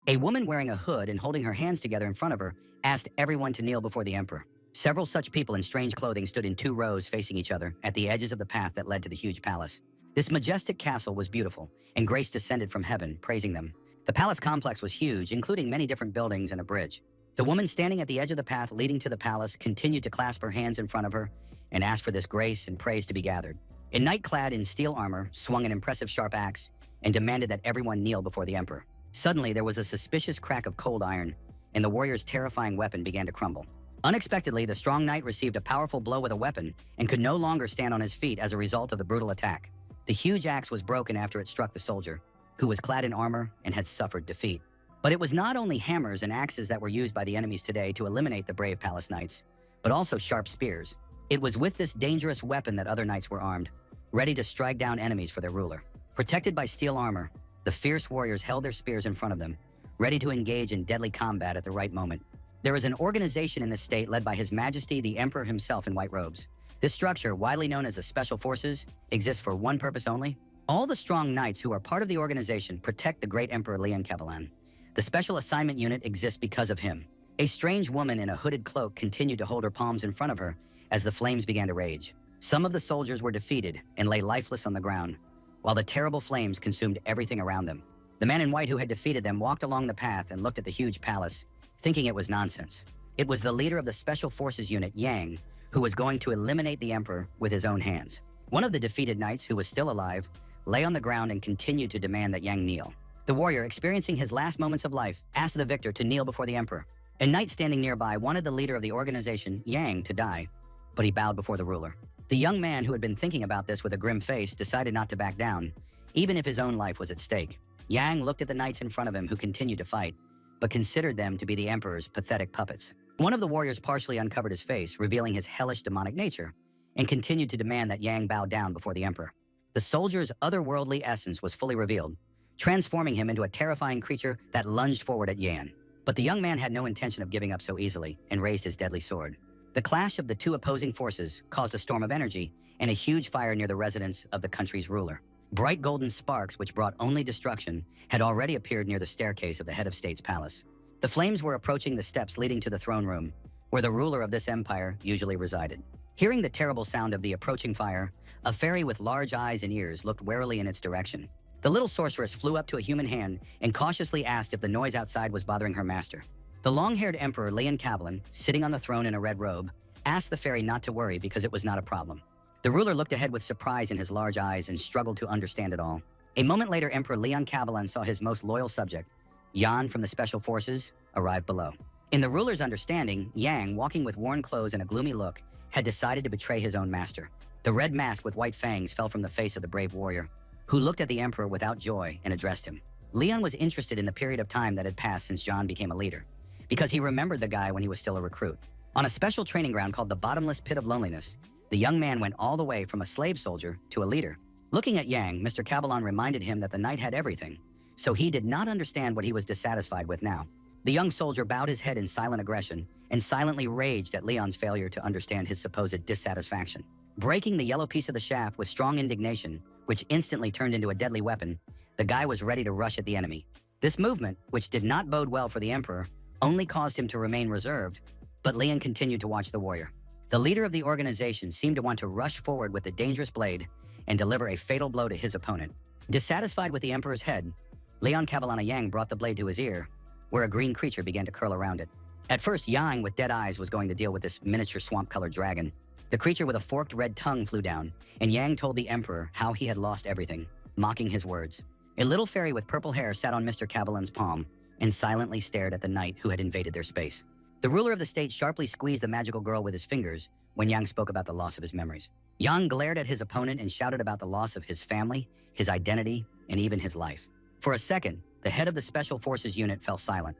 A woman wearing a hood and holding her hands together in front of her asked everyone to kneel before the emperor. Several such people in strange clothing stood in 2 rows facing each other at the edges of the path that led to the huge palace. This majestic castle was beautiful, and grace descended from heaven, praising them. The palace complex was huge, including many different buildings and a bridge. The woman standing at the edge of the path leading to the palace continued to clasp her hands in front of her and asked for this grace and praise to be gathered. A knight clad in steel armor swung an impressive sharp axe and demanded that everyone kneel before the emperor. Suddenly, there was a suspicious crack of cold iron, and the warrior's terrifying weapon began to crumble. Unexpectedly, the strong knight received a powerful blow with a weapon and could no longer stand on his feet as a result of the brutal attack. The huge axe was broken after it struck the soldier, who was clad in armor and had suffered defeat. But it was not only hammers and axes that were used by the enemies today to eliminate the brave palace knights, but also sharp spears. It was with this dangerous weapon that other knights were armed, ready to strike down enemies for their ruler. Protected by steel armor, the fierce warriors held their spears in front of them, ready to engage in deadly combat at the right moment. There is an organization in this state led by His Majesty the Emperor himself in white robes. This structure, widely known as the Special Forces, exists for one purpose only. All the strong knights who are part of the organization protect the great Emperor Reincarnation. The Special Assignment Unit exists because of him. A strange woman in a hooded cloak continued to hold her palms in front of her as the flames began to rage. Some of the soldiers were defeated and lay lifeless on the ground, while the terrible flames consumed everything around them. The man in white who had defeated them walked along the path and looked at the huge palace, thinking it was nonsense. It was the leader of the Special Forces Unit, Yang, who was going to eliminate the emperor with his own hands. One of the defeated knights, who was still alive, lay on the ground and continued to demand that Yang kneel. The warrior, experiencing his last moments of life, asked the victor to kneel before the emperor. A knight standing nearby wanted the leader of the organization, Yang, to die, but he bowed before the ruler. The young man, who had been thinking about this with a grim face, decided not to back down, even if his own life was at stake. Yang looked at the knights in front of him who continued to fight, but considered them to be the emperor's pathetic puppets. One of the warriors partially uncovered his face, revealing his hellish demonic nature, and continued to demand that Yang bow down before the emperor. The soldier's otherworldly essence was fully revealed, transforming him into a terrifying creature that lunged forward at Yang. But the young man had no intention of giving up so easily and raised his deadly sword. The clash of the 2 opposing forces caused a storm of energy and a huge fire near the residence of the country's ruler. Bright golden sparks, which brought only destruction, had already appeared near the staircase of the head of state's palace. The flames were approaching the steps leading to the throne room, where the ruler of this empire usually resided. Hearing the terrible sound of the approaching fire, a fairy with large eyes and ears looked warily in its direction. The little sorceress flew up to a human hand and cautiously asked if the noise outside was bothering her master. The long-haired emperor Reincarnation, sitting on the throne in a red robe, asked the fairy not to worry because it was not a problem. The ruler looked ahead with surprise in his large eyes and struggled to understand it all. A moment later, Emperor Reincarnation saw his most loyal subject, Yan from the Special Forces, arrive below. In the ruler's understanding, Yang, walking with worn clothes and a gloomy look, had decided to betray his own master. The red mask with white fangs fell from the face of the brave warrior, who looked at the emperor without joy and addressed him. Leon was interested in the period of time that had passed since John became a leader, because he remembered the guy when he was still a recruit. On a special training ground called the Bottomless Pit of Loneliness, the young man went all the way from a slave soldier to a leader. Looking at Yang, Mr. Cavalon reminded him that the knight had everything, so he did not understand what he was dissatisfied with now. The young soldier bowed his head in silent aggression and silently raged at Leon's failure to understand his supposed dissatisfaction. Breaking the yellow piece of the shaft with strong indignation, which instantly turned into a deadly weapon, the guy was ready to rush at the enemy. This movement, which did not bode well for the emperor, only caused him to remain reserved, but Leon continued to watch the warrior. The leader of the organization seemed to want to rush forward with the dangerous blade and deliver a fatal blow to his opponent. Dissatisfied with the emperor's head, Leon Cavalana Yang brought the blade to his ear, where a green creature began to curl around it. At first, Yang, with dead eyes, was going to deal with this miniature swamp-colored dragon. The creature with a forked red tongue flew down, and Yang told the emperor how he had lost everything, mocking his words. A little fairy with purple hair sat on Mr. Cavalon's palm and silently stared at the knight who had invaded their space. The ruler of the state sharply squeezed the magical girl with his fingers when Yang spoke about the loss of his memories. Yang glared at his opponent and shouted about the loss of his family, his identity, and even his life. For a second, the head of the Special Forces unit fell silent,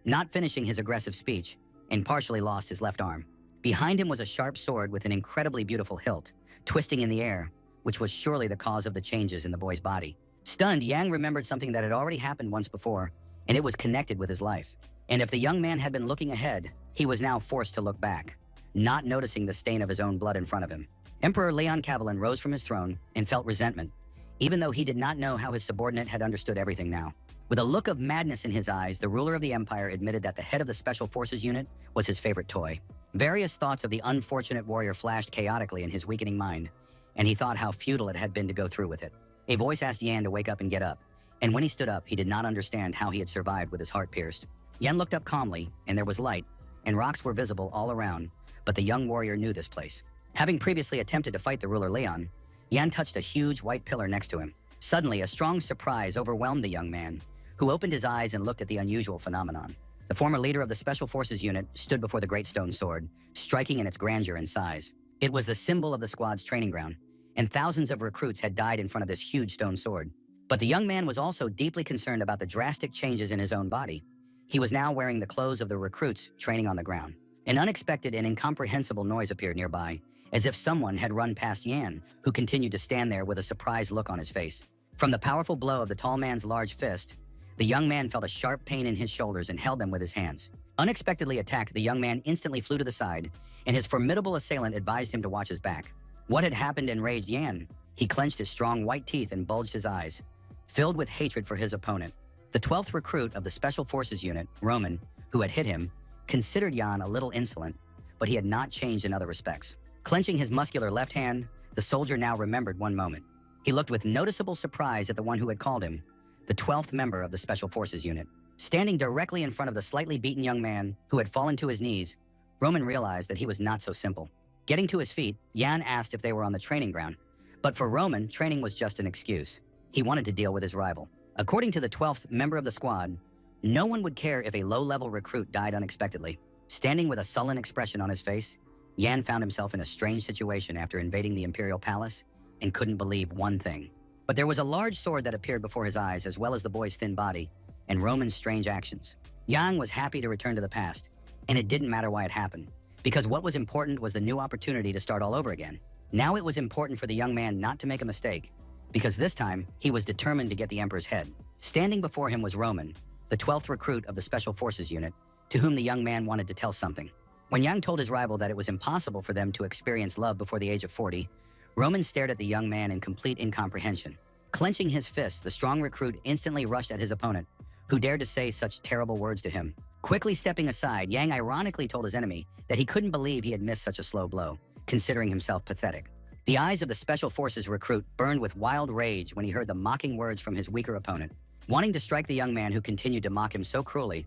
not finishing his aggressive speech, and partially lost his left arm. Behind him was a sharp sword with an incredibly beautiful hilt, twisting in the air, which was surely the cause of the changes in the boy's body. Stunned, Yang remembered something that had already happened once before, and it was connected with his life. And if the young man had been looking ahead, he was now forced to look back, not noticing the stain of his own blood in front of him. Emperor Leon Cavalon rose from his throne and felt resentment, even though he did not know how his subordinate had understood everything now. With a look of madness in his eyes, the ruler of the empire admitted that the head of the Special Forces unit was his favorite toy. Various thoughts of the unfortunate warrior flashed chaotically in his weakening mind, and he thought how futile it had been to go through with it. A voice asked Yan to wake up and get up, and when he stood up, he did not understand how he had survived with his heart pierced. Yan looked up calmly, and there was light, and rocks were visible all around, but the young warrior knew this place. Having previously attempted to fight the ruler Leon, Yan touched a huge white pillar next to him. Suddenly, a strong surprise overwhelmed the young man, who opened his eyes and looked at the unusual phenomenon. The former leader of the Special Forces unit stood before the great stone sword, striking in its grandeur and size. It was the symbol of the squad's training ground, and thousands of recruits had died in front of this huge stone sword. But the young man was also deeply concerned about the drastic changes in his own body. He was now wearing the clothes of the recruits training on the ground. An unexpected and incomprehensible noise appeared nearby, as if someone had run past Yan, who continued to stand there with a surprised look on his face. From the powerful blow of the tall man's large fist, the young man felt a sharp pain in his shoulders and held them with his hands. Unexpectedly attacked, the young man instantly flew to the side, and his formidable assailant advised him to watch his back. What had happened enraged Yan. He clenched his strong white teeth and bulged his eyes, filled with hatred for his opponent. The 12th recruit of the Special Forces unit, Roman, who had hit him, considered Yan a little insolent, but he had not changed in other respects. Clenching his muscular left hand, the soldier now remembered one moment. He looked with noticeable surprise at the one who had called him, the 12th member of the Special Forces unit. Standing directly in front of the slightly beaten young man who had fallen to his knees, Roman realized that he was not so simple. Getting to his feet, Yan asked if they were on the training ground. But for Roman, training was just an excuse. He wanted to deal with his rival. According to the 12th member of the squad, no one would care if a low-level recruit died unexpectedly. Standing with a sullen expression on his face, Yan found himself in a strange situation after invading the Imperial Palace and couldn't believe one thing. But there was a large sword that appeared before his eyes, as well as the boy's thin body and Roman's strange actions. Yang was happy to return to the past, and it didn't matter why it happened, because what was important was the new opportunity to start all over again. Now it was important for the young man not to make a mistake, because this time he was determined to get the Emperor's head. Standing before him was Roman, the 12th recruit of the Special Forces unit, to whom the young man wanted to tell something. When Yang told his rival that it was impossible for them to experience love before the age of 40, Roman stared at the young man in complete incomprehension. Clenching his fists, the strong recruit instantly rushed at his opponent, who dared to say such terrible words to him. Quickly stepping aside, Yang ironically told his enemy that he couldn't believe he had missed such a slow blow, considering himself pathetic. The eyes of the Special Forces recruit burned with wild rage when he heard the mocking words from his weaker opponent. Wanting to strike the young man who continued to mock him so cruelly,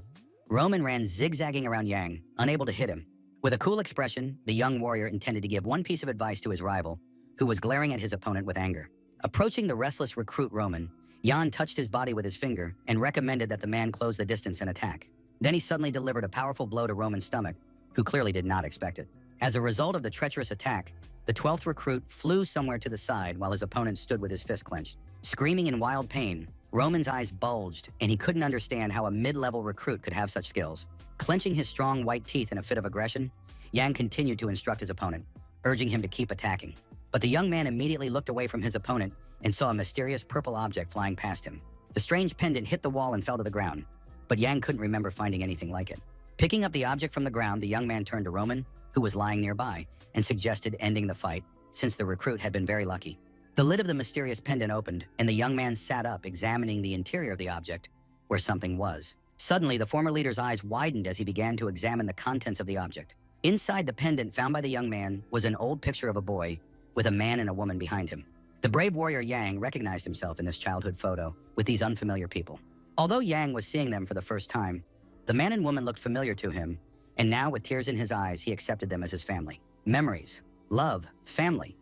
Roman ran zigzagging around Yang, unable to hit him. With a cool expression, the young warrior intended to give one piece of advice to his rival, who was glaring at his opponent with anger. Approaching the restless recruit Roman, Yan touched his body with his finger and recommended that the man close the distance and attack. Then he suddenly delivered a powerful blow to Roman's stomach, who clearly did not expect it. As a result of the treacherous attack, the 12th recruit flew somewhere to the side while his opponent stood with his fist clenched. Screaming in wild pain, Roman's eyes bulged, and he couldn't understand how a mid-level recruit could have such skills. Clenching his strong white teeth in a fit of aggression, Yang continued to instruct his opponent, urging him to keep attacking. But the young man immediately looked away from his opponent and saw a mysterious purple object flying past him. The strange pendant hit the wall and fell to the ground, but Yang couldn't remember finding anything like it. Picking up the object from the ground, the young man turned to Roman, who was lying nearby, and suggested ending the fight, since the recruit had been very lucky. The lid of the mysterious pendant opened, and the young man sat up, examining the interior of the object, where something was. Suddenly, the former leader's eyes widened as he began to examine the contents of the object. Inside the pendant found by the young man was an old picture of a boy with a man and a woman behind him. The brave warrior Yang recognized himself in this childhood photo with these unfamiliar people. Although Yang was seeing them for the first time, the man and woman looked familiar to him, and now with tears in his eyes, he accepted them as his family. Memories, love, family.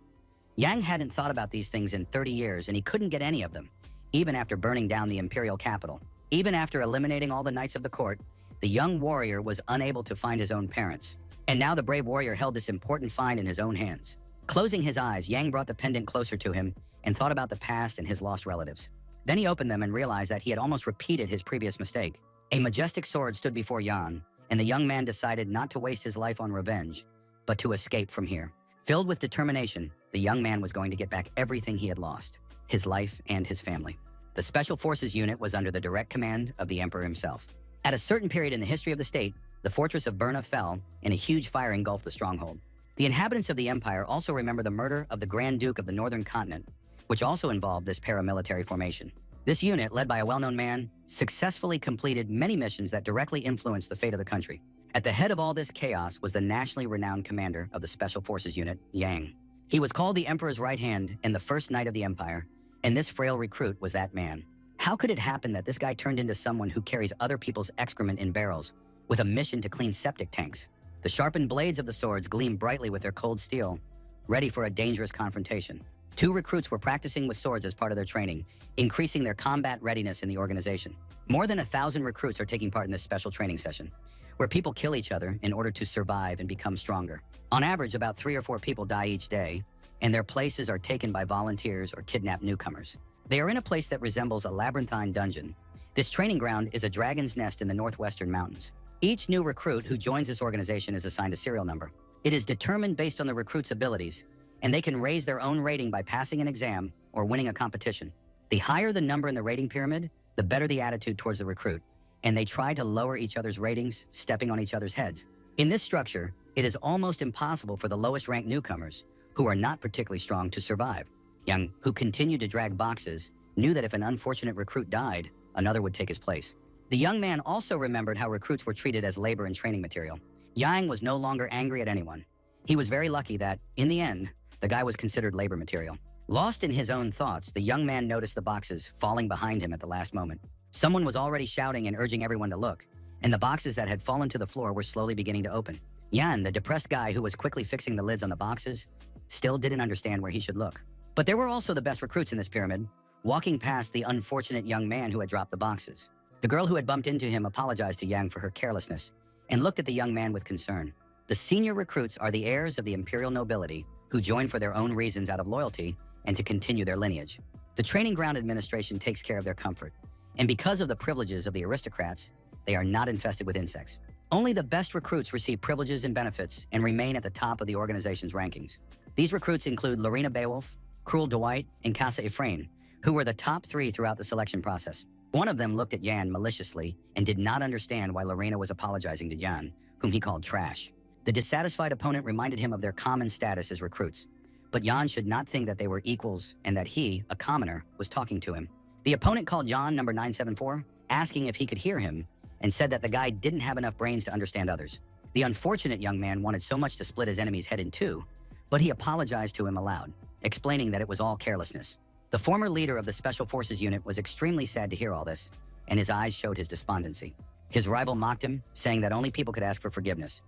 Yang hadn't thought about these things in 30 years, and he couldn't get any of them, even after burning down the imperial capital. Even after eliminating all the knights of the court, the young warrior was unable to find his own parents. And now the brave warrior held this important find in his own hands. Closing his eyes, Yang brought the pendant closer to him and thought about the past and his lost relatives. Then he opened them and realized that he had almost repeated his previous mistake. A majestic sword stood before Yan, and the young man decided not to waste his life on revenge, but to escape from here. Filled with determination, the young man was going to get back everything he had lost, his life and his family. The Special Forces unit was under the direct command of the Emperor himself. At a certain period in the history of the state, the fortress of Berna fell, and a huge fire engulfed the stronghold. The inhabitants of the empire also remember the murder of the Grand Duke of the Northern Continent, which also involved this paramilitary formation. This unit, led by a well-known man, successfully completed many missions that directly influenced the fate of the country. At the head of all this chaos was the nationally renowned commander of the Special Forces Unit, Yang. He was called the Emperor's right hand and the first knight of the Empire, and this frail recruit was that man. How could it happen that this guy turned into someone who carries other people's excrement in barrels with a mission to clean septic tanks? The sharpened blades of the swords gleam brightly with their cold steel, ready for a dangerous confrontation. 2 recruits were practicing with swords as part of their training, increasing their combat readiness in the organization. More than 1,000 recruits are taking part in this special training session, where people kill each other in order to survive and become stronger. On average, about 3 or 4 people die each day, and their places are taken by volunteers or kidnapped newcomers. They are in a place that resembles a labyrinthine dungeon. This training ground is a dragon's nest in the northwestern mountains. Each new recruit who joins this organization is assigned a serial number. It is determined based on the recruit's abilities, and they can raise their own rating by passing an exam or winning a competition. The higher the number in the rating pyramid, the better the attitude towards the recruit, and they try to lower each other's ratings, stepping on each other's heads. In this structure, it is almost impossible for the lowest-ranked newcomers, who are not particularly strong, to survive. Yang, who continued to drag boxes, knew that if an unfortunate recruit died, another would take his place. The young man also remembered how recruits were treated as labor and training material. Yang was no longer angry at anyone. He was very lucky that, in the end, the guy was considered labor material. Lost in his own thoughts, the young man noticed the boxes falling behind him at the last moment. Someone was already shouting and urging everyone to look, and the boxes that had fallen to the floor were slowly beginning to open. Yan, the depressed guy who was quickly fixing the lids on the boxes, still didn't understand where he should look. But there were also the best recruits in this pyramid, walking past the unfortunate young man who had dropped the boxes. The girl who had bumped into him apologized to Yang for her carelessness and looked at the young man with concern. The senior recruits are the heirs of the imperial nobility who join for their own reasons out of loyalty and to continue their lineage. The training ground administration takes care of their comfort, and because of the privileges of the aristocrats, they are not infested with insects. Only the best recruits receive privileges and benefits and remain at the top of the organization's rankings. These recruits include Lorena Beowulf, Cruel Dwight, and Casa Ephraim, who were the top 3 throughout the selection process. One of them looked at Yan maliciously and did not understand why Lorena was apologizing to Yan, whom he called trash. The dissatisfied opponent reminded him of their common status as recruits, but Yan should not think that they were equals and that he, a commoner, was talking to him. The opponent called Yan number 974, asking if he could hear him, and said that the guy didn't have enough brains to understand others. The unfortunate young man wanted so much to split his enemy's head in 2, but he apologized to him aloud, explaining that it was all carelessness. The former leader of the Special Forces unit was extremely sad to hear all this, and his eyes showed his despondency. His rival mocked him, saying that only people could ask for forgiveness,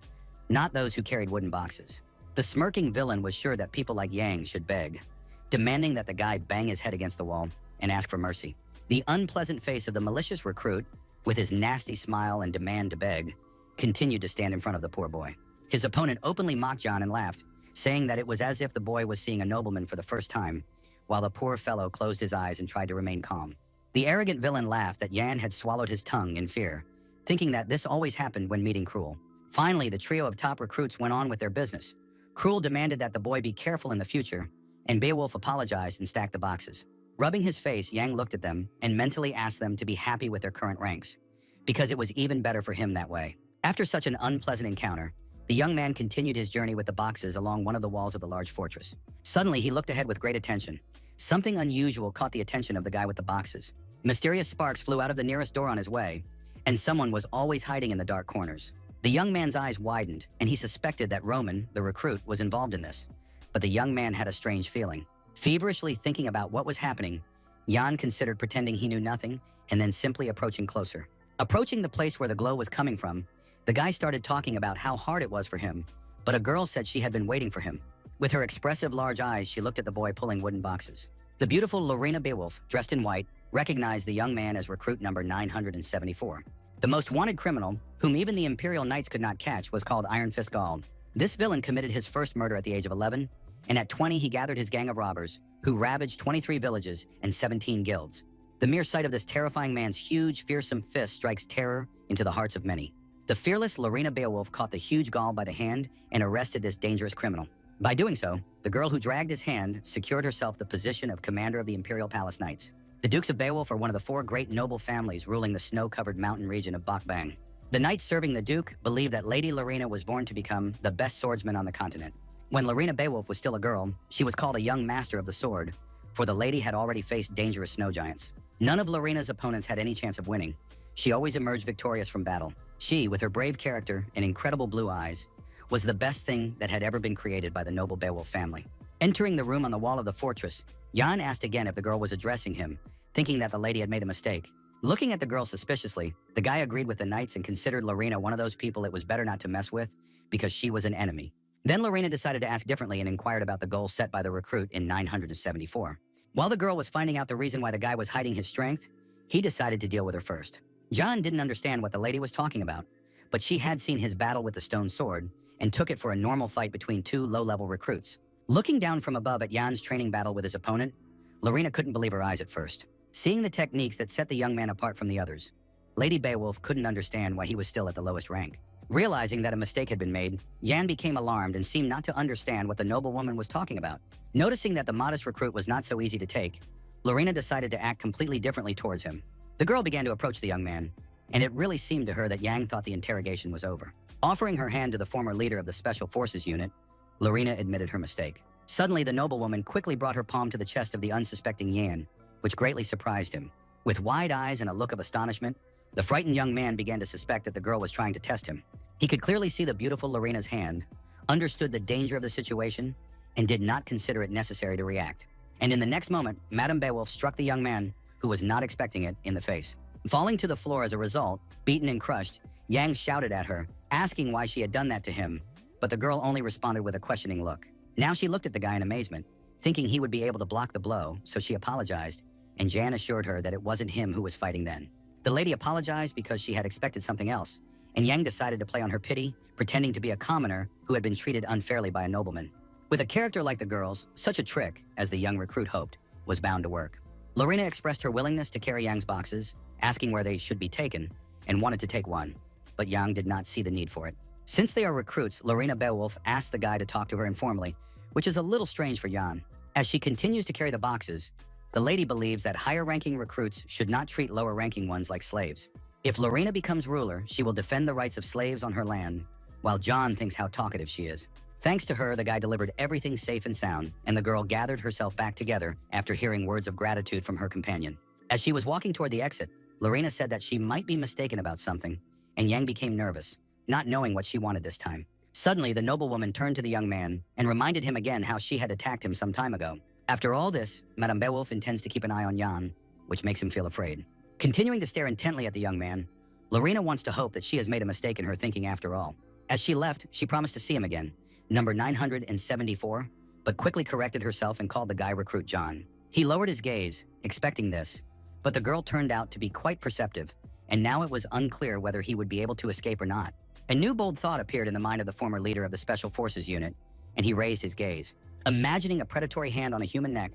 not those who carried wooden boxes. The smirking villain was sure that people like Yang should beg, demanding that the guy bang his head against the wall and ask for mercy. The unpleasant face of the malicious recruit, with his nasty smile and demand to beg, continued to stand in front of the poor boy. His opponent openly mocked John and laughed, saying that it was as if the boy was seeing a nobleman for the first time, while the poor fellow closed his eyes and tried to remain calm. The arrogant villain laughed that Yan had swallowed his tongue in fear, thinking that this always happened when meeting Cruel. Finally, the trio of top recruits went on with their business. Cruel demanded that the boy be careful in the future, and Beowulf apologized and stacked the boxes. Rubbing his face, Yang looked at them and mentally asked them to be happy with their current ranks, because it was even better for him that way. After such an unpleasant encounter, the young man continued his journey with the boxes along one of the walls of the large fortress. Suddenly, he looked ahead with great attention. Something unusual caught the attention of the guy with the boxes. Mysterious sparks flew out of the nearest door on his way, and someone was always hiding in the dark corners. The young man's eyes widened, and he suspected that Roman, the recruit, was involved in this. But the young man had a strange feeling. Feverishly thinking about what was happening, Jan considered pretending he knew nothing and then simply approaching closer. Approaching the place where the glow was coming from, the guy started talking about how hard it was for him, but a girl said she had been waiting for him. With her expressive large eyes, she looked at the boy pulling wooden boxes. The beautiful Lorena Beowulf, dressed in white, recognized the young man as recruit number 974. The most wanted criminal, whom even the Imperial Knights could not catch, was called Iron Fist Gald. This villain committed his first murder at the age of 11, and at 20 he gathered his gang of robbers, who ravaged 23 villages and 17 guilds. The mere sight of this terrifying man's huge, fearsome fist strikes terror into the hearts of many. The fearless Lorena Beowulf caught the huge Gald by the hand and arrested this dangerous criminal. By doing so, the girl who dragged his hand secured herself the position of commander of the Imperial Palace Knights. The Dukes of Beowulf are one of the 4 great noble families ruling the snow-covered mountain region of Bakbang. The knights serving the Duke believed that Lady Lorena was born to become the best swordsman on the continent. When Lorena Beowulf was still a girl, she was called a young master of the sword, for the lady had already faced dangerous snow giants. None of Lorena's opponents had any chance of winning. She always emerged victorious from battle. She, with her brave character and incredible blue eyes, was the best thing that had ever been created by the noble Beowulf family. Entering the room on the wall of the fortress, Jan asked again if the girl was addressing him, thinking that the lady had made a mistake. Looking at the girl suspiciously, the guy agreed with the knights and considered Lorena one of those people it was better not to mess with because she was an enemy. Then Lorena decided to ask differently and inquired about the goal set by the recruit in 974. While the girl was finding out the reason why the guy was hiding his strength, he decided to deal with her first. John didn't understand what the lady was talking about, but she had seen his battle with the stone sword and took it for a normal fight between two low-level recruits. Looking down from above at Jan's training battle with his opponent, Lorena couldn't believe her eyes at first. Seeing the techniques that set the young man apart from the others, Lady Beowulf couldn't understand why he was still at the lowest rank. Realizing that a mistake had been made, Jan became alarmed and seemed not to understand what the noble woman was talking about. Noticing that the modest recruit was not so easy to take, Lorena decided to act completely differently towards him. The girl began to approach the young man, and it really seemed to her that Yang thought the interrogation was over. Offering her hand to the former leader of the Special Forces unit, Lorena admitted her mistake. Suddenly, the noblewoman quickly brought her palm to the chest of the unsuspecting Yan, which greatly surprised him. With wide eyes and a look of astonishment, the frightened young man began to suspect that the girl was trying to test him. He could clearly see the beautiful Lorena's hand, understood the danger of the situation, and did not consider it necessary to react. And in the next moment, Madame Beowulf struck the young man, who was not expecting it, in the face. Falling to the floor as a result, beaten and crushed, Yang shouted at her, asking why she had done that to him, but the girl only responded with a questioning look. Now she looked at the guy in amazement, thinking he would be able to block the blow, so she apologized, and Jan assured her that it wasn't him who was fighting then. The lady apologized because she had expected something else, and Yang decided to play on her pity, pretending to be a commoner who had been treated unfairly by a nobleman. With a character like the girl's, such a trick, as the young recruit hoped, was bound to work. Lorena expressed her willingness to carry Yang's boxes, asking where they should be taken, and wanted to take one, but Yang did not see the need for it. Since they are recruits, Lorena Beowulf asked the guy to talk to her informally, which is a little strange for Jan. As she continues to carry the boxes, the lady believes that higher-ranking recruits should not treat lower-ranking ones like slaves. If Lorena becomes ruler, she will defend the rights of slaves on her land, while John thinks how talkative she is. Thanks to her, the guy delivered everything safe and sound, and the girl gathered herself back together after hearing words of gratitude from her companion. As she was walking toward the exit, Lorena said that she might be mistaken about something, and Yang became nervous, not knowing what she wanted this time. Suddenly, the noblewoman turned to the young man and reminded him again how she had attacked him some time ago. After all this, Madame Beowulf intends to keep an eye on Jan, which makes him feel afraid. Continuing to stare intently at the young man, Lorena wants to hope that she has made a mistake in her thinking after all. As she left, she promised to see him again, number 974, but quickly corrected herself and called the guy recruit John. He lowered his gaze, expecting this, but the girl turned out to be quite perceptive, and now it was unclear whether he would be able to escape or not. A new bold thought appeared in the mind of the former leader of the Special Forces unit, and he raised his gaze. Imagining a predatory hand on a human neck,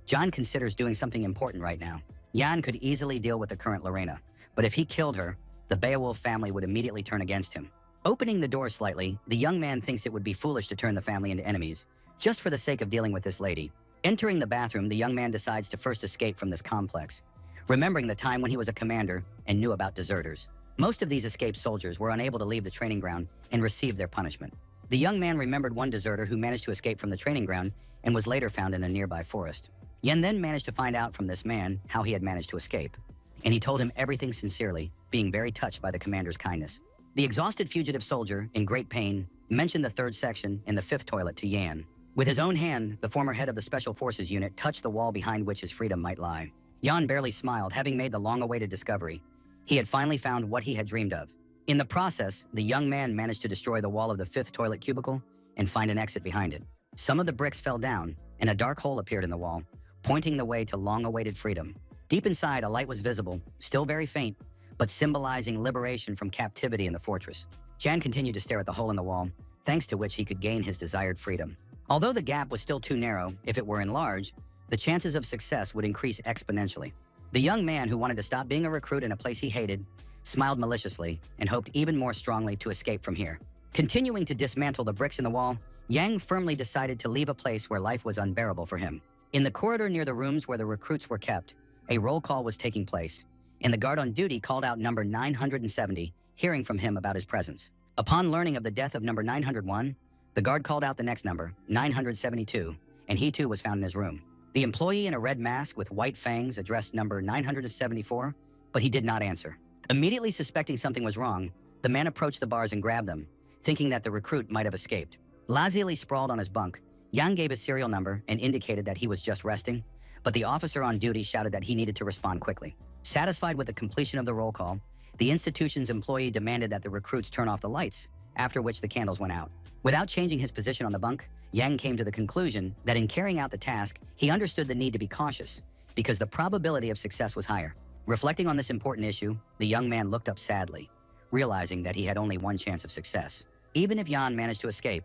John considers doing something important right now. Jan could easily deal with the current Lorena, but if he killed her, the Beowulf family would immediately turn against him. Opening the door slightly, the young man thinks it would be foolish to turn the family into enemies, just for the sake of dealing with this lady. Entering the bathroom, the young man decides to first escape from this complex, remembering the time when he was a commander and knew about deserters. Most of these escaped soldiers were unable to leave the training ground and received their punishment. The young man remembered one deserter who managed to escape from the training ground and was later found in a nearby forest. Yen then managed to find out from this man how he had managed to escape, and he told him everything sincerely, being very touched by the commander's kindness. The exhausted fugitive soldier, in great pain, mentioned the third section in the fifth toilet to Yan. With his own hand, the former head of the Special Forces unit touched the wall behind which his freedom might lie. Yan barely smiled, having made the long-awaited discovery. He had finally found what he had dreamed of. In the process, the young man managed to destroy the wall of the fifth toilet cubicle and find an exit behind it. Some of the bricks fell down, and a dark hole appeared in the wall, pointing the way to long-awaited freedom. Deep inside, a light was visible, still very faint, but symbolizing liberation from captivity in the fortress. Jan continued to stare at the hole in the wall, thanks to which he could gain his desired freedom. Although the gap was still too narrow, if it were enlarged, the chances of success would increase exponentially. The young man, who wanted to stop being a recruit in a place he hated, smiled maliciously and hoped even more strongly to escape from here. Continuing to dismantle the bricks in the wall, Yang firmly decided to leave a place where life was unbearable for him. In the corridor near the rooms where the recruits were kept, a roll call was taking place, and the guard on duty called out number 970, hearing from him about his presence. Upon learning of the death of number 901, the guard called out the next number, 972, and he too was found in his room. The employee in a red mask with white fangs addressed number 974, but he did not answer. Immediately suspecting something was wrong, the man approached the bars and grabbed them, thinking that the recruit might have escaped. Lazily sprawled on his bunk, Yang gave his serial number and indicated that he was just resting, but the officer on duty shouted that he needed to respond quickly. Satisfied with the completion of the roll call, the institution's employee demanded that the recruits turn off the lights, after which the candles went out. Without changing his position on the bunk, Yang came to the conclusion that in carrying out the task, he understood the need to be cautious because the probability of success was higher. Reflecting on this important issue, the young man looked up sadly, realizing that he had only one chance of success. Even if Yan managed to escape,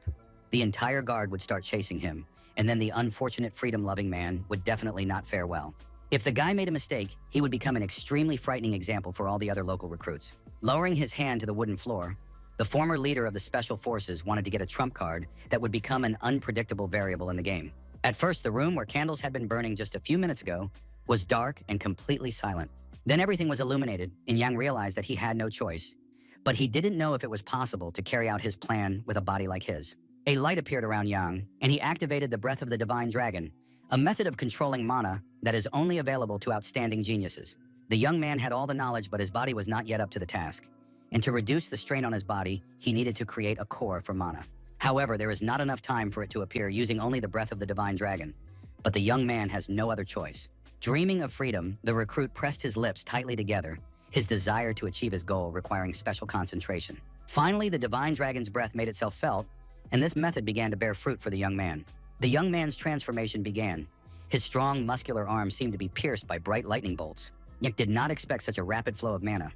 the entire guard would start chasing him, and then the unfortunate freedom-loving man would definitely not fare well. If the guy made a mistake, he would become an extremely frightening example for all the other local recruits. Lowering his hand to the wooden floor, the former leader of the Special Forces wanted to get a trump card that would become an unpredictable variable in the game. At first, the room where candles had been burning just a few minutes ago was dark and completely silent. Then everything was illuminated, and Yang realized that he had no choice. But he didn't know if it was possible to carry out his plan with a body like his. A light appeared around Yang, and he activated the breath of the divine dragon, a method of controlling mana that is only available to outstanding geniuses. The young man had all the knowledge, but his body was not yet up to the task. And to reduce the strain on his body, he needed to create a core for mana. However, there is not enough time for it to appear using only the breath of the divine dragon. But the young man has no other choice. Dreaming of freedom, the recruit pressed his lips tightly together, his desire to achieve his goal requiring special concentration. Finally, the divine dragon's breath made itself felt, and this method began to bear fruit for the young man. The young man's transformation began. His strong, muscular arms seemed to be pierced by bright lightning bolts. Nick did not expect such a rapid flow of mana.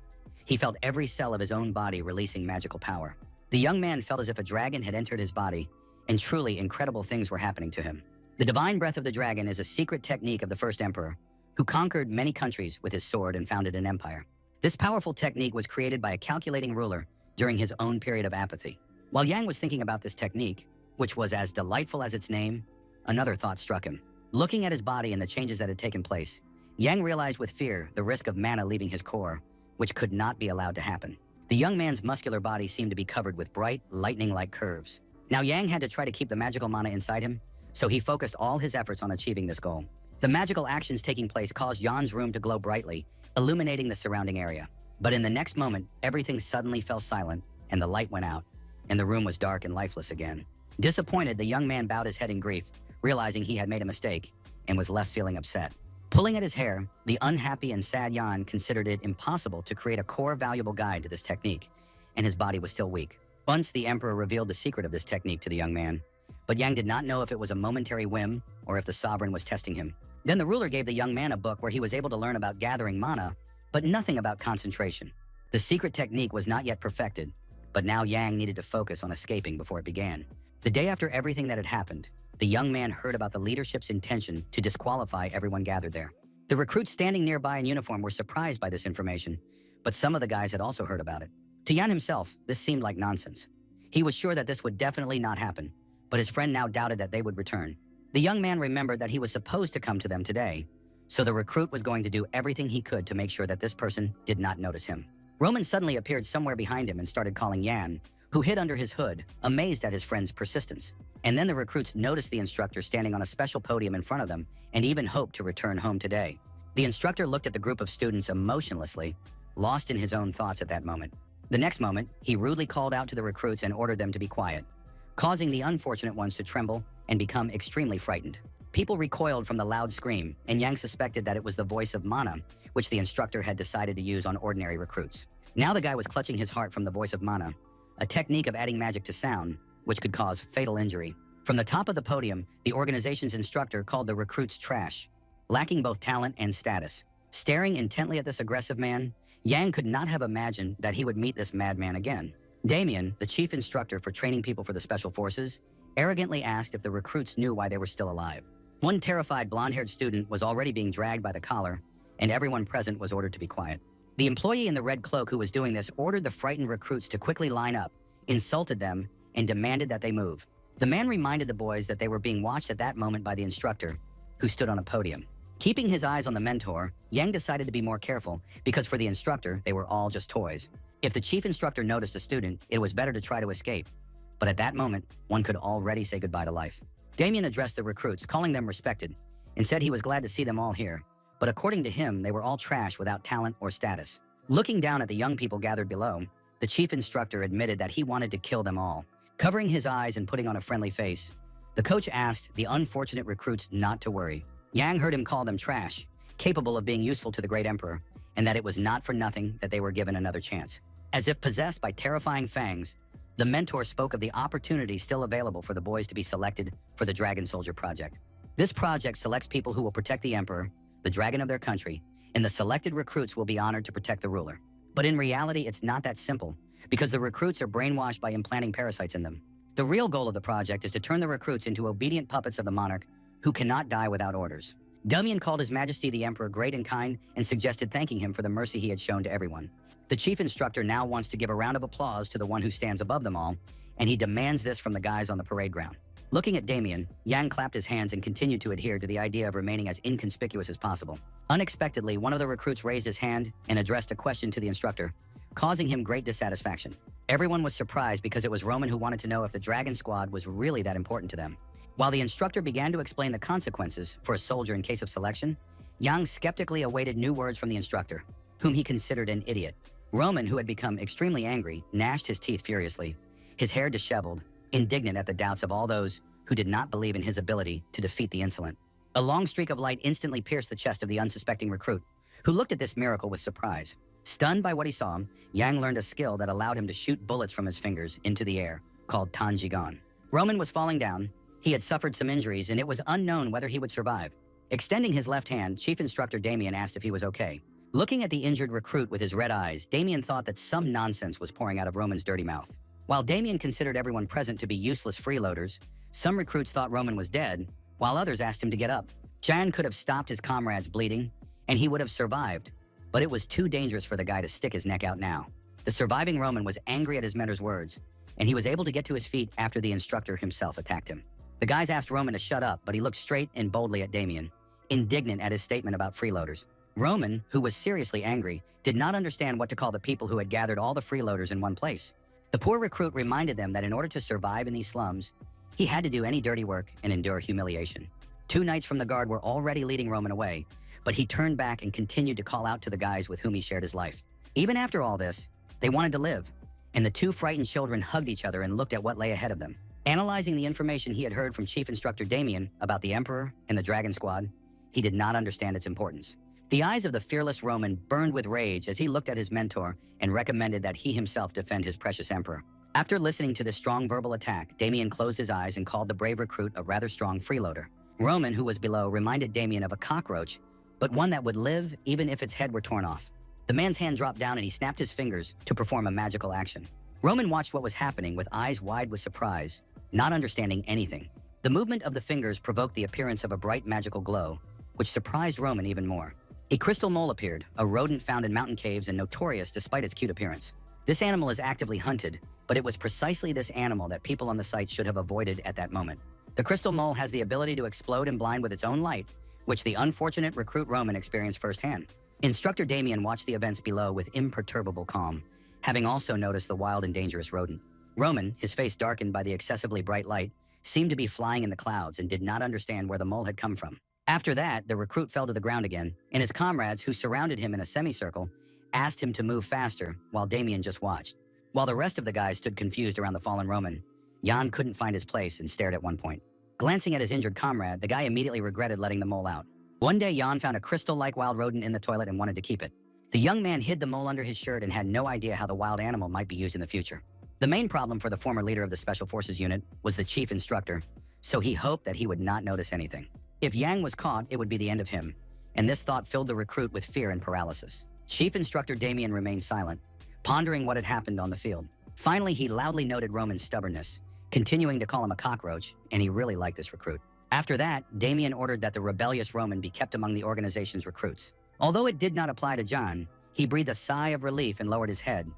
He felt every cell of his own body releasing magical power. The young man felt as if a dragon had entered his body, and truly incredible things were happening to him. The divine breath of the dragon is a secret technique of the first emperor, who conquered many countries with his sword and founded an empire. This powerful technique was created by a calculating ruler during his own period of apathy. While Yang was thinking about this technique, which was as delightful as its name, another thought struck him. Looking at his body and the changes that had taken place, Yang realized with fear the risk of mana leaving his core, which could not be allowed to happen. The young man's muscular body seemed to be covered with bright, lightning-like curves. Now Yang had to try to keep the magical mana inside him, so he focused all his efforts on achieving this goal. The magical actions taking place caused Yan's room to glow brightly, illuminating the surrounding area. But in the next moment, everything suddenly fell silent, and the light went out, and the room was dark and lifeless again. Disappointed, the young man bowed his head in grief, realizing he had made a mistake, and was left feeling upset. Pulling at his hair, the unhappy and sad Yan considered it impossible to create a core valuable guide to this technique, and his body was still weak. Once the emperor revealed the secret of this technique to the young man, but Yang did not know if it was a momentary whim or if the sovereign was testing him. Then the ruler gave the young man a book where he was able to learn about gathering mana, but nothing about concentration. The secret technique was not yet perfected, but now Yang needed to focus on escaping before it began. The day after everything that had happened, the young man heard about the leadership's intention to disqualify everyone gathered there. The recruits standing nearby in uniform were surprised by this information, but some of the guys had also heard about it. To Yan himself, this seemed like nonsense. He was sure that this would definitely not happen, but his friend now doubted that they would return. The young man remembered that he was supposed to come to them today, so the recruit was going to do everything he could to make sure that this person did not notice him. Roman suddenly appeared somewhere behind him and started calling Yan, who hid under his hood, amazed at his friend's persistence. And then the recruits noticed the instructor standing on a special podium in front of them and even hoped to return home today. The instructor looked at the group of students emotionlessly, lost in his own thoughts at that moment. The next moment, he rudely called out to the recruits and ordered them to be quiet, causing the unfortunate ones to tremble and become extremely frightened. People recoiled from the loud scream, and Yang suspected that it was the voice of mana, which the instructor had decided to use on ordinary recruits. Now the guy was clutching his heart from the voice of mana, a technique of adding magic to sound, which could cause fatal injury. From the top of the podium, the organization's instructor called the recruits trash, lacking both talent and status. Staring intently at this aggressive man, Yang could not have imagined that he would meet this madman again. Damien, the chief instructor for training people for the Special Forces, arrogantly asked if the recruits knew why they were still alive. One terrified blonde-haired student was already being dragged by the collar, and everyone present was ordered to be quiet. The employee in the red cloak who was doing this ordered the frightened recruits to quickly line up, insulted them, and demanded that they move. The man reminded the boys that they were being watched at that moment by the instructor, who stood on a podium. Keeping his eyes on the mentor, Yang decided to be more careful because for the instructor, they were all just toys. If the chief instructor noticed a student, it was better to try to escape. But at that moment, one could already say goodbye to life. Damien addressed the recruits, calling them respected, and said he was glad to see them all here, but according to him, they were all trash without talent or status. Looking down at the young people gathered below, the chief instructor admitted that he wanted to kill them all. Covering his eyes and putting on a friendly face, the coach asked the unfortunate recruits not to worry. Yang heard him call them trash, capable of being useful to the great emperor, and that it was not for nothing that they were given another chance. As if possessed by terrifying fangs, the mentor spoke of the opportunity still available for the boys to be selected for the Dragon Soldier Project. This project selects people who will protect the emperor, the dragon of their country, and the selected recruits will be honored to protect the ruler. But in reality, it's not that simple, because the recruits are brainwashed by implanting parasites in them. The real goal of the project is to turn the recruits into obedient puppets of the monarch who cannot die without orders. Damian called His Majesty the Emperor great and kind and suggested thanking him for the mercy he had shown to everyone. The chief instructor now wants to give a round of applause to the one who stands above them all, and he demands this from the guys on the parade ground. Looking at Damian, Yang clapped his hands and continued to adhere to the idea of remaining as inconspicuous as possible. Unexpectedly, one of the recruits raised his hand and addressed a question to the instructor, causing him great dissatisfaction. Everyone was surprised because it was Roman who wanted to know if the Dragon Squad was really that important to them. While the instructor began to explain the consequences for a soldier in case of selection, Yang skeptically awaited new words from the instructor, whom he considered an idiot. Roman, who had become extremely angry, gnashed his teeth furiously, his hair disheveled, indignant at the doubts of all those who did not believe in his ability to defeat the insolent. A long streak of light instantly pierced the chest of the unsuspecting recruit, who looked at this miracle with surprise. Stunned by what he saw, Yang learned a skill that allowed him to shoot bullets from his fingers into the air, called Tanjigan. Roman was falling down. He had suffered some injuries, and it was unknown whether he would survive. Extending his left hand, Chief Instructor Damian asked if he was okay. Looking at the injured recruit with his red eyes, Damian thought that some nonsense was pouring out of Roman's dirty mouth. While Damian considered everyone present to be useless freeloaders, some recruits thought Roman was dead, while others asked him to get up. Jan could have stopped his comrades bleeding, and he would have survived, but it was too dangerous for the guy to stick his neck out now. The surviving Roman was angry at his mentor's words, and he was able to get to his feet after the instructor himself attacked him. The guys asked Roman to shut up, but he looked straight and boldly at Damian, indignant at his statement about freeloaders. Roman, who was seriously angry, did not understand what to call the people who had gathered all the freeloaders in one place. The poor recruit reminded them that in order to survive in these slums, he had to do any dirty work and endure humiliation. 2 knights from the guard were already leading Roman away, but he turned back and continued to call out to the guys with whom he shared his life. Even after all this, they wanted to live, and the 2 frightened children hugged each other and looked at what lay ahead of them. Analyzing the information he had heard from Chief Instructor Damian about the Emperor and the Dragon Squad, he did not understand its importance. The eyes of the fearless Roman burned with rage as he looked at his mentor and recommended that he himself defend his precious emperor. After listening to this strong verbal attack, Damian closed his eyes and called the brave recruit a rather strong freeloader. Roman, who was below, reminded Damian of a cockroach, but one that would live even if its head were torn off. The man's hand dropped down and he snapped his fingers to perform a magical action. Roman watched what was happening with eyes wide with surprise, not understanding anything. The movement of the fingers provoked the appearance of a bright magical glow, which surprised Roman even more. A crystal mole appeared, a rodent found in mountain caves and notorious despite its cute appearance. This animal is actively hunted, but it was precisely this animal that people on the site should have avoided at that moment. The crystal mole has the ability to explode and blind with its own light, which the unfortunate recruit Roman experienced firsthand. Instructor Damian watched the events below with imperturbable calm, having also noticed the wild and dangerous rodent. Roman, his face darkened by the excessively bright light, seemed to be flying in the clouds and did not understand where the mole had come from. After that, the recruit fell to the ground again, and his comrades, who surrounded him in a semicircle, asked him to move faster while Damian just watched. While the rest of the guys stood confused around the fallen Roman, Jan couldn't find his place and stared at one point. Glancing at his injured comrade, the guy immediately regretted letting the mole out. One day, Jan found a crystal-like wild rodent in the toilet and wanted to keep it. The young man hid the mole under his shirt and had no idea how the wild animal might be used in the future. The main problem for the former leader of the Special Forces unit was the chief instructor, so he hoped that he would not notice anything. If Yang was caught, it would be the end of him, and this thought filled the recruit with fear and paralysis. Chief Instructor Damian remained silent, pondering what had happened on the field. Finally, he loudly noted Roman's stubbornness, continuing to call him a cockroach, and he really liked this recruit. After that, Damian ordered that the rebellious Roman be kept among the organization's recruits. Although it did not apply to John, he breathed a sigh of relief and lowered his head,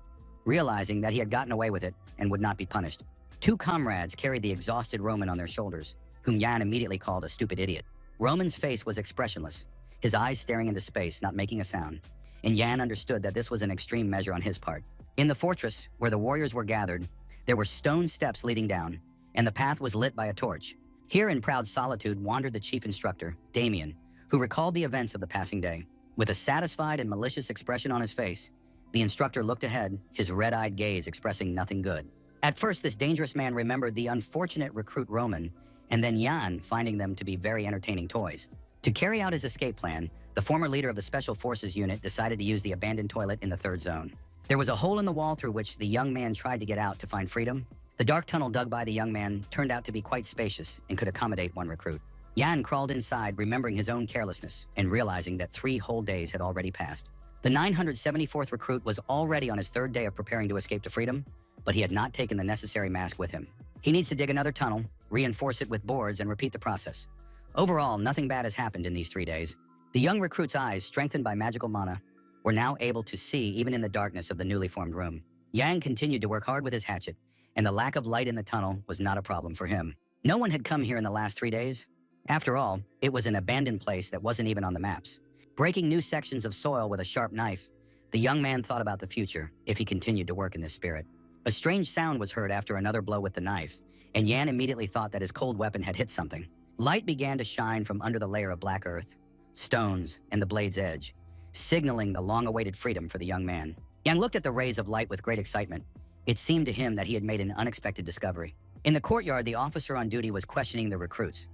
realizing that he had gotten away with it and would not be punished. 2 comrades carried the exhausted Roman on their shoulders, whom Jan immediately called a stupid idiot. Roman's face was expressionless, his eyes staring into space, not making a sound, and Jan understood that this was an extreme measure on his part. In the fortress, where the warriors were gathered, there were stone steps leading down, and the path was lit by a torch. Here in proud solitude wandered the chief instructor, Damien, who recalled the events of the passing day. With a satisfied and malicious expression on his face, the instructor looked ahead, his red-eyed gaze expressing nothing good. At first, this dangerous man remembered the unfortunate recruit Roman, and then Jan, finding them to be very entertaining toys. To carry out his escape plan, the former leader of the Special Forces unit decided to use the abandoned toilet in the third zone. There was a hole in the wall through which the young man tried to get out to find freedom. The dark tunnel dug by the young man turned out to be quite spacious and could accommodate one recruit. Jan crawled inside, remembering his own carelessness and realizing that 3 whole days had already passed. The 974th recruit was already on his third day of preparing to escape to freedom, but he had not taken the necessary mask with him. He needs to dig another tunnel, reinforce it with boards, and repeat the process. Overall, nothing bad has happened in these 3 days. The young recruit's eyes, strengthened by magical mana, were now able to see even in the darkness of the newly formed room. Yang continued to work hard with his hatchet, and the lack of light in the tunnel was not a problem for him. No one had come here in the last 3 days. After all, it was an abandoned place that wasn't even on the maps. Breaking new sections of soil with a sharp knife, the young man thought about the future if he continued to work in this spirit. A strange sound was heard after another blow with the knife, and Yan immediately thought that his cold weapon had hit something. Light began to shine from under the layer of black earth, stones, and the blade's edge, signaling the long-awaited freedom for the young man. Yang looked at the rays of light with great excitement. It seemed to him that he had made an unexpected discovery. In the courtyard, the officer on duty was questioning the recruits.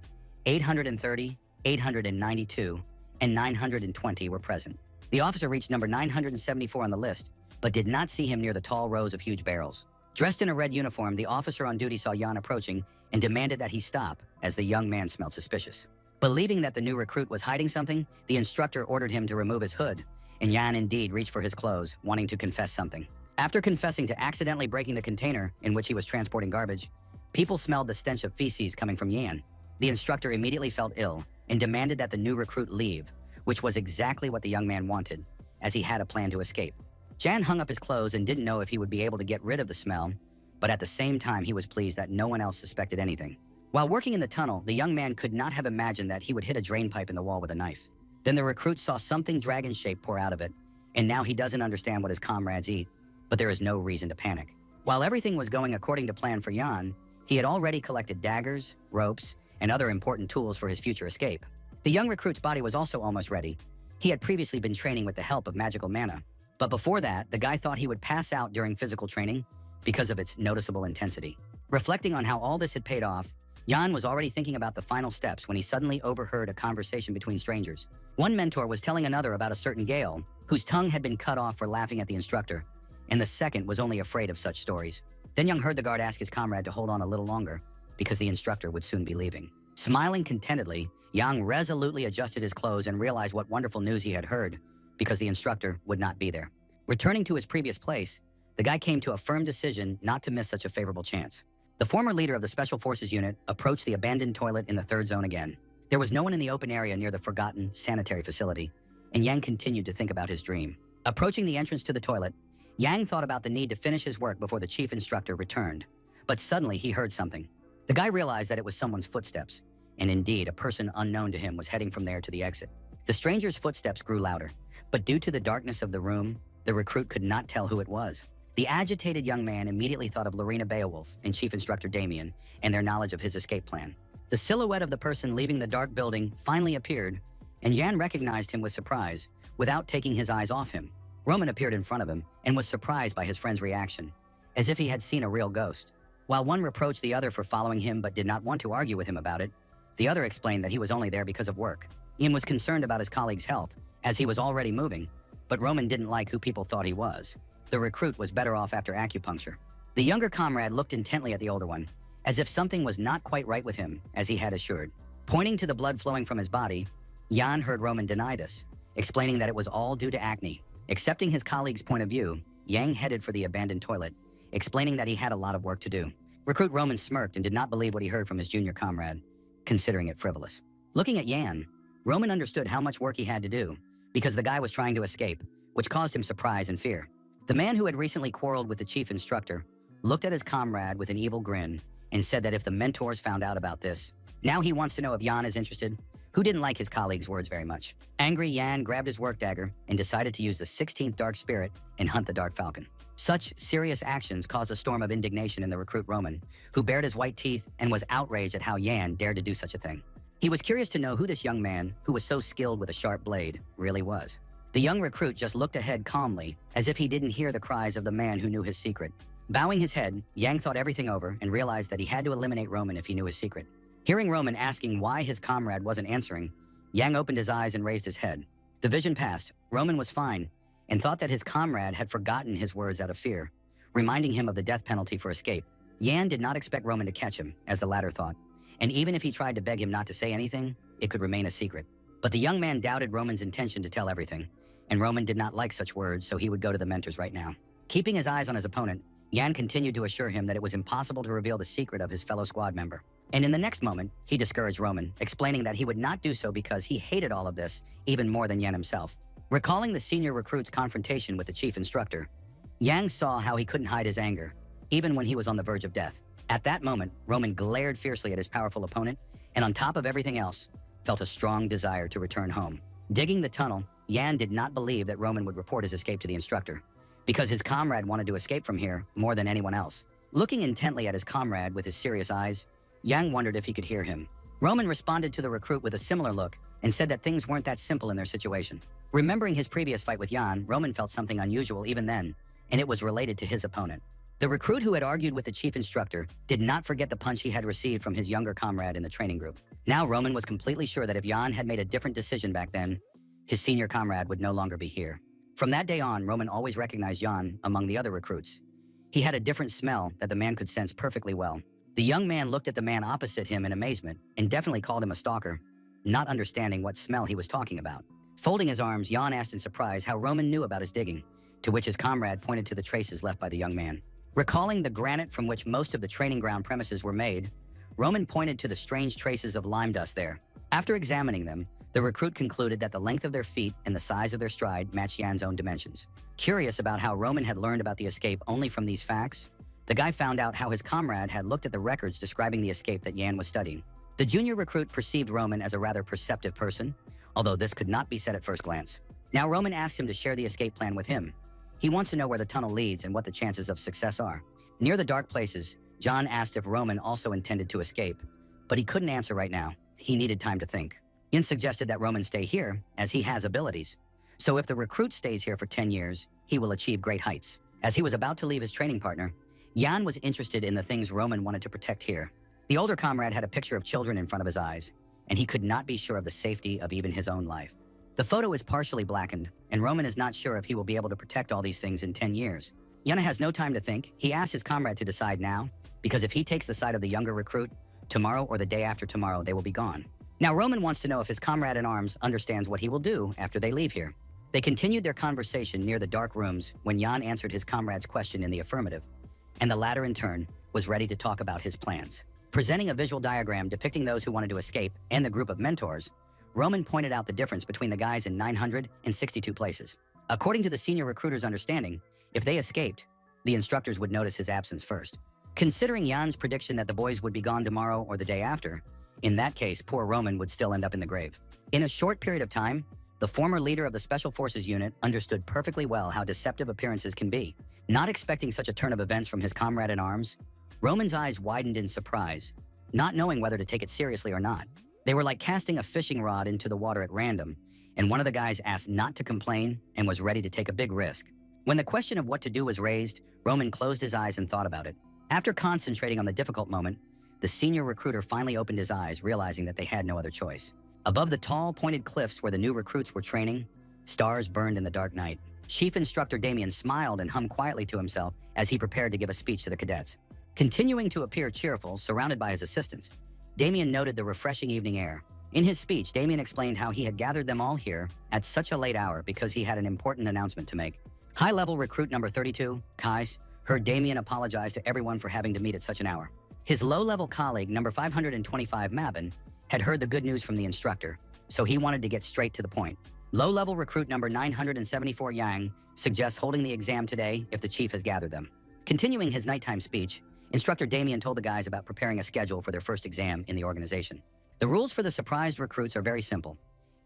830, 892, and 920 were present. The officer reached number 974 on the list, but did not see him near the tall rows of huge barrels. Dressed in a red uniform, the officer on duty saw Jan approaching and demanded that he stop, as the young man smelled suspicious. Believing that the new recruit was hiding something, the instructor ordered him to remove his hood, and Jan indeed reached for his clothes, wanting to confess something. After confessing to accidentally breaking the container in which he was transporting garbage, people smelled the stench of feces coming from Jan. The instructor immediately felt ill and demanded that the new recruit leave, which was exactly what the young man wanted, as he had a plan to escape. Jan hung up his clothes and didn't know if he would be able to get rid of the smell, but at the same time he was pleased that no one else suspected anything. While working in the tunnel, the young man could not have imagined that he would hit a drain pipe in the wall with a knife. Then the recruit saw something dragon-shaped pour out of it, and now he doesn't understand what his comrades eat, but there is no reason to panic. While everything was going according to plan for Jan, he had already collected daggers, ropes, and other important tools for his future escape. The young recruit's body was also almost ready. He had previously been training with the help of magical mana, but before that, the guy thought he would pass out during physical training because of its noticeable intensity. Reflecting on how all this had paid off, Jan was already thinking about the final steps when he suddenly overheard a conversation between strangers. One mentor was telling another about a certain Gale, whose tongue had been cut off for laughing at the instructor, and the second was only afraid of such stories. Then Young heard the guard ask his comrade to hold on a little longer, because the instructor would soon be leaving. Smiling contentedly, Yang resolutely adjusted his clothes and realized what wonderful news he had heard, because the instructor would not be there. Returning to his previous place, the guy came to a firm decision not to miss such a favorable chance. The former leader of the Special Forces unit approached the abandoned toilet in the third zone again. There was no one in the open area near the forgotten sanitary facility, and Yang continued to think about his dream. Approaching the entrance to the toilet, Yang thought about the need to finish his work before the chief instructor returned, but suddenly he heard something. The guy realized that it was someone's footsteps, and indeed, a person unknown to him was heading from there to the exit. The stranger's footsteps grew louder, but due to the darkness of the room, the recruit could not tell who it was. The agitated young man immediately thought of Lorena Beowulf and Chief Instructor Damien and their knowledge of his escape plan. The silhouette of the person leaving the dark building finally appeared, and Jan recognized him with surprise, without taking his eyes off him. Roman appeared in front of him and was surprised by his friend's reaction, as if he had seen a real ghost. While one reproached the other for following him but did not want to argue with him about it, the other explained that he was only there because of work. Ian was concerned about his colleague's health, as he was already moving, but Roman didn't like who people thought he was. The recruit was better off after acupuncture. The younger comrade looked intently at the older one, as if something was not quite right with him, as he had assured. Pointing to the blood flowing from his body, Jan heard Roman deny this, explaining that it was all due to acne. Accepting his colleague's point of view, Yang headed for the abandoned toilet, explaining that he had a lot of work to do. Recruit Roman smirked and did not believe what he heard from his junior comrade, considering it frivolous. Looking at Yan, Roman understood how much work he had to do, because the guy was trying to escape, which caused him surprise and fear. The man who had recently quarreled with the chief instructor looked at his comrade with an evil grin and said that if the mentors found out about this, now he wants to know if Jan is interested, who didn't like his colleague's words very much. Angry, Yan grabbed his work dagger and decided to use the 16th Dark Spirit and hunt the Dark Falcon. Such serious actions caused a storm of indignation in the recruit Roman, who bared his white teeth and was outraged at how Yan dared to do such a thing. He was curious to know who this young man, who was so skilled with a sharp blade, really was. The young recruit just looked ahead calmly, as if he didn't hear the cries of the man who knew his secret. Bowing his head, Yang thought everything over and realized that he had to eliminate Roman if he knew his secret. Hearing Roman asking why his comrade wasn't answering, Yang opened his eyes and raised his head. The vision passed. Roman was fine and thought that his comrade had forgotten his words out of fear, reminding him of the death penalty for escape. Yan did not expect Roman to catch him, as the latter thought, and even if he tried to beg him not to say anything, it could remain a secret. But the young man doubted Roman's intention to tell everything, and Roman did not like such words, so he would go to the mentors right now. Keeping his eyes on his opponent, Yan continued to assure him that it was impossible to reveal the secret of his fellow squad member. And in the next moment, he discouraged Roman, explaining that he would not do so because he hated all of this even more than Yan himself. Recalling the senior recruit's confrontation with the chief instructor, Yang saw how he couldn't hide his anger, even when he was on the verge of death. At that moment, Roman glared fiercely at his powerful opponent, and on top of everything else, felt a strong desire to return home. Digging the tunnel, Yan did not believe that Roman would report his escape to the instructor, because his comrade wanted to escape from here more than anyone else. Looking intently at his comrade with his serious eyes, Yang wondered if he could hear him. Roman responded to the recruit with a similar look and said that things weren't that simple in their situation. Remembering his previous fight with Yan, Roman felt something unusual even then, and it was related to his opponent. The recruit who had argued with the chief instructor did not forget the punch he had received from his younger comrade in the training group. Now Roman was completely sure that if Yan had made a different decision back then, his senior comrade would no longer be here. From that day on, Roman always recognized Yan among the other recruits. He had a different smell that the man could sense perfectly well. The young man looked at the man opposite him in amazement and definitely called him a stalker, not understanding what smell he was talking about. Folding his arms, Yan asked in surprise how Roman knew about his digging, to which his comrade pointed to the traces left by the young man. Recalling the granite from which most of the training ground premises were made, Roman pointed to the strange traces of lime dust there. After examining them, the recruit concluded that the length of their feet and the size of their stride matched Yan's own dimensions. Curious about how Roman had learned about the escape only from these facts, the guy found out how his comrade had looked at the records describing the escape that Yan was studying. The junior recruit perceived Roman as a rather perceptive person, although this could not be said at first glance. Now Roman asked him to share the escape plan with him. He wants to know where the tunnel leads and what the chances of success are. Near the dark places, John asked if Roman also intended to escape, but he couldn't answer right now. He needed time to think. Yin suggested that Roman stay here, as he has abilities. So if the recruit stays here for 10 years, he will achieve great heights. As he was about to leave his training partner, Yan was interested in the things Roman wanted to protect here. The older comrade had a picture of children in front of his eyes, and he could not be sure of the safety of even his own life. The photo is partially blackened, and Roman is not sure if he will be able to protect all these things in 10 years. Yana has no time to think. He asks his comrade to decide now, because if he takes the side of the younger recruit, tomorrow or the day after tomorrow, they will be gone. Now Roman wants to know if his comrade in arms understands what he will do after they leave here. They continued their conversation near the dark rooms when Yan answered his comrade's question in the affirmative, and the latter in turn was ready to talk about his plans. Presenting a visual diagram depicting those who wanted to escape and the group of mentors, Roman pointed out the difference between the guys in 962 places. According to the senior recruiter's understanding, if they escaped, the instructors would notice his absence first. Considering Jan's prediction that the boys would be gone tomorrow or the day after, in that case, poor Roman would still end up in the grave. In a short period of time, the former leader of the Special Forces unit understood perfectly well how deceptive appearances can be. Not expecting such a turn of events from his comrade in arms, Roman's eyes widened in surprise, not knowing whether to take it seriously or not. They were like casting a fishing rod into the water at random, and one of the guys asked not to complain and was ready to take a big risk. When the question of what to do was raised, Roman closed his eyes and thought about it. After concentrating on the difficult moment, the senior recruiter finally opened his eyes, realizing that they had no other choice. Above the tall, pointed cliffs where the new recruits were training, stars burned in the dark night. Chief Instructor Damien smiled and hummed quietly to himself as he prepared to give a speech to the cadets. Continuing to appear cheerful, surrounded by his assistants, Damien noted the refreshing evening air. In his speech, Damien explained how he had gathered them all here at such a late hour because he had an important announcement to make. High-level recruit number 32, Kais, heard Damien apologize to everyone for having to meet at such an hour. His low-level colleague, number 525, Mabin, had heard the good news from the instructor, so he wanted to get straight to the point. Low-level recruit number 974, Yang, suggests holding the exam today if the chief has gathered them. Continuing his nighttime speech, Instructor Damien told the guys about preparing a schedule for their first exam in the organization. The rules for the surprised recruits are very simple.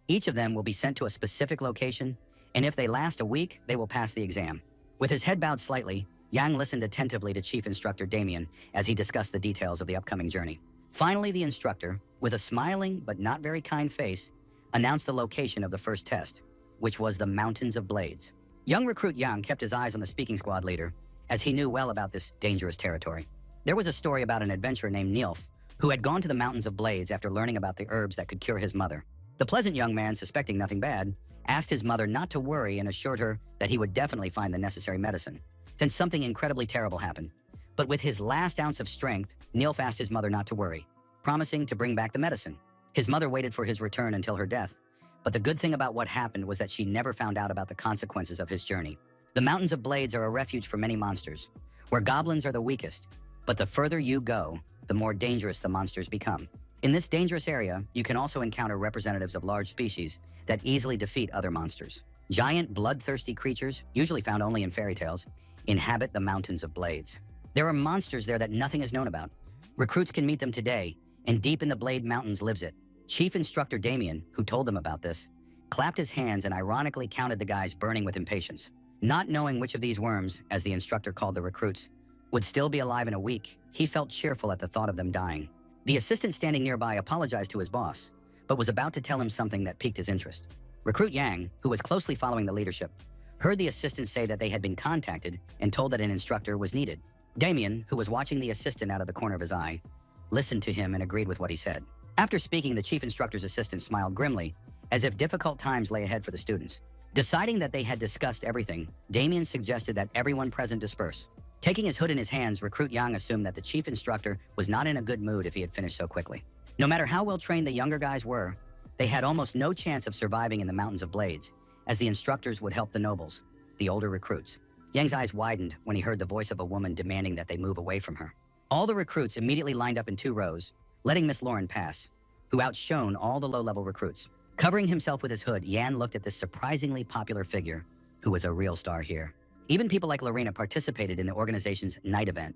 Each of them will be sent to a specific location, and if they last a week, they will pass the exam. With his head bowed slightly, Yang listened attentively to Chief Instructor Damien as he discussed the details of the upcoming journey. Finally, the instructor, with a smiling but not very kind face, announced the location of the first test, which was the Mountains of Blades. Young recruit Yang kept his eyes on the speaking squad leader, as he knew well about this dangerous territory. There was a story about an adventurer named Nilf, who had gone to the Mountains of Blades after learning about the herbs that could cure his mother. The pleasant young man, suspecting nothing bad, asked his mother not to worry and assured her that he would definitely find the necessary medicine. Then something incredibly terrible happened. But with his last ounce of strength, Nilf asked his mother not to worry, promising to bring back the medicine. His mother waited for his return until her death, but the good thing about what happened was that she never found out about the consequences of his journey. The Mountains of Blades are a refuge for many monsters, where goblins are the weakest, but the further you go, the more dangerous the monsters become. In this dangerous area, you can also encounter representatives of large species that easily defeat other monsters. Giant, bloodthirsty creatures, usually found only in fairy tales, inhabit the Mountains of Blades. There are monsters there that nothing is known about. Recruits can meet them today, and deep in the Blade Mountains lives it. Chief Instructor Damien, who told them about this, clapped his hands and ironically counted the guys burning with impatience. Not knowing which of these worms, as the instructor called the recruits, would still be alive in a week, he felt cheerful at the thought of them dying. The assistant standing nearby apologized to his boss, but was about to tell him something that piqued his interest. Recruit Yang, who was closely following the leadership, heard the assistant say that they had been contacted and told that an instructor was needed. Damien, who was watching the assistant out of the corner of his eye, listened to him and agreed with what he said. After speaking, the chief instructor's assistant smiled grimly, as if difficult times lay ahead for the students. Deciding that they had discussed everything, Damien suggested that everyone present disperse. Taking his hood in his hands, Recruit Yang assumed that the chief instructor was not in a good mood if he had finished so quickly. No matter how well trained the younger guys were, they had almost no chance of surviving in the Mountains of Blades, as the instructors would help the nobles, the older recruits. Yang's eyes widened when he heard the voice of a woman demanding that they move away from her. All the recruits immediately lined up in 2 rows, letting Miss Lauren pass, who outshone all the low-level recruits. Covering himself with his hood, Yan looked at this surprisingly popular figure, who was a real star here. Even people like Lorena participated in the organization's night event,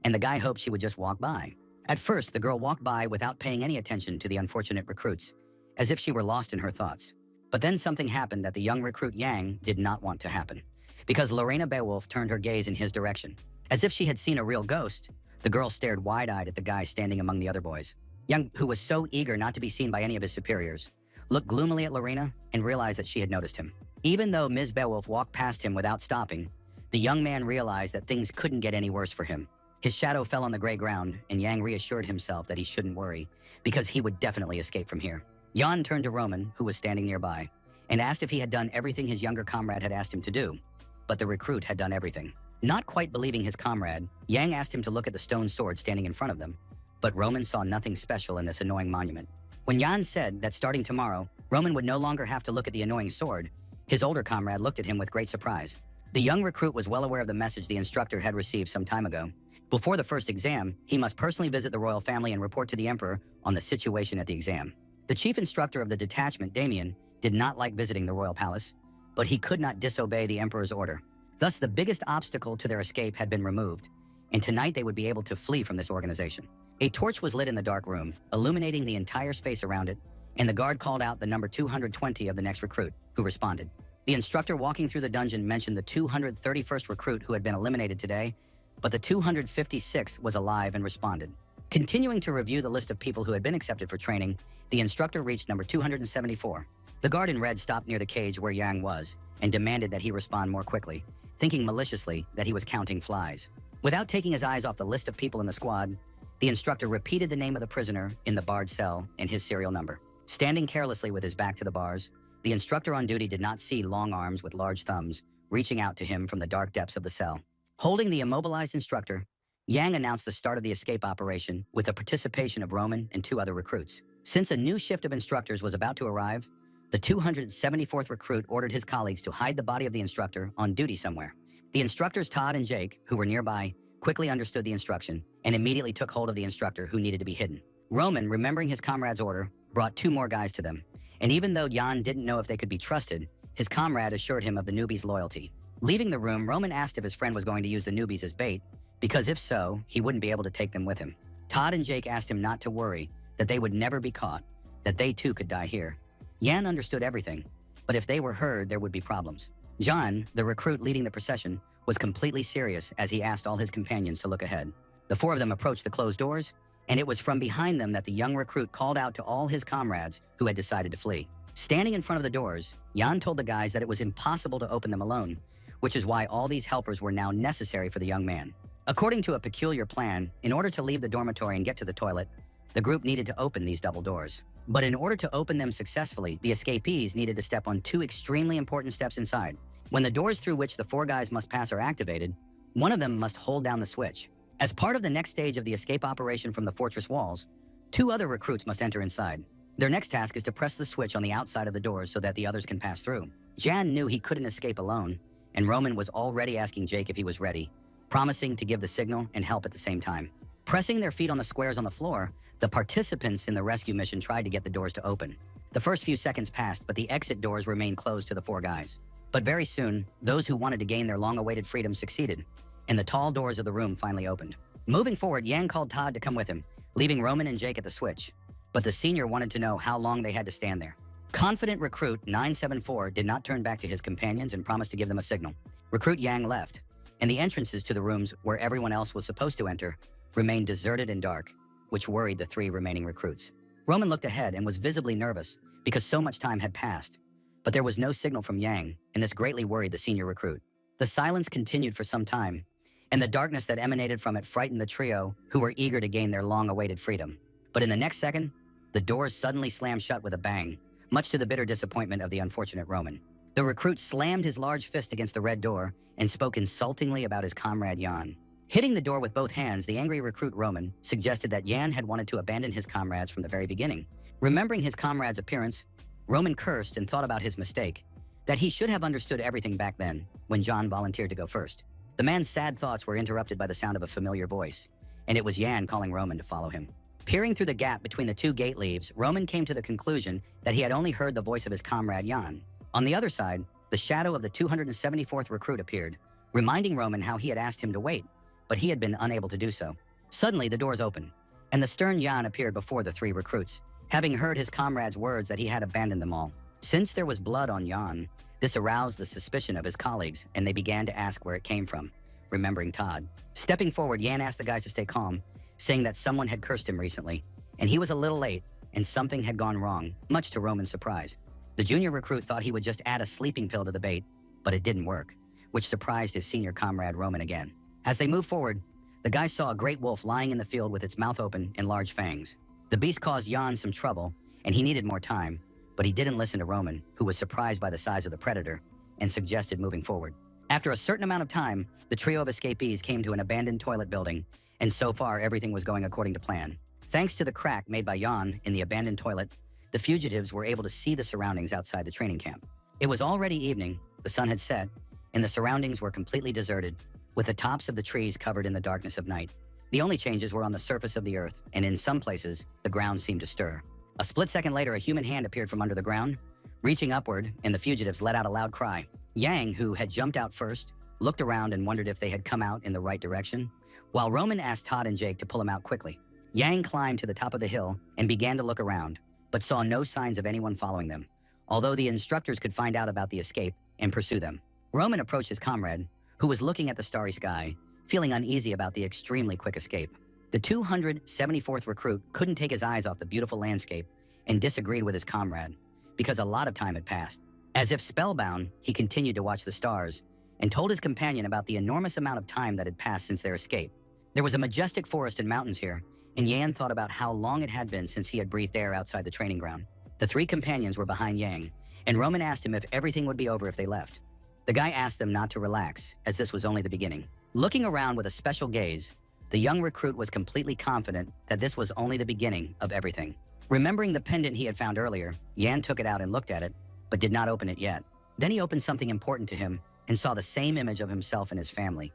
and the guy hoped she would just walk by. At first, the girl walked by without paying any attention to the unfortunate recruits, as if she were lost in her thoughts. But then something happened that the young recruit Yang did not want to happen, because Lorena Beowulf turned her gaze in his direction. As if she had seen a real ghost, the girl stared wide-eyed at the guy standing among the other boys. Yang, who was so eager not to be seen by any of his superiors, looked gloomily at Lorena and realized that she had noticed him. Even though Ms. Beowulf walked past him without stopping, the young man realized that things couldn't get any worse for him. His shadow fell on the gray ground, and Yang reassured himself that he shouldn't worry, because he would definitely escape from here. Yan turned to Roman, who was standing nearby, and asked if he had done everything his younger comrade had asked him to do, but the recruit had done everything. Not quite believing his comrade, Yang asked him to look at the stone sword standing in front of them, but Roman saw nothing special in this annoying monument. When Yan said that starting tomorrow, Roman would no longer have to look at the annoying sword, his older comrade looked at him with great surprise. The young recruit was well aware of the message the instructor had received some time ago. Before the first exam, he must personally visit the royal family and report to the emperor on the situation at the exam. The chief instructor of the detachment, Damien, did not like visiting the royal palace, but he could not disobey the emperor's order. Thus, the biggest obstacle to their escape had been removed, and tonight they would be able to flee from this organization. A torch was lit in the dark room, illuminating the entire space around it, and the guard called out the number 220 of the next recruit, who responded. The instructor walking through the dungeon mentioned the 231st recruit who had been eliminated today, but the 256th was alive and responded. Continuing to review the list of people who had been accepted for training, the instructor reached number 274. The guard in red stopped near the cage where Yang was and demanded that he respond more quickly, thinking maliciously that he was counting flies. Without taking his eyes off the list of people in the squad, the instructor repeated the name of the prisoner in the barred cell and his serial number. Standing carelessly with his back to the bars, the instructor on duty did not see long arms with large thumbs reaching out to him from the dark depths of the cell. Holding the immobilized instructor, Yang announced the start of the escape operation with the participation of Roman and 2 other recruits. Since a new shift of instructors was about to arrive, the 274th recruit ordered his colleagues to hide the body of the instructor on duty somewhere. The instructors Todd and Jake, who were nearby, quickly understood the instruction and immediately took hold of the instructor who needed to be hidden. Roman, remembering his comrade's order, brought 2 more guys to them, and even though Jan didn't know if they could be trusted, his comrade assured him of the newbie's loyalty. Leaving the room, Roman asked if his friend was going to use the newbies as bait, because if so, he wouldn't be able to take them with him. Todd and Jake asked him not to worry, that they would never be caught, that they too could die here. Yan understood everything, but if they were heard, there would be problems. John, the recruit leading the procession, was completely serious as he asked all his companions to look ahead. The four of them approached the closed doors, and it was from behind them that the young recruit called out to all his comrades who had decided to flee. Standing in front of the doors, Yan told the guys that it was impossible to open them alone, which is why all these helpers were now necessary for the young man. According to a peculiar plan, in order to leave the dormitory and get to the toilet, the group needed to open these double doors. But in order to open them successfully, the escapees needed to step on two extremely important steps inside. When the doors through which the four guys must pass are activated, one of them must hold down the switch. As part of the next stage of the escape operation from the fortress walls, two other recruits must enter inside. Their next task is to press the switch on the outside of the doors so that the others can pass through. Jan knew he couldn't escape alone, and Roman was already asking Jake if he was ready, promising to give the signal and help at the same time. Pressing their feet on the squares on the floor, the participants in the rescue mission tried to get the doors to open. The first few seconds passed, but the exit doors remained closed to the four guys. But very soon, those who wanted to gain their long-awaited freedom succeeded, and the tall doors of the room finally opened. Moving forward, Yang called Todd to come with him, leaving Roman and Jake at the switch. But the senior wanted to know how long they had to stand there. Confident recruit 974 did not turn back to his companions and promised to give them a signal. Recruit Yang left, and the entrances to the rooms where everyone else was supposed to enter remained deserted and dark, which worried the three remaining recruits. Roman looked ahead and was visibly nervous because so much time had passed. But there was no signal from Yang, and this greatly worried the senior recruit. The silence continued for some time, and the darkness that emanated from it frightened the trio who were eager to gain their long-awaited freedom. But in the next second, the doors suddenly slammed shut with a bang, much to the bitter disappointment of the unfortunate Roman. The recruit slammed his large fist against the red door and spoke insultingly about his comrade Yan. Hitting the door with both hands, the angry recruit Roman suggested that Yan had wanted to abandon his comrades from the very beginning. Remembering his comrade's appearance, Roman cursed and thought about his mistake, that he should have understood everything back then, when John volunteered to go first. The man's sad thoughts were interrupted by the sound of a familiar voice, and it was Yan calling Roman to follow him. Peering through the gap between the two gate leaves, Roman came to the conclusion that he had only heard the voice of his comrade Yan. On the other side, the shadow of the 274th recruit appeared, reminding Roman how he had asked him to wait, but he had been unable to do so. Suddenly, the doors opened, and the stern Yan appeared before the three recruits, having heard his comrade's words that he had abandoned them all. Since there was blood on Yan, this aroused the suspicion of his colleagues, and they began to ask where it came from, remembering Todd. Stepping forward, Yan asked the guys to stay calm, saying that someone had cursed him recently, and he was a little late, and something had gone wrong, much to Roman's surprise. The junior recruit thought he would just add a sleeping pill to the bait, but it didn't work, which surprised his senior comrade Roman again. As they moved forward, the guys saw a great wolf lying in the field with its mouth open and large fangs. The beast caused Yan some trouble, and he needed more time, but he didn't listen to Roman, who was surprised by the size of the predator, and suggested moving forward. After a certain amount of time, the trio of escapees came to an abandoned toilet building, and so far everything was going according to plan. Thanks to the crack made by Yan in the abandoned toilet, the fugitives were able to see the surroundings outside the training camp. It was already evening, the sun had set, and the surroundings were completely deserted, with the tops of the trees covered in the darkness of night. The only changes were on the surface of the earth, and in some places, the ground seemed to stir. A split second later, a human hand appeared from under the ground, reaching upward, and the fugitives let out a loud cry. Yang, who had jumped out first, looked around and wondered if they had come out in the right direction, while Roman asked Todd and Jake to pull him out quickly. Yang climbed to the top of the hill and began to look around, but saw no signs of anyone following them, although the instructors could find out about the escape and pursue them. Roman approached his comrade, who was looking at the starry sky, feeling uneasy about the extremely quick escape. The 274th recruit couldn't take his eyes off the beautiful landscape and disagreed with his comrade, because a lot of time had passed. As if spellbound, he continued to watch the stars and told his companion about the enormous amount of time that had passed since their escape. There was a majestic forest and mountains here, and Yan thought about how long it had been since he had breathed air outside the training ground. The three companions were behind Yang, and Roman asked him if everything would be over if they left. The guy asked them not to relax, as this was only the beginning. Looking around with a special gaze, the young recruit was completely confident that this was only the beginning of everything. Remembering the pendant he had found earlier, Yan took it out and looked at it, but did not open it yet. Then he opened something important to him and saw the same image of himself and his family,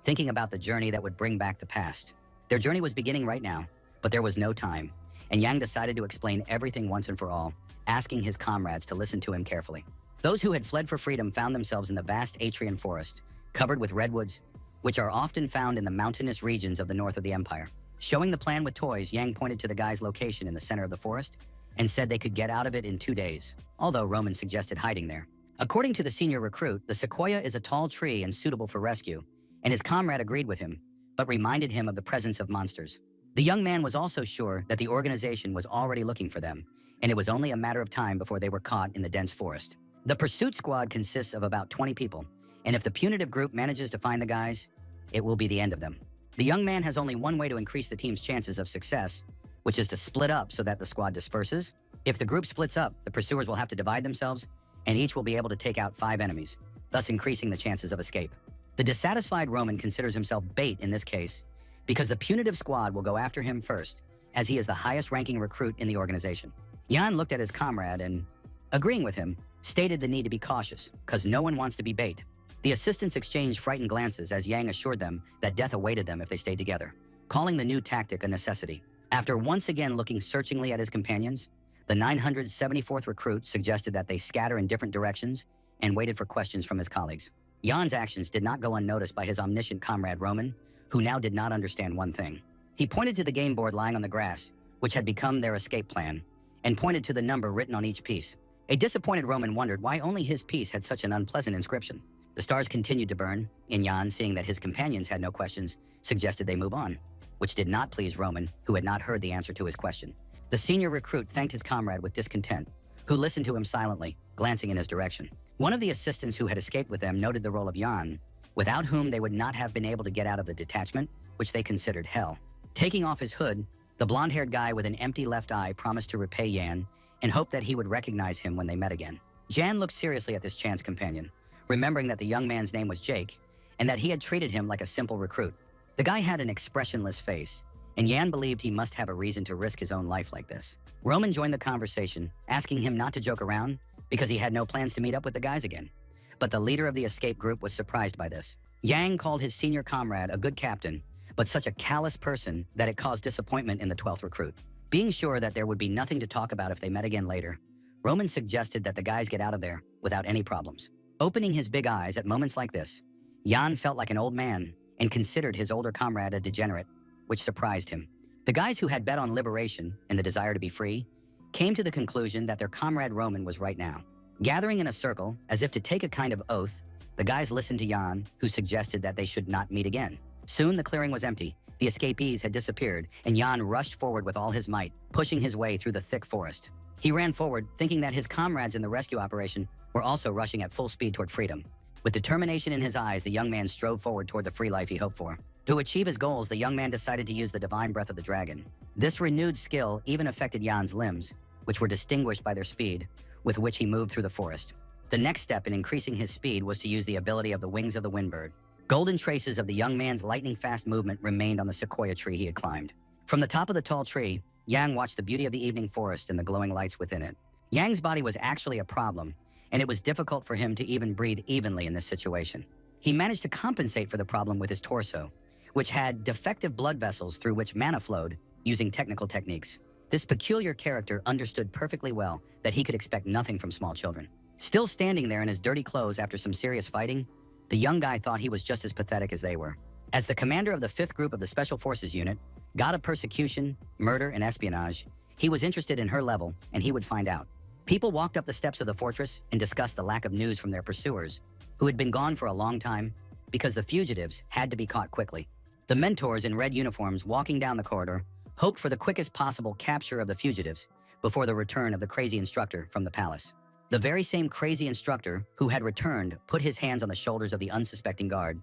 thinking about the journey that would bring back the past. Their journey was beginning right now, but there was no time, and Yang decided to explain everything once and for all, asking his comrades to listen to him carefully. Those who had fled for freedom found themselves in the vast Atrian forest, covered with redwoods, which are often found in the mountainous regions of the north of the empire. Showing the plan with toys, Yang pointed to the guy's location in the center of the forest and said they could get out of it in 2 days, although Roman suggested hiding there. According to the senior recruit, the sequoia is a tall tree and suitable for rescue, and his comrade agreed with him, but reminded him of the presence of monsters. The young man was also sure that the organization was already looking for them, and it was only a matter of time before they were caught in the dense forest. The pursuit squad consists of about 20 people, and if the punitive group manages to find the guys, it will be the end of them. The young man has only one way to increase the team's chances of success, which is to split up so that the squad disperses. If the group splits up, the pursuers will have to divide themselves, and each will be able to take out 5 enemies, thus increasing the chances of escape. The dissatisfied Roman considers himself bait in this case because the punitive squad will go after him first, as he is the highest-ranking recruit in the organization. Jan looked at his comrade and, agreeing with him, stated the need to be cautious, because no one wants to be bait. The assistants exchanged frightened glances as Yang assured them that death awaited them if they stayed together, calling the new tactic a necessity. After once again looking searchingly at his companions, the 974th recruit suggested that they scatter in different directions and waited for questions from his colleagues. Jan's actions did not go unnoticed by his omniscient comrade Roman, who now did not understand one thing. He pointed to the game board lying on the grass, which had become their escape plan, and pointed to the number written on each piece. A disappointed Roman wondered why only his piece had such an unpleasant inscription. The stars continued to burn, and Jan, seeing that his companions had no questions, suggested they move on, which did not please Roman, who had not heard the answer to his question. The senior recruit thanked his comrade with discontent, who listened to him silently, glancing in his direction. One of the assistants who had escaped with them noted the role of Jan, without whom they would not have been able to get out of the detachment, which they considered hell. Taking off his hood, the blonde-haired guy with an empty left eye promised to repay Jan and hoped that he would recognize him when they met again. Jan looked seriously at this chance companion, remembering that the young man's name was Jake and that he had treated him like a simple recruit. The guy had an expressionless face, and Jan believed he must have a reason to risk his own life like this. Roman joined the conversation, asking him not to joke around because he had no plans to meet up with the guys again. But the leader of the escape group was surprised by this. Yang called his senior comrade a good captain, but such a callous person that it caused disappointment in the 12th recruit. Being sure that there would be nothing to talk about if they met again later, Roman suggested that the guys get out of there without any problems. Opening his big eyes at moments like this, Jan felt like an old man and considered his older comrade a degenerate, which surprised him. The guys who had bet on liberation and the desire to be free came to the conclusion that their comrade Roman was right now. Gathering in a circle, as if to take a kind of oath, the guys listened to Jan, who suggested that they should not meet again. Soon the clearing was empty, the escapees had disappeared, and Jan rushed forward with all his might, pushing his way through the thick forest. He ran forward, thinking that his comrades in the rescue operation were also rushing at full speed toward freedom. With determination in his eyes, the young man strode forward toward the free life he hoped for. To achieve his goals, the young man decided to use the divine breath of the dragon. This renewed skill even affected Jan's limbs, which were distinguished by their speed, with which he moved through the forest. The next step in increasing his speed was to use the ability of the wings of the windbird. Golden traces of the young man's lightning-fast movement remained on the sequoia tree he had climbed. From the top of the tall tree, Yang watched the beauty of the evening forest and the glowing lights within it. Yang's body was actually a problem, and it was difficult for him to even breathe evenly in this situation. He managed to compensate for the problem with his torso, which had defective blood vessels through which mana flowed using technical techniques. This peculiar character understood perfectly well that he could expect nothing from small children. Still standing there in his dirty clothes after some serious fighting, the young guy thought he was just as pathetic as they were. As the commander of the 5th group of the Special Forces unit, god of persecution, murder, and espionage, he was interested in her level, and he would find out. People walked up the steps of the fortress and discussed the lack of news from their pursuers, who had been gone for a long time because the fugitives had to be caught quickly. The mentors in red uniforms walking down the corridor hoped for the quickest possible capture of the fugitives before the return of the crazy instructor from the palace. The very same crazy instructor who had returned put his hands on the shoulders of the unsuspecting guard,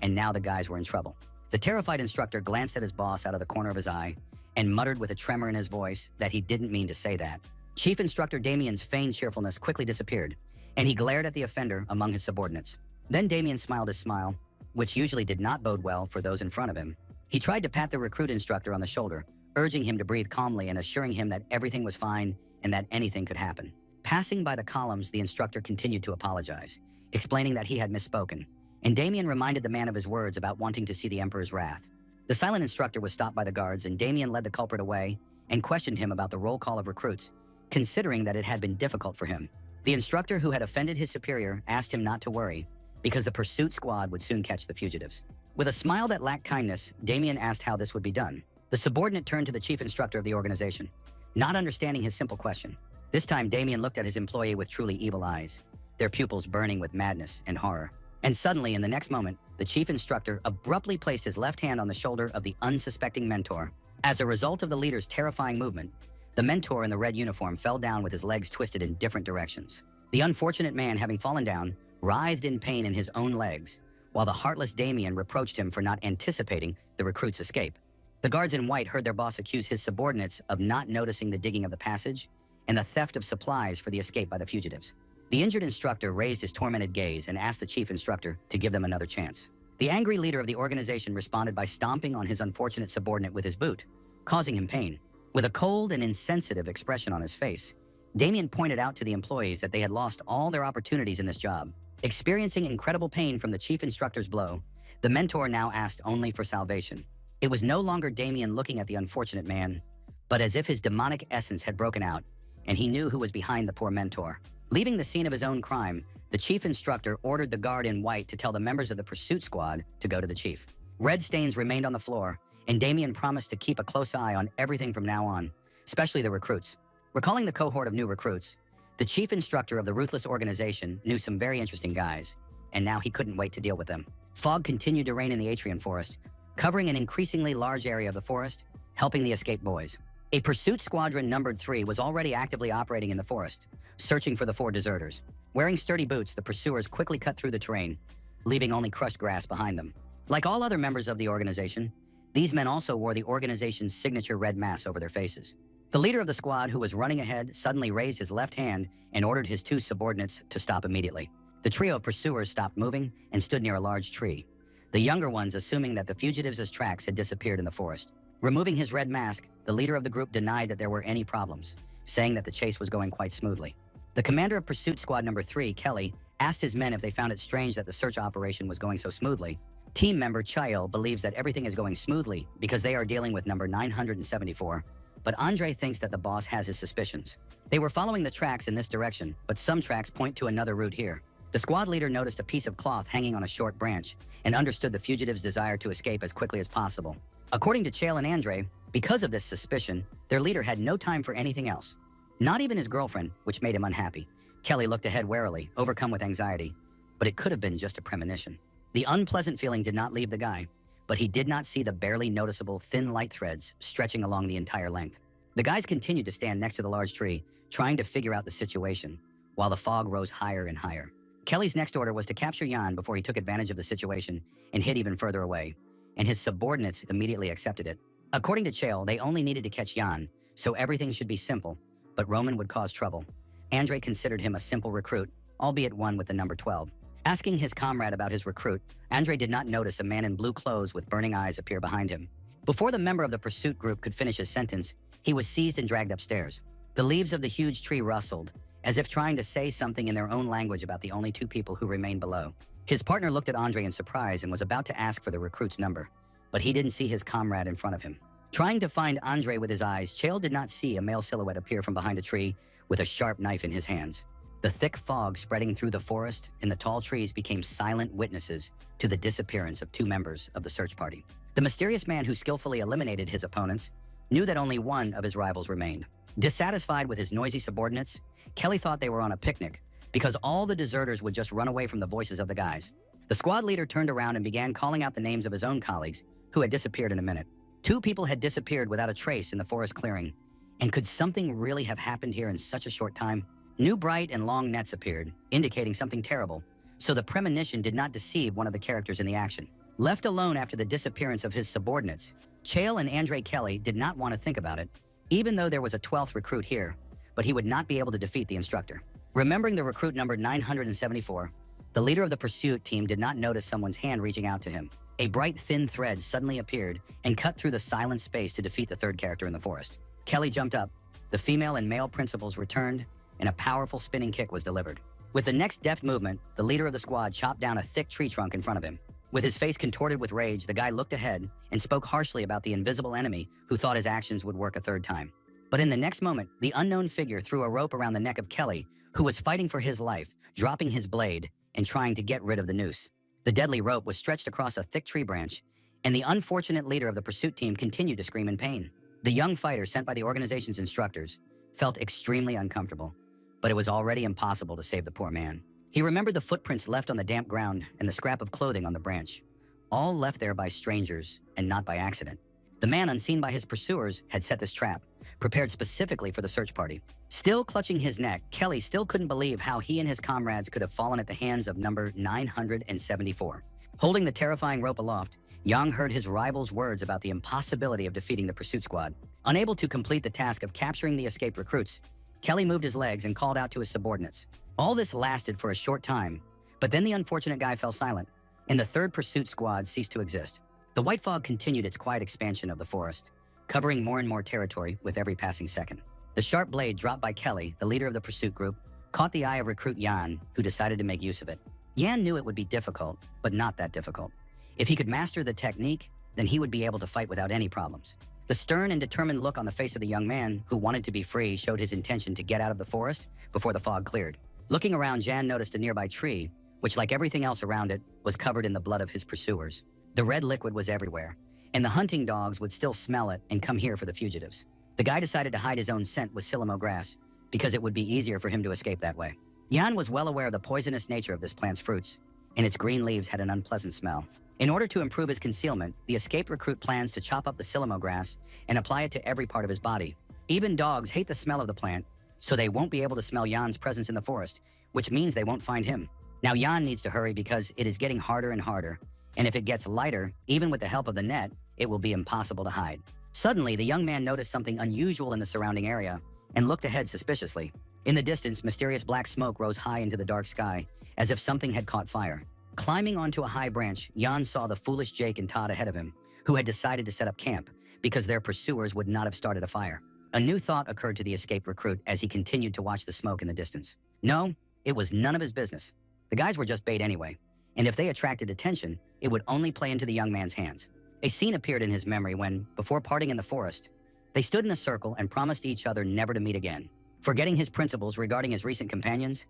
and now the guys were in trouble. The terrified instructor glanced at his boss out of the corner of his eye and muttered with a tremor in his voice that he didn't mean to say that. Chief Instructor Damien's feigned cheerfulness quickly disappeared, and he glared at the offender among his subordinates. Then Damien smiled his smile, which usually did not bode well for those in front of him. He tried to pat the recruit instructor on the shoulder, urging him to breathe calmly and assuring him that everything was fine and that anything could happen. Passing by the columns, the instructor continued to apologize, explaining that he had misspoken, and Damien reminded the man of his words about wanting to see the Emperor's wrath. The silent instructor was stopped by the guards, and Damien led the culprit away and questioned him about the roll call of recruits, considering that it had been difficult for him. The instructor who had offended his superior asked him not to worry, because the pursuit squad would soon catch the fugitives. With a smile that lacked kindness, Damien asked how this would be done. The subordinate turned to the chief instructor of the organization, not understanding his simple question. This time, Damien looked at his employee with truly evil eyes, their pupils burning with madness and horror. And suddenly, in the next moment, the chief instructor abruptly placed his left hand on the shoulder of the unsuspecting mentor. As a result of the leader's terrifying movement, the mentor in the red uniform fell down with his legs twisted in different directions. The unfortunate man, having fallen down, writhed in pain in his own legs, while the heartless Damien reproached him for not anticipating the recruit's escape. The guards in white heard their boss accuse his subordinates of not noticing the digging of the passage and the theft of supplies for the escape by the fugitives. The injured instructor raised his tormented gaze and asked the chief instructor to give them another chance. The angry leader of the organization responded by stomping on his unfortunate subordinate with his boot, causing him pain. With a cold and insensitive expression on his face, Damien pointed out to the employees that they had lost all their opportunities in this job. Experiencing incredible pain from the chief instructor's blow, the mentor now asked only for salvation. It was no longer Damien looking at the unfortunate man, but as if his demonic essence had broken out, and he knew who was behind the poor mentor. Leaving the scene of his own crime, the chief instructor ordered the guard in white to tell the members of the pursuit squad to go to the chief. Red stains remained on the floor, and Damien promised to keep a close eye on everything from now on, especially the recruits. Recalling the cohort of new recruits, the chief instructor of the ruthless organization knew some very interesting guys, and now he couldn't wait to deal with them. Fog continued to reign in the Atrian forest, covering an increasingly large area of the forest, helping the escaped boys. A pursuit squadron numbered 3 was already actively operating in the forest, searching for the 4 deserters. Wearing sturdy boots, the pursuers quickly cut through the terrain, leaving only crushed grass behind them. Like all other members of the organization, these men also wore the organization's signature red masks over their faces. The leader of the squad, who was running ahead, suddenly raised his left hand and ordered his 2 subordinates to stop immediately. The trio of pursuers stopped moving and stood near a large tree, the younger ones assuming that the fugitives' tracks had disappeared in the forest. Removing his red mask, the leader of the group denied that there were any problems, saying that the chase was going quite smoothly. The commander of Pursuit Squad number 3, Kelly, asked his men if they found it strange that the search operation was going so smoothly. Team member Chael believes that everything is going smoothly because they are dealing with number 974, but Andre thinks that the boss has his suspicions. They were following the tracks in this direction, but some tracks point to another route here. The squad leader noticed a piece of cloth hanging on a short branch and understood the fugitives' desire to escape as quickly as possible. According to Chael and Andre, because of this suspicion, their leader had no time for anything else. Not even his girlfriend, which made him unhappy. Kelly looked ahead warily, overcome with anxiety, but it could have been just a premonition. The unpleasant feeling did not leave the guy, but he did not see the barely noticeable thin light threads stretching along the entire length. The guys continued to stand next to the large tree, trying to figure out the situation, while the fog rose higher and higher. Kelly's next order was to capture Jan before he took advantage of the situation and hid even further away, and his subordinates immediately accepted it. According to Chael, they only needed to catch Jan, so everything should be simple, but Roman would cause trouble. Andre considered him a simple recruit, albeit one with the number 12. Asking his comrade about his recruit, Andre did not notice a man in blue clothes with burning eyes appear behind him. Before the member of the pursuit group could finish his sentence, he was seized and dragged upstairs. The leaves of the huge tree rustled, as if trying to say something in their own language about the only 2 people who remained below. His partner looked at Andre in surprise and was about to ask for the recruit's number, but he didn't see his comrade in front of him. Trying to find Andre with his eyes, Chael did not see a male silhouette appear from behind a tree with a sharp knife in his hands. The thick fog spreading through the forest and the tall trees became silent witnesses to the disappearance of 2 members of the search party. The mysterious man who skillfully eliminated his opponents knew that only one of his rivals remained. Dissatisfied with his noisy subordinates, Kelly thought they were on a picnic because all the deserters would just run away from the voices of the guys. The squad leader turned around and began calling out the names of his own colleagues who had disappeared in a minute. 2 people had disappeared without a trace in the forest clearing. And could something really have happened here in such a short time? New bright and long nets appeared, indicating something terrible, so the premonition did not deceive one of the characters in the action. Left alone after the disappearance of his subordinates, Chael and Andre Kelly did not want to think about it, even though there was a 12th recruit here, but he would not be able to defeat the instructor. Remembering the recruit numbered 974, the leader of the pursuit team did not notice someone's hand reaching out to him. A bright, thin thread suddenly appeared and cut through the silent space to defeat the 3rd character in the forest. Kelly jumped up, the female and male principals returned, and a powerful spinning kick was delivered. With the next deft movement, the leader of the squad chopped down a thick tree trunk in front of him. With his face contorted with rage, the guy looked ahead and spoke harshly about the invisible enemy who thought his actions would work a 3rd time. But in the next moment, the unknown figure threw a rope around the neck of Kelly, who was fighting for his life, dropping his blade and trying to get rid of the noose. The deadly rope was stretched across a thick tree branch, and the unfortunate leader of the pursuit team continued to scream in pain. The young fighter sent by the organization's instructors felt extremely uncomfortable, but it was already impossible to save the poor man. He remembered the footprints left on the damp ground and the scrap of clothing on the branch, all left there by strangers and not by accident. The man, unseen by his pursuers, had set this trap, prepared specifically for the search party. Still clutching his neck, Kelly still couldn't believe how he and his comrades could have fallen at the hands of number 974. Holding the terrifying rope aloft, Yang heard his rival's words about the impossibility of defeating the pursuit squad. Unable to complete the task of capturing the escaped recruits, Kelly moved his legs and called out to his subordinates. All this lasted for a short time, but then the unfortunate guy fell silent, and the third pursuit squad ceased to exist. The white fog continued its quiet expansion of the forest, covering more and more territory with every passing second. The sharp blade dropped by Kelly, the leader of the pursuit group, caught the eye of recruit Yan, who decided to make use of it. Yan knew it would be difficult, but not that difficult. If he could master the technique, then he would be able to fight without any problems. The stern and determined look on the face of the young man, who wanted to be free, showed his intention to get out of the forest before the fog cleared. Looking around, Jan noticed a nearby tree, which, like everything else around it, was covered in the blood of his pursuers. The red liquid was everywhere, and the hunting dogs would still smell it and come here for the fugitives. The guy decided to hide his own scent with silamo grass, because it would be easier for him to escape that way. Jan was well aware of the poisonous nature of this plant's fruits, and its green leaves had an unpleasant smell. In order to improve his concealment, the escaped recruit plans to chop up the silamo grass and apply it to every part of his body. Even dogs hate the smell of the plant, so they won't be able to smell Jan's presence in the forest, which means they won't find him. Now Jan needs to hurry because it is getting harder and harder, and if it gets lighter, even with the help of the net, it will be impossible to hide. Suddenly, the young man noticed something unusual in the surrounding area and looked ahead suspiciously. In the distance, mysterious black smoke rose high into the dark sky, as if something had caught fire. Climbing onto a high branch, Jan saw the foolish Jake and Todd ahead of him, who had decided to set up camp because their pursuers would not have started a fire. A new thought occurred to the escaped recruit as he continued to watch the smoke in the distance. No, it was none of his business. The guys were just bait anyway, and if they attracted attention, it would only play into the young man's hands. A scene appeared in his memory when, before parting in the forest, they stood in a circle and promised each other never to meet again. Forgetting his principles regarding his recent companions,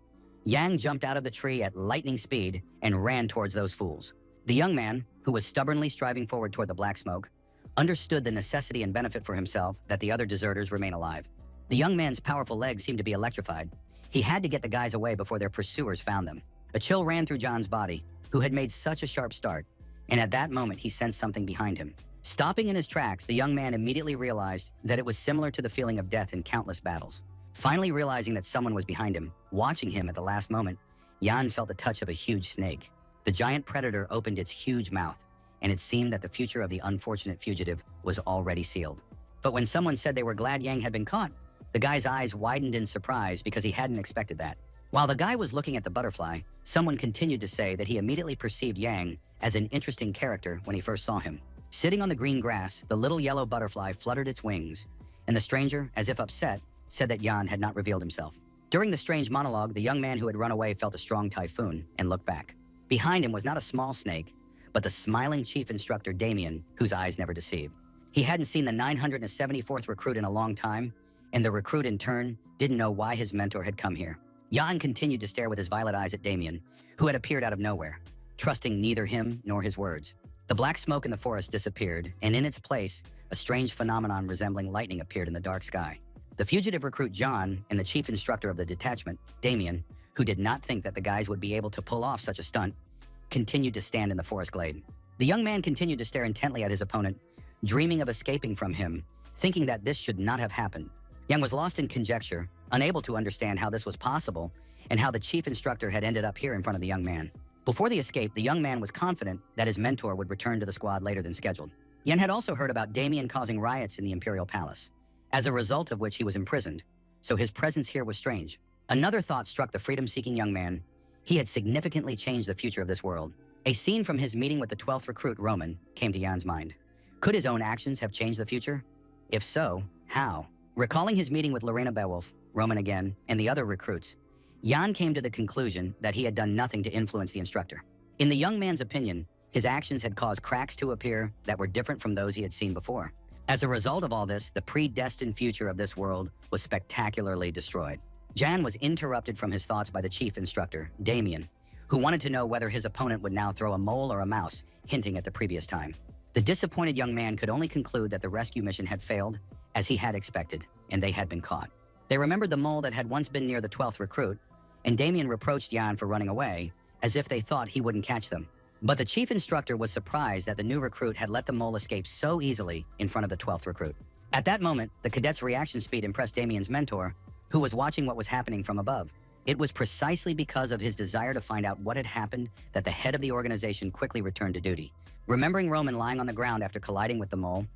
Yang jumped out of the tree at lightning speed and ran towards those fools. The young man, who was stubbornly striving forward toward the black smoke, understood the necessity and benefit for himself that the other deserters remain alive. The young man's powerful legs seemed to be electrified. He had to get the guys away before their pursuers found them. A chill ran through John's body, who had made such a sharp start, and at that moment he sensed something behind him. Stopping in his tracks, the young man immediately realized that it was similar to the feeling of death in countless battles. Finally realizing that someone was behind him, watching him at the last moment, Jan felt the touch of a huge snake. The giant predator opened its huge mouth, and it seemed that the future of the unfortunate fugitive was already sealed. But when someone said they were glad Yang had been caught, the guy's eyes widened in surprise because he hadn't expected that. While the guy was looking at the butterfly, someone continued to say that he immediately perceived Yang as an interesting character when he first saw him. Sitting on the green grass, the little yellow butterfly fluttered its wings, and the stranger, as if upset, said that Jan had not revealed himself. During the strange monologue, the young man who had run away felt a strong typhoon and looked back. Behind him was not a small snake, but the smiling chief instructor Damien, whose eyes never deceived. He hadn't seen the 974th recruit in a long time, and the recruit in turn didn't know why his mentor had come here. Jan continued to stare with his violet eyes at Damien, who had appeared out of nowhere, trusting neither him nor his words. The black smoke in the forest disappeared, and in its place, a strange phenomenon resembling lightning appeared in the dark sky. The fugitive recruit John and the chief instructor of the detachment, Damien, who did not think that the guys would be able to pull off such a stunt, continued to stand in the forest glade. The young man continued to stare intently at his opponent, dreaming of escaping from him, thinking that this should not have happened. Young was lost in conjecture, unable to understand how this was possible and how the chief instructor had ended up here in front of the young man. Before the escape, the young man was confident that his mentor would return to the squad later than scheduled. Yen had also heard about Damien causing riots in the Imperial Palace, as a result of which he was imprisoned, so his presence here was strange. Another thought struck the freedom-seeking young man. He had significantly changed the future of this world. A scene from his meeting with the 12th recruit, Roman, came to Jan's mind. Could his own actions have changed the future? If so, how? Recalling his meeting with Lorena Beowulf, Roman again, and the other recruits, Jan came to the conclusion that he had done nothing to influence the instructor. In the young man's opinion, his actions had caused cracks to appear that were different from those he had seen before. As a result of all this, the predestined future of this world was spectacularly destroyed. Jan was interrupted from his thoughts by the chief instructor, Damien, who wanted to know whether his opponent would now throw a mole or a mouse, hinting at the previous time. The disappointed young man could only conclude that the rescue mission had failed, as he had expected, and they had been caught. They remembered the mole that had once been near the 12th recruit, and Damien reproached Jan for running away, as if they thought he wouldn't catch them. But the chief instructor was surprised that the new recruit had let the mole escape so easily in front of the 12th recruit. At that moment, the cadet's reaction speed impressed Damien's mentor, who was watching what was happening from above. It was precisely because of his desire to find out what had happened that the head of the organization quickly returned to duty. Remembering Roman lying on the ground after colliding with the mole,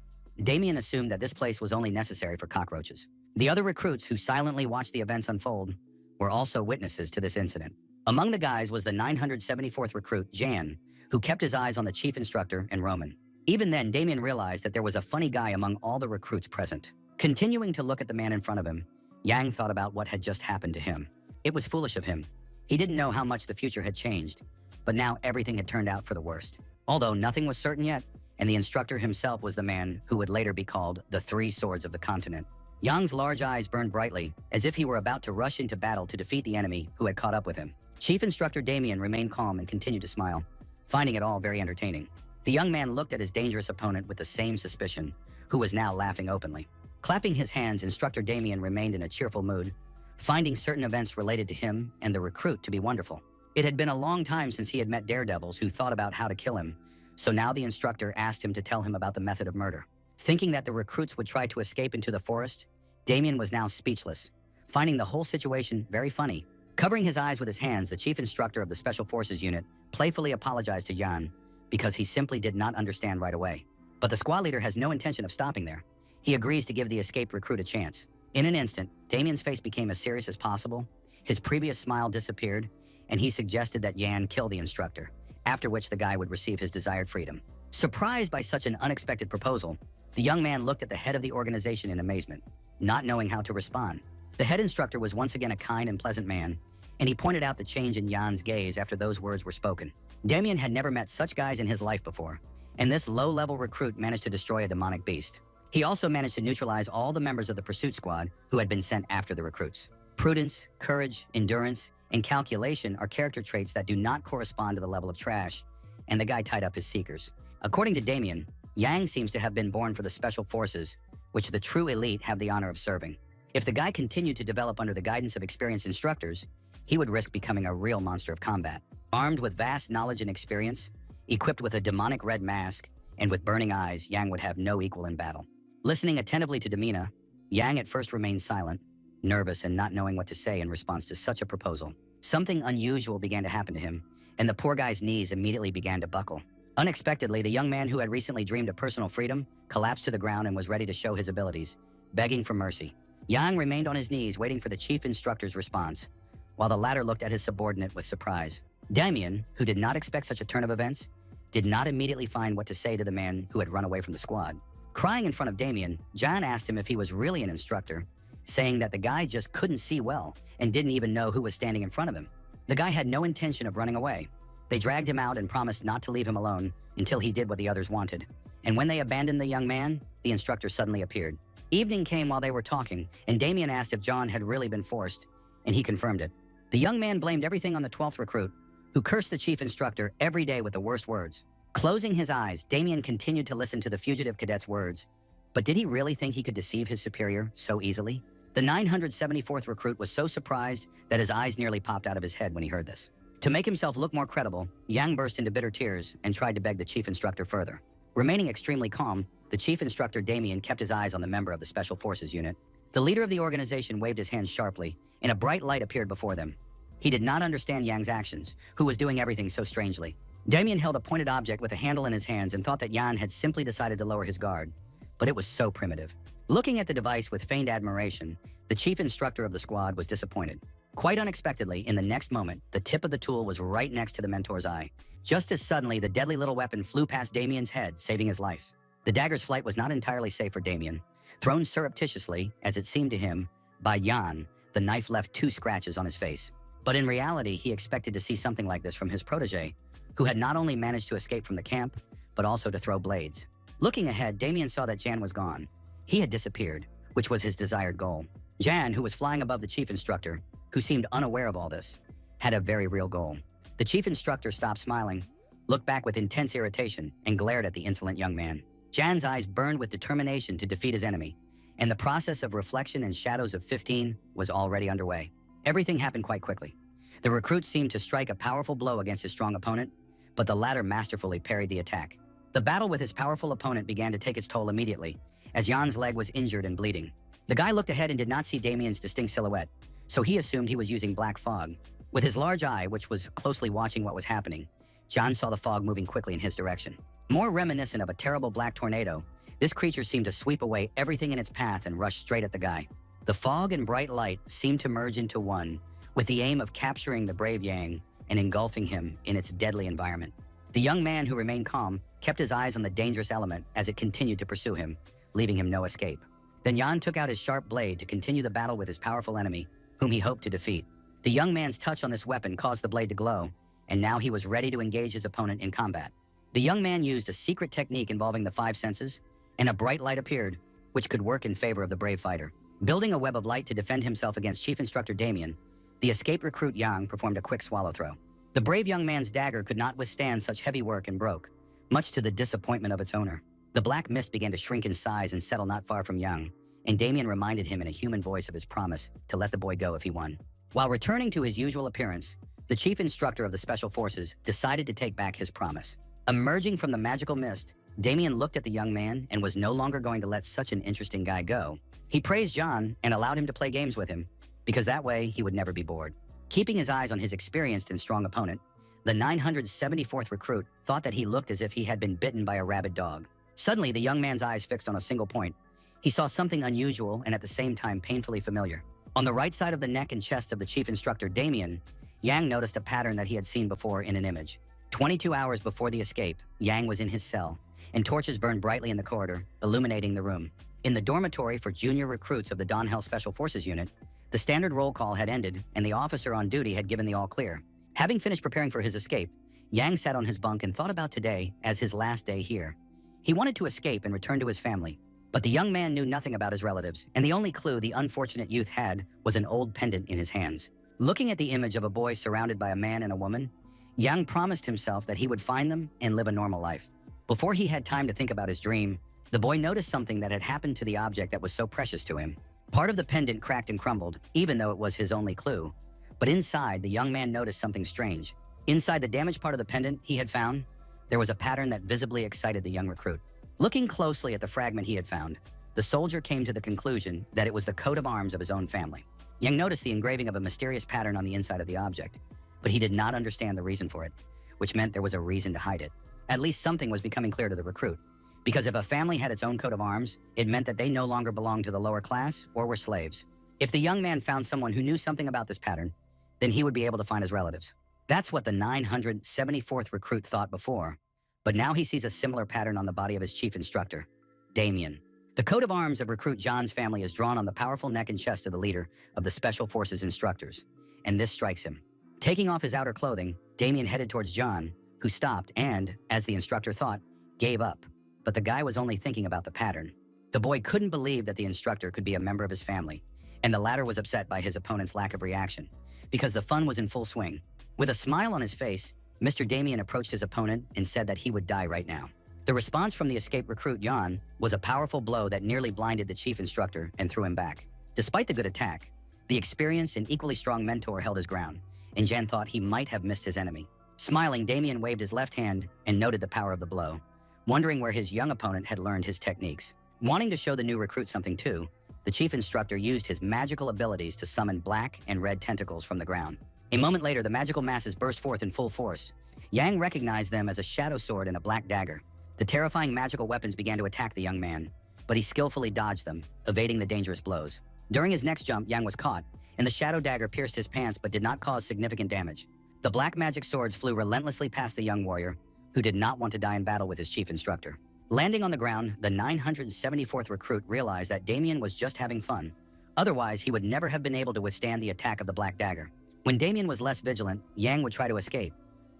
Damien assumed that this place was only necessary for cockroaches. The other recruits who silently watched the events unfold were also witnesses to this incident. Among the guys was the 974th recruit, Jan, who kept his eyes on the chief instructor and Roman. Even then, Damien realized that there was a funny guy among all the recruits present. Continuing to look at the man in front of him, Yang thought about what had just happened to him. It was foolish of him. He didn't know how much the future had changed, but now everything had turned out for the worst. Although nothing was certain yet, and the instructor himself was the man who would later be called the Three Swords of the Continent. Yang's large eyes burned brightly, as if he were about to rush into battle to defeat the enemy who had caught up with him. Chief Instructor Damien remained calm and continued to smile, finding it all very entertaining. The young man looked at his dangerous opponent with the same suspicion, who was now laughing openly. Clapping his hands, Instructor Damien remained in a cheerful mood, finding certain events related to him and the recruit to be wonderful. It had been a long time since he had met daredevils who thought about how to kill him, so now the instructor asked him to tell him about the method of murder. Thinking that the recruits would try to escape into the forest, Damien was now speechless, finding the whole situation very funny. Covering his eyes with his hands, the chief instructor of the Special Forces unit playfully apologized to Jan because he simply did not understand right away. But the squad leader has no intention of stopping there. He agrees to give the escaped recruit a chance. In an instant, Damien's face became as serious as possible, his previous smile disappeared, and he suggested that Jan kill the instructor, after which the guy would receive his desired freedom. Surprised by such an unexpected proposal, the young man looked at the head of the organization in amazement, not knowing how to respond. The head instructor was once again a kind and pleasant man, and he pointed out the change in Jan's gaze after those words were spoken. Damien had never met such guys in his life before, and this low-level recruit managed to destroy a demonic beast. He also managed to neutralize all the members of the pursuit squad who had been sent after the recruits. Prudence, courage, endurance, and calculation are character traits that do not correspond to the level of trash, and the guy tied up his seekers. According to Damien, Yang seems to have been born for the special forces, which the true elite have the honor of serving. If the guy continued to develop under the guidance of experienced instructors, he would risk becoming a real monster of combat. Armed with vast knowledge and experience, equipped with a demonic red mask, and with burning eyes, Yang would have no equal in battle. Listening attentively to Damina, Yang at first remained silent, nervous and not knowing what to say in response to such a proposal. Something unusual began to happen to him, and the poor guy's knees immediately began to buckle. Unexpectedly, the young man who had recently dreamed of personal freedom collapsed to the ground and was ready to show his abilities, begging for mercy. Yang remained on his knees waiting for the chief instructor's response, while the latter looked at his subordinate with surprise. Damien, who did not expect such a turn of events, did not immediately find what to say to the man who had run away from the squad. Crying in front of Damien, John asked him if he was really an instructor, saying that the guy just couldn't see well and didn't even know who was standing in front of him. The guy had no intention of running away. They dragged him out and promised not to leave him alone until he did what the others wanted. And when they abandoned the young man, the instructor suddenly appeared. Evening came while they were talking, and Damien asked if John had really been forced, and he confirmed it. The young man blamed everything on the 12th recruit, who cursed the chief instructor every day with the worst words. Closing his eyes, Damien continued to listen to the fugitive cadet's words. But did he really think he could deceive his superior so easily? The 974th recruit was so surprised that his eyes nearly popped out of his head when he heard this. To make himself look more credible, Yang burst into bitter tears and tried to beg the chief instructor further. Remaining extremely calm, the chief instructor Damien kept his eyes on the member of the Special Forces unit. The leader of the organization waved his hands sharply, and a bright light appeared before them. He did not understand Yang's actions, who was doing everything so strangely. Damien held a pointed object with a handle in his hands and thought that Yan had simply decided to lower his guard, but it was so primitive. Looking at the device with feigned admiration, the chief instructor of the squad was disappointed. Quite unexpectedly, in the next moment, the tip of the tool was right next to the mentor's eye. Just as suddenly, the deadly little weapon flew past Damien's head, saving his life. The dagger's flight was not entirely safe for Damien. Thrown surreptitiously, as it seemed to him, by Yan, the knife left 2 scratches on his face. But in reality, he expected to see something like this from his protege, who had not only managed to escape from the camp, but also to throw blades. Looking ahead, Damien saw that Jan was gone. He had disappeared, which was his desired goal. Jan, who was flying above the chief instructor, who seemed unaware of all this, had a very real goal. The chief instructor stopped smiling, looked back with intense irritation and glared at the insolent young man. Jan's eyes burned with determination to defeat his enemy, and the process of reflection and shadows of 15 was already underway. Everything happened quite quickly. The recruit seemed to strike a powerful blow against his strong opponent, but the latter masterfully parried the attack. The battle with his powerful opponent began to take its toll immediately, as Jan's leg was injured and bleeding. The guy looked ahead and did not see Damien's distinct silhouette, so he assumed he was using black fog. With his large eye, which was closely watching what was happening, Jan saw the fog moving quickly in his direction. More reminiscent of a terrible black tornado, this creature seemed to sweep away everything in its path and rush straight at the guy. The fog and bright light seemed to merge into one, with the aim of capturing the brave Yang and engulfing him in its deadly environment. The young man, who remained calm, kept his eyes on the dangerous element as it continued to pursue him, leaving him no escape. Then Jan took out his sharp blade to continue the battle with his powerful enemy, whom he hoped to defeat. The young man's touch on this weapon caused the blade to glow, and now he was ready to engage his opponent in combat. The young man used a secret technique involving the 5 senses, and a bright light appeared, which could work in favor of the brave fighter. Building a web of light to defend himself against Chief Instructor Damien, the escaped recruit Yang performed a quick swallow throw. The brave young man's dagger could not withstand such heavy work and broke, much to the disappointment of its owner. The black mist began to shrink in size and settle not far from Yang, and Damien reminded him in a human voice of his promise to let the boy go if he won. While returning to his usual appearance, the chief instructor of the Special Forces decided to take back his promise. Emerging from the magical mist, Damien looked at the young man and was no longer going to let such an interesting guy go. He praised Jan and allowed him to play games with him, because that way he would never be bored. Keeping his eyes on his experienced and strong opponent, the 974th recruit thought that he looked as if he had been bitten by a rabid dog. Suddenly, the young man's eyes fixed on a single point. He saw something unusual and at the same time painfully familiar. On the right side of the neck and chest of the chief instructor Damien, Yang noticed a pattern that he had seen before in an image. 22 hours before the escape, Yang was in his cell, and torches burned brightly in the corridor, illuminating the room. In the dormitory for junior recruits of the Donhell Special Forces Unit, the standard roll call had ended and the officer on duty had given the all clear. Having finished preparing for his escape, Yang sat on his bunk and thought about today as his last day here. He wanted to escape and return to his family, but the young man knew nothing about his relatives, and the only clue the unfortunate youth had was an old pendant in his hands. Looking at the image of a boy surrounded by a man and a woman, Yang promised himself that he would find them and live a normal life. Before he had time to think about his dream, the boy noticed something that had happened to the object that was so precious to him. Part of the pendant cracked and crumbled, even though it was his only clue. But inside, the young man noticed something strange. Inside the damaged part of the pendant he had found, there was a pattern that visibly excited the young recruit. Looking closely at the fragment he had found, the soldier came to the conclusion that it was the coat of arms of his own family. Yang noticed the engraving of a mysterious pattern on the inside of the object, but he did not understand the reason for it, which meant there was a reason to hide it. At least something was becoming clear to the recruit, because if a family had its own coat of arms, it meant that they no longer belonged to the lower class or were slaves. If the young man found someone who knew something about this pattern, then he would be able to find his relatives. That's what the 974th recruit thought before, but now he sees a similar pattern on the body of his chief instructor, Damien. The coat of arms of recruit John's family is drawn on the powerful neck and chest of the leader of the Special Forces instructors, and this strikes him. Taking off his outer clothing, Damien headed towards John, who stopped and, as the instructor thought, gave up. But the guy was only thinking about the pattern. The boy couldn't believe that the instructor could be a member of his family, and the latter was upset by his opponent's lack of reaction, because the fun was in full swing. With a smile on his face, Mr. Damien approached his opponent and said that he would die right now. The response from the escaped recruit Jan was a powerful blow that nearly blinded the chief instructor and threw him back. Despite the good attack, the experienced and equally strong mentor held his ground, and Jan thought he might have missed his enemy. Smiling, Damien waved his left hand and noted the power of the blow, wondering where his young opponent had learned his techniques. Wanting to show the new recruit something too, the chief instructor used his magical abilities to summon black and red tentacles from the ground. A moment later, the magical masses burst forth in full force. Yang recognized them as a shadow sword and a black dagger. The terrifying magical weapons began to attack the young man, but he skillfully dodged them, evading the dangerous blows. During his next jump, Yang was caught, and the shadow dagger pierced his pants but did not cause significant damage. The black magic swords flew relentlessly past the young warrior, who did not want to die in battle with his chief instructor. Landing on the ground, the 974th recruit realized that Damien was just having fun. Otherwise, he would never have been able to withstand the attack of the black dagger. When Damien was less vigilant, Yang would try to escape,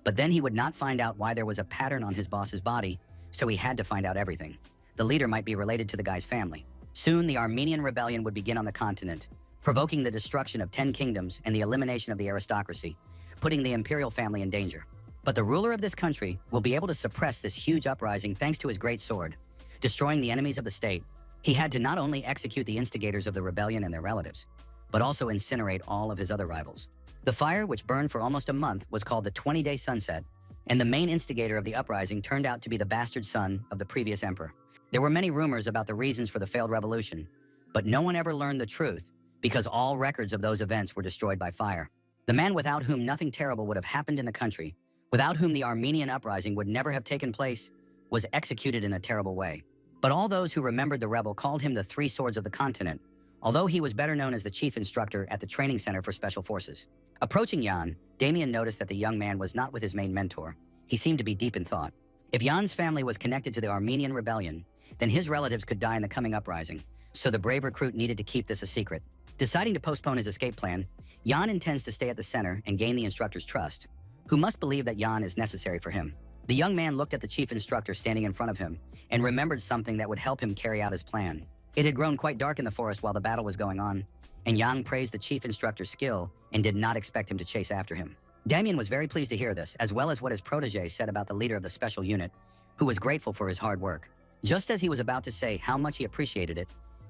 but then he would not find out why there was a pattern on his boss's body, so he had to find out everything. The leader might be related to the guy's family. Soon, the Armenian rebellion would begin on the continent, provoking the destruction of 10 kingdoms and the elimination of the aristocracy, putting the imperial family in danger. But the ruler of this country will be able to suppress this huge uprising thanks to his great sword, destroying the enemies of the state. He had to not only execute the instigators of the rebellion and their relatives, but also incinerate all of his other rivals. The fire, which burned for almost a month, was called the 20-day sunset, and the main instigator of the uprising turned out to be the bastard son of the previous emperor. There were many rumors about the reasons for the failed revolution, but no one ever learned the truth because all records of those events were destroyed by fire. The man without whom nothing terrible would have happened in the country, without whom the Armenian uprising would never have taken place, was executed in a terrible way. But all those who remembered the rebel called him the Three Swords of the Continent, although he was better known as the chief instructor at the training center for special forces. Approaching Jan, Damien noticed that the young man was not with his main mentor. He seemed to be deep in thought. If Jan's family was connected to the Armenian rebellion, then his relatives could die in the coming uprising, so the brave recruit needed to keep this a secret. Deciding to postpone his escape plan, Jan intends to stay at the center and gain the instructor's trust, who must believe that Jan is necessary for him. The young man looked at the chief instructor standing in front of him and remembered something that would help him carry out his plan. It had grown quite dark in the forest while the battle was going on, and Yang praised the chief instructor's skill and did not expect him to chase after him. Damien was very pleased to hear this, as well as what his protege said about the leader of the special unit, who was grateful for his hard work. Just as he was about to say how much he appreciated it,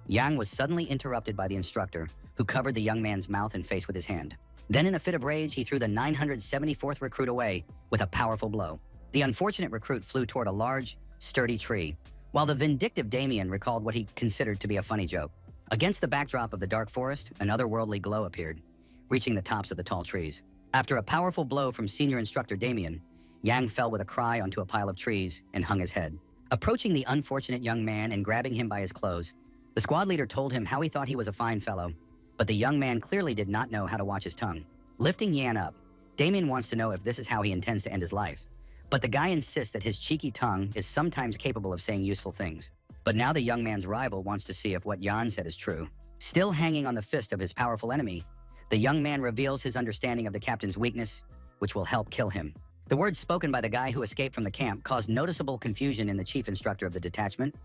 Yang was suddenly interrupted by the instructor, who covered the young man's mouth and face with his hand. Then in a fit of rage, he threw the 974th recruit away with a powerful blow. The unfortunate recruit flew toward a large, sturdy tree, while the vindictive Damien recalled what he considered to be a funny joke. Against the backdrop of the dark forest, an otherworldly glow appeared, reaching the tops of the tall trees. After a powerful blow from senior instructor Damien, Yang fell with a cry onto a pile of trees and hung his head. Approaching the unfortunate young man and grabbing him by his clothes, the squad leader told him how he thought he was a fine fellow, but the young man clearly did not know how to watch his tongue. Lifting Yan up, Damien wants to know if this is how he intends to end his life. But the guy insists that his cheeky tongue is sometimes capable of saying useful things. But now the young man's rival wants to see if what Jan said is true. Still hanging on the fist of his powerful enemy, the young man reveals his understanding of the captain's weakness, which will help kill him. The words spoken by the guy who escaped from the camp caused noticeable confusion in the chief instructor of the detachment,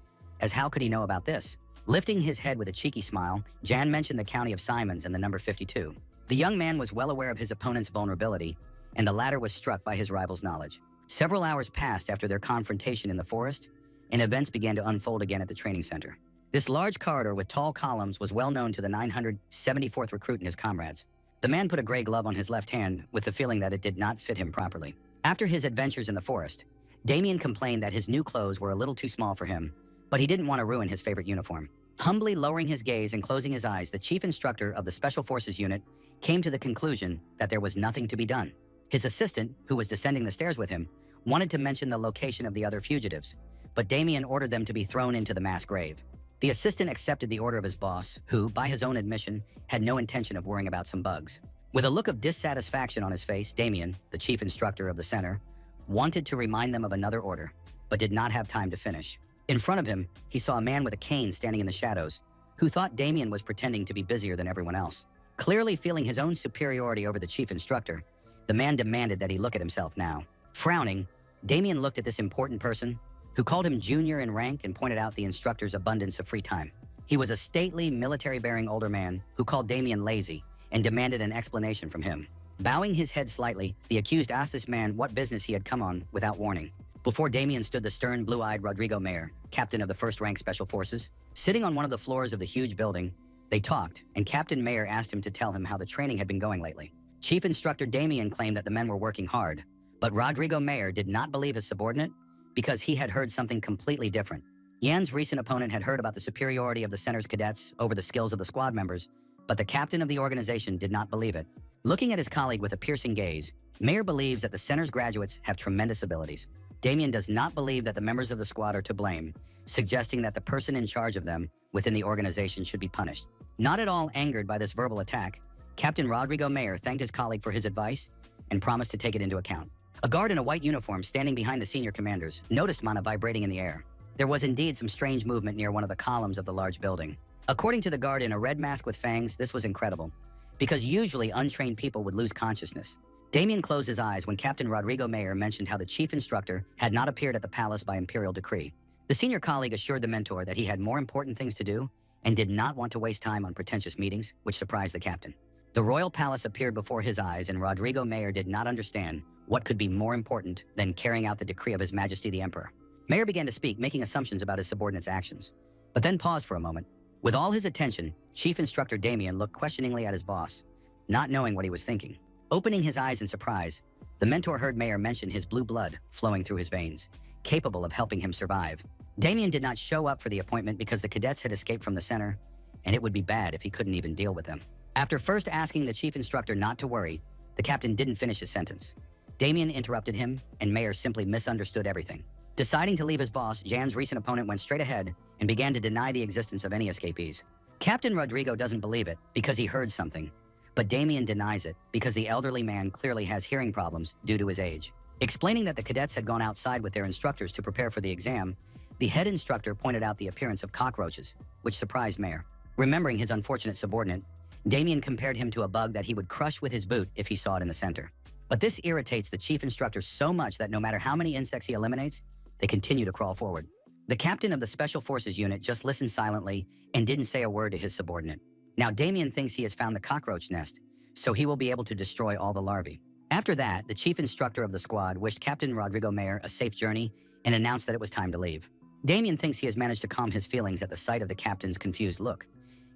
as how could he know about this? Lifting his head with a cheeky smile, Jan mentioned the county of Simons and the number 52. The young man was well aware of his opponent's vulnerability, and the latter was struck by his rival's knowledge. Several hours passed after their confrontation in the forest, and events began to unfold again at the training center. This large corridor with tall columns was well known to the 974th recruit and his comrades. The man put a gray glove on his left hand with the feeling that it did not fit him properly. After his adventures in the forest, Damien complained that his new clothes were a little too small for him, but he didn't want to ruin his favorite uniform. Humbly lowering his gaze and closing his eyes, the chief instructor of the Special Forces unit came to the conclusion that there was nothing to be done. His assistant, who was descending the stairs with him, wanted to mention the location of the other fugitives, but Damien ordered them to be thrown into the mass grave. The assistant accepted the order of his boss, who, by his own admission, had no intention of worrying about some bugs. With a look of dissatisfaction on his face, Damien, the chief instructor of the center, wanted to remind them of another order, but did not have time to finish. In front of him, he saw a man with a cane standing in the shadows, who thought Damien was pretending to be busier than everyone else. Clearly feeling his own superiority over the chief instructor, the man demanded that he look at himself now. Frowning, Damien looked at this important person, who called him junior in rank and pointed out the instructor's abundance of free time. He was a stately, military-bearing older man who called Damien lazy and demanded an explanation from him. Bowing his head slightly, the accused asked this man what business he had come on without warning. Before Damien stood the stern, blue-eyed Rodrigo Mayer, captain of the first-rank Special Forces. Sitting on one of the floors of the huge building, they talked, and Captain Mayer asked him to tell him how the training had been going lately. Chief Instructor Damien claimed that the men were working hard, but Rodrigo Mayer did not believe his subordinate because he had heard something completely different. Yan's recent opponent had heard about the superiority of the center's cadets over the skills of the squad members, but the captain of the organization did not believe it. Looking at his colleague with a piercing gaze, Mayer believes that the center's graduates have tremendous abilities. Damien does not believe that the members of the squad are to blame, suggesting that the person in charge of them within the organization should be punished. Not at all angered by this verbal attack, Captain Rodrigo Mayer thanked his colleague for his advice and promised to take it into account. A guard in a white uniform standing behind the senior commanders noticed mana vibrating in the air. There was indeed some strange movement near one of the columns of the large building. According to the guard in a red mask with fangs, this was incredible, because usually untrained people would lose consciousness. Damien closed his eyes when Captain Rodrigo Mayer mentioned how the chief instructor had not appeared at the palace by imperial decree. The senior colleague assured the mentor that he had more important things to do and did not want to waste time on pretentious meetings, which surprised the captain. The royal palace appeared before his eyes, and Rodrigo Mayer did not understand What could be more important than carrying out the decree of His Majesty the Emperor? Mayer began to speak, making assumptions about his subordinate's actions, but then paused for a moment. With all his attention, Chief Instructor Damien looked questioningly at his boss, not knowing what he was thinking. Opening his eyes in surprise, the mentor heard Mayer mention his blue blood flowing through his veins, capable of helping him survive. Damien did not show up for the appointment because the cadets had escaped from the center, and it would be bad if he couldn't even deal with them. After first asking the chief instructor not to worry, the captain didn't finish his sentence. Damien interrupted him, and Mayer simply misunderstood everything. Deciding to leave his boss, Jan's recent opponent went straight ahead and began to deny the existence of any escapees. Captain Rodrigo doesn't believe it because he heard something, but Damien denies it because the elderly man clearly has hearing problems due to his age. Explaining that the cadets had gone outside with their instructors to prepare for the exam, the head instructor pointed out the appearance of cockroaches, which surprised Mayer. Remembering his unfortunate subordinate, Damien compared him to a bug that he would crush with his boot if he saw it in the center. But this irritates the chief instructor so much that no matter how many insects he eliminates, they continue to crawl forward. The captain of the Special Forces unit just listened silently and didn't say a word to his subordinate. Now Damien thinks he has found the cockroach nest, so he will be able to destroy all the larvae. After that, the chief instructor of the squad wished Captain Rodrigo Mayer a safe journey and announced that it was time to leave. Damien thinks he has managed to calm his feelings at the sight of the captain's confused look,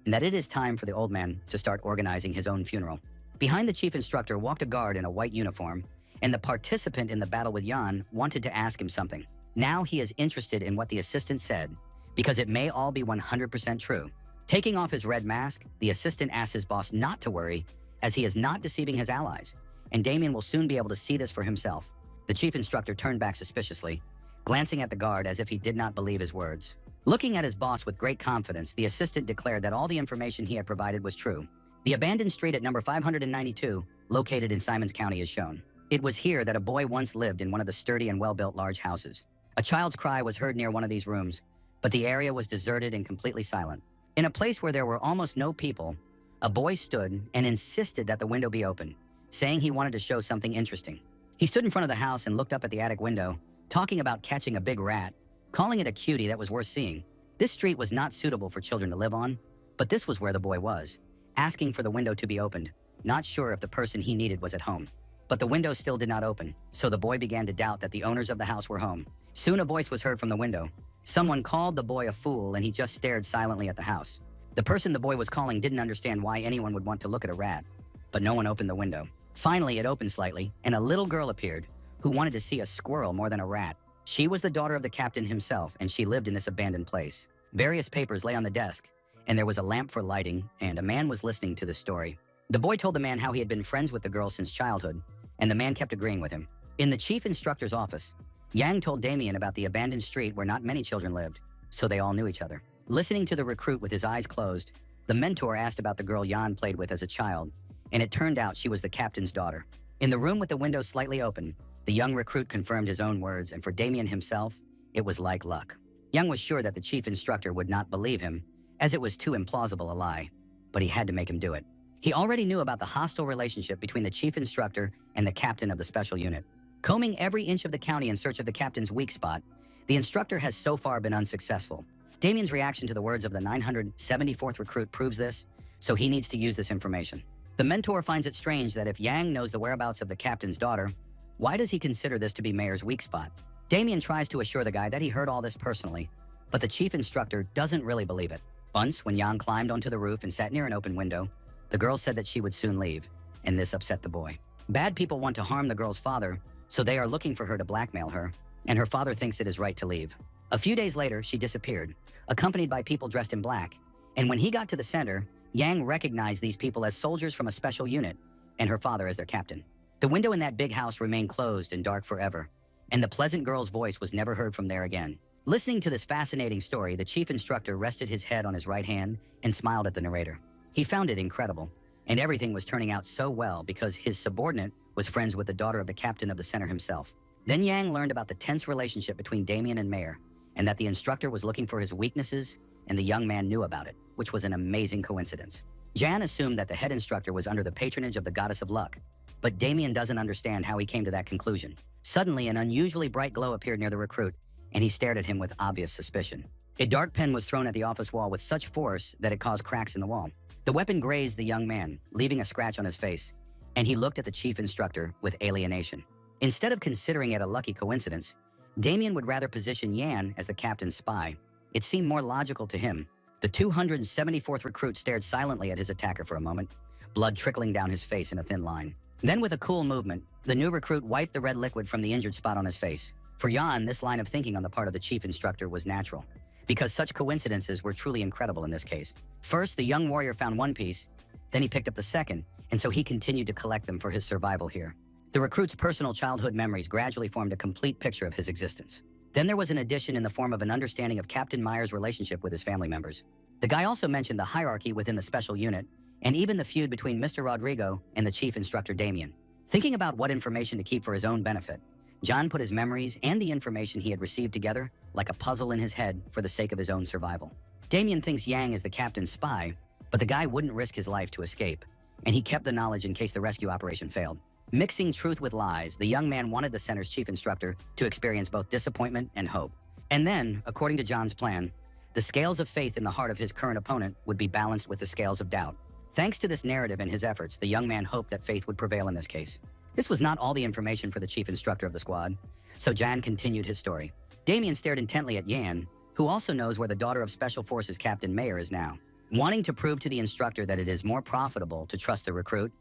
and that it is time for the old man to start organizing his own funeral. Behind the chief instructor walked a guard in a white uniform, and the participant in the battle with Jan wanted to ask him something. Now he is interested in what the assistant said, because it may all be 100% true. Taking off his red mask, the assistant asks his boss not to worry, as he is not deceiving his allies, and Damien will soon be able to see this for himself. The chief instructor turned back suspiciously, glancing at the guard as if he did not believe his words. Looking at his boss with great confidence, the assistant declared that all the information he had provided was true. The abandoned street at number 592, located in Simons County, is shown. It was here that a boy once lived in one of the sturdy and well-built large houses. A child's cry was heard near one of these rooms, but the area was deserted and completely silent. In a place where there were almost no people, a boy stood and insisted that the window be open, saying he wanted to show something interesting. He stood in front of the house and looked up at the attic window, talking about catching a big rat, calling it a cutie that was worth seeing. This street was not suitable for children to live on, but this was where the boy was, asking for the window to be opened, not sure if the person he needed was at home. But the window still did not open, so the boy began to doubt that the owners of the house were home. Soon a voice was heard from the window. Someone called the boy a fool, and he just stared silently at the house. The person the boy was calling didn't understand why anyone would want to look at a rat, but no one opened the window. Finally, it opened slightly, and a little girl appeared who wanted to see a squirrel more than a rat. She was the daughter of the captain himself, and she lived in this abandoned place. Various papers lay on the desk, and there was a lamp for lighting, and a man was listening to the story. The boy told the man how he had been friends with the girl since childhood, and the man kept agreeing with him. In the chief instructor's office, Yang told Damien about the abandoned street where not many children lived, so they all knew each other. Listening to the recruit with his eyes closed, the mentor asked about the girl Jan played with as a child, and it turned out she was the captain's daughter. In the room with the window slightly open, the young recruit confirmed his own words, and for Damien himself, it was like luck. Young was sure that the chief instructor would not believe him, as it was too implausible a lie, but he had to make him do it. He already knew about the hostile relationship between the chief instructor and the captain of the special unit. Combing every inch of the county in search of the captain's weak spot, the instructor has so far been unsuccessful. Damien's reaction to the words of the 974th recruit proves this, so he needs to use this information. The mentor finds it strange that if Yang knows the whereabouts of the captain's daughter, why does he consider this to be Mayer's weak spot? Damien tries to assure the guy that he heard all this personally, but the chief instructor doesn't really believe it. Once, when Yang climbed onto the roof and sat near an open window, the girl said that she would soon leave, and this upset the boy. Bad people want to harm the girl's father, so they are looking for her to blackmail her, and her father thinks it is right to leave. A few days later, she disappeared, accompanied by people dressed in black, and when he got to the center, Yang recognized these people as soldiers from a special unit, and her father as their captain. The window in that big house remained closed and dark forever, and the pleasant girl's voice was never heard from there again. Listening to this fascinating story, the chief instructor rested his head on his right hand and smiled at the narrator. He found it incredible, and everything was turning out so well because his subordinate was friends with the daughter of the captain of the center himself. Then Yang learned about the tense relationship between Damien and Mayer, and that the instructor was looking for his weaknesses, and the young man knew about it, which was an amazing coincidence. Jan assumed that the head instructor was under the patronage of the goddess of luck, but Damien doesn't understand how he came to that conclusion. Suddenly, an unusually bright glow appeared near the recruit, and he stared at him with obvious suspicion. A dark pen was thrown at the office wall with such force that it caused cracks in the wall. The weapon grazed the young man, leaving a scratch on his face, and he looked at the chief instructor with alienation. Instead of considering it a lucky coincidence, Damien would rather position Yan as the captain's spy. It seemed more logical to him. The 274th recruit stared silently at his attacker for a moment, blood trickling down his face in a thin line. Then with a cool movement, the new recruit wiped the red liquid from the injured spot on his face. For Yan, this line of thinking on the part of the chief instructor was natural, because such coincidences were truly incredible in this case. First, the young warrior found one piece, then he picked up the second, and so he continued to collect them for his survival here. The recruit's personal childhood memories gradually formed a complete picture of his existence. Then there was an addition in the form of an understanding of Captain Meyer's relationship with his family members. The guy also mentioned the hierarchy within the special unit, and even the feud between Mr. Rodrigo and the chief instructor Damien. Thinking about what information to keep for his own benefit, John put his memories and the information he had received together like a puzzle in his head for the sake of his own survival. Damien thinks Yang is the captain's spy, but the guy wouldn't risk his life to escape, and he kept the knowledge in case the rescue operation failed. Mixing truth with lies, the young man wanted the center's chief instructor to experience both disappointment and hope. And then, according to John's plan, the scales of faith in the heart of his current opponent would be balanced with the scales of doubt. Thanks to this narrative and his efforts, the young man hoped that faith would prevail in this case. This was not all the information for the chief instructor of the squad, so Jan continued his story. Damien stared intently at Yan, who also knows where the daughter of Special Forces Captain Mayer is now. Wanting to prove to the instructor that it is more profitable to trust the recruit,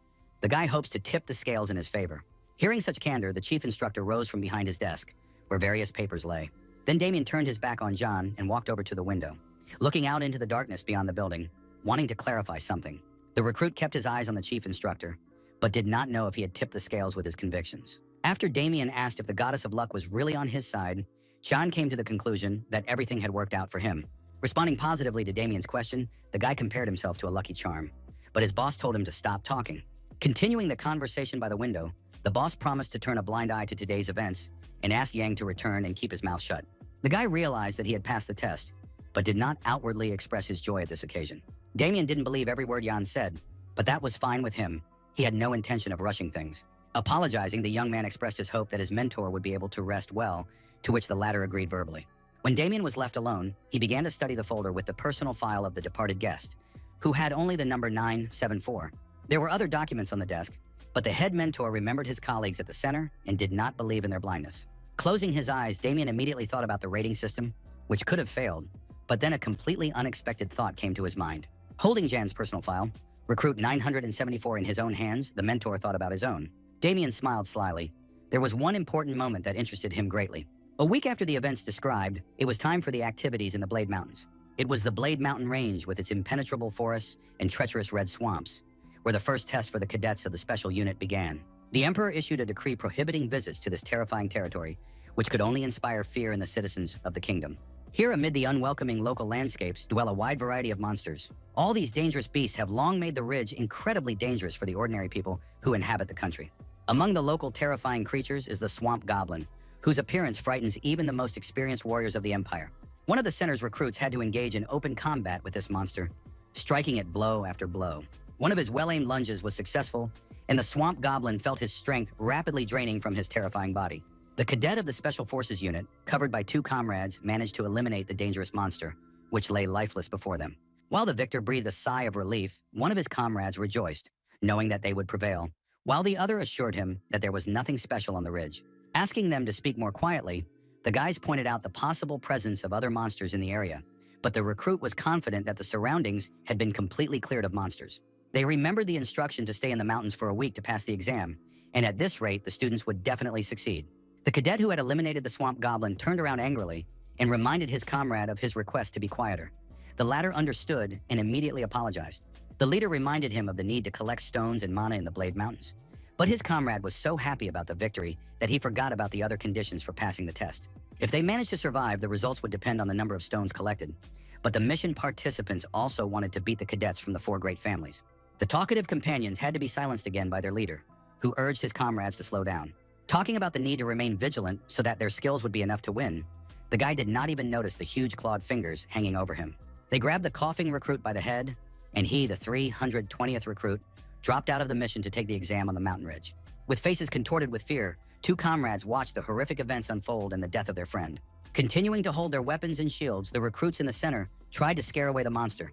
the guy hopes to tip the scales in his favor. Hearing such candor, the chief instructor rose from behind his desk, where various papers lay. Then Damien turned his back on John and walked over to the window, looking out into the darkness beyond the building, wanting to clarify something. The recruit kept his eyes on the chief instructor, but did not know if he had tipped the scales with his convictions. After Damien asked if the goddess of luck was really on his side, John came to the conclusion that everything had worked out for him. Responding positively to Damien's question, the guy compared himself to a lucky charm, but his boss told him to stop talking. Continuing the conversation by the window, the boss promised to turn a blind eye to today's events and asked Yang to return and keep his mouth shut. The guy realized that he had passed the test, but did not outwardly express his joy at this occasion. Damien didn't believe every word Yan said, but that was fine with him. He had no intention of rushing things. Apologizing, the young man expressed his hope that his mentor would be able to rest well, to which the latter agreed verbally. When Damien was left alone, he began to study the folder with the personal file of the departed guest, who had only the number 974. There were other documents on the desk, but the head mentor remembered his colleagues at the center and did not believe in their blindness. Closing his eyes, Damien immediately thought about the rating system, which could have failed, but then a completely unexpected thought came to his mind. Holding Jan's personal file, recruit 974 in his own hands, the mentor thought about his own. Damien smiled slyly. There was one important moment that interested him greatly. A week after the events described, it was time for the activities in the Blade Mountains. It was the Blade Mountain Range with its impenetrable forests and treacherous red swamps, where the first test for the cadets of the special unit began. The Emperor issued a decree prohibiting visits to this terrifying territory, which could only inspire fear in the citizens of the kingdom. Here, amid the unwelcoming local landscapes, dwell a wide variety of monsters. All these dangerous beasts have long made the ridge incredibly dangerous for the ordinary people who inhabit the country. Among the local terrifying creatures is the swamp goblin, whose appearance frightens even the most experienced warriors of the Empire. One of the center's recruits had to engage in open combat with this monster, striking it blow after blow. One of his well-aimed lunges was successful, and the swamp goblin felt his strength rapidly draining from his terrifying body. The cadet of the Special Forces unit, covered by two comrades, managed to eliminate the dangerous monster, which lay lifeless before them. While the victor breathed a sigh of relief, one of his comrades rejoiced, knowing that they would prevail, while the other assured him that there was nothing special on the ridge. Asking them to speak more quietly, the guys pointed out the possible presence of other monsters in the area, but the recruit was confident that the surroundings had been completely cleared of monsters. They remembered the instruction to stay in the mountains for a week to pass the exam, and at this rate, the students would definitely succeed. The cadet who had eliminated the swamp goblin turned around angrily and reminded his comrade of his request to be quieter. The latter understood and immediately apologized. The leader reminded him of the need to collect stones and mana in the Blade Mountains. But his comrade was so happy about the victory that he forgot about the other conditions for passing the test. If they managed to survive, the results would depend on the number of stones collected. But the mission participants also wanted to beat the cadets from the four great families. The talkative companions had to be silenced again by their leader, who urged his comrades to slow down. Talking about the need to remain vigilant so that their skills would be enough to win, the guy did not even notice the huge clawed fingers hanging over him. They grabbed the coughing recruit by the head, and he, the 320th recruit, dropped out of the mission to take the exam on the mountain ridge. With faces contorted with fear, two comrades watched the horrific events unfold and the death of their friend. Continuing to hold their weapons and shields, the recruits in the center tried to scare away the monster,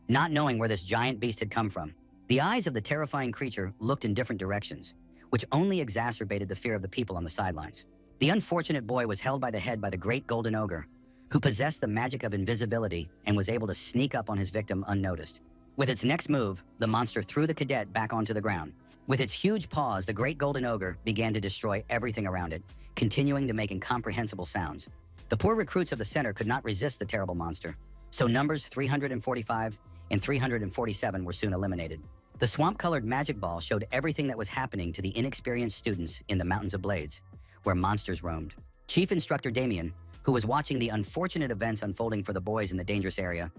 not knowing where this giant beast had come from. The eyes of the terrifying creature looked in different directions, which only exacerbated the fear of the people on the sidelines. The unfortunate boy was held by the head by the great golden ogre, who possessed the magic of invisibility and was able to sneak up on his victim unnoticed. With its next move, the monster threw the cadet back onto the ground. With its huge paws, the great golden ogre began to destroy everything around it, continuing to make incomprehensible sounds. The poor recruits of the center could not resist the terrible monster, so numbers 345 and 347 were soon eliminated. The swamp-colored magic ball showed everything that was happening to the inexperienced students in the Mountains of Blades, where monsters roamed. Chief Instructor Damien, who was watching the unfortunate events unfolding for the boys in the dangerous area,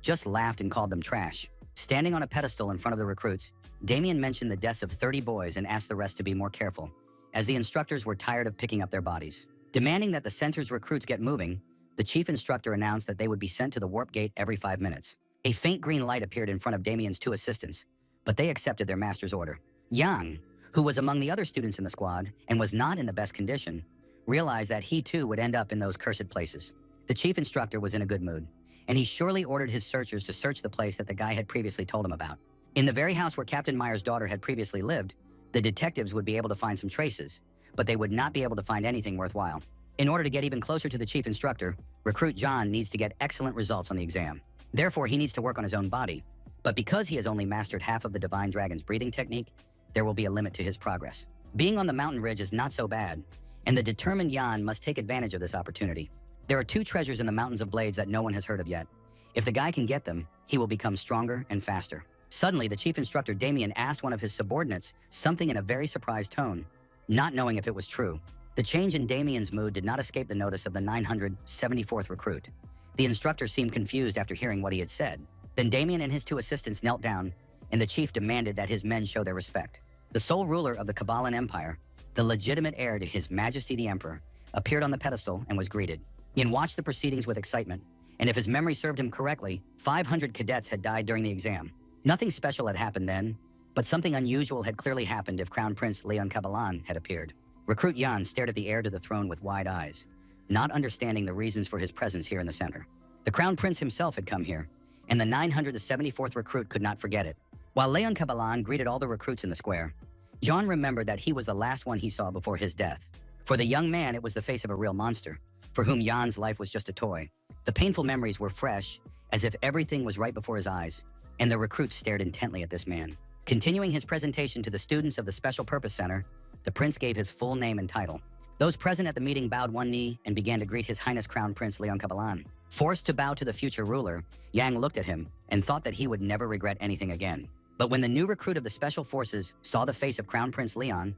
just laughed and called them trash. Standing on a pedestal in front of the recruits, Damien mentioned the deaths of 30 boys and asked the rest to be more careful, as the instructors were tired of picking up their bodies. Demanding that the center's recruits get moving, the chief instructor announced that they would be sent to the warp gate every 5 minutes. A faint green light appeared in front of Damien's 2 assistants, but they accepted their master's order. Yang, who was among the other students in the squad and was not in the best condition, realized that he too would end up in those cursed places. The chief instructor was in a good mood, and he surely ordered his searchers to search the place that the guy had previously told him about. In the very house where Captain Meyer's daughter had previously lived, the detectives would be able to find some traces, but they would not be able to find anything worthwhile. In order to get even closer to the chief instructor, recruit John needs to get excellent results on the exam. Therefore, he needs to work on his own body. But because he has only mastered half of the Divine Dragon's breathing technique, there will be a limit to his progress. Being on the mountain ridge is not so bad, and the determined Jan must take advantage of this opportunity. There are 2 treasures in the Mountains of Blades that no one has heard of yet. If the guy can get them, he will become stronger and faster. Suddenly, the chief instructor Damien asked one of his subordinates something in a very surprised tone, not knowing if it was true. The change in Damien's mood did not escape the notice of the 974th recruit. The instructor seemed confused after hearing what he had said. Then Damien and his 2 assistants knelt down, and the chief demanded that his men show their respect. The sole ruler of the Kabbalan Empire, the legitimate heir to His Majesty the Emperor, appeared on the pedestal and was greeted. Yin watched the proceedings with excitement, and if his memory served him correctly, 500 cadets had died during the exam. Nothing special had happened then, but something unusual had clearly happened if Crown Prince Leon Kabbalan had appeared. Recruit Jan stared at the heir to the throne with wide eyes, not understanding the reasons for his presence here in the center. The Crown Prince himself had come here, and the 974th recruit could not forget it. While Leon Kabbalan greeted all the recruits in the square, John remembered that he was the last one he saw before his death. For the young man, it was the face of a real monster, for whom Jan's life was just a toy. The painful memories were fresh, as if everything was right before his eyes, and the recruits stared intently at this man. Continuing his presentation to the students of the Special Purpose Center, the prince gave his full name and title. Those present at the meeting bowed one knee and began to greet His Highness Crown Prince Leon Kabbalan. Forced to bow to the future ruler, Yang looked at him and thought that he would never regret anything again. But when the new recruit of the Special Forces saw the face of Crown Prince Leon,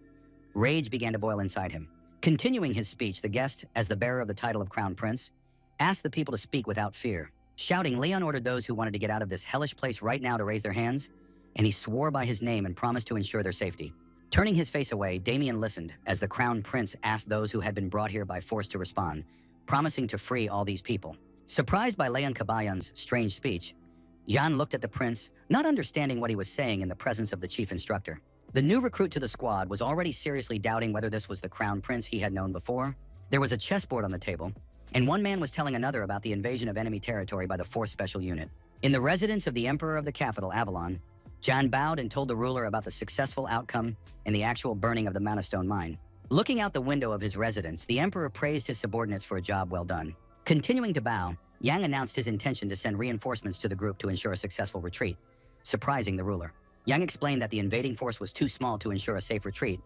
rage began to boil inside him. Continuing his speech, the guest, as the bearer of the title of Crown Prince, asked the people to speak without fear. Shouting, Leon ordered those who wanted to get out of this hellish place right now to raise their hands, and he swore by his name and promised to ensure their safety. Turning his face away, Damien listened as the Crown Prince asked those who had been brought here by force to respond, promising to free all these people. Surprised by Leon Kabayan's strange speech, Jan looked at the prince, not understanding what he was saying in the presence of the chief instructor. The new recruit to the squad was already seriously doubting whether this was the Crown Prince he had known before. There was a chessboard on the table, and one man was telling another about the invasion of enemy territory by the 4th Special Unit. In the residence of the Emperor of the capital, Avalon, Jan bowed and told the ruler about the successful outcome and the actual burning of the Mana Stone mine. Looking out the window of his residence, the Emperor praised his subordinates for a job well done. Continuing to bow, Yang announced his intention to send reinforcements to the group to ensure a successful retreat, surprising the ruler. Yang explained that the invading force was too small to ensure a safe retreat,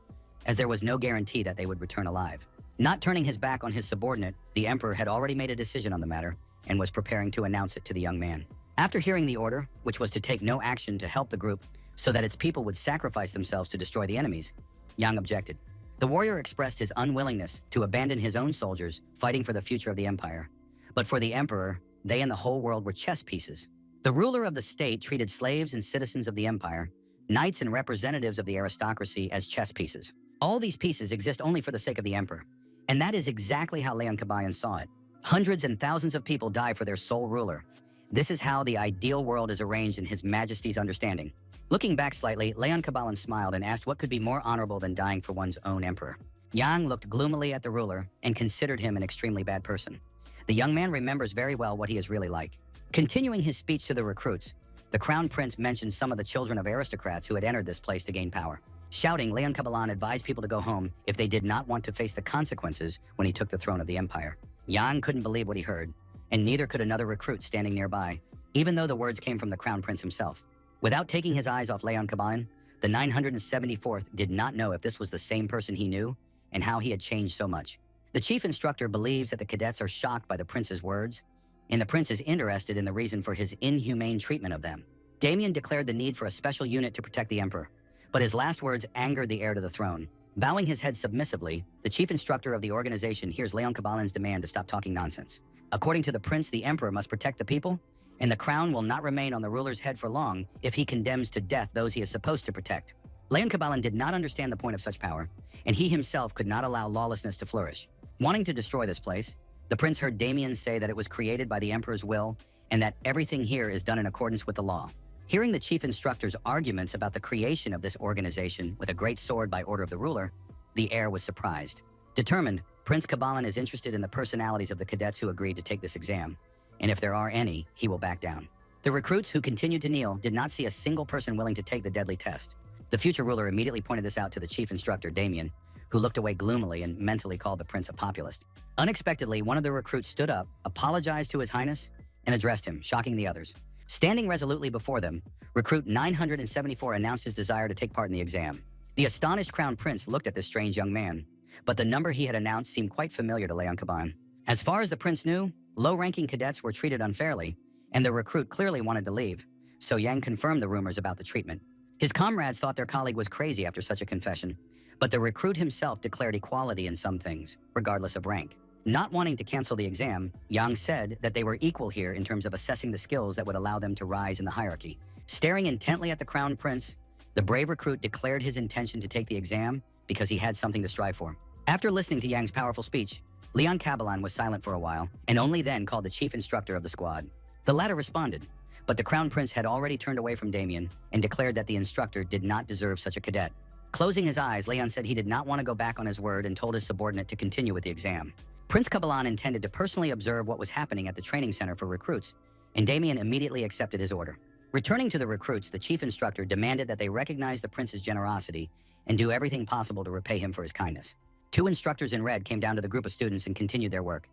as there was no guarantee that they would return alive. Not turning his back on his subordinate, the Emperor had already made a decision on the matter and was preparing to announce it to the young man. After hearing the order, which was to take no action to help the group so that its people would sacrifice themselves to destroy the enemies, Yang objected. The warrior expressed his unwillingness to abandon his own soldiers fighting for the future of the empire. But for the Emperor, they and the whole world were chess pieces. The ruler of the state treated slaves and citizens of the empire, knights and representatives of the aristocracy as chess pieces. All these pieces exist only for the sake of the emperor. And that is exactly how Leon Kabayan saw it. Hundreds and thousands of people die for their sole ruler. This is how the ideal world is arranged in His Majesty's understanding. Looking back slightly, Leon Kabalan smiled and asked what could be more honorable than dying for one's own emperor. Yang looked gloomily at the ruler and considered him an extremely bad person. The young man remembers very well what he is really like. Continuing his speech to the recruits, the Crown Prince mentioned some of the children of aristocrats who had entered this place to gain power. Shouting, Leon Cabalan advised people to go home if they did not want to face the consequences when he took the throne of the empire. Yang couldn't believe what he heard, and neither could another recruit standing nearby, even though the words came from the crown prince himself. Without taking his eyes off Leon Cabalan, the 974th did not know if this was the same person he knew and how he had changed so much. The chief instructor believes that the cadets are shocked by the prince's words, and the prince is interested in the reason for his inhumane treatment of them. Damien declared the need for a special unit to protect the emperor, but his last words angered the heir to the throne. Bowing his head submissively, the chief instructor of the organization hears Leon Cabalan's demand to stop talking nonsense. According to the prince, the emperor must protect the people, and the crown will not remain on the ruler's head for long if he condemns to death those he is supposed to protect. Leon Cabalan did not understand the point of such power, and he himself could not allow lawlessness to flourish. Wanting to destroy this place, the prince heard Damien say that it was created by the emperor's will and that everything here is done in accordance with the law. Hearing the chief instructor's arguments about the creation of this organization with a great sword by order of the ruler, the heir was surprised. Determined, Prince Cabalan is interested in the personalities of the cadets who agreed to take this exam, and if there are any, he will back down. The recruits who continued to kneel did not see a single person willing to take the deadly test. The future ruler immediately pointed this out to the chief instructor, Damien, who looked away gloomily and mentally called the prince a populist. Unexpectedly, one of the recruits stood up, apologized to His Highness, and addressed him, shocking the others. Standing resolutely before them, recruit 974 announced his desire to take part in the exam. The astonished crown prince looked at this strange young man, but the number he had announced seemed quite familiar to Leon Cabalan. As far as the prince knew, low-ranking cadets were treated unfairly, and the recruit clearly wanted to leave, so Yang confirmed the rumors about the treatment. His comrades thought their colleague was crazy after such a confession, but the recruit himself declared equality in some things, regardless of rank. Not wanting to cancel the exam, Yang said that they were equal here in terms of assessing the skills that would allow them to rise in the hierarchy. Staring intently at the crown prince, the brave recruit declared his intention to take the exam because he had something to strive for. After listening to Yang's powerful speech, Leon Cabalan was silent for a while and only then called the chief instructor of the squad. The latter responded, but the crown prince had already turned away from Damien and declared that the instructor did not deserve such a cadet. Closing his eyes, Leon said he did not want to go back on his word and told his subordinate to continue with the exam. Prince Cabalan intended to personally observe what was happening at the training center for recruits, and Damien immediately accepted his order. Returning to the recruits, the chief instructor demanded that they recognize the prince's generosity and do everything possible to repay him for his kindness. Two instructors in red came down to the group of students and continued their work,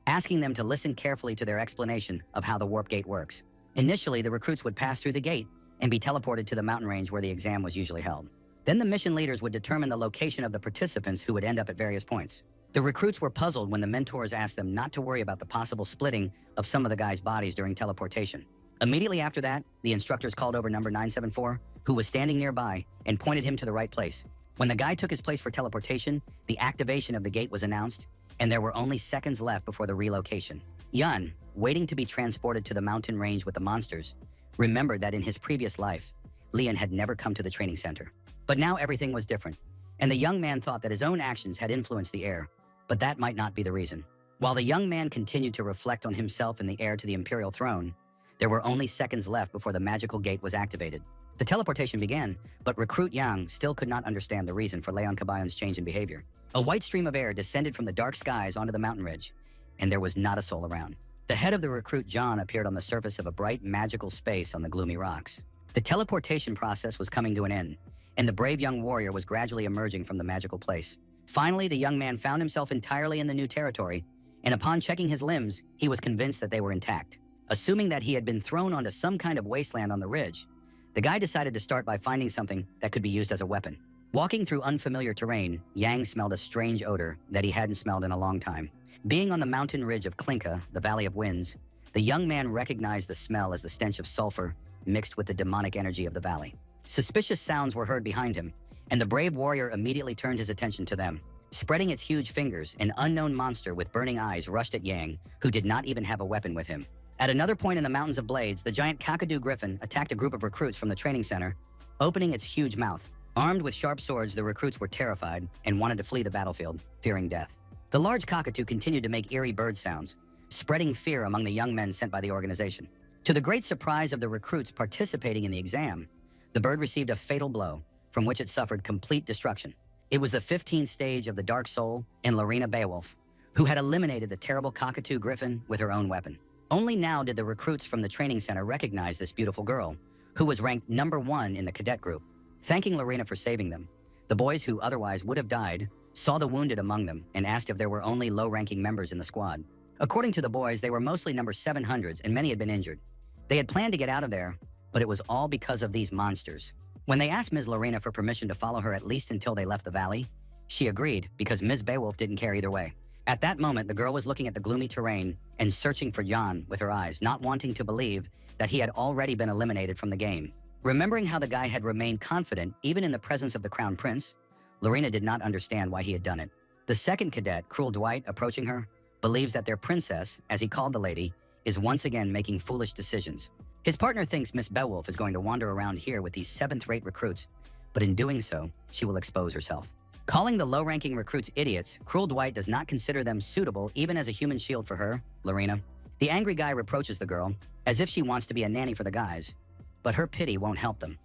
asking them to listen carefully to their explanation of how the warp gate works. Initially, the recruits would pass through the gate and be teleported to the mountain range where the exam was usually held. Then the mission leaders would determine the location of the participants who would end up at various points. The recruits were puzzled when the mentors asked them not to worry about the possible splitting of some of the guys' bodies during teleportation. Immediately after that, the instructors called over number 974, who was standing nearby, and pointed him to the right place. When the guy took his place for teleportation, the activation of the gate was announced, and there were only seconds left before the relocation. Yun, waiting to be transported to the mountain range with the monsters, remembered that in his previous life, Leon had never come to the training center. But now everything was different, and the young man thought that his own actions had influenced the heir, but that might not be the reason. While the young man continued to reflect on himself and the heir to the imperial throne, there were only seconds left before the magical gate was activated. The teleportation began, but recruit Yang still could not understand the reason for Leon Cabalan's change in behavior. A white stream of air descended from the dark skies onto the mountain ridge, and there was not a soul around. The head of the recruit John appeared on the surface of a bright magical space on the gloomy rocks. The teleportation process was coming to an end, and the brave young warrior was gradually emerging from the magical place. Finally, the young man found himself entirely in the new territory, and upon checking his limbs, he was convinced that they were intact. Assuming that he had been thrown onto some kind of wasteland on the ridge, the guy decided to start by finding something that could be used as a weapon. Walking through unfamiliar terrain, Yang smelled a strange odor that he hadn't smelled in a long time. Being on the mountain ridge of Klinka, the Valley of Winds, the young man recognized the smell as the stench of sulfur mixed with the demonic energy of the valley. Suspicious sounds were heard behind him, and the brave warrior immediately turned his attention to them. Spreading its huge fingers, an unknown monster with burning eyes rushed at Yang, who did not even have a weapon with him. At another point in the Mountains of Blades, the giant cockadoo griffin attacked a group of recruits from the training center, opening its huge mouth. Armed with sharp swords, the recruits were terrified and wanted to flee the battlefield, fearing death. The large cockatoo continued to make eerie bird sounds, spreading fear among the young men sent by the organization. To the great surprise of the recruits participating in the exam, the bird received a fatal blow, from which it suffered complete destruction. It was the 15th stage of the Dark Soul and Lorena Beowulf, who had eliminated the terrible cockatoo griffin with her own weapon. Only now did the recruits from the training center recognize this beautiful girl, who was ranked #1 in the cadet group. Thanking Lorena for saving them, The boys who otherwise would have died saw the wounded among them and asked if there were only low-ranking members in the squad. According to the boys, they were mostly number 700s and many had been injured. They had planned to get out of there, but it was all because of these monsters. When they asked Ms. Lorena for permission to follow her at least until they left the valley, she agreed because Ms. Beowulf didn't care either way. At that moment, the girl was looking at the gloomy terrain and searching for Jan with her eyes, not wanting to believe that he had already been eliminated from the game. Remembering how the guy had remained confident even in the presence of the Crown Prince, Lorena did not understand why he had done it. The second cadet, Cruel Dwight, approaching her, believes that their princess, as he called the lady, is once again making foolish decisions. His partner thinks Miss Beowulf is going to wander around here with these 7th-rate recruits, but in doing so, she will expose herself. Calling the low-ranking recruits idiots, Cruel Dwight does not consider them suitable even as a human shield for her, Lorena. The angry guy reproaches the girl, as if she wants to be a nanny for the guys, but her pity won't help them.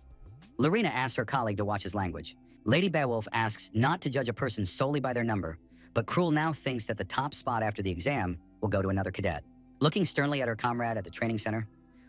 Lorena asks her colleague to watch his language. Lady Beowulf asks not to judge a person solely by their number, but Cruel now thinks that the top spot after the exam will go to another cadet. Looking sternly at her comrade at the training center,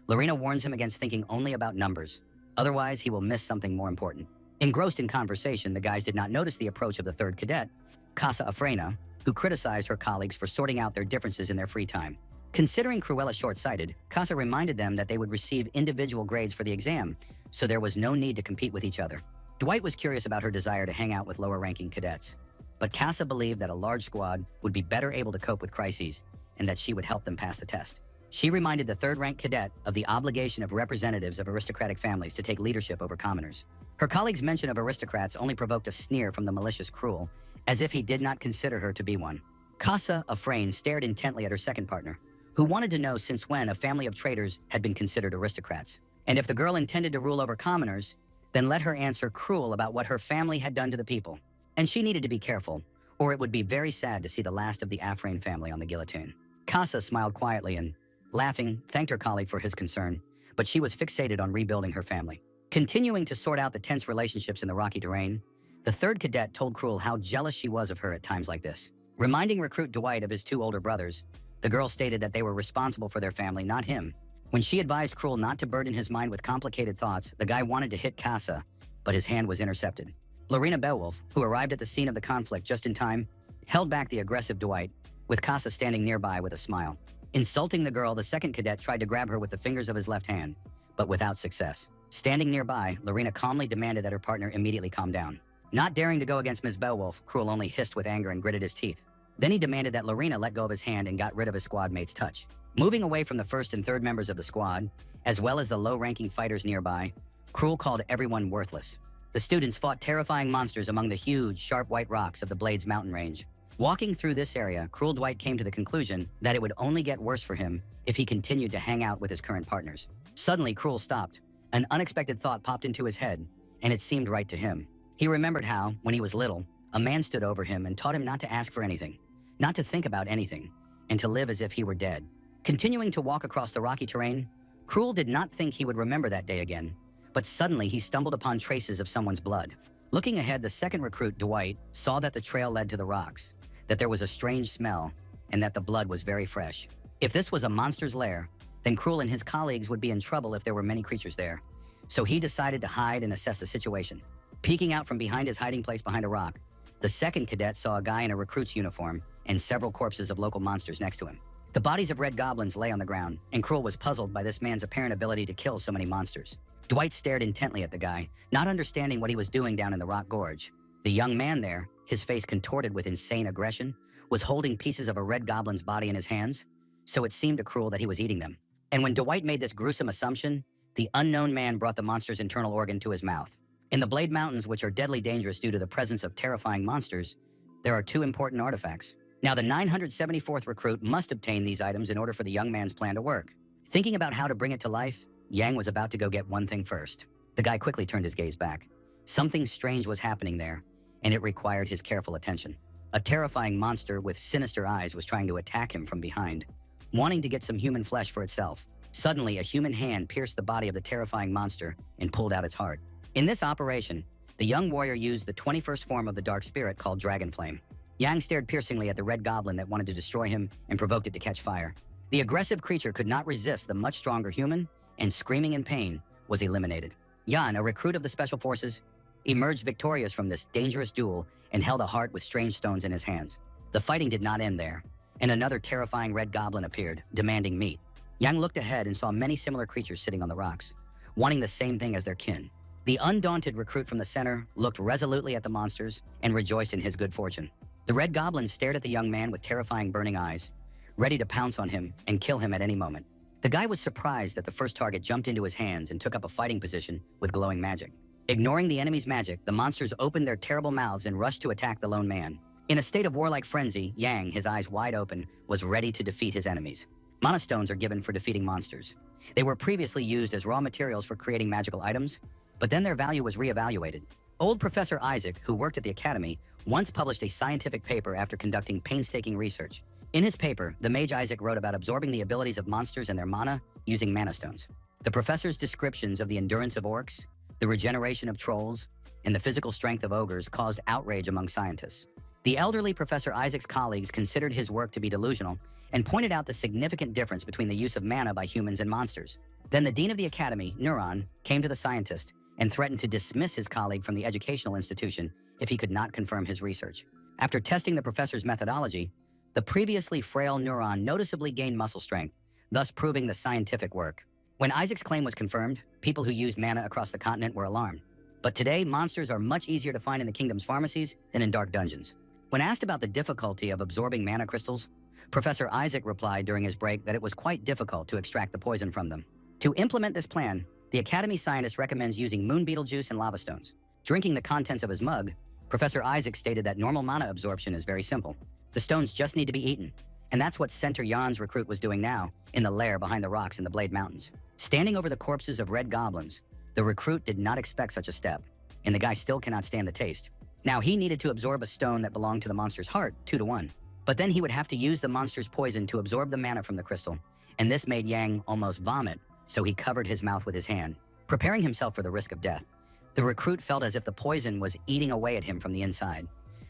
Lorena warns him against thinking only about numbers. Otherwise, he will miss something more important. Engrossed in conversation, the guys did not notice the approach of the 3rd cadet, Casa Afrena, who criticized her colleagues for sorting out their differences in their free time. Considering Cruella short-sighted, Casa reminded them that they would receive individual grades for the exam, so there was no need to compete with each other. Dwight was curious about her desire to hang out with lower-ranking cadets, but Casa believed that a large squad would be better able to cope with crises and that she would help them pass the test. She reminded the 3rd-ranked cadet of the obligation of representatives of aristocratic families to take leadership over commoners. Her colleague's mention of aristocrats only provoked a sneer from the malicious Cruel, as if he did not consider her to be one. Casa Afrane stared intently at her second partner, who wanted to know since when a family of traders had been considered aristocrats. And if the girl intended to rule over commoners, then let her answer Cruel about what her family had done to the people. And she needed to be careful, or it would be very sad to see the last of the Afrane family on the guillotine. Casa smiled quietly and, laughing, thanked her colleague for his concern, but she was fixated on rebuilding her family. Continuing to sort out the tense relationships in the rocky terrain, the 3rd cadet told Cruel how jealous she was of her at times like this. Reminding recruit Dwight of his 2 older brothers, the girl stated that they were responsible for their family, not him. When she advised Cruel not to burden his mind with complicated thoughts, the guy wanted to hit Casa, but his hand was intercepted. Lorena Beowulf, who arrived at the scene of the conflict just in time, held back the aggressive Dwight, with Casa standing nearby with a smile. Insulting the girl, the 2nd cadet tried to grab her with the fingers of his left hand, but without success. Standing nearby, Lorena calmly demanded that her partner immediately calm down. Not daring to go against Ms. Beowulf, Cruel only hissed with anger and gritted his teeth. Then he demanded that Lorena let go of his hand and got rid of his squad mate's touch. Moving away from the 1st and 3rd members of the squad, as well as the low-ranking fighters nearby, Cruel called everyone worthless. The students fought terrifying monsters among the huge, sharp white rocks of the Blades mountain range. Walking through this area, Cruel Dwight came to the conclusion that it would only get worse for him if he continued to hang out with his current partners. Suddenly, Cruel stopped. An unexpected thought popped into his head, and it seemed right to him. He remembered how, when he was little, a man stood over him and taught him not to ask for anything, not to think about anything, and to live as if he were dead. Continuing to walk across the rocky terrain, Cruel did not think he would remember that day again, but suddenly he stumbled upon traces of someone's blood. Looking ahead, the 2nd recruit, Dwight, saw that the trail led to the rocks, that there was a strange smell, and that the blood was very fresh. If this was a monster's lair, then Cruel and his colleagues would be in trouble if there were many creatures there. So he decided to hide and assess the situation. Peeking out from behind his hiding place behind a rock, the 2nd cadet saw a guy in a recruit's uniform and several corpses of local monsters next to him. The bodies of red goblins lay on the ground, and Cruel was puzzled by this man's apparent ability to kill so many monsters. Dwight stared intently at the guy, not understanding what he was doing down in the rock gorge. The young man there, his face contorted with insane aggression, was holding pieces of a red goblin's body in his hands, so it seemed to Cruel that he was eating them. And when Dwight made this gruesome assumption, the unknown man brought the monster's internal organ to his mouth. In the Blade Mountains, which are deadly dangerous due to the presence of terrifying monsters, there are 2 important artifacts. Now, the 974th recruit must obtain these items in order for the young man's plan to work. Thinking about how to bring it to life, Yang was about to go get one thing first. The guy quickly turned his gaze back. Something strange was happening there, and it required his careful attention. A terrifying monster with sinister eyes was trying to attack him from behind, wanting to get some human flesh for itself. Suddenly, a human hand pierced the body of the terrifying monster and pulled out its heart. In this operation, the young warrior used the 21st form of the dark spirit called Dragon Flame. Yang stared piercingly at the red goblin that wanted to destroy him and provoked it to catch fire. The aggressive creature could not resist the much stronger human, and screaming in pain, was eliminated. Yan, a recruit of the Special Forces, emerged victorious from this dangerous duel and held a heart with strange stones in his hands. The fighting did not end there, and another terrifying red goblin appeared, demanding meat. Yang looked ahead and saw many similar creatures sitting on the rocks, wanting the same thing as their kin. The undaunted recruit from the center looked resolutely at the monsters and rejoiced in his good fortune. The red goblin stared at the young man with terrifying burning eyes, ready to pounce on him and kill him at any moment. The guy was surprised that the first target jumped into his hands and took up a fighting position with glowing magic. Ignoring the enemy's magic, the monsters opened their terrible mouths and rushed to attack the lone man. In a state of warlike frenzy, Yang, his eyes wide open, was ready to defeat his enemies. Mana stones are given for defeating monsters. They were previously used as raw materials for creating magical items, but then their value was reevaluated. Old Professor Isaac, who worked at the Academy, once published a scientific paper after conducting painstaking research. In his paper, the mage Isaac wrote about absorbing the abilities of monsters and their mana using mana stones. The professor's descriptions of the endurance of orcs, the regeneration of trolls, and the physical strength of ogres caused outrage among scientists. The elderly Professor Isaac's colleagues considered his work to be delusional and pointed out the significant difference between the use of mana by humans and monsters. Then the dean of the Academy, Neuron, came to the scientist and threatened to dismiss his colleague from the educational institution if he could not confirm his research. After testing the professor's methodology, the previously frail Neuron noticeably gained muscle strength, thus proving the scientific work. When Isaac's claim was confirmed, people who used mana across the continent were alarmed. But today, monsters are much easier to find in the kingdom's pharmacies than in dark dungeons. When asked about the difficulty of absorbing mana crystals, Professor Isaac replied during his break that it was quite difficult to extract the poison from them. To implement this plan, the Academy scientist recommends using moon beetle juice and lava stones. Drinking the contents of his mug, Professor Isaac stated that normal mana absorption is very simple. The stones just need to be eaten. And that's what Center Yan's recruit was doing now, in the lair behind the rocks in the Blade Mountains. Standing over the corpses of red goblins, the recruit did not expect such a step, and the guy still cannot stand the taste. Now he needed to absorb a stone that belonged to the monster's heart, 2-to-1. But then he would have to use the monster's poison to absorb the mana from the crystal, and this made Yang almost vomit, so he covered his mouth with his hand, preparing himself for the risk of death. The recruit felt as if the poison was eating away at him from the inside,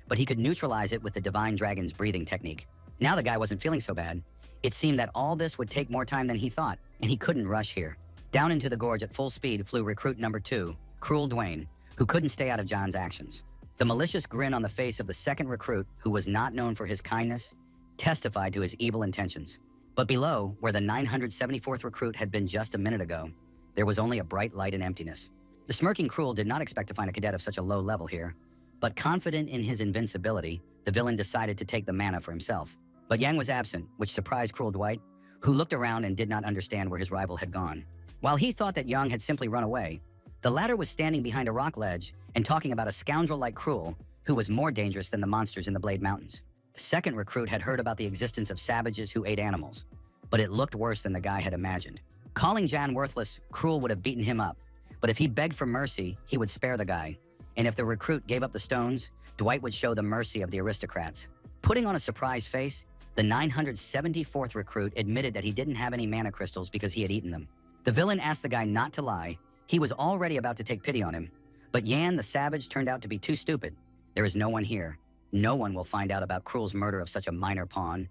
but he could neutralize it with the Divine Dragon's breathing technique. Now the guy wasn't feeling so bad. It seemed that all this would take more time than he thought, and he couldn't rush here. Down into the gorge at full speed flew recruit number 2, Cruel Dwayne, who couldn't stay out of John's actions. The malicious grin on the face of the second recruit, who was not known for his kindness, testified to his evil intentions. But below, where the 974th recruit had been just a minute ago, there was only a bright light and emptiness. The smirking Cruel did not expect to find a cadet of such a low level here, but confident in his invincibility, the villain decided to take the mana for himself. But Yang was absent, which surprised Cruel Dwight, who looked around and did not understand where his rival had gone. While he thought that Yang had simply run away, the latter was standing behind a rock ledge and talking about a scoundrel like Cruel, who was more dangerous than the monsters in the Blade Mountains. The second recruit had heard about the existence of savages who ate animals, but it looked worse than the guy had imagined. Calling Jan worthless, Cruel would have beaten him up, but if he begged for mercy, he would spare the guy. And if the recruit gave up the stones, Dwight would show the mercy of the aristocrats. Putting on a surprised face, the 974th recruit admitted that he didn't have any mana crystals because he had eaten them. The villain asked the guy not to lie. He was already about to take pity on him, but Yan the savage turned out to be too stupid. There is no one here. No one will find out about Cruel's murder of such a minor pawn,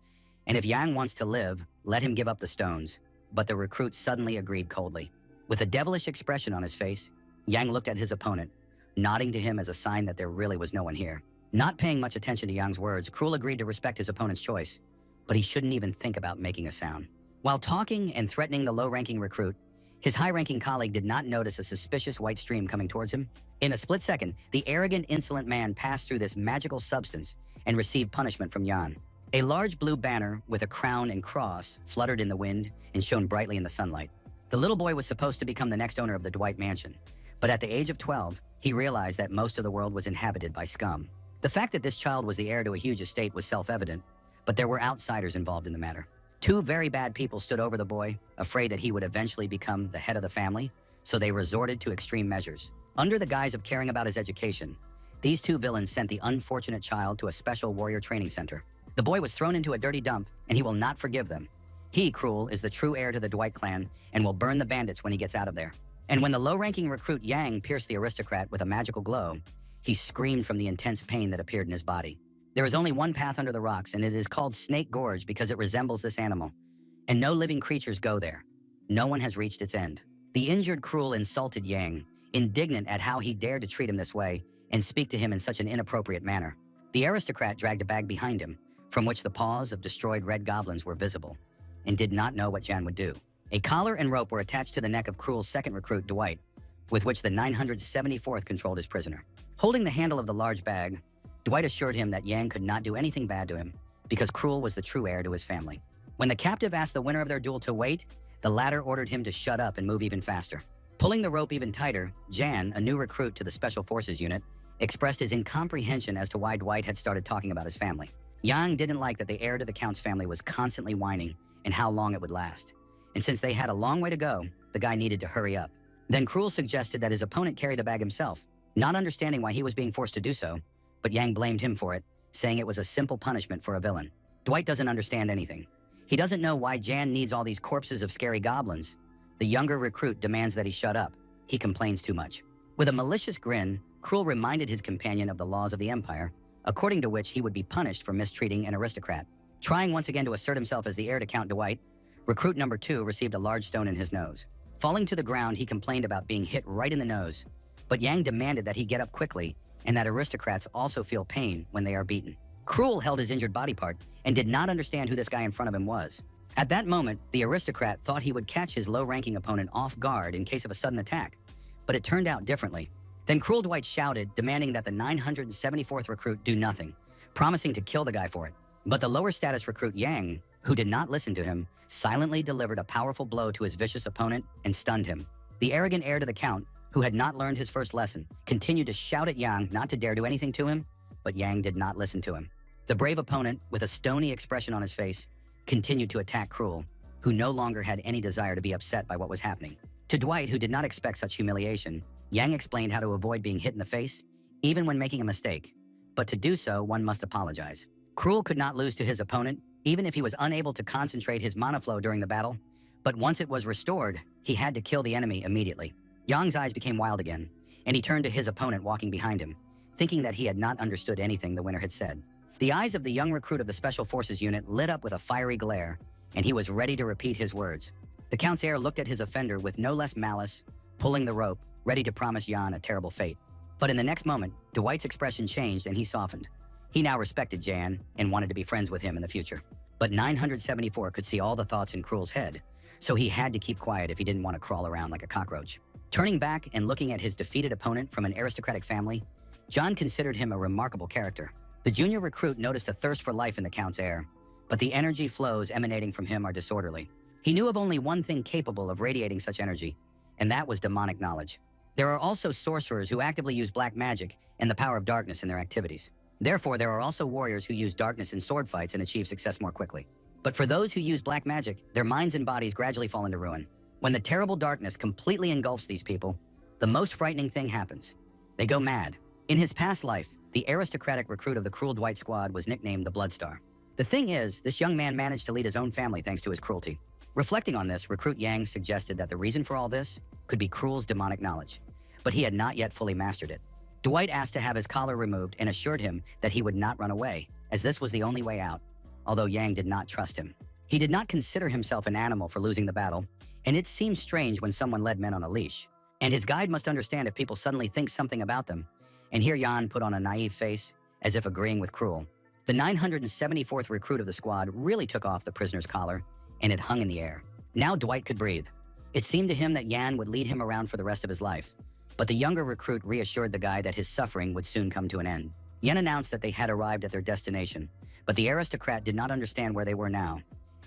and if Yang wants to live, let him give up the stones. But the recruit suddenly agreed coldly. With a devilish expression on his face, Yang looked at his opponent, nodding to him as a sign that there really was no one here. Not paying much attention to Yang's words, Cruel agreed to respect his opponent's choice, but he shouldn't even think about making a sound. While talking and threatening the low-ranking recruit, his high-ranking colleague did not notice a suspicious white stream coming towards him. In a split second, the arrogant, insolent man passed through this magical substance and received punishment from Yan. A large blue banner with a crown and cross fluttered in the wind and shone brightly in the sunlight. The little boy was supposed to become the next owner of the Dwight mansion, but at the age of 12, he realized that most of the world was inhabited by scum. The fact that this child was the heir to a huge estate was self-evident, but there were outsiders involved in the matter. Two very bad people stood over the boy, afraid that he would eventually become the head of the family, so they resorted to extreme measures. Under the guise of caring about his education, these two villains sent the unfortunate child to a special warrior training center. The boy was thrown into a dirty dump, and he will not forgive them. He, Cruel, is the true heir to the Dwight clan and will burn the bandits when he gets out of there. And when the low-ranking recruit Yang pierced the aristocrat with a magical glow, he screamed from the intense pain that appeared in his body. There is only one path under the rocks, and it is called Snake Gorge because it resembles this animal. And no living creatures go there. No one has reached its end. The injured Cruel insulted Yang, indignant at how he dared to treat him this way and speak to him in such an inappropriate manner. The aristocrat dragged a bag behind him, from which the paws of destroyed red goblins were visible, and did not know what Jan would do. A collar and rope were attached to the neck of Cruel's second recruit, Dwight, with which the 974th controlled his prisoner. Holding the handle of the large bag, Dwight assured him that Yang could not do anything bad to him because Cruel was the true heir to his family. When the captive asked the winner of their duel to wait, the latter ordered him to shut up and move even faster. Pulling the rope even tighter, Jan, a new recruit to the Special Forces unit, expressed his incomprehension as to why Dwight had started talking about his family. Yang didn't like that the heir to the Count's family was constantly whining and how long it would last. And since they had a long way to go, the guy needed to hurry up. Then Cruel suggested that his opponent carry the bag himself, not understanding why he was being forced to do so, but Yang blamed him for it, saying it was a simple punishment for a villain. Dwight doesn't understand anything. He doesn't know why Jan needs all these corpses of scary goblins. The younger recruit demands that he shut up. He complains too much. With a malicious grin, Cruel reminded his companion of the laws of the Empire, according to which he would be punished for mistreating an aristocrat. Trying once again to assert himself as the heir to Count Dwight, recruit number 2 received a large stone in his nose. Falling to the ground, he complained about being hit right in the nose, but Yang demanded that he get up quickly and that aristocrats also feel pain when they are beaten. Cruel held his injured body part and did not understand who this guy in front of him was. At that moment, the aristocrat thought he would catch his low-ranking opponent off guard in case of a sudden attack, but it turned out differently. Then Cruel Dwight shouted, demanding that the 974th recruit do nothing, promising to kill the guy for it. But the lower status recruit Yang, who did not listen to him, silently delivered a powerful blow to his vicious opponent and stunned him. The arrogant heir to the Count, who had not learned his first lesson, continued to shout at Yang not to dare do anything to him, but Yang did not listen to him. The brave opponent, with a stony expression on his face, continued to attack Cruel, who no longer had any desire to be upset by what was happening. To Dwight, who did not expect such humiliation, Yang explained how to avoid being hit in the face, even when making a mistake. But to do so, one must apologize. Cruel could not lose to his opponent, even if he was unable to concentrate his mana flow during the battle. But once it was restored, he had to kill the enemy immediately. Yang's eyes became wild again, and he turned to his opponent walking behind him, thinking that he had not understood anything the winner had said. The eyes of the young recruit of the Special Forces unit lit up with a fiery glare, and he was ready to repeat his words. The Count's heir looked at his offender with no less malice, pulling the rope, ready to promise Jan a terrible fate. But in the next moment, Dwight's expression changed and he softened. He now respected Jan and wanted to be friends with him in the future. But 974 could see all the thoughts in Cruel's head, so he had to keep quiet if he didn't want to crawl around like a cockroach. Turning back and looking at his defeated opponent from an aristocratic family, John considered him a remarkable character. The junior recruit noticed a thirst for life in the Count's heir, but the energy flows emanating from him are disorderly. He knew of only one thing capable of radiating such energy, and that was demonic knowledge. There are also sorcerers who actively use black magic and the power of darkness in their activities. Therefore, there are also warriors who use darkness in sword fights and achieve success more quickly. But for those who use black magic, their minds and bodies gradually fall into ruin. When the terrible darkness completely engulfs these people, the most frightening thing happens. They go mad. In his past life, the aristocratic recruit of the Cruel Dwight squad was nicknamed the Bloodstar. The thing is, this young man managed to lead his own family thanks to his cruelty. Reflecting on this, Recruit Yang suggested that the reason for all this could be Cruel's demonic knowledge, but he had not yet fully mastered it. Dwight asked to have his collar removed and assured him that he would not run away, as this was the only way out, although Yang did not trust him. He did not consider himself an animal for losing the battle, and it seemed strange when someone led men on a leash. And his guide must understand if people suddenly think something about them. And here Jan put on a naive face, as if agreeing with Cruel. The 974th recruit of the squad really took off the prisoner's collar, and it hung in the air. Now Dwight could breathe. It seemed to him that Jan would lead him around for the rest of his life. But the younger recruit reassured the guy that his suffering would soon come to an end. Yen announced that they had arrived at their destination, but the aristocrat did not understand where they were now.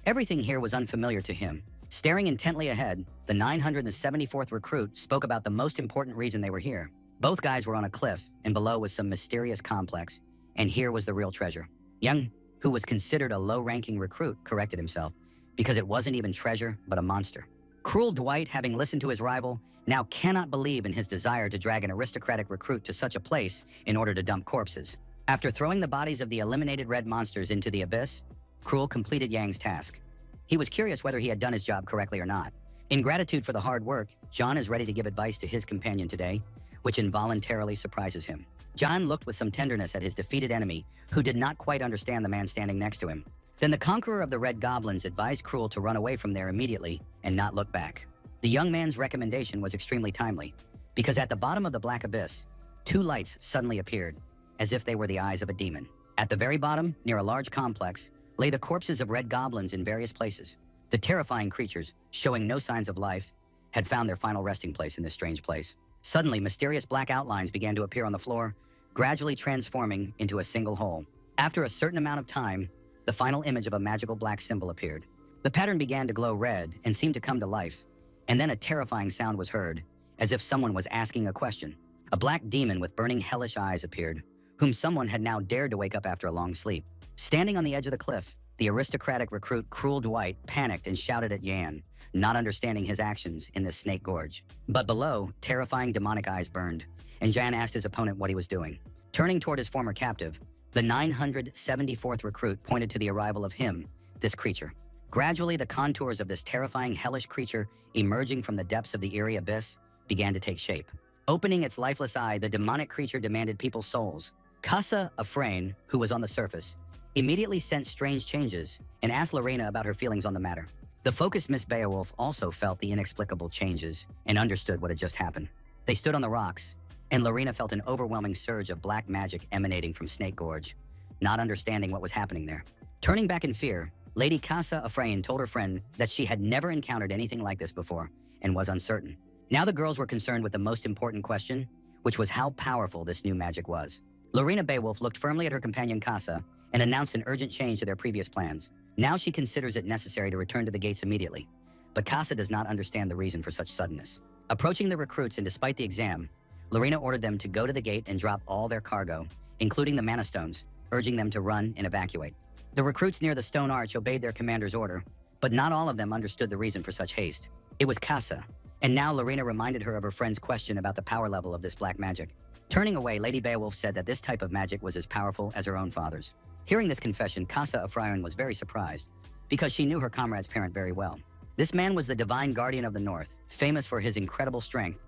Everything here was unfamiliar to him. Staring intently ahead, the 974th recruit spoke about the most important reason they were here. Both guys were on a cliff, and below was some mysterious complex, and here was the real treasure. Young, who was considered a low-ranking recruit, corrected himself, because it wasn't even treasure, but a monster. Cruel Dwight, having listened to his rival, now cannot believe in his desire to drag an aristocratic recruit to such a place in order to dump corpses. After throwing the bodies of the eliminated red monsters into the abyss, Cruel completed Yang's task. He was curious whether he had done his job correctly or not. In gratitude for the hard work, John is ready to give advice to his companion today, which involuntarily surprises him. John looked with some tenderness at his defeated enemy, who did not quite understand the man standing next to him. Then the conqueror of the Red Goblins advised Cruel to run away from there immediately and not look back. The young man's recommendation was extremely timely, because at the bottom of the black abyss, two lights suddenly appeared, as if they were the eyes of a demon. At the very bottom, near a large complex, lay the corpses of red goblins in various places. The terrifying creatures, showing no signs of life, had found their final resting place in this strange place. Suddenly, mysterious black outlines began to appear on the floor, gradually transforming into a single whole. After a certain amount of time, the final image of a magical black symbol appeared. The pattern began to glow red and seemed to come to life, and then a terrifying sound was heard, as if someone was asking a question. A black demon with burning hellish eyes appeared, whom someone had now dared to wake up after a long sleep. Standing on the edge of the cliff, the aristocratic recruit Cruel Dwight panicked and shouted at Yan, not understanding his actions in this snake gorge. But below, terrifying demonic eyes burned, and Jan asked his opponent what he was doing. Turning toward his former captive, the 974th recruit pointed to the arrival of him, this creature. Gradually, the contours of this terrifying hellish creature emerging from the depths of the eerie abyss began to take shape. Opening its lifeless eye, the demonic creature demanded people's souls. Casa Afrain, who was on the surface, immediately sensed strange changes and asked Lorena about her feelings on the matter. The focused Miss Beowulf also felt the inexplicable changes and understood what had just happened. They stood on the rocks, and Lorena felt an overwhelming surge of black magic emanating from Snake Gorge, not understanding what was happening there. Turning back in fear, Lady Casa Afrain told her friend that she had never encountered anything like this before and was uncertain. Now the girls were concerned with the most important question, which was how powerful this new magic was. Lorena Beowulf looked firmly at her companion Casa and announced an urgent change to their previous plans. Now she considers it necessary to return to the gates immediately, but Casa does not understand the reason for such suddenness. Approaching the recruits and despite the exam, Lorena ordered them to go to the gate and drop all their cargo, including the mana stones, urging them to run and evacuate. The recruits near the stone arch obeyed their commander's order, but not all of them understood the reason for such haste. It was Casa, and now Lorena reminded her of her friend's question about the power level of this black magic. Turning away, Lady Beowulf said that this type of magic was as powerful as her own father's. Hearing this confession, Casa Afrain was very surprised, because she knew her comrade's parent very well. This man was the divine guardian of the North, famous for his incredible strength,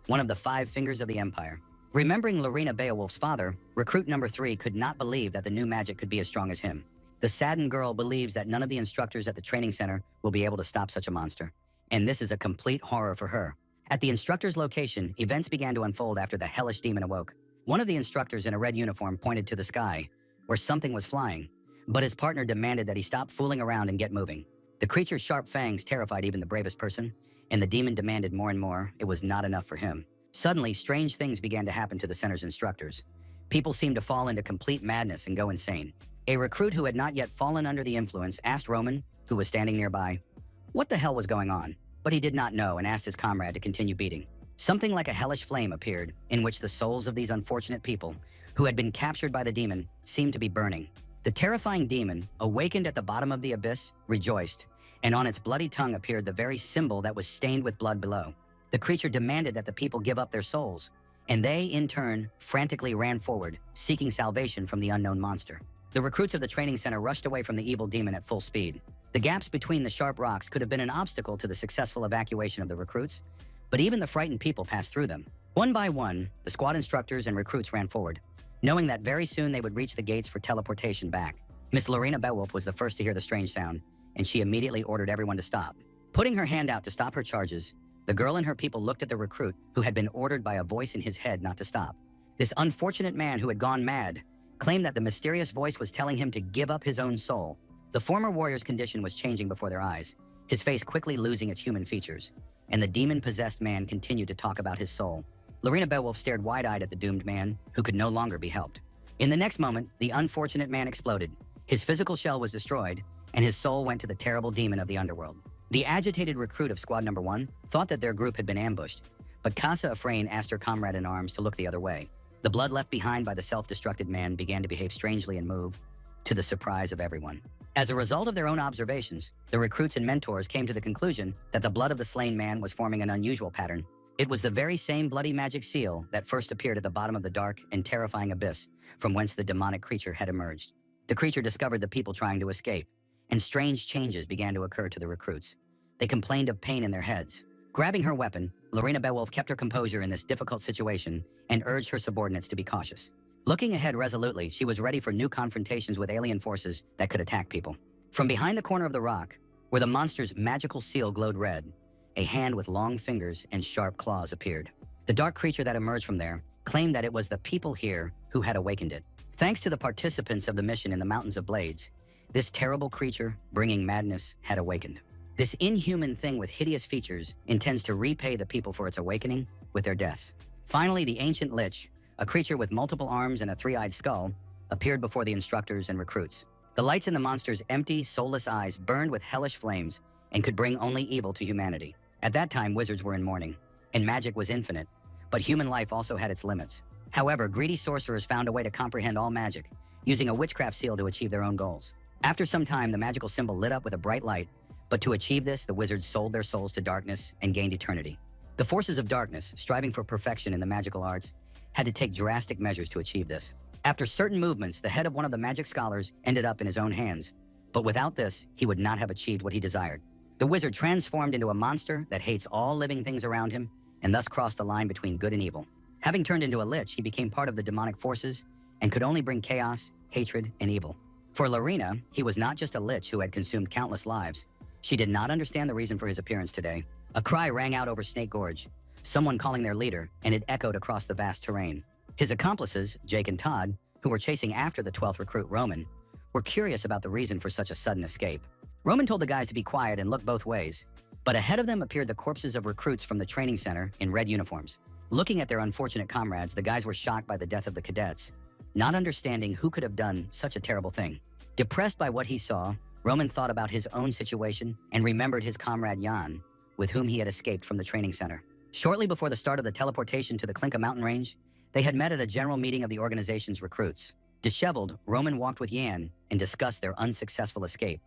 one of the 5 fingers of the Empire. Remembering Lorena Beowulf's father, recruit number 3 could not believe that the new magic could be as strong as him. The saddened girl believes that none of the instructors at the training center will be able to stop such a monster, and this is a complete horror for her. At the instructor's location, events began to unfold after the hellish demon awoke. One of the instructors in a red uniform pointed to the sky, where something was flying, but his partner demanded that he stop fooling around and get moving. The creature's sharp fangs terrified even the bravest person, and the demon demanded more and more. It was not enough for him. Suddenly, strange things began to happen to the center's instructors. People seemed to fall into complete madness and go insane. A recruit who had not yet fallen under the influence asked Roman, who was standing nearby, what the hell was going on, but he did not know and asked his comrade to continue beating. Something like a hellish flame appeared, in which the souls of these unfortunate people, who had been captured by the demon, seemed to be burning. The terrifying demon, awakened at the bottom of the abyss, rejoiced, and on its bloody tongue appeared the very symbol that was stained with blood below. The creature demanded that the people give up their souls, and they, in turn, frantically ran forward, seeking salvation from the unknown monster. The recruits of the training center rushed away from the evil demon at full speed. The gaps between the sharp rocks could have been an obstacle to the successful evacuation of the recruits, but even the frightened people passed through them. One by one, the squad instructors and recruits ran forward, knowing that very soon they would reach the gates for teleportation back. Miss Lorena Beowulf was the first to hear the strange sound, and she immediately ordered everyone to stop. Putting her hand out to stop her charges, the girl and her people looked at the recruit who had been ordered by a voice in his head not to stop. This unfortunate man who had gone mad claimed that the mysterious voice was telling him to give up his own soul. The former warrior's condition was changing before their eyes, his face quickly losing its human features, and the demon-possessed man continued to talk about his soul. Lorena Beowulf stared wide-eyed at the doomed man, who could no longer be helped. In the next moment, the unfortunate man exploded. His physical shell was destroyed, and his soul went to the terrible demon of the underworld. The agitated recruit of squad number 1 thought that their group had been ambushed, but Casa Afrain asked her comrade in arms to look the other way. The blood left behind by the self-destructed man began to behave strangely and move, to the surprise of everyone. As a result of their own observations, the recruits and mentors came to the conclusion that the blood of the slain man was forming an unusual pattern. It was the very same bloody magic seal that first appeared at the bottom of the dark and terrifying abyss from whence the demonic creature had emerged. The creature discovered the people trying to escape, and strange changes began to occur to the recruits. They complained of pain in their heads. Grabbing her weapon, Lorena Beowulf kept her composure in this difficult situation and urged her subordinates to be cautious. Looking ahead resolutely, she was ready for new confrontations with alien forces that could attack people. From behind the corner of the rock, where the monster's magical seal glowed red, a hand with long fingers and sharp claws appeared. The dark creature that emerged from there claimed that it was the people here who had awakened it. Thanks to the participants of the mission in the Mountains of Blades, this terrible creature, bringing madness, had awakened. This inhuman thing with hideous features intends to repay the people for its awakening with their deaths. Finally, the ancient lich, a creature with multiple arms and a three-eyed skull, appeared before the instructors and recruits. The lights in the monster's empty, soulless eyes burned with hellish flames and could bring only evil to humanity. At that time, wizards were in mourning, and magic was infinite, but human life also had its limits. However, greedy sorcerers found a way to comprehend all magic, using a witchcraft seal to achieve their own goals. After some time, the magical symbol lit up with a bright light, but to achieve this, the wizards sold their souls to darkness and gained eternity. The forces of darkness, striving for perfection in the magical arts, had to take drastic measures to achieve this. After certain movements, the head of one of the magic scholars ended up in his own hands, but without this, he would not have achieved what he desired. The wizard transformed into a monster that hates all living things around him, and thus crossed the line between good and evil. Having turned into a lich, he became part of the demonic forces and could only bring chaos, hatred, and evil. For Lorena, he was not just a lich who had consumed countless lives. She did not understand the reason for his appearance today. A cry rang out over Snake Gorge, someone calling their leader, and it echoed across the vast terrain. His accomplices, Jake and Todd, who were chasing after the 12th recruit, Roman, were curious about the reason for such a sudden escape. Roman told the guys to be quiet and look both ways, but ahead of them appeared the corpses of recruits from the training center in red uniforms. Looking at their unfortunate comrades, the guys were shocked by the death of the cadets, not understanding who could have done such a terrible thing. Depressed by what he saw, Roman thought about his own situation and remembered his comrade Jan, with whom he had escaped from the training center. Shortly before the start of the teleportation to the Klinka mountain range, they had met at a general meeting of the organization's recruits. Disheveled, Roman walked with Jan and discussed their unsuccessful escape.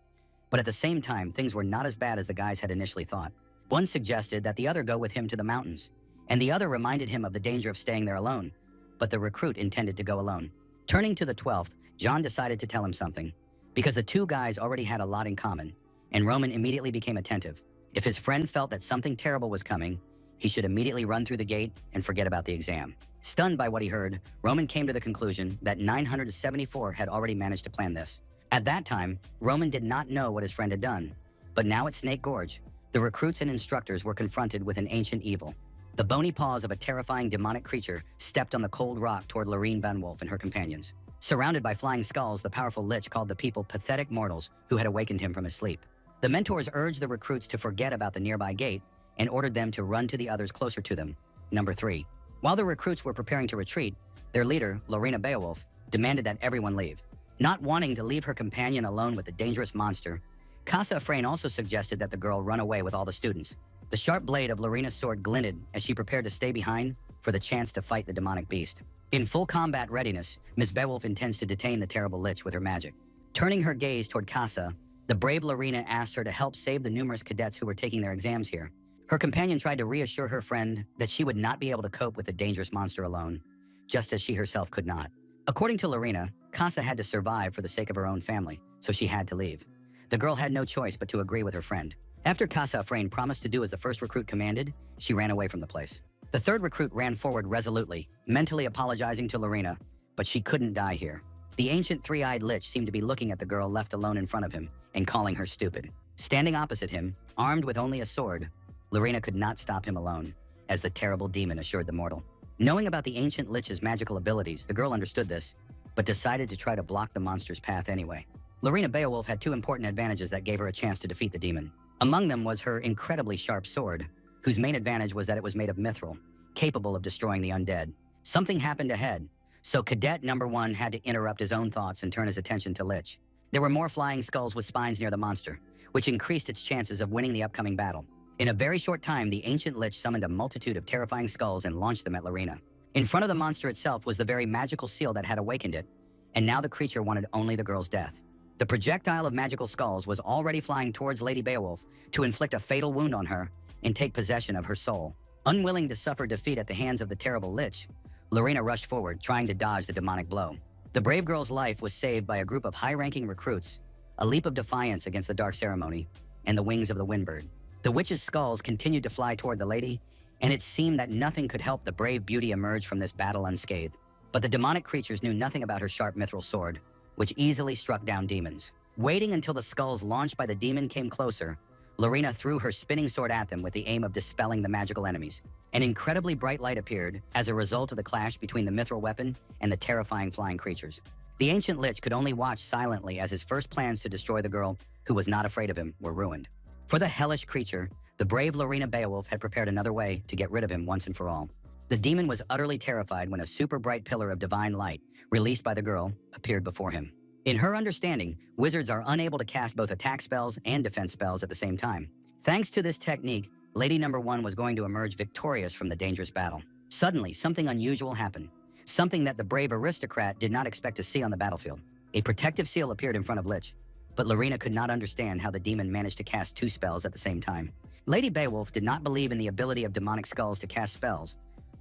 But at the same time, things were not as bad as the guys had initially thought. One suggested that the other go with him to the mountains, and the other reminded him of the danger of staying there alone, but the recruit intended to go alone. Turning to the 12th, John decided to tell him something, because the two guys already had a lot in common, and Roman immediately became attentive. If his friend felt that something terrible was coming, he should immediately run through the gate and forget about the exam. Stunned by what he heard, Roman came to the conclusion that 974 had already managed to plan this. At that time, Roman did not know what his friend had done, but now at Snake Gorge, the recruits and instructors were confronted with an ancient evil. The bony paws of a terrifying demonic creature stepped on the cold rock toward Lorene Benwolf and her companions. Surrounded by flying skulls, the powerful lich called the people pathetic mortals who had awakened him from his sleep. The mentors urged the recruits to forget about the nearby gate and ordered them to run to the others closer to them. Number 3. While the recruits were preparing to retreat, their leader, Lorena Beowulf, demanded that everyone leave. Not wanting to leave her companion alone with the dangerous monster, Casa Efrain also suggested that the girl run away with all the students. The sharp blade of Lorena's sword glinted as she prepared to stay behind for the chance to fight the demonic beast. In full combat readiness, Ms. Beowulf intends to detain the terrible lich with her magic. Turning her gaze toward Casa, the brave Lorena asked her to help save the numerous cadets who were taking their exams here. Her companion tried to reassure her friend that she would not be able to cope with the dangerous monster alone, just as she herself could not. According to Lorena, Casa had to survive for the sake of her own family, so she had to leave. The girl had no choice but to agree with her friend. After Casa Efrain promised to do as the first recruit commanded, she ran away from the place. The third recruit ran forward resolutely, mentally apologizing to Lorena, but she couldn't die here. The ancient three-eyed lich seemed to be looking at the girl left alone in front of him and calling her stupid. Standing opposite him, armed with only a sword, Lorena could not stop him alone, as the terrible demon assured the mortal. Knowing about the ancient lich's magical abilities, the girl understood this, but decided to try to block the monster's path anyway. Lorena Beowulf had two important advantages that gave her a chance to defeat the demon. Among them was her incredibly sharp sword, whose main advantage was that it was made of mithril, capable of destroying the undead. Something happened ahead, so Cadet Number 1 had to interrupt his own thoughts and turn his attention to Lich. There were more flying skulls with spines near the monster, which increased its chances of winning the upcoming battle. In a very short time, the ancient Lich summoned a multitude of terrifying skulls and launched them at Lorena. In front of the monster itself was the very magical seal that had awakened it, and now the creature wanted only the girl's death. The projectile of magical skulls was already flying towards Lady Beowulf to inflict a fatal wound on her and take possession of her soul. Unwilling to suffer defeat at the hands of the terrible Lich, Lorena rushed forward, trying to dodge the demonic blow. The brave girl's life was saved by a group of high-ranking recruits, a leap of defiance against the dark ceremony, and the wings of the windbird. The witch's skulls continued to fly toward the lady, and it seemed that nothing could help the brave beauty emerge from this battle unscathed. But the demonic creatures knew nothing about her sharp mithril sword, which easily struck down demons. Waiting until the skulls launched by the demon came closer, Lorena threw her spinning sword at them with the aim of dispelling the magical enemies. An incredibly bright light appeared as a result of the clash between the mithril weapon and the terrifying flying creatures. The ancient lich could only watch silently as his first plans to destroy the girl, who was not afraid of him, were ruined. For the hellish creature, the brave Lorena Beowulf had prepared another way to get rid of him once and for all. The demon was utterly terrified when a super bright pillar of divine light, released by the girl, appeared before him. In her understanding, wizards are unable to cast both attack spells and defense spells at the same time. Thanks to this technique, Lady Number 1 was going to emerge victorious from the dangerous battle. Suddenly, something unusual happened. Something that the brave aristocrat did not expect to see on the battlefield. A protective seal appeared in front of Lich, but Lorena could not understand how the demon managed to cast 2 spells at the same time. Lady Beowulf did not believe in the ability of demonic skulls to cast spells,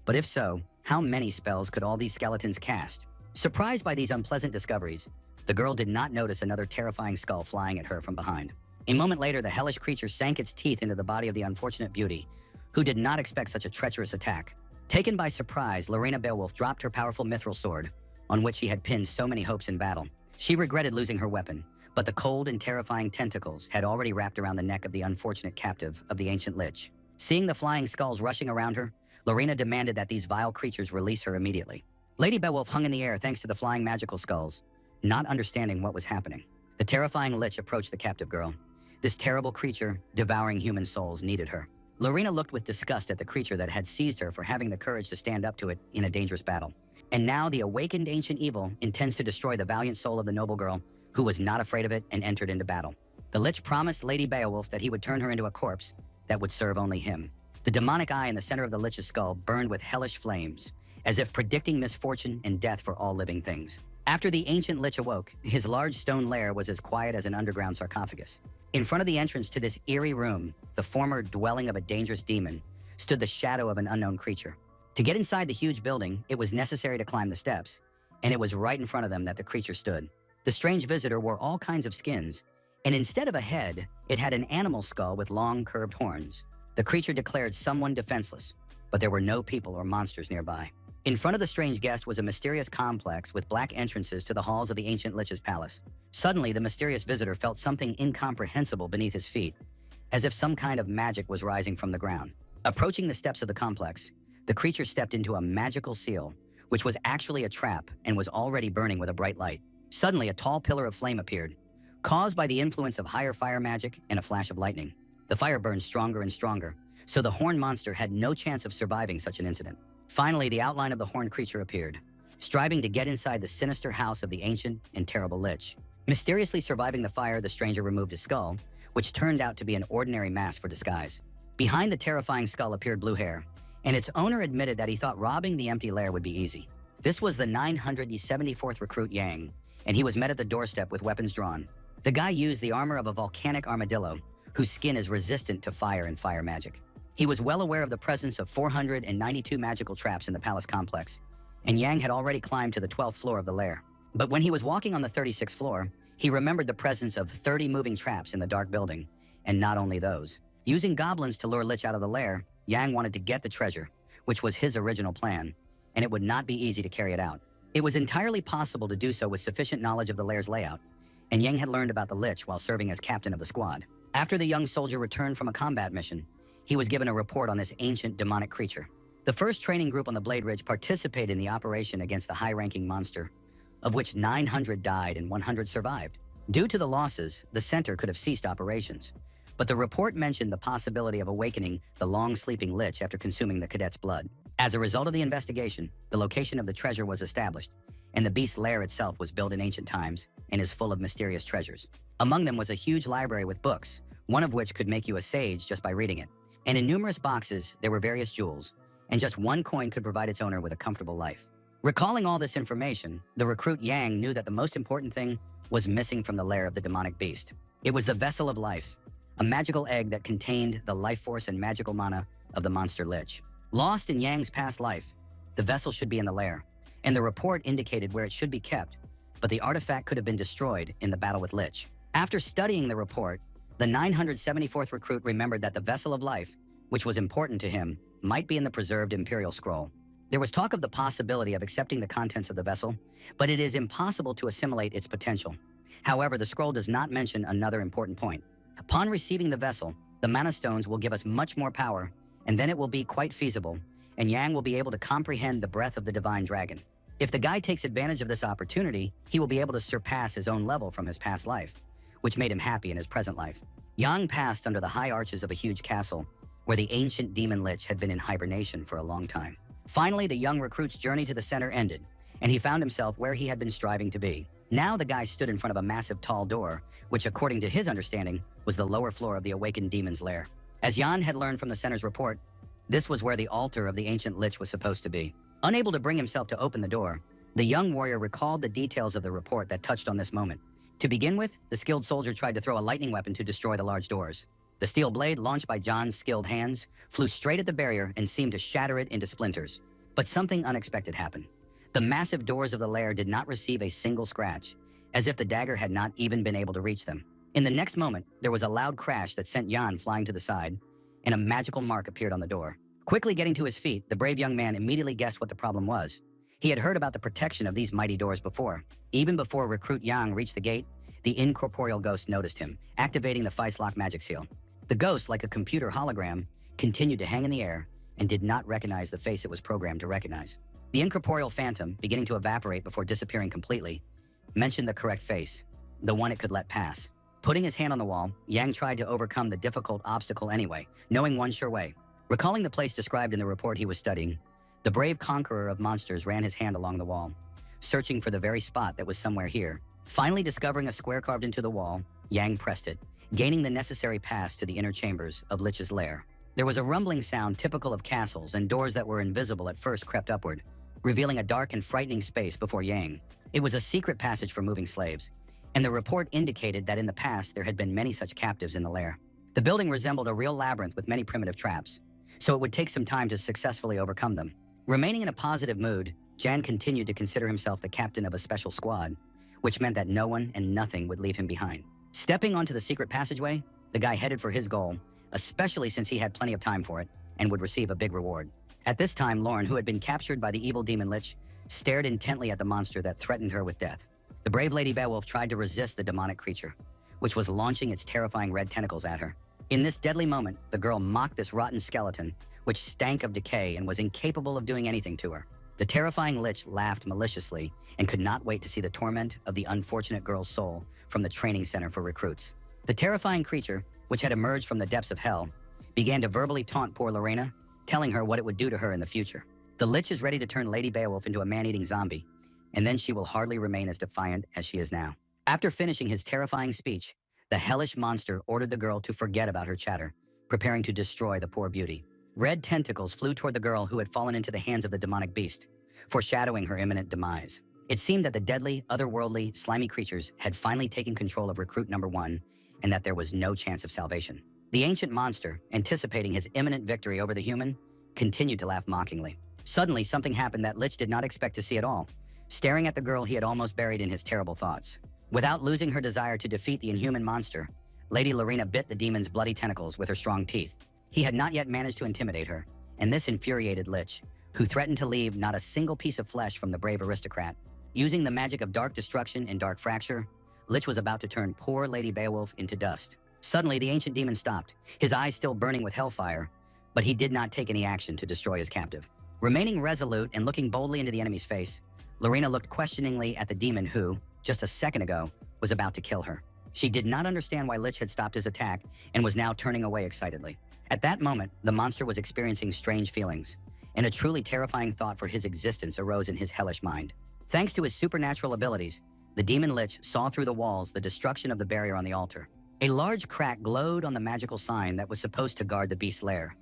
but if so, how many spells could all these skeletons cast? Surprised by these unpleasant discoveries, the girl did not notice another terrifying skull flying at her from behind. A moment later, the hellish creature sank its teeth into the body of the unfortunate beauty, who did not expect such a treacherous attack. Taken by surprise, Lorena Beowulf dropped her powerful mithril sword, on which she had pinned so many hopes in battle. She regretted losing her weapon, but the cold and terrifying tentacles had already wrapped around the neck of the unfortunate captive of the ancient lich. Seeing the flying skulls rushing around her, Lorena demanded that these vile creatures release her immediately. Lady Beowulf hung in the air thanks to the flying magical skulls, not understanding what was happening. The terrifying lich approached the captive girl. This terrible creature, devouring human souls, needed her. Lorena looked with disgust at the creature that had seized her for having the courage to stand up to it in a dangerous battle. And now the awakened ancient evil intends to destroy the valiant soul of the noble girl, who was not afraid of it and entered into battle. The lich promised Lady Beowulf that he would turn her into a corpse that would serve only him. The demonic eye in the center of the lich's skull burned with hellish flames, as if predicting misfortune and death for all living things. After the ancient lich awoke, his large stone lair was as quiet as an underground sarcophagus. In front of the entrance to this eerie room, the former dwelling of a dangerous demon, stood the shadow of an unknown creature. To get inside the huge building, it was necessary to climb the steps, and it was right in front of them that the creature stood. The strange visitor wore all kinds of skins, and instead of a head, it had an animal skull with long, curved horns. The creature declared someone defenseless, but there were no people or monsters nearby. In front of the strange guest was a mysterious complex with black entrances to the halls of the ancient lich's palace. Suddenly, the mysterious visitor felt something incomprehensible beneath his feet, as if some kind of magic was rising from the ground. Approaching the steps of the complex, the creature stepped into a magical seal, which was actually a trap and was already burning with a bright light. Suddenly, a tall pillar of flame appeared, caused by the influence of higher fire magic and a flash of lightning. The fire burned stronger and stronger, so the horned monster had no chance of surviving such an incident. Finally, the outline of the horned creature appeared, striving to get inside the sinister house of the ancient and terrible lich. Mysteriously surviving the fire, the stranger removed his skull, which turned out to be an ordinary mask for disguise. Behind the terrifying skull appeared blue hair, and its owner admitted that he thought robbing the empty lair would be easy. This was the 974th recruit Yang, and he was met at the doorstep with weapons drawn. The guy used the armor of a volcanic armadillo, whose skin is resistant to fire and fire magic. He was well aware of the presence of 492 magical traps in the palace complex, and Yang had already climbed to the 12th floor of the lair. But when he was walking on the 36th floor, he remembered the presence of 30 moving traps in the dark building, and not only those. Using goblins to lure Lich out of the lair, Yang wanted to get the treasure, which was his original plan, and it would not be easy to carry it out. It was entirely possible to do so with sufficient knowledge of the lair's layout, and Yang had learned about the Lich while serving as captain of the squad. After the young soldier returned from a combat mission, he was given a report on this ancient demonic creature. The first training group on the Blade Ridge participated in the operation against the high-ranking monster, of which 900 died and 100 survived. Due to the losses, the center could have ceased operations, but the report mentioned the possibility of awakening the long-sleeping Lich after consuming the cadet's blood. As a result of the investigation, the location of the treasure was established, and the beast's lair itself was built in ancient times and is full of mysterious treasures. Among them was a huge library with books, one of which could make you a sage just by reading it. And in numerous boxes, there were various jewels, and just one coin could provide its owner with a comfortable life. Recalling all this information, the recruit Yang knew that the most important thing was missing from the lair of the demonic beast. It was the Vessel of Life, a magical egg that contained the life force and magical mana of the monster Lich. Lost in Yang's past life, the vessel should be in the lair, and the report indicated where it should be kept, but the artifact could have been destroyed in the battle with Lich. After studying the report, the 974th recruit remembered that the Vessel of Life, which was important to him, might be in the preserved Imperial Scroll. There was talk of the possibility of accepting the contents of the vessel, but it is impossible to assimilate its potential. However, the scroll does not mention another important point. Upon receiving the vessel, the mana stones will give us much more power and then it will be quite feasible, and Yang will be able to comprehend the breath of the divine dragon. If the guy takes advantage of this opportunity, he will be able to surpass his own level from his past life, which made him happy in his present life. Yang passed under the high arches of a huge castle, where the ancient demon lich had been in hibernation for a long time. Finally, the young recruit's journey to the center ended, and he found himself where he had been striving to be. Now the guy stood in front of a massive tall door, which according to his understanding, was the lower floor of the awakened demon's lair. As Yan had learned from the center's report, this was where the altar of the ancient lich was supposed to be. Unable to bring himself to open the door, the young warrior recalled the details of the report that touched on this moment. To begin with, the skilled soldier tried to throw a lightning weapon to destroy the large doors. The steel blade, launched by John's skilled hands, flew straight at the barrier and seemed to shatter it into splinters. But something unexpected happened. The massive doors of the lair did not receive a single scratch, as if the dagger had not even been able to reach them. In the next moment, there was a loud crash that sent Jan flying to the side, and a magical mark appeared on the door. Quickly getting to his feet, the brave young man immediately guessed what the problem was. He had heard about the protection of these mighty doors before. Even before recruit Yang reached the gate, the incorporeal ghost noticed him, activating the Feistlock magic seal. The ghost, like a computer hologram, continued to hang in the air and did not recognize the face it was programmed to recognize. The incorporeal phantom, beginning to evaporate before disappearing completely, mentioned the correct face, the one it could let pass. Putting his hand on the wall, Yang tried to overcome the difficult obstacle anyway, knowing one sure way. Recalling the place described in the report he was studying, the brave conqueror of monsters ran his hand along the wall, searching for the very spot that was somewhere here. Finally discovering a square carved into the wall, Yang pressed it, gaining the necessary pass to the inner chambers of Lich's lair. There was a rumbling sound typical of castles, and doors that were invisible at first crept upward, revealing a dark and frightening space before Yang. It was a secret passage for moving slaves, and the report indicated that in the past there had been many such captives in the lair. The building resembled a real labyrinth with many primitive traps, so it would take some time to successfully overcome them. Remaining in a positive mood, Jan continued to consider himself the captain of a special squad, which meant that no one and nothing would leave him behind. Stepping onto the secret passageway, the guy headed for his goal, especially since he had plenty of time for it and would receive a big reward. At this time, Lauren, who had been captured by the evil demon lich, stared intently at the monster that threatened her with death. The brave Lady Beowulf tried to resist the demonic creature, which was launching its terrifying red tentacles at her. In this deadly moment, the girl mocked this rotten skeleton, which stank of decay and was incapable of doing anything to her. The terrifying lich laughed maliciously and could not wait to see the torment of the unfortunate girl's soul from the training center for recruits. The terrifying creature, which had emerged from the depths of hell, began to verbally taunt poor Lorena, telling her what it would do to her in the future. The lich is ready to turn Lady Beowulf into a man-eating zombie, and then she will hardly remain as defiant as she is now. After finishing his terrifying speech, the hellish monster ordered the girl to forget about her chatter, preparing to destroy the poor beauty. Red tentacles flew toward the girl who had fallen into the hands of the demonic beast, foreshadowing her imminent demise. It seemed that the deadly, otherworldly, slimy creatures had finally taken control of recruit number 1, and that there was no chance of salvation. The ancient monster, anticipating his imminent victory over the human, continued to laugh mockingly. Suddenly, something happened that Lich did not expect to see at all, staring at the girl he had almost buried in his terrible thoughts. Without losing her desire to defeat the inhuman monster, Lady Lorena bit the demon's bloody tentacles with her strong teeth. He had not yet managed to intimidate her, and this infuriated Lich, who threatened to leave not a single piece of flesh from the brave aristocrat. Using the magic of dark destruction and dark fracture, Lich was about to turn poor Lady Beowulf into dust. Suddenly, the ancient demon stopped, his eyes still burning with hellfire, but he did not take any action to destroy his captive. Remaining resolute and looking boldly into the enemy's face, Lorena looked questioningly at the demon who, just a second ago, was about to kill her. She did not understand why Lich had stopped his attack and was now turning away excitedly. At that moment, the monster was experiencing strange feelings, and a truly terrifying thought for his existence arose in his hellish mind. Thanks to his supernatural abilities, the demon Lich saw through the walls the destruction of the barrier on the altar. A large crack glowed on the magical sign that was supposed to guard the beast's lair,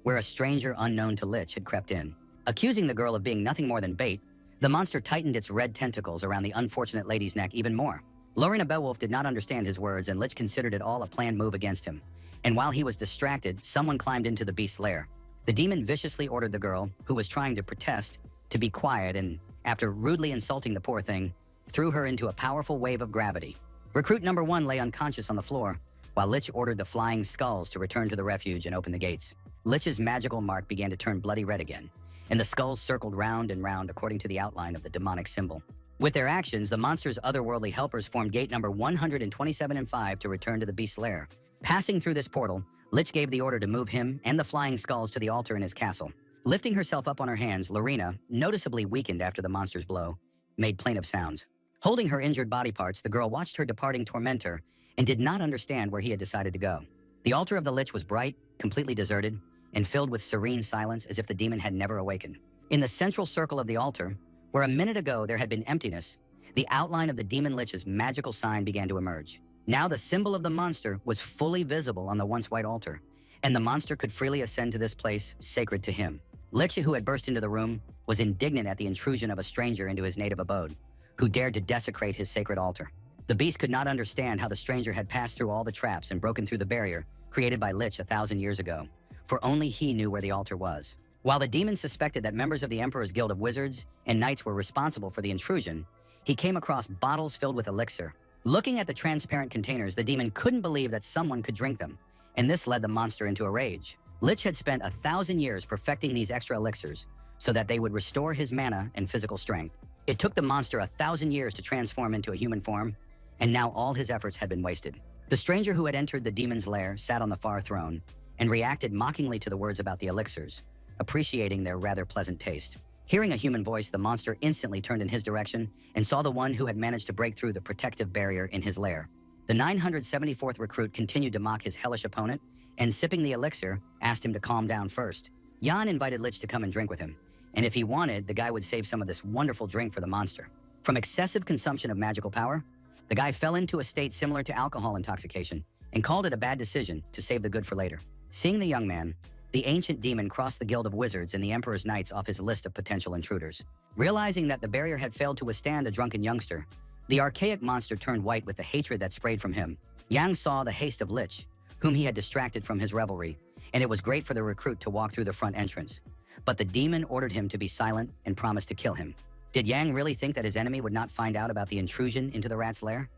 where a stranger unknown to Lich had crept in. Accusing the girl of being nothing more than bait, the monster tightened its red tentacles around the unfortunate lady's neck even more. Lorena Beowulf did not understand his words, and Lich considered it all a planned move against him. And while he was distracted, someone climbed into the beast's lair. The demon viciously ordered the girl, who was trying to protest, to be quiet, and after rudely insulting the poor thing, threw her into a powerful wave of gravity. Recruit number 1 lay unconscious on the floor, while Lich ordered the flying skulls to return to the refuge and open the gates. Lich's magical mark began to turn bloody red again, and the skulls circled round and round according to the outline of the demonic symbol. With their actions, the monster's otherworldly helpers formed gate number 127 and 5 to return to the beast's lair. Passing through this portal, Lich gave the order to move him and the flying skulls to the altar in his castle. Lifting herself up on her hands, Lorena, noticeably weakened after the monster's blow, made plaintive sounds. Holding her injured body parts, the girl watched her departing tormentor and did not understand where he had decided to go. The altar of the Lich was bright, completely deserted, and filled with serene silence as if the demon had never awakened. In the central circle of the altar, where a minute ago there had been emptiness, the outline of the demon Lich's magical sign began to emerge. Now the symbol of the monster was fully visible on the once white altar, and the monster could freely ascend to this place sacred to him. Lich, who had burst into the room, was indignant at the intrusion of a stranger into his native abode, who dared to desecrate his sacred altar. The beast could not understand how the stranger had passed through all the traps and broken through the barrier created by Lich 1,000 years ago, for only he knew where the altar was. While the demon suspected that members of the Emperor's Guild of Wizards and Knights were responsible for the intrusion, he came across bottles filled with elixir. Looking at the transparent containers, the demon couldn't believe that someone could drink them, and this led the monster into a rage. Lich had spent 1,000 years perfecting these extra elixirs so that they would restore his mana and physical strength. It took the monster 1,000 years to transform into a human form, and now all his efforts had been wasted. The stranger who had entered the demon's lair sat on the far throne and reacted mockingly to the words about the elixirs, appreciating their rather pleasant taste. Hearing a human voice, the monster instantly turned in his direction and saw the one who had managed to break through the protective barrier in his lair. The 974th recruit continued to mock his hellish opponent, and sipping the elixir, asked him to calm down first. Jan invited Lich to come and drink with him, and if he wanted, the guy would save some of this wonderful drink for the monster. From excessive consumption of magical power, the guy fell into a state similar to alcohol intoxication and called it a bad decision to save the good for later. Seeing the young man, the ancient demon crossed the Guild of Wizards and the Emperor's Knights off his list of potential intruders. Realizing that the barrier had failed to withstand a drunken youngster, the archaic monster turned white with the hatred that sprayed from him. Yang saw the haste of Lich, whom he had distracted from his revelry, and it was great for the recruit to walk through the front entrance. But the demon ordered him to be silent and promised to kill him. Did Yang really think that his enemy would not find out about the intrusion into the rat's lair?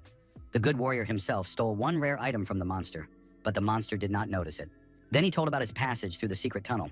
The good warrior himself stole one rare item from the monster, but the monster did not notice it. Then he told about his passage through the secret tunnel,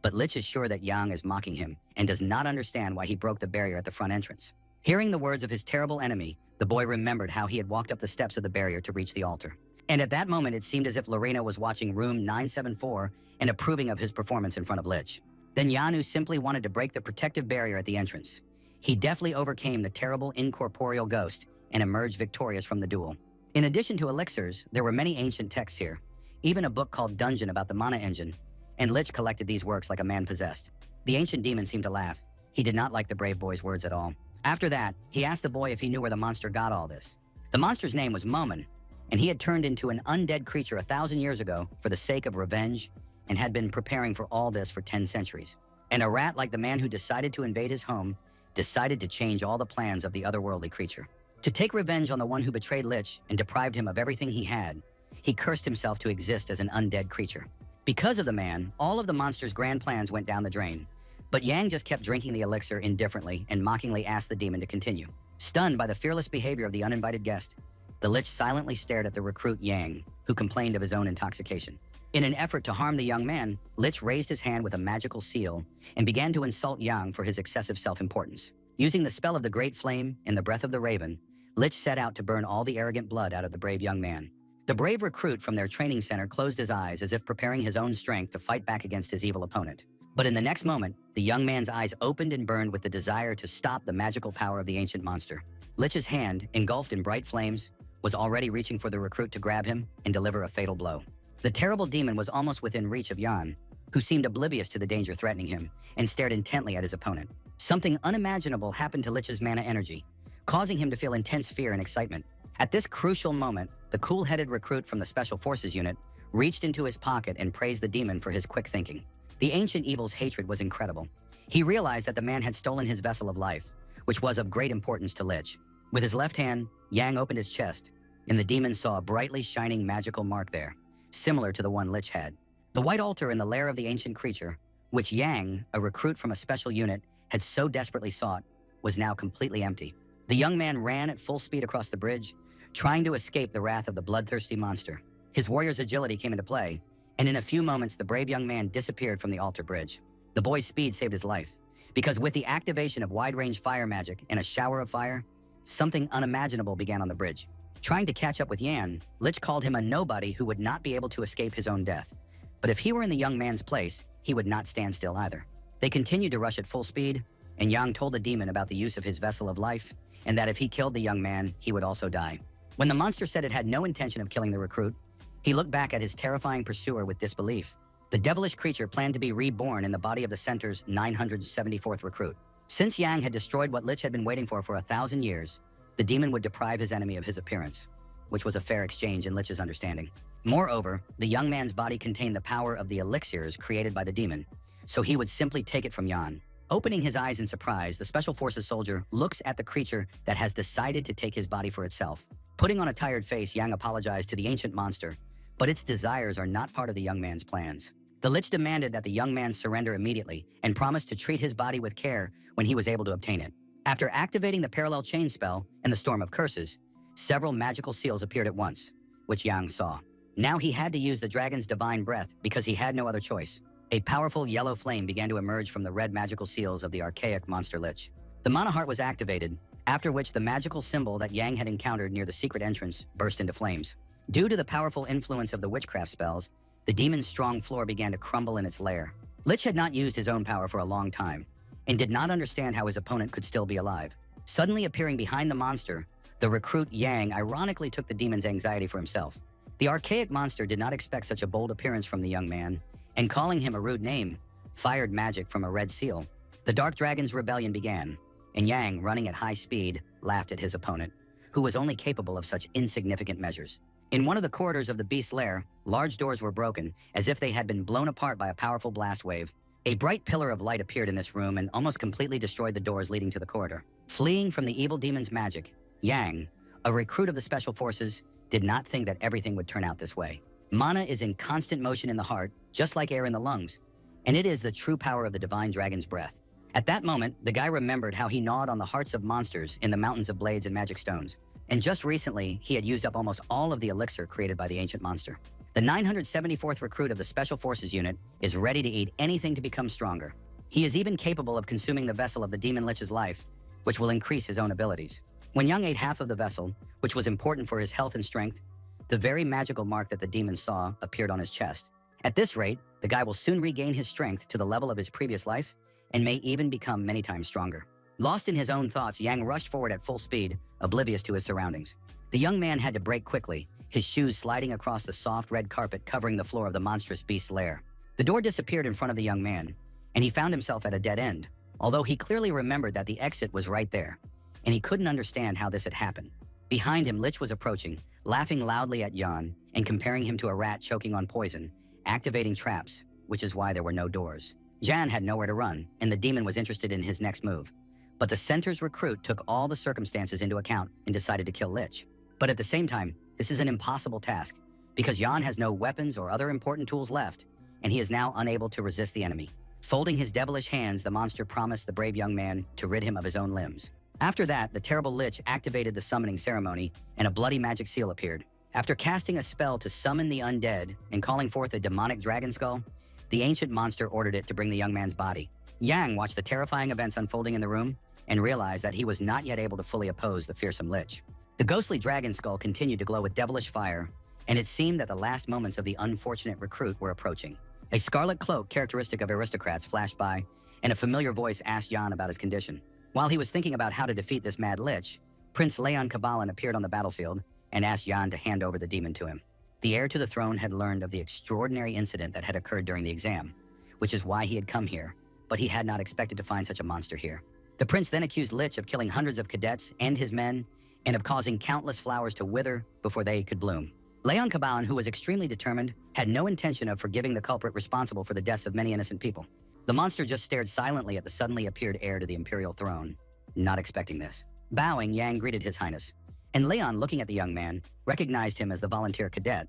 but Lich is sure that Yang is mocking him and does not understand why he broke the barrier at the front entrance. Hearing the words of his terrible enemy, the boy remembered how he had walked up the steps of the barrier to reach the altar. And at that moment, it seemed as if Lorena was watching room 974 and approving of his performance in front of Lich. Then Yanu simply wanted to break the protective barrier at the entrance. He deftly overcame the terrible incorporeal ghost and emerged victorious from the duel. In addition to elixirs, there were many ancient texts here, even a book called Dungeon about the mana engine, and Lich collected these works like a man possessed. The ancient demon seemed to laugh. He did not like the brave boy's words at all. After that, he asked the boy if he knew where the monster got all this. The monster's name was Momin, and he had turned into an undead creature 1,000 years ago for the sake of revenge and had been preparing for all this for 10 centuries. And a rat like the man who decided to invade his home decided to change all the plans of the otherworldly creature. To take revenge on the one who betrayed Lich and deprived him of everything he had, he cursed himself to exist as an undead creature. Because of the man, all of the monster's grand plans went down the drain. But Yang just kept drinking the elixir indifferently and mockingly asked the demon to continue. Stunned by the fearless behavior of the uninvited guest, the Lich silently stared at the recruit Yang, who complained of his own intoxication. In an effort to harm the young man, Lich raised his hand with a magical seal and began to insult Yang for his excessive self-importance. Using the spell of the Great Flame and the breath of the Raven, Lich set out to burn all the arrogant blood out of the brave young man. The brave recruit from their training center closed his eyes as if preparing his own strength to fight back against his evil opponent. But in the next moment, the young man's eyes opened and burned with the desire to stop the magical power of the ancient monster. Lich's hand, engulfed in bright flames, was already reaching for the recruit to grab him and deliver a fatal blow. The terrible demon was almost within reach of Jan, who seemed oblivious to the danger threatening him and stared intently at his opponent. Something unimaginable happened to Lich's mana energy, causing him to feel intense fear and excitement. At this crucial moment, the cool-headed recruit from the Special Forces unit reached into his pocket and praised the demon for his quick thinking. The ancient evil's hatred was incredible. He realized that the man had stolen his vessel of life, which was of great importance to Lich. With his left hand, Yang opened his chest, and the demon saw a brightly shining magical mark there, similar to the one Lich had. The white altar in the lair of the ancient creature, which Yang, a recruit from a special unit, had so desperately sought, was now completely empty. The young man ran at full speed across the bridge, trying to escape the wrath of the bloodthirsty monster. His warrior's agility came into play, and in a few moments the brave young man disappeared from the altar bridge. The boy's speed saved his life, because with the activation of wide-range fire magic and a shower of fire, something unimaginable began on the bridge. Trying to catch up with Yan, Lich called him a nobody who would not be able to escape his own death. But if he were in the young man's place, he would not stand still either. They continued to rush at full speed, and Yang told the demon about the use of his vessel of life, and that if he killed the young man, he would also die. When the monster said it had no intention of killing the recruit, he looked back at his terrifying pursuer with disbelief. The devilish creature planned to be reborn in the body of the center's 974th recruit. Since Yang had destroyed what Lich had been waiting for 1,000 years, the demon would deprive his enemy of his appearance, which was a fair exchange in Lich's understanding. Moreover, the young man's body contained the power of the elixirs created by the demon, so he would simply take it from Yan. Opening his eyes in surprise, the Special Forces soldier looks at the creature that has decided to take his body for itself. Putting on a tired face, Yang apologized to the ancient monster, but its desires are not part of the young man's plans. The Lich demanded that the young man surrender immediately and promised to treat his body with care when he was able to obtain it. After activating the parallel chain spell and the storm of curses, several magical seals appeared at once, which Yang saw. Now he had to use the dragon's divine breath because he had no other choice. A powerful yellow flame began to emerge from the red magical seals of the archaic monster Lich. The mana heart was activated, after which the magical symbol that Yang had encountered near the secret entrance burst into flames. Due to the powerful influence of the witchcraft spells, the demon's strong floor began to crumble in its lair. Lich had not used his own power for a long time, and did not understand how his opponent could still be alive. Suddenly appearing behind the monster, the recruit Yang ironically took the demon's anxiety for himself. The archaic monster did not expect such a bold appearance from the young man, and calling him a rude name, fired magic from a red seal. The Dark Dragon's rebellion began, and Yang, running at high speed, laughed at his opponent, who was only capable of such insignificant measures. In one of the corridors of the beast's lair, large doors were broken, as if they had been blown apart by a powerful blast wave. A bright pillar of light appeared in this room and almost completely destroyed the doors leading to the corridor. Fleeing from the evil demon's magic, Yang, a recruit of the Special Forces, did not think that everything would turn out this way. Mana is in constant motion in the heart, just like air in the lungs, and it is the true power of the divine dragon's breath. At that moment, the guy remembered how he gnawed on the hearts of monsters in the mountains of blades and magic stones. And just recently, he had used up almost all of the elixir created by the ancient monster. The 974th recruit of the Special Forces unit is ready to eat anything to become stronger. He is even capable of consuming the vessel of the demon Lich's life, which will increase his own abilities. When Yang ate half of the vessel, which was important for his health and strength, the very magical mark that the demon saw appeared on his chest. At this rate, the guy will soon regain his strength to the level of his previous life and may even become many times stronger. Lost in his own thoughts, Yang rushed forward at full speed, oblivious to his surroundings. The young man had to brake quickly, his shoes sliding across the soft red carpet covering the floor of the monstrous beast's lair. The door disappeared in front of the young man, and he found himself at a dead end, although he clearly remembered that the exit was right there, and he couldn't understand how this had happened. Behind him, Lich was approaching, laughing loudly at Yan and comparing him to a rat choking on poison, activating traps, which is why there were no doors. Jan had nowhere to run, and the demon was interested in his next move. But the center's recruit took all the circumstances into account and decided to kill Lich. But at the same time, this is an impossible task, because Jan has no weapons or other important tools left, and he is now unable to resist the enemy. Folding his devilish hands, the monster promised the brave young man to rid him of his own limbs. After that, the terrible Lich activated the summoning ceremony, and a bloody magic seal appeared. After casting a spell to summon the undead and calling forth a demonic dragon skull, the ancient monster ordered it to bring the young man's body. Yang watched the terrifying events unfolding in the room and realized that he was not yet able to fully oppose the fearsome Lich. The ghostly dragon skull continued to glow with devilish fire, and it seemed that the last moments of the unfortunate recruit were approaching. A scarlet cloak characteristic of aristocrats flashed by, and a familiar voice asked Jan about his condition. While he was thinking about how to defeat this mad Lich, Prince Leon Kabalan appeared on the battlefield and asked Jan to hand over the demon to him. The heir to the throne had learned of the extraordinary incident that had occurred during the exam, which is why he had come here, but he had not expected to find such a monster here. The prince then accused Lich of killing hundreds of cadets and his men, and of causing countless flowers to wither before they could bloom. Leon Kabalan, who was extremely determined, had no intention of forgiving the culprit responsible for the deaths of many innocent people. The monster just stared silently at the suddenly appeared heir to the imperial throne, not expecting this. Bowing, Yang greeted His Highness, and Leon, looking at the young man, recognized him as the volunteer cadet,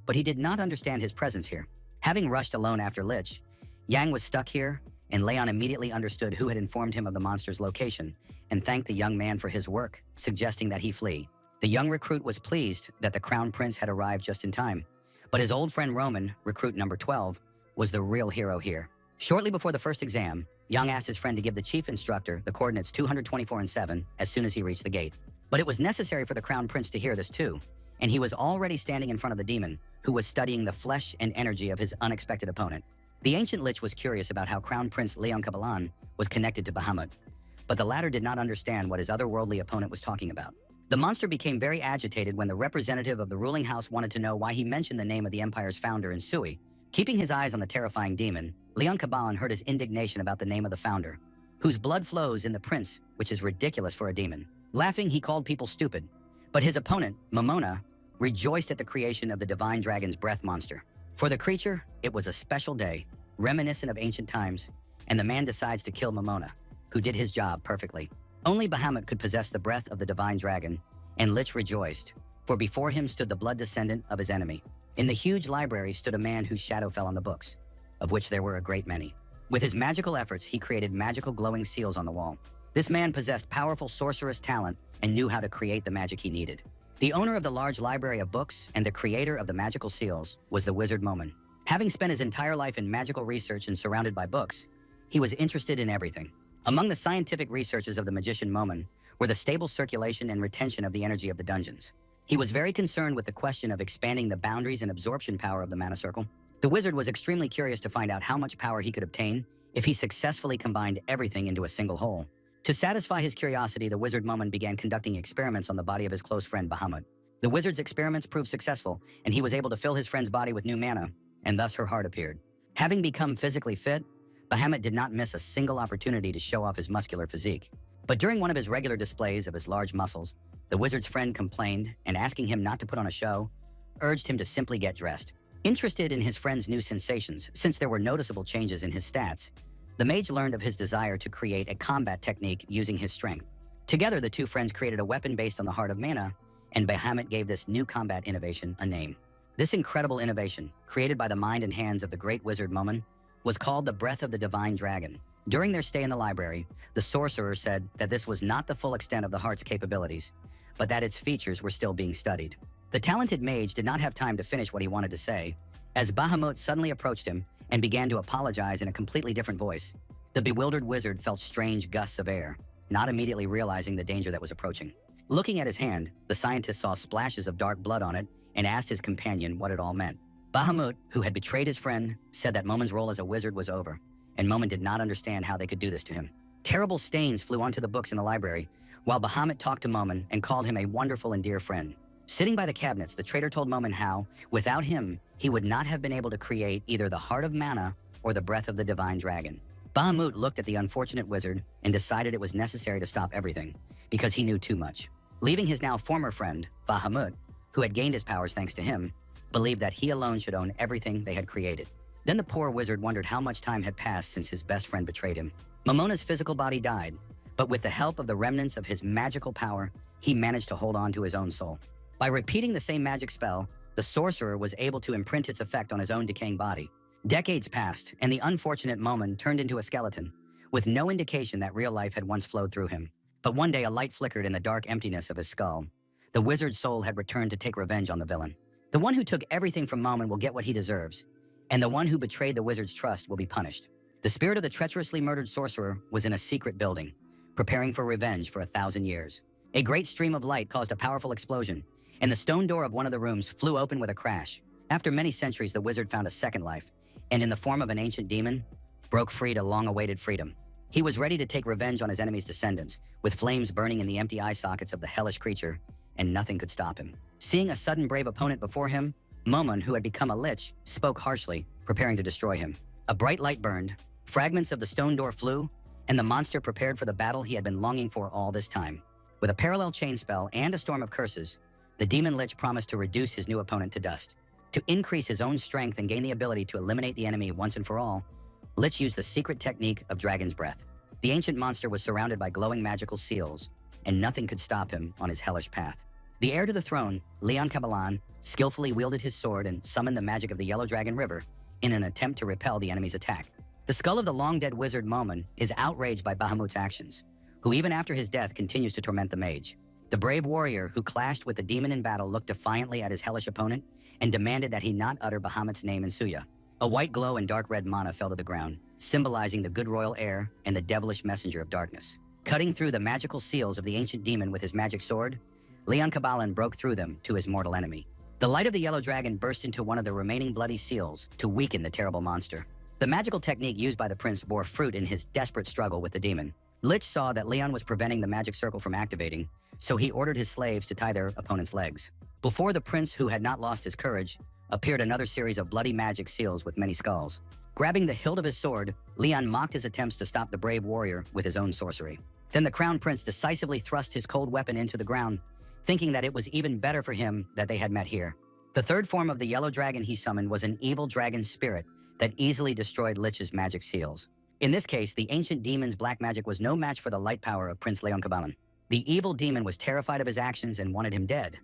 but he did not understand his presence here. Having rushed alone after Lich, Yang was stuck here, and Leon immediately understood who had informed him of the monster's location and thanked the young man for his work, suggesting that he flee. The young recruit was pleased that the crown prince had arrived just in time, but his old friend Roman, recruit number 12, was the real hero here. Shortly before the first exam, Yang asked his friend to give the chief instructor the coordinates 224 and 7 as soon as he reached the gate. But it was necessary for the crown prince to hear this too, and he was already standing in front of the demon, who was studying the flesh and energy of his unexpected opponent. The ancient lich was curious about how Crown Prince Leon Kabalan was connected to Bahamut, but the latter did not understand what his otherworldly opponent was talking about. The monster became very agitated when the representative of the ruling house wanted to know why he mentioned the name of the empire's founder in Sui. Keeping his eyes on the terrifying demon, Leon Kabalan heard his indignation about the name of the founder, whose blood flows in the prince, which is ridiculous for a demon. Laughing, he called people stupid, but his opponent, Momona, rejoiced at the creation of the divine dragon's breath monster. For the creature, it was a special day, reminiscent of ancient times, and the man decides to kill Momona, who did his job perfectly. Only Bahamut could possess the breath of the divine dragon, and Lich rejoiced, for before him stood the blood descendant of his enemy. In the huge library stood a man whose shadow fell on the books, of which there were a great many. With his magical efforts, he created magical glowing seals on the wall. This man possessed powerful sorceress talent and knew how to create the magic he needed. The owner of the large library of books and the creator of the magical seals was the wizard Momon. Having spent his entire life in magical research and surrounded by books, he was interested in everything. Among the scientific researches of the magician Momon were the stable circulation and retention of the energy of the dungeons. He was very concerned with the question of expanding the boundaries and absorption power of the mana circle. The wizard was extremely curious to find out how much power he could obtain if he successfully combined everything into a single whole. To satisfy his curiosity, the wizard Momon began conducting experiments on the body of his close friend Bahamut. The wizard's experiments proved successful, and he was able to fill his friend's body with new mana, and thus her heart appeared. Having become physically fit, Bahamut did not miss a single opportunity to show off his muscular physique. But during one of his regular displays of his large muscles, the wizard's friend complained and, asking him not to put on a show, urged him to simply get dressed. Interested in his friend's new sensations, since there were noticeable changes in his stats, the mage learned of his desire to create a combat technique using his strength. Together, the two friends created a weapon based on the heart of mana, and Bahamut gave this new combat innovation a name. This incredible innovation, created by the mind and hands of the great wizard Momon, was called the Breath of the Divine Dragon. During their stay in the library, the sorcerer said that this was not the full extent of the heart's capabilities, but that its features were still being studied. The talented mage did not have time to finish what he wanted to say, as Bahamut suddenly approached him and began to apologize in a completely different voice. The bewildered wizard felt strange gusts of air, not immediately realizing the danger that was approaching. Looking at his hand, the scientist saw splashes of dark blood on it and asked his companion what it all meant. Bahamut, who had betrayed his friend, said that Momon's role as a wizard was over, and Momon did not understand how they could do this to him. Terrible stains flew onto the books in the library, while Bahamut talked to Momon and called him a wonderful and dear friend. Sitting by the cabinets, the traitor told Momon how, without him, he would not have been able to create either the Heart of Mana or the Breath of the Divine Dragon. Bahamut looked at the unfortunate wizard and decided it was necessary to stop everything, because he knew too much. Leaving his now former friend, Bahamut, who had gained his powers thanks to him, believed that he alone should own everything they had created. Then the poor wizard wondered how much time had passed since his best friend betrayed him. Momona's physical body died, but with the help of the remnants of his magical power, he managed to hold on to his own soul. By repeating the same magic spell, the sorcerer was able to imprint its effect on his own decaying body. Decades passed, and the unfortunate Momon turned into a skeleton, with no indication that real life had once flowed through him. But one day a light flickered in the dark emptiness of his skull. The wizard's soul had returned to take revenge on the villain. The one who took everything from Momon will get what he deserves, and the one who betrayed the wizard's trust will be punished. The spirit of the treacherously murdered sorcerer was in a secret building, preparing for revenge for 1,000 years. A great stream of light caused a powerful explosion, and the stone door of one of the rooms flew open with a crash. After many centuries, the wizard found a second life, and in the form of an ancient demon, broke free to long-awaited freedom. He was ready to take revenge on his enemy's descendants, with flames burning in the empty eye sockets of the hellish creature, and nothing could stop him. Seeing a sudden brave opponent before him, Momon, who had become a lich, spoke harshly, preparing to destroy him. A bright light burned, fragments of the stone door flew, and the monster prepared for the battle he had been longing for all this time. With a parallel chain spell and a storm of curses, the demon lich promised to reduce his new opponent to dust. To increase his own strength and gain the ability to eliminate the enemy once and for all, Lich used the secret technique of Dragon's Breath. The ancient monster was surrounded by glowing magical seals, and nothing could stop him on his hellish path. The heir to the throne, Leon Kabalan, skillfully wielded his sword and summoned the magic of the Yellow Dragon River in an attempt to repel the enemy's attack. The skull of the long-dead wizard Momon is outraged by Bahamut's actions, who even after his death continues to torment the mage. The brave warrior who clashed with the demon in battle looked defiantly at his hellish opponent and demanded that he not utter Bahamut's name in Suya. A white glow and dark red mana fell to the ground, symbolizing the good royal heir and the devilish messenger of darkness. Cutting through the magical seals of the ancient demon with his magic sword, reincarnation broke through them to his mortal enemy. The light of the yellow dragon burst into one of the remaining bloody seals to weaken the terrible monster. The magical technique used by the prince bore fruit in his desperate struggle with the demon. Lich saw that Leon was preventing the magic circle from activating, so he ordered his slaves to tie their opponent's legs. Before the prince, who had not lost his courage, appeared another series of bloody magic seals with many skulls. Grabbing the hilt of his sword, Leon mocked his attempts to stop the brave warrior with his own sorcery. Then the crown prince decisively thrust his cold weapon into the ground, thinking that it was even better for him that they had met here. The third form of the yellow dragon he summoned was an evil dragon spirit that easily destroyed Lich's magic seals. In this case, the ancient demon's black magic was no match for the light power of Prince Leon. The evil demon was terrified of his actions and wanted him dead.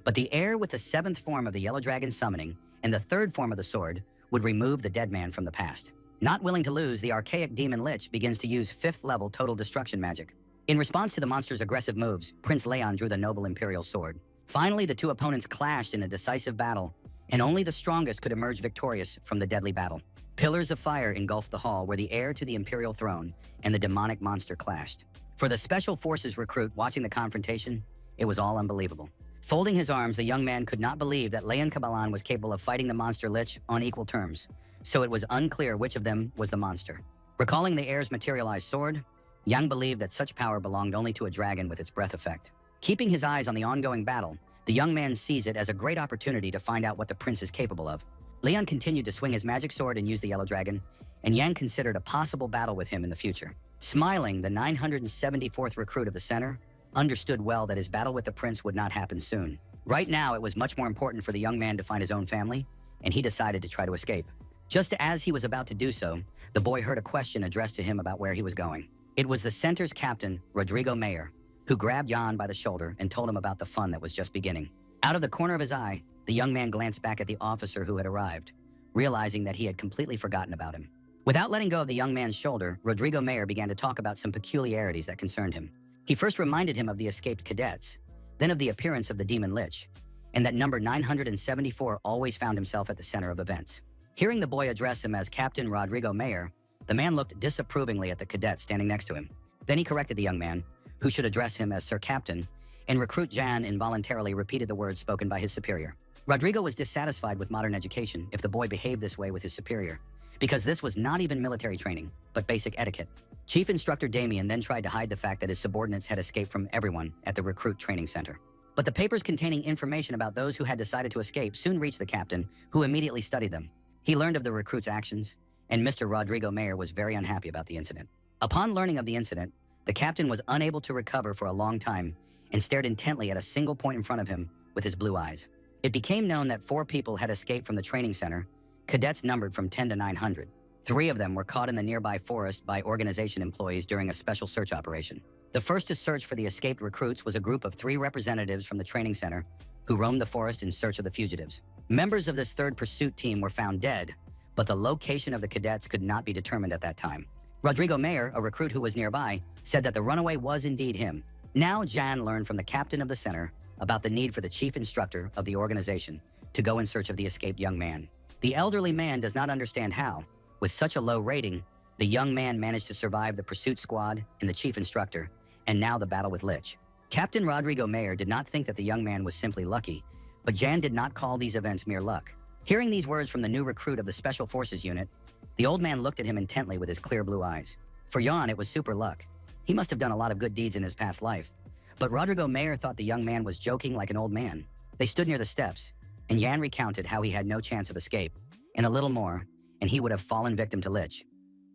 But the heir with the seventh form of the yellow dragon summoning and the third form of the sword would remove the dead man from the past. Not willing to lose, the archaic demon Lich begins to use 5th level total destruction magic. In response to the monster's aggressive moves, Prince Leon drew the noble imperial sword. Finally, the two opponents clashed in a decisive battle, and only the strongest could emerge victorious from the deadly battle. Pillars of fire engulfed the hall where the heir to the imperial throne and the demonic monster clashed. For the special forces recruit watching the confrontation, it was all unbelievable. Folding his arms, the young man could not believe that reincarnation was capable of fighting the monster Lich on equal terms, so it was unclear which of them was the monster. Recalling the heir's materialized sword, Yang believed that such power belonged only to a dragon with its breath effect. Keeping his eyes on the ongoing battle, the young man sees it as a great opportunity to find out what the prince is capable of. Leon continued to swing his magic sword and use the yellow dragon, and Yang considered a possible battle with him in the future. Smiling, the 974th recruit of the center understood well that his battle with the prince would not happen soon. Right now, it was much more important for the young man to find his own family, and he decided to try to escape. Just as he was about to do so, the boy heard a question addressed to him about where he was going. It was the center's captain, Rodrigo Mayer, who grabbed Jan by the shoulder and told him about the fun that was just beginning. Out of the corner of his eye, the young man glanced back at the officer who had arrived, realizing that he had completely forgotten about him. Without letting go of the young man's shoulder, Rodrigo Mayer began to talk about some peculiarities that concerned him. He first reminded him of the escaped cadets, then of the appearance of the demon Lich, and that number 974 always found himself at the center of events. Hearing the boy address him as Captain Rodrigo Mayer, the man looked disapprovingly at the cadet standing next to him. Then he corrected the young man, who should address him as Sir Captain, and recruit Jan involuntarily repeated the words spoken by his superior. Rodrigo was dissatisfied with modern education if the boy behaved this way with his superior, because this was not even military training, but basic etiquette. Chief Instructor Damien then tried to hide the fact that his subordinates had escaped from everyone at the recruit training center. But the papers containing information about those who had decided to escape soon reached the captain, who immediately studied them. He learned of the recruits' actions, and Mr. Rodrigo Mayer was very unhappy about the incident. Upon learning of the incident, the captain was unable to recover for a long time and stared intently at a single point in front of him with his blue eyes. It became known that 4 people had escaped from the training center, cadets numbered from 10 to 900. 3 of them were caught in the nearby forest by organization employees during a special search operation. The first to search for the escaped recruits was a group of 3 representatives from the training center who roamed the forest in search of the fugitives. Members of this third pursuit team were found dead, but the location of the cadets could not be determined at that time. Rodrigo Mayer, a recruit who was nearby, said that the runaway was indeed him. Now Jan learned from the captain of the center about the need for the chief instructor of the organization to go in search of the escaped young man. The elderly man does not understand how, with such a low rating, the young man managed to survive the pursuit squad and the chief instructor, and now the battle with Lich. Captain Rodrigo Mayer did not think that the young man was simply lucky, but Jan did not call these events mere luck. Hearing these words from the new recruit of the Special Forces unit, the old man looked at him intently with his clear blue eyes. For Jan, it was super luck. He must have done a lot of good deeds in his past life, but Rodrigo Mayer thought the young man was joking like an old man. They stood near the steps, and Jan recounted how he had no chance of escape, and a little more, and he would have fallen victim to Lich.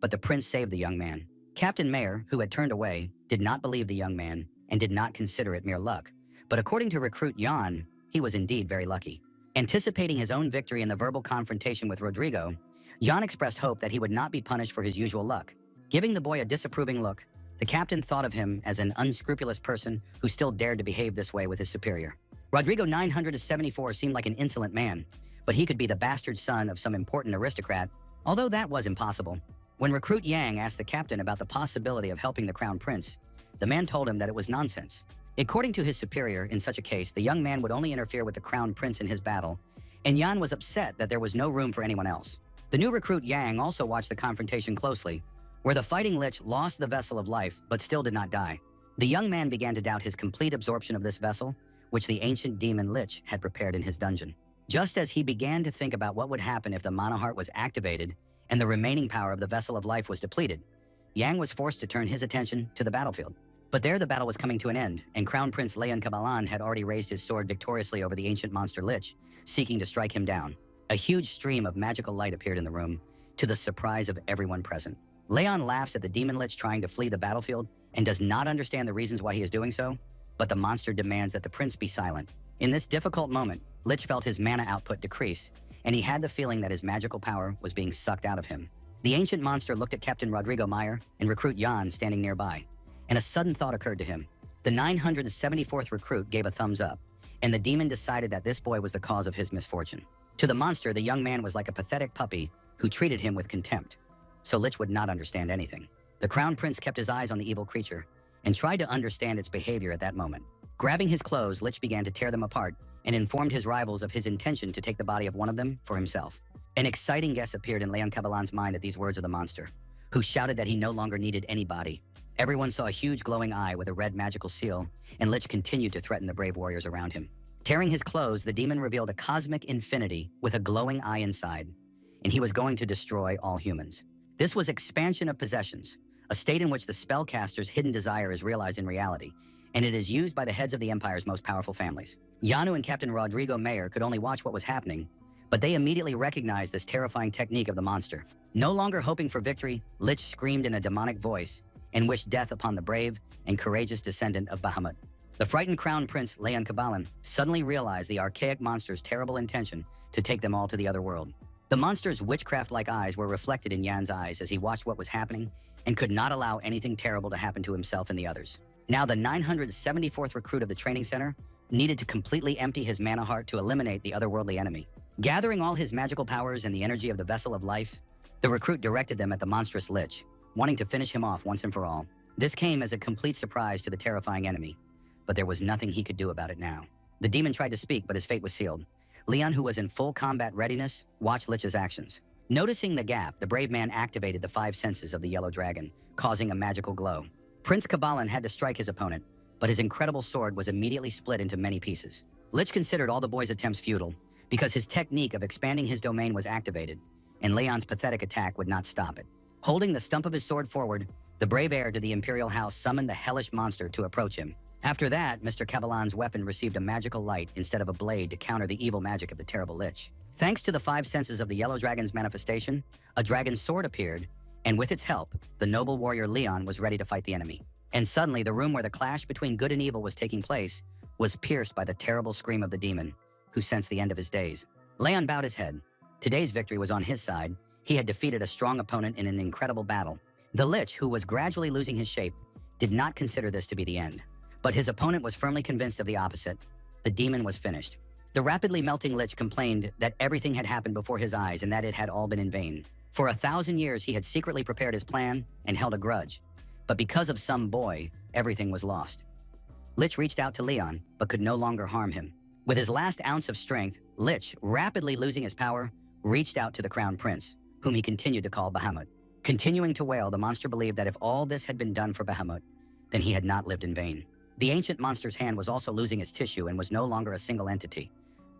But the prince saved the young man. Captain Mayer, who had turned away, did not believe the young man and did not consider it mere luck. But according to recruit Jan, he was indeed very lucky. Anticipating his own victory in the verbal confrontation with Rodrigo, Jan expressed hope that he would not be punished for his usual luck. Giving the boy a disapproving look, the captain thought of him as an unscrupulous person who still dared to behave this way with his superior. Rodrigo 974 seemed like an insolent man, but he could be the bastard son of some important aristocrat, although that was impossible. When recruit Yang asked the captain about the possibility of helping the crown prince, the man told him that it was nonsense. According to his superior, in such a case, the young man would only interfere with the crown prince in his battle, and Yan was upset that there was no room for anyone else. The new recruit Yang also watched the confrontation closely, where the fighting lich lost the vessel of life but still did not die. The young man began to doubt his complete absorption of this vessel, which the ancient demon lich had prepared in his dungeon. Just as he began to think about what would happen if the mana heart was activated and the remaining power of the vessel of life was depleted, Yang was forced to turn his attention to the battlefield. But there the battle was coming to an end, and Crown Prince Reincarnation had already raised his sword victoriously over the ancient monster lich, seeking to strike him down. A huge stream of magical light appeared in the room, to the surprise of everyone present. Leon laughs at the demon lich trying to flee the battlefield and does not understand the reasons why he is doing so, but the monster demands that the prince be silent. In this difficult moment, Lich felt his mana output decrease, and he had the feeling that his magical power was being sucked out of him. The ancient monster looked at Captain Rodrigo Meyer and recruit Jan standing nearby, and a sudden thought occurred to him. The 974th recruit gave a thumbs up, and the demon decided that this boy was the cause of his misfortune. To the monster, the young man was like a pathetic puppy who treated him with contempt, so Lich would not understand anything. The Crown Prince kept his eyes on the evil creature and tried to understand its behavior at that moment. Grabbing his clothes, Lich began to tear them apart and informed his rivals of his intention to take the body of one of them for himself. An exciting guess appeared in Leon Cabalan's mind at these words of the monster, who shouted that he no longer needed any body. Everyone saw a huge glowing eye with a red magical seal, and Lich continued to threaten the brave warriors around him. Tearing his clothes, the demon revealed a cosmic infinity with a glowing eye inside, and he was going to destroy all humans. This was expansion of possessions, a state in which the spellcaster's hidden desire is realized in reality, and it is used by the heads of the Empire's most powerful families. Yanu and Captain Rodrigo Mayer could only watch what was happening, but they immediately recognized this terrifying technique of the monster. No longer hoping for victory, Lich screamed in a demonic voice and wished death upon the brave and courageous descendant of Bahamut. The frightened Crown Prince Leon Cabalan suddenly realized the archaic monster's terrible intention to take them all to the other world. The monster's witchcraft-like eyes were reflected in Yan's eyes as he watched what was happening and could not allow anything terrible to happen to himself and the others. Now the 974th recruit of the training center needed to completely empty his mana heart to eliminate the otherworldly enemy. Gathering all his magical powers and the energy of the vessel of life, the recruit directed them at the monstrous lich, wanting to finish him off once and for all. This came as a complete surprise to the terrifying enemy, but there was nothing he could do about it now. The demon tried to speak, but his fate was sealed. Leon, who was in full combat readiness, watched Lich's actions. Noticing the gap, the brave man activated the 5 senses of the yellow dragon, causing a magical glow. Prince Cabalan had to strike his opponent, but his incredible sword was immediately split into many pieces. Lich considered all the boy's attempts futile, because his technique of expanding his domain was activated, and Leon's pathetic attack would not stop it. Holding the stump of his sword forward, the brave heir to the Imperial House summoned the hellish monster to approach him. After that, Mr. Cabalan's weapon received a magical light instead of a blade to counter the evil magic of the terrible Lich. Thanks to the 5 senses of the Yellow Dragon's manifestation, a dragon's sword appeared, and with its help, the noble warrior Leon was ready to fight the enemy. And suddenly, the room where the clash between good and evil was taking place was pierced by the terrible scream of the demon, who sensed the end of his days. Leon bowed his head. Today's victory was on his side. He had defeated a strong opponent in an incredible battle. The Lich, who was gradually losing his shape, did not consider this to be the end. But his opponent was firmly convinced of the opposite. The demon was finished. The rapidly melting Lich complained that everything had happened before his eyes and that it had all been in vain. For 1,000 years, he had secretly prepared his plan and held a grudge. But because of some boy, everything was lost. Lich reached out to Leon, but could no longer harm him. With his last ounce of strength, Lich, rapidly losing his power, reached out to the Crown Prince, whom he continued to call Bahamut. Continuing to wail, the monster believed that if all this had been done for Bahamut, then he had not lived in vain. The ancient monster's hand was also losing its tissue and was no longer a single entity,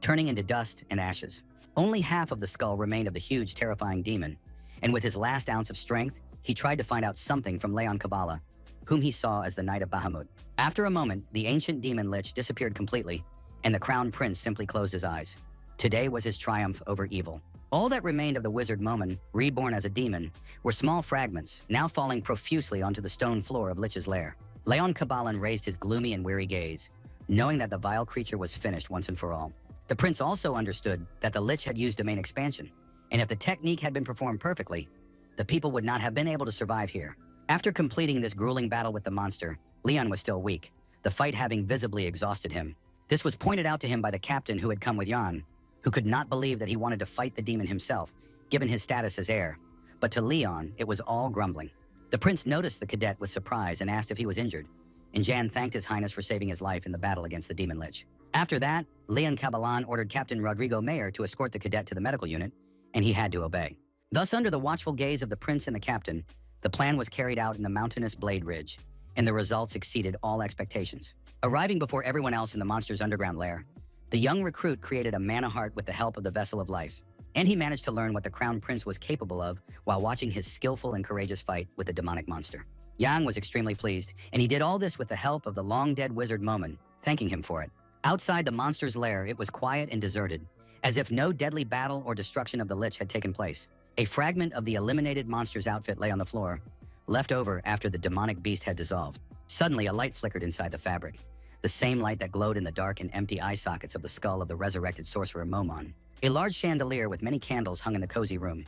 turning into dust and ashes. Only half of the skull remained of the huge, terrifying demon, and with his last ounce of strength, he tried to find out something from Leon Kabbalah, whom he saw as the Knight of Bahamut. After a moment, the ancient demon Lich disappeared completely, and the Crown Prince simply closed his eyes. Today was his triumph over evil. All that remained of the wizard Momin, reborn as a demon, were small fragments, now falling profusely onto the stone floor of Lich's lair. Leon Cabalan raised his gloomy and weary gaze, knowing that the vile creature was finished once and for all. The prince also understood that the Lich had used domain expansion, and if the technique had been performed perfectly, the people would not have been able to survive here. After completing this grueling battle with the monster, Leon was still weak, the fight having visibly exhausted him. This was pointed out to him by the captain who had come with Jan, who could not believe that he wanted to fight the demon himself, given his status as heir. But to Leon, it was all grumbling. The prince noticed the cadet with surprise and asked if he was injured, and Jan thanked His Highness for saving his life in the battle against the demon Lich. After that, Leon Cabalan ordered Captain Rodrigo Mayer to escort the cadet to the medical unit, and he had to obey. Thus, under the watchful gaze of the prince and the captain, The plan was carried out in the mountainous Blade Ridge, and the results exceeded all expectations. Arriving before everyone else in the monster's underground lair, the young recruit created a mana heart with the help of the Vessel of Life, and he managed to learn what the Crown Prince was capable of while watching his skillful and courageous fight with the demonic monster. Yang was extremely pleased, and he did all this with the help of the long-dead wizard Momon, thanking him for it. Outside the monster's lair, it was quiet and deserted, as if no deadly battle or destruction of the Lich had taken place. A fragment of the eliminated monster's outfit lay on the floor, left over after the demonic beast had dissolved. Suddenly, a light flickered inside the fabric, the same light that glowed in the dark and empty eye sockets of the skull of the resurrected sorcerer Momon. A large chandelier with many candles hung in the cozy room,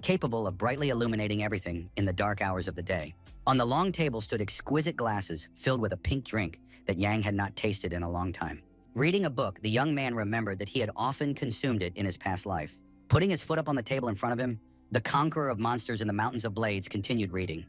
capable of brightly illuminating everything in the dark hours of the day. On the long table stood exquisite glasses filled with a pink drink that Yang had not tasted in a long time. Reading a book, the young man remembered that he had often consumed it in his past life. Putting his foot up on the table in front of him, the conqueror of monsters in the Mountains of Blades continued reading.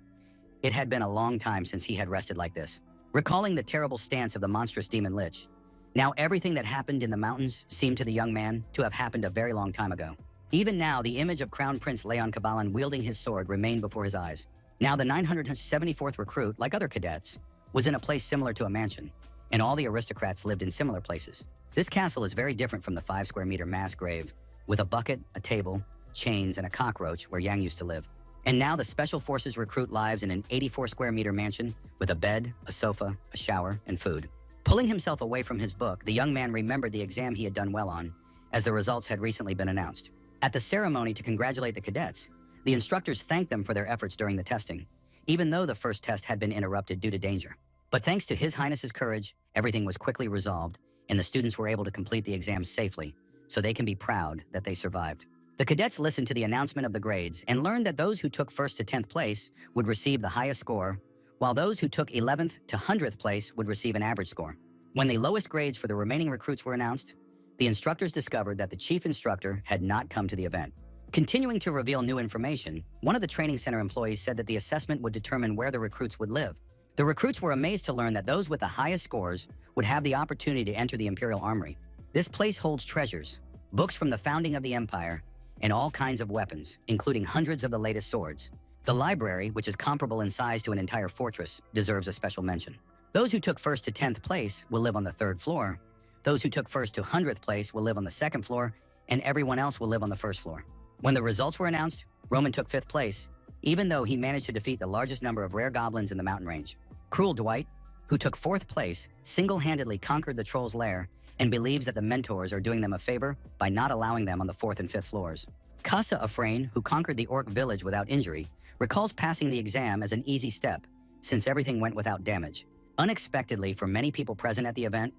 It had been a long time since he had rested like this. Recalling the terrible stance of the monstrous demon Lich, now everything that happened in the mountains seemed to the young man to have happened a very long time ago. Even now, the image of Crown Prince Leon Cabalan wielding his sword remained before his eyes. Now the 974th recruit, like other cadets, was in a place similar to a mansion, and all the aristocrats lived in similar places. This castle is very different from the 5-square-meter mass grave, with a bucket, a table, chains, and a cockroach where Yang used to live. And now the Special Forces recruit lives in an 84-square-meter mansion with a bed, a sofa, a shower, and food. Pulling himself away from his book, the young man remembered the exam he had done well on, as the results had recently been announced. At the ceremony to congratulate the cadets, the instructors thanked them for their efforts during the testing, even though the first test had been interrupted due to danger. But thanks to His Highness's courage, everything was quickly resolved, and the students were able to complete the exam safely, so they can be proud that they survived. The cadets listened to the announcement of the grades and learned that those who took 1st to 10th place would receive the highest score, while those who took 11th to 100th place would receive an average score. When the lowest grades for the remaining recruits were announced, the instructors discovered that the chief instructor had not come to the event. Continuing to reveal new information, one of the training center employees said that the assessment would determine where the recruits would live. The recruits were amazed to learn that those with the highest scores would have the opportunity to enter the Imperial Armory. This place holds treasures, books from the founding of the Empire, and all kinds of weapons, including hundreds of the latest swords. The library, which is comparable in size to an entire fortress, deserves a special mention. Those who took 1st to 10th place will live on the 3rd floor. Those who took 1st to 100th place will live on the 2nd floor, and everyone else will live on the 1st floor. When the results were announced, Roman took 5th place, even though he managed to defeat the largest number of rare goblins in the mountain range. Cruel Dwight, who took 4th place, single-handedly conquered the Troll's Lair and believes that the mentors are doing them a favor by not allowing them on the 4th and 5th floors. Casa Afrain, who conquered the Orc village without injury, recalls passing the exam as an easy step, since everything went without damage. Unexpectedly for many people present at the event,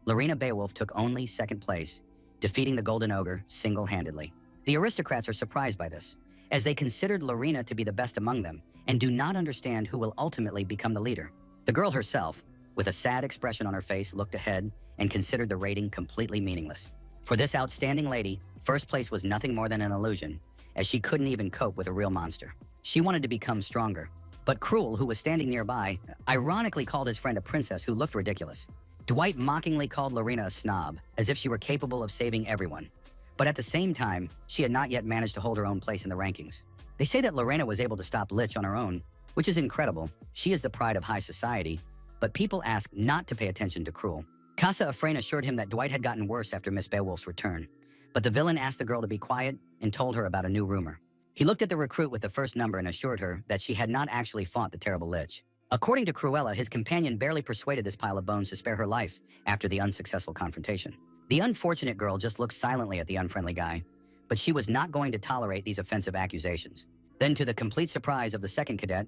Lorena Beowulf took only 2nd place, defeating the Golden Ogre single-handedly. The aristocrats are surprised by this, as they considered Lorena to be the best among them and do not understand who will ultimately become the leader. The girl herself, with a sad expression on her face, looked ahead and considered the rating completely meaningless. For this outstanding lady, 1st place was nothing more than an illusion, as she couldn't even cope with a real monster. She wanted to become stronger, but Cruel, who was standing nearby, ironically called his friend a princess who looked ridiculous. Dwight mockingly called Lorena a snob, as if she were capable of saving everyone. But at the same time, she had not yet managed to hold her own place in the rankings. They say that Lorena was able to stop Lich on her own, which is incredible. She is the pride of high society, but people ask not to pay attention to Cruel. Casa Afrain assured him that Dwight had gotten worse after Miss Beowulf's return, but the villain asked the girl to be quiet and told her about a new rumor. He looked at the recruit with the 1st number and assured her that she had not actually fought the terrible Lich. According to Cruella, his companion barely persuaded this pile of bones to spare her life after the unsuccessful confrontation. The unfortunate girl just looked silently at the unfriendly guy, but she was not going to tolerate these offensive accusations. Then, to the complete surprise of the 2nd cadet,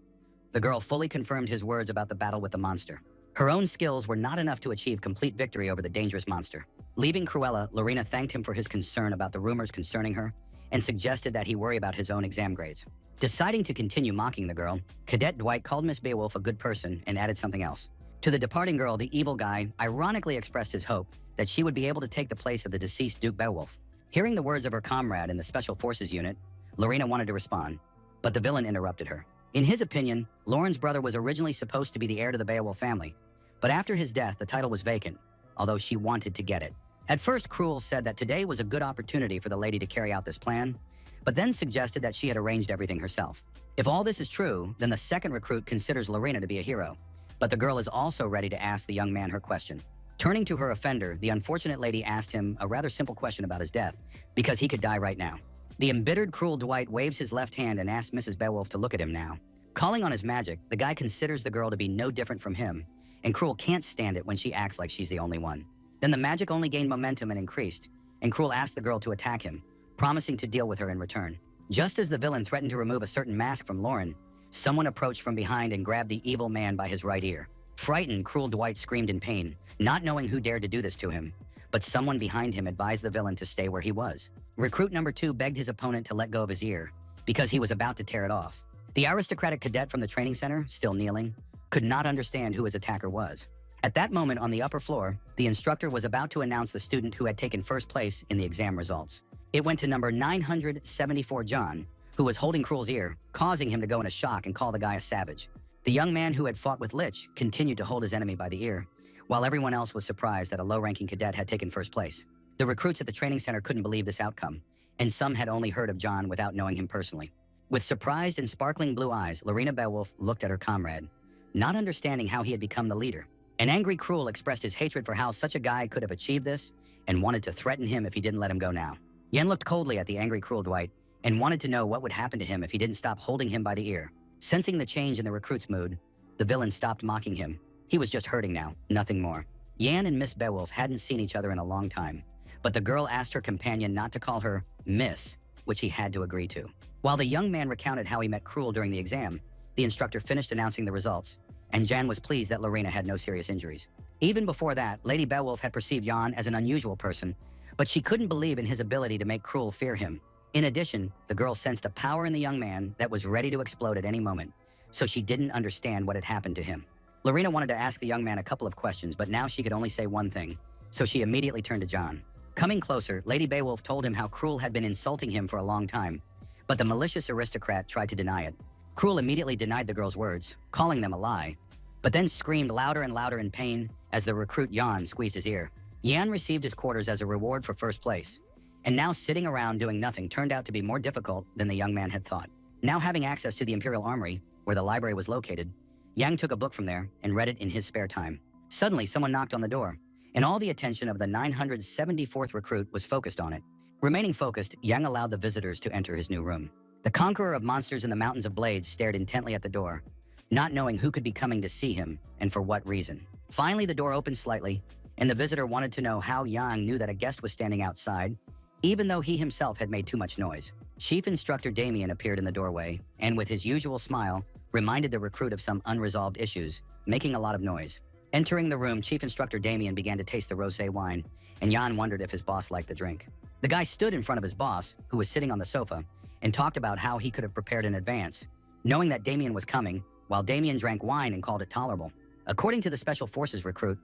the girl fully confirmed his words about the battle with the monster. Her own skills were not enough to achieve complete victory over the dangerous monster. Leaving Cruella, Lorena thanked him for his concern about the rumors concerning her and suggested that he worry about his own exam grades. Deciding to continue mocking the girl, Cadet Dwight called Miss Beowulf a good person and added something else. To the departing girl, the evil guy ironically expressed his hope that she would be able to take the place of the deceased Duke Beowulf. Hearing the words of her comrade in the Special Forces unit, Lorena wanted to respond, but the villain interrupted her. In his opinion, Lauren's brother was originally supposed to be the heir to the Beowulf family, but after his death, the title was vacant, although she wanted to get it. At first, Cruel said that today was a good opportunity for the lady to carry out this plan, but then suggested that she had arranged everything herself. If all this is true, then the second recruit considers Lorena to be a hero. But the girl is also ready to ask the young man her question. Turning to her offender, the unfortunate lady asked him a rather simple question about his death, because he could die right now. The embittered, cruel Dwight waves his left hand and asks Mrs. Beowulf to look at him now. Calling on his magic, the guy considers the girl to be no different from him, and Cruel can't stand it when she acts like she's the only one. Then the magic only gained momentum and increased, and Cruel asked the girl to attack him, promising to deal with her in return. Just as the villain threatened to remove a certain mask from Lauren, someone approached from behind and grabbed the evil man by his right ear. Frightened, Cruel Dwight screamed in pain, not knowing who dared to do this to him, but someone behind him advised the villain to stay where he was. Recruit number 2 begged his opponent to let go of his ear, because he was about to tear it off. The aristocratic cadet from the training center, still kneeling, could not understand who his attacker was. At that moment on the upper floor, the instructor was about to announce the student who had taken first place in the exam results. It went to number 974 John, who was holding Cruel's ear, causing him to go into shock and call the guy a savage. The young man who had fought with Lich continued to hold his enemy by the ear, while everyone else was surprised that a low-ranking cadet had taken first place. The recruits at the training center couldn't believe this outcome, and some had only heard of John without knowing him personally. With surprised and sparkling blue eyes, Lorena Beowulf looked at her comrade, not understanding how he had become the leader. An angry Cruel expressed his hatred for how such a guy could have achieved this and wanted to threaten him if he didn't let him go now. Yen looked coldly at the angry Cruel Dwight and wanted to know what would happen to him if he didn't stop holding him by the ear. Sensing the change in the recruit's mood, the villain stopped mocking him. He was just hurting now, nothing more. Yan and Miss Beowulf hadn't seen each other in a long time, but the girl asked her companion not to call her Miss, which he had to agree to. While the young man recounted how he met Cruel during the exam, the instructor finished announcing the results, and Jan was pleased that Lorena had no serious injuries. Even before that, Lady Beowulf had perceived Jan as an unusual person, but she couldn't believe in his ability to make Cruel fear him. In addition, the girl sensed a power in the young man that was ready to explode at any moment, so she didn't understand what had happened to him. Lorena wanted to ask the young man a couple of questions, but now she could only say one thing, so she immediately turned to John. Coming closer, Lady Beowulf told him how Cruel had been insulting him for a long time, but the malicious aristocrat tried to deny it. Cruel immediately denied the girl's words, calling them a lie, but then screamed louder and louder in pain as the recruit Jan squeezed his ear. Yan received his quarters as a reward for first place, and now sitting around doing nothing turned out to be more difficult than the young man had thought. Now having access to the Imperial Armory, where the library was located, Yang took a book from there and read it in his spare time. Suddenly, someone knocked on the door, and all the attention of the 974th recruit was focused on it. Remaining focused, Yang allowed the visitors to enter his new room. The conqueror of monsters in the Mountains of Blades stared intently at the door, not knowing who could be coming to see him and for what reason. Finally, the door opened slightly, and the visitor wanted to know how Yang knew that a guest was standing outside, even though he himself had made too much noise. Chief Instructor Damien appeared in the doorway, and with his usual smile, reminded the recruit of some unresolved issues, making a lot of noise. Entering the room, Chief Instructor Damien began to taste the rosé wine, and Jan wondered if his boss liked the drink. The guy stood in front of his boss, who was sitting on the sofa, and talked about how he could have prepared in advance, knowing that Damien was coming, while Damien drank wine and called it tolerable. According to the Special Forces recruit,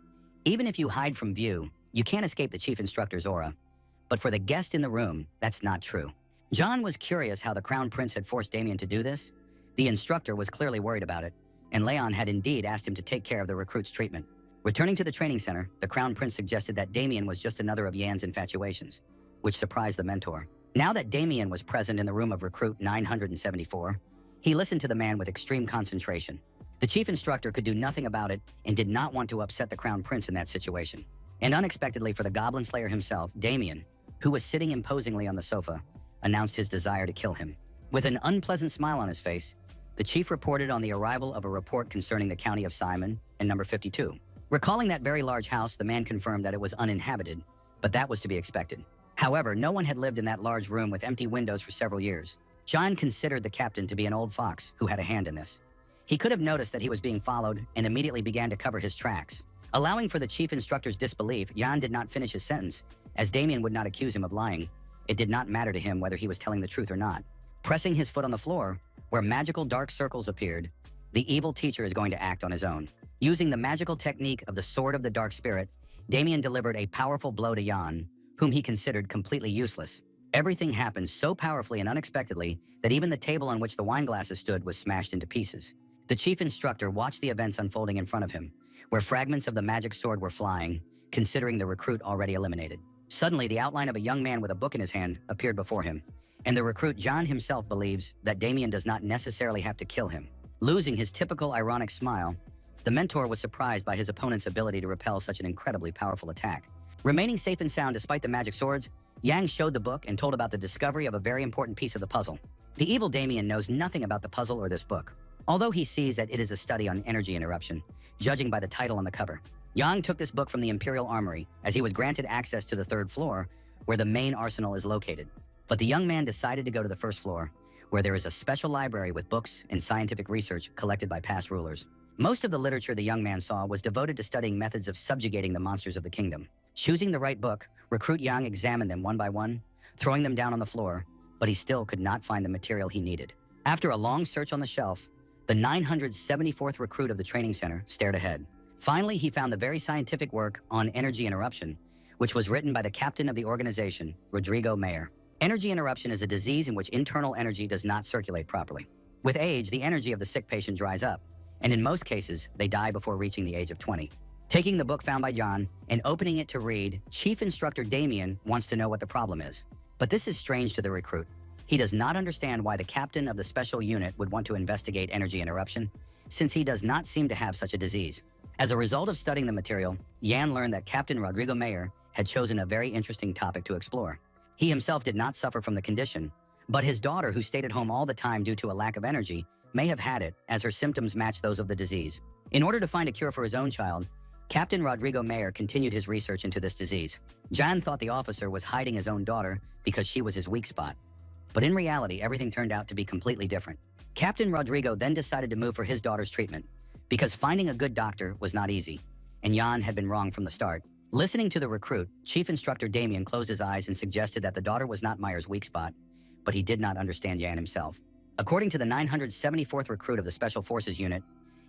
even if you hide from view, you can't escape the Chief Instructor's aura. But for the guest in the room, that's not true. John was curious how the Crown Prince had forced Damien to do this. The instructor was clearly worried about it, and Leon had indeed asked him to take care of the recruit's treatment. Returning to the training center, the Crown Prince suggested that Damien was just another of Yan's infatuations, which surprised the mentor. Now that Damien was present in the room of recruit 974, he listened to the man with extreme concentration. The chief instructor could do nothing about it and did not want to upset the Crown Prince in that situation. And unexpectedly for the Goblin Slayer himself, Damien, who was sitting imposingly on the sofa, announced his desire to kill him. With an unpleasant smile on his face, the chief reported on the arrival of a report concerning the county of Simon and number 52. Recalling that very large house, the man confirmed that it was uninhabited, but that was to be expected. However, no one had lived in that large room with empty windows for several years. John considered the captain to be an old fox who had a hand in this. He could have noticed that he was being followed and immediately began to cover his tracks. Allowing for the chief instructor's disbelief, Jan did not finish his sentence, as Damien would not accuse him of lying. It did not matter to him whether he was telling the truth or not. Pressing his foot on the floor, where magical dark circles appeared, the evil teacher is going to act on his own. Using the magical technique of the Sword of the Dark Spirit, Damien delivered a powerful blow to Jan, whom he considered completely useless. Everything happened so powerfully and unexpectedly that even the table on which the wine glasses stood was smashed into pieces. The chief instructor watched the events unfolding in front of him, where fragments of the magic sword were flying, considering the recruit already eliminated. Suddenly, the outline of a young man with a book in his hand appeared before him, and the recruit John himself believes that Damien does not necessarily have to kill him. Losing his typical ironic smile, the mentor was surprised by his opponent's ability to repel such an incredibly powerful attack. Remaining safe and sound despite the magic swords, Yang showed the book and told about the discovery of a very important piece of the puzzle. The evil Damien knows nothing about the puzzle or this book, although he sees that it is a study on energy interruption, judging by the title on the cover. Yang took this book from the Imperial Armory as he was granted access to the third floor, where the main arsenal is located. But the young man decided to go to the first floor, where there is a special library with books and scientific research collected by past rulers. Most of the literature the young man saw was devoted to studying methods of subjugating the monsters of the kingdom. Choosing the right book, Recruit Yang examined them one by one, throwing them down on the floor, but he still could not find the material he needed. After a long search on the shelf, the 974th recruit of the training center stared ahead. Finally, he found the very scientific work on energy interruption, which was written by the captain of the organization, Rodrigo Mayer. Energy interruption is a disease in which internal energy does not circulate properly. With age, the energy of the sick patient dries up, and in most cases, they die before reaching the age of 20. Taking the book found by John and opening it to read, Chief Instructor Damien wants to know what the problem is. But this is strange to the recruit. He does not understand why the captain of the special unit would want to investigate energy interruption, since he does not seem to have such a disease. As a result of studying the material, Yan learned that Captain Rodrigo Mayer had chosen a very interesting topic to explore. He himself did not suffer from the condition, but his daughter, who stayed at home all the time due to a lack of energy, may have had it, as her symptoms matched those of the disease. In order to find a cure for his own child, Captain Rodrigo Mayer continued his research into this disease. John thought the officer was hiding his own daughter because she was his weak spot. But in reality, everything turned out to be completely different. Captain Rodrigo then decided to move for his daughter's treatment, because finding a good doctor was not easy, and Jan had been wrong from the start. Listening to the recruit, Chief Instructor Damien closed his eyes and suggested that the daughter was not Meyer's weak spot, but he did not understand Jan himself. According to the 974th recruit of the Special Forces unit,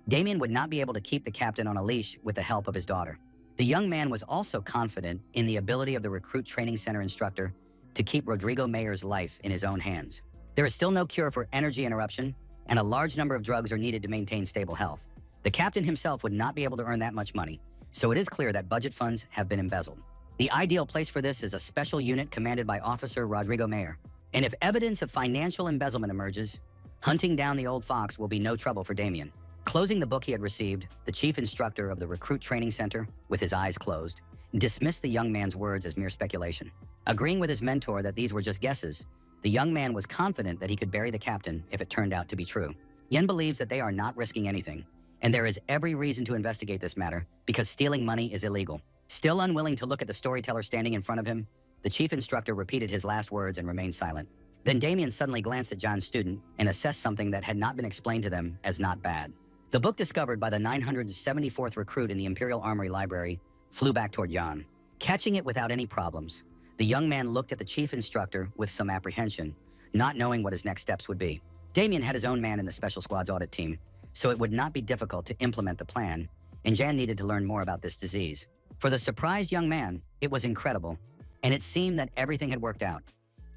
Damien would not be able to keep the captain on a leash with the help of his daughter. The young man was also confident in the ability of the recruit training center instructor to keep Rodrigo Mayer's life in his own hands. There is still no cure for energy interruption, and a large number of drugs are needed to maintain stable health. The captain himself would not be able to earn that much money, so it is clear that budget funds have been embezzled. The ideal place for this is a special unit commanded by Officer Rodrigo Mayer. And if evidence of financial embezzlement emerges, hunting down the old fox will be no trouble for Damien. Closing the book he had received, the chief instructor of the recruit training center, with his eyes closed, dismissed the young man's words as mere speculation. Agreeing with his mentor that these were just guesses, the young man was confident that he could bury the captain if it turned out to be true. Yen believes that they are not risking anything, and there is every reason to investigate this matter because stealing money is illegal. Still unwilling to look at the storyteller standing in front of him, the chief instructor repeated his last words and remained silent. Then Damien suddenly glanced at John's student and assessed something that had not been explained to them as not bad. The book discovered by the 974th recruit in the Imperial Armory Library flew back toward Jan. Catching it without any problems, the young man looked at the chief instructor with some apprehension, not knowing what his next steps would be. Damien had his own man in the Special Squad's audit team, so it would not be difficult to implement the plan, and Jan needed to learn more about this disease. For the surprised young man, it was incredible, and it seemed that everything had worked out,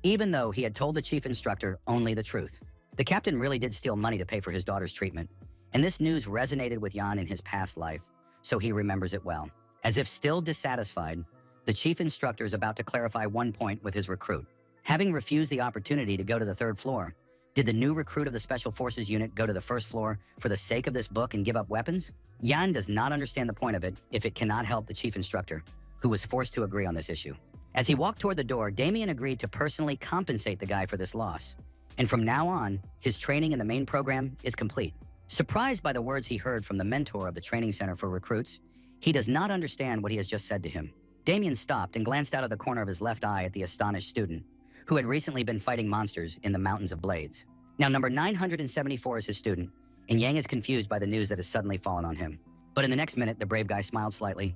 even though he had told the chief instructor only the truth. The captain really did steal money to pay for his daughter's treatment, and this news resonated with Jan in his past life, so he remembers it well. As if still dissatisfied, the chief instructor is about to clarify one point with his recruit. Having refused the opportunity to go to the third floor, did the new recruit of the Special Forces unit go to the first floor for the sake of this book and give up weapons? Jan does not understand the point of it if it cannot help the chief instructor, who was forced to agree on this issue. As he walked toward the door, Damien agreed to personally compensate the guy for this loss. And from now on, his training in the main program is complete. Surprised by the words he heard from the mentor of the training center for recruits, he does not understand what he has just said to him. Damien stopped and glanced out of the corner of his left eye at the astonished student, who had recently been fighting monsters in the Mountains of Blades. Now, number 974 is his student, and Yang is confused by the news that has suddenly fallen on him. But in the next minute, the brave guy smiled slightly,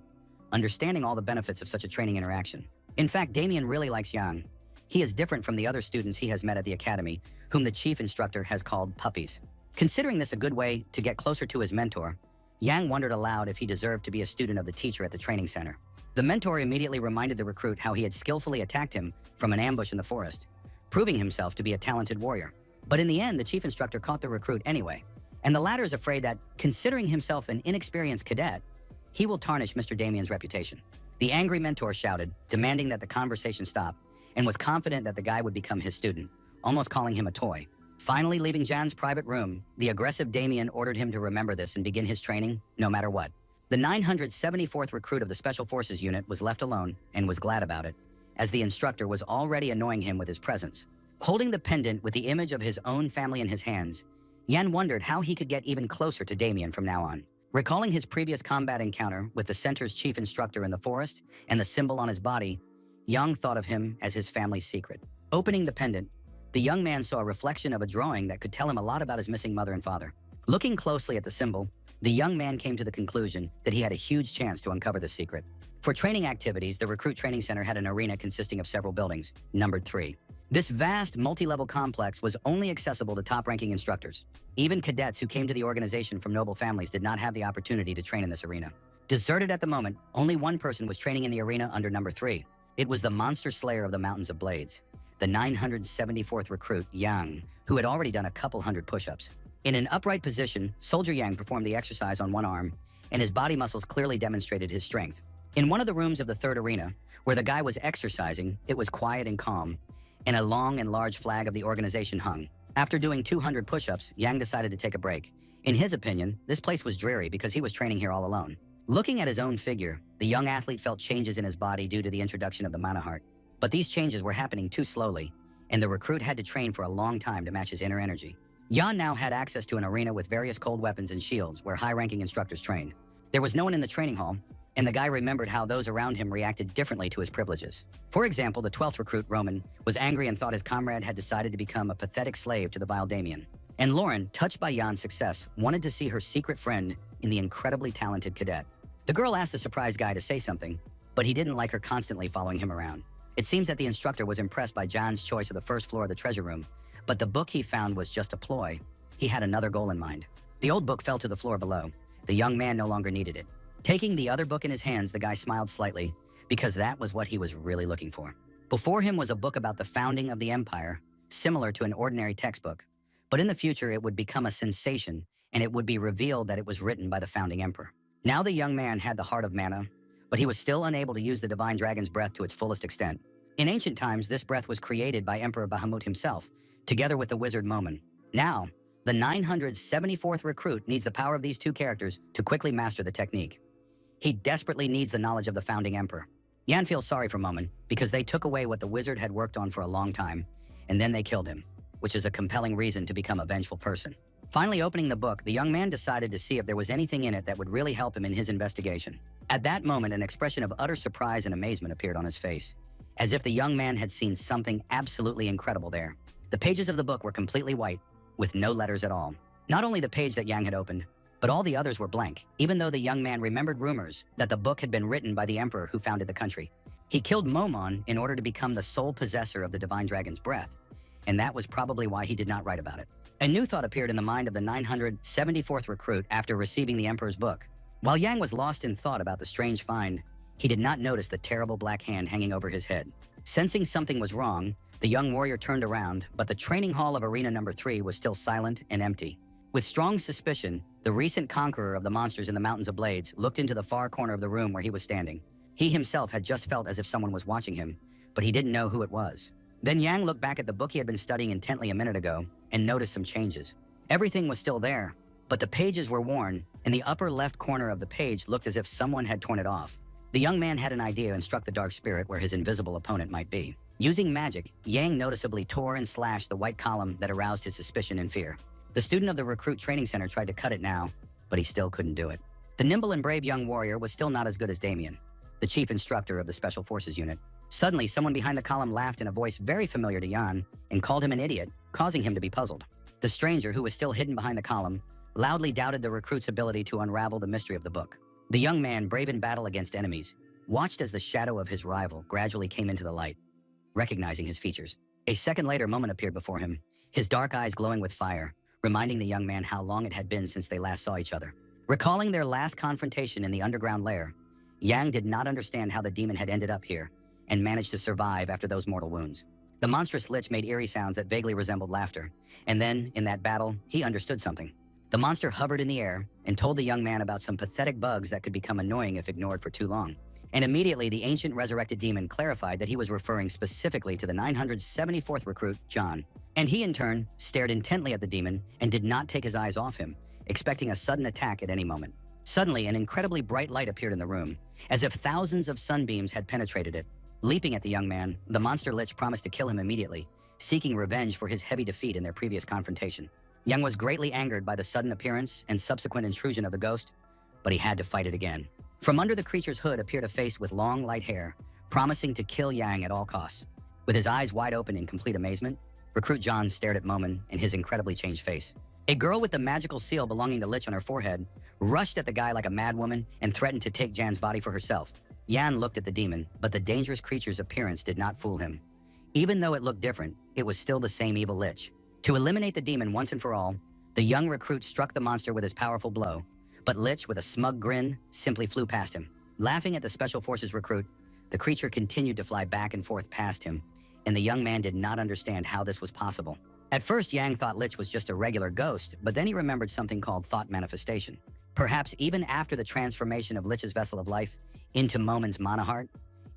understanding all the benefits of such a training interaction. In fact, Damien really likes Yang. He is different from the other students he has met at the academy, whom the chief instructor has called puppies. Considering this a good way to get closer to his mentor, Yang wondered aloud if he deserved to be a student of the teacher at the training center. The mentor immediately reminded the recruit how he had skillfully attacked him from an ambush in the forest, proving himself to be a talented warrior. But in the end, the chief instructor caught the recruit anyway, and the latter is afraid that, considering himself an inexperienced cadet, he will tarnish Mr. Damien's reputation. The angry mentor shouted, demanding that the conversation stop, and was confident that the guy would become his student, almost calling him a toy. Finally leaving Jan's private room, the aggressive Damien ordered him to remember this and begin his training, no matter what. The 974th recruit of the Special Forces unit was left alone and was glad about it, as the instructor was already annoying him with his presence. Holding the pendant with the image of his own family in his hands, Yan wondered how he could get even closer to Damien from now on. Recalling his previous combat encounter with the center's chief instructor in the forest and the symbol on his body, Yang thought of him as his family's secret. Opening the pendant, the young man saw a reflection of a drawing that could tell him a lot about his missing mother and father. Looking closely at the symbol, the young man came to the conclusion that he had a huge chance to uncover the secret. For training activities, the recruit training center had an arena consisting of several buildings, numbered 3. This vast, multi-level complex was only accessible to top-ranking instructors. Even cadets who came to the organization from noble families did not have the opportunity to train in this arena. Deserted at the moment, only one person was training in the arena under number 3. It was the monster slayer of the Mountains of Blades, the 974th recruit, Yang, who had already done a couple hundred push-ups. In an upright position, Soldier Yang performed the exercise on one arm, and his body muscles clearly demonstrated his strength. In one of the rooms of the third arena, where the guy was exercising, it was quiet and calm, and a long and large flag of the organization hung. After doing 200 push-ups, Yang decided to take a break. In his opinion, this place was dreary because he was training here all alone. Looking at his own figure, the young athlete felt changes in his body due to the introduction of the mana heart. But these changes were happening too slowly, and the recruit had to train for a long time to match his inner energy. Yan now had access to an arena with various cold weapons and shields where high-ranking instructors trained. There was no one in the training hall, and the guy remembered how those around him reacted differently to his privileges. For example, the 12th recruit, Roman, was angry and thought his comrade had decided to become a pathetic slave to the vile Damien. And Lauren, touched by Jan's success, wanted to see her secret friend in the incredibly talented cadet. The girl asked the surprised guy to say something, but he didn't like her constantly following him around. It seems that the instructor was impressed by Jan's choice of the first floor of the treasure room, but the book he found was just a ploy. He had another goal in mind. The old book fell to the floor below. The young man no longer needed it. Taking the other book in his hands, the guy smiled slightly, because that was what he was really looking for. Before him was a book about the founding of the empire, similar to an ordinary textbook, but in the future it would become a sensation, and it would be revealed that it was written by the founding emperor. Now the young man had the heart of mana, but he was still unable to use the divine dragon's breath to its fullest extent. In ancient times, this breath was created by Emperor Bahamut himself, together with the wizard Momin. Now, the 974th recruit needs the power of these two characters to quickly master the technique. He desperately needs the knowledge of the founding emperor. Yan feels sorry for Momin because they took away what the wizard had worked on for a long time, and then they killed him, which is a compelling reason to become a vengeful person. Finally opening the book, the young man decided to see if there was anything in it that would really help him in his investigation. At that moment, an expression of utter surprise and amazement appeared on his face, as if the young man had seen something absolutely incredible there. The pages of the book were completely white, with no letters at all. Not only the page that Yang had opened, but all the others were blank, even though the young man remembered rumors that the book had been written by the emperor who founded the country. He killed Momon in order to become the sole possessor of the divine dragon's breath, and that was probably why he did not write about it. A new thought appeared in the mind of the 974th recruit after receiving the emperor's book. While Yang was lost in thought about the strange find, he did not notice the terrible black hand hanging over his head. Sensing something was wrong, the young warrior turned around, but the training hall of Arena Number 3 was still silent and empty. With strong suspicion, the recent conqueror of the monsters in the Mountains of Blades looked into the far corner of the room where he was standing. He himself had just felt as if someone was watching him, but he didn't know who it was. Then Yang looked back at the book he had been studying intently a minute ago and noticed some changes. Everything was still there, but the pages were worn, and the upper left corner of the page looked as if someone had torn it off. The young man had an idea and struck the dark spirit where his invisible opponent might be. Using magic, Yang noticeably tore and slashed the white column that aroused his suspicion and fear. The student of the recruit training center tried to cut it now, but he still couldn't do it. The nimble and brave young warrior was still not as good as Damien, the chief instructor of the Special Forces unit. Suddenly, someone behind the column laughed in a voice very familiar to Yan and called him an idiot, causing him to be puzzled. The stranger, who was still hidden behind the column, loudly doubted the recruit's ability to unravel the mystery of the book. The young man, brave in battle against enemies, watched as the shadow of his rival gradually came into the light, recognizing his features. A second later, Momin appeared before him, his dark eyes glowing with fire, reminding the young man how long it had been since they last saw each other. Recalling their last confrontation in the underground lair, Yang did not understand how the demon had ended up here and managed to survive after those mortal wounds. The monstrous lich made eerie sounds that vaguely resembled laughter, and then, in that battle, he understood something. The monster hovered in the air and told the young man about some pathetic bugs that could become annoying if ignored for too long. And immediately, the ancient resurrected demon clarified that he was referring specifically to the 974th recruit, John. And he, in turn, stared intently at the demon and did not take his eyes off him, expecting a sudden attack at any moment. Suddenly, an incredibly bright light appeared in the room, as if thousands of sunbeams had penetrated it. Leaping at the young man, the monster lich promised to kill him immediately, seeking revenge for his heavy defeat in their previous confrontation. Yang was greatly angered by the sudden appearance and subsequent intrusion of the ghost, but he had to fight it again. From under the creature's hood appeared a face with long, light hair, promising to kill Yang at all costs. With his eyes wide open in complete amazement, Recruit John stared at Momon in his incredibly changed face. A girl with the magical seal belonging to Lich on her forehead rushed at the guy like a madwoman and threatened to take Jan's body for herself. Yan looked at the demon, but the dangerous creature's appearance did not fool him. Even though it looked different, it was still the same evil Lich. To eliminate the demon once and for all, the young recruit struck the monster with his powerful blow, but Lich, with a smug grin, simply flew past him. Laughing at the Special Forces recruit, the creature continued to fly back and forth past him, and the young man did not understand how this was possible. At first, Yang thought Lich was just a regular ghost, but then he remembered something called thought manifestation. Perhaps even after the transformation of Lich's vessel of life into Momon's mana heart,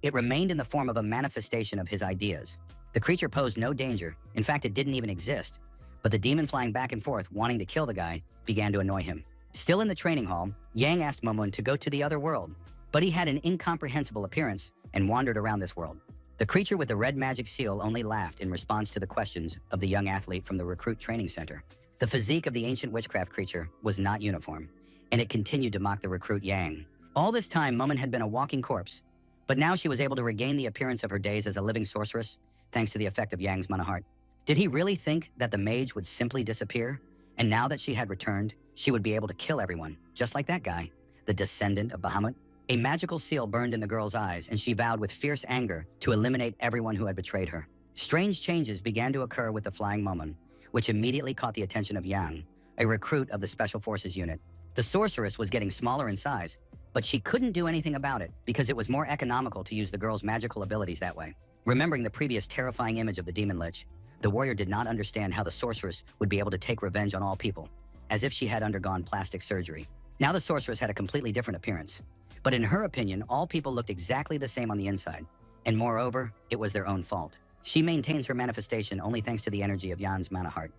it remained in the form of a manifestation of his ideas. The creature posed no danger. In fact, it didn't even exist. But the demon flying back and forth, wanting to kill the guy, began to annoy him. Still in the training hall, Yang asked Momon to go to the other world, but he had an incomprehensible appearance and wandered around this world. The creature with the red magic seal only laughed in response to the questions of the young athlete from the recruit training center. The physique of the ancient witchcraft creature was not uniform, and it continued to mock the recruit Yang. All this time, Momon had been a walking corpse, but now she was able to regain the appearance of her days as a living sorceress, thanks to the effect of Yang's mana heart. Did he really think that the mage would simply disappear? And now that she had returned, she would be able to kill everyone, just like that guy, the descendant of Bahamut? A magical seal burned in the girl's eyes, and she vowed with fierce anger to eliminate everyone who had betrayed her. Strange changes began to occur with the flying Momon, which immediately caught the attention of Yang, a recruit of the Special Forces unit. The sorceress was getting smaller in size, but she couldn't do anything about it because it was more economical to use the girl's magical abilities that way. Remembering the previous terrifying image of the demon lich, the warrior did not understand how the sorceress would be able to take revenge on all people, as if she had undergone plastic surgery. Now the sorceress had a completely different appearance. But in her opinion, all people looked exactly the same on the inside, and moreover, it was their own fault. She maintains her manifestation only thanks to the energy of Yan's mana heart,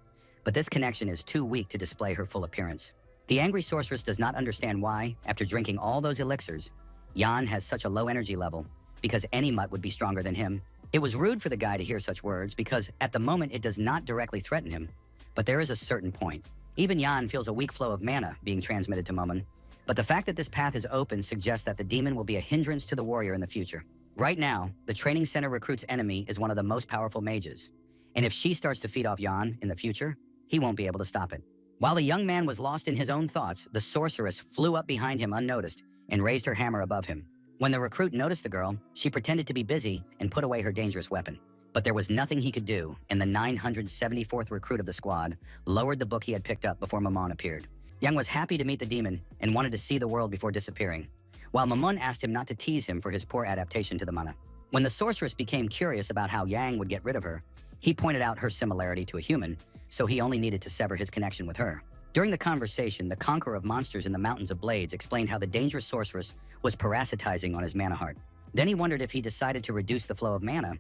but this connection is too weak to display her full appearance. The angry sorceress does not understand why, after drinking all those elixirs, Yan has such a low energy level, because any mutt would be stronger than him. It was rude for the guy to hear such words because at the moment it does not directly threaten him, but there is a certain point. Even Yan feels a weak flow of mana being transmitted to Momon, but the fact that this path is open suggests that the demon will be a hindrance to the warrior in the future. Right now, the training center recruit's enemy is one of the most powerful mages, and if she starts to feed off Yan in the future, he won't be able to stop it. While the young man was lost in his own thoughts, the sorceress flew up behind him unnoticed and raised her hammer above him. When the recruit noticed the girl, she pretended to be busy and put away her dangerous weapon. But there was nothing he could do, and the 974th recruit of the squad lowered the book he had picked up before Momon appeared. Yang was happy to meet the demon and wanted to see the world before disappearing, while Momon asked him not to tease him for his poor adaptation to the mana. When the sorceress became curious about how Yang would get rid of her, he pointed out her similarity to a human, so he only needed to sever his connection with her. During the conversation, the conqueror of monsters in the Mountains of Blades explained how the dangerous sorceress was parasitizing on his mana heart. Then he wondered if he decided to reduce the flow of mana,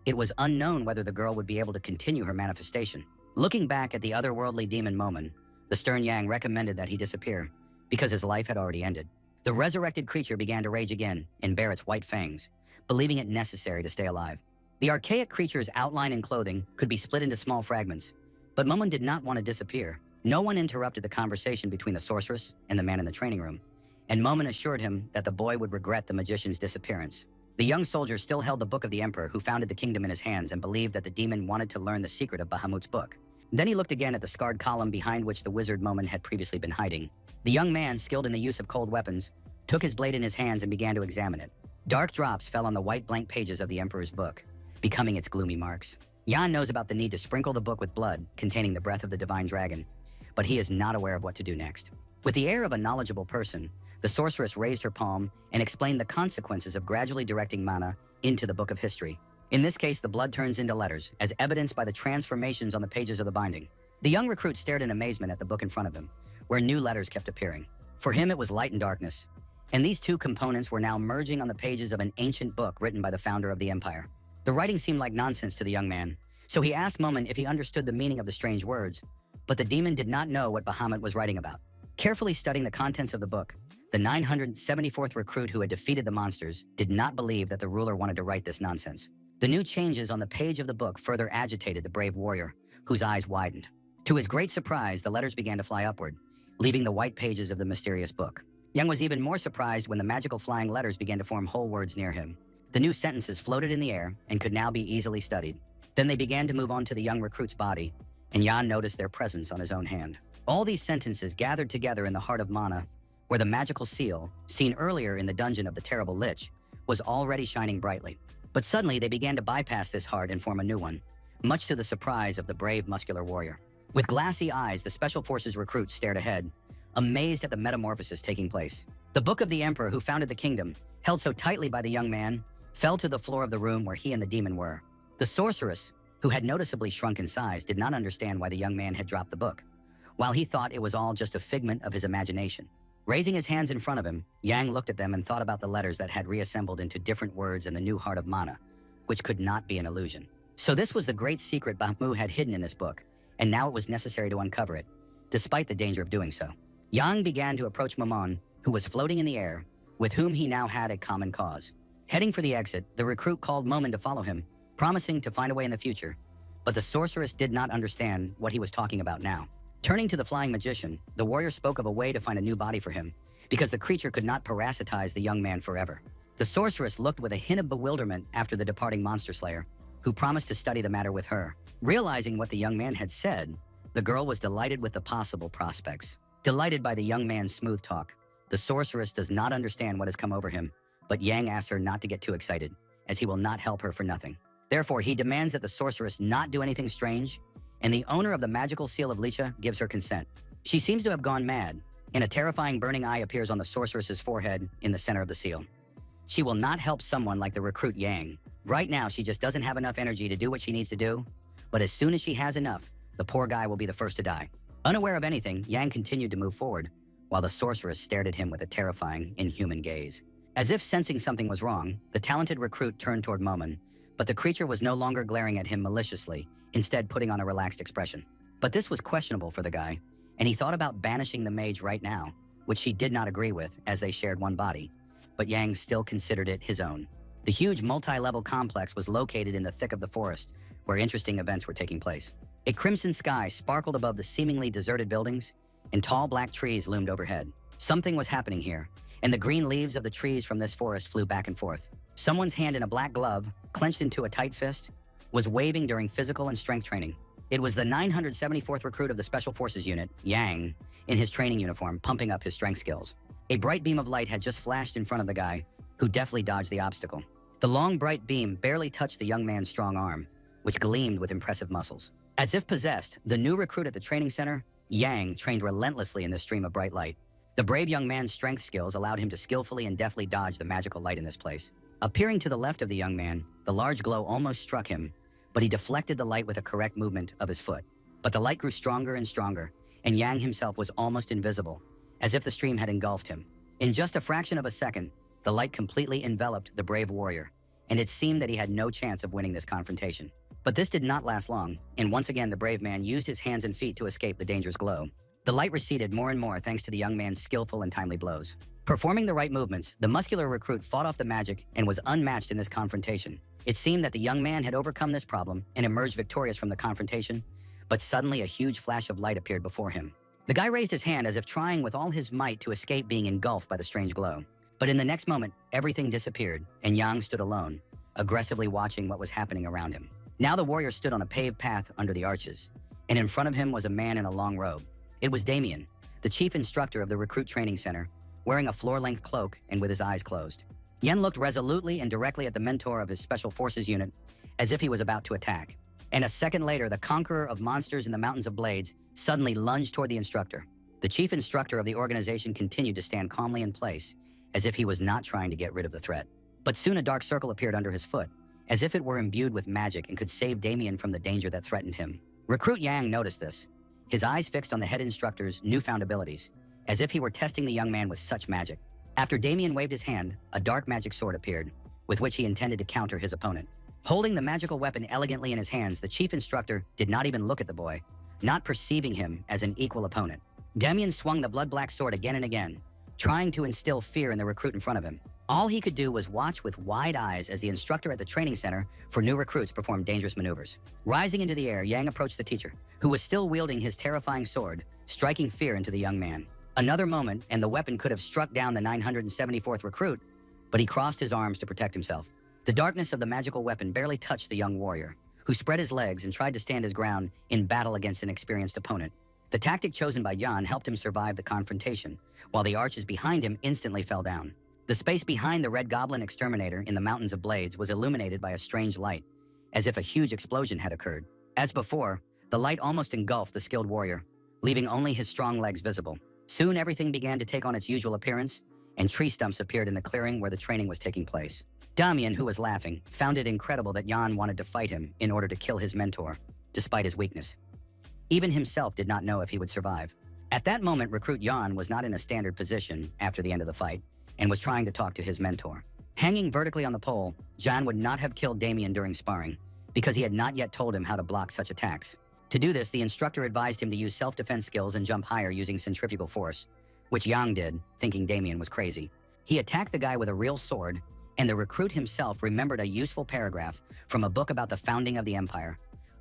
it was unknown whether the girl would be able to continue her manifestation. Looking back at the otherworldly demon Momon, the stern Yang recommended that he disappear, because his life had already ended. The resurrected creature began to rage again and bare its white fangs, believing it necessary to stay alive. The archaic creature's outline and clothing could be split into small fragments, but Momon did not want to disappear. No one interrupted the conversation between the sorceress and the man in the training room, and Momon assured him that the boy would regret the magician's disappearance. The young soldier still held the book of the emperor who founded the kingdom in his hands and believed that the demon wanted to learn the secret of Bahamut's book. Then he looked again at the scarred column behind which the wizard Momon had previously been hiding. The young man, skilled in the use of cold weapons, took his blade in his hands and began to examine it. Dark drops fell on the white blank pages of the emperor's book, becoming its gloomy marks. Yan knows about the need to sprinkle the book with blood containing the breath of the divine dragon, but he is not aware of what to do next. With the air of a knowledgeable person, the sorceress raised her palm and explained the consequences of gradually directing mana into the book of history. In this case, the blood turns into letters, as evidenced by the transformations on the pages of the binding. The young recruit stared in amazement at the book in front of him, where new letters kept appearing. For him, it was light and darkness, and these two components were now merging on the pages of an ancient book written by the founder of the empire. The writing seemed like nonsense to the young man, So he asked Moment if he understood the meaning of the strange words, but the demon did not know what Bahamut was writing about. Carefully studying the contents of the book, the 974th recruit who had defeated the monsters did not believe that the ruler wanted to write this nonsense. The new changes on the page of the book further agitated the brave warrior, whose eyes widened. To his great surprise, the letters began to fly upward, leaving the white pages of the mysterious book. Yang was even more surprised when the magical flying letters began to form whole words near him. The new sentences floated in the air and could now be easily studied. Then they began to move on to the young recruit's body, and Yan noticed their presence on his own hand. All these sentences gathered together in the heart of Mana, where the magical seal, seen earlier in the dungeon of the terrible Lich, was already shining brightly. But suddenly they began to bypass this heart and form a new one, much to the surprise of the brave muscular warrior. With glassy eyes, the Special Forces recruit stared ahead, amazed at the metamorphosis taking place. The Book of the Emperor who founded the kingdom, held so tightly by the young man, fell to the floor of the room where he and the demon were. The sorceress, who had noticeably shrunk in size, did not understand why the young man had dropped the book, while he thought it was all just a figment of his imagination. Raising his hands in front of him, Yang looked at them and thought about the letters that had reassembled into different words in the new heart of Mana, which could not be an illusion. So this was the great secret Bahamut had hidden in this book, and now it was necessary to uncover it, despite the danger of doing so. Yang began to approach Mammon, who was floating in the air, with whom he now had a common cause. Heading for the exit, the recruit called Momon to follow him, promising to find a way in the future, but the sorceress did not understand what he was talking about now. Turning to the flying magician, the warrior spoke of a way to find a new body for him, because the creature could not parasitize the young man forever. The sorceress looked with a hint of bewilderment after the departing monster slayer, who promised to study the matter with her. Realizing what the young man had said, the girl was delighted with the possible prospects. Delighted by the young man's smooth talk, the sorceress does not understand what has come over him, but Yang asks her not to get too excited, as he will not help her for nothing. Therefore, he demands that the sorceress not do anything strange, and the owner of the magical seal of Licha gives her consent. She seems to have gone mad, and a terrifying burning eye appears on the sorceress's forehead in the center of the seal. She will not help someone like the recruit Yang. Right now, she just doesn't have enough energy to do what she needs to do, but as soon as she has enough, the poor guy will be the first to die. Unaware of anything, Yang continued to move forward, while the sorceress stared at him with a terrifying, inhuman gaze. As if sensing something was wrong, the talented recruit turned toward Momon, but the creature was no longer glaring at him maliciously, instead putting on a relaxed expression. But this was questionable for the guy, and he thought about banishing the mage right now, which he did not agree with as they shared one body, but Yang still considered it his own. The huge multi-level complex was located in the thick of the forest, where interesting events were taking place. A crimson sky sparkled above the seemingly deserted buildings, and tall black trees loomed overhead. Something was happening here, and the green leaves of the trees from this forest flew back and forth. Someone's hand in a black glove, clenched into a tight fist, was waving during physical and strength training. It was the 974th recruit of the Special Forces Unit, Yang, in his training uniform, pumping up his strength skills. A bright beam of light had just flashed in front of the guy, who deftly dodged the obstacle. The long, bright beam barely touched the young man's strong arm, which gleamed with impressive muscles. As if possessed, the new recruit at the training center, Yang, trained relentlessly in this stream of bright light. The brave young man's strength skills allowed him to skillfully and deftly dodge the magical light in this place. Appearing to the left of the young man, the large glow almost struck him, but he deflected the light with a correct movement of his foot. But the light grew stronger and stronger, and Yang himself was almost invisible, as if the stream had engulfed him. In just a fraction of a second, the light completely enveloped the brave warrior, and it seemed that he had no chance of winning this confrontation. But this did not last long, and once again the brave man used his hands and feet to escape the dangerous glow. The light receded more and more thanks to the young man's skillful and timely blows. Performing the right movements, the muscular recruit fought off the magic and was unmatched in this confrontation. It seemed that the young man had overcome this problem and emerged victorious from the confrontation, but suddenly a huge flash of light appeared before him. The guy raised his hand as if trying with all his might to escape being engulfed by the strange glow. But in the next moment, everything disappeared, and Yang stood alone, aggressively watching what was happening around him. Now the warrior stood on a paved path under the arches, and in front of him was a man in a long robe. It was Damien, the chief instructor of the recruit training center, wearing a floor-length cloak and with his eyes closed. Yen looked resolutely and directly at the mentor of his Special Forces unit, as if he was about to attack. And a second later, the conqueror of monsters in the Mountains of Blades suddenly lunged toward the instructor. The chief instructor of the organization continued to stand calmly in place, as if he was not trying to get rid of the threat. But soon a dark circle appeared under his foot, as if it were imbued with magic and could save Damien from the danger that threatened him. Recruit Yang noticed this, his eyes fixed on the head instructor's newfound abilities, as if he were testing the young man with such magic. After Damien waved his hand, a dark magic sword appeared, with which he intended to counter his opponent. Holding the magical weapon elegantly in his hands, the chief instructor did not even look at the boy, not perceiving him as an equal opponent. Damien swung the blood-black sword again and again, trying to instill fear in the recruit in front of him. All he could do was watch with wide eyes as the instructor at the training center for new recruits performed dangerous maneuvers. Rising into the air, Yang approached the teacher, who was still wielding his terrifying sword, striking fear into the young man. Another moment, and the weapon could have struck down the 974th recruit, but he crossed his arms to protect himself. The darkness of the magical weapon barely touched the young warrior, who spread his legs and tried to stand his ground in battle against an experienced opponent. The tactic chosen by Yan helped him survive the confrontation, while the archers behind him instantly fell down. The space behind the Red Goblin Exterminator in the Mountains of Blades was illuminated by a strange light, as if a huge explosion had occurred. As before, the light almost engulfed the skilled warrior, leaving only his strong legs visible. Soon everything began to take on its usual appearance, and tree stumps appeared in the clearing where the training was taking place. Damien, who was laughing, found it incredible that Yan wanted to fight him in order to kill his mentor, despite his weakness. Even himself did not know if he would survive. At that moment, recruit Yan was not in a standard position after the end of the fight, and was trying to talk to his mentor. Hanging vertically on the pole, Jan would not have killed Damien during sparring, because he had not yet told him how to block such attacks. To do this, the instructor advised him to use self-defense skills and jump higher using centrifugal force, which Yang did, thinking Damien was crazy. He attacked the guy with a real sword, and the recruit himself remembered a useful paragraph from a book about the founding of the empire.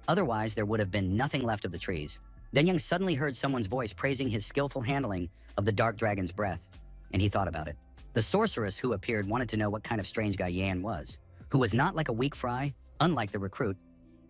Otherwise, there would have been nothing left of the trees. Then Yang suddenly heard someone's voice praising his skillful handling of the dark dragon's breath, and he thought about it. The sorceress who appeared wanted to know what kind of strange guy Yan was, who was not like a weak fry, unlike the recruit,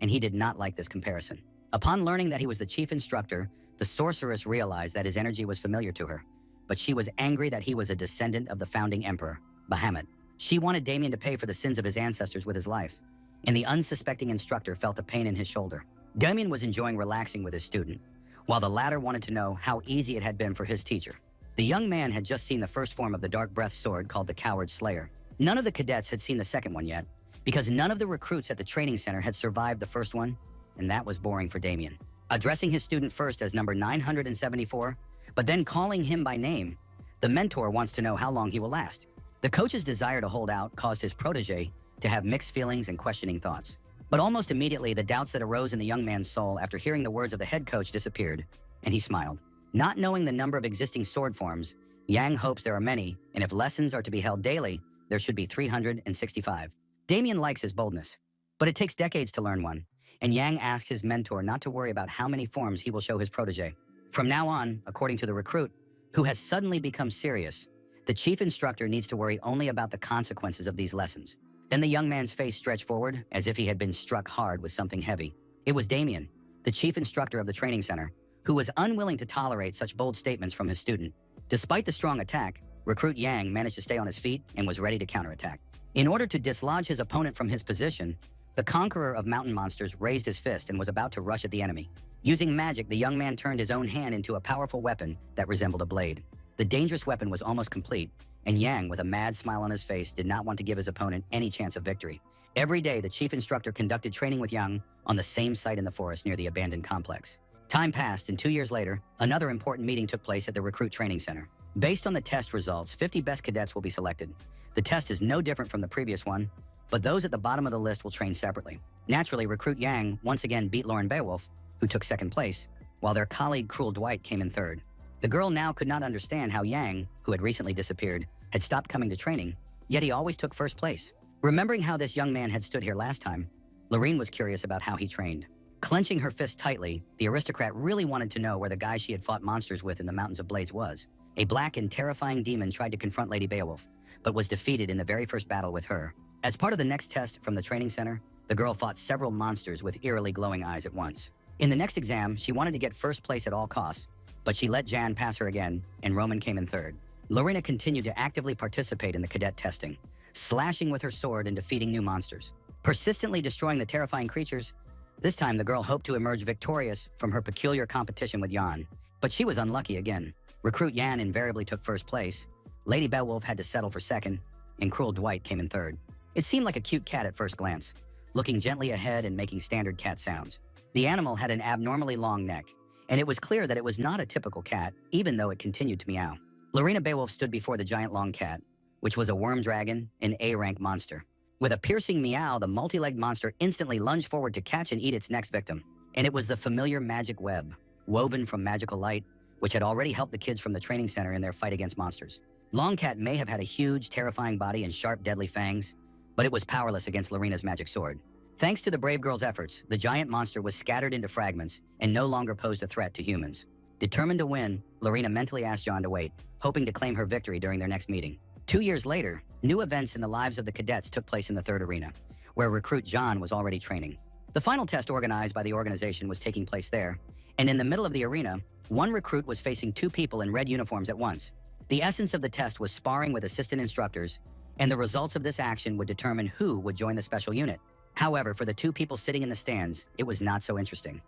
and he did not like this comparison. Upon learning that he was the chief instructor, the sorceress realized that his energy was familiar to her, but she was angry that he was a descendant of the founding emperor, Bahamut. She wanted Damien to pay for the sins of his ancestors with his life, and the unsuspecting instructor felt a pain in his shoulder. Damien was enjoying relaxing with his student, while the latter wanted to know how easy it had been for his teacher. The young man had just seen the first form of the dark breath sword called the Coward Slayer. None of the cadets had seen the second one yet, because none of the recruits at the training center had survived the first one, and that was boring for Damien. Addressing his student first as number 974, but then calling him by name, the mentor wants to know how long he will last. The coach's desire to hold out caused his protege to have mixed feelings and questioning thoughts. But almost immediately, the doubts that arose in the young man's soul after hearing the words of the head coach disappeared, and he smiled. Not knowing the number of existing sword forms, Yang hopes there are many, and if lessons are to be held daily, there should be 365. Damien likes his boldness, but it takes decades to learn one, and Yang asks his mentor not to worry about how many forms he will show his protege. From now on, according to the recruit, who has suddenly become serious, the chief instructor needs to worry only about the consequences of these lessons. Then the young man's face stretched forward as if he had been struck hard with something heavy. It was Damien, the chief instructor of the training center, who was unwilling to tolerate such bold statements from his student. Despite the strong attack, recruit Yang managed to stay on his feet and was ready to counterattack. In order to dislodge his opponent from his position, the conqueror of mountain monsters raised his fist and was about to rush at the enemy. Using magic, the young man turned his own hand into a powerful weapon that resembled a blade. The dangerous weapon was almost complete, and Yang, with a mad smile on his face, did not want to give his opponent any chance of victory. Every day, the chief instructor conducted training with Yang on the same site in the forest near the abandoned complex. Time passed, and 2 years later, another important meeting took place at the recruit training center. Based on the test results, 50 best cadets will be selected. The test is no different from the previous one, but those at the bottom of the list will train separately. Naturally, recruit Yang once again beat Lauren Beowulf, who took second place, while their colleague Cruel Dwight came in third. The girl now could not understand how Yang, who had recently disappeared, had stopped coming to training, yet he always took first place. Remembering how this young man had stood here last time, Lorene was curious about how he trained. Clenching her fist tightly, the aristocrat really wanted to know where the guy she had fought monsters with in the Mountains of Blades was. A black and terrifying demon tried to confront Lady Beowulf, but was defeated in the very first battle with her. As part of the next test from the training center, the girl fought several monsters with eerily glowing eyes at once. In the next exam, she wanted to get first place at all costs, but she let Jan pass her again, and Roman came in third. Lorena continued to actively participate in the cadet testing, slashing with her sword and defeating new monsters. Persistently destroying the terrifying creatures, this time the girl hoped to emerge victorious from her peculiar competition with Jan, but she was unlucky again. Recruit Jan invariably took first place, Lady Beowulf had to settle for second, and Cruel Dwight came in third. It seemed like a cute cat at first glance, looking gently ahead and making standard cat sounds. The animal had an abnormally long neck, and it was clear that it was not a typical cat, even though it continued to meow. Lorena Beowulf stood before the giant long cat, which was a worm dragon, an A-rank monster. With a piercing meow, the multi-legged monster instantly lunged forward to catch and eat its next victim. And it was the familiar magic web, woven from magical light, which had already helped the kids from the training center in their fight against monsters. Longcat may have had a huge, terrifying body and sharp, deadly fangs, but it was powerless against Lorena's magic sword. Thanks to the brave girl's efforts, the giant monster was scattered into fragments and no longer posed a threat to humans. Determined to win, Lorena mentally asked John to wait, hoping to claim her victory during their next meeting. 2 years later, new events in the lives of the cadets took place in the third arena, where recruit John was already training. The final test organized by the organization was taking place there, and in the middle of the arena, one recruit was facing 2 people in red uniforms at once. The essence of the test was sparring with assistant instructors, and the results of this action would determine who would join the special unit. However, for the 2 people sitting in the stands, it was not so interesting.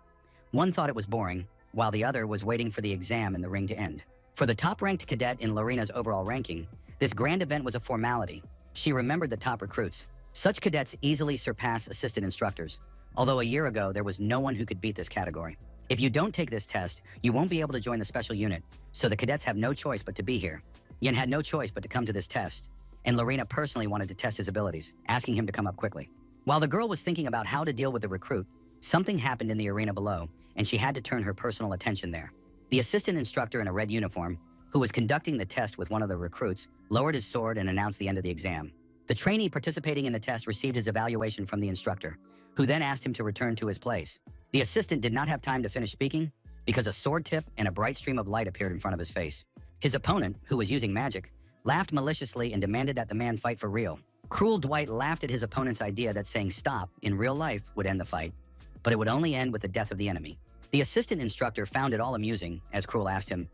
One thought it was boring, while the other was waiting for the exam in the ring to end. For the top-ranked cadet in Lorena's overall ranking, this grand event was a formality. She remembered the top recruits. Such cadets easily surpass assistant instructors, although a year ago there was no one who could beat this category. If you don't take this test, you won't be able to join the special unit, so the cadets have no choice but to be here. Yen had no choice but to come to this test, and Lorena personally wanted to test his abilities, asking him to come up quickly. While the girl was thinking about how to deal with the recruit, something happened in the arena below, and she had to turn her personal attention there. The assistant instructor in a red uniform, who was conducting the test with one of the recruits, lowered his sword and announced the end of the exam. The trainee participating in the test received his evaluation from the instructor, who then asked him to return to his place. The assistant did not have time to finish speaking because a sword tip and a bright stream of light appeared in front of his face. His opponent, who was using magic, laughed maliciously and demanded that the man fight for real. Cruel Dwight laughed at his opponent's idea that saying stop in real life would end the fight, but it would only end with the death of the enemy. The assistant instructor found it all amusing, as Cruel asked him,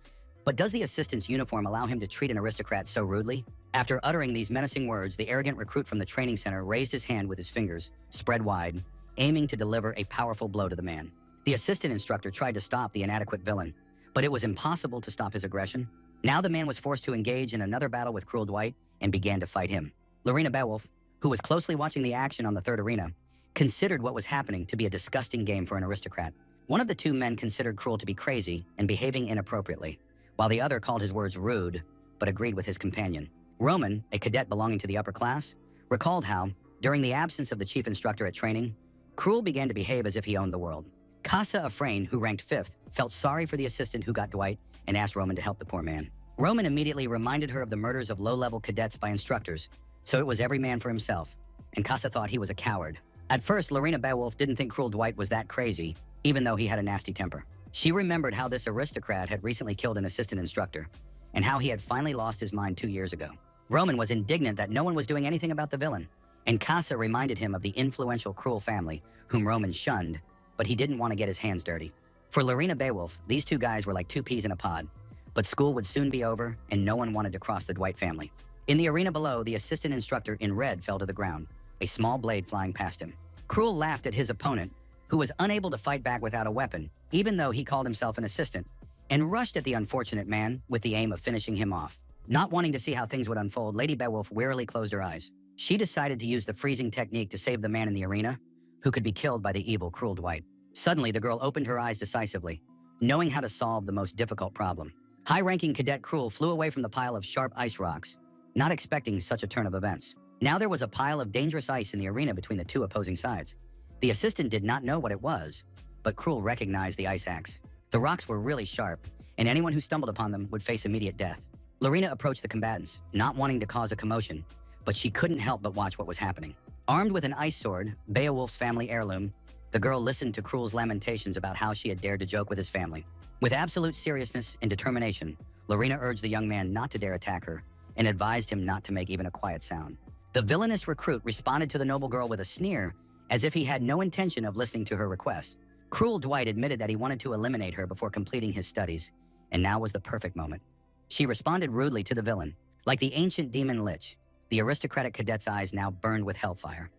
but does the assistant's uniform allow him to treat an aristocrat so rudely? After uttering these menacing words, the arrogant recruit from the training center raised his hand with his fingers spread wide, aiming to deliver a powerful blow to the man. The assistant instructor tried to stop the inadequate villain, but it was impossible to stop his aggression. Now the man was forced to engage in another battle with Cruel Dwight and began to fight him. Lorena Beowulf, who was closely watching the action on the third arena, considered what was happening to be a disgusting game for an aristocrat. One of the 2 men considered Cruel to be crazy and behaving inappropriately, while the other called his words rude, but agreed with his companion. Roman, a cadet belonging to the upper class, recalled how, during the absence of the chief instructor at training, Cruel began to behave as if he owned the world. Casa Afrain, who ranked 5th, felt sorry for the assistant who got Dwight and asked Roman to help the poor man. Roman immediately reminded her of the murders of low-level cadets by instructors, so it was every man for himself, and Casa thought he was a coward. At first, Lorena Beowulf didn't think Cruel Dwight was that crazy, even though he had a nasty temper. She remembered how this aristocrat had recently killed an assistant instructor, and how he had finally lost his mind 2 years ago. Roman was indignant that no one was doing anything about the villain, and Casa reminded him of the influential Cruel family, whom Roman shunned, but he didn't want to get his hands dirty. For Lorena Beowulf, these 2 guys were like 2 peas in a pod, but school would soon be over, and no one wanted to cross the Dwight family. In the arena below, the assistant instructor in red fell to the ground, a small blade flying past him. Cruel laughed at his opponent, who was unable to fight back without a weapon, even though he called himself an assistant, and rushed at the unfortunate man with the aim of finishing him off. Not wanting to see how things would unfold, Lady Beowulf wearily closed her eyes. She decided to use the freezing technique to save the man in the arena, who could be killed by the evil Cruel Dwight. Suddenly, the girl opened her eyes decisively, knowing how to solve the most difficult problem. High-ranking cadet Cruel flew away from the pile of sharp ice rocks, not expecting such a turn of events. Now there was a pile of dangerous ice in the arena between the 2 opposing sides. The assistant did not know what it was, but Cruel recognized the ice axe. The rocks were really sharp, and anyone who stumbled upon them would face immediate death. Lorena approached the combatants, not wanting to cause a commotion, but she couldn't help but watch what was happening. Armed with an ice sword, Beowulf's family heirloom, the girl listened to Cruel's lamentations about how she had dared to joke with his family. With absolute seriousness and determination, Lorena urged the young man not to dare attack her and advised him not to make even a quiet sound. The villainous recruit responded to the noble girl with a sneer, as if he had no intention of listening to her requests. Cruel Dwight admitted that he wanted to eliminate her before completing his studies, and now was the perfect moment. She responded rudely to the villain. Like the ancient demon Lich, the aristocratic cadet's eyes now burned with hellfire.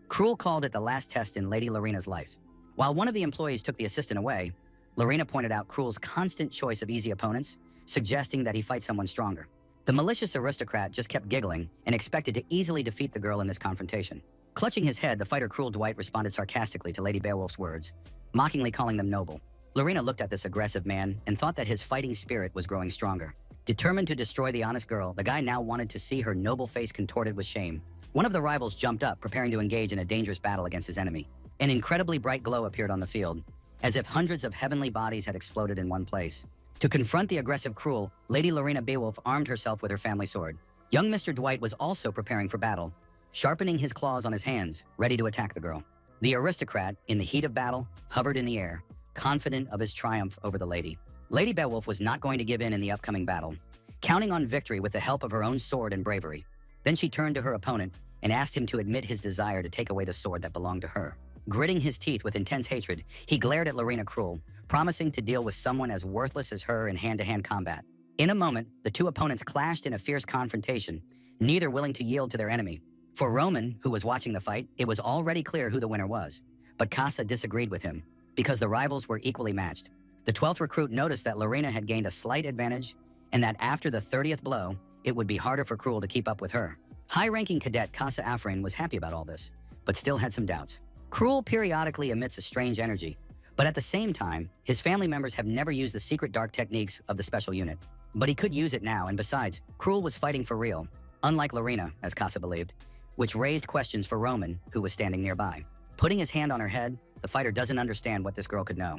Cruel called it the last test in Lady Lorena's life. While one of the employees took the assistant away, Lorena pointed out Cruel's constant choice of easy opponents, suggesting that he fight someone stronger. The malicious aristocrat just kept giggling and expected to easily defeat the girl in this confrontation. Clutching his head, the fighter Cruel Dwight responded sarcastically to Lady Beowulf's words, mockingly calling them noble. Lorena looked at this aggressive man and thought that his fighting spirit was growing stronger. Determined to destroy the honest girl, the guy now wanted to see her noble face contorted with shame. One of the rivals jumped up, preparing to engage in a dangerous battle against his enemy. An incredibly bright glow appeared on the field, as if hundreds of heavenly bodies had exploded in one place. To confront the aggressive Cruel, Lady Lorena Beowulf armed herself with her family sword. Young Mr. Dwight was also preparing for battle, sharpening his claws on his hands, ready to attack the girl. The aristocrat, in the heat of battle, hovered in the air, confident of his triumph over the lady. Lady Beowulf was not going to give in the upcoming battle, counting on victory with the help of her own sword and bravery. Then she turned to her opponent and asked him to admit his desire to take away the sword that belonged to her. Gritting his teeth with intense hatred, he glared at Lorena Cruel, promising to deal with someone as worthless as her in hand-to-hand combat. In a moment, the two opponents clashed in a fierce confrontation, neither willing to yield to their enemy. For Roman, who was watching the fight, it was already clear who the winner was. But Casa disagreed with him, because the rivals were equally matched. The 12th recruit noticed that Lorena had gained a slight advantage, and that after the 30th blow, it would be harder for Cruel to keep up with her. High-ranking cadet Casa Afrain was happy about all this, but still had some doubts. Cruel periodically emits a strange energy, but at the same time, his family members have never used the secret dark techniques of the special unit. But he could use it now, and besides, Cruel was fighting for real, unlike Lorena, as Casa believed, which raised questions for Roman, who was standing nearby. Putting his hand on her head, the fighter doesn't understand what this girl could know,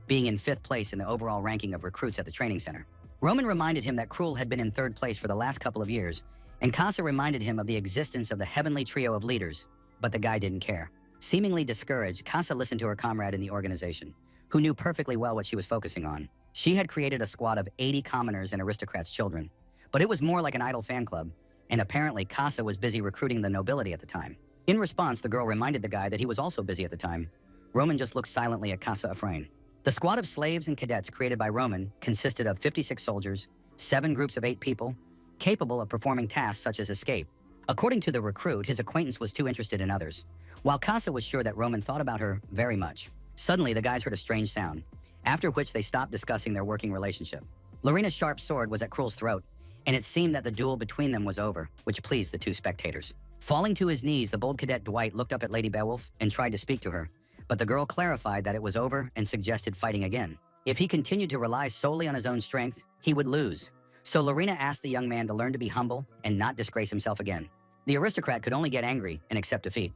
being in 5th place in the overall ranking of recruits at the training center. Roman reminded him that Cruel had been in 3rd place for the last couple of years, and Casa reminded him of the existence of the heavenly trio of leaders, but the guy didn't care. Seemingly discouraged, Casa listened to her comrade in the organization, who knew perfectly well what she was focusing on. She had created a squad of 80 commoners and aristocrats' children, but it was more like an idle fan club, and apparently Casa was busy recruiting the nobility at the time. In response, the girl reminded the guy that he was also busy at the time. Roman just looked silently at Casa Afrain. The squad of slaves and cadets created by Roman consisted of 56 soldiers, 7 groups of 8 people, capable of performing tasks such as escape. According to the recruit, his acquaintance was too interested in others, while Casa was sure that Roman thought about her very much. Suddenly, the guys heard a strange sound, after which they stopped discussing their working relationship. Lorena's sharp sword was at Cruel's throat, and it seemed that the duel between them was over, which pleased the two spectators. Falling to his knees, the bold cadet Dwight looked up at Lady Beowulf and tried to speak to her, but the girl clarified that it was over and suggested fighting again. If he continued to rely solely on his own strength, he would lose. So Lorena asked the young man to learn to be humble and not disgrace himself again. The aristocrat could only get angry and accept defeat.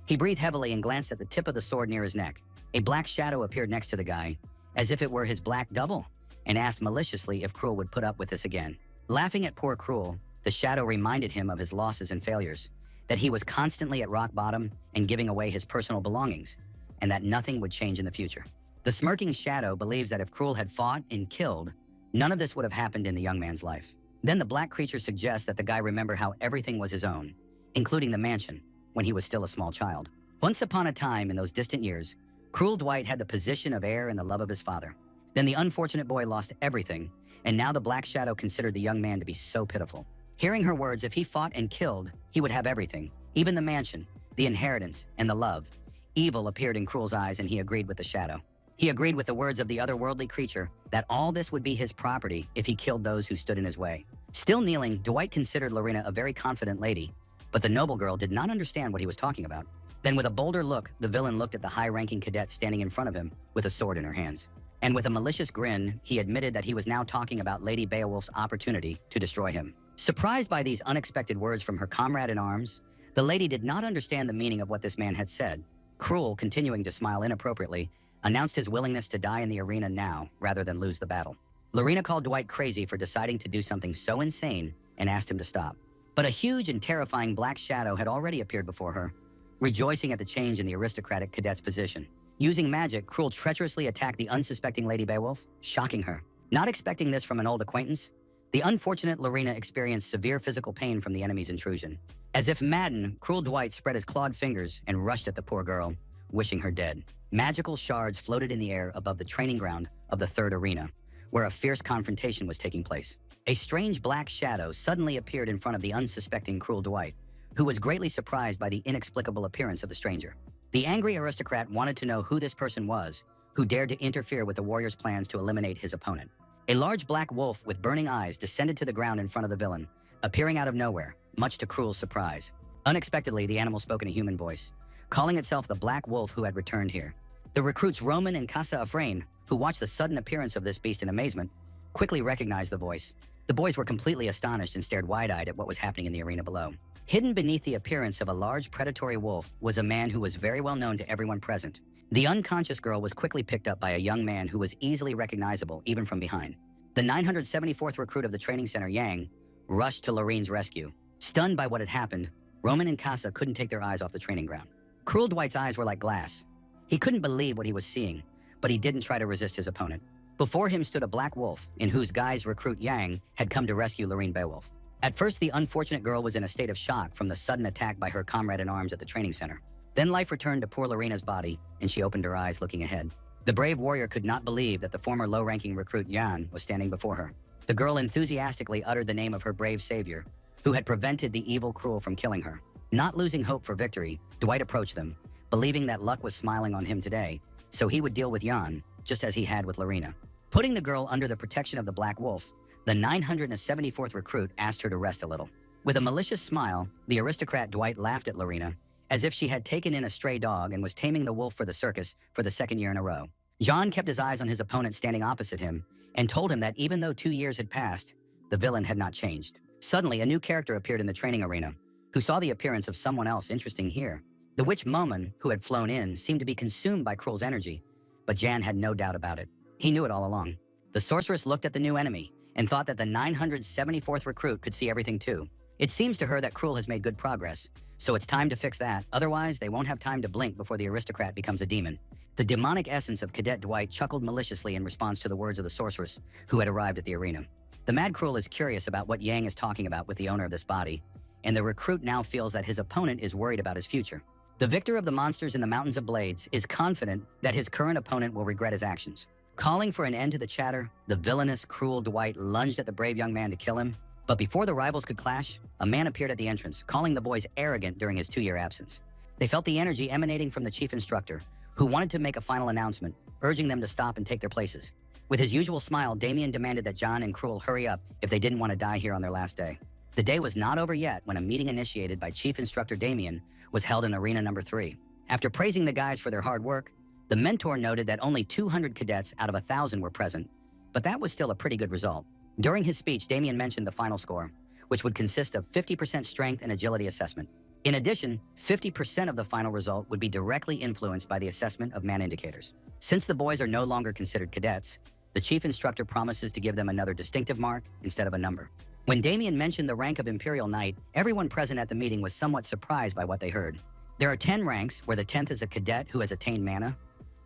He breathed heavily and glanced at the tip of the sword near his neck. A black shadow appeared next to the guy, as if it were his black double, and asked maliciously if Cruel would put up with this again. Laughing at poor Cruel, the shadow reminded him of his losses and failures, that he was constantly at rock bottom and giving away his personal belongings, and that nothing would change in the future. The smirking shadow believes that if Cruel had fought and killed, none of this would have happened in the young man's life. Then the black creature suggests that the guy remember how everything was his own, including the mansion, when he was still a small child. Once upon a time in those distant years, Cruel Dwight had the position of heir and the love of his father. Then the unfortunate boy lost everything, and now the black shadow considered the young man to be so pitiful. Hearing her words, if he fought and killed, he would have everything, even the mansion, the inheritance, and the love. Evil appeared in Cruel's eyes, and he agreed with the shadow. He agreed with the words of the otherworldly creature that all this would be his property if he killed those who stood in his way. Still kneeling, Dwight considered Lorena a very confident lady, but the noble girl did not understand what he was talking about. Then with a bolder look, the villain looked at the high-ranking cadet standing in front of him with a sword in her hands. And with a malicious grin, he admitted that he was now talking about Lady Beowulf's opportunity to destroy him. Surprised by these unexpected words from her comrade in arms, the lady did not understand the meaning of what this man had said. Cruel, continuing to smile inappropriately, announced his willingness to die in the arena now rather than lose the battle. Lorena called Dwight crazy for deciding to do something so insane and asked him to stop. But a huge and terrifying black shadow had already appeared before her, rejoicing at the change in the aristocratic cadet's position. Using magic, Cruel treacherously attacked the unsuspecting Lady Beowulf, shocking her. Not expecting this from an old acquaintance, the unfortunate Lorena experienced severe physical pain from the enemy's intrusion. As if maddened, Cruel Dwight spread his clawed fingers and rushed at the poor girl, wishing her dead. Magical shards floated in the air above the training ground of the 3rd arena, where a fierce confrontation was taking place. A strange black shadow suddenly appeared in front of the unsuspecting Cruel Dwight, who was greatly surprised by the inexplicable appearance of the stranger. The angry aristocrat wanted to know who this person was, who dared to interfere with the warrior's plans to eliminate his opponent. A large black wolf with burning eyes descended to the ground in front of the villain, appearing out of nowhere, much to Cruel's surprise. Unexpectedly, the animal spoke in a human voice, calling itself the black wolf who had returned here. The recruits Roman and Casa Afrain, who watched the sudden appearance of this beast in amazement, quickly recognized the voice. The boys were completely astonished and stared wide-eyed at what was happening in the arena below. Hidden beneath the appearance of a large predatory wolf was a man who was very well known to everyone present. The unconscious girl was quickly picked up by a young man who was easily recognizable even from behind. The 974th recruit of the training center, Yang, rushed to Lorene's rescue. Stunned by what had happened, Roman and Casa couldn't take their eyes off the training ground. Cruel Dwight's eyes were like glass. He couldn't believe what he was seeing, but he didn't try to resist his opponent. Before him stood a black wolf, in whose guise recruit Yang had come to rescue Lorene Beowulf. At first, the unfortunate girl was in a state of shock from the sudden attack by her comrade-in-arms at the training center. Then life returned to poor Lorena's body, and she opened her eyes, looking ahead. The brave warrior could not believe that the former low-ranking recruit Yan was standing before her. The girl enthusiastically uttered the name of her brave savior, who had prevented the evil Cruel from killing her. Not losing hope for victory, Dwight approached them, believing that luck was smiling on him today, so he would deal with Yan, just as he had with Lorena. Putting the girl under the protection of the Black Wolf, the 974th recruit asked her to rest a little. With a malicious smile, the aristocrat Dwight laughed at Lorena, as if she had taken in a stray dog and was taming the wolf for the circus for the second year in a row. John kept his eyes on his opponent standing opposite him and told him that even though 2 years had passed, the villain had not changed. Suddenly, a new character appeared in the training arena, who saw the appearance of someone else interesting here. The witch Momon, who had flown in, seemed to be consumed by Cruel's energy, but Jan had no doubt about it. He knew it all along. The sorceress looked at the new enemy and thought that the 974th recruit could see everything too. It seems to her that Cruel has made good progress, so it's time to fix that, otherwise they won't have time to blink before the aristocrat becomes a demon. The demonic essence of Cadet Dwight chuckled maliciously in response to the words of the sorceress, who had arrived at the arena. The Mad Cruel is curious about what Yang is talking about with the owner of this body, and the recruit now feels that his opponent is worried about his future. The victor of the monsters in the Mountains of Blades is confident that his current opponent will regret his actions. Calling for an end to the chatter, the villainous, cruel Dwight lunged at the brave young man to kill him. But before the rivals could clash, a man appeared at the entrance, calling the boys arrogant during his 2-year absence. They felt the energy emanating from the chief instructor, who wanted to make a final announcement, urging them to stop and take their places. With his usual smile, Damien demanded that John and Cruel hurry up if they didn't want to die here on their last day. The day was not over yet when a meeting initiated by Chief Instructor Damien was held in Arena Number 3. After praising the guys for their hard work, the mentor noted that only 200 cadets out of 1,000 were present, but that was still a pretty good result. During his speech, Damien mentioned the final score, which would consist of 50% strength and agility assessment. In addition, 50% of the final result would be directly influenced by the assessment of man indicators. Since the boys are no longer considered cadets, the chief instructor promises to give them another distinctive mark instead of a number. When Damien mentioned the rank of Imperial Knight, everyone present at the meeting was somewhat surprised by what they heard. There are 10 ranks, where the 10th is a cadet who has attained mana,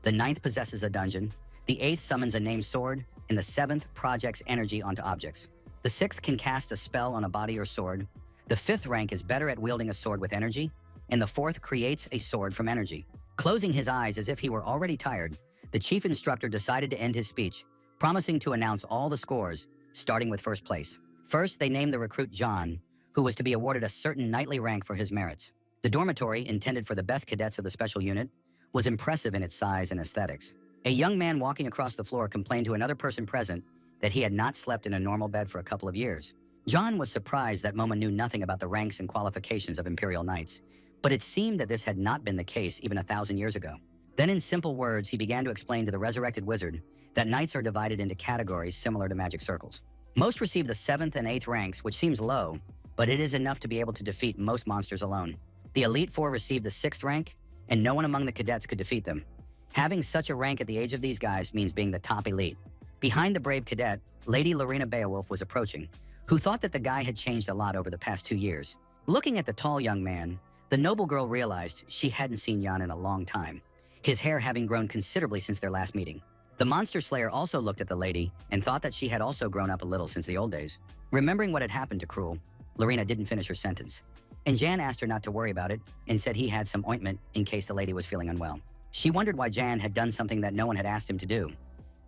the 9th possesses a dungeon, the 8th summons a named sword, and the 7th projects energy onto objects. The 6th can cast a spell on a body or sword, the 5th rank is better at wielding a sword with energy, and the 4th creates a sword from energy. Closing his eyes as if he were already tired, the chief instructor decided to end his speech, promising to announce all the scores, starting with first place. First, they named the recruit John, who was to be awarded a certain knightly rank for his merits. The dormitory, intended for the best cadets of the special unit, was impressive in its size and aesthetics. A young man walking across the floor complained to another person present that he had not slept in a normal bed for a couple of years. John was surprised that Momo knew nothing about the ranks and qualifications of Imperial Knights, but it seemed that this had not been the case even 1,000 years ago. Then in simple words, he began to explain to the resurrected wizard that knights are divided into categories similar to magic circles. Most receive the 7th and 8th ranks, which seems low, but it is enough to be able to defeat most monsters alone. The Elite Four received the 6th rank, and no one among the cadets could defeat them. Having such a rank at the age of these guys means being the top elite. Behind the brave cadet, Lady Lorena Beowulf was approaching, who thought that the guy had changed a lot over the past 2 years. Looking at the tall young man, the noble girl realized she hadn't seen Jan in a long time, his hair having grown considerably since their last meeting. The monster slayer also looked at the lady and thought that she had also grown up a little since the old days. Remembering what had happened to Cruel, Lorena didn't finish her sentence, and Jan asked her not to worry about it and said he had some ointment in case the lady was feeling unwell. She wondered why Jan had done something that no one had asked him to do.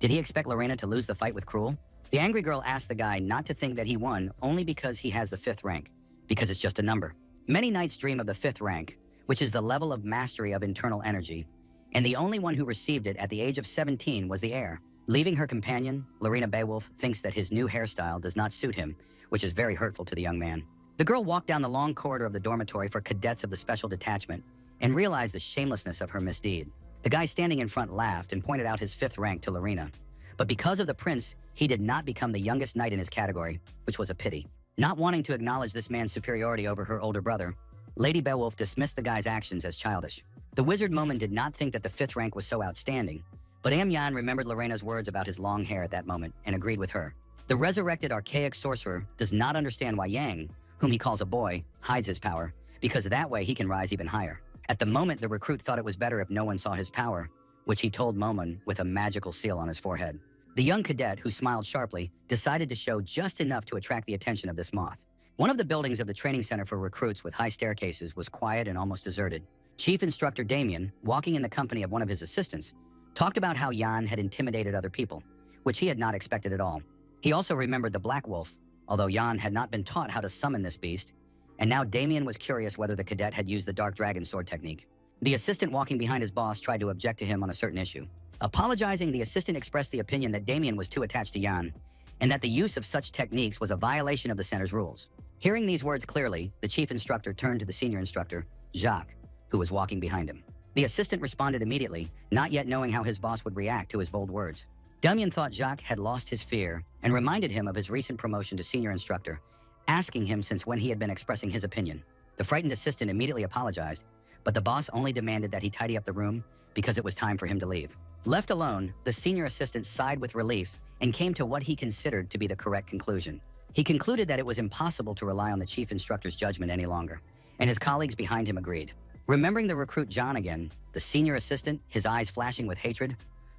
Did he expect Lorena to lose the fight with Cruel? The angry girl asked the guy not to think that he won only because he has the 5th rank, because it's just a number. Many knights dream of the 5th rank, which is the level of mastery of internal energy, and the only one who received it at the age of 17 was the heir. Leaving her companion, Lorena Beowulf thinks that his new hairstyle does not suit him, which is very hurtful to the young man. The girl walked down the long corridor of the dormitory for cadets of the special detachment and realized the shamelessness of her misdeed. The guy standing in front laughed and pointed out his 5th rank to Lorena. But because of the prince, he did not become the youngest knight in his category, which was a pity. Not wanting to acknowledge this man's superiority over her older brother, Lady Beowulf dismissed the guy's actions as childish. The wizard Momon did not think that the 5th rank was so outstanding, but Yan remembered Lorena's words about his long hair at that moment and agreed with her. The resurrected archaic sorcerer does not understand why Yang, whom he calls a boy, hides his power, because that way he can rise even higher. At the moment, the recruit thought it was better if no one saw his power, which he told Momon with a magical seal on his forehead. The young cadet, who smiled sharply, decided to show just enough to attract the attention of this moth. One of the buildings of the training center for recruits with high staircases was quiet and almost deserted. Chief Instructor Damien, walking in the company of one of his assistants, talked about how Yan had intimidated other people, which he had not expected at all. He also remembered the Black Wolf, although Yan had not been taught how to summon this beast, and now Damien was curious whether the cadet had used the Dark Dragon Sword technique. The assistant walking behind his boss tried to object to him on a certain issue. Apologizing, the assistant expressed the opinion that Damien was too attached to Yan, and that the use of such techniques was a violation of the center's rules. Hearing these words clearly, the chief instructor turned to the senior instructor, Jacques, who was walking behind him. The assistant responded immediately, not yet knowing how his boss would react to his bold words. Damien thought Jacques had lost his fear and reminded him of his recent promotion to senior instructor, asking him since when he had been expressing his opinion. The frightened assistant immediately apologized, but the boss only demanded that he tidy up the room because it was time for him to leave. Left alone, the senior assistant sighed with relief and came to what he considered to be the correct conclusion. He concluded that it was impossible to rely on the chief instructor's judgment any longer, and his colleagues behind him agreed. Remembering the recruit John again, the senior assistant, his eyes flashing with hatred,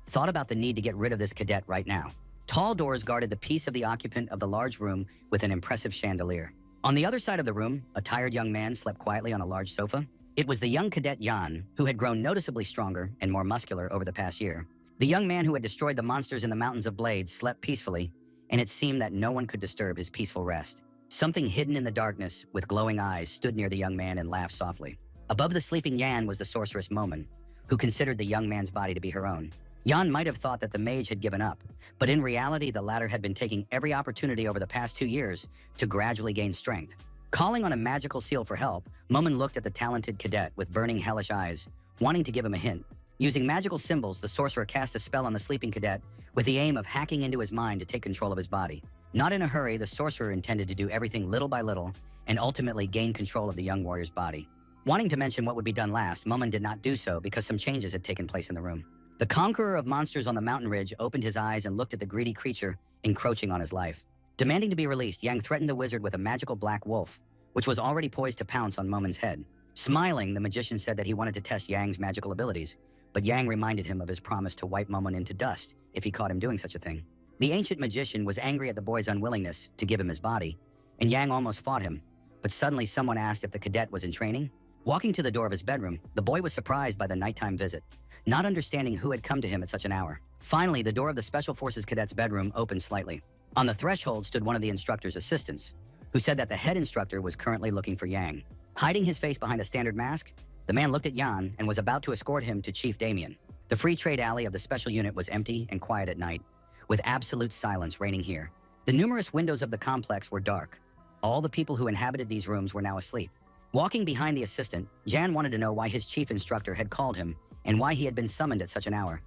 thought about the need to get rid of this cadet right now. Tall doors guarded the peace of the occupant of the large room with an impressive chandelier. On the other side of the room, a tired young man slept quietly on a large sofa. It was the young cadet Jan, who had grown noticeably stronger and more muscular over the past year. The young man who had destroyed the monsters in the Mountains of Blades slept peacefully, and it seemed that no one could disturb his peaceful rest. Something hidden in the darkness, with glowing eyes, stood near the young man and laughed softly. Above the sleeping Yan was the sorceress Momon, who considered the young man's body to be her own. Yan might have thought that the mage had given up, but in reality the latter had been taking every opportunity over the past 2 years to gradually gain strength. Calling on a magical seal for help, Momon looked at the talented cadet with burning hellish eyes, wanting to give him a hint. Using magical symbols, the sorcerer cast a spell on the sleeping cadet with the aim of hacking into his mind to take control of his body. Not in a hurry, the sorcerer intended to do everything little by little and ultimately gain control of the young warrior's body. Wanting to mention what would be done last, Momon did not do so because some changes had taken place in the room. The conqueror of monsters on the mountain ridge opened his eyes and looked at the greedy creature encroaching on his life. Demanding to be released, Yang threatened the wizard with a magical black wolf, which was already poised to pounce on Momon's head. Smiling, the magician said that he wanted to test Yang's magical abilities, but Yang reminded him of his promise to wipe Momon into dust if he caught him doing such a thing. The ancient magician was angry at the boy's unwillingness to give him his body, and Yang almost fought him, but suddenly someone asked if the cadet was in training. Walking to the door of his bedroom, the boy was surprised by the nighttime visit, not understanding who had come to him at such an hour. Finally, the door of the Special Forces cadet's bedroom opened slightly. On the threshold stood one of the instructor's assistants, who said that the head instructor was currently looking for Yang. Hiding his face behind a standard mask, the man looked at Yan and was about to escort him to Chief Damien. The free trade alley of the special unit was empty and quiet at night, with absolute silence reigning here. The numerous windows of the complex were dark. All the people who inhabited these rooms were now asleep. Walking behind the assistant, Jan wanted to know why his chief instructor had called him and why he had been summoned at such an hour,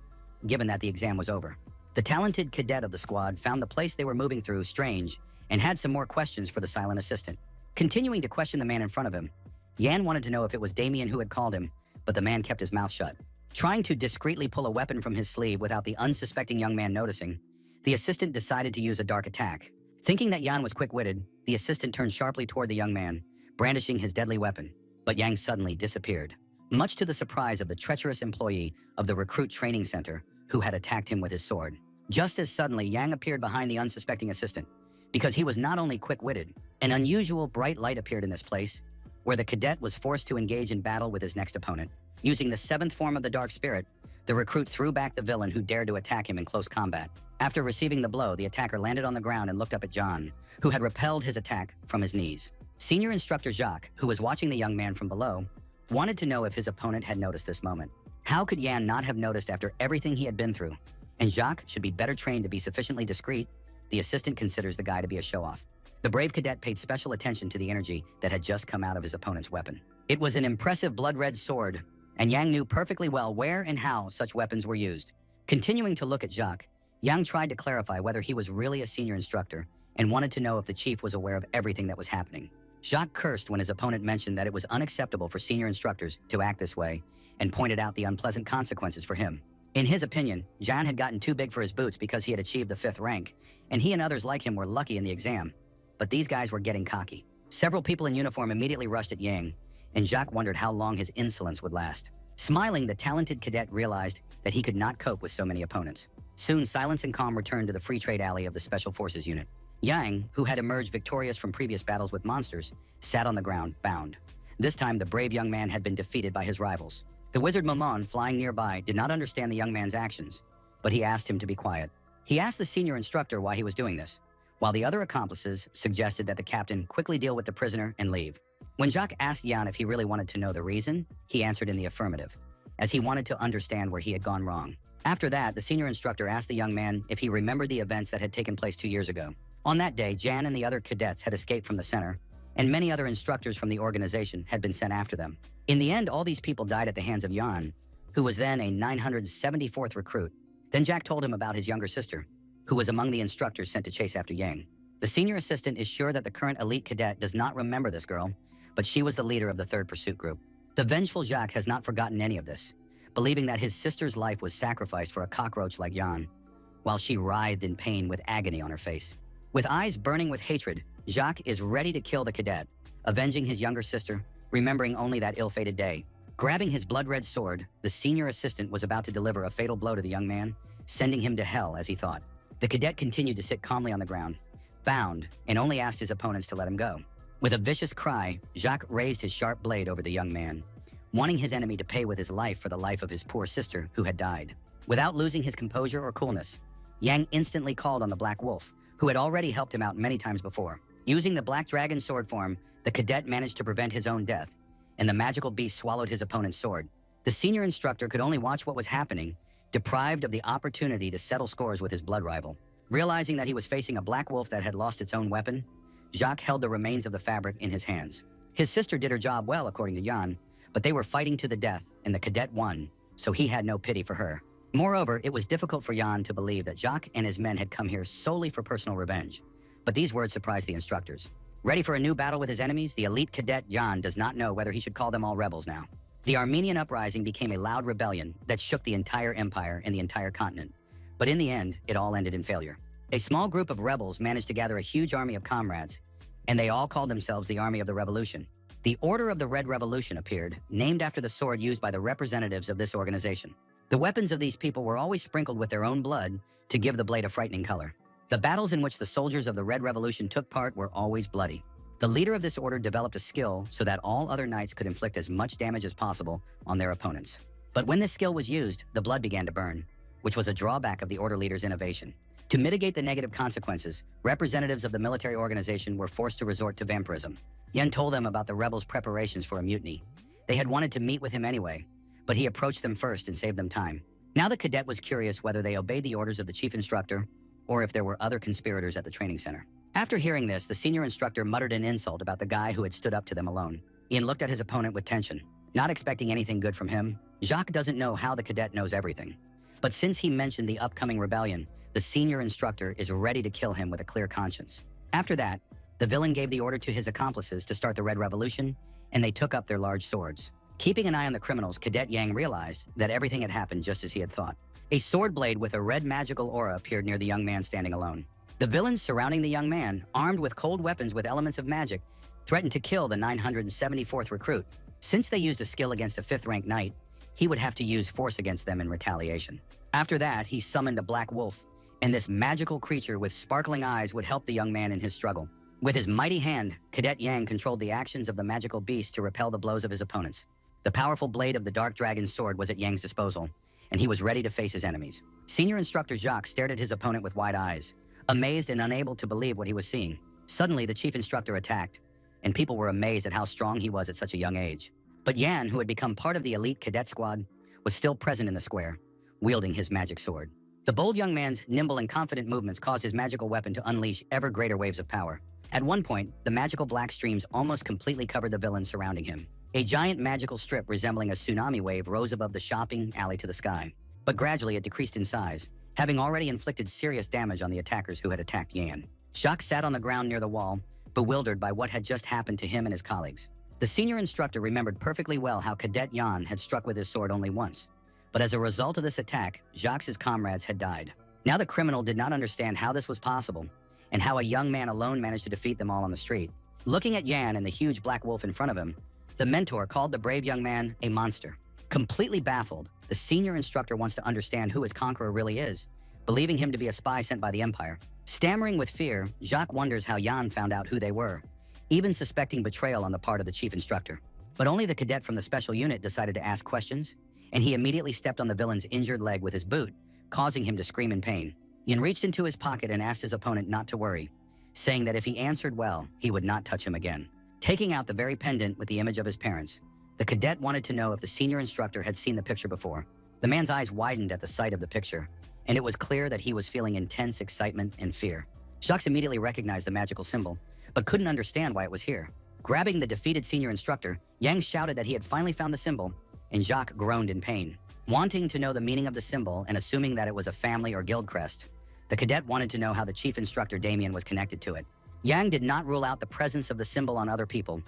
given that the exam was over. The talented cadet of the squad found the place they were moving through strange and had some more questions for the silent assistant. Continuing to question the man in front of him, Yan wanted to know if it was Damien who had called him, but the man kept his mouth shut. Trying to discreetly pull a weapon from his sleeve without the unsuspecting young man noticing, the assistant decided to use a dark attack. Thinking that Yan was quick-witted, the assistant turned sharply toward the young man, brandishing his deadly weapon, but Yang suddenly disappeared, much to the surprise of the treacherous employee of the recruit training center who had attacked him with his sword. Just as suddenly, Yang appeared behind the unsuspecting assistant. Because he was not only quick-witted, an unusual bright light appeared in this place, where the cadet was forced to engage in battle with his next opponent. Using the 7th form of the Dark Spirit, the recruit threw back the villain who dared to attack him in close combat. After receiving the blow, the attacker landed on the ground and looked up at John, who had repelled his attack from his knees. Senior Instructor Jacques, who was watching the young man from below, wanted to know if his opponent had noticed this moment. How could Yan not have noticed after everything he had been through? And Jacques should be better trained to be sufficiently discreet. The assistant considers the guy to be a show-off. The brave cadet paid special attention to the energy that had just come out of his opponent's weapon. It was an impressive blood-red sword, and Yang knew perfectly well where and how such weapons were used. Continuing to look at Jacques, Yang tried to clarify whether he was really a senior instructor and wanted to know if the chief was aware of everything that was happening. Jacques cursed when his opponent mentioned that it was unacceptable for senior instructors to act this way and pointed out the unpleasant consequences for him. In his opinion, Jan had gotten too big for his boots because he had achieved the 5th rank, and he and others like him were lucky in the exam. But these guys were getting cocky. Several people in uniform immediately rushed at Yang, and Jacques wondered how long his insolence would last. Smiling, the talented cadet realized that he could not cope with so many opponents. Soon, silence and calm returned to the free trade alley of the Special Forces unit. Yang, who had emerged victorious from previous battles with monsters, sat on the ground, bound. This time, the brave young man had been defeated by his rivals. The wizard Momon, flying nearby, did not understand the young man's actions, but he asked him to be quiet. He asked the senior instructor why he was doing this, while the other accomplices suggested that the captain quickly deal with the prisoner and leave. When Jacques asked Jan if he really wanted to know the reason, he answered in the affirmative, as he wanted to understand where he had gone wrong. After that, the senior instructor asked the young man if he remembered the events that had taken place 2 years ago. On that day, Jan and the other cadets had escaped from the center, and many other instructors from the organization had been sent after them. In the end, all these people died at the hands of Jan, who was then a 974th recruit. Then Jack told him about his younger sister, who was among the instructors sent to chase after Yang. The senior assistant is sure that the current elite cadet does not remember this girl, but she was the leader of the 3rd Pursuit Group. The vengeful Jacques has not forgotten any of this, believing that his sister's life was sacrificed for a cockroach like Jan, while she writhed in pain with agony on her face. With eyes burning with hatred, Jacques is ready to kill the cadet, avenging his younger sister, remembering only that ill-fated day. Grabbing his blood-red sword, the senior assistant was about to deliver a fatal blow to the young man, sending him to hell as he thought. The cadet continued to sit calmly on the ground, bound, and only asked his opponents to let him go. With a vicious cry, Jacques raised his sharp blade over the young man, wanting his enemy to pay with his life for the life of his poor sister who had died. Without losing his composure or coolness, Yang instantly called on the Black Wolf, who had already helped him out many times before. Using the Black Dragon sword form, the cadet managed to prevent his own death, and the magical beast swallowed his opponent's sword. The senior instructor could only watch what was happening, deprived of the opportunity to settle scores with his blood rival. Realizing that he was facing a black wolf that had lost its own weapon, Jacques held the remains of the fabric in his hands. His sister did her job well, according to Jan, but they were fighting to the death, and the cadet won, so he had no pity for her. Moreover, it was difficult for Jan to believe that Jacques and his men had come here solely for personal revenge. But these words surprised the instructors. Ready for a new battle with his enemies, the elite cadet Jan does not know whether he should call them all rebels now. The Armenian uprising became a loud rebellion that shook the entire empire and the entire continent. But in the end, it all ended in failure. A small group of rebels managed to gather a huge army of comrades, and they all called themselves the Army of the Revolution. The Order of the Red Revolution appeared, named after the sword used by the representatives of this organization. The weapons of these people were always sprinkled with their own blood to give the blade a frightening color. The battles in which the soldiers of the Red Revolution took part were always bloody. The leader of this order developed a skill so that all other knights could inflict as much damage as possible on their opponents. But when this skill was used, the blood began to burn, which was a drawback of the order leader's innovation. To mitigate the negative consequences, representatives of the military organization were forced to resort to vampirism. Yen told them about the rebels' preparations for a mutiny. They had wanted to meet with him anyway, but he approached them first and saved them time. Now the cadet was curious whether they obeyed the orders of the chief instructor or if there were other conspirators at the training center. After hearing this, the senior instructor muttered an insult about the guy who had stood up to them alone. Ian looked at his opponent with tension, not expecting anything good from him. Jacques doesn't know how the cadet knows everything. But since he mentioned the upcoming rebellion, the senior instructor is ready to kill him with a clear conscience. After that, the villain gave the order to his accomplices to start the Red Revolution, and they took up their large swords. Keeping an eye on the criminals, Cadet Yang realized that everything had happened just as he had thought. A sword blade with a red magical aura appeared near the young man standing alone. The villains surrounding the young man, armed with cold weapons with elements of magic, threatened to kill the 974th recruit. Since they used a skill against a 5th-ranked knight, he would have to use force against them in retaliation. After that, he summoned a black wolf, and this magical creature with sparkling eyes would help the young man in his struggle. With his mighty hand, Cadet Yang controlled the actions of the magical beast to repel the blows of his opponents. The powerful blade of the Dark Dragon's sword was at Yang's disposal, and he was ready to face his enemies. Senior Instructor Jacques stared at his opponent with wide eyes, amazed and unable to believe what he was seeing. Suddenly, the chief instructor attacked, and people were amazed at how strong he was at such a young age. But Yan, who had become part of the elite cadet squad, was still present in the square, wielding his magic sword. The bold young man's nimble and confident movements caused his magical weapon to unleash ever greater waves of power. At one point, the magical black streams almost completely covered the villains surrounding him. A giant magical strip resembling a tsunami wave rose above the shopping alley to the sky. But gradually it decreased in size, having already inflicted serious damage on the attackers who had attacked Yan. Jacques sat on the ground near the wall, bewildered by what had just happened to him and his colleagues. The senior instructor remembered perfectly well how Cadet Jan had struck with his sword only once. But as a result of this attack, Jacques' comrades had died. Now the criminal did not understand how this was possible, and how a young man alone managed to defeat them all on the street. Looking at Yan and the huge black wolf in front of him, the mentor called the brave young man a monster. Completely baffled, the senior instructor wants to understand who his conqueror really is, believing him to be a spy sent by the Empire. Stammering with fear, Jacques wonders how Yan found out who they were, even suspecting betrayal on the part of the chief instructor. But only the cadet from the special unit decided to ask questions, and he immediately stepped on the villain's injured leg with his boot, causing him to scream in pain. Yan reached into his pocket and asked his opponent not to worry, saying that if he answered well, he would not touch him again. Taking out the very pendant with the image of his parents, the cadet wanted to know if the senior instructor had seen the picture before. The man's eyes widened at the sight of the picture, and it was clear that he was feeling intense excitement and fear. Jacques immediately recognized the magical symbol, but couldn't understand why it was here. Grabbing the defeated senior instructor, Yang shouted that he had finally found the symbol, and Jacques groaned in pain. Wanting to know the meaning of the symbol and assuming that it was a family or guild crest, the cadet wanted to know how the chief instructor Damien was connected to it. Yang did not rule out the presence of the symbol on other people,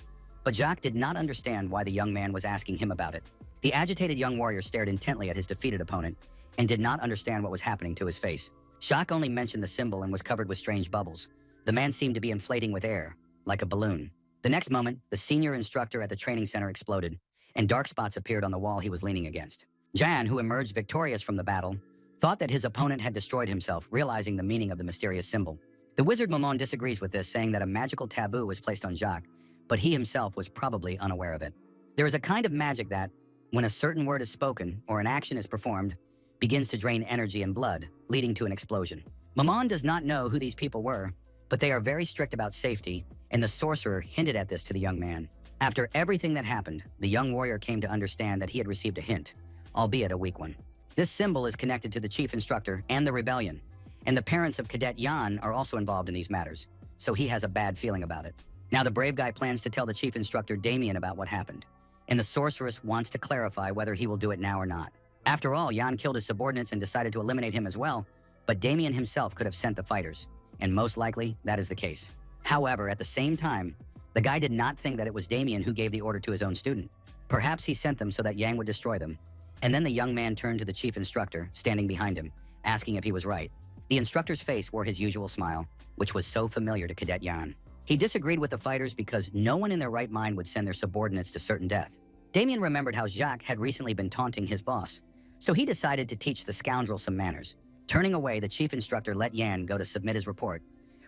but Jacques did not understand why the young man was asking him about it. The agitated young warrior stared intently at his defeated opponent and did not understand what was happening to his face. Jacques only mentioned the symbol and was covered with strange bubbles. The man seemed to be inflating with air, like a balloon. The next moment, the senior instructor at the training center exploded, and dark spots appeared on the wall he was leaning against. Jan, who emerged victorious from the battle, thought that his opponent had destroyed himself, realizing the meaning of the mysterious symbol. The wizard Momon disagrees with this, saying that a magical taboo was placed on Jacques, but he himself was probably unaware of it. There is a kind of magic that, when a certain word is spoken or an action is performed, begins to drain energy and blood, leading to an explosion. Momon does not know who these people were, but they are very strict about safety, and the sorcerer hinted at this to the young man. After everything that happened, the young warrior came to understand that he had received a hint, albeit a weak one. This symbol is connected to the chief instructor and the rebellion, and the parents of Cadet Yan are also involved in these matters, so he has a bad feeling about it. Now the brave guy plans to tell the chief instructor Damien about what happened, and the sorceress wants to clarify whether he will do it now or not. After all, Yan killed his subordinates and decided to eliminate him as well, but Damien himself could have sent the fighters, and most likely that is the case. However, at the same time, the guy did not think that it was Damien who gave the order to his own student. Perhaps he sent them so that Yang would destroy them. And then the young man turned to the chief instructor, standing behind him, asking if he was right. The instructor's face wore his usual smile, which was so familiar to Cadet Yan. He disagreed with the fighters because no one in their right mind would send their subordinates to certain death. Damien remembered how Jacques had recently been taunting his boss, so he decided to teach the scoundrel some manners. Turning away, the chief instructor let Yan go to submit his report,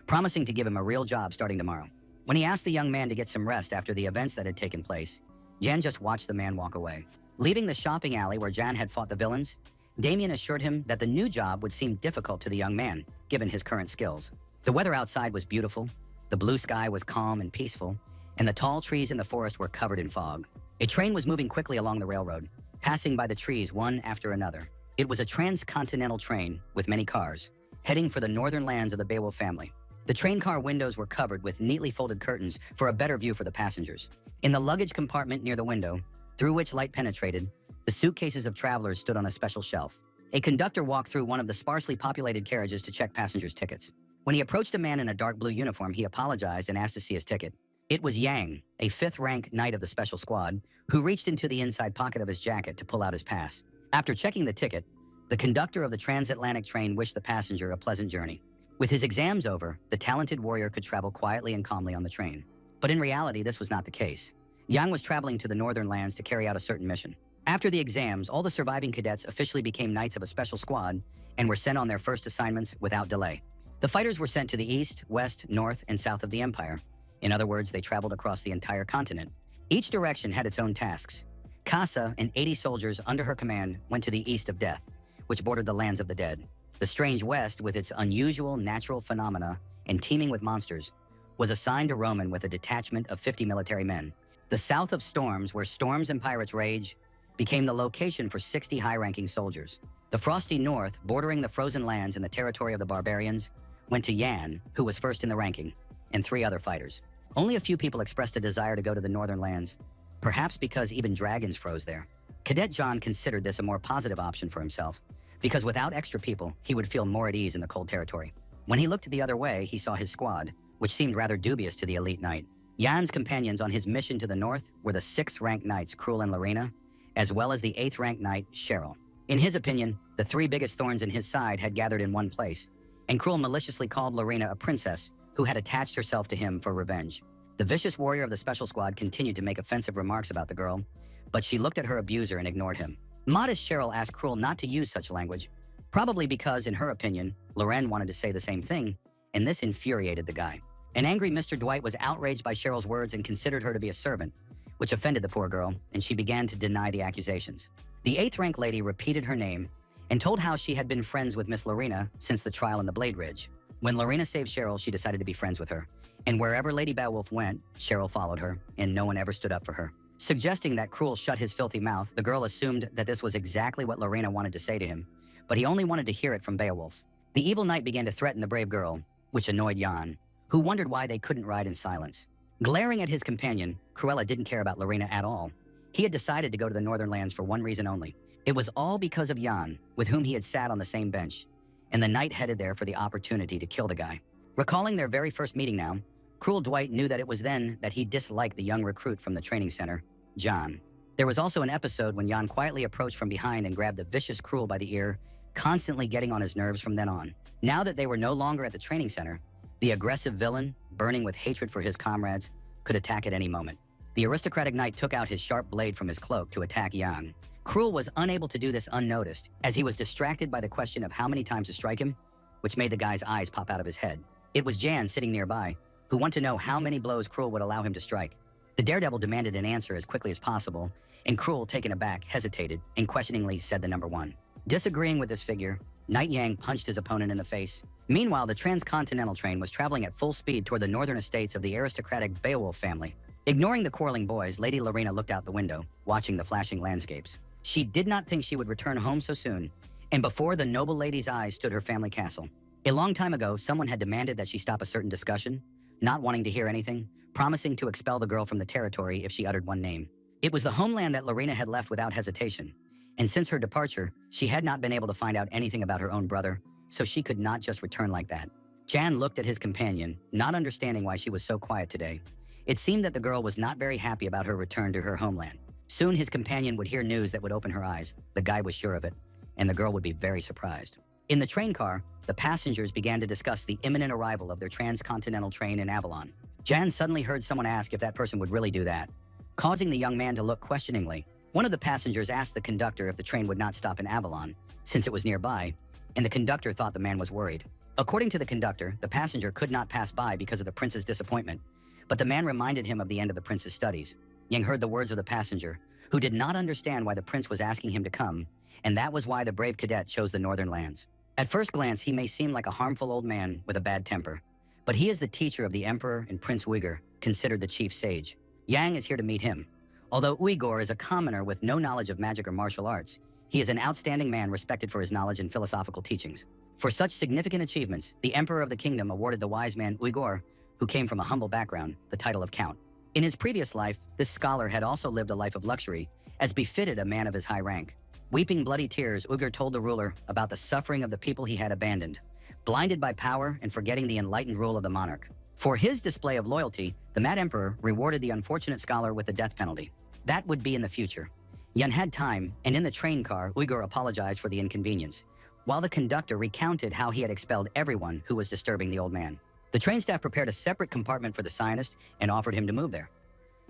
promising to give him a real job starting tomorrow. When he asked the young man to get some rest after the events that had taken place, Jan just watched the man walk away. Leaving the shopping alley where Jan had fought the villains, Damien assured him that the new job would seem difficult to the young man, given his current skills. The weather outside was beautiful, the blue sky was calm and peaceful, and the tall trees in the forest were covered in fog. A train was moving quickly along the railroad, passing by the trees one after another. It was a transcontinental train with many cars, heading for the northern lands of the Beowulf family. The train car windows were covered with neatly folded curtains for a better view for the passengers. In the luggage compartment near the window, through which light penetrated, the suitcases of travelers stood on a special shelf. A conductor walked through one of the sparsely populated carriages to check passengers' tickets. When he approached a man in a dark blue uniform, he apologized and asked to see his ticket. It was Yang, a 5th-rank knight of the special squad, who reached into the inside pocket of his jacket to pull out his pass. After checking the ticket, the conductor of the transatlantic train wished the passenger a pleasant journey. With his exams over, the talented warrior could travel quietly and calmly on the train. But in reality, this was not the case. Yang was traveling to the northern lands to carry out a certain mission. After the exams, all the surviving cadets officially became knights of a special squad and were sent on their first assignments without delay. The fighters were sent to the east, west, north, and south of the empire. In other words, they traveled across the entire continent. Each direction had its own tasks. Casa and 80 soldiers under her command went to the east of death, which bordered the lands of the dead. The strange west, with its unusual natural phenomena and teeming with monsters, was assigned to Roman with a detachment of 50 military men. The south of storms, where storms and pirates rage, became the location for 60 high-ranking soldiers. The frosty north, bordering the frozen lands and the territory of the barbarians, went to Yan, who was first in the ranking, and 3 other fighters. Only a few people expressed a desire to go to the northern lands, perhaps because even dragons froze there. Cadet John considered this a more positive option for himself, because without extra people, he would feel more at ease in the cold territory. When he looked the other way, he saw his squad, which seemed rather dubious to the elite knight. Jan's companions on his mission to the north were the 6th-ranked knights Cruel and Lorena, as well as the 8th-ranked knight Cheryl. In his opinion, the 3 biggest thorns in his side had gathered in one place, and Cruel maliciously called Lorena a princess who had attached herself to him for revenge. The vicious warrior of the special squad continued to make offensive remarks about the girl, but she looked at her abuser and ignored him. Modest Cheryl asked Cruel not to use such language, probably because, in her opinion, Loren wanted to say the same thing, and this infuriated the guy. An angry Mr. Dwight was outraged by Cheryl's words and considered her to be a servant, which offended the poor girl, and she began to deny the accusations. The 8th-ranked lady repeated her name and told how she had been friends with Miss Lorena since the trial in the Blade Ridge. When Lorena saved Cheryl, she decided to be friends with her, and wherever Lady Beowulf went, Cheryl followed her, and no one ever stood up for her. Suggesting that Cruel shut his filthy mouth, the girl assumed that this was exactly what Lorena wanted to say to him, but he only wanted to hear it from Beowulf. The evil knight began to threaten the brave girl, which annoyed Jan, who wondered why they couldn't ride in silence. Glaring at his companion, Cruella didn't care about Lorena at all. He had decided to go to the Northern Lands for one reason only. It was all because of Jan, with whom he had sat on the same bench, and the knight headed there for the opportunity to kill the guy. Recalling their very first meeting now, Cruel Dwight knew that it was then that he disliked the young recruit from the training center, John. There was also an episode when Jan quietly approached from behind and grabbed the vicious Cruel by the ear, constantly getting on his nerves from then on. Now that they were no longer at the training center, the aggressive villain, burning with hatred for his comrades, could attack at any moment. The aristocratic knight took out his sharp blade from his cloak to attack Jan. Cruel was unable to do this unnoticed, as he was distracted by the question of how many times to strike him, which made the guy's eyes pop out of his head. It was Jan sitting nearby, who wanted to know how many blows Cruel would allow him to strike. The daredevil demanded an answer as quickly as possible, and Cruel, taken aback, hesitated and questioningly said the number 1. Disagreeing with this figure, Knight Yang punched his opponent in the face. Meanwhile, the transcontinental train was traveling at full speed toward the northern estates of the aristocratic Beowulf family. Ignoring the quarreling boys, Lady Lorena looked out the window, watching the flashing landscapes. She did not think she would return home so soon, and before the noble lady's eyes stood her family castle. A long time ago, someone had demanded that she stop a certain discussion, not wanting to hear anything, promising to expel the girl from the territory if she uttered one name. It was the homeland that Lorena had left without hesitation, and since her departure, she had not been able to find out anything about her own brother, so she could not just return like that. Jan looked at his companion, not understanding why she was so quiet today. It seemed that the girl was not very happy about her return to her homeland. Soon his companion would hear news that would open her eyes. The guy was sure of it, and the girl would be very surprised. In the train car, the passengers began to discuss the imminent arrival of their transcontinental train in Avalon. Jan suddenly heard someone ask if that person would really do that, causing the young man to look questioningly. One of the passengers asked the conductor if the train would not stop in Avalon, since it was nearby, and the conductor thought the man was worried. According to the conductor, the passenger could not pass by because of the prince's disappointment, but the man reminded him of the end of the prince's studies. Yang heard the words of the passenger, who did not understand why the prince was asking him to come, and that was why the brave cadet chose the northern lands. At first glance, he may seem like a harmful old man with a bad temper, but he is the teacher of the emperor and Prince Uyghur, considered the chief sage. Yang is here to meet him. Although Uyghur is a commoner with no knowledge of magic or martial arts, he is an outstanding man respected for his knowledge and philosophical teachings. For such significant achievements, the emperor of the kingdom awarded the wise man Uyghur, who came from a humble background, the title of count. In his previous life, this scholar had also lived a life of luxury, as befitted a man of his high rank. Weeping bloody tears, Uyghur told the ruler about the suffering of the people he had abandoned, blinded by power and forgetting the enlightened rule of the monarch. For his display of loyalty, the mad emperor rewarded the unfortunate scholar with the death penalty. That would be in the future. Yan had time, and in the train car, Uyghur apologized for the inconvenience, while the conductor recounted how he had expelled everyone who was disturbing the old man. The train staff prepared a separate compartment for the scientist and offered him to move there.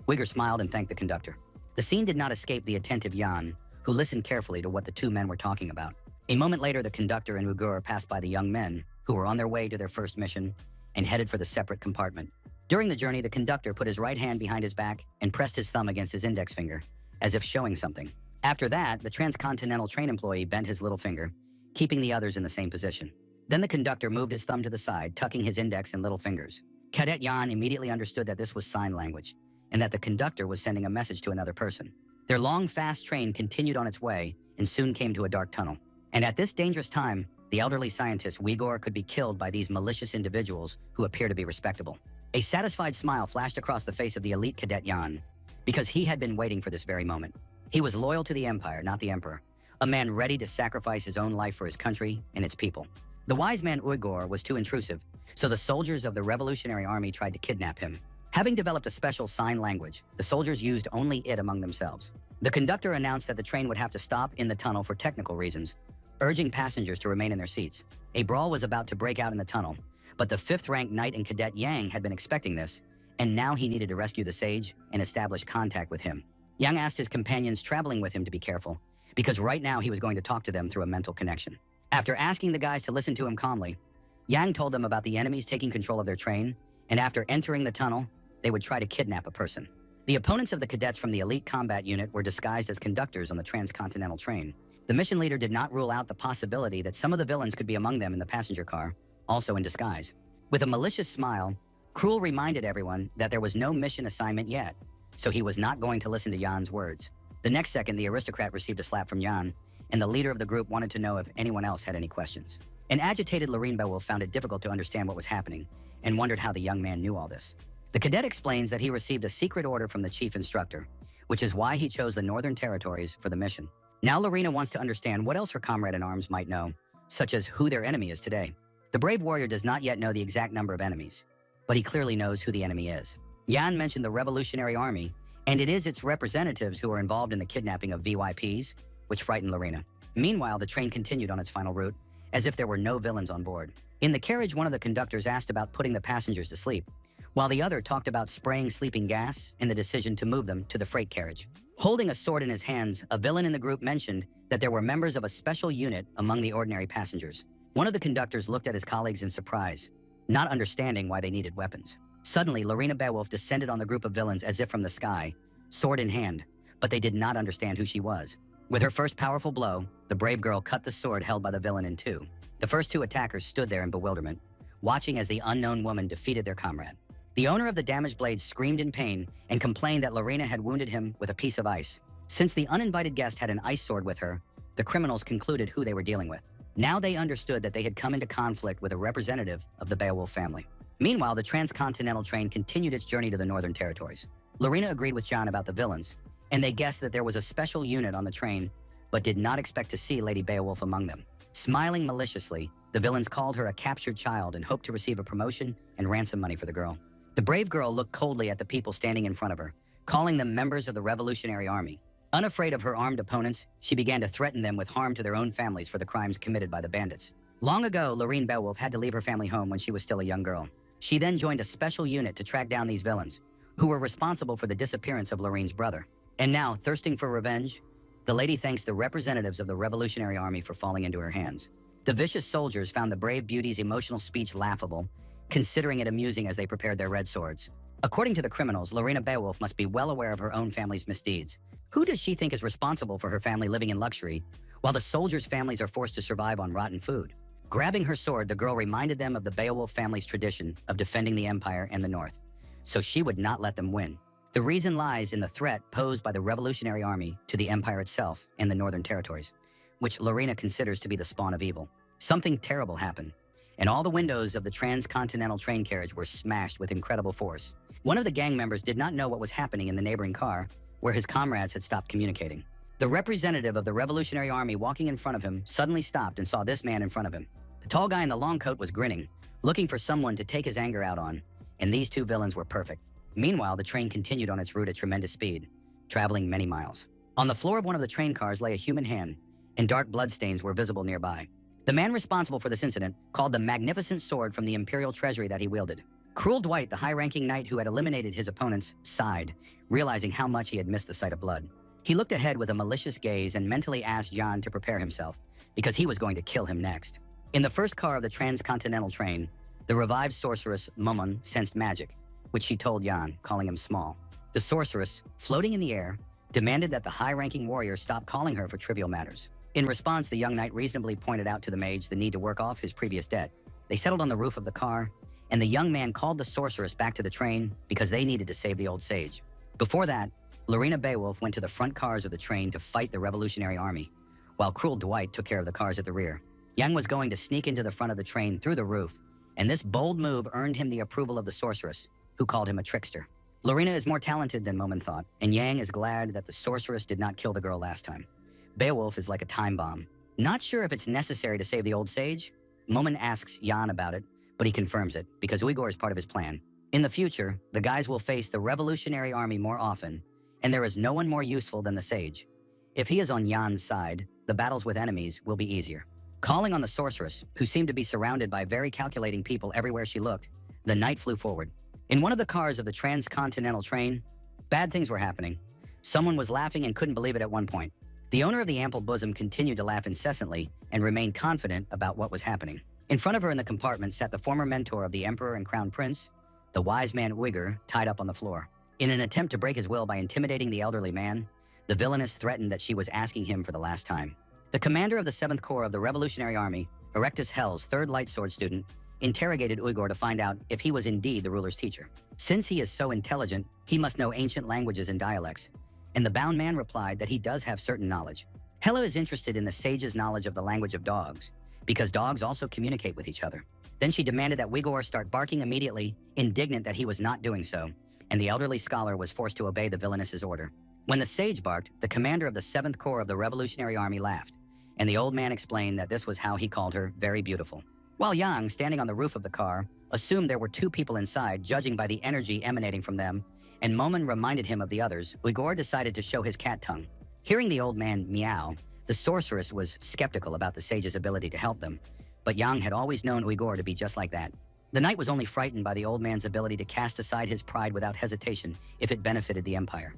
Uyghur smiled and thanked the conductor. The scene did not escape the attentive Yan, who listened carefully to what the two men were talking about. A moment later, the conductor and Uyghur passed by the young men, who were on their way to their first mission, and headed for the separate compartment. During the journey, the conductor put his right hand behind his back and pressed his thumb against his index finger, as if showing something. After that, the transcontinental train employee bent his little finger, keeping the others in the same position. Then the conductor moved his thumb to the side, tucking his index and little fingers. Cadet Yan immediately understood that this was sign language, and that the conductor was sending a message to another person. Their long, fast train continued on its way and soon came to a dark tunnel. And at this dangerous time, the elderly scientist Uyghur could be killed by these malicious individuals who appear to be respectable. A satisfied smile flashed across the face of the elite cadet Yan, because he had been waiting for this very moment. He was loyal to the empire, not the emperor, a man ready to sacrifice his own life for his country and its people. The wise man Uyghur was too intrusive, so the soldiers of the Revolutionary Army tried to kidnap him. Having developed a special sign language, the soldiers used only it among themselves. The conductor announced that the train would have to stop in the tunnel for technical reasons, urging passengers to remain in their seats. A brawl was about to break out in the tunnel, but the 5th-ranked knight and cadet Yang had been expecting this, and now he needed to rescue the sage and establish contact with him. Yang asked his companions traveling with him to be careful, because right now he was going to talk to them through a mental connection. After asking the guys to listen to him calmly, Yang told them about the enemies taking control of their train, and after entering the tunnel, they would try to kidnap a person. The opponents of the cadets from the elite combat unit were disguised as conductors on the transcontinental train. The mission leader did not rule out the possibility that some of the villains could be among them in the passenger car, also in disguise. With a malicious smile, Cruel reminded everyone that there was no mission assignment yet, so he was not going to listen to Jan's words. The next second, the aristocrat received a slap from Jan, and the leader of the group wanted to know if anyone else had any questions. An agitated Lorene Beowulf found it difficult to understand what was happening and wondered how the young man knew all this. The cadet explains that he received a secret order from the chief instructor, which is why he chose the Northern Territories for the mission. Now Lorena wants to understand what else her comrade-in-arms might know, such as who their enemy is today. The brave warrior does not yet know the exact number of enemies, but he clearly knows who the enemy is. Jan mentioned the Revolutionary Army, and it is its representatives who are involved in the kidnapping of VYPs, which frightened Lorena. Meanwhile, the train continued on its final route, as if there were no villains on board. In the carriage, one of the conductors asked about putting the passengers to sleep, while the other talked about spraying sleeping gas and the decision to move them to the freight carriage. Holding a sword in his hands, a villain in the group mentioned that there were members of a special unit among the ordinary passengers. One of the conductors looked at his colleagues in surprise, not understanding why they needed weapons. Suddenly, Lorena Beowulf descended on the group of villains as if from the sky, sword in hand, but they did not understand who she was. With her first powerful blow, the brave girl cut the sword held by the villain in two. The first two attackers stood there in bewilderment, watching as the unknown woman defeated their comrade. The owner of the damaged blade screamed in pain and complained that Lorena had wounded him with a piece of ice. Since the uninvited guest had an ice sword with her, the criminals concluded who they were dealing with. Now they understood that they had come into conflict with a representative of the Beowulf family. Meanwhile, the transcontinental train continued its journey to the Northern Territories. Lorena agreed with John about the villains, and they guessed that there was a special unit on the train, but did not expect to see Lady Beowulf among them. Smiling maliciously, the villains called her a captured child and hoped to receive a promotion and ransom money for the girl. The brave girl looked coldly at the people standing in front of her, calling them members of the Revolutionary Army. Unafraid of her armed opponents, she began to threaten them with harm to their own families for the crimes committed by the bandits. Long ago, Lorene Beowulf had to leave her family home when she was still a young girl. She then joined a special unit to track down these villains, who were responsible for the disappearance of Lorene's brother. And now, thirsting for revenge, the lady thanks the representatives of the Revolutionary Army for falling into her hands. The vicious soldiers found the brave beauty's emotional speech laughable, considering it amusing as they prepared their red swords. According to the criminals, Lorena Beowulf must be well aware of her own family's misdeeds. Who does she think is responsible for her family living in luxury, while the soldiers' families are forced to survive on rotten food? Grabbing her sword, the girl reminded them of the Beowulf family's tradition of defending the Empire and the North, so she would not let them win. The reason lies in the threat posed by the Revolutionary Army to the Empire itself and the Northern Territories, which Lorena considers to be the spawn of evil. Something terrible happened, and all the windows of the transcontinental train carriage were smashed with incredible force. One of the gang members did not know what was happening in the neighboring car, where his comrades had stopped communicating. The representative of the Revolutionary Army walking in front of him suddenly stopped and saw this man in front of him. The tall guy in the long coat was grinning, looking for someone to take his anger out on, and these two villains were perfect. Meanwhile, the train continued on its route at tremendous speed, traveling many miles. On the floor of one of the train cars lay a human hand, and dark bloodstains were visible nearby. The man responsible for this incident called the magnificent sword from the Imperial Treasury that he wielded. Cruel Dwight, the high-ranking knight who had eliminated his opponents, sighed, realizing how much he had missed the sight of blood. He looked ahead with a malicious gaze and mentally asked John to prepare himself, because he was going to kill him next. In the first car of the transcontinental train, the revived sorceress Momon sensed magic, which she told Jan, calling him small. The sorceress, floating in the air, demanded that the high-ranking warrior stop calling her for trivial matters. In response, the young knight reasonably pointed out to the mage the need to work off his previous debt. They settled on the roof of the car, and the young man called the sorceress back to the train because they needed to save the old sage. Before that, Lorena Beowulf went to the front cars of the train to fight the Revolutionary Army, while Cruel Dwight took care of the cars at the rear. Yang was going to sneak into the front of the train through the roof, and this bold move earned him the approval of the sorceress, who called him a trickster. Lorena is more talented than Momon thought, and Yang is glad that the sorceress did not kill the girl last time. Beowulf is like a time bomb. Not sure if it's necessary to save the old sage, Momin asks Jan about it, but he confirms it because Uyghur is part of his plan. In the future, the guys will face the Revolutionary Army more often, and there is no one more useful than the sage. If he is on Jan's side, the battles with enemies will be easier. Calling on the sorceress, who seemed to be surrounded by very calculating people everywhere she looked, the knight flew forward. In one of the cars of the transcontinental train, bad things were happening. Someone was laughing and couldn't believe it at one point. The owner of the ample bosom continued to laugh incessantly and remained confident about what was happening. In front of her in the compartment sat the former mentor of the emperor and crown prince, the wise man Uyghur, tied up on the floor. In an attempt to break his will by intimidating the elderly man, the villainess threatened that she was asking him for the last time. The commander of the 7th Corps of the Revolutionary Army, Erectus Hell's 3rd light sword student, interrogated Uyghur to find out if he was indeed the ruler's teacher. Since he is so intelligent, he must know ancient languages and dialects, and the bound man replied that he does have certain knowledge. Hella is interested in the sage's knowledge of the language of dogs, because dogs also communicate with each other. Then she demanded that Uyghur start barking immediately, indignant that he was not doing so, and the elderly scholar was forced to obey the villainess's order. When the sage barked, the commander of the 7th Corps of the Revolutionary Army laughed, and the old man explained that this was how he called her very beautiful. While Yang, standing on the roof of the car, assumed there were 2 people inside, judging by the energy emanating from them, and Momin reminded him of the others, Uyghur decided to show his cat tongue. Hearing the old man meow, the sorceress was skeptical about the sage's ability to help them, but Yang had always known Uyghur to be just like that. The knight was only frightened by the old man's ability to cast aside his pride without hesitation if it benefited the empire.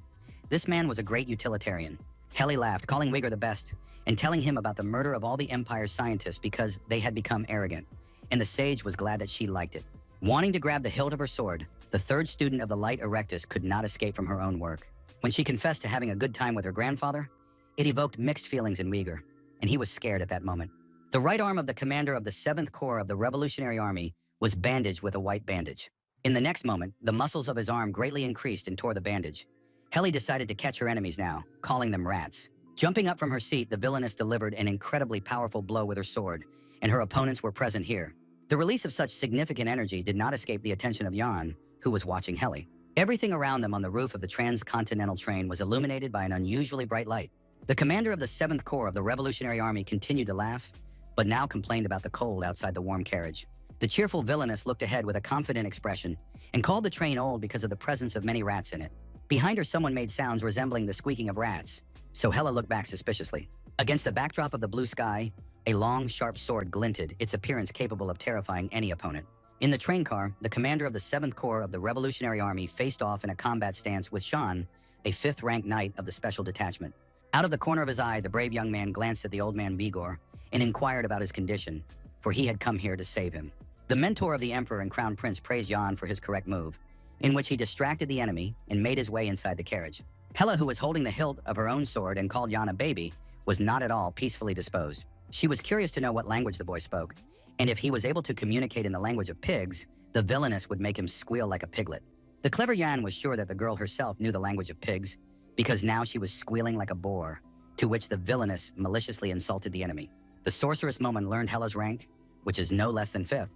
This man was a great utilitarian. Heli laughed, calling Uyghur the best, and telling him about the murder of all the empire's scientists because they had become arrogant, and the sage was glad that she liked it. Wanting to grab the hilt of her sword, the 3rd student of the light Erectus could not escape from her own work. When she confessed to having a good time with her grandfather, it evoked mixed feelings in Uyghur, and he was scared at that moment. The right arm of the commander of the 7th Corps of the Revolutionary Army was bandaged with a white bandage. In the next moment, the muscles of his arm greatly increased and tore the bandage. Heli decided to catch her enemies now, calling them rats. Jumping up from her seat, the villainess delivered an incredibly powerful blow with her sword, and her opponents were present here. The release of such significant energy did not escape the attention of Jan, who was watching Heli. Everything around them on the roof of the transcontinental train was illuminated by an unusually bright light. The commander of the 7th Corps of the Revolutionary Army continued to laugh, but now complained about the cold outside the warm carriage. The cheerful villainess looked ahead with a confident expression and called the train old because of the presence of many rats in it. Behind her, someone made sounds resembling the squeaking of rats, so Hela looked back suspiciously. Against the backdrop of the blue sky, a long, sharp sword glinted, its appearance capable of terrifying any opponent. In the train car, the commander of the 7th Corps of the Revolutionary Army faced off in a combat stance with Shan, a 5th-ranked knight of the Special Detachment. Out of the corner of his eye, the brave young man glanced at the old man Vigor and inquired about his condition, for he had come here to save him. The mentor of the Emperor and Crown Prince praised Jan for his correct move, in which he distracted the enemy and made his way inside the carriage. Hela, who was holding the hilt of her own sword and called Jan a baby, was not at all peacefully disposed. She was curious to know what language the boy spoke, and if he was able to communicate in the language of pigs, the villainess would make him squeal like a piglet. The clever Jan was sure that the girl herself knew the language of pigs, because now she was squealing like a boar, to which the villainess maliciously insulted the enemy. The sorceress Momin learned Hela's rank, which is no less than 5th,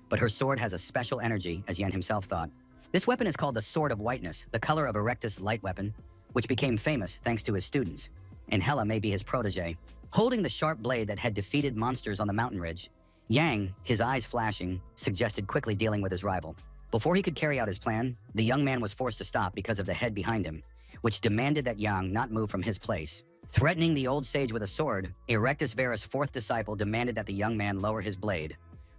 but her sword has a special energy, as Jan himself thought. This weapon is called the Sword of Whiteness, the color of Erectus' light weapon, which became famous thanks to his students, and Hela may be his protege. Holding the sharp blade that had defeated monsters on the mountain ridge, Yang, his eyes flashing, suggested quickly dealing with his rival. Before he could carry out his plan, the young man was forced to stop because of the head behind him, which demanded that Yang not move from his place. Threatening the old sage with a sword, Erectus Vera's 4th disciple demanded that the young man lower his blade.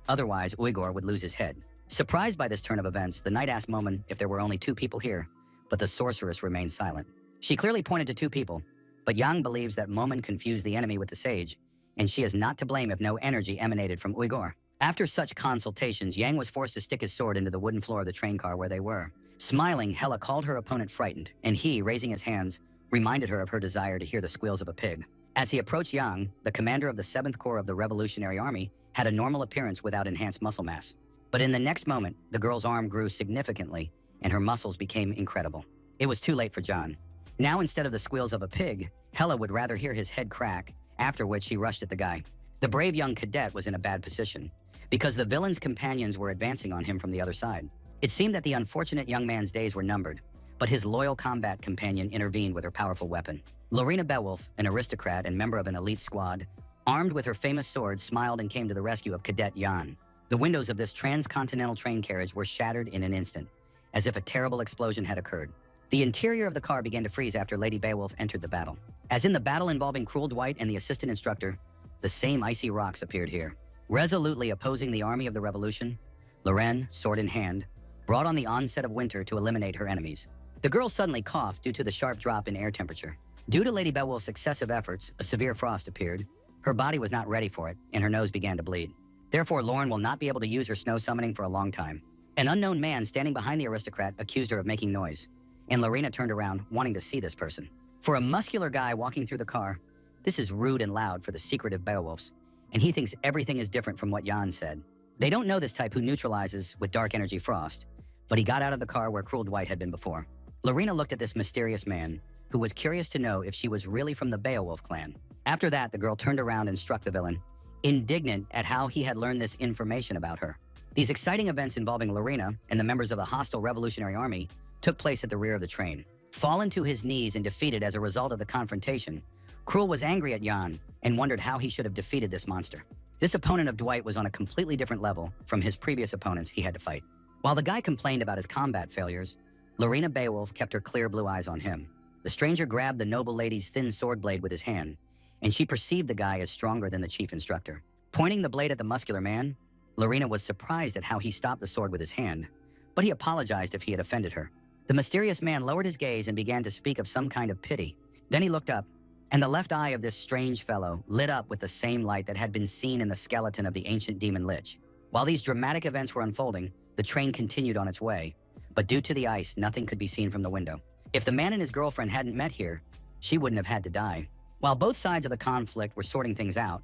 Otherwise, Uyghur would lose his head. Surprised by this turn of events, the knight asked Momin if there were only 2 people here, but the sorceress remained silent. She clearly pointed to 2 people, but Yang believes that Momin confused the enemy with the sage, and she is not to blame if no energy emanated from Uyghur. After such consultations, Yang was forced to stick his sword into the wooden floor of the train car where they were. Smiling, Hela called her opponent frightened, and he, raising his hands, reminded her of her desire to hear the squeals of a pig. As he approached Yang, the commander of the 7th Corps of the Revolutionary Army had a normal appearance without enhanced muscle mass. But in the next moment, the girl's arm grew significantly, and her muscles became incredible. It was too late for John. Now, instead of the squeals of a pig, Hela would rather hear his head crack, after which she rushed at the guy. The brave young cadet was in a bad position, because the villain's companions were advancing on him from the other side. It seemed that the unfortunate young man's days were numbered, but his loyal combat companion intervened with her powerful weapon. Lorena Beowulf, an aristocrat and member of an elite squad, armed with her famous sword, smiled and came to the rescue of Cadet Yan. The windows of this transcontinental train carriage were shattered in an instant, as if a terrible explosion had occurred. The interior of the car began to freeze after Lady Beowulf entered the battle. As in the battle involving Cruel Dwight and the assistant instructor, the same icy rocks appeared here. Resolutely opposing the army of the revolution, Lorraine, sword in hand, brought on the onset of winter to eliminate her enemies. The girl suddenly coughed due to the sharp drop in air temperature. Due to Lady Beowulf's excessive efforts, a severe frost appeared. Her body was not ready for it, and her nose began to bleed. Therefore, Lauren will not be able to use her snow summoning for a long time. An unknown man standing behind the aristocrat accused her of making noise, and Lorena turned around, wanting to see this person. For a muscular guy walking through the car, this is rude and loud for the secretive Beowulfs, and he thinks everything is different from what Jan said. They don't know this type who neutralizes with dark energy frost, but he got out of the car where Cruel Dwight had been before. Lorena looked at this mysterious man, who was curious to know if she was really from the Beowulf clan. After that, the girl turned around and struck the villain, indignant at how he had learned this information about her. These exciting events involving Lorena and the members of the hostile Revolutionary Army took place at the rear of the train. Fallen to his knees and defeated as a result of the confrontation, Cruel was angry at Jan and wondered how he should have defeated this monster. This opponent of Dwight was on a completely different level from his previous opponents he had to fight. While the guy complained about his combat failures, Lorena Beowulf kept her clear blue eyes on him. The stranger grabbed the noble lady's thin sword blade with his hand, and she perceived the guy as stronger than the chief instructor. Pointing the blade at the muscular man, Lorena was surprised at how he stopped the sword with his hand, but he apologized if he had offended her. The mysterious man lowered his gaze and began to speak of some kind of pity. Then he looked up, and the left eye of this strange fellow lit up with the same light that had been seen in the skeleton of the ancient demon Lich. While these dramatic events were unfolding, the train continued on its way, but due to the ice, nothing could be seen from the window. If the man and his girlfriend hadn't met here, she wouldn't have had to die. While both sides of the conflict were sorting things out,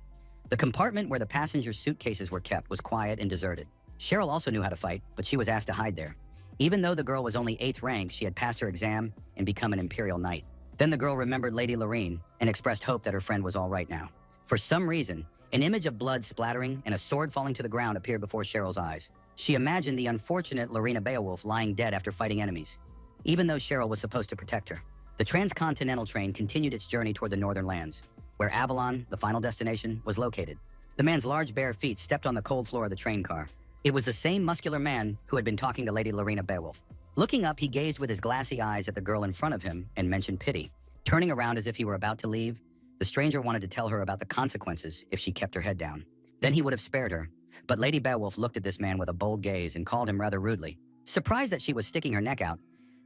the compartment where the passengers' suitcases were kept was quiet and deserted. Cheryl also knew how to fight, but she was asked to hide there. Even though the girl was only 8th rank, she had passed her exam and become an Imperial Knight. Then the girl remembered Lady Lorraine and expressed hope that her friend was all right now. For some reason, an image of blood splattering and a sword falling to the ground appeared before Cheryl's eyes. She imagined the unfortunate Lorena Beowulf lying dead after fighting enemies, even though Cheryl was supposed to protect her. The transcontinental train continued its journey toward the northern lands, where Avalon, the final destination, was located. The man's large bare feet stepped on the cold floor of the train car. It was the same muscular man who had been talking to Lady Lorena Beowulf. Looking up, he gazed with his glassy eyes at the girl in front of him and mentioned pity. Turning around as if he were about to leave, the stranger wanted to tell her about the consequences if she kept her head down. Then he would have spared her, but Lady Beowulf looked at this man with a bold gaze and called him rather rudely. Surprised that she was sticking her neck out,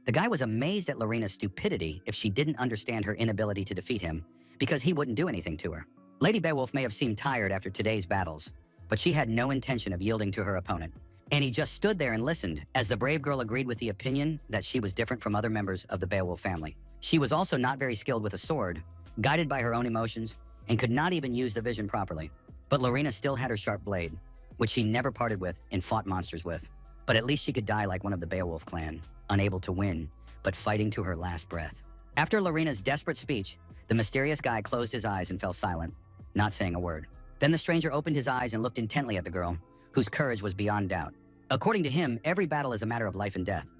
the guy was amazed at Lorena's stupidity if she didn't understand her inability to defeat him, because he wouldn't do anything to her. Lady Beowulf may have seemed tired after today's battles, but she had no intention of yielding to her opponent. And he just stood there and listened as the brave girl agreed with the opinion that she was different from other members of the Beowulf family. She was also not very skilled with a sword, guided by her own emotions, and could not even use the vision properly. But Lorena still had her sharp blade, which she never parted with and fought monsters with. But at least she could die like one of the Beowulf clan, unable to win, but fighting to her last breath. After Lorena's desperate speech, the mysterious guy closed his eyes and fell silent, not saying a word. Then the stranger opened his eyes and looked intently at the girl, whose courage was beyond doubt. According to him, every battle is a matter of life and death,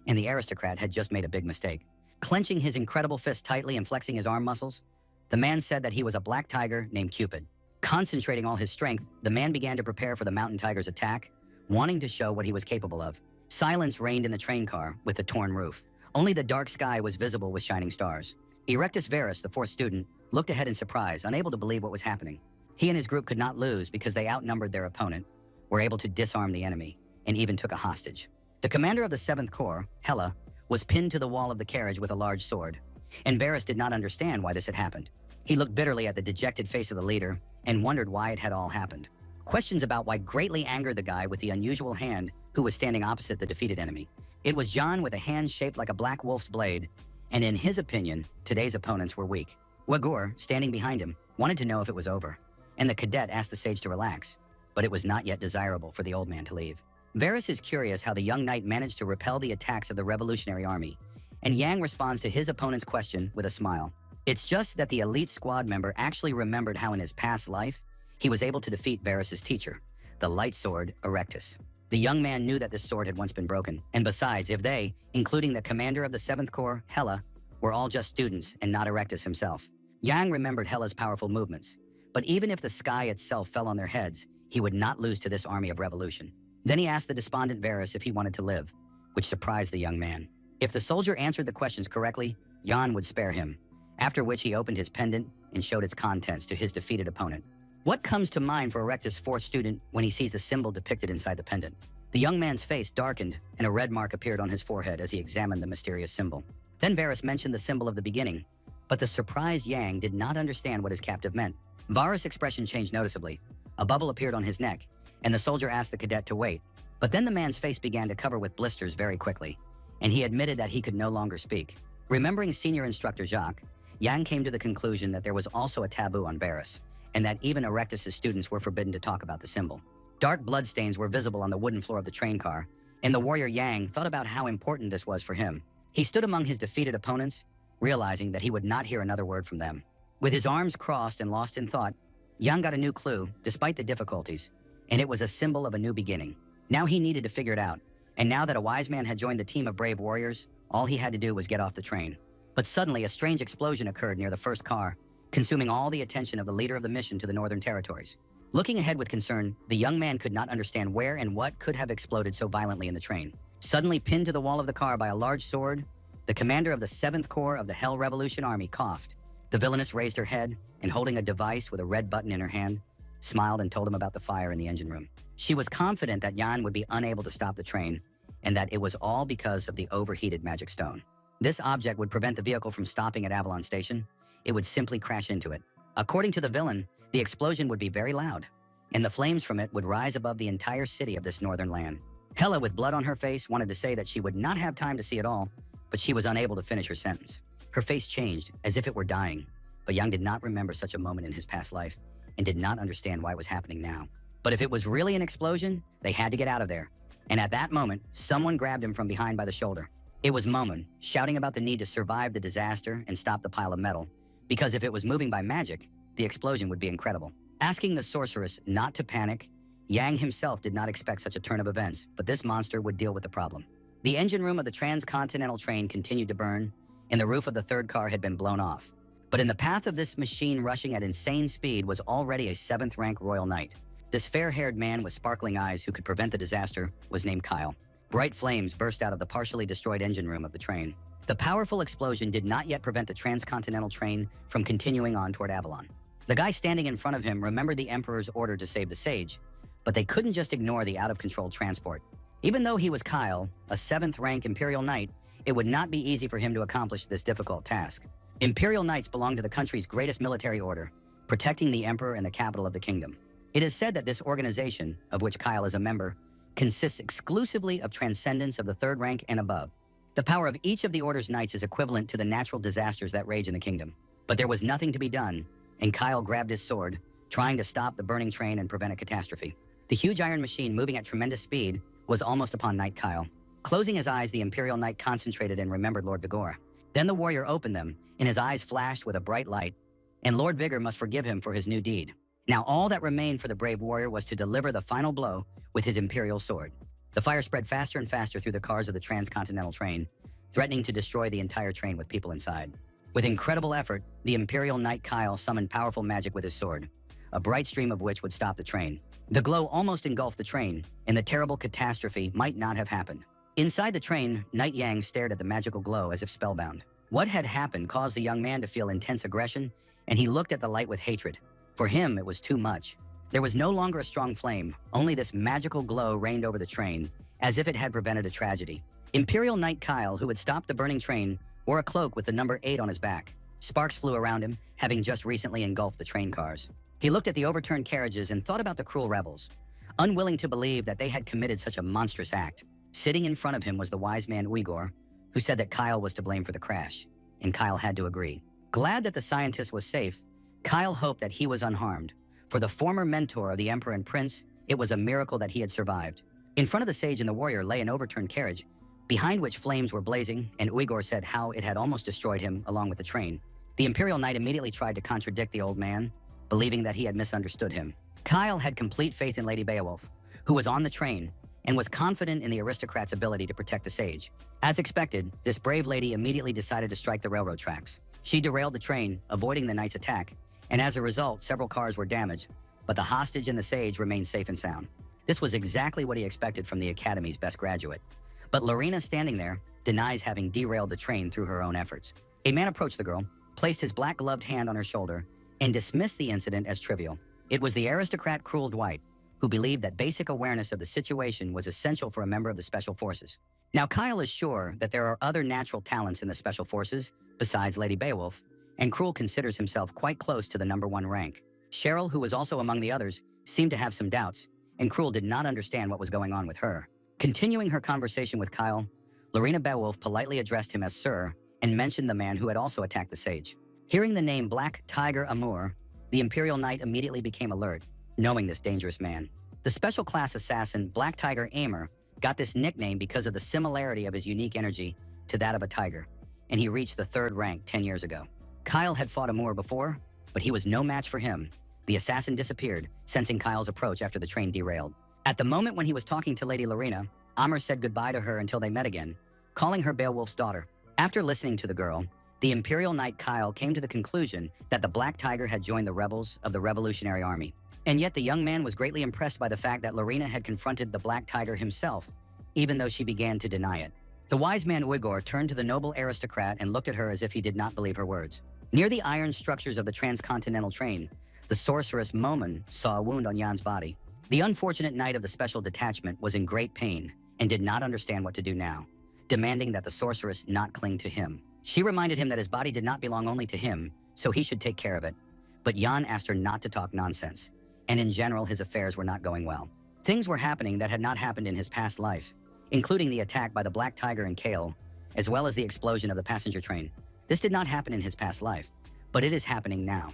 and the aristocrat had just made a big mistake. Clenching his incredible fist tightly and flexing his arm muscles, the man said that he was a black tiger named Cupid. Concentrating all his strength, the man began to prepare for the mountain tiger's attack, wanting to show what he was capable of. Silence reigned in the train car with the torn roof. Only the dark sky was visible with shining stars. Erectus Verus, the 4th student, looked ahead in surprise, unable to believe what was happening. He and his group could not lose because they outnumbered their opponent, were able to disarm the enemy, and even took a hostage. The commander of the 7th Corps, Hela, was pinned to the wall of the carriage with a large sword, and Verus did not understand why this had happened. He looked bitterly at the dejected face of the leader and wondered why it had all happened. Questions about why greatly angered the guy with the unusual hand who was standing opposite the defeated enemy. It was John with a hand shaped like a black wolf's blade, and in his opinion, today's opponents were weak. Wagur, standing behind him, wanted to know if it was over, and the cadet asked the sage to relax, but it was not yet desirable for the old man to leave. Verus is curious how the young knight managed to repel the attacks of the Revolutionary Army, and Yang responds to his opponent's question with a smile. It's just that the elite squad member actually remembered how in his past life, he was able to defeat Verus's teacher, the light sword Erectus. The young man knew that this sword had once been broken, and besides, if they, including the commander of the 7th Corps, Hela, were all just students and not Erectus himself. Yang remembered Hela's powerful movements, But even if the sky itself fell on their heads, he would not lose to this army of revolution. Then he asked the despondent Varus if he wanted to live, which surprised the young man. If the soldier answered the questions correctly, Jan would spare him, after which he opened his pendant and showed its contents to his defeated opponent. What comes to mind for Erectus' fourth student when he sees the symbol depicted inside the pendant? The young man's face darkened and a red mark appeared on his forehead as he examined the mysterious symbol. Then Varus mentioned the symbol of the beginning, but the surprised Yang did not understand what his captive meant. Varus' expression changed noticeably. A bubble appeared on his neck, and the soldier asked the cadet to wait. But then the man's face began to cover with blisters very quickly, and he admitted that he could no longer speak. Remembering senior instructor Jacques, Yang came to the conclusion that there was also a taboo on Varus, and that even Erectus' students were forbidden to talk about the symbol. Dark bloodstains were visible on the wooden floor of the train car, and the warrior Yang thought about how important this was for him. He stood among his defeated opponents, realizing that he would not hear another word from them. With his arms crossed and lost in thought, Yang got a new clue, despite the difficulties, and it was a symbol of a new beginning. Now he needed to figure it out, and now that a wise man had joined the team of brave warriors, all he had to do was get off the train. But suddenly, a strange explosion occurred near the first car, consuming all the attention of the leader of the mission to the Northern Territories. Looking ahead with concern, the young man could not understand where and what could have exploded so violently in the train. Suddenly pinned to the wall of the car by a large sword, the commander of the 7th Corps of the Hell Revolution Army coughed. The villainess raised her head and, holding a device with a red button in her hand, smiled and told him about the fire in the engine room. She was confident that Jan would be unable to stop the train and that it was all because of the overheated magic stone. This object would prevent the vehicle from stopping at Avalon Station. It would simply crash into it. According to the villain, the explosion would be very loud, and the flames from it would rise above the entire city of this northern land. Hela, with blood on her face, wanted to say that she would not have time to see it all, but she was unable to finish her sentence. Her face changed, as if it were dying, but Yang did not remember such a moment in his past life and did not understand why it was happening now. But if it was really an explosion, they had to get out of there. And at that moment, someone grabbed him from behind by the shoulder. It was Momon, shouting about the need to survive the disaster and stop the pile of metal, because if it was moving by magic, the explosion would be incredible. Asking the sorceress not to panic, Yang himself did not expect such a turn of events, but this monster would deal with the problem. The engine room of the transcontinental train continued to burn, and the roof of the 3rd car had been blown off. But in the path of this machine rushing at insane speed was already a 7th rank royal knight. This fair-haired man with sparkling eyes who could prevent the disaster was named Kyle. Bright flames burst out of the partially destroyed engine room of the train. The powerful explosion did not yet prevent the transcontinental train from continuing on toward Avalon. The guy standing in front of him remembered the Emperor's order to save the sage, but they couldn't just ignore the out-of-control transport. Even though he was Kyle, a 7th rank Imperial Knight, it would not be easy for him to accomplish this difficult task. Imperial Knights belong to the country's greatest military order, protecting the Emperor and the capital of the kingdom. It is said that this organization, of which Kyle is a member, consists exclusively of transcendents of the 3rd rank and above. The power of each of the Order's knights is equivalent to the natural disasters that rage in the kingdom. But there was nothing to be done, and Kyle grabbed his sword, trying to stop the burning train and prevent a catastrophe. The huge iron machine, moving at tremendous speed, was almost upon Knight Kyle. Closing his eyes, the Imperial Knight concentrated and remembered Lord Vigor. Then the warrior opened them, and his eyes flashed with a bright light, and Lord Vigor must forgive him for his new deed. Now all that remained for the brave warrior was to deliver the final blow with his imperial sword. The fire spread faster and faster through the cars of the transcontinental train, threatening to destroy the entire train with people inside. With incredible effort, the Imperial Knight Kyle summoned powerful magic with his sword, a bright stream of which would stop the train. The glow almost engulfed the train, and the terrible catastrophe might not have happened. Inside the train, Knight Yang stared at the magical glow as if spellbound. What had happened caused the young man to feel intense aggression, and he looked at the light with hatred. For him, it was too much. There was no longer a strong flame, only this magical glow reigned over the train, as if it had prevented a tragedy. Imperial Knight Kyle, who had stopped the burning train, wore a cloak with the number 8 on his back. Sparks flew around him, having just recently engulfed the train cars. He looked at the overturned carriages and thought about the cruel rebels, unwilling to believe that they had committed such a monstrous act. Sitting in front of him was the wise man Uyghur, who said that Kyle was to blame for the crash, and Kyle had to agree. Glad that the scientist was safe, Kyle hoped that he was unharmed. For the former mentor of the Emperor and Prince, it was a miracle that he had survived. In front of the sage and the warrior lay an overturned carriage, behind which flames were blazing, and Uyghur said how it had almost destroyed him along with the train. The Imperial Knight immediately tried to contradict the old man, believing that he had misunderstood him. Kyle had complete faith in Lady Beowulf, who was on the train, and was confident in the aristocrat's ability to protect the sage. As expected, this brave lady immediately decided to strike the railroad tracks. She derailed the train, avoiding the knight's attack, and as a result, several cars were damaged, but the hostage and the sage remained safe and sound. This was exactly what he expected from the Academy's best graduate. But Lorena, standing there, denies having derailed the train through her own efforts. A man approached the girl, placed his black-gloved hand on her shoulder, and dismissed the incident as trivial. It was the aristocrat Cruel Dwight, who believed that basic awareness of the situation was essential for a member of the Special Forces. Now, Kyle is sure that there are other natural talents in the Special Forces besides Lady Beowulf, and Cruel considers himself quite close to the #1 rank. Cheryl, who was also among the others, seemed to have some doubts, and Cruel did not understand what was going on with her. Continuing her conversation with Kyle, Lorena Beowulf politely addressed him as Sir and mentioned the man who had also attacked the sage. Hearing the name Black Tiger Amour, the Imperial Knight immediately became alert, knowing this dangerous man. The special class assassin Black Tiger Amor got this nickname because of the similarity of his unique energy to that of a tiger, and he reached the 3rd rank 10 years ago. Kyle had fought Amour before, but he was no match for him. The assassin disappeared, sensing Kyle's approach after the train derailed. At the moment when he was talking to Lady Lorena, Amor said goodbye to her until they met again, calling her Beowulf's daughter. After listening to the girl, the Imperial Knight Kyle came to the conclusion that the Black Tiger had joined the rebels of the Revolutionary Army. And yet the young man was greatly impressed by the fact that Lorena had confronted the Black Tiger himself, even though she began to deny it. The wise man Uyghur turned to the noble aristocrat and looked at her as if he did not believe her words. Near the iron structures of the transcontinental train, the sorceress Momen saw a wound on Jan's body. The unfortunate knight of the special detachment was in great pain and did not understand what to do now, demanding that the sorceress not cling to him. She reminded him that his body did not belong only to him, so he should take care of it. But Jan asked her not to talk nonsense, and in general his affairs were not going well. Things were happening that had not happened in his past life, including the attack by the Black Tiger and Kale, as well as the explosion of the passenger train. This did not happen in his past life, but it is happening now.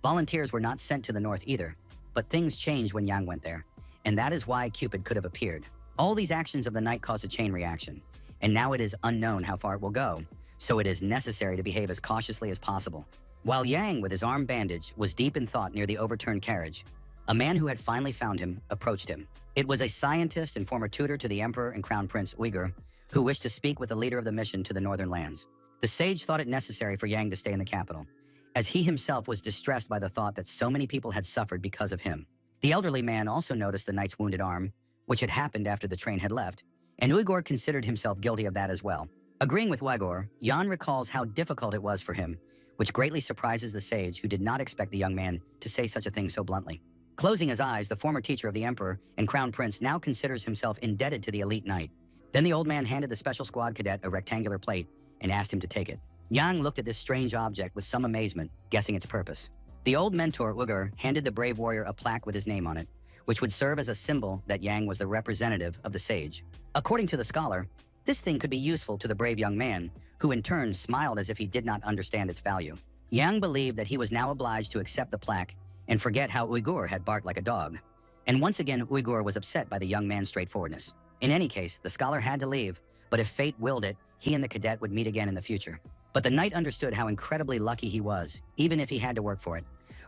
Volunteers were not sent to the north either, but things changed when Yang went there, and that is why Cupid could have appeared. All these actions of the night caused a chain reaction, and now it is unknown how far it will go, so it is necessary to behave as cautiously as possible. While Yang, with his arm bandaged, was deep in thought near the overturned carriage, a man who had finally found him approached him. It was a scientist and former tutor to the Emperor and Crown Prince Uyghur, who wished to speak with the leader of the mission to the northern lands. The sage thought it necessary for Yang to stay in the capital, as he himself was distressed by the thought that so many people had suffered because of him. The elderly man also noticed the knight's wounded arm, which had happened after the train had left, and Uyghur considered himself guilty of that as well. Agreeing with Uyghur, Jan recalls how difficult it was for him, which greatly surprises the sage, who did not expect the young man to say such a thing so bluntly. Closing his eyes, the former teacher of the Emperor and Crown Prince now considers himself indebted to the elite knight. Then the old man handed the special squad cadet a rectangular plate and asked him to take it. Yang looked at this strange object with some amazement, guessing its purpose. The old mentor, Uyghur, handed the brave warrior a plaque with his name on it, which would serve as a symbol that Yang was the representative of the sage. According to the scholar, this thing could be useful to the brave young man, who in turn smiled as if he did not understand its value. Yang believed that he was now obliged to accept the plaque and forget how Uyghur had barked like a dog. And once again, Uyghur was upset by the young man's straightforwardness. In any case, the scholar had to leave, but if fate willed it, he and the cadet would meet again in the future. But the knight understood how incredibly lucky he was, even if he had to work for it.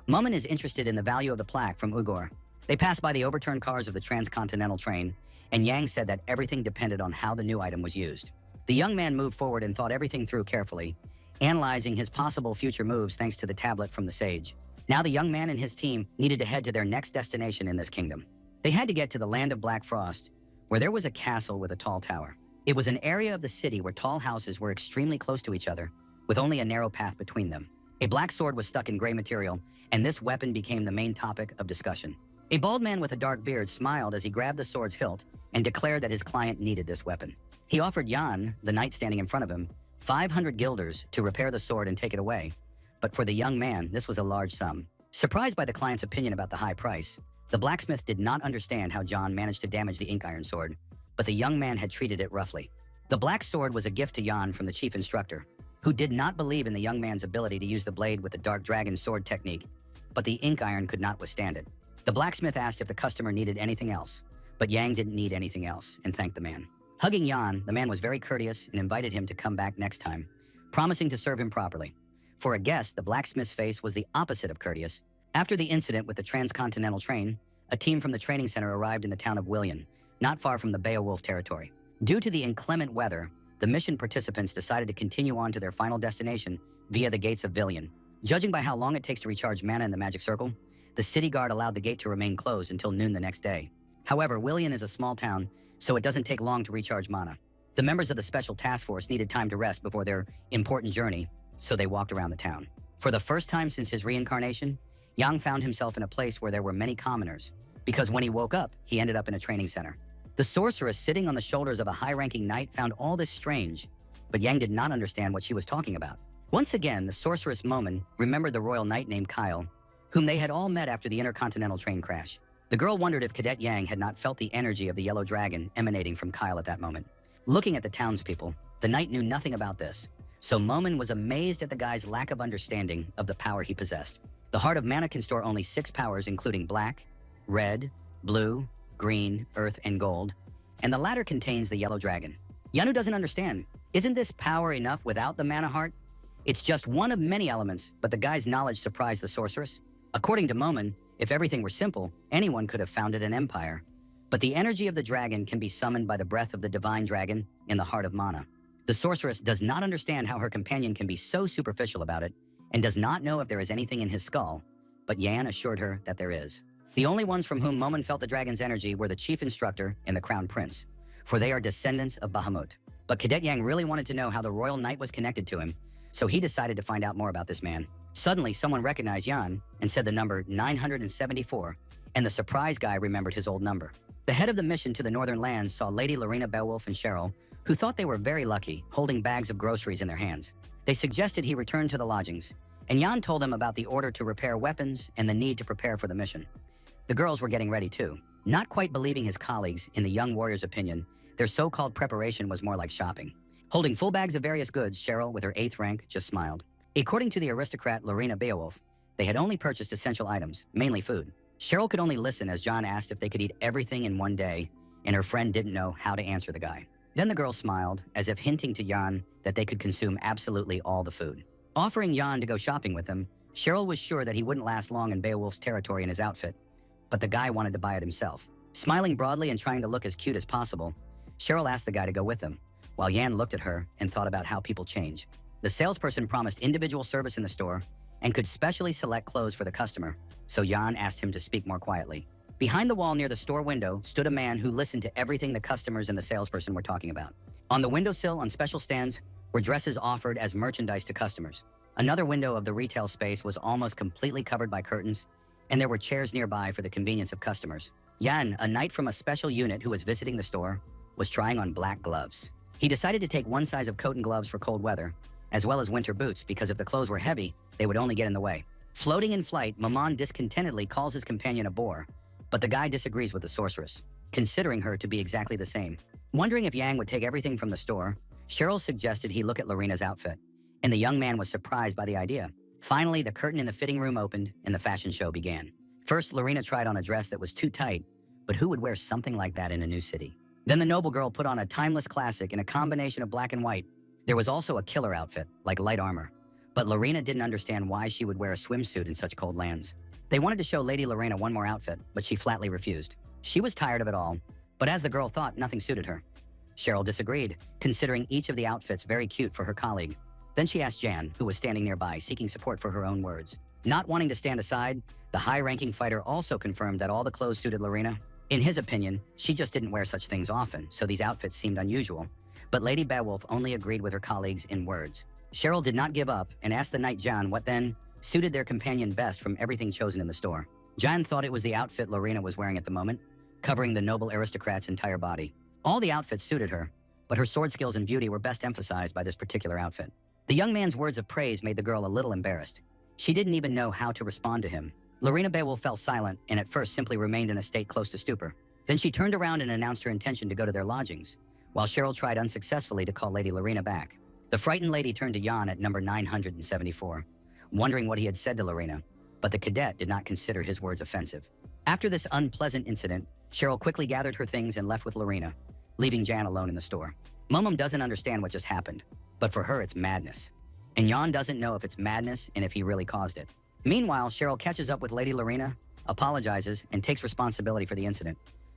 Mumin is interested in the value of the plaque from Uyghur. They passed by the overturned cars of the transcontinental train, and Yang said that everything depended on how the new item was used. The young man moved forward and thought everything through carefully, analyzing his possible future moves thanks to the tablet from the sage. Now the young man and his team needed to head to their next destination in this kingdom. They had to get to the land of Black Frost, where there was a castle with a tall tower. It was an area of the city where tall houses were extremely close to each other, with only a narrow path between them. A black sword was stuck in gray material, and this weapon became the main topic of discussion. A bald man with a dark beard smiled as he grabbed the sword's hilt and declared that his client needed this weapon. He offered Jan, the knight standing in front of him, 500 guilders to repair the sword and take it away. But for the young man, this was a large sum. Surprised by the client's opinion about the high price, the blacksmith did not understand how Jan managed to damage the ink iron sword, but the young man had treated it roughly. The black sword was a gift to Jan from the chief instructor, who did not believe in the young man's ability to use the blade with the dark dragon sword technique, but the ink iron could not withstand it. The blacksmith asked if the customer needed anything else, but Yang didn't need anything else and thanked the man. Hugging Jan, the man was very courteous and invited him to come back next time, promising to serve him properly. For a guest, the blacksmith's face was the opposite of courteous. After the incident with the transcontinental train, a team from the training center arrived in the town of Willian, not far from the Beowulf territory. Due to the inclement weather, the mission participants decided to continue on to their final destination via the gates of Villian. Judging by how long it takes to recharge mana in the magic circle, the city guard allowed the gate to remain closed until noon the next day. However, Willian is a small town, so it doesn't take long to recharge mana. The members of the special task force needed time to rest before their important journey, so they walked around the town. For the first time since his reincarnation, Yang found himself in a place where there were many commoners, because when he woke up, he ended up in a training center. The sorceress sitting on the shoulders of a high-ranking knight found all this strange, but Yang did not understand what she was talking about. Once again, the sorceress Momon remembered the royal knight named Kyle, whom they had all met after the intercontinental train crash. The girl wondered if Cadet Yang had not felt the energy of the yellow dragon emanating from Kyle at that moment. Looking at the townspeople, the knight knew nothing about this, so Momon was amazed at the guy's lack of understanding of the power he possessed. The Heart of Mana can store only 6 powers, including black, red, blue, green, earth, and gold, and the latter contains the yellow dragon. Yanu doesn't understand. Isn't this power enough without the Mana Heart? It's just one of many elements, but the guy's knowledge surprised the sorceress. According to Momon, if everything were simple, anyone could have founded an empire. But the energy of the dragon can be summoned by the breath of the divine dragon in the Heart of Mana. The sorceress does not understand how her companion can be so superficial about it and does not know if there is anything in his skull, but Yan assured her that there is. The only ones from whom Momon felt the dragon's energy were the chief instructor and the crown prince, for they are descendants of Bahamut. But Cadet Yang really wanted to know how the royal knight was connected to him, so he decided to find out more about this man. Suddenly, someone recognized Yan and said the number 974, and the surprise guy remembered his old number. The head of the mission to the northern lands saw Lady Lorena Beowulf and Cheryl, who thought they were very lucky, holding bags of groceries in their hands. They suggested he return to the lodgings, and Yan told them about the order to repair weapons and the need to prepare for the mission. The girls were getting ready too. Not quite believing his colleagues, in the young warrior's opinion, their so-called preparation was more like shopping. Holding full bags of various goods, Cheryl, with her 8th rank, just smiled. According to the aristocrat Lorena Beowulf, they had only purchased essential items, mainly food. Cheryl could only listen as John asked if they could eat everything in one day, and her friend didn't know how to answer the guy. Then the girl smiled, as if hinting to Jan that they could consume absolutely all the food. Offering Jan to go shopping with them, Cheryl was sure that he wouldn't last long in Beowulf's territory in his outfit, but the guy wanted to buy it himself. Smiling broadly and trying to look as cute as possible, Cheryl asked the guy to go with them, while Yan looked at her and thought about how people change. The salesperson promised individual service in the store and could specially select clothes for the customer, so Jan asked him to speak more quietly. Behind the wall near the store window stood a man who listened to everything the customers and the salesperson were talking about. On the windowsill on special stands were dresses offered as merchandise to customers. Another window of the retail space was almost completely covered by curtains, and there were chairs nearby for the convenience of customers. Yan, a knight from a special unit who was visiting the store, was trying on black gloves. He decided to take one size of coat and gloves for cold weather, as well as winter boots, because if the clothes were heavy, they would only get in the way. Floating in flight, Maman discontentedly calls his companion a bore, but the guy disagrees with the sorceress, considering her to be exactly the same. Wondering if Yang would take everything from the store, Cheryl suggested he look at Lorena's outfit, and the young man was surprised by the idea. Finally, the curtain in the fitting room opened and the fashion show began. First, Lorena tried on a dress that was too tight, but who would wear something like that in a new city? Then the noble girl put on a timeless classic in a combination of black and white. There was also a killer outfit, like light armor, but Lorena didn't understand why she would wear a swimsuit in such cold lands. They wanted to show Lady Lorena one more outfit, but she flatly refused. She was tired of it all, but as the girl thought, nothing suited her. Cheryl disagreed, considering each of the outfits very cute for her colleague. Then she asked Jan, who was standing nearby, seeking support for her own words. Not wanting to stand aside, the high-ranking fighter also confirmed that all the clothes suited Lorena. In his opinion, she just didn't wear such things often, so these outfits seemed unusual. But Lady Beowulf only agreed with her colleagues in words. Cheryl did not give up and asked the knight Jan what then suited their companion best from everything chosen in the store. Jan thought it was the outfit Lorena was wearing at the moment, covering the noble aristocrat's entire body. All the outfits suited her, but her sword skills and beauty were best emphasized by this particular outfit. The young man's words of praise made the girl a little embarrassed. She didn't even know how to respond to him. Lorena Beowulf fell silent and at first simply remained in a state close to stupor. Then she turned around and announced her intention to go to their lodgings, while Cheryl tried unsuccessfully to call Lady Lorena back. The frightened lady turned to Jan at number 974, wondering what he had said to Lorena, but the cadet did not consider his words offensive. After this unpleasant incident, Cheryl quickly gathered her things and left with Lorena, leaving Jan alone in the store. Momum doesn't understand what just happened, but for her it's madness. And Jan doesn't know if it's madness and if he really caused it. Meanwhile, Cheryl catches up with Lady Lorena, apologizes, and takes responsibility for the incident.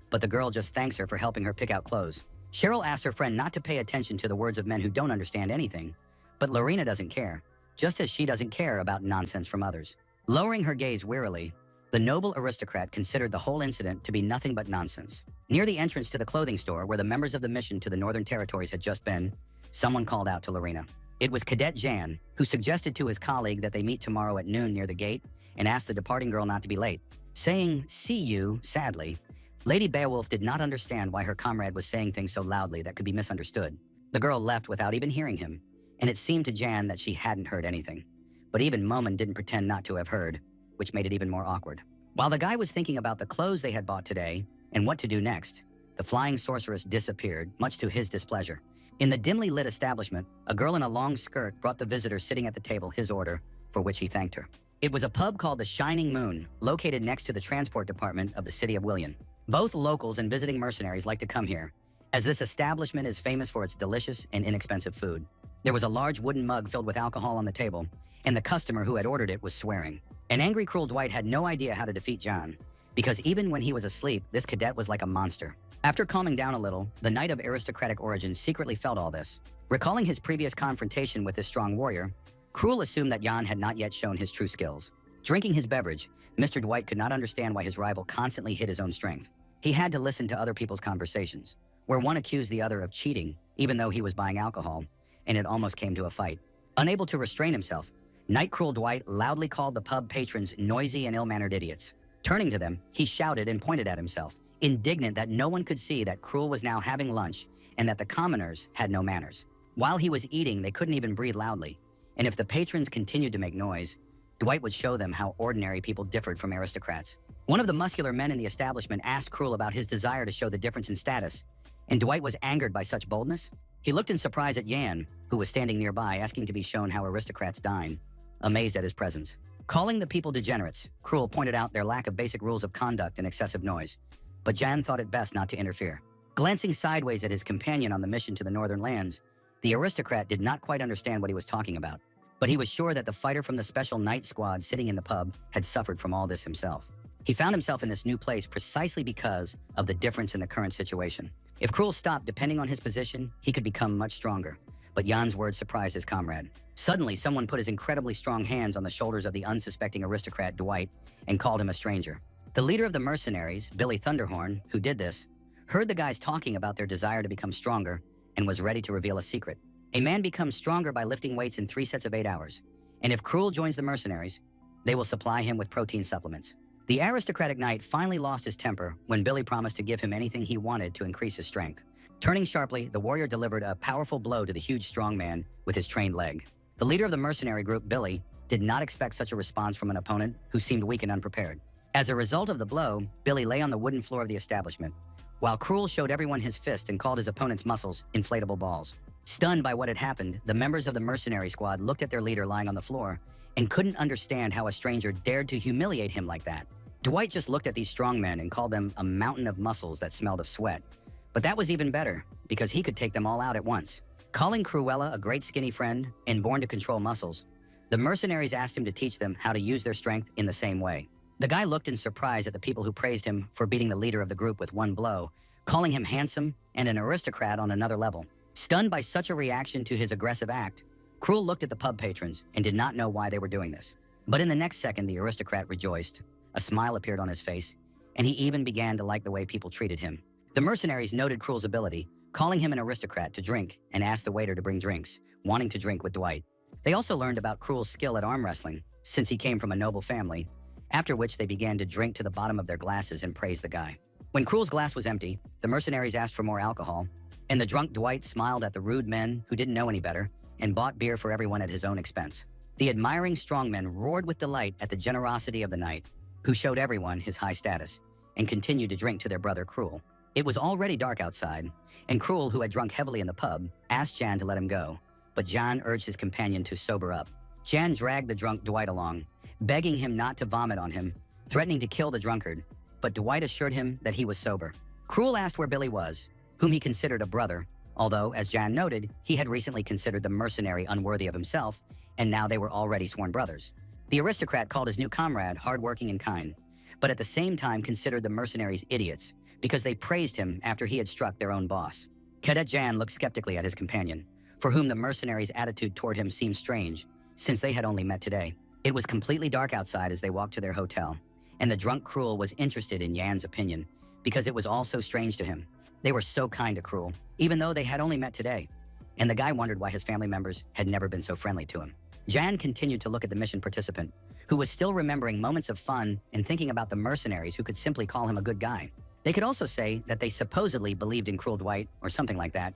But the girl just thanks her for helping her pick out clothes. Cheryl asks her friend not to pay attention to the words of men who don't understand anything, but Lorena doesn't care, just as she doesn't care about nonsense from others. Lowering her gaze wearily, the noble aristocrat considered the whole incident to be nothing but nonsense. Near the entrance to the clothing store where the members of the mission to the Northern Territories had just been, someone called out to Lorena. It was Cadet Jan, who suggested to his colleague that they meet tomorrow at noon near the gate and asked the departing girl not to be late. Saying, "See you," sadly, Lady Beowulf did not understand why her comrade was saying things so loudly that could be misunderstood. The girl left without even hearing him, and it seemed to Jan that she hadn't heard anything. But even Momin didn't pretend not to have heard, which made it even more awkward. While the guy was thinking about the clothes they had bought today and what to do next, the flying sorceress disappeared, much to his displeasure. In the dimly lit establishment, a girl in a long skirt brought the visitor sitting at the table his order, for which he thanked her. It was a pub called the Shining Moon, located next to the transport department of the city of Willian. Both locals and visiting mercenaries like to come here, as this establishment is famous for its delicious and inexpensive food. There was a large wooden mug filled with alcohol on the table, and the customer who had ordered it was swearing. An angry, cruel Dwight had no idea how to defeat John, because even when he was asleep, this cadet was like a monster. After calming down a little, the knight of aristocratic origin secretly felt all this. Recalling his previous confrontation with this strong warrior, Cruel assumed that Jan had not yet shown his true skills. Drinking his beverage, Mr. Dwight could not understand why his rival constantly hid his own strength. He had to listen to other people's conversations, where one accused the other of cheating, even though he was buying alcohol, and it almost came to a fight. Unable to restrain himself, Knight Cruel Dwight loudly called the pub patrons noisy and ill-mannered idiots. Turning to them, he shouted and pointed at himself, indignant that no one could see that Cruel was now having lunch and that the commoners had no manners. While he was eating, they couldn't even breathe loudly, and if the patrons continued to make noise, Dwight would show them how ordinary people differed from aristocrats. One of the muscular men in the establishment asked Cruel about his desire to show the difference in status, and Dwight was angered by such boldness. He looked in surprise at Yan, who was standing nearby asking to be shown how aristocrats dine, amazed at his presence. Calling the people degenerates, Cruel pointed out their lack of basic rules of conduct and excessive noise, but Jan thought it best not to interfere. Glancing sideways at his companion on the mission to the northern lands, the aristocrat did not quite understand what he was talking about, but he was sure that the fighter from the special night squad sitting in the pub had suffered from all this himself. He found himself in this new place precisely because of the difference in the current situation. If Cruel stopped depending on his position, he could become much stronger, but Jan's words surprised his comrade. Suddenly, someone put his incredibly strong hands on the shoulders of the unsuspecting aristocrat Dwight and called him a stranger. The leader of the mercenaries, Billy Thunderhorn, who did this, heard the guys talking about their desire to become stronger and was ready to reveal a secret. A man becomes stronger by lifting weights in 3 sets of 8 hours, and if Cruel joins the mercenaries, they will supply him with protein supplements. The aristocratic knight finally lost his temper when Billy promised to give him anything he wanted to increase his strength. Turning sharply, the warrior delivered a powerful blow to the huge strong man with his trained leg. The leader of the mercenary group, Billy, did not expect such a response from an opponent who seemed weak and unprepared. As a result of the blow, Billy lay on the wooden floor of the establishment, while Cruel showed everyone his fist and called his opponent's muscles inflatable balls. Stunned by what had happened, the members of the mercenary squad looked at their leader lying on the floor and couldn't understand how a stranger dared to humiliate him like that. Dwight just looked at these strong men and called them a mountain of muscles that smelled of sweat. But that was even better, because he could take them all out at once. Calling Cruella a great skinny friend and born to control muscles, the mercenaries asked him to teach them how to use their strength in the same way. The guy looked in surprise at the people who praised him for beating the leader of the group with one blow, calling him handsome and an aristocrat on another level. Stunned by such a reaction to his aggressive act, Cruel looked at the pub patrons and did not know why they were doing this. But in the next second, the aristocrat rejoiced. A smile appeared on his face, and he even began to like the way people treated him. The mercenaries noted Cruel's ability, calling him an aristocrat to drink, and asked the waiter to bring drinks, wanting to drink with Dwight. They also learned about Cruel's skill at arm wrestling, since he came from a noble family, after which they began to drink to the bottom of their glasses and praise the guy. When Cruel's glass was empty, the mercenaries asked for more alcohol, and the drunk Dwight smiled at the rude men who didn't know any better and bought beer for everyone at his own expense. The admiring strongmen roared with delight at the generosity of the knight, who showed everyone his high status and continued to drink to their brother Cruel. It was already dark outside, and Cruel, who had drunk heavily in the pub, asked Jan to let him go, but Jan urged his companion to sober up. Jan dragged the drunk Dwight along, begging him not to vomit on him, threatening to kill the drunkard, but Dwight assured him that he was sober. Cruel asked where Billy was, whom he considered a brother, although, as Jan noted, he had recently considered the mercenary unworthy of himself, and now they were already sworn brothers. The aristocrat called his new comrade hardworking and kind, but at the same time considered the mercenaries idiots because they praised him after he had struck their own boss. Cadet Jan looked skeptically at his companion, for whom the mercenary's attitude toward him seemed strange, since they had only met today. It was completely dark outside as they walked to their hotel, and the drunk Cruel was interested in Yan's opinion because it was all so strange to him. They were so kind to Cruel, even though they had only met today, and the guy wondered why his family members had never been so friendly to him. Jan continued to look at the mission participant, who was still remembering moments of fun and thinking about the mercenaries who could simply call him a good guy. They could also say that they supposedly believed in Cruel Dwight or something like that,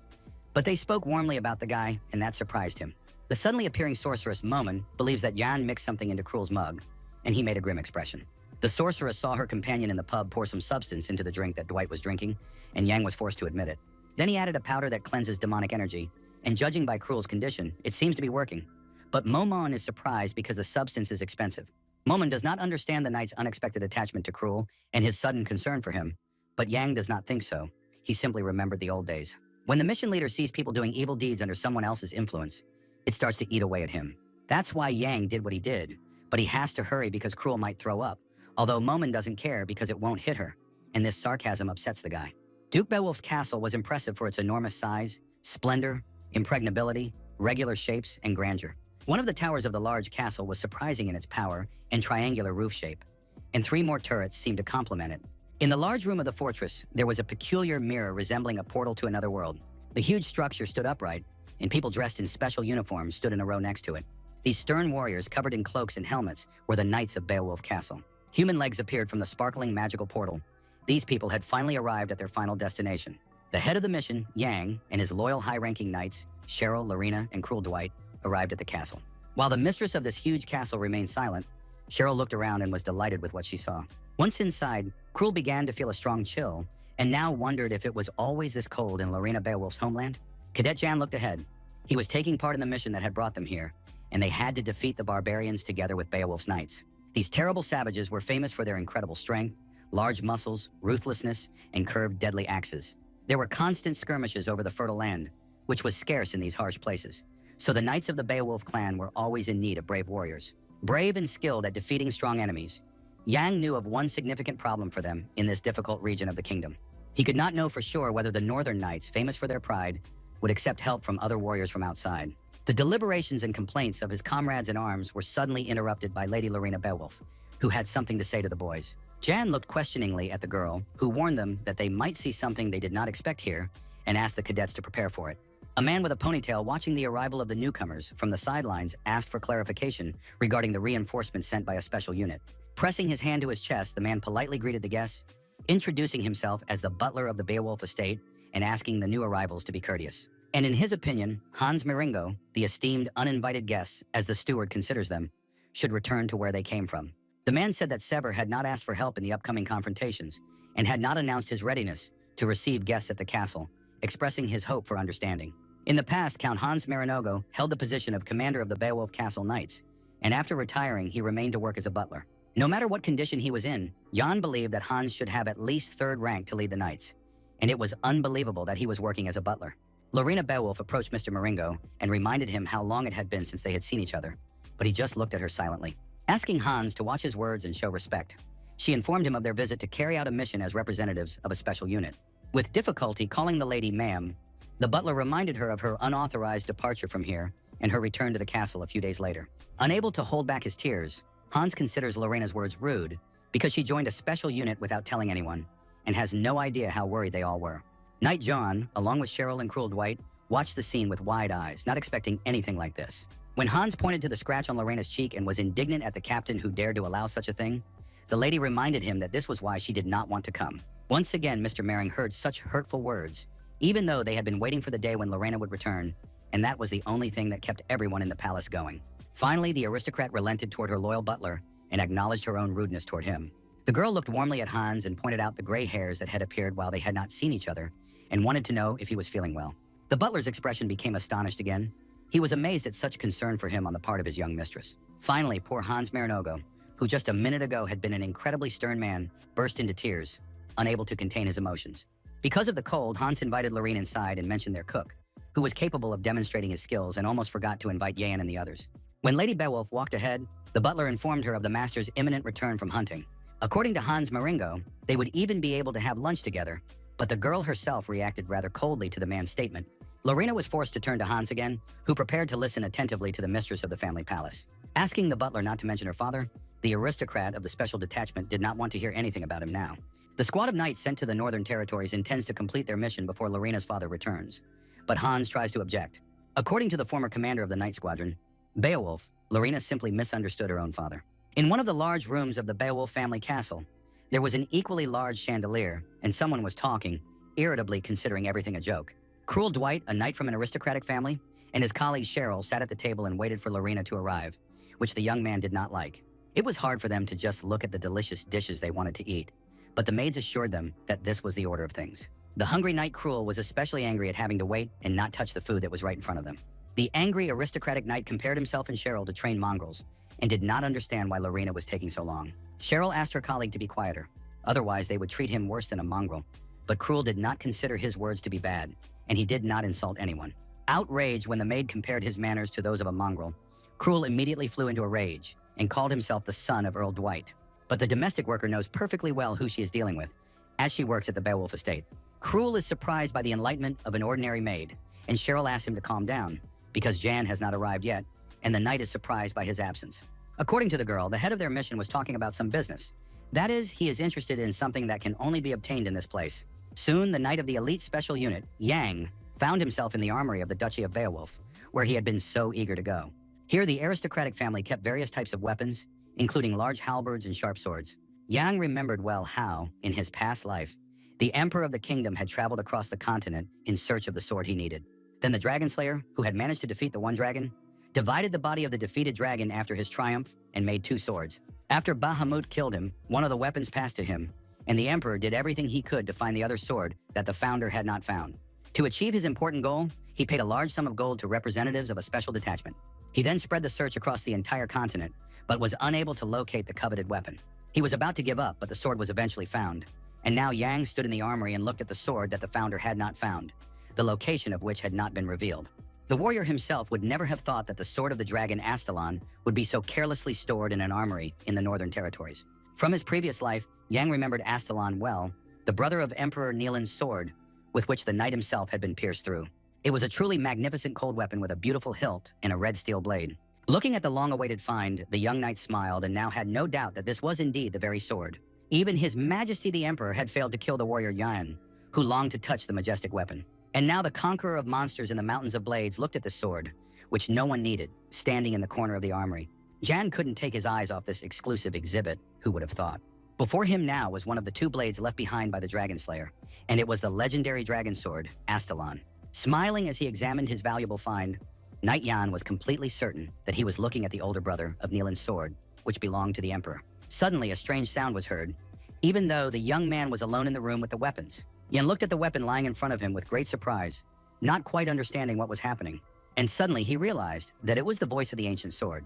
but they spoke warmly about the guy, and that surprised him. The suddenly appearing sorceress Momon believes that Jan mixed something into Cruel's mug, and he made a grim expression. The sorceress saw her companion in the pub pour some substance into the drink that Dwight was drinking, and Yang was forced to admit it. Then he added a powder that cleanses demonic energy, and judging by Cruel's condition, it seems to be working. But Momon is surprised because the substance is expensive. Momon does not understand the knight's unexpected attachment to Cruel and his sudden concern for him, but Yang does not think so. He simply remembered the old days. When the mission leader sees people doing evil deeds under someone else's influence, it starts to eat away at him. That's why Yang did what he did, but he has to hurry because Cruel might throw up, although Momon doesn't care because it won't hit her, and this sarcasm upsets the guy. Duke Beowulf's castle was impressive for its enormous size, splendor, impregnability, regular shapes, and grandeur. One of the towers of the large castle was surprising in its power and triangular roof shape, and 3 more turrets seemed to complement it. In the large room of the fortress, there was a peculiar mirror resembling a portal to another world. The huge structure stood upright, and people dressed in special uniforms stood in a row next to it. These stern warriors covered in cloaks and helmets were the knights of Beowulf Castle. Human legs appeared from the sparkling magical portal. These people had finally arrived at their final destination. The head of the mission, Yang, and his loyal high-ranking knights, Cheryl, Lorena, and Cruel Dwight, arrived at the castle. While the mistress of this huge castle remained silent, Cheryl looked around and was delighted with what she saw. Once inside, Cruel began to feel a strong chill, and now wondered if it was always this cold in Lorena Beowulf's homeland. Cadet Jan looked ahead. He was taking part in the mission that had brought them here, and they had to defeat the barbarians together with Beowulf's knights. These terrible savages were famous for their incredible strength, large muscles, ruthlessness, and curved deadly axes. There were constant skirmishes over the fertile land, which was scarce in these harsh places. So the knights of the Beowulf clan were always in need of brave warriors. Brave and skilled at defeating strong enemies, Yang knew of one significant problem for them in this difficult region of the kingdom. He could not know for sure whether the northern knights, famous for their pride, would accept help from other warriors from outside. The deliberations and complaints of his comrades in arms were suddenly interrupted by Lady Lorena Beowulf, who had something to say to the boys. Jan looked questioningly at the girl, who warned them that they might see something they did not expect here, and asked the cadets to prepare for it. A man with a ponytail watching the arrival of the newcomers from the sidelines asked for clarification regarding the reinforcements sent by a special unit. Pressing his hand to his chest, the man politely greeted the guests, introducing himself as the butler of the Beowulf estate and asking the new arrivals to be courteous. And in his opinion, Hans Meringo, the esteemed uninvited guests, as the steward considers them, should return to where they came from. The man said that Sever had not asked for help in the upcoming confrontations and had not announced his readiness to receive guests at the castle, expressing his hope for understanding. In the past, Count Hans Marinogo held the position of commander of the Beowulf Castle Knights, and after retiring, he remained to work as a butler. No matter what condition he was in, Jan believed that Hans should have at least 3rd rank to lead the knights, and it was unbelievable that he was working as a butler. Lorena Beowulf approached Mr. Maringo and reminded him how long it had been since they had seen each other, but he just looked at her silently. Asking Hans to watch his words and show respect, she informed him of their visit to carry out a mission as representatives of a special unit. With difficulty calling the lady ma'am, the butler reminded her of her unauthorized departure from here and her return to the castle a few days later. Unable to hold back his tears, Hans considers Lorena's words rude because she joined a special unit without telling anyone and has no idea how worried they all were. Knight John, along with Cheryl and Cruel Dwight, watched the scene with wide eyes, not expecting anything like this. When Hans pointed to the scratch on Lorena's cheek and was indignant at the captain who dared to allow such a thing, the lady reminded him that this was why she did not want to come. Once again, Mr. Mering heard such hurtful words, even though they had been waiting for the day when Lorena would return, and that was the only thing that kept everyone in the palace going. Finally, the aristocrat relented toward her loyal butler and acknowledged her own rudeness toward him. The girl looked warmly at Hans and pointed out the gray hairs that had appeared while they had not seen each other and wanted to know if he was feeling well. The butler's expression became astonished again. He was amazed at such concern for him on the part of his young mistress. Finally, poor Hans Marinogo, who just a minute ago had been an incredibly stern man, burst into tears, unable to contain his emotions. Because of the cold, Hans invited Lorena inside and mentioned their cook, who was capable of demonstrating his skills and almost forgot to invite Yan and the others. When Lady Beowulf walked ahead, the butler informed her of the master's imminent return from hunting. According to Hans Maringo, they would even be able to have lunch together, but the girl herself reacted rather coldly to the man's statement Lorena was forced to turn to Hans again, who prepared to listen attentively to the mistress of the family palace. Asking the butler not to mention her father, the aristocrat of the special detachment did not want to hear anything about him now. The squad of knights sent to the northern territories intends to complete their mission before Lorena's father returns. But Hans tries to object. According to the former commander of the Knight Squadron, Beowulf, Lorena simply misunderstood her own father. In one of the large rooms of the Beowulf family castle, there was an equally large chandelier, and someone was talking, irritably considering everything a joke. Cruel Dwight, a knight from an aristocratic family, and his colleague Cheryl sat at the table and waited for Lorena to arrive, which the young man did not like. It was hard for them to just look at the delicious dishes they wanted to eat, but the maids assured them that this was the order of things. The hungry knight Cruel was especially angry at having to wait and not touch the food that was right in front of them. The angry aristocratic knight compared himself and Cheryl to trained mongrels and did not understand why Lorena was taking so long. Cheryl asked her colleague to be quieter, otherwise they would treat him worse than a mongrel, but Cruel did not consider his words to be bad, and he did not insult anyone. Outraged when the maid compared his manners to those of a mongrel, Cruel immediately flew into a rage and called himself the son of Earl Dwight. But the domestic worker knows perfectly well who she is dealing with, as she works at the Beowulf estate. Cruel is surprised by the enlightenment of an ordinary maid, and Cheryl asks him to calm down, because Jan has not arrived yet, and the knight is surprised by his absence. According to the girl, the head of their mission was talking about some business. That is, he is interested in something that can only be obtained in this place. Soon, the knight of the elite special unit, Yang, found himself in the armory of the Duchy of Beowulf, where he had been so eager to go. Here, the aristocratic family kept various types of weapons, including large halberds and sharp swords. Yang remembered well how, in his past life, the emperor of the kingdom had traveled across the continent in search of the sword he needed. Then the dragon slayer, who had managed to defeat the one dragon, divided the body of the defeated dragon after his triumph and made 2 swords. After Bahamut killed him, one of the weapons passed to him, and the emperor did everything he could to find the other sword that the founder had not found. To achieve his important goal, he paid a large sum of gold to representatives of a special detachment. He then spread the search across the entire continent, but was unable to locate the coveted weapon. He was about to give up, but the sword was eventually found. And now Yang stood in the armory and looked at the sword that the founder had not found, the location of which had not been revealed. The warrior himself would never have thought that the sword of the dragon Astalon would be so carelessly stored in an armory in the northern territories. From his previous life, Yang remembered Astalon well, the brother of Emperor Neelan's sword, with which the knight himself had been pierced through. It was a truly magnificent cold weapon with a beautiful hilt and a red steel blade. Looking at the long-awaited find, the young knight smiled and now had no doubt that this was indeed the very sword. Even His Majesty the Emperor had failed to kill the warrior Yan, who longed to touch the majestic weapon. And now the conqueror of monsters in the Mountains of Blades looked at the sword, which no one needed, standing in the corner of the armory. Jan couldn't take his eyes off this exclusive exhibit, who would have thought. Before him now was one of the 2 blades left behind by the Dragon Slayer, and it was the legendary dragon sword, Astalon. Smiling as he examined his valuable find, Knight Yan was completely certain that he was looking at the older brother of Neelan's sword, which belonged to the Emperor. Suddenly, a strange sound was heard, even though the young man was alone in the room with the weapons. Yan looked at the weapon lying in front of him with great surprise, not quite understanding what was happening. And suddenly he realized that it was the voice of the ancient sword,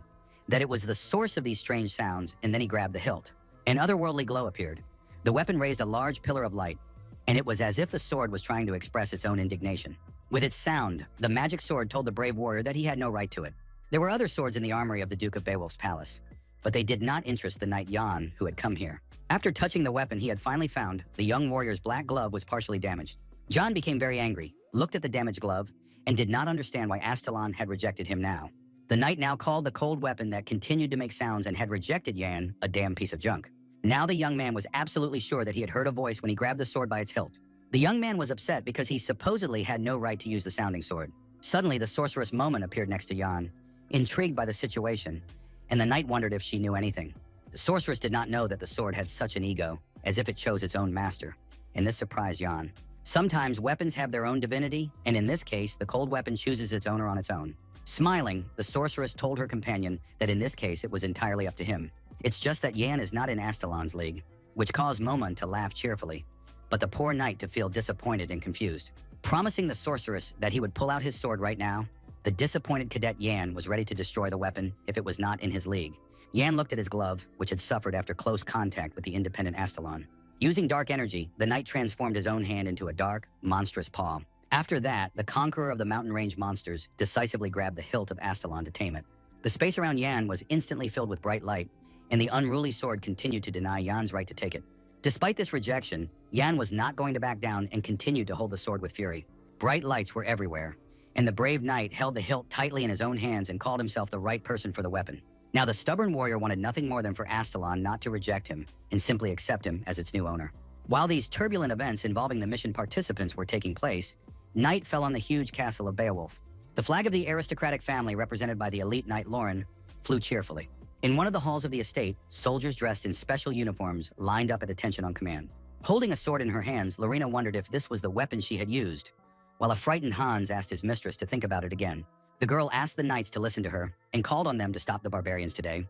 that it was the source of these strange sounds, and then he grabbed the hilt. An otherworldly glow appeared. The weapon raised a large pillar of light, and it was as if the sword was trying to express its own indignation. With its sound, the magic sword told the brave warrior that he had no right to it. There were other swords in the armory of the Duke of Beowulf's palace, but they did not interest the knight Jan, who had come here. After touching the weapon he had finally found, the young warrior's black glove was partially damaged. John became very angry, looked at the damaged glove, and did not understand why Astalon had rejected him now. The knight now called the cold weapon that continued to make sounds and had rejected Yan a damn piece of junk. Now the young man was absolutely sure that he had heard a voice when he grabbed the sword by its hilt. The young man was upset because he supposedly had no right to use the sounding sword. Suddenly, the sorceress Momin appeared next to Yan, intrigued by the situation, and the knight wondered if she knew anything. The sorceress did not know that the sword had such an ego, as if it chose its own master, and this surprised Jan. Sometimes weapons have their own divinity, and in this case, the cold weapon chooses its owner on its own. Smiling, the sorceress told her companion that in this case it was entirely up to him. It's just that Yan is not in Astalon's league, which caused Momin to laugh cheerfully, but the poor knight to feel disappointed and confused. Promising the sorceress that he would pull out his sword right now, the disappointed cadet Yan was ready to destroy the weapon if it was not in his league. Yan looked at his glove, which had suffered after close contact with the independent Astalon. Using dark energy, the knight transformed his own hand into a dark, monstrous paw. After that, the conqueror of the mountain range monsters decisively grabbed the hilt of Astalon to tame it. The space around Yan was instantly filled with bright light, and the unruly sword continued to deny Yan's right to take it. Despite this rejection, Yan was not going to back down and continued to hold the sword with fury. Bright lights were everywhere, and the brave knight held the hilt tightly in his own hands and called himself the right person for the weapon. Now, the stubborn warrior wanted nothing more than for Astalon not to reject him and simply accept him as its new owner. While these turbulent events involving the mission participants were taking place, night fell on the huge castle of Beowulf. The flag of the aristocratic family, represented by the elite knight Lauren, flew cheerfully. In one of the halls of the estate, soldiers dressed in special uniforms lined up at attention on command. Holding a sword in her hands, Lorena wondered if this was the weapon she had used, while a frightened Hans asked his mistress to think about it again. The girl asked the knights to listen to her and called on them to stop the barbarians today,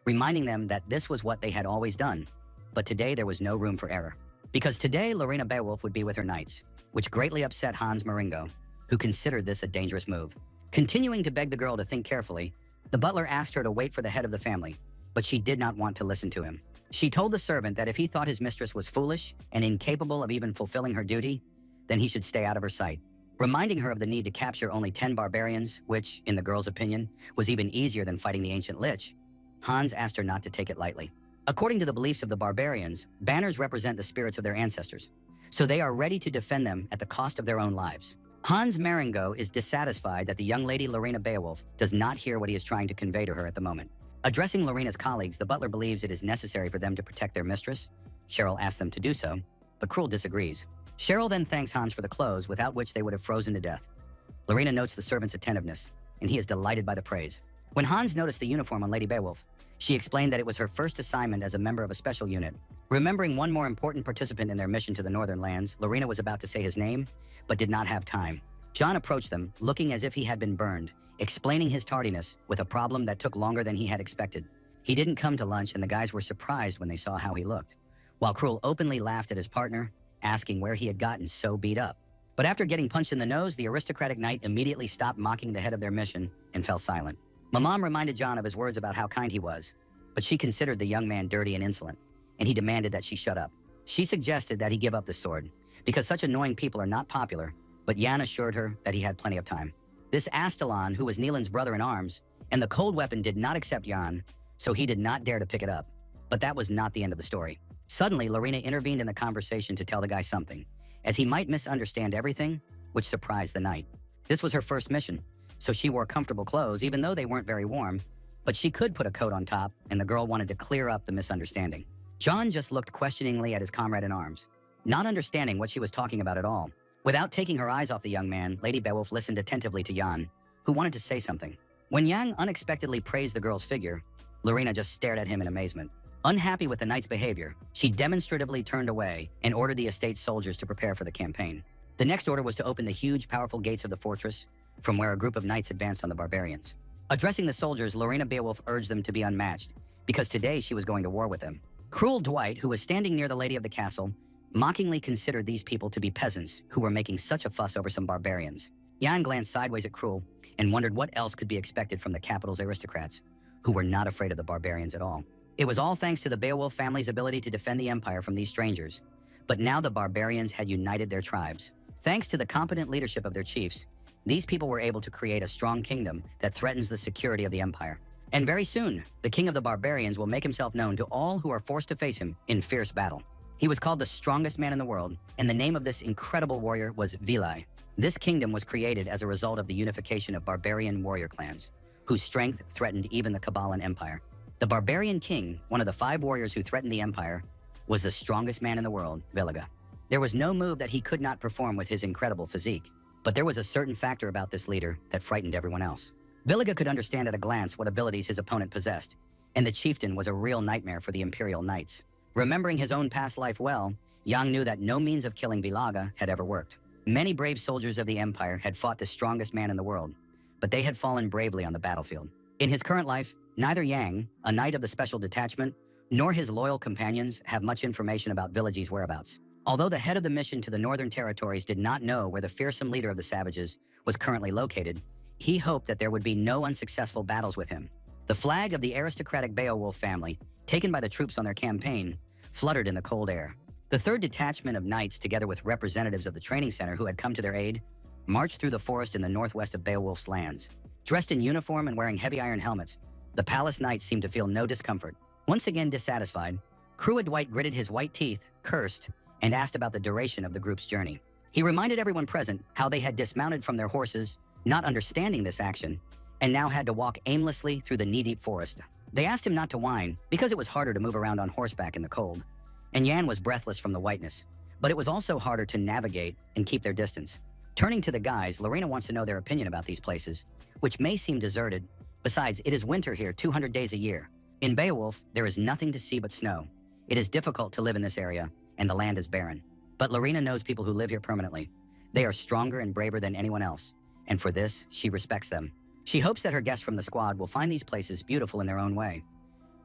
reminding them that this was what they had always done. But today there was no room for error. Because today Lorena Beowulf would be with her knights, which greatly upset Hans Maringo, who considered this a dangerous move. Continuing to beg the girl to think carefully, the butler asked her to wait for the head of the family, but she did not want to listen to him. She told the servant that if he thought his mistress was foolish and incapable of even fulfilling her duty, then he should stay out of her sight. Reminding her of the need to capture only 10 barbarians, which, in the girl's opinion, was even easier than fighting the ancient lich, Hans asked her not to take it lightly. According to the beliefs of the barbarians, banners represent the spirits of their ancestors, so they are ready to defend them at the cost of their own lives. Hans Maringo is dissatisfied that the young lady Lorena Beowulf does not hear what he is trying to convey to her at the moment. Addressing Lorena's colleagues, the butler believes it is necessary for them to protect their mistress. Cheryl asks them to do so, but Cruel disagrees. Cheryl then thanks Hans for the clothes, without which they would have frozen to death. Lorena notes the servant's attentiveness, and he is delighted by the praise. When Hans noticed the uniform on Lady Beowulf, she explained that it was her first assignment as a member of a special unit. Remembering one more important participant in their mission to the northern lands, Lorena was about to say his name, but did not have time. John approached them, looking as if he had been burned, explaining his tardiness with a problem that took longer than he had expected. He didn't come to lunch, and the guys were surprised when they saw how he looked, while Cruel openly laughed at his partner, asking where he had gotten so beat up. But after getting punched in the nose, the aristocratic knight immediately stopped mocking the head of their mission and fell silent. Mamam reminded John of his words about how kind he was, but she considered the young man dirty and insolent, and he demanded that she shut up. She suggested that he give up the sword, because such annoying people are not popular, but Jan assured her that he had plenty of time. This Astalon, who was Neelan's brother-in-arms, and the cold weapon did not accept Jan, so he did not dare to pick it up. But that was not the end of the story. Suddenly, Lorena intervened in the conversation to tell the guy something, as he might misunderstand everything, which surprised the knight. This was her first mission, so she wore comfortable clothes, even though they weren't very warm, but she could put a coat on top, and the girl wanted to clear up the misunderstanding. John just looked questioningly at his comrade-in-arms, not understanding what she was talking about at all. Without taking her eyes off the young man, Lady Beowulf listened attentively to Jan, who wanted to say something. When Yang unexpectedly praised the girl's figure, Lorena just stared at him in amazement. Unhappy with the knight's behavior, she demonstratively turned away and ordered the estate's soldiers to prepare for the campaign. The next order was to open the huge, powerful gates of the fortress, from where a group of knights advanced on the barbarians. Addressing the soldiers, Lorena Beowulf urged them to be unmatched, because today she was going to war with them. Cruel Dwight, who was standing near the lady of the castle, mockingly considered these people to be peasants who were making such a fuss over some barbarians. Jan glanced sideways at Cruel and wondered what else could be expected from the capital's aristocrats, who were not afraid of the barbarians at all. It was all thanks to the Beowulf family's ability to defend the empire from these strangers, but now the barbarians had united their tribes. Thanks to the competent leadership of their chiefs, these people were able to create a strong kingdom that threatens the security of the empire. And very soon, the king of the barbarians will make himself known to all who are forced to face him in fierce battle. He was called the strongest man in the world, and the name of this incredible warrior was Vilai. This kingdom was created as a result of the unification of barbarian warrior clans, whose strength threatened even the Kabbalan Empire. The barbarian king, one of the 5 warriors who threatened the empire, was the strongest man in the world, Veliga. There was no move that he could not perform with his incredible physique, but there was a certain factor about this leader that frightened everyone else. Veliga could understand at a glance what abilities his opponent possessed, and the chieftain was a real nightmare for the Imperial Knights. Remembering his own past life well, Yang knew that no means of killing Vilaga had ever worked. Many brave soldiers of the Empire had fought the strongest man in the world, but they had fallen bravely on the battlefield. In his current life, neither Yang, a knight of the Special Detachment, nor his loyal companions have much information about Village's whereabouts. Although the head of the mission to the Northern Territories did not know where the fearsome leader of the savages was currently located, he hoped that there would be no unsuccessful battles with him. The flag of the aristocratic Beowulf family, taken by the troops on their campaign, fluttered in the cold air. The 3rd detachment of knights, together with representatives of the training center who had come to their aid, marched through the forest in the northwest of Beowulf's lands. Dressed in uniform and wearing heavy iron helmets, the palace knights seemed to feel no discomfort. Once again dissatisfied, Crua Dwight gritted his white teeth, cursed, and asked about the duration of the group's journey. He reminded everyone present how they had dismounted from their horses, not understanding this action, and now had to walk aimlessly through the knee-deep forest. They asked him not to whine because it was harder to move around on horseback in the cold, and Yan was breathless from the whiteness, but it was also harder to navigate and keep their distance. Turning to the guys, Lorena wants to know their opinion about these places, which may seem deserted. Besides, it is winter here 200 days a year. In Beowulf, there is nothing to see but snow. It is difficult to live in this area, and the land is barren. But Lorena knows people who live here permanently. They are stronger and braver than anyone else, and for this, she respects them. She hopes that her guests from the squad will find these places beautiful in their own way.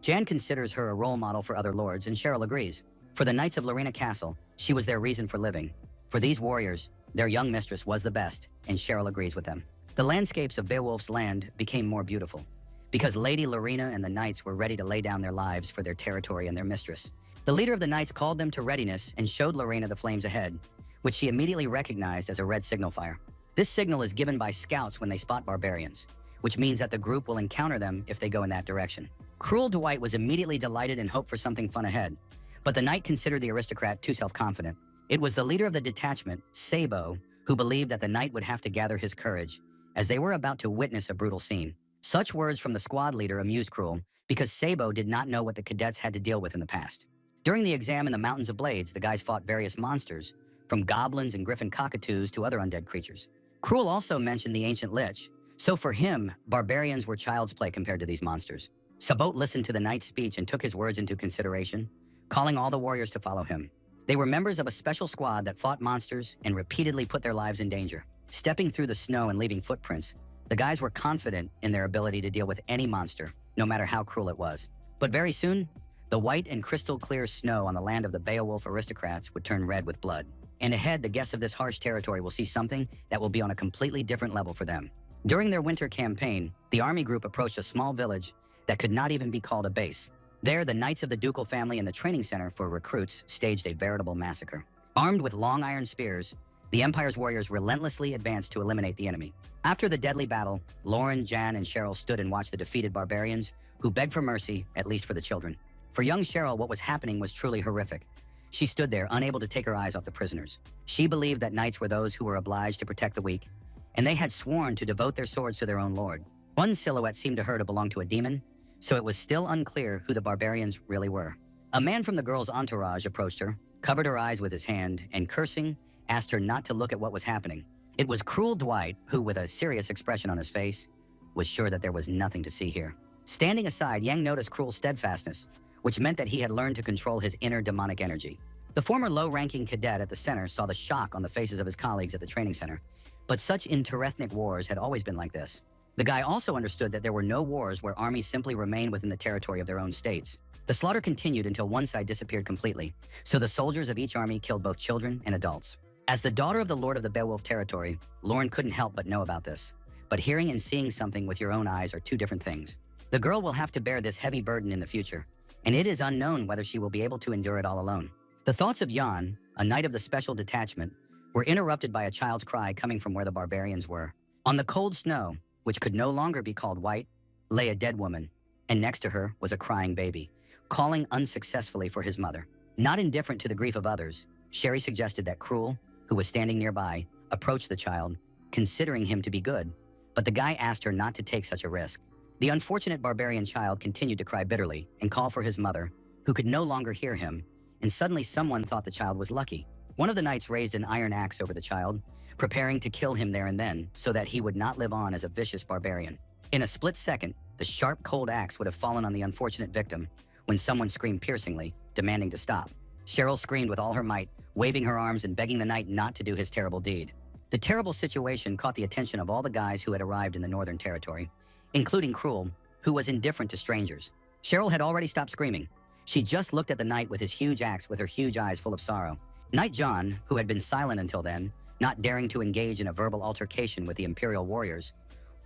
Jan considers her a role model for other lords, and Cheryl agrees. For the Knights of Lorena Castle, she was their reason for living. For these warriors, their young mistress was the best, and Cheryl agrees with them. The landscapes of Beowulf's land became more beautiful, because Lady Lorena and the knights were ready to lay down their lives for their territory and their mistress. The leader of the knights called them to readiness and showed Lorena the flames ahead, which she immediately recognized as a red signal fire. This signal is given by scouts when they spot barbarians, which means that the group will encounter them if they go in that direction. Cruel Dwight was immediately delighted and hoped for something fun ahead, but the knight considered the aristocrat too self-confident. It was the leader of the detachment, Sabo, who believed that the knight would have to gather his courage, as they were about to witness a brutal scene. Such words from the squad leader amused Cruel, because Sabo did not know what the cadets had to deal with in the past. During the exam in the Mountains of Blades, the guys fought various monsters, from goblins and griffin cockatoos to other undead creatures. Cruel also mentioned the ancient lich, so for him, barbarians were child's play compared to these monsters. Sabot listened to the knight's speech and took his words into consideration, calling all the warriors to follow him. They were members of a special squad that fought monsters and repeatedly put their lives in danger. Stepping through the snow and leaving footprints, the guys were confident in their ability to deal with any monster, no matter how cruel it was. But very soon, the white and crystal clear snow on the land of the Beowulf aristocrats would turn red with blood. And ahead, the guests of this harsh territory will see something that will be on a completely different level for them. During their winter campaign, the army group approached a small village that could not even be called a base. There, the knights of the ducal family and the training center for recruits staged a veritable massacre. Armed with long iron spears, the Empire's warriors relentlessly advanced to eliminate the enemy. After the deadly battle, Lauren, Jan, and Cheryl stood and watched the defeated barbarians, who begged for mercy, at least for the children. For young Cheryl, what was happening was truly horrific. She stood there, unable to take her eyes off the prisoners. She believed that knights were those who were obliged to protect the weak, and they had sworn to devote their swords to their own lord. One silhouette seemed to her to belong to a demon, so it was still unclear who the barbarians really were. A man from the girl's entourage approached her, covered her eyes with his hand, and cursing, asked her not to look at what was happening. It was Cruel Dwight who, with a serious expression on his face, was sure that there was nothing to see here. Standing aside, Yang noticed Cruel's steadfastness, which meant that he had learned to control his inner demonic energy. The former low-ranking cadet at the center saw the shock on the faces of his colleagues at the training center, but such interethnic wars had always been like this. The guy also understood that there were no wars where armies simply remained within the territory of their own states. The slaughter continued until one side disappeared completely, so the soldiers of each army killed both children and adults. As the daughter of the Lord of the Beowulf territory, Lauren couldn't help but know about this. But hearing and seeing something with your own eyes are two different things. The girl will have to bear this heavy burden in the future, and it is unknown whether she will be able to endure it all alone. The thoughts of Jan, a knight of the special detachment, were interrupted by a child's cry coming from where the barbarians were. On the cold snow, which could no longer be called white, lay a dead woman, and next to her was a crying baby, calling unsuccessfully for his mother. Not indifferent to the grief of others, Sherry suggested that Cruel, who was standing nearby, approach the child, considering him to be good, but the guy asked her not to take such a risk. The unfortunate barbarian child continued to cry bitterly and call for his mother, who could no longer hear him, and suddenly someone thought the child was lucky. One of the knights raised an iron axe over the child, preparing to kill him there and then so that he would not live on as a vicious barbarian. In a split second, the sharp, cold axe would have fallen on the unfortunate victim when someone screamed piercingly, demanding to stop. Cheryl screamed with all her might, waving her arms and begging the knight not to do his terrible deed. The terrible situation caught the attention of all the guys who had arrived in the Northern Territory, including Cruel, who was indifferent to strangers. Cheryl had already stopped screaming. She just looked at the knight with his huge axe with her huge eyes full of sorrow. Knight John, who had been silent until then, not daring to engage in a verbal altercation with the Imperial warriors,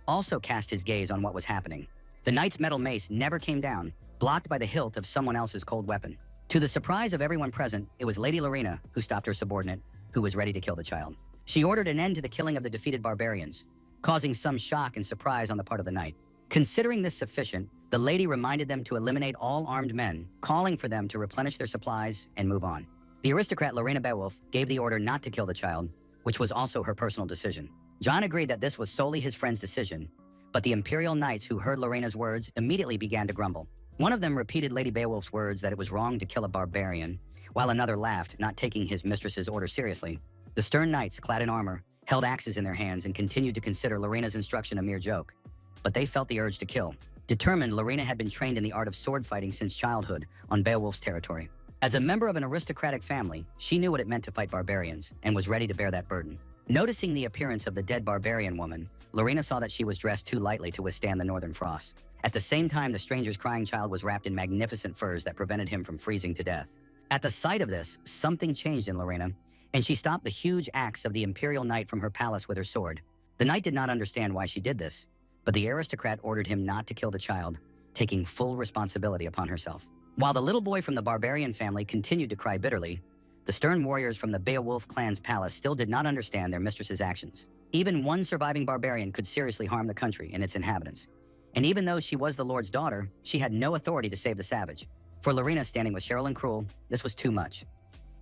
also cast his gaze on what was happening. The knight's metal mace never came down, blocked by the hilt of someone else's cold weapon. To the surprise of everyone present, it was Lady Lorena who stopped her subordinate, who was ready to kill the child. She ordered an end to the killing of the defeated barbarians, causing some shock and surprise on the part of the knight. Considering this sufficient, the lady reminded them to eliminate all armed men, calling for them to replenish their supplies and move on. The aristocrat Lorena Beowulf gave the order not to kill the child, which was also her personal decision. John agreed that this was solely his friend's decision, but the Imperial Knights who heard Lorena's words immediately began to grumble. One of them repeated Lady Beowulf's words that it was wrong to kill a barbarian, while another laughed, not taking his mistress's order seriously. The stern knights, clad in armor, held axes in their hands and continued to consider Lorena's instruction a mere joke. But they felt the urge to kill. Determined, Lorena had been trained in the art of sword fighting since childhood on Beowulf's territory. As a member of an aristocratic family, she knew what it meant to fight barbarians and was ready to bear that burden. Noticing the appearance of the dead barbarian woman, Lorena saw that she was dressed too lightly to withstand the northern frost. At the same time, the stranger's crying child was wrapped in magnificent furs that prevented him from freezing to death. At the sight of this, something changed in Lorena, and she stopped the huge axe of the Imperial Knight from her palace with her sword. The knight did not understand why she did this, but the aristocrat ordered him not to kill the child, taking full responsibility upon herself. While the little boy from the barbarian family continued to cry bitterly, the stern warriors from the Beowulf clan's palace still did not understand their mistress's actions. Even one surviving barbarian could seriously harm the country and its inhabitants. And even though she was the Lord's daughter, she had no authority to save the savage. For Lorena, standing with Cheryl and Cruel, this was too much.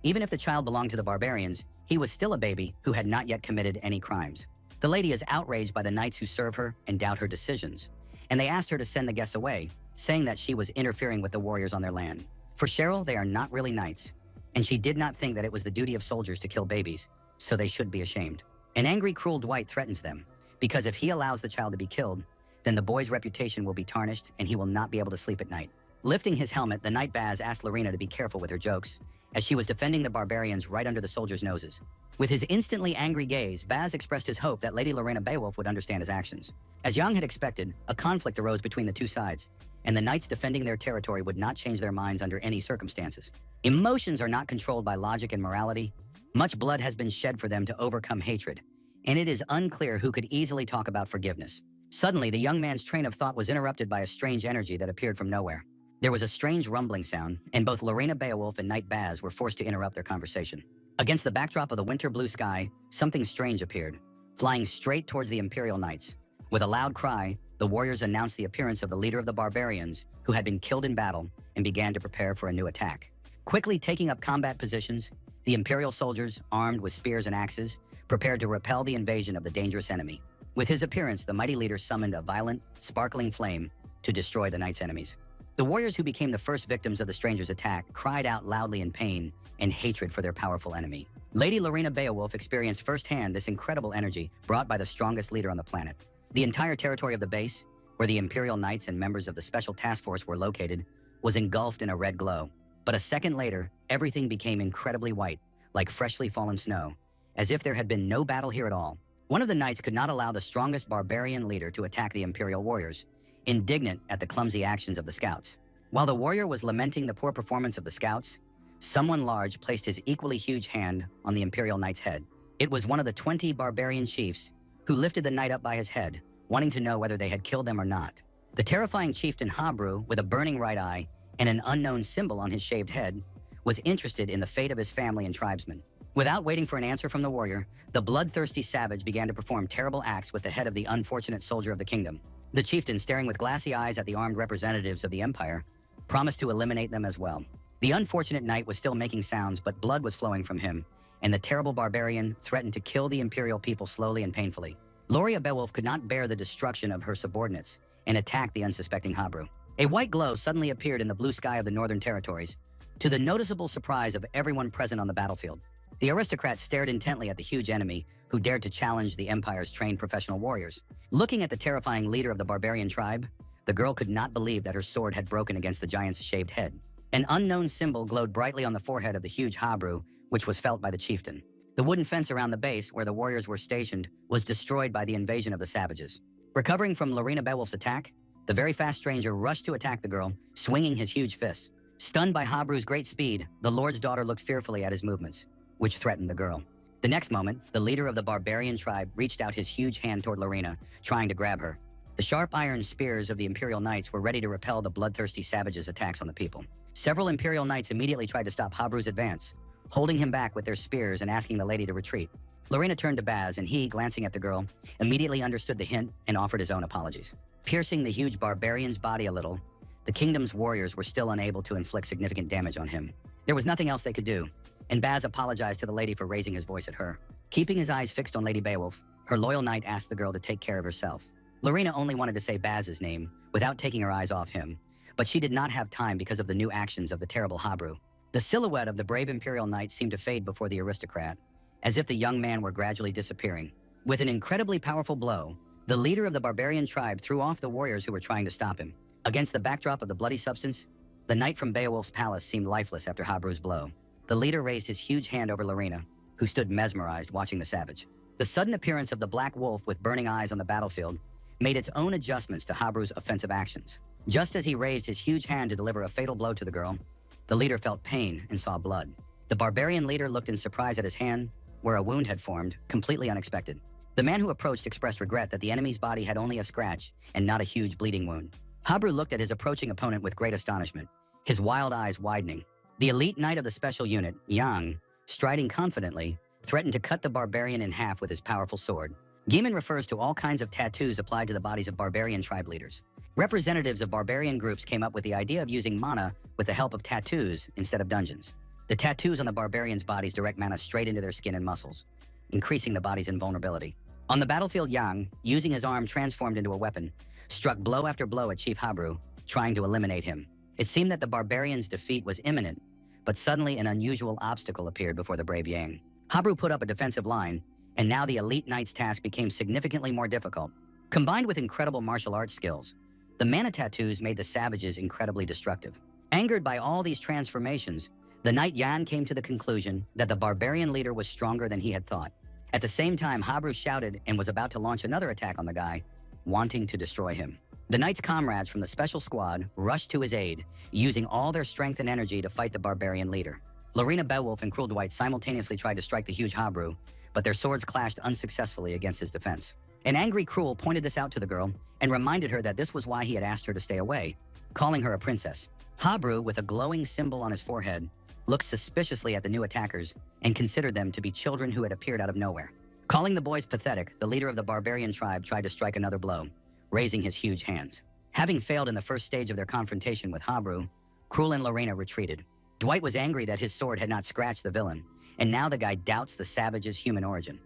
Even if the child belonged to the barbarians, he was still a baby who had not yet committed any crimes. The lady is outraged by the knights who serve her and doubt her decisions, and they asked her to send the guests away, saying that she was interfering with the warriors on their land. For Cheryl, they are not really knights, and she did not think that it was the duty of soldiers to kill babies, so they should be ashamed. An angry, cruel Dwight threatens them, because if he allows the child to be killed, then the boy's reputation will be tarnished and he will not be able to sleep at night. Lifting his helmet, the knight Baz asked Lorena to be careful with her jokes, as she was defending the barbarians right under the soldiers' noses. With his instantly angry gaze, Baz expressed his hope that Lady Lorena Beowulf would understand his actions. As Young had expected, a conflict arose between the two sides, and the knights defending their territory would not change their minds under any circumstances. Emotions are not controlled by logic and morality. Much blood has been shed for them to overcome hatred, and it is unclear who could easily talk about forgiveness. Suddenly, the young man's train of thought was interrupted by a strange energy that appeared from nowhere. There was a strange rumbling sound, and both Lorena Beowulf and Knight Baz were forced to interrupt their conversation. Against the backdrop of the winter blue sky, something strange appeared, flying straight towards the Imperial Knights. With a loud cry, the warriors announced the appearance of the leader of the barbarians, who had been killed in battle, and began to prepare for a new attack. Quickly taking up combat positions, the Imperial soldiers, armed with spears and axes, prepared to repel the invasion of the dangerous enemy. With his appearance, the mighty leader summoned a violent, sparkling flame to destroy the knight's enemies. The warriors who became the first victims of the stranger's attack cried out loudly in pain and hatred for their powerful enemy. Lady Lorena Beowulf experienced firsthand this incredible energy brought by the strongest leader on the planet. The entire territory of the base, where the Imperial Knights and members of the Special Task Force were located, was engulfed in a red glow. But a second later, everything became incredibly white, like freshly fallen snow, as if there had been no battle here at all. One of the knights could not allow the strongest barbarian leader to attack the Imperial warriors, indignant at the clumsy actions of the scouts. While the warrior was lamenting the poor performance of the scouts, someone large placed his equally huge hand on the Imperial Knight's head. It was one of the 20 barbarian chiefs who lifted the knight up by his head, wanting to know whether they had killed them or not. The terrifying chieftain Habru, with a burning right eye and an unknown symbol on his shaved head, was interested in the fate of his family and tribesmen. Without waiting for an answer from the warrior, the bloodthirsty savage began to perform terrible acts with the head of the unfortunate soldier of the kingdom. The chieftain, staring with glassy eyes at the armed representatives of the empire, promised to eliminate them as well. The unfortunate knight was still making sounds, but blood was flowing from him, and the terrible barbarian threatened to kill the imperial people slowly and painfully. Lorena Beowulf could not bear the destruction of her subordinates and attacked the unsuspecting Habru. A white glow suddenly appeared in the blue sky of the northern territories, to the noticeable surprise of everyone present on the battlefield. The aristocrats stared intently at the huge enemy who dared to challenge the empire's trained professional warriors. Looking at the terrifying leader of the barbarian tribe, the girl could not believe that her sword had broken against the giant's shaved head. An unknown symbol glowed brightly on the forehead of the huge Habru, which was felt by the chieftain. The wooden fence around the base where the warriors were stationed was destroyed by the invasion of the savages. Recovering from Lorena Beowulf's attack, the very fast stranger rushed to attack the girl, swinging his huge fists. Stunned by Habru's great speed, the lord's daughter looked fearfully at his movements, which threatened the girl. The next moment, the leader of the barbarian tribe reached out his huge hand toward Lorena, trying to grab her. The sharp iron spears of the Imperial Knights were ready to repel the bloodthirsty savages' attacks on the people. Several Imperial Knights immediately tried to stop Habru's advance, holding him back with their spears and asking the lady to retreat. Lorena turned to Baz, and he, glancing at the girl, immediately understood the hint and offered his own apologies. Piercing the huge barbarian's body a little, the kingdom's warriors were still unable to inflict significant damage on him. There was nothing else they could do, and Baz apologized to the lady for raising his voice at her. Keeping his eyes fixed on Lady Beowulf, Her loyal knight asked the girl to take care of herself. Lorena only wanted to say Baz's name without taking her eyes off him, but she did not have time because of the new actions of the terrible Habru. The silhouette of the brave imperial knight seemed to fade before the aristocrat, as if the young man were gradually disappearing. With an incredibly powerful blow, the leader of the barbarian tribe threw off the warriors who were trying to stop him. Against the backdrop of the bloody substance, the knight from Beowulf's palace seemed lifeless after Habru's blow. The leader raised his huge hand over Lorena, who stood mesmerized watching the savage. The sudden appearance of the black wolf with burning eyes on the battlefield made its own adjustments to Habru's offensive actions. Just as he raised his huge hand to deliver a fatal blow to the girl, the leader felt pain and saw blood. The barbarian leader looked in surprise at his hand, where a wound had formed, completely unexpected. The man who approached expressed regret that the enemy's body had only a scratch and not a huge bleeding wound. Habru looked at his approaching opponent with great astonishment, his wild eyes widening. The elite knight of the special unit, Yang, striding confidently, threatened to cut the barbarian in half with his powerful sword. Gimin refers to all kinds of tattoos applied to the bodies of barbarian tribe leaders. Representatives of barbarian groups came up with the idea of using mana with the help of tattoos instead of dungeons. The tattoos on the barbarians' bodies direct mana straight into their skin and muscles, increasing the body's invulnerability. On the battlefield, Yang, using his arm transformed into a weapon, struck blow after blow at Chief Habru, trying to eliminate him. It seemed that the barbarian's defeat was imminent, but suddenly an unusual obstacle appeared before the brave Yang. Habru put up a defensive line, and now the elite knight's task became significantly more difficult. Combined with incredible martial arts skills, the mana tattoos made the savages incredibly destructive. Angered by all these transformations, the knight Yan came to the conclusion that the barbarian leader was stronger than he had thought. At the same time, Habru shouted and was about to launch another attack on the guy, wanting to destroy him. The knight's comrades from the special squad rushed to his aid, using all their strength and energy to fight the barbarian leader. Lorena Beowulf and Cruel Dwight simultaneously tried to strike the huge Habru, but their swords clashed unsuccessfully against his defense. An angry Cruel pointed this out to the girl and reminded her that this was why he had asked her to stay away, calling her a princess. Habru, with a glowing symbol on his forehead, looked suspiciously at the new attackers and considered them to be children who had appeared out of nowhere. Calling the boys pathetic, the leader of the barbarian tribe tried to strike another blow, raising his huge hands. Having failed in the first stage of their confrontation with Habru, Cruel and Lorena retreated. Dwight was angry that his sword had not scratched the villain, and now the guy doubts the savage's human origin.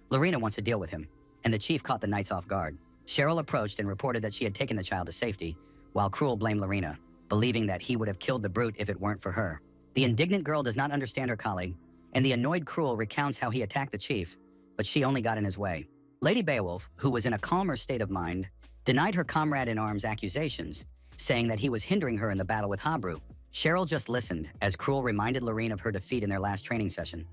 Lorena wants to deal with him, and the chief caught the knights off guard. Cheryl approached and reported that she had taken the child to safety, while Cruel blamed Lorena, believing that he would have killed the brute if it weren't for her. The indignant girl does not understand her colleague, and the annoyed Cruel recounts how he attacked the chief, but she only got in his way. Lady Beowulf, who was in a calmer state of mind, denied her comrade-in-arms accusations, saying that he was hindering her in the battle with Habru. Cheryl just listened as Cruel reminded Lorene of her defeat in their last training session,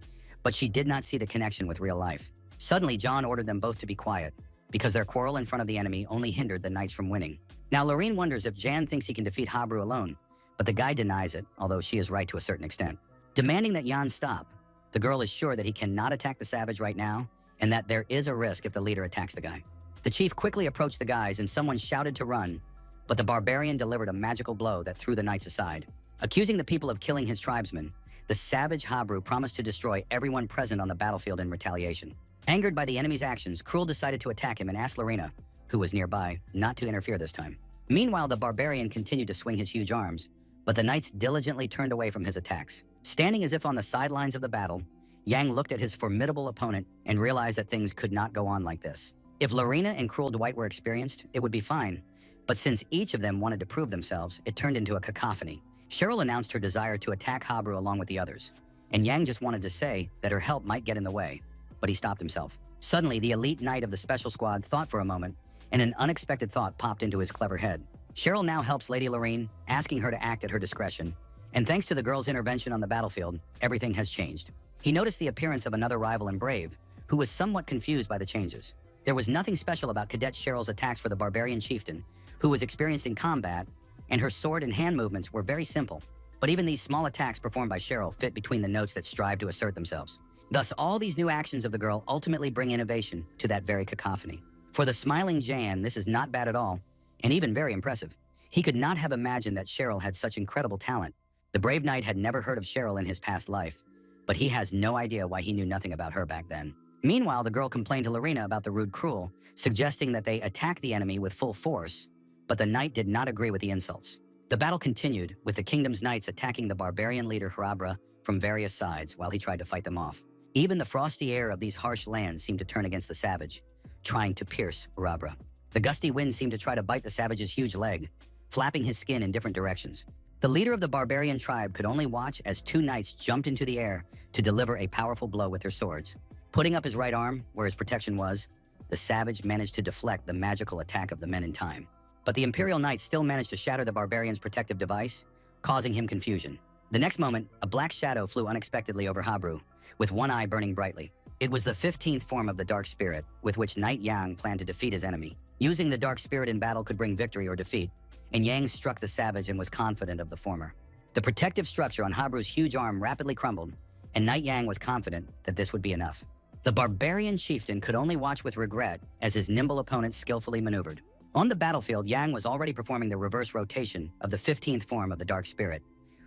but she did not see the connection with real life. Suddenly, John ordered them both to be quiet, because their quarrel in front of the enemy only hindered the knights from winning. Now, Lorene wonders if Jan thinks he can defeat Habru alone, but the guy denies it, although she is right to a certain extent. Demanding that Jan stop, the girl is sure that he cannot attack the savage right now, and that there is a risk if the leader attacks the guy. The chief quickly approached the guys and someone shouted to run, but the barbarian delivered a magical blow that threw the knights aside. Accusing the people of killing his tribesmen, the savage Habru promised to destroy everyone present on the battlefield in retaliation. Angered by the enemy's actions, Cruel decided to attack him and asked Lorena, who was nearby, not to interfere this time. Meanwhile, the barbarian continued to swing his huge arms, but the knights diligently turned away from his attacks. Standing as if on the sidelines of the battle, Yang looked at his formidable opponent and realized that things could not go on like this. If Lorena and Cruel Dwight were experienced, it would be fine, but since each of them wanted to prove themselves, it turned into a cacophony. Cheryl announced her desire to attack Habru along with the others, and Yang just wanted to say that her help might get in the way, but he stopped himself. Suddenly, the elite knight of the special squad thought for a moment, and an unexpected thought popped into his clever head. Cheryl now helps Lady Lorene, asking her to act at her discretion, and thanks to the girl's intervention on the battlefield, everything has changed. He noticed the appearance of another rival in Brave, who was somewhat confused by the changes. There was nothing special about Cadet Cheryl's attacks for the barbarian chieftain, who was experienced in combat, and her sword and hand movements were very simple. But even these small attacks performed by Cheryl fit between the notes that strive to assert themselves. Thus, all these new actions of the girl ultimately bring innovation to that very cacophony. For the smiling Jan, this is not bad at all, and even very impressive. He could not have imagined that Cheryl had such incredible talent. The brave knight had never heard of Cheryl in his past life, but he has no idea why he knew nothing about her back then. Meanwhile, the girl complained to Lorena about the rude Cruel, suggesting that they attack the enemy with full force, but the knight did not agree with the insults. The battle continued, with the kingdom's knights attacking the barbarian leader Harabra from various sides while he tried to fight them off. Even the frosty air of these harsh lands seemed to turn against the savage, trying to pierce Urabra. The gusty wind seemed to try to bite the savage's huge leg, flapping his skin in different directions. The leader of the barbarian tribe could only watch as two knights jumped into the air to deliver a powerful blow with their swords. Putting up his right arm, where his protection was, the savage managed to deflect the magical attack of the men in time. But the Imperial Knights still managed to shatter the barbarian's protective device, causing him confusion. The next moment, a black shadow flew unexpectedly over Habru, with one eye burning brightly. It was the 15th form of the Dark Spirit, with which Knight Yang planned to defeat his enemy. Using the Dark Spirit in battle could bring victory or defeat, and Yang struck the savage and was confident of the former. The protective structure on Habru's huge arm rapidly crumbled, and Knight Yang was confident that this would be enough. The barbarian chieftain could only watch with regret as his nimble opponent skillfully maneuvered. On the battlefield, Yang was already performing the reverse rotation of the 15th form of the Dark Spirit,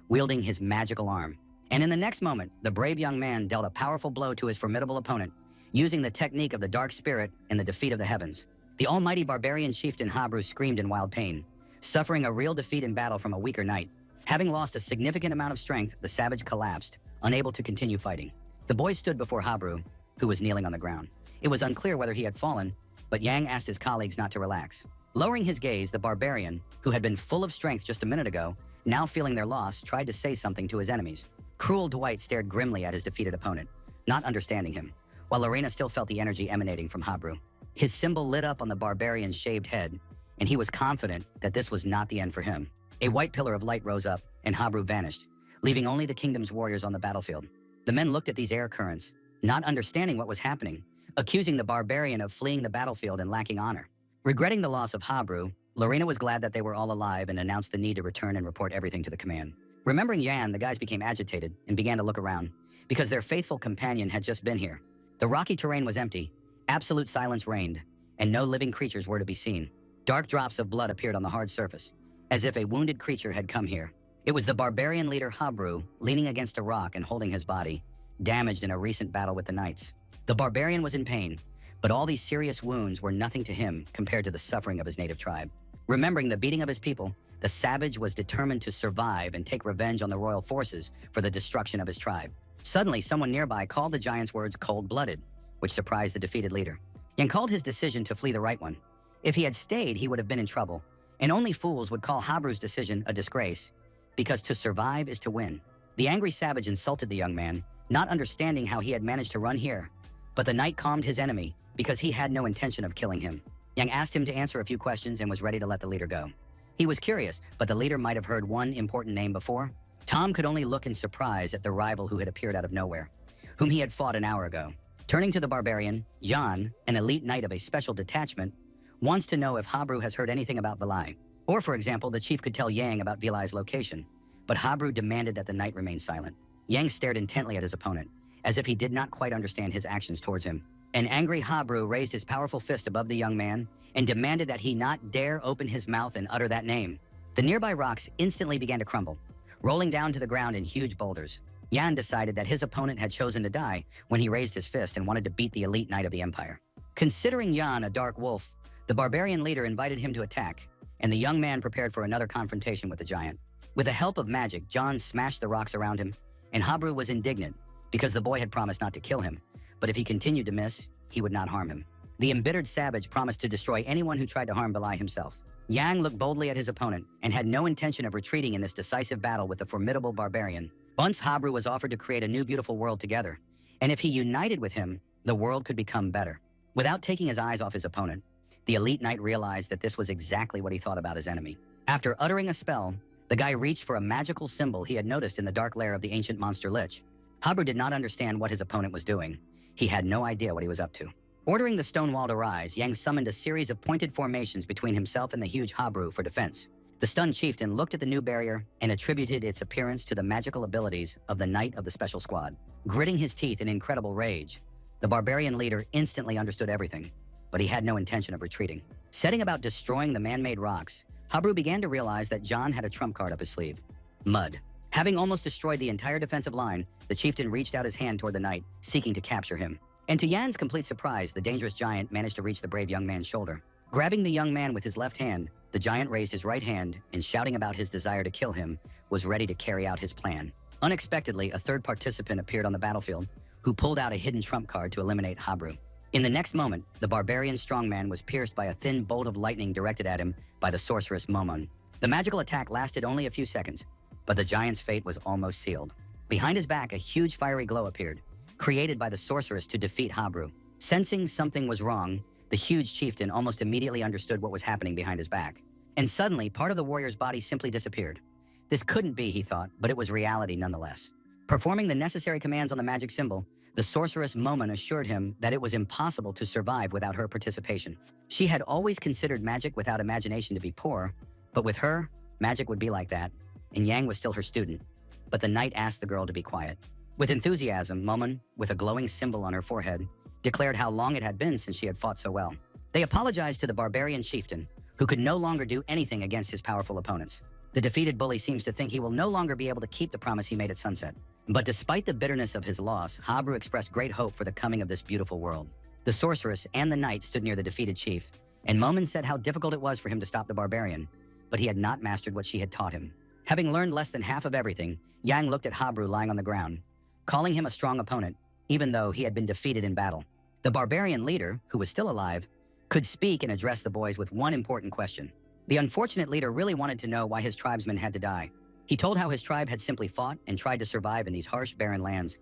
wielding his magical arm. And in the next moment, the brave young man dealt a powerful blow to his formidable opponent, using the technique of the Dark Spirit in the defeat of the heavens. The almighty barbarian chieftain Habru screamed in wild pain, suffering a real defeat in battle from a weaker knight. Having lost a significant amount of strength, the savage collapsed, unable to continue fighting. The boy stood before Habru, who was kneeling on the ground. It was unclear whether he had fallen, but Yang asked his colleagues not to relax. Lowering his gaze, the barbarian, who had been full of strength just a minute ago, now feeling their loss, tried to say something to his enemies. Cruel Dwight stared grimly at his defeated opponent, not understanding him, while Lorena still felt the energy emanating from Habru. His symbol lit up on the barbarian's shaved head, and he was confident that this was not the end for him. A white pillar of light rose up, and Habru vanished, leaving only the kingdom's warriors on the battlefield. The men looked at these air currents, not understanding what was happening, accusing the barbarian of fleeing the battlefield and lacking honor. Regretting the loss of Habru, Lorena was glad that they were all alive and announced the need to return and report everything to the command. Remembering Yan, the guys became agitated and began to look around, because their faithful companion had just been here. The rocky terrain was empty, absolute silence reigned, and no living creatures were to be seen. Dark drops of blood appeared on the hard surface, as if a wounded creature had come here. It was the barbarian leader Habru, leaning against a rock and holding his body, damaged in a recent battle with the knights. The barbarian was in pain, but all these serious wounds were nothing to him compared to the suffering of his native tribe. Remembering the beating of his people, the savage was determined to survive and take revenge on the royal forces for the destruction of his tribe. Suddenly, someone nearby called the giant's words cold-blooded, which surprised the defeated leader. Yang called his decision to flee the right one. If he had stayed, he would have been in trouble, and only fools would call Habru's decision a disgrace, because to survive is to win. The angry savage insulted the young man, not understanding how he had managed to run here, but the knight calmed his enemy because he had no intention of killing him. Yang asked him to answer a few questions and was ready to let the leader go. He was curious, but the leader might have heard one important name before. Tom could only look in surprise at the rival who had appeared out of nowhere, whom he had fought an hour ago. Turning to the barbarian, Jan, an elite knight of a special detachment, wants to know if Habru has heard anything about Vilai. Or, for example, the chief could tell Yang about Vilai's location, but Habru demanded that the knight remain silent. Yang stared intently at his opponent, as if he did not quite understand his actions towards him. An angry Habru raised his powerful fist above the young man and demanded that he not dare open his mouth and utter that name. The nearby rocks instantly began to crumble, rolling down to the ground in huge boulders. Yan decided that his opponent had chosen to die when he raised his fist and wanted to beat the elite knight of the empire. Considering Yan a dark wolf, the barbarian leader invited him to attack, and the young man prepared for another confrontation with the giant. With the help of magic, John smashed the rocks around him, and Habru was indignant because the boy had promised not to kill him, but if he continued to miss, he would not harm him. The embittered savage promised to destroy anyone who tried to harm Vilai himself. Yang looked boldly at his opponent and had no intention of retreating in this decisive battle with the formidable barbarian. Once Habru was offered to create a new beautiful world together, and if he united with him, the world could become better. Without taking his eyes off his opponent, the elite knight realized that this was exactly what he thought about his enemy. After uttering a spell, the guy reached for a magical symbol he had noticed in the dark lair of the ancient monster Lich. Habru did not understand what his opponent was doing. He had no idea what he was up to. Ordering the stone wall to rise, Yang summoned a series of pointed formations between himself and the huge Habru for defense. The stunned chieftain looked at the new barrier and attributed its appearance to the magical abilities of the Knight of the Special Squad. Gritting his teeth in incredible rage, the barbarian leader instantly understood everything, but he had no intention of retreating. Setting about destroying the man-made rocks, Habru began to realize that John had a trump card up his sleeve: mud. Having almost destroyed the entire defensive line, the chieftain reached out his hand toward the knight, seeking to capture him. And to Yan's complete surprise, the dangerous giant managed to reach the brave young man's shoulder. Grabbing the young man with his left hand, the giant raised his right hand and, shouting about his desire to kill him, was ready to carry out his plan. Unexpectedly, a third participant appeared on the battlefield, who pulled out a hidden trump card to eliminate Habru. In the next moment, the barbarian strongman was pierced by a thin bolt of lightning directed at him by the sorceress Momon. The magical attack lasted only a few seconds, but the giant's fate was almost sealed. Behind his back, a huge fiery glow appeared, created by the sorceress to defeat Habru. Sensing something was wrong, the huge chieftain almost immediately understood what was happening behind his back. And suddenly, part of the warrior's body simply disappeared. This couldn't be, he thought, but it was reality nonetheless. Performing the necessary commands on the magic symbol, the sorceress Momon assured him that it was impossible to survive without her participation. She had always considered magic without imagination to be poor, but with her, magic would be like that, and Yang was still her student. But the knight asked the girl to be quiet. With enthusiasm, Momon, with a glowing symbol on her forehead, declared how long it had been since she had fought so well. They apologized to the barbarian chieftain, who could no longer do anything against his powerful opponents. The defeated bully seems to think he will no longer be able to keep the promise he made at sunset. But despite the bitterness of his loss, Habru expressed great hope for the coming of this beautiful world. The sorceress and the knight stood near the defeated chief, and Momon said how difficult it was for him to stop the barbarian, but he had not mastered what she had taught him. Having learned less than half of everything, Yang looked at Habru lying on the ground, calling him a strong opponent, even though he had been defeated in battle. The barbarian leader, who was still alive, could speak and address the boys with one important question. The unfortunate leader really wanted to know why his tribesmen had to die. He told how his tribe had simply fought and tried to survive in these harsh, barren lands,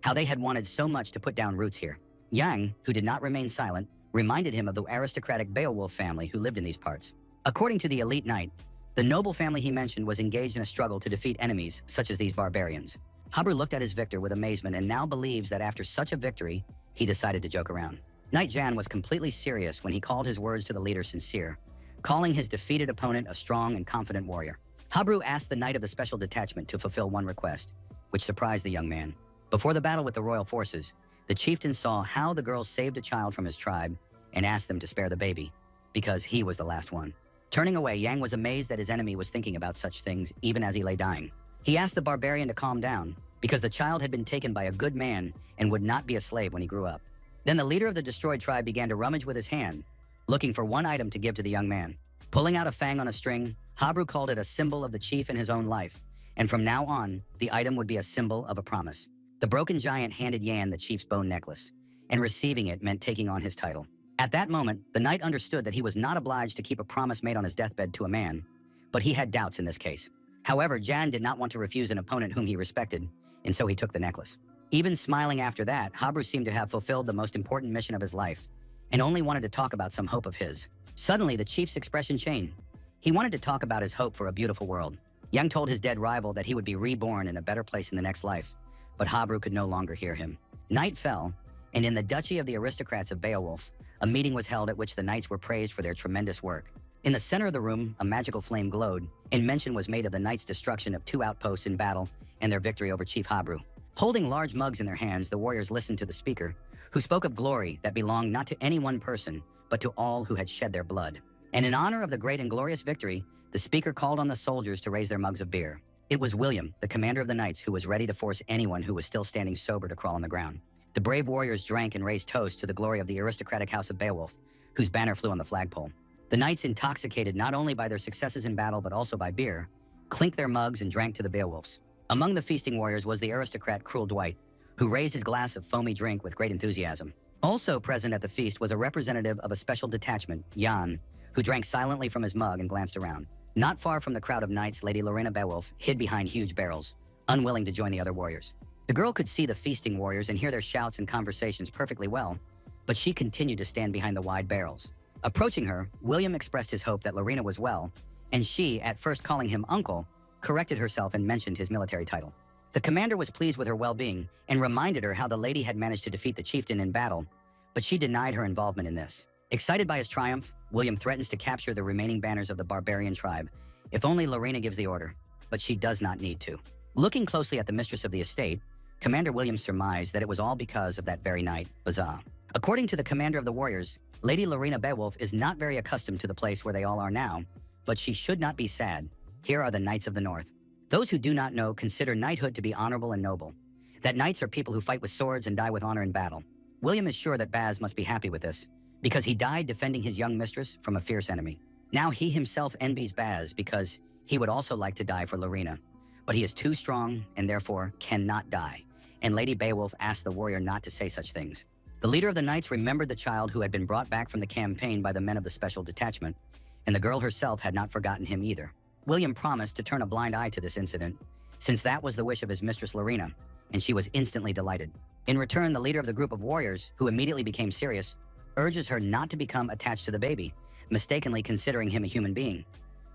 how they had wanted so much to put down roots here. Yang, who did not remain silent, reminded him of the aristocratic Beowulf family who lived in these parts. According to the elite knight, the noble family he mentioned was engaged in a struggle to defeat enemies such as these barbarians. Habru looked at his victor with amazement and now believes that after such a victory, he decided to joke around. Knight Jan was completely serious when he called his words to the leader sincere, calling his defeated opponent a strong and confident warrior. Habru asked the knight of the special detachment to fulfill one request, which surprised the young man. Before the battle with the royal forces, the chieftain saw how the girls saved a child from his tribe and asked them to spare the baby, because he was the last one. Turning away, Yang was amazed that his enemy was thinking about such things even as he lay dying. He asked the barbarian to calm down, because the child had been taken by a good man and would not be a slave when he grew up. Then the leader of the destroyed tribe began to rummage with his hand, looking for one item to give to the young man. Pulling out a fang on a string, Habru called it a symbol of the chief in his own life, and from now on, the item would be a symbol of a promise. The broken giant handed Yan the chief's bone necklace, and receiving it meant taking on his title. At that moment, the knight understood that he was not obliged to keep a promise made on his deathbed to a man, but he had doubts in this case. However, Jan did not want to refuse an opponent whom he respected, and so he took the necklace. Even smiling after that, Habru seemed to have fulfilled the most important mission of his life, and only wanted to talk about some hope of his. Suddenly, the chief's expression changed. He wanted to talk about his hope for a beautiful world. Yang told his dead rival that he would be reborn in a better place in the next life, but Habru could no longer hear him. Night fell, and in the duchy of the aristocrats of Beowulf, a meeting was held at which the knights were praised for their tremendous work. In the center of the room, a magical flame glowed, and mention was made of the knights' destruction of 2 outposts in battle and their victory over Chief Habru. Holding large mugs in their hands, the warriors listened to the speaker, who spoke of glory that belonged not to any one person, but to all who had shed their blood. And in honor of the great and glorious victory, the speaker called on the soldiers to raise their mugs of beer. It was William, the commander of the knights, who was ready to force anyone who was still standing sober to crawl on the ground. The brave warriors drank and raised toasts to the glory of the aristocratic house of Beowulf, whose banner flew on the flagpole. The knights, intoxicated not only by their successes in battle but also by beer, clinked their mugs and drank to the Beowulfs. Among the feasting warriors was the aristocrat Cruel Dwight, who raised his glass of foamy drink with great enthusiasm. Also present at the feast was a representative of a special detachment, Jan, who drank silently from his mug and glanced around. Not far from the crowd of knights, Lady Lorena Beowulf hid behind huge barrels, unwilling to join the other warriors. The girl could see the feasting warriors and hear their shouts and conversations perfectly well, but she continued to stand behind the wide barrels. Approaching her, William expressed his hope that Lorena was well, and she, at first calling him uncle, corrected herself and mentioned his military title. The commander was pleased with her well-being and reminded her how the lady had managed to defeat the chieftain in battle, but she denied her involvement in this. Excited by his triumph, William threatens to capture the remaining banners of the barbarian tribe, if only Lorena gives the order, but she does not need to. Looking closely at the mistress of the estate, Commander William surmised that it was all because of that very night, Bazaar. According to the commander of the warriors, Lady Lorena Beowulf is not very accustomed to the place where they all are now, but she should not be sad. Here are the Knights of the North. Those who do not know consider knighthood to be honorable and noble, that knights are people who fight with swords and die with honor in battle. William is sure that Baz must be happy with this, because he died defending his young mistress from a fierce enemy. Now he himself envies Baz because he would also like to die for Lorena, but he is too strong and therefore cannot die, and Lady Beowulf asked the warrior not to say such things. The leader of the knights remembered the child who had been brought back from the campaign by the men of the special detachment, and the girl herself had not forgotten him either. William promised to turn a blind eye to this incident, since that was the wish of his mistress Lorena, and she was instantly delighted. In return, the leader of the group of warriors, who immediately became serious, urges her not to become attached to the baby, mistakenly considering him a human being.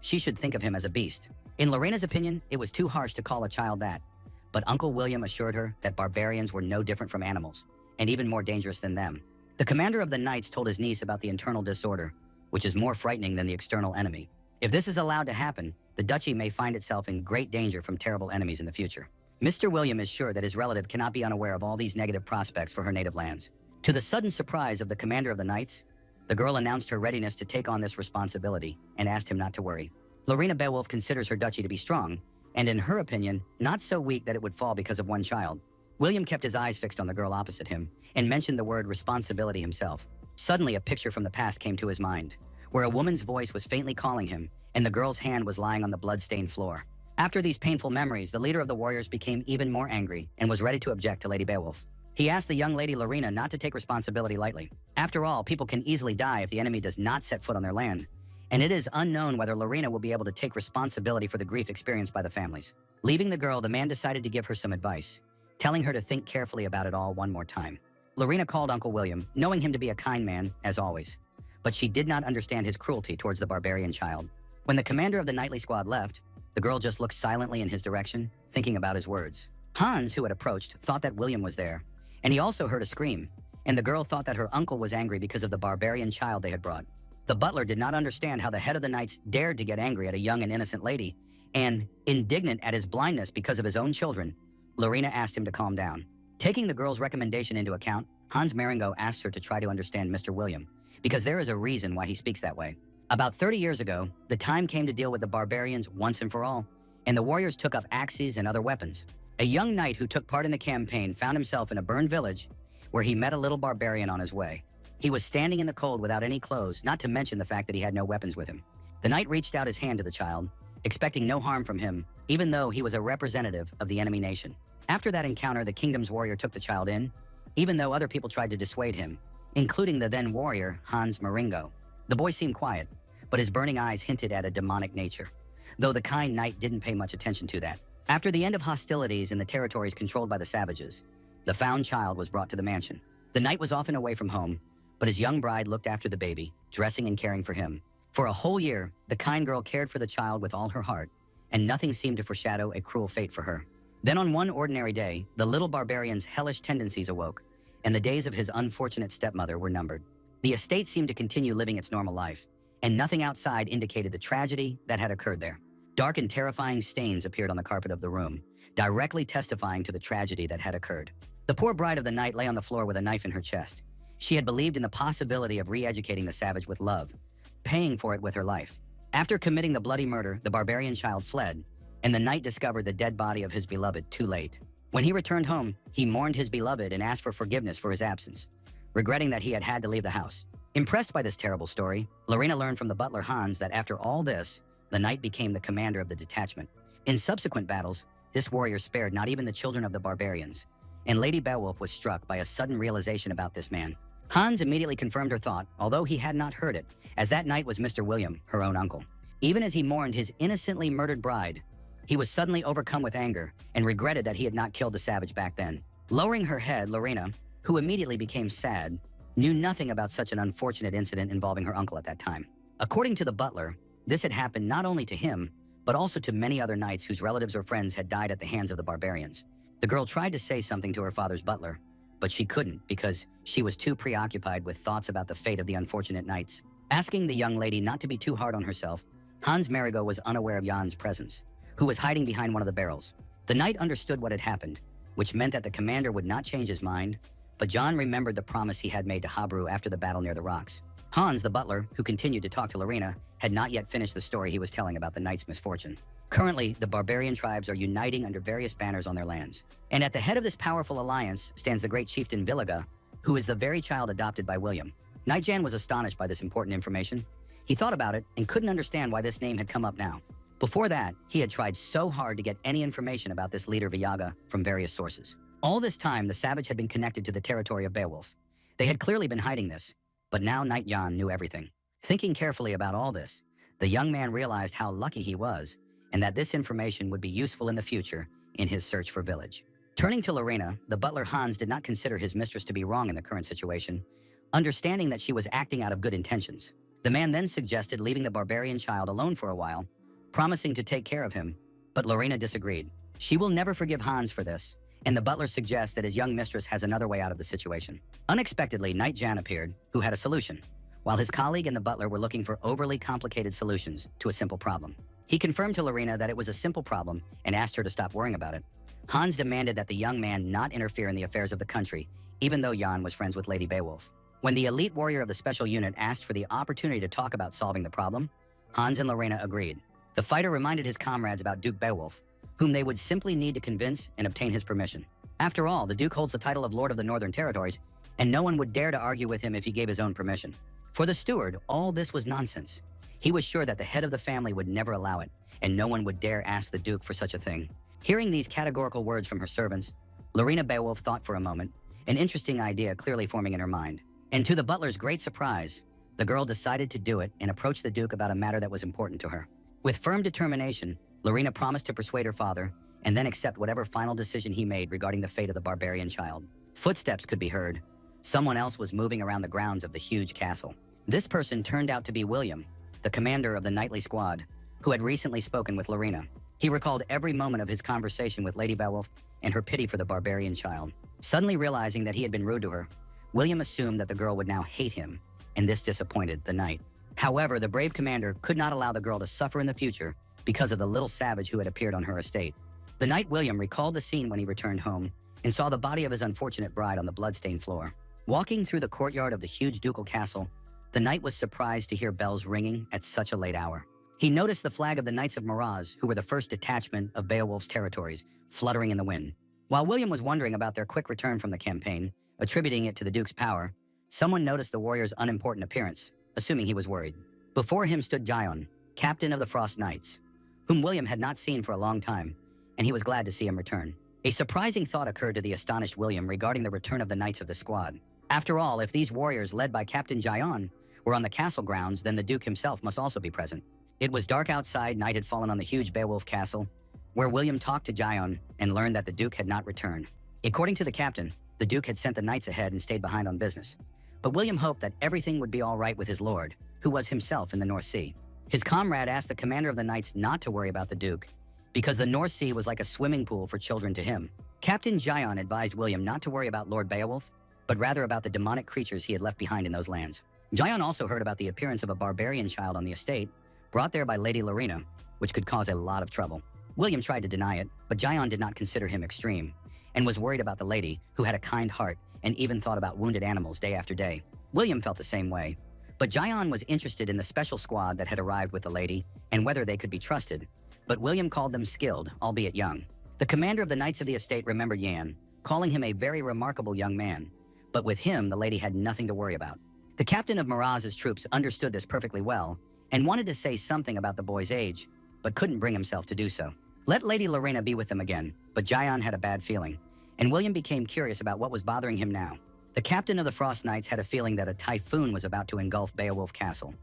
She should think of him as a beast. In Lorena's opinion, it was too harsh to call a child that, but Uncle William assured her that barbarians were no different from animals, and even more dangerous than them. The commander of the knights told his niece about the internal disorder, which is more frightening than the external enemy. If this is allowed to happen, the duchy may find itself in great danger from terrible enemies in the future. Mr. William is sure that his relative cannot be unaware of all these negative prospects for her native lands. To the sudden surprise of the commander of the knights, the girl announced her readiness to take on this responsibility and asked him not to worry. Lorena Beowulf considers her duchy to be strong, and in her opinion, not so weak that it would fall because of one child. William kept his eyes fixed on the girl opposite him and mentioned the word responsibility himself. Suddenly, a picture from the past came to his mind, where a woman's voice was faintly calling him, and the girl's hand was lying on the blood-stained floor. After these painful memories, the leader of the warriors became even more angry and was ready to object to Lady Beowulf. He asked the young lady Lorena not to take responsibility lightly. After all, people can easily die if the enemy does not set foot on their land, and it is unknown whether Lorena will be able to take responsibility for the grief experienced by the families. Leaving the girl, the man decided to give her some advice, telling her to think carefully about it all one more time. Lorena called Uncle William, knowing him to be a kind man, as always, but she did not understand his cruelty towards the barbarian child. When the commander of the knightly squad left, the girl just looked silently in his direction, thinking about his words. Hans, who had approached, thought that William was there, and he also heard a scream, and the girl thought that her uncle was angry because of the barbarian child they had brought. The butler did not understand how the head of the knights dared to get angry at a young and innocent lady, and, indignant at his blindness because of his own children, Lorena asked him to calm down. Taking the girl's recommendation into account, Hans Marengo asked her to try to understand Mr. William, because there is a reason why he speaks that way. About 30 years ago, the time came to deal with the barbarians once and for all, and the warriors took up axes and other weapons. A young knight who took part in the campaign found himself in a burned village where he met a little barbarian on his way. He was standing in the cold without any clothes, not to mention the fact that he had no weapons with him. The knight reached out his hand to the child, expecting no harm from him, even though he was a representative of the enemy nation. After that encounter, the kingdom's warrior took the child in, even though other people tried to dissuade him, including the then warrior, Hans Marengo. The boy seemed quiet, but his burning eyes hinted at a demonic nature, though the kind knight didn't pay much attention to that. After the end of hostilities in the territories controlled by the savages, the found child was brought to the mansion. The knight was often away from home, but his young bride looked after the baby, dressing and caring for him. For a whole year, the kind girl cared for the child with all her heart, and nothing seemed to foreshadow a cruel fate for her. Then on one ordinary day, the little barbarian's hellish tendencies awoke, and the days of his unfortunate stepmother were numbered. The estate seemed to continue living its normal life, and nothing outside indicated the tragedy that had occurred there. Dark and terrifying stains appeared on the carpet of the room, directly testifying to the tragedy that had occurred. The poor bride of the night lay on the floor with a knife in her chest. She had believed in the possibility of re-educating the savage with love, paying for it with her life. After committing the bloody murder, the barbarian child fled, and the knight discovered the dead body of his beloved too late. When he returned home, he mourned his beloved and asked for forgiveness for his absence, regretting that he had had to leave the house. Impressed by this terrible story, Lorena learned from the butler Hans that after all this, the knight became the commander of the detachment. In subsequent battles, this warrior spared not even the children of the barbarians, and Lady Beowulf was struck by a sudden realization about this man. Hans immediately confirmed her thought, although he had not heard it, as that knight was Mr. William, her own uncle. Even as he mourned his innocently murdered bride, he was suddenly overcome with anger and regretted that he had not killed the savage back then. Lowering her head, Lorena, who immediately became sad, knew nothing about such an unfortunate incident involving her uncle at that time. According to the butler, this had happened not only to him, but also to many other knights whose relatives or friends had died at the hands of the barbarians. The girl tried to say something to her father's butler, but she couldn't because she was too preoccupied with thoughts about the fate of the unfortunate knights. Asking the young lady not to be too hard on herself, Hans Marigo was unaware of Jan's presence, who was hiding behind one of the barrels. The knight understood what had happened, which meant that the commander would not change his mind, but Jan remembered the promise he had made to Habru after the battle near the rocks. Hans, the butler, who continued to talk to Lorena, had not yet finished the story he was telling about the knight's misfortune. Currently, the barbarian tribes are uniting under various banners on their lands. And at the head of this powerful alliance stands the great chieftain Villiga, who is the very child adopted by William. Knight Jan was astonished by this important information. He thought about it and couldn't understand why this name had come up now. Before that, he had tried so hard to get any information about this leader Villaga from various sources. All this time, the savage had been connected to the territory of Beowulf. They had clearly been hiding this, but now Knight Jan knew everything. Thinking carefully about all this, the young man realized how lucky he was and that this information would be useful in the future in his search for village. Turning to Lorena, the butler Hans did not consider his mistress to be wrong in the current situation, understanding that she was acting out of good intentions. The man then suggested leaving the barbarian child alone for a while, promising to take care of him, but Lorena disagreed. She will never forgive Hans for this, and the butler suggests that his young mistress has another way out of the situation. Unexpectedly, Knight Jan appeared, who had a solution, while his colleague and the butler were looking for overly complicated solutions to a simple problem. He confirmed to Lorena that it was a simple problem and asked her to stop worrying about it. Hans demanded that the young man not interfere in the affairs of the country, even though Jan was friends with Lady Beowulf. When the elite warrior of the special unit asked for the opportunity to talk about solving the problem, Hans and Lorena agreed. The fighter reminded his comrades about Duke Beowulf, whom they would simply need to convince and obtain his permission. After all, the Duke holds the title of Lord of the Northern Territories, and no one would dare to argue with him if he gave his own permission. For the steward, all this was nonsense. He was sure that the head of the family would never allow it, and no one would dare ask the Duke for such a thing. Hearing these categorical words from her servants, Lorena Beowulf thought for a moment, an interesting idea clearly forming in her mind. And to the butler's great surprise, the girl decided to do it and approach the Duke about a matter that was important to her. With firm determination, Lorena promised to persuade her father and then accept whatever final decision he made regarding the fate of the barbarian child. Footsteps could be heard. Someone else was moving around the grounds of the huge castle. This person turned out to be William, the commander of the knightly squad, who had recently spoken with Lorena. He recalled every moment of his conversation with Lady Beowulf and her pity for the barbarian child. Suddenly realizing that he had been rude to her, William assumed that the girl would now hate him, and this disappointed the knight. However, the brave commander could not allow the girl to suffer in the future because of the little savage who had appeared on her estate. The knight William recalled the scene when he returned home and saw the body of his unfortunate bride on the blood-stained floor. Walking through the courtyard of the huge ducal castle, the knight was surprised to hear bells ringing at such a late hour. He noticed the flag of the Knights of Miraz, who were the first detachment of Beowulf's territories, fluttering in the wind. While William was wondering about their quick return from the campaign, attributing it to the Duke's power, someone noticed the warrior's unimportant appearance, assuming he was worried. Before him stood Gion, captain of the Frost Knights, whom William had not seen for a long time, and he was glad to see him return. A surprising thought occurred to the astonished William regarding the return of the knights of the squad. After all, if these warriors led by Captain Gion were on the castle grounds, then the Duke himself must also be present. It was dark outside. Night had fallen on the huge Beowulf castle, where William talked to Gion and learned that the Duke had not returned. According to the captain, the Duke had sent the knights ahead and stayed behind on business. But William hoped that everything would be all right with his lord, who was himself in the North Sea. His comrade asked the commander of the knights not to worry about the Duke, because the North Sea was like a swimming pool for children to him. Captain Gion advised William not to worry about Lord Beowulf, but rather about the demonic creatures he had left behind in those lands. Gion also heard about the appearance of a barbarian child on the estate, brought there by Lady Lorena, which could cause a lot of trouble. William tried to deny it, but Gion did not consider him extreme, and was worried about the lady, who had a kind heart and even thought about wounded animals day after day. William felt the same way, but Gion was interested in the special squad that had arrived with the lady and whether they could be trusted, but William called them skilled, albeit young. The commander of the Knights of the Estate remembered Yan, calling him a very remarkable young man, but with him the lady had nothing to worry about. The captain of Miraz's troops understood this perfectly well and wanted to say something about the boy's age, but couldn't bring himself to do so. Let Lady Lorena be with them again, but Gion had a bad feeling, and William became curious about what was bothering him now. The captain of the Frost Knights had a feeling that a typhoon was about to engulf Beowulf Castle,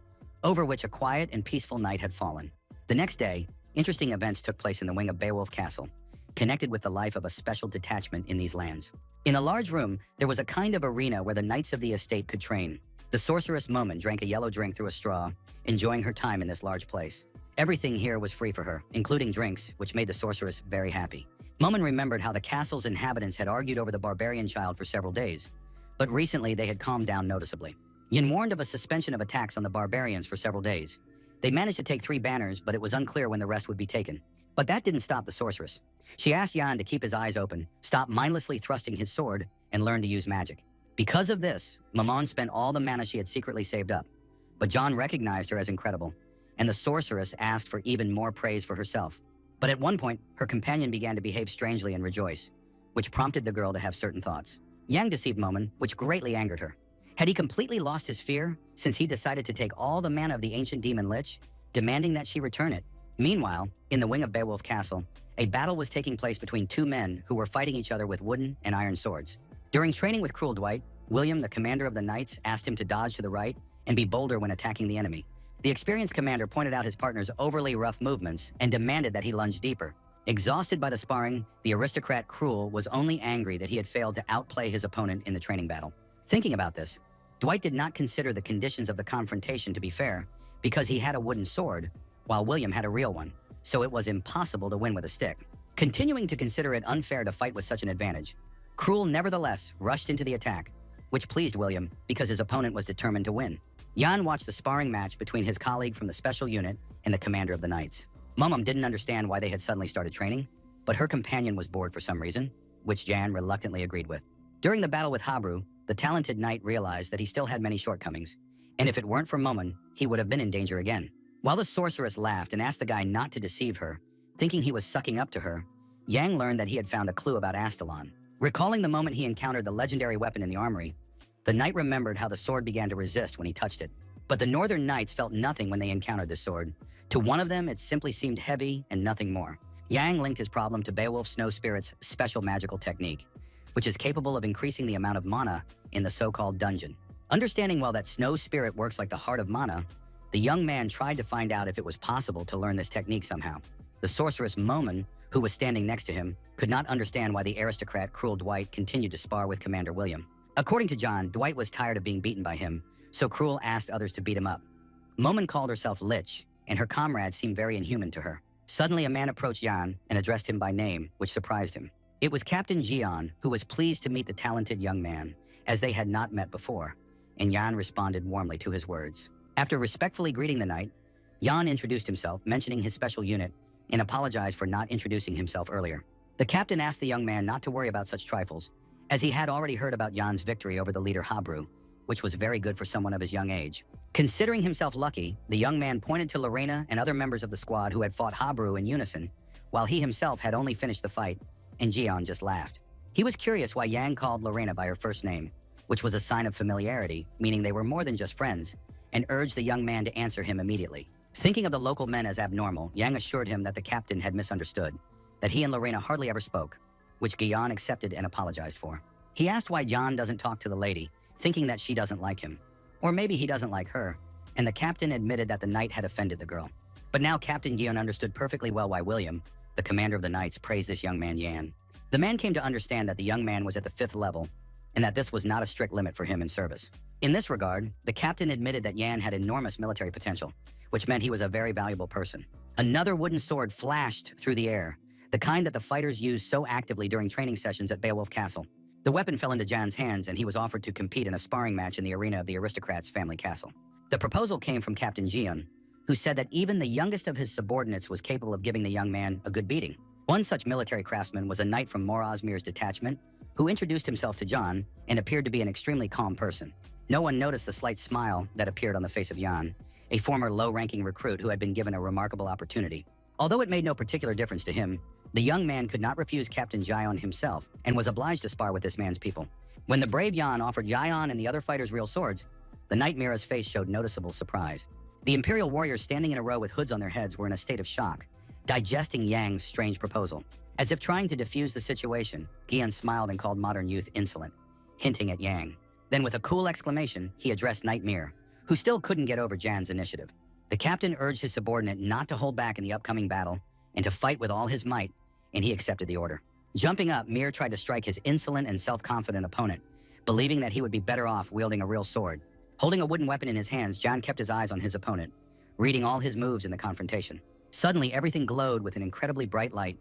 over which a quiet and peaceful night had fallen. The next day, interesting events took place in the wing of Beowulf Castle, connected with the life of a special detachment in these lands. In a large room, there was a kind of arena where the knights of the estate could train. The sorceress Momin drank a yellow drink through a straw, enjoying her time in this large place. Everything here was free for her, including drinks, which made the sorceress very happy. Momin remembered how the castle's inhabitants had argued over the barbarian child for several days, but recently they had calmed down noticeably. Yin warned of a suspension of attacks on the barbarians for several days. They managed to take 3 banners, but it was unclear when the rest would be taken. But that didn't stop the sorceress. She asked Yan to keep his eyes open, stop mindlessly thrusting his sword, and learn to use magic. Because of this, Maman spent all the mana she had secretly saved up. But John recognized her as incredible, and the sorceress asked for even more praise for herself. But at one point, her companion began to behave strangely and rejoice, which prompted the girl to have certain thoughts. Yang deceived Momin, which greatly angered her. Had he completely lost his fear, since he decided to take all the mana of the ancient demon Lich, demanding that she return it? Meanwhile, in the wing of Beowulf Castle, a battle was taking place between 2 men who were fighting each other with wooden and iron swords. During training with Cruel Dwight, William, the commander of the knights, asked him to dodge to the right and be bolder when attacking the enemy. The experienced commander pointed out his partner's overly rough movements and demanded that he lunge deeper. Exhausted by the sparring, the aristocrat Cruel was only angry that he had failed to outplay his opponent in the training battle. Thinking about this, Dwight did not consider the conditions of the confrontation to be fair because he had a wooden sword while William had a real one, so it was impossible to win with a stick. Continuing to consider it unfair to fight with such an advantage, Cruel nevertheless rushed into the attack, which pleased William because his opponent was determined to win. Jan watched the sparring match between his colleague from the special unit and the commander of the knights. Mumum didn't understand why they had suddenly started training, but her companion was bored for some reason, which Jan reluctantly agreed with. During the battle with Habru, the talented knight realized that he still had many shortcomings, and if it weren't for Mumum, he would have been in danger again. While the sorceress laughed and asked the guy not to deceive her, thinking he was sucking up to her, Yang learned that he had found a clue about Astalon. Recalling the moment he encountered the legendary weapon in the armory, the knight remembered how the sword began to resist when he touched it. But the northern knights felt nothing when they encountered this sword. To one of them, it simply seemed heavy and nothing more. Yang linked his problem to Beowulf Snow Spirit's special magical technique, which is capable of increasing the amount of mana in the so-called dungeon. Understanding well that Snow Spirit works like the heart of mana, the young man tried to find out if it was possible to learn this technique somehow. The sorceress Momon, who was standing next to him, could not understand why the aristocrat Cruel Dwight continued to spar with Commander William. According to John, Dwight was tired of being beaten by him, so Cruel asked others to beat him up. Momon called herself Lich, and her comrades seemed very inhuman to her. Suddenly, a man approached Jan and addressed him by name, which surprised him. It was Captain Jian, who was pleased to meet the talented young man, as they had not met before, and Jan responded warmly to his words. After respectfully greeting the knight, Jan introduced himself, mentioning his special unit, and apologized for not introducing himself earlier. The captain asked the young man not to worry about such trifles, as he had already heard about Jan's victory over the leader Habru, which was very good for someone of his young age. Considering himself lucky, the young man pointed to Lorena and other members of the squad who had fought Habru in unison, while he himself had only finished the fight, and Jian just laughed. He was curious why Yang called Lorena by her first name, which was a sign of familiarity, meaning they were more than just friends, and urged the young man to answer him immediately. Thinking of the local men as abnormal, Yang assured him that the captain had misunderstood, that he and Lorena hardly ever spoke, which Guion accepted and apologized for. He asked why John doesn't talk to the lady, thinking that she doesn't like him. Or maybe he doesn't like her, and the captain admitted that the knight had offended the girl. But now Captain Guion understood perfectly well why William, the commander of the knights, praised this young man Yan. The man came to understand that the young man was at the 5th level, and that this was not a strict limit for him in service. In this regard, the captain admitted that Yan had enormous military potential, which meant he was a very valuable person. Another wooden sword flashed through the air, the kind that the fighters used so actively during training sessions at Beowulf Castle. The weapon fell into Jan's hands, and he was offered to compete in a sparring match in the arena of the aristocrat's family castle. The proposal came from Captain Jian, who said that even the youngest of his subordinates was capable of giving the young man a good beating. One such military craftsman was a knight from Morosmir's detachment, who introduced himself to John and appeared to be an extremely calm person. No one noticed the slight smile that appeared on the face of Jan, a former low-ranking recruit who had been given a remarkable opportunity. Although it made no particular difference to him, the young man could not refuse Captain Jion himself and was obliged to spar with this man's people. When the brave Jan offered Jion and the other fighters real swords, the Knight Mira's face showed noticeable surprise. The Imperial warriors standing in a row with hoods on their heads were in a state of shock, digesting Yang's strange proposal. As if trying to defuse the situation, Gian smiled and called modern youth insolent, hinting at Yang. Then with a cool exclamation, he addressed Knight Mir, who still couldn't get over Jan's initiative. The captain urged his subordinate not to hold back in the upcoming battle and to fight with all his might, and he accepted the order. Jumping up, Mir tried to strike his insolent and self-confident opponent, believing that he would be better off wielding a real sword. Holding a wooden weapon in his hands, John kept his eyes on his opponent, reading all his moves in the confrontation. Suddenly, everything glowed with an incredibly bright light.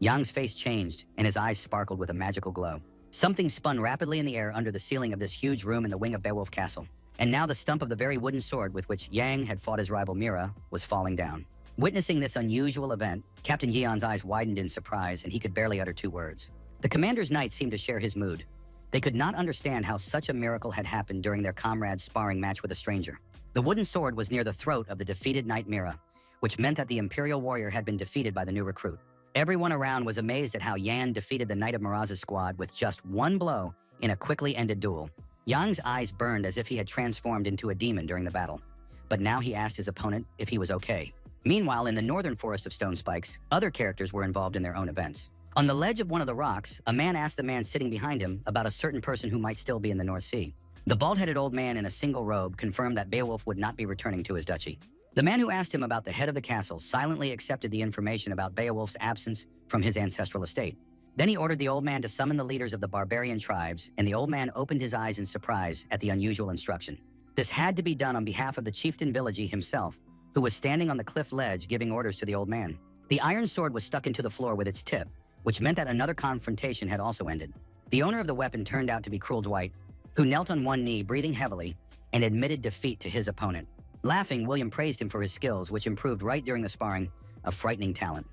Yang's face changed, and his eyes sparkled with a magical glow. Something spun rapidly in the air under the ceiling of this huge room in the wing of Beowulf Castle, and now the stump of the very wooden sword with which Yang had fought his rival Mira was falling down. Witnessing this unusual event, Captain Yeon's eyes widened in surprise, and he could barely utter 2 words. The commander's knights seemed to share his mood. They could not understand how such a miracle had happened during their comrade's sparring match with a stranger. The wooden sword was near the throat of the defeated Knight Mira, which meant that the Imperial warrior had been defeated by the new recruit. Everyone around was amazed at how Yan defeated the Knight of Miraz's squad with just 1 blow in a quickly ended duel. Yang's eyes burned as if he had transformed into a demon during the battle, but now he asked his opponent if he was okay. Meanwhile, in the northern forest of Stone Spikes, other characters were involved in their own events. On the ledge of one of the rocks, a man asked the man sitting behind him about a certain person who might still be in the North Sea. The bald-headed old man in a single robe confirmed that Beowulf would not be returning to his duchy. The man who asked him about the head of the castle silently accepted the information about Beowulf's absence from his ancestral estate. Then he ordered the old man to summon the leaders of the barbarian tribes, and the old man opened his eyes in surprise at the unusual instruction. This had to be done on behalf of the chieftain Villagi himself, who was standing on the cliff ledge giving orders to the old man. The iron sword was stuck into the floor with its tip, which meant that another confrontation had also ended. The owner of the weapon turned out to be Cruel Dwight, who knelt on one knee, breathing heavily, and admitted defeat to his opponent. Laughing, William praised him for his skills, which improved right during the sparring, a frightening talent.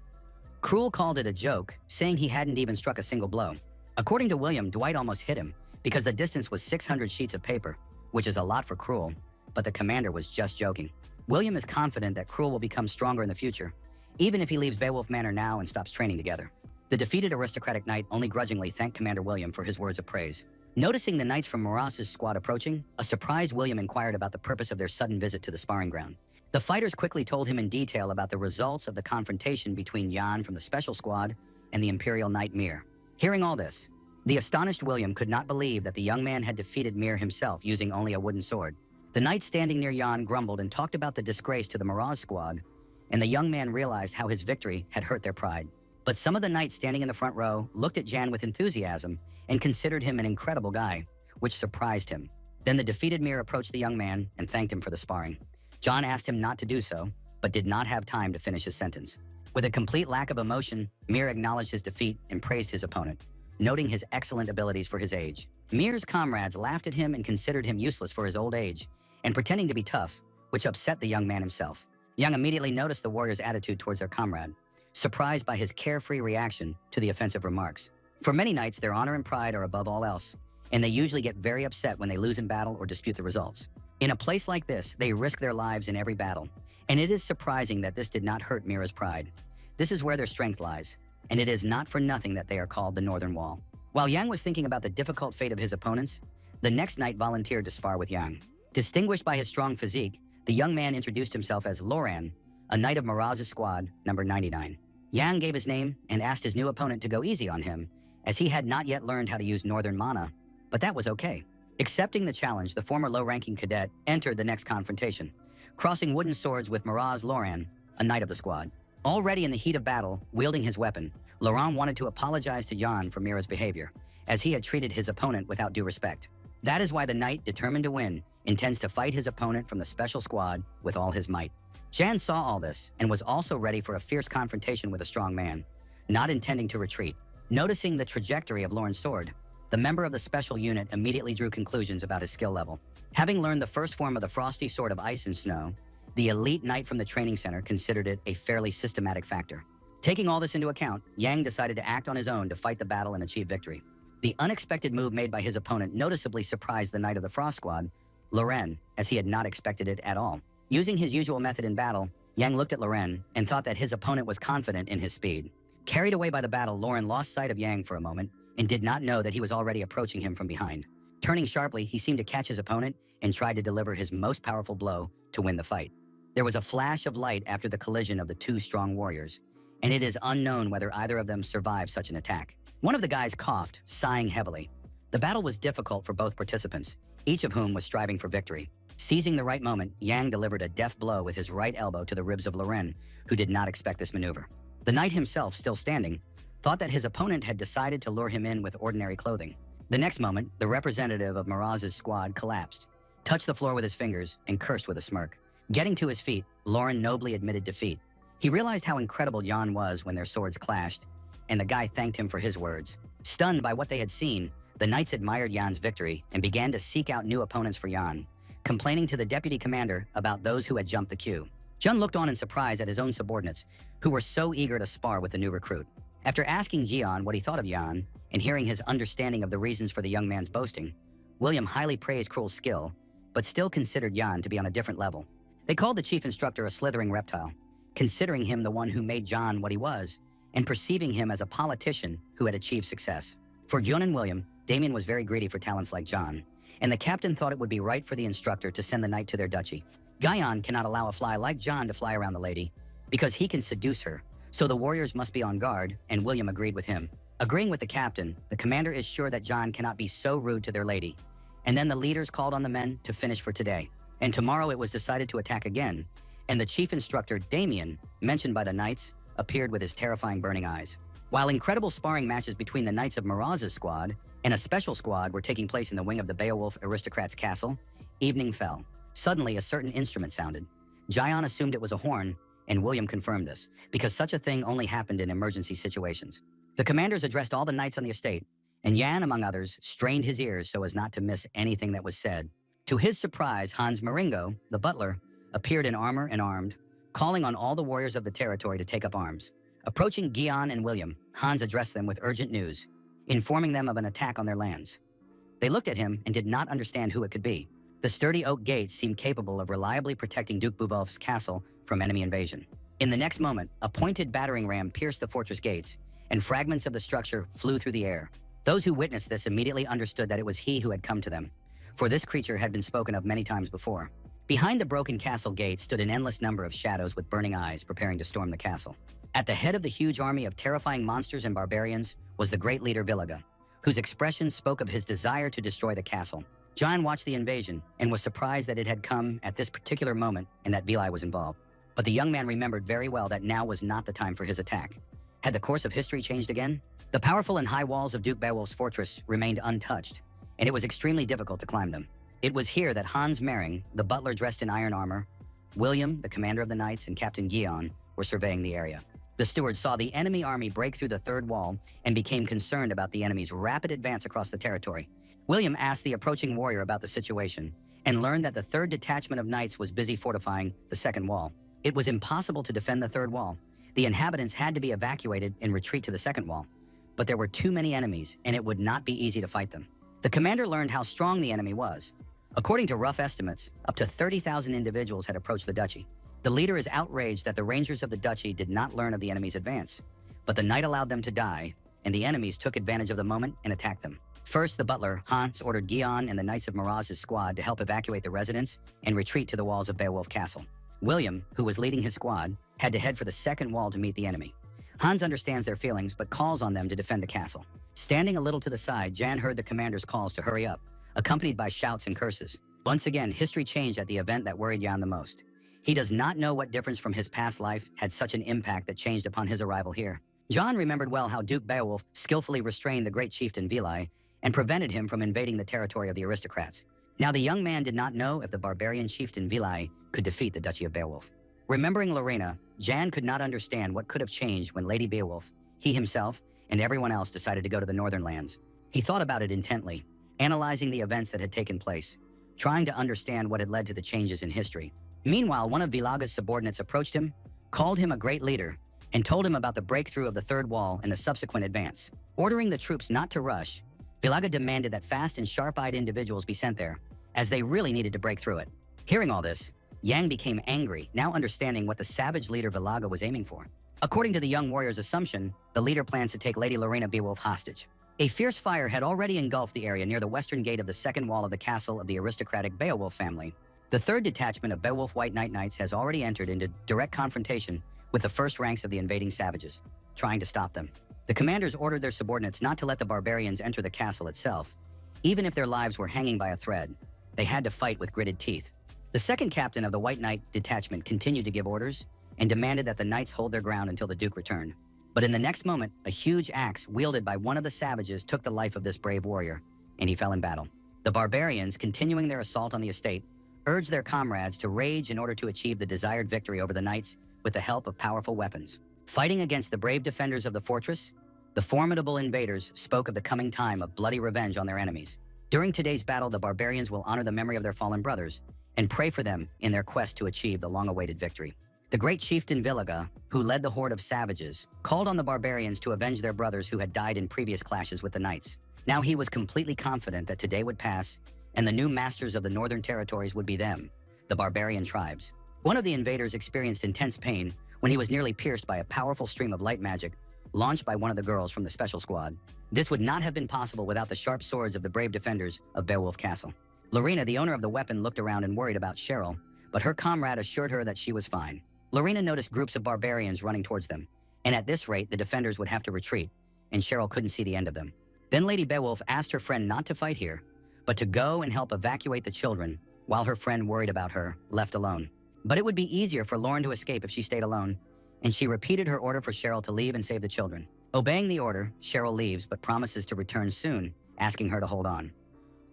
Cruel called it a joke, saying he hadn't even struck a single blow. According to William, Dwight almost hit him, because the distance was 600 sheets of paper, which is a lot for Cruel, but the commander was just joking. William is confident that Cruel will become stronger in the future, even if he leaves Beowulf Manor now and stops training together. The defeated aristocratic knight only grudgingly thanked Commander William for his words of praise. Noticing the knights from Moras's squad approaching, a surprised William inquired about the purpose of their sudden visit to the sparring ground. The fighters quickly told him in detail about the results of the confrontation between Jan from the Special Squad and the Imperial Knight Mir. Hearing all this, the astonished William could not believe that the young man had defeated Mir himself using only a wooden sword. The knight standing near Jan grumbled and talked about the disgrace to the Moraz squad, and the young man realized how his victory had hurt their pride. But some of the knights standing in the front row looked at Jan with enthusiasm and considered him an incredible guy, which surprised him. Then the defeated Mir approached the young man and thanked him for the sparring. John asked him not to do so, but did not have time to finish his sentence. With a complete lack of emotion, Mir acknowledged his defeat and praised his opponent, noting his excellent abilities for his age. Mir's comrades laughed at him and considered him useless for his old age and pretending to be tough, which upset the young man himself. Young immediately noticed the warrior's attitude towards their comrade, surprised by his carefree reaction to the offensive remarks. For many knights, their honor and pride are above all else, and they usually get very upset when they lose in battle or dispute the results. In a place like this, they risk their lives in every battle, and it is surprising that this did not hurt Mira's pride. This is where their strength lies, and it is not for nothing that they are called the Northern Wall. While Yang was thinking about the difficult fate of his opponents, the next knight volunteered to spar with Yang. Distinguished by his strong physique, the young man introduced himself as Loran, a knight of Moraz's squad, number 99. Yang gave his name and asked his new opponent to go easy on him, as he had not yet learned how to use Northern mana, but that was okay. Accepting the challenge, the former low-ranking cadet entered the next confrontation, crossing wooden swords with Moraz Loran, a knight of the squad. Already in the heat of battle, wielding his weapon, Loran wanted to apologize to Jan for Mira's behavior, as he had treated his opponent without due respect. That is why the knight, determined to win, intends to fight his opponent from the special squad with all his might. Jan saw all this and was also ready for a fierce confrontation with a strong man, not intending to retreat. Noticing the trajectory of Loran's sword, the member of the special unit immediately drew conclusions about his skill level. Having learned the first form of the frosty sword of ice and snow, the elite knight from the training center considered it a fairly systematic factor. Taking all this into account, Yang decided to act on his own to fight the battle and achieve victory. The unexpected move made by his opponent noticeably surprised the knight of the Frost Squad, Loren, as he had not expected it at all. Using his usual method in battle, Yang looked at Loren and thought that his opponent was confident in his speed. Carried away by the battle, Loren lost sight of Yang for a moment and did not know that he was already approaching him from behind. Turning sharply, he seemed to catch his opponent and tried to deliver his most powerful blow to win the fight. There was a flash of light after the collision of the two strong warriors, and it is unknown whether either of them survived such an attack. One of the guys coughed, sighing heavily. The battle was difficult for both participants, each of whom was striving for victory. Seizing the right moment, Yang delivered a deft blow with his right elbow to the ribs of Loren, who did not expect this maneuver. The knight himself, still standing, thought that his opponent had decided to lure him in with ordinary clothing. The next moment, the representative of Moraz's squad collapsed, touched the floor with his fingers, and cursed with a smirk. Getting to his feet, Loren nobly admitted defeat. He realized how incredible Jan was when their swords clashed, and the guy thanked him for his words. Stunned by what they had seen, the knights admired Jan's victory and began to seek out new opponents for Jan, complaining to the deputy commander about those who had jumped the queue. Jun looked on in surprise at his own subordinates, who were so eager to spar with the new recruit. After asking Jian what he thought of Jan and hearing his understanding of the reasons for the young man's boasting, William highly praised Cruel's skill, but still considered Jan to be on a different level. They called the chief instructor a slithering reptile, considering him the one who made Jan what he was, and perceiving him as a politician who had achieved success. For Jun and William, Damien was very greedy for talents like Jan, and the captain thought it would be right for the instructor to send the knight to their duchy. Guyon cannot allow a fly like Jan to fly around the lady, because he can seduce her, So the warriors must be on guard, and William agreed with him. Agreeing with the captain, the commander is sure that John cannot be so rude to their lady. And then the leaders called on the men to finish for today. And tomorrow it was decided to attack again, and the chief instructor, Damien, mentioned by the knights, appeared with his terrifying burning eyes. While incredible sparring matches between the Knights of Miraz's squad and a special squad were taking place in the wing of the Beowulf aristocrat's castle, evening fell. Suddenly, a certain instrument sounded. Jion assumed it was a horn, and William confirmed this, because such a thing only happened in emergency situations. The commanders addressed all the knights on the estate, and Yan, among others, strained his ears so as not to miss anything that was said. To his surprise, Hans Maringo, the butler, appeared in armor and armed, calling on all the warriors of the territory to take up arms. Approaching Gion and William, Hans addressed them with urgent news, informing them of an attack on their lands. They looked at him and did not understand who it could be. The sturdy oak gates seemed capable of reliably protecting Duke Buvolf's castle from enemy invasion. In the next moment, a pointed battering ram pierced the fortress gates, and fragments of the structure flew through the air. Those who witnessed this immediately understood that it was he who had come to them, for this creature had been spoken of many times before. Behind the broken castle gate stood an endless number of shadows with burning eyes preparing to storm the castle. At the head of the huge army of terrifying monsters and barbarians was the great leader Villaga, whose expression spoke of his desire to destroy the castle. John watched the invasion and was surprised that it had come at this particular moment and that Vili was involved. But the young man remembered very well that now was not the time for his attack. Had the course of history changed again? The powerful and high walls of Duke Beowulf's fortress remained untouched, and it was extremely difficult to climb them. It was here that Hans Mering, the butler dressed in iron armor, William, the commander of the knights, and Captain Gion were surveying the area. The steward saw the enemy army break through the third wall and became concerned about the enemy's rapid advance across the territory. William asked the approaching warrior about the situation and learned that the third detachment of knights was busy fortifying the second wall. It was impossible to defend the third wall. The inhabitants had to be evacuated and retreat to the second wall. But there were too many enemies, and it would not be easy to fight them. The commander learned how strong the enemy was. According to rough estimates, up to 30,000 individuals had approached the duchy. The leader is outraged that the rangers of the duchy did not learn of the enemy's advance, but the knight allowed them to die, and the enemies took advantage of the moment and attacked them. First, the butler, Hans, ordered Gion and the Knights of Miraz's squad to help evacuate the residents and retreat to the walls of Beowulf Castle. William, who was leading his squad, had to head for the second wall to meet the enemy. Hans understands their feelings, but calls on them to defend the castle. Standing a little to the side, Jan heard the commander's calls to hurry up, accompanied by shouts and curses. Once again, history changed at the event that worried Jan the most. He does not know what difference from his past life had such an impact that changed upon his arrival here. John remembered well how Duke Beowulf skillfully restrained the great chieftain Vili and prevented him from invading the territory of the aristocrats. Now the young man did not know if the barbarian chieftain Vili could defeat the Duchy of Beowulf. Remembering Lorena, Jan could not understand what could have changed when Lady Beowulf, he himself, and everyone else decided to go to the northern lands. He thought about it intently, analyzing the events that had taken place, trying to understand what had led to the changes in history. Meanwhile, one of Vilaga's subordinates approached him, called him a great leader, and told him about the breakthrough of the third wall and the subsequent advance. Ordering the troops not to rush, Vilaga demanded that fast and sharp-eyed individuals be sent there, as they really needed to break through it. Hearing all this, Yang became angry, now understanding what the savage leader Vilaga was aiming for. According to the young warrior's assumption, the leader plans to take Lady Lorena Beowulf hostage. A fierce fire had already engulfed the area near the western gate of the second wall of the castle of the aristocratic Beowulf family. The third detachment of Beowulf White Knight Knights has already entered into direct confrontation with the first ranks of the invading savages, trying to stop them. The commanders ordered their subordinates not to let the barbarians enter the castle itself. Even if their lives were hanging by a thread, they had to fight with gritted teeth. The second captain of the White Knight detachment continued to give orders and demanded that the knights hold their ground until the Duke returned. But in the next moment, a huge axe wielded by one of the savages took the life of this brave warrior, and he fell in battle. The barbarians, continuing their assault on the estate, urged their comrades to rage in order to achieve the desired victory over the knights with the help of powerful weapons. Fighting against the brave defenders of the fortress, the formidable invaders spoke of the coming time of bloody revenge on their enemies. During today's battle, the barbarians will honor the memory of their fallen brothers and pray for them in their quest to achieve the long-awaited victory. The great chieftain Villaga, who led the horde of savages, called on the barbarians to avenge their brothers who had died in previous clashes with the knights. Now he was completely confident that today would pass and the new masters of the northern territories would be them, the barbarian tribes. One of the invaders experienced intense pain when he was nearly pierced by a powerful stream of light magic launched by one of the girls from the special squad. This would not have been possible without the sharp swords of the brave defenders of Beowulf Castle. Lorena, the owner of the weapon, looked around and worried about Cheryl, but her comrade assured her that she was fine. Lorena noticed groups of barbarians running towards them and at this rate, the defenders would have to retreat, and Cheryl couldn't see the end of them. Then Lady Beowulf asked her friend not to fight here, but to go and help evacuate the children while her friend worried about her, left alone. But it would be easier for Lauren to escape if she stayed alone, and she repeated her order for Cheryl to leave and save the children. Obeying the order, Cheryl leaves but promises to return soon, asking her to hold on.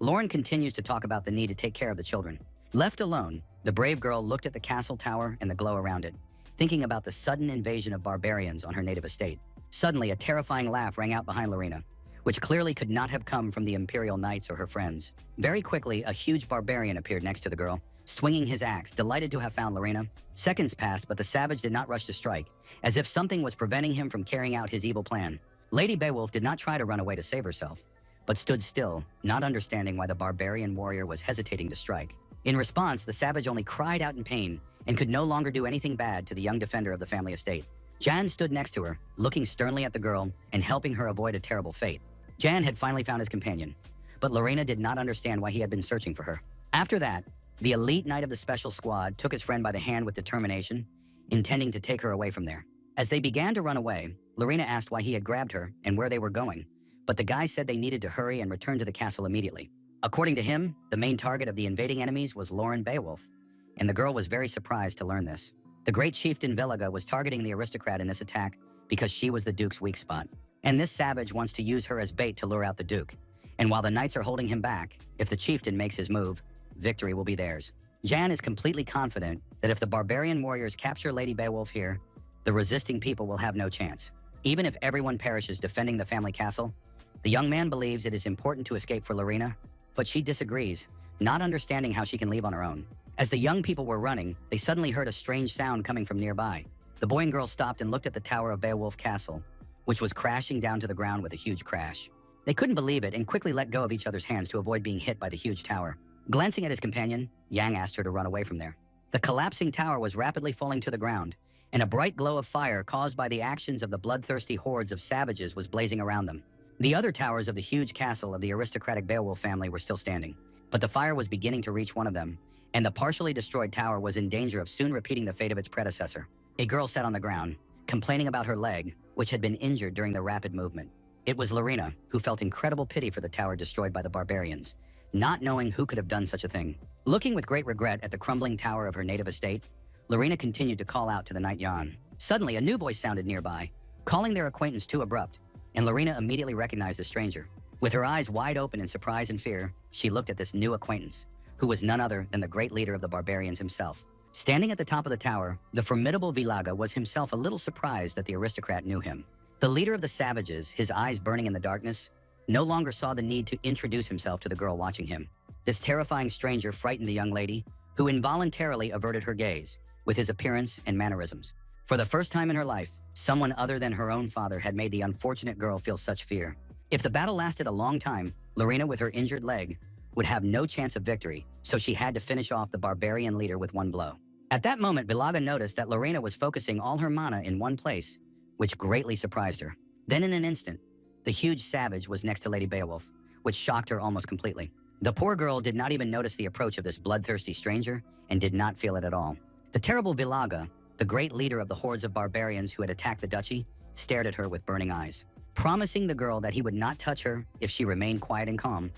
Lauren continues to talk about the need to take care of the children. Left alone, the brave girl looked at the castle tower and the glow around it, thinking about the sudden invasion of barbarians on her native estate. Suddenly, a terrifying laugh rang out behind Lorena, which clearly could not have come from the Imperial Knights or her friends. Very quickly, a huge barbarian appeared next to the girl, swinging his axe, delighted to have found Lorena. Seconds passed, but the savage did not rush to strike, as if something was preventing him from carrying out his evil plan. Lady Beowulf did not try to run away to save herself, but stood still, not understanding why the barbarian warrior was hesitating to strike. In response, the savage only cried out in pain and could no longer do anything bad to the young defender of the family estate. Jan stood next to her, looking sternly at the girl and helping her avoid a terrible fate. Jan had finally found his companion, but Lorena did not understand why he had been searching for her. After that, the elite knight of the special squad took his friend by the hand with determination, intending to take her away from there. As they began to run away, Lorena asked why he had grabbed her and where they were going, but the guy said they needed to hurry and return to the castle immediately. According to him, the main target of the invading enemies was Lauren Beowulf, and the girl was very surprised to learn this. The great chieftain Villiga was targeting the aristocrat in this attack because she was the Duke's weak spot. And this savage wants to use her as bait to lure out the Duke. And while the knights are holding him back, if the chieftain makes his move, victory will be theirs. Jan is completely confident that if the barbarian warriors capture Lady Beowulf here, the resisting people will have no chance. Even if everyone perishes defending the family castle, the young man believes it is important to escape for Lorena, but she disagrees, not understanding how she can leave on her own. As the young people were running, they suddenly heard a strange sound coming from nearby. The boy and girl stopped and looked at the tower of Beowulf Castle, which was crashing down to the ground with a huge crash. They couldn't believe it and quickly let go of each other's hands to avoid being hit by the huge tower. Glancing at his companion, Yang asked her to run away from there. The collapsing tower was rapidly falling to the ground, and a bright glow of fire caused by the actions of the bloodthirsty hordes of savages was blazing around them. The other towers of the huge castle of the aristocratic Beowulf family were still standing, but the fire was beginning to reach one of them, and the partially destroyed tower was in danger of soon repeating the fate of its predecessor. A girl sat on the ground, complaining about her leg, which had been injured during the rapid movement. It was Lorena, who felt incredible pity for the tower destroyed by the barbarians, not knowing who could have done such a thing. Looking with great regret at the crumbling tower of her native estate, Lorena continued to call out to the knight Jan. Suddenly, a new voice sounded nearby, calling their acquaintance too abrupt, and Lorena immediately recognized the stranger. With her eyes wide open in surprise and fear, she looked at this new acquaintance, who was none other than the great leader of the barbarians himself. Standing at the top of the tower, the formidable Villiga was himself a little surprised that the aristocrat knew him. The leader of the savages, his eyes burning in the darkness, no longer saw the need to introduce himself to the girl watching him. This terrifying stranger frightened the young lady, who involuntarily averted her gaze with his appearance and mannerisms. For the first time in her life, someone other than her own father had made the unfortunate girl feel such fear. If the battle lasted a long time, Lorena, with her injured leg, would have no chance of victory, so she had to finish off the barbarian leader with one blow. At that moment, Villiga noticed that Lorena was focusing all her mana in one place, which greatly surprised her. Then in an instant, the huge savage was next to Lady Beowulf, which shocked her almost completely. The poor girl did not even notice the approach of this bloodthirsty stranger and did not feel it at all. The terrible Villiga, the great leader of the hordes of barbarians who had attacked the duchy, stared at her with burning eyes. Promising the girl that he would not touch her if she remained quiet and calm,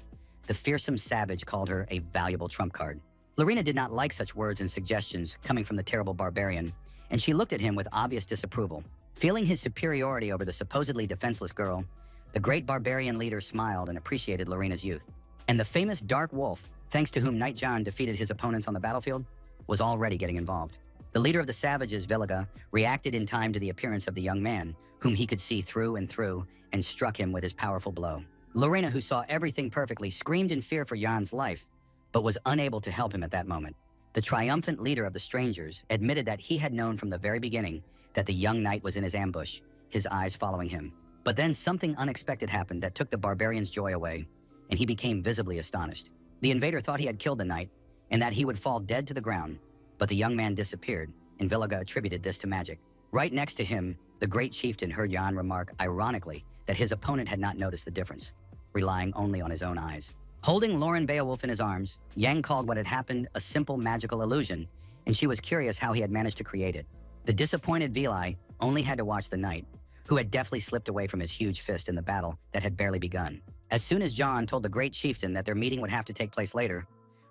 the fearsome savage called her a valuable trump card. Lorena did not like such words and suggestions coming from the terrible barbarian, and she looked at him with obvious disapproval. Feeling his superiority over the supposedly defenseless girl, the great barbarian leader smiled and appreciated Lorena's youth. And the famous Dark Wolf, thanks to whom Knight John defeated his opponents on the battlefield, was already getting involved. The leader of the savages, Villiga, reacted in time to the appearance of the young man, whom he could see through and through, and struck him with his powerful blow. Lorena, who saw everything perfectly, screamed in fear for Jan's life, but was unable to help him at that moment. The triumphant leader of the strangers admitted that he had known from the very beginning that the young knight was in his ambush, his eyes following him. But then something unexpected happened that took the barbarian's joy away, and he became visibly astonished. The invader thought he had killed the knight, and that he would fall dead to the ground, but the young man disappeared, and Villiga attributed this to magic. Right next to him, the great chieftain heard Jan remark, ironically, that his opponent had not noticed the difference, relying only on his own eyes. Holding Lauren Beowulf in his arms, Yang called what had happened a simple magical illusion, and she was curious how he had managed to create it. The disappointed Vili only had to watch the knight, who had deftly slipped away from his huge fist in the battle that had barely begun. As soon as John told the great chieftain that their meeting would have to take place later,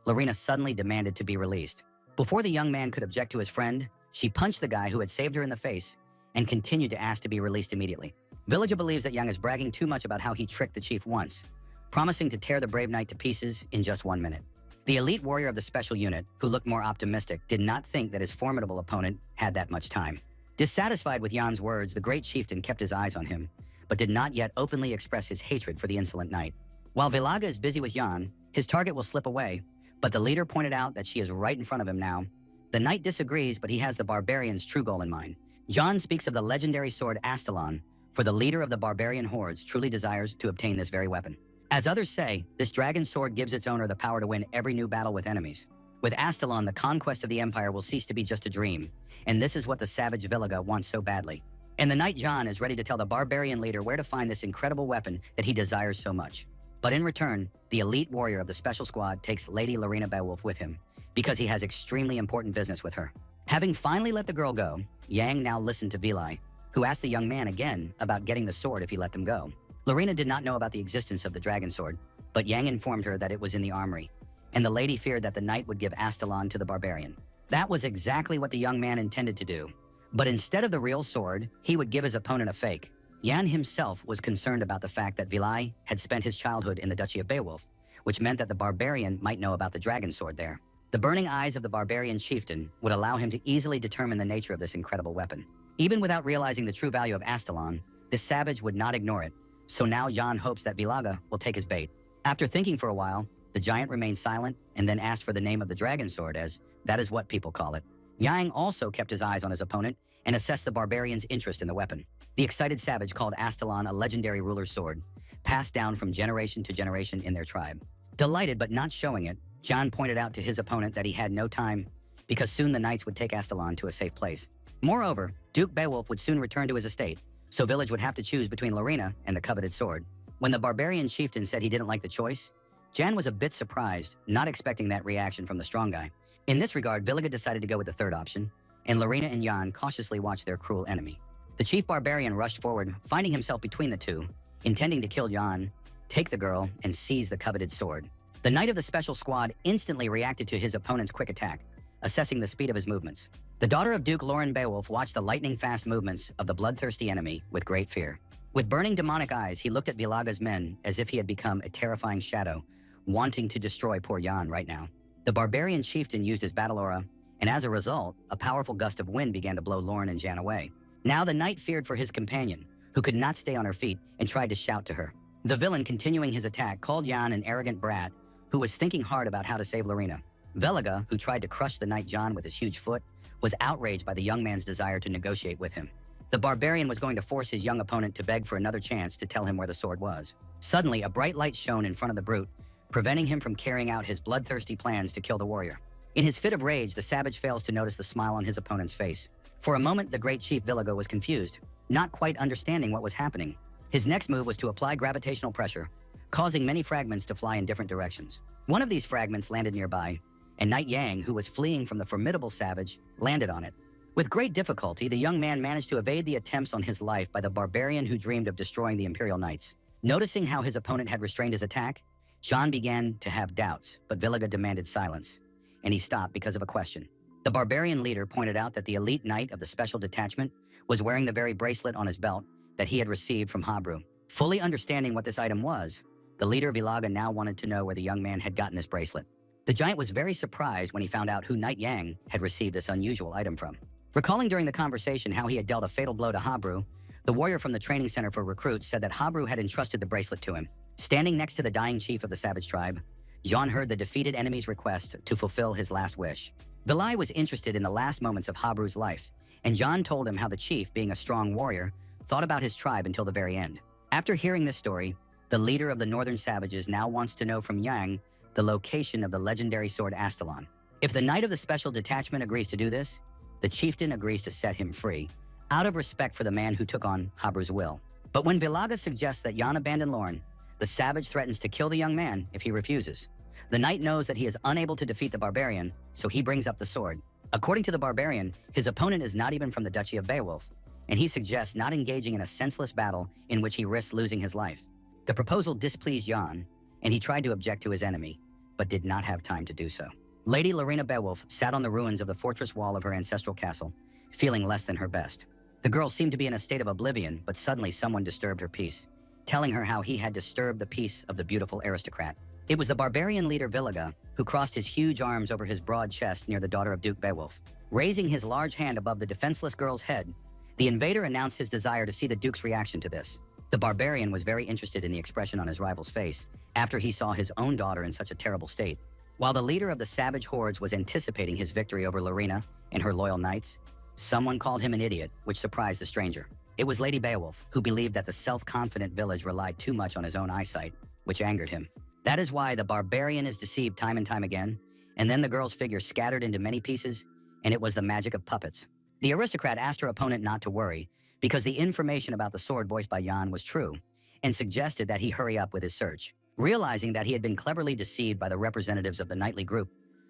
Lorena suddenly demanded to be released. Before the young man could object to his friend, she punched the guy who had saved her in the face and continued to ask to be released immediately. Villager believes that Yang is bragging too much about how he tricked the chief once, promising to tear the brave knight to pieces in just 1 minute. The elite warrior of the special unit, who looked more optimistic, did not think that his formidable opponent had that much time. Dissatisfied with Jan's words, the great chieftain kept his eyes on him, but did not yet openly express his hatred for the insolent knight. While Vilaga is busy with Jan, his target will slip away, but the leader pointed out that she is right in front of him now. The knight disagrees, but he has the barbarian's true goal in mind. John speaks of the legendary sword Astalon, for the leader of the barbarian hordes truly desires to obtain this very weapon. As others say, this dragon sword gives its owner the power to win every new battle with enemies. With Astalon, the conquest of the empire will cease to be just a dream, and this is what the savage Villaga wants so badly. And the knight John is ready to tell the barbarian leader where to find this incredible weapon that he desires so much. But in return, the elite warrior of the special squad takes Lady Lorena Beowulf with him, because he has extremely important business with her. Having finally let the girl go, Yang now listened to Vilai, who asked the young man again about getting the sword if he let them go. Lorena did not know about the existence of the dragon sword, but Yang informed her that it was in the armory, and the lady feared that the knight would give Astalon to the barbarian. That was exactly what the young man intended to do. But instead of the real sword, he would give his opponent a fake. Yan himself was concerned about the fact that Vilai had spent his childhood in the Duchy of Beowulf, which meant that the barbarian might know about the dragon sword there. The burning eyes of the barbarian chieftain would allow him to easily determine the nature of this incredible weapon. Even without realizing the true value of Astalon, this savage would not ignore it, so now Jan hopes that Vilaga will take his bait. After thinking for a while, the giant remained silent and then asked for the name of the dragon sword, as that is what people call it. Yang also kept his eyes on his opponent and assessed the barbarian's interest in the weapon. The excited savage called Astalon a legendary ruler's sword, passed down from generation to generation in their tribe. Delighted but not showing it, John pointed out to his opponent that he had no time, because soon the knights would take Astalon to a safe place. Moreover, Duke Beowulf would soon return to his estate, so village would have to choose between Lorena and the coveted sword. When the barbarian chieftain said he didn't like the choice, Jan was a bit surprised, not expecting that reaction from the strong guy. In this regard, Villaga decided to go with the third option, and Lorena and Jan cautiously watched their cruel enemy. The chief barbarian rushed forward, finding himself between the two, intending to kill Jan, take the girl, and seize the coveted sword. The knight of the special squad instantly reacted to his opponent's quick attack, assessing the speed of his movements. The daughter of Duke Loren Beowulf watched the lightning-fast movements of the bloodthirsty enemy with great fear. With burning demonic eyes, he looked at Vilaga's men as if he had become a terrifying shadow, wanting to destroy poor Jan right now. The barbarian chieftain used his battle aura, and as a result, a powerful gust of wind began to blow Loren and Jan away. Now the knight feared for his companion, who could not stay on her feet, and tried to shout to her. The villain, continuing his attack, called Jan an arrogant brat who was thinking hard about how to save Lorena. Velaga, who tried to crush the knight Jan with his huge foot, was outraged by the young man's desire to negotiate with him. The barbarian was going to force his young opponent to beg for another chance to tell him where the sword was. Suddenly, a bright light shone in front of the brute, preventing him from carrying out his bloodthirsty plans to kill the warrior. In his fit of rage, the savage fails to notice the smile on his opponent's face. For a moment, the great chief Villaga was confused, not quite understanding what was happening. His next move was to apply gravitational pressure, causing many fragments to fly in different directions. One of these fragments landed nearby, and Knight Yang, who was fleeing from the formidable savage, landed on it. With great difficulty, the young man managed to evade the attempts on his life by the barbarian who dreamed of destroying the Imperial Knights. Noticing how his opponent had restrained his attack, John began to have doubts, but Villaga demanded silence, and he stopped because of a question. The barbarian leader pointed out that the elite knight of the special detachment was wearing the very bracelet on his belt that he had received from Habru. Fully understanding what this item was, the leader Villaga now wanted to know where the young man had gotten this bracelet. The giant was very surprised when he found out who Knight Yang had received this unusual item from. Recalling during the conversation how he had dealt a fatal blow to Habru, the warrior from the training center for recruits said that Habru had entrusted the bracelet to him. Standing next to the dying chief of the savage tribe, John heard the defeated enemy's request to fulfill his last wish. Vilai was interested in the last moments of Habru's life, and John told him how the chief, being a strong warrior, thought about his tribe until the very end. After hearing this story, the leader of the northern savages now wants to know from Yang the location of the legendary sword Astalon. If the knight of the special detachment agrees to do this, the chieftain agrees to set him free, out of respect for the man who took on Habru's will. But when Villaga suggests that Jan abandon Lorne, the savage threatens to kill the young man if he refuses. The knight knows that he is unable to defeat the barbarian, so he brings up the sword. According to the barbarian, his opponent is not even from the Duchy of Beowulf, and he suggests not engaging in a senseless battle in which he risks losing his life. The proposal displeased Jan, and he tried to object to his enemy, but did not have time to do so. Lady Lorena Beowulf sat on the ruins of the fortress wall of her ancestral castle, feeling less than her best. The girl seemed to be in a state of oblivion, but suddenly someone disturbed her peace, telling her how he had disturbed the peace of the beautiful aristocrat. It was the barbarian leader Villiga, who crossed his huge arms over his broad chest near the daughter of Duke Beowulf. Raising his large hand above the defenseless girl's head, the invader announced his desire to see the Duke's reaction to this. The barbarian was very interested in the expression on his rival's face after he saw his own daughter in such a terrible state. While the leader of the savage hordes was anticipating his victory over Lorena and her loyal knights, someone called him an idiot, which surprised the stranger. It was Lady Beowulf, who believed that the self-confident village relied too much on his own eyesight, which angered him. That is why the barbarian is deceived time and time again, and then the girl's figure scattered into many pieces, and it was the magic of puppets. The aristocrat asked her opponent not to worry, because the information about the sword voiced by Jan was true, and suggested that he hurry up with his search. Realizing that he had been cleverly deceived by the representatives of the knightly group,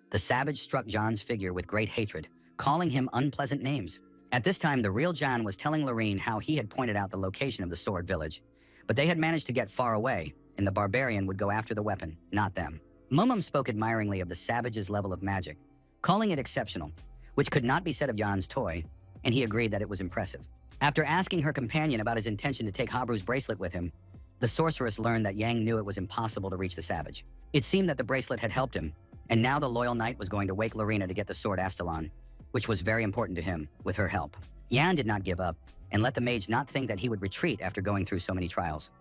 the savage struck Jan's figure with great hatred, calling him unpleasant names. At this time, the real Jan was telling Lorene how he had pointed out the location of the sword village, but they had managed to get far away, and the barbarian would go after the weapon, not them. Momum spoke admiringly of the savage's level of magic, calling it exceptional, which could not be said of Jan's toy, and he agreed that it was impressive. After asking her companion about his intention to take Habru's bracelet with him, the sorceress learned that Yang knew it was impossible to reach the savage. It seemed that the bracelet had helped him, and now the loyal knight was going to wake Lorena to get the sword Astalon, which was very important to him, with her help. Yan did not give up, and let the mage not think that he would retreat after going through so many trials.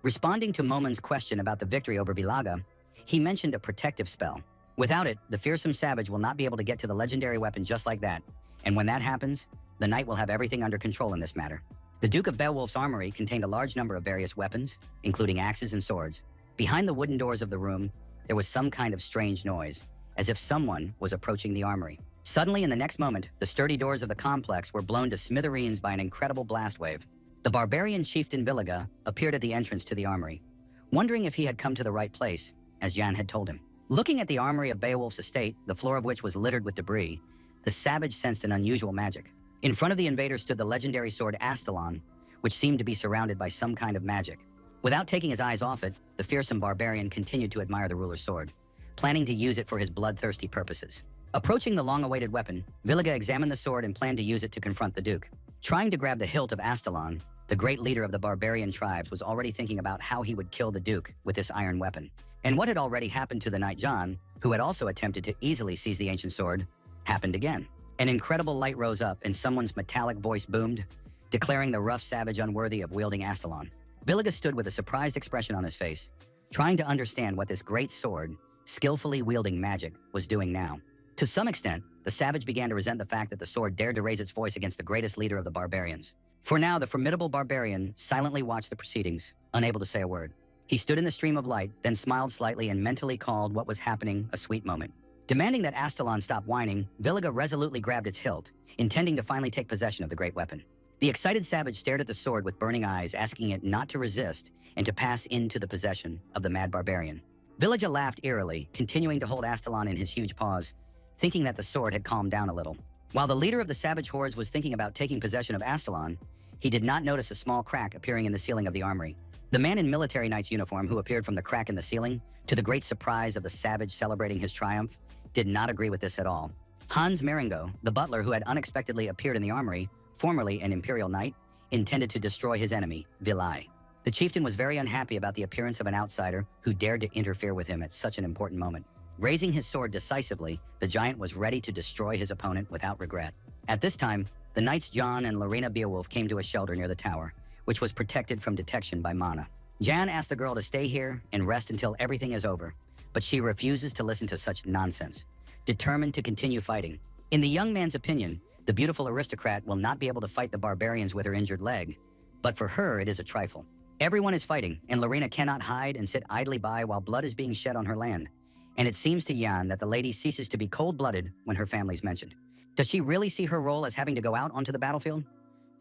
Responding to Momon's question about the victory over Vilaga, he mentioned a protective spell. Without it, the fearsome savage will not be able to get to the legendary weapon just like that, and when that happens, the knight will have everything under control in this matter. The Duke of Beowulf's armory contained a large number of various weapons, including axes and swords. Behind the wooden doors of the room, there was some kind of strange noise, as if someone was approaching the armory. Suddenly, in the next moment, the sturdy doors of the complex were blown to smithereens by an incredible blast wave. The barbarian chieftain Villiga appeared at the entrance to the armory, wondering if he had come to the right place, as Jan had told him. Looking at the armory of Beowulf's estate, the floor of which was littered with debris, the savage sensed an unusual magic. In front of the invader stood the legendary sword Astalon, which seemed to be surrounded by some kind of magic. Without taking his eyes off it, the fearsome barbarian continued to admire the ruler's sword, planning to use it for his bloodthirsty purposes. Approaching the long-awaited weapon, Villiga examined the sword and planned to use it to confront the Duke. Trying to grab the hilt of Astalon, the great leader of the barbarian tribes was already thinking about how he would kill the Duke with this iron weapon. And what had already happened to the knight John, who had also attempted to easily seize the ancient sword, happened again. An incredible light rose up and someone's metallic voice boomed, declaring the rough savage unworthy of wielding Astalon. Villiga stood with a surprised expression on his face, trying to understand what this great sword, skillfully wielding magic, was doing now. To some extent, the savage began to resent the fact that the sword dared to raise its voice against the greatest leader of the barbarians. For now, the formidable barbarian silently watched the proceedings, unable to say a word. He stood in the stream of light, then smiled slightly and mentally called what was happening a sweet moment. Demanding that Astalon stop whining, Villiga resolutely grabbed its hilt, intending to finally take possession of the great weapon. The excited savage stared at the sword with burning eyes, asking it not to resist and to pass into the possession of the mad barbarian. Villiga laughed eerily, continuing to hold Astalon in his huge paws, thinking that the sword had calmed down a little. While the leader of the savage hordes was thinking about taking possession of Astalon, he did not notice a small crack appearing in the ceiling of the armory. The man in military knight's uniform who appeared from the crack in the ceiling, to the great surprise of the savage celebrating his triumph, did not agree with this at all. Hans Marengo, the butler who had unexpectedly appeared in the armory, formerly an imperial knight, intended to destroy his enemy, Vilai. The chieftain was very unhappy about the appearance of an outsider who dared to interfere with him at such an important moment. Raising his sword decisively, the giant was ready to destroy his opponent without regret. At this time, the knights John and Lorena Beowulf came to a shelter near the tower, which was protected from detection by Mana. Jan asked the girl to stay here and rest until everything is over, but she refuses to listen to such nonsense, determined to continue fighting. In the young man's opinion, the beautiful aristocrat will not be able to fight the barbarians with her injured leg, but for her it is a trifle. Everyone is fighting, and Lorena cannot hide and sit idly by while blood is being shed on her land. And it seems to Jan that the lady ceases to be cold-blooded when her family's mentioned. Does she really see her role as having to go out onto the battlefield?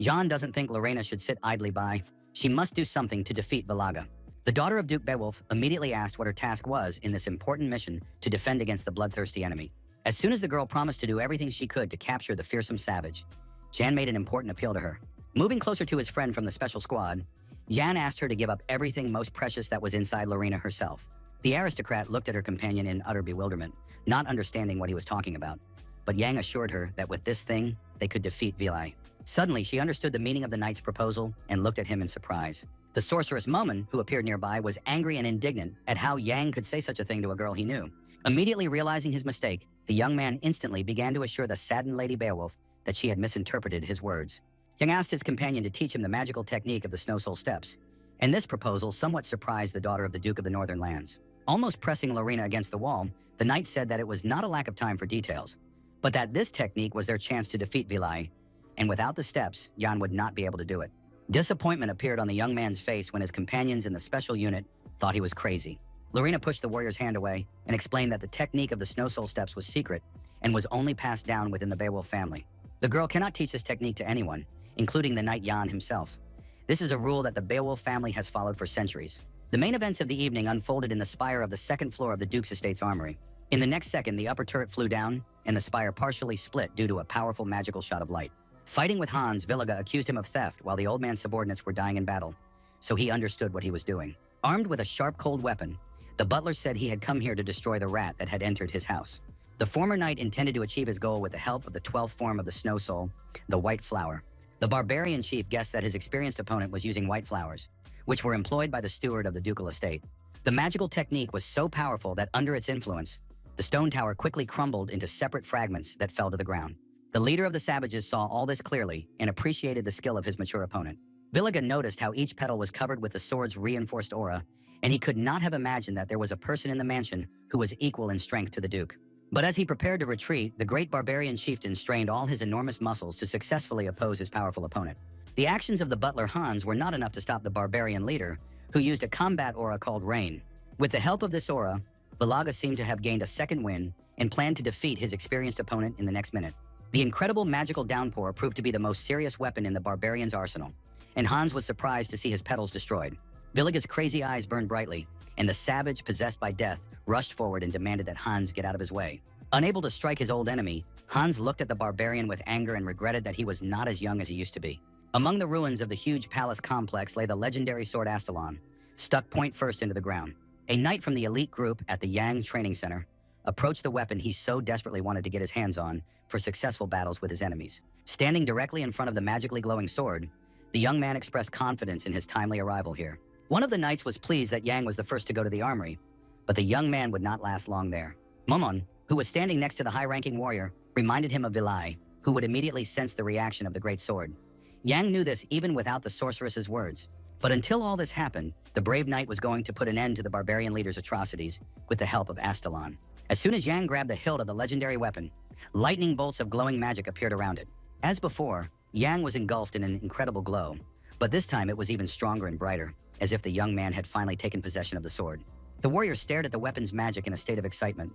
Jan doesn't think Lorena should sit idly by. She must do something to defeat Vilaga. The daughter of Duke Beowulf immediately asked what her task was in this important mission to defend against the bloodthirsty enemy. As soon as the girl promised to do everything she could to capture the fearsome savage, Jan made an important appeal to her. Moving closer to his friend from the special squad, Yan asked her to give up everything most precious that was inside Lorena herself. The aristocrat looked at her companion in utter bewilderment, not understanding what he was talking about. But Yang assured her that with this thing, they could defeat Vilai. Suddenly, she understood the meaning of the knight's proposal and looked at him in surprise. The sorceress Momen, who appeared nearby, was angry and indignant at how Yang could say such a thing to a girl he knew. Immediately realizing his mistake, the young man instantly began to assure the saddened Lady Beowulf that she had misinterpreted his words. Yang asked his companion to teach him the magical technique of the Snow Soul Steps, and this proposal somewhat surprised the daughter of the Duke of the Northern Lands. Almost pressing Lorena against the wall, the knight said that it was not a lack of time for details, but that this technique was their chance to defeat Vilai, and without the steps, Jan would not be able to do it. Disappointment appeared on the young man's face when his companions in the special unit thought he was crazy. Lorena pushed the warrior's hand away and explained that the technique of the Snow Soul Steps was secret and was only passed down within the Beowulf family. The girl cannot teach this technique to anyone, including the knight Jan himself. This is a rule that the Beowulf family has followed for centuries. The main events of the evening unfolded in the spire of the second floor of the Duke's estate's armory. In the next second, the upper turret flew down, and the spire partially split due to a powerful magical shot of light. Fighting with Hans, Villiga accused him of theft while the old man's subordinates were dying in battle, so he understood what he was doing. Armed with a sharp, cold weapon, the butler said he had come here to destroy the rat that had entered his house. The former knight intended to achieve his goal with the help of the 12th form of the Snow Soul, the White Flower. The barbarian chief guessed that his experienced opponent was using white flowers, which were employed by the steward of the ducal estate. The magical technique was so powerful that under its influence, the stone tower quickly crumbled into separate fragments that fell to the ground. The leader of the savages saw all this clearly and appreciated the skill of his mature opponent. Villiga noticed how each petal was covered with the sword's reinforced aura, and he could not have imagined that there was a person in the mansion who was equal in strength to the Duke. But as he prepared to retreat, the great barbarian chieftain strained all his enormous muscles to successfully oppose his powerful opponent. The actions of the butler Hans were not enough to stop the barbarian leader, who used a combat aura called Rain. With the help of this aura, Villiga seemed to have gained a second win and planned to defeat his experienced opponent in the next minute. The incredible magical downpour proved to be the most serious weapon in the barbarian's arsenal, and Hans was surprised to see his petals destroyed. Villiga's crazy eyes burned brightly, and the savage, possessed by death, rushed forward and demanded that Hans get out of his way. Unable to strike his old enemy, Hans looked at the barbarian with anger and regretted that he was not as young as he used to be. Among the ruins of the huge palace complex lay the legendary sword Astalon, stuck point first into the ground. A knight from the elite group at the Yang Training Center approached the weapon he so desperately wanted to get his hands on for successful battles with his enemies. Standing directly in front of the magically glowing sword, the young man expressed confidence in his timely arrival here. One of the knights was pleased that Yang was the first to go to the armory, but the young man would not last long there. Momon, who was standing next to the high-ranking warrior, reminded him of Vilai, who would immediately sense the reaction of the great sword. Yang knew this even without the sorceress's words. But until all this happened, the brave knight was going to put an end to the barbarian leader's atrocities with the help of Astalon. As soon as Yang grabbed the hilt of the legendary weapon, lightning bolts of glowing magic appeared around it. As before, Yang was engulfed in an incredible glow, but this time it was even stronger and brighter, as if the young man had finally taken possession of the sword. The warrior stared at the weapon's magic in a state of excitement,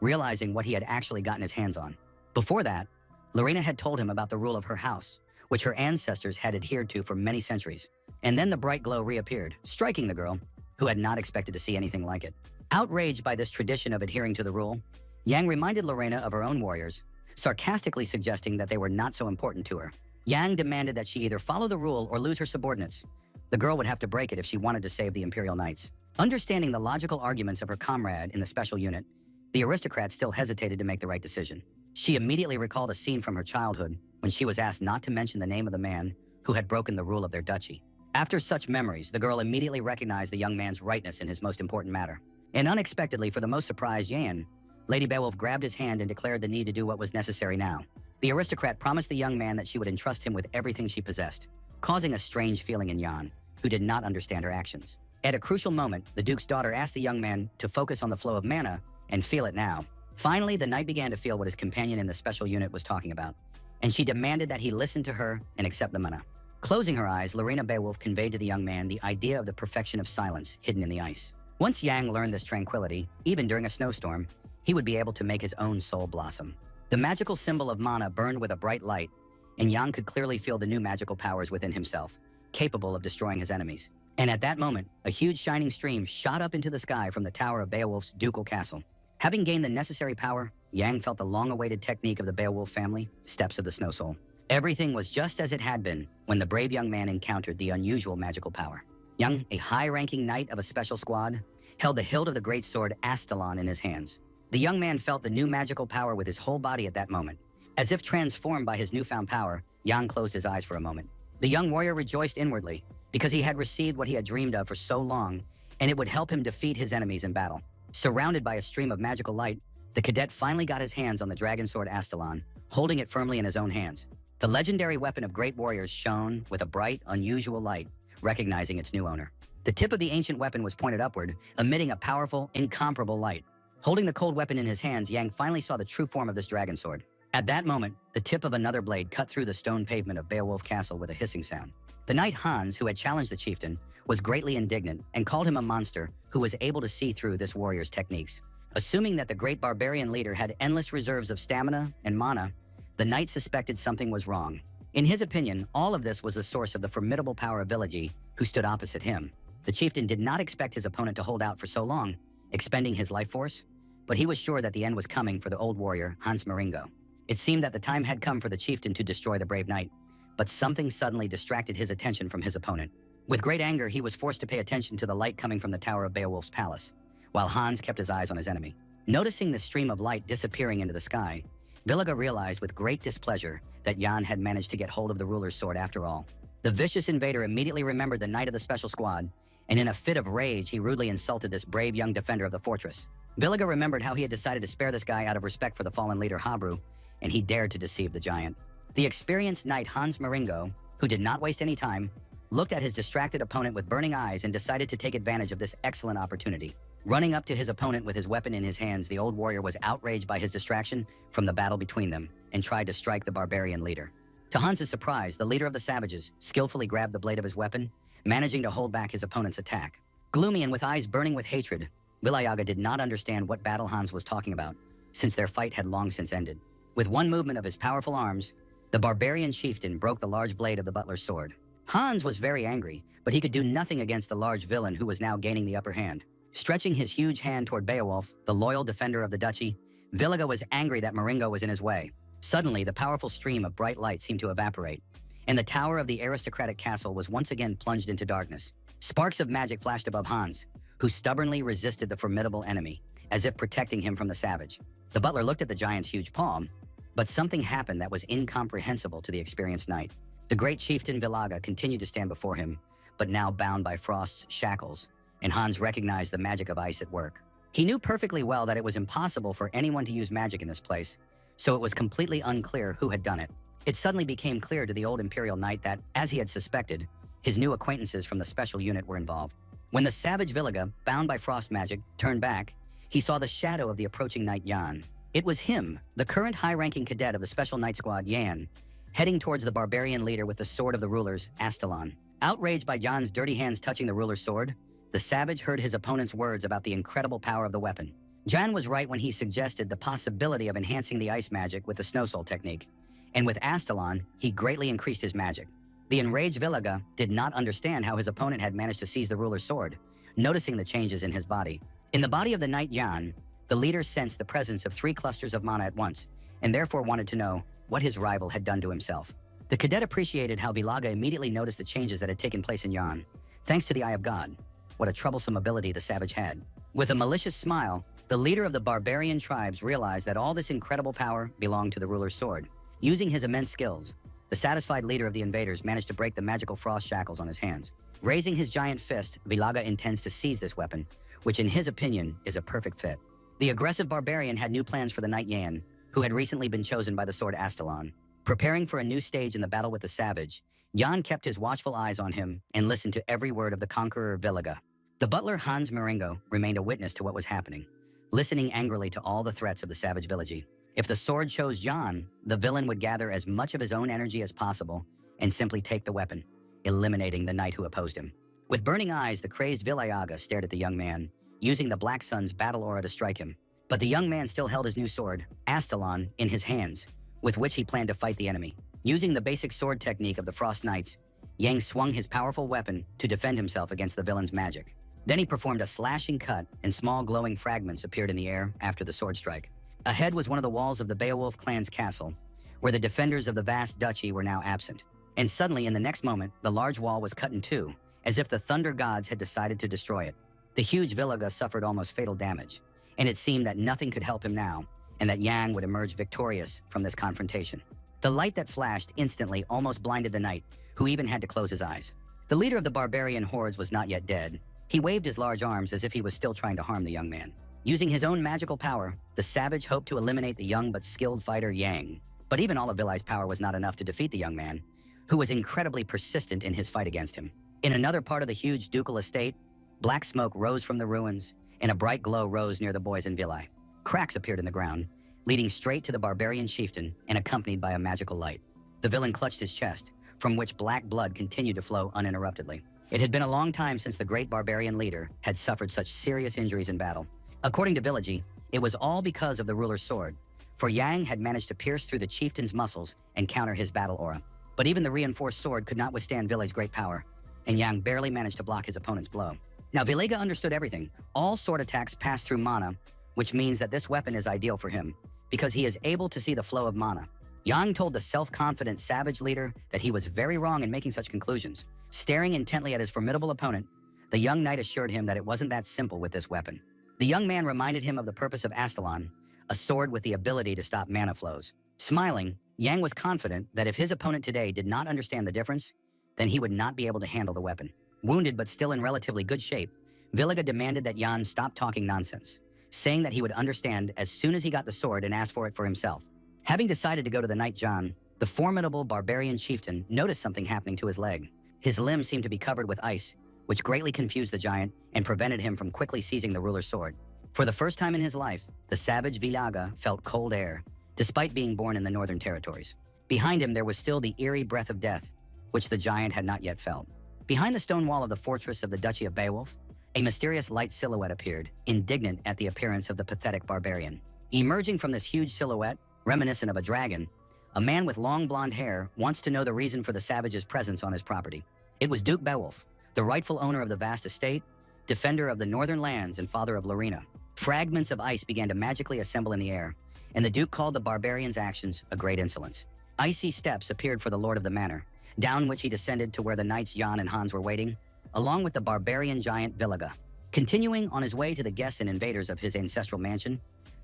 realizing what he had actually gotten his hands on. Before that, Lorena had told him about the rule of her house, which her ancestors had adhered to for many centuries. And then the bright glow reappeared, striking the girl, who had not expected to see anything like it. Outraged by this tradition of adhering to the rule, Yang reminded Lorena of her own warriors, sarcastically suggesting that they were not so important to her. Yang demanded that she either follow the rule or lose her subordinates. The girl would have to break it if she wanted to save the Imperial Knights. Understanding the logical arguments of her comrade in the special unit, the aristocrat still hesitated to make the right decision. She immediately recalled a scene from her childhood when she was asked not to mention the name of the man who had broken the rule of their duchy. After such memories, the girl immediately recognized the young man's rightness in his most important matter. And unexpectedly, for the most surprised Yan, Lady Beowulf grabbed his hand and declared the need to do what was necessary now. The aristocrat promised the young man that she would entrust him with everything she possessed, causing a strange feeling in Yan, who did not understand her actions. At a crucial moment, the Duke's daughter asked the young man to focus on the flow of mana and feel it now. Finally, the knight began to feel what his companion in the special unit was talking about, and she demanded that he listen to her and accept the mana. Closing her eyes, Lorena Beowulf conveyed to the young man the idea of the perfection of silence hidden in the ice. Once Yang learned this tranquility, even during a snowstorm, he would be able to make his own soul blossom. The magical symbol of mana burned with a bright light, and Yang could clearly feel the new magical powers within himself, capable of destroying his enemies. And at that moment, a huge shining stream shot up into the sky from the tower of Beowulf's ducal castle. Having gained the necessary power, Yang felt the long-awaited technique of the Beowulf family, Steps of the Snow Soul. Everything was just as it had been when the brave young man encountered the unusual magical power. Young, a high-ranking knight of a special squad, held the hilt of the great sword Astalon in his hands. The young man felt the new magical power with his whole body at that moment. As if transformed by his newfound power, Jan closed his eyes for a moment. The young warrior rejoiced inwardly because he had received what he had dreamed of for so long, and it would help him defeat his enemies in battle. Surrounded by a stream of magical light, the cadet finally got his hands on the dragon sword Astalon, holding it firmly in his own hands. The legendary weapon of great warriors shone with a bright, unusual light, recognizing its new owner. The tip of the ancient weapon was pointed upward, emitting a powerful, incomparable light. Holding the cold weapon in his hands, Yang finally saw the true form of this dragon sword. At that moment, the tip of another blade cut through the stone pavement of Beowulf Castle with a hissing sound. The knight Hans, who had challenged the chieftain, was greatly indignant and called him a monster who was able to see through this warrior's techniques. Assuming that the great barbarian leader had endless reserves of stamina and mana, the knight suspected something was wrong. In his opinion, all of this was the source of the formidable power of Villagi, who stood opposite him. The chieftain did not expect his opponent to hold out for so long, expending his life force, but he was sure that the end was coming for the old warrior, Hans Maringo. It seemed that the time had come for the chieftain to destroy the brave knight, but something suddenly distracted his attention from his opponent. With great anger, he was forced to pay attention to the light coming from the tower of Beowulf's palace, while Hans kept his eyes on his enemy. Noticing the stream of light disappearing into the sky, Villaga realized with great displeasure that Jan had managed to get hold of the ruler's sword after all. The vicious invader immediately remembered the knight of the special squad, and in a fit of rage, he rudely insulted this brave young defender of the fortress. Villaga remembered how he had decided to spare this guy out of respect for the fallen leader Habru, and he dared to deceive the giant. The experienced knight Hans Maringo, who did not waste any time, looked at his distracted opponent with burning eyes and decided to take advantage of this excellent opportunity. Running up to his opponent with his weapon in his hands, the old warrior was outraged by his distraction from the battle between them and tried to strike the barbarian leader. To Hans's surprise, the leader of the savages skillfully grabbed the blade of his weapon, managing to hold back his opponent's attack. Gloomy and with eyes burning with hatred, Villayaga did not understand what battle Hans was talking about, since their fight had long since ended. With one movement of his powerful arms, the barbarian chieftain broke the large blade of the butler's sword. Hans was very angry, but he could do nothing against the large villain who was now gaining the upper hand. Stretching his huge hand toward Beowulf, the loyal defender of the duchy, Villaga was angry that Maringo was in his way. Suddenly, the powerful stream of bright light seemed to evaporate, and the tower of the aristocratic castle was once again plunged into darkness. Sparks of magic flashed above Hans, who stubbornly resisted the formidable enemy, as if protecting him from the savage. The butler looked at the giant's huge palm, but something happened that was incomprehensible to the experienced knight. The great chieftain Villaga continued to stand before him, but now bound by Frost's shackles, and Hans recognized the magic of ice at work. He knew perfectly well that it was impossible for anyone to use magic in this place, so it was completely unclear who had done it. It suddenly became clear to the old imperial knight that, as he had suspected, his new acquaintances from the special unit were involved. When the savage Villaga, bound by frost magic, turned back, he saw the shadow of the approaching knight Jan. It was him, the current high-ranking cadet of the special knight squad, Jan, heading towards the barbarian leader with the sword of the rulers, Astalon. Outraged by Jan's dirty hands touching the ruler's sword, the savage heard his opponent's words about the incredible power of the weapon. Jan was right when he suggested the possibility of enhancing the ice magic with the snow soul technique, and with Astalon, he greatly increased his magic. The enraged Villaga did not understand how his opponent had managed to seize the ruler's sword, noticing the changes in his body. In the body of the knight Jan, the leader sensed the presence of 3 clusters of mana at once, and therefore wanted to know what his rival had done to himself. The cadet appreciated how Villaga immediately noticed the changes that had taken place in Jan. Thanks to the Eye of God, what a troublesome ability the savage had. With a malicious smile, the leader of the barbarian tribes realized that all this incredible power belonged to the ruler's sword. Using his immense skills, the satisfied leader of the invaders managed to break the magical frost shackles on his hands. Raising his giant fist, Villaga intends to seize this weapon, which in his opinion is a perfect fit. The aggressive barbarian had new plans for the knight Yan, who had recently been chosen by the sword Astalon. Preparing for a new stage in the battle with the savage, Jan kept his watchful eyes on him and listened to every word of the conqueror Villaga. The butler Hans Maringo remained a witness to what was happening, listening angrily to all the threats of the savage village. If the sword chose Jan, the villain would gather as much of his own energy as possible and simply take the weapon, eliminating the knight who opposed him. With burning eyes, the crazed Villayaga stared at the young man, using the Black Sun's battle aura to strike him. But the young man still held his new sword, Astalon, in his hands, with which he planned to fight the enemy. Using the basic sword technique of the Frost Knights, Yang swung his powerful weapon to defend himself against the villain's magic. Then he performed a slashing cut, and small glowing fragments appeared in the air after the sword strike. Ahead was one of the walls of the Beowulf clan's castle, where the defenders of the vast duchy were now absent. And suddenly, in the next moment, the large wall was cut in two, as if the thunder gods had decided to destroy it. The huge Villaga suffered almost fatal damage, and it seemed that nothing could help him now, and that Yang would emerge victorious from this confrontation. The light that flashed instantly almost blinded the knight, who even had to close his eyes. The leader of the barbarian hordes was not yet dead. He waved his large arms as if he was still trying to harm the young man. Using his own magical power, the savage hoped to eliminate the young but skilled fighter Yang. But even all of Vilai's power was not enough to defeat the young man, who was incredibly persistent in his fight against him. In another part of the huge ducal estate, black smoke rose from the ruins, and a bright glow rose near the boys and Vilai. Cracks appeared in the ground, leading straight to the barbarian chieftain and accompanied by a magical light. The villain clutched his chest, from which black blood continued to flow uninterruptedly. It had been a long time since the great barbarian leader had suffered such serious injuries in battle. According to Villagy, it was all because of the ruler's sword, for Yang had managed to pierce through the chieftain's muscles and counter his battle aura. But even the reinforced sword could not withstand Vilay's great power, and Yang barely managed to block his opponent's blow. Now, Vilega understood everything. All sword attacks pass through mana, which means that this weapon is ideal for him, because he is able to see the flow of mana. Yang told the self-confident savage leader that he was very wrong in making such conclusions. Staring intently at his formidable opponent, the young knight assured him that it wasn't that simple with this weapon. The young man reminded him of the purpose of Astalon, a sword with the ability to stop mana flows. Smiling, Yang was confident that if his opponent today did not understand the difference, then he would not be able to handle the weapon. Wounded but still in relatively good shape, Villaga demanded that Yan stop talking nonsense, saying that he would understand as soon as he got the sword and asked for it for himself. Having decided to go to the Knight John, the formidable barbarian chieftain noticed something happening to his leg. His limb seemed to be covered with ice, which greatly confused the giant and prevented him from quickly seizing the ruler's sword. For the first time in his life, the savage Villaga felt cold air, despite being born in the northern territories. Behind him, there was still the eerie breath of death, which the giant had not yet felt. Behind the stone wall of the fortress of the Duchy of Beowulf, a mysterious light silhouette appeared, indignant at the appearance of the pathetic barbarian. Emerging from this huge silhouette, reminiscent of a dragon, a man with long blonde hair wants to know the reason for the savage's presence on his property. It was Duke Beowulf, the rightful owner of the vast estate, defender of the northern lands and father of Lorena. Fragments of ice began to magically assemble in the air, and the Duke called the barbarian's actions a great insolence. Icy steps appeared for the lord of the manor, down which he descended to where the knights Jan and Hans were waiting, along with the barbarian giant Villaga. Continuing on his way to the guests and invaders of his ancestral mansion,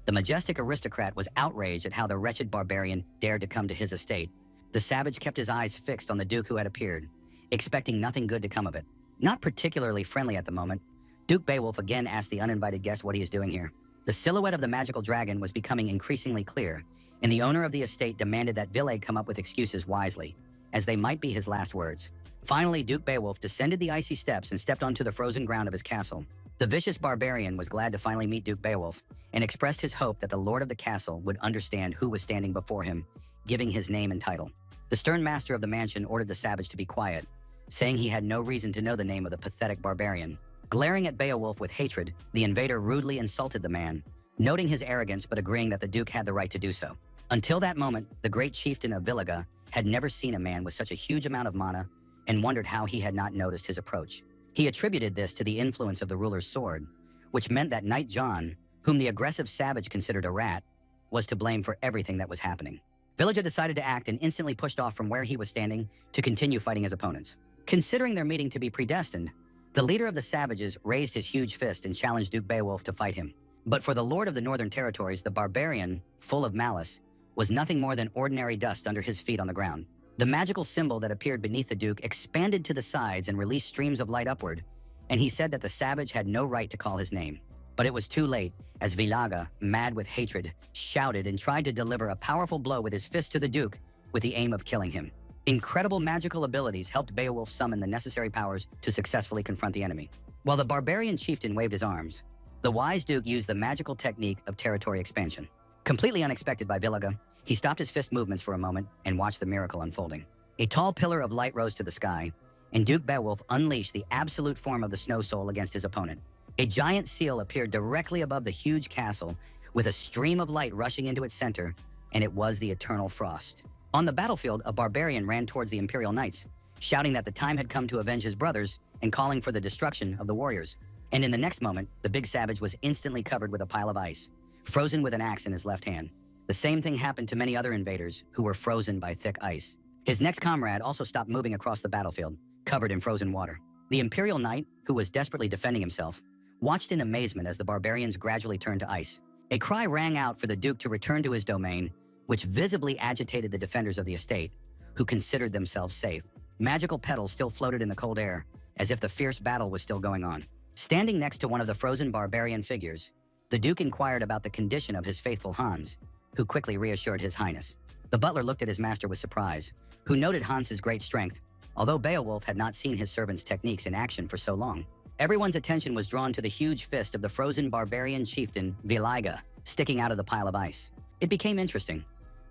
the majestic aristocrat was outraged at how the wretched barbarian dared to come to his estate. The savage kept his eyes fixed on the Duke who had appeared, expecting nothing good to come of it. Not particularly friendly at the moment, Duke Beowulf again asked the uninvited guest what he is doing here. The silhouette of the magical dragon was becoming increasingly clear, and the owner of the estate demanded that Villeg come up with excuses wisely, as they might be his last words. Finally, Duke Beowulf descended the icy steps and stepped onto the frozen ground of his castle. The vicious barbarian was glad to finally meet Duke Beowulf and expressed his hope that the lord of the castle would understand who was standing before him, giving his name and title. The stern master of the mansion ordered the savage to be quiet, saying he had no reason to know the name of the pathetic barbarian. Glaring at Beowulf with hatred, the invader rudely insulted the man, noting his arrogance but agreeing that the Duke had the right to do so. Until that moment, the great chieftain of Villaga had never seen a man with such a huge amount of mana and wondered how he had not noticed his approach. He attributed this to the influence of the ruler's sword, which meant that Knight John, whom the aggressive savage considered a rat, was to blame for everything that was happening. Villaga decided to act and instantly pushed off from where he was standing to continue fighting his opponents. Considering their meeting to be predestined, the leader of the savages raised his huge fist and challenged Duke Beowulf to fight him. But for the lord of the northern territories, the barbarian, full of malice, was nothing more than ordinary dust under his feet on the ground. The magical symbol that appeared beneath the Duke expanded to the sides and released streams of light upward, and he said that the savage had no right to call his name. But it was too late, as Villaga, mad with hatred, shouted and tried to deliver a powerful blow with his fist to the Duke with the aim of killing him. Incredible magical abilities helped Beowulf summon the necessary powers to successfully confront the enemy. While the barbarian chieftain waved his arms, the wise Duke used the magical technique of territory expansion. Completely unexpected by Villaga, he stopped his fist movements for a moment and watched the miracle unfolding. A tall pillar of light rose to the sky, and Duke Beowulf unleashed the absolute form of the Snow Soul against his opponent. A giant seal appeared directly above the huge castle, with a stream of light rushing into its center, and it was the Eternal Frost. On the battlefield, a barbarian ran towards the Imperial Knights, shouting that the time had come to avenge his brothers and calling for the destruction of the warriors. And in the next moment, the big savage was instantly covered with a pile of ice, frozen with an axe in his left hand. The same thing happened to many other invaders who were frozen by thick ice. His next comrade also stopped moving across the battlefield, covered in frozen water. The Imperial Knight, who was desperately defending himself, watched in amazement as the barbarians gradually turned to ice. A cry rang out for the Duke to return to his domain, which visibly agitated the defenders of the estate, who considered themselves safe. Magical petals still floated in the cold air, as if the fierce battle was still going on. Standing next to one of the frozen barbarian figures, the Duke inquired about the condition of his faithful Hans, who quickly reassured His Highness. The butler looked at his master with surprise, who noted Hans's great strength, although Beowulf had not seen his servant's techniques in action for so long. Everyone's attention was drawn to the huge fist of the frozen barbarian chieftain, Viliga, sticking out of the pile of ice. It became interesting.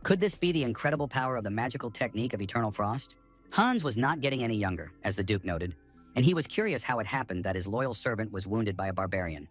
Could this be the incredible power of the magical technique of eternal frost? Hans was not getting any younger, as the Duke noted, and he was curious how it happened that his loyal servant was wounded by a barbarian.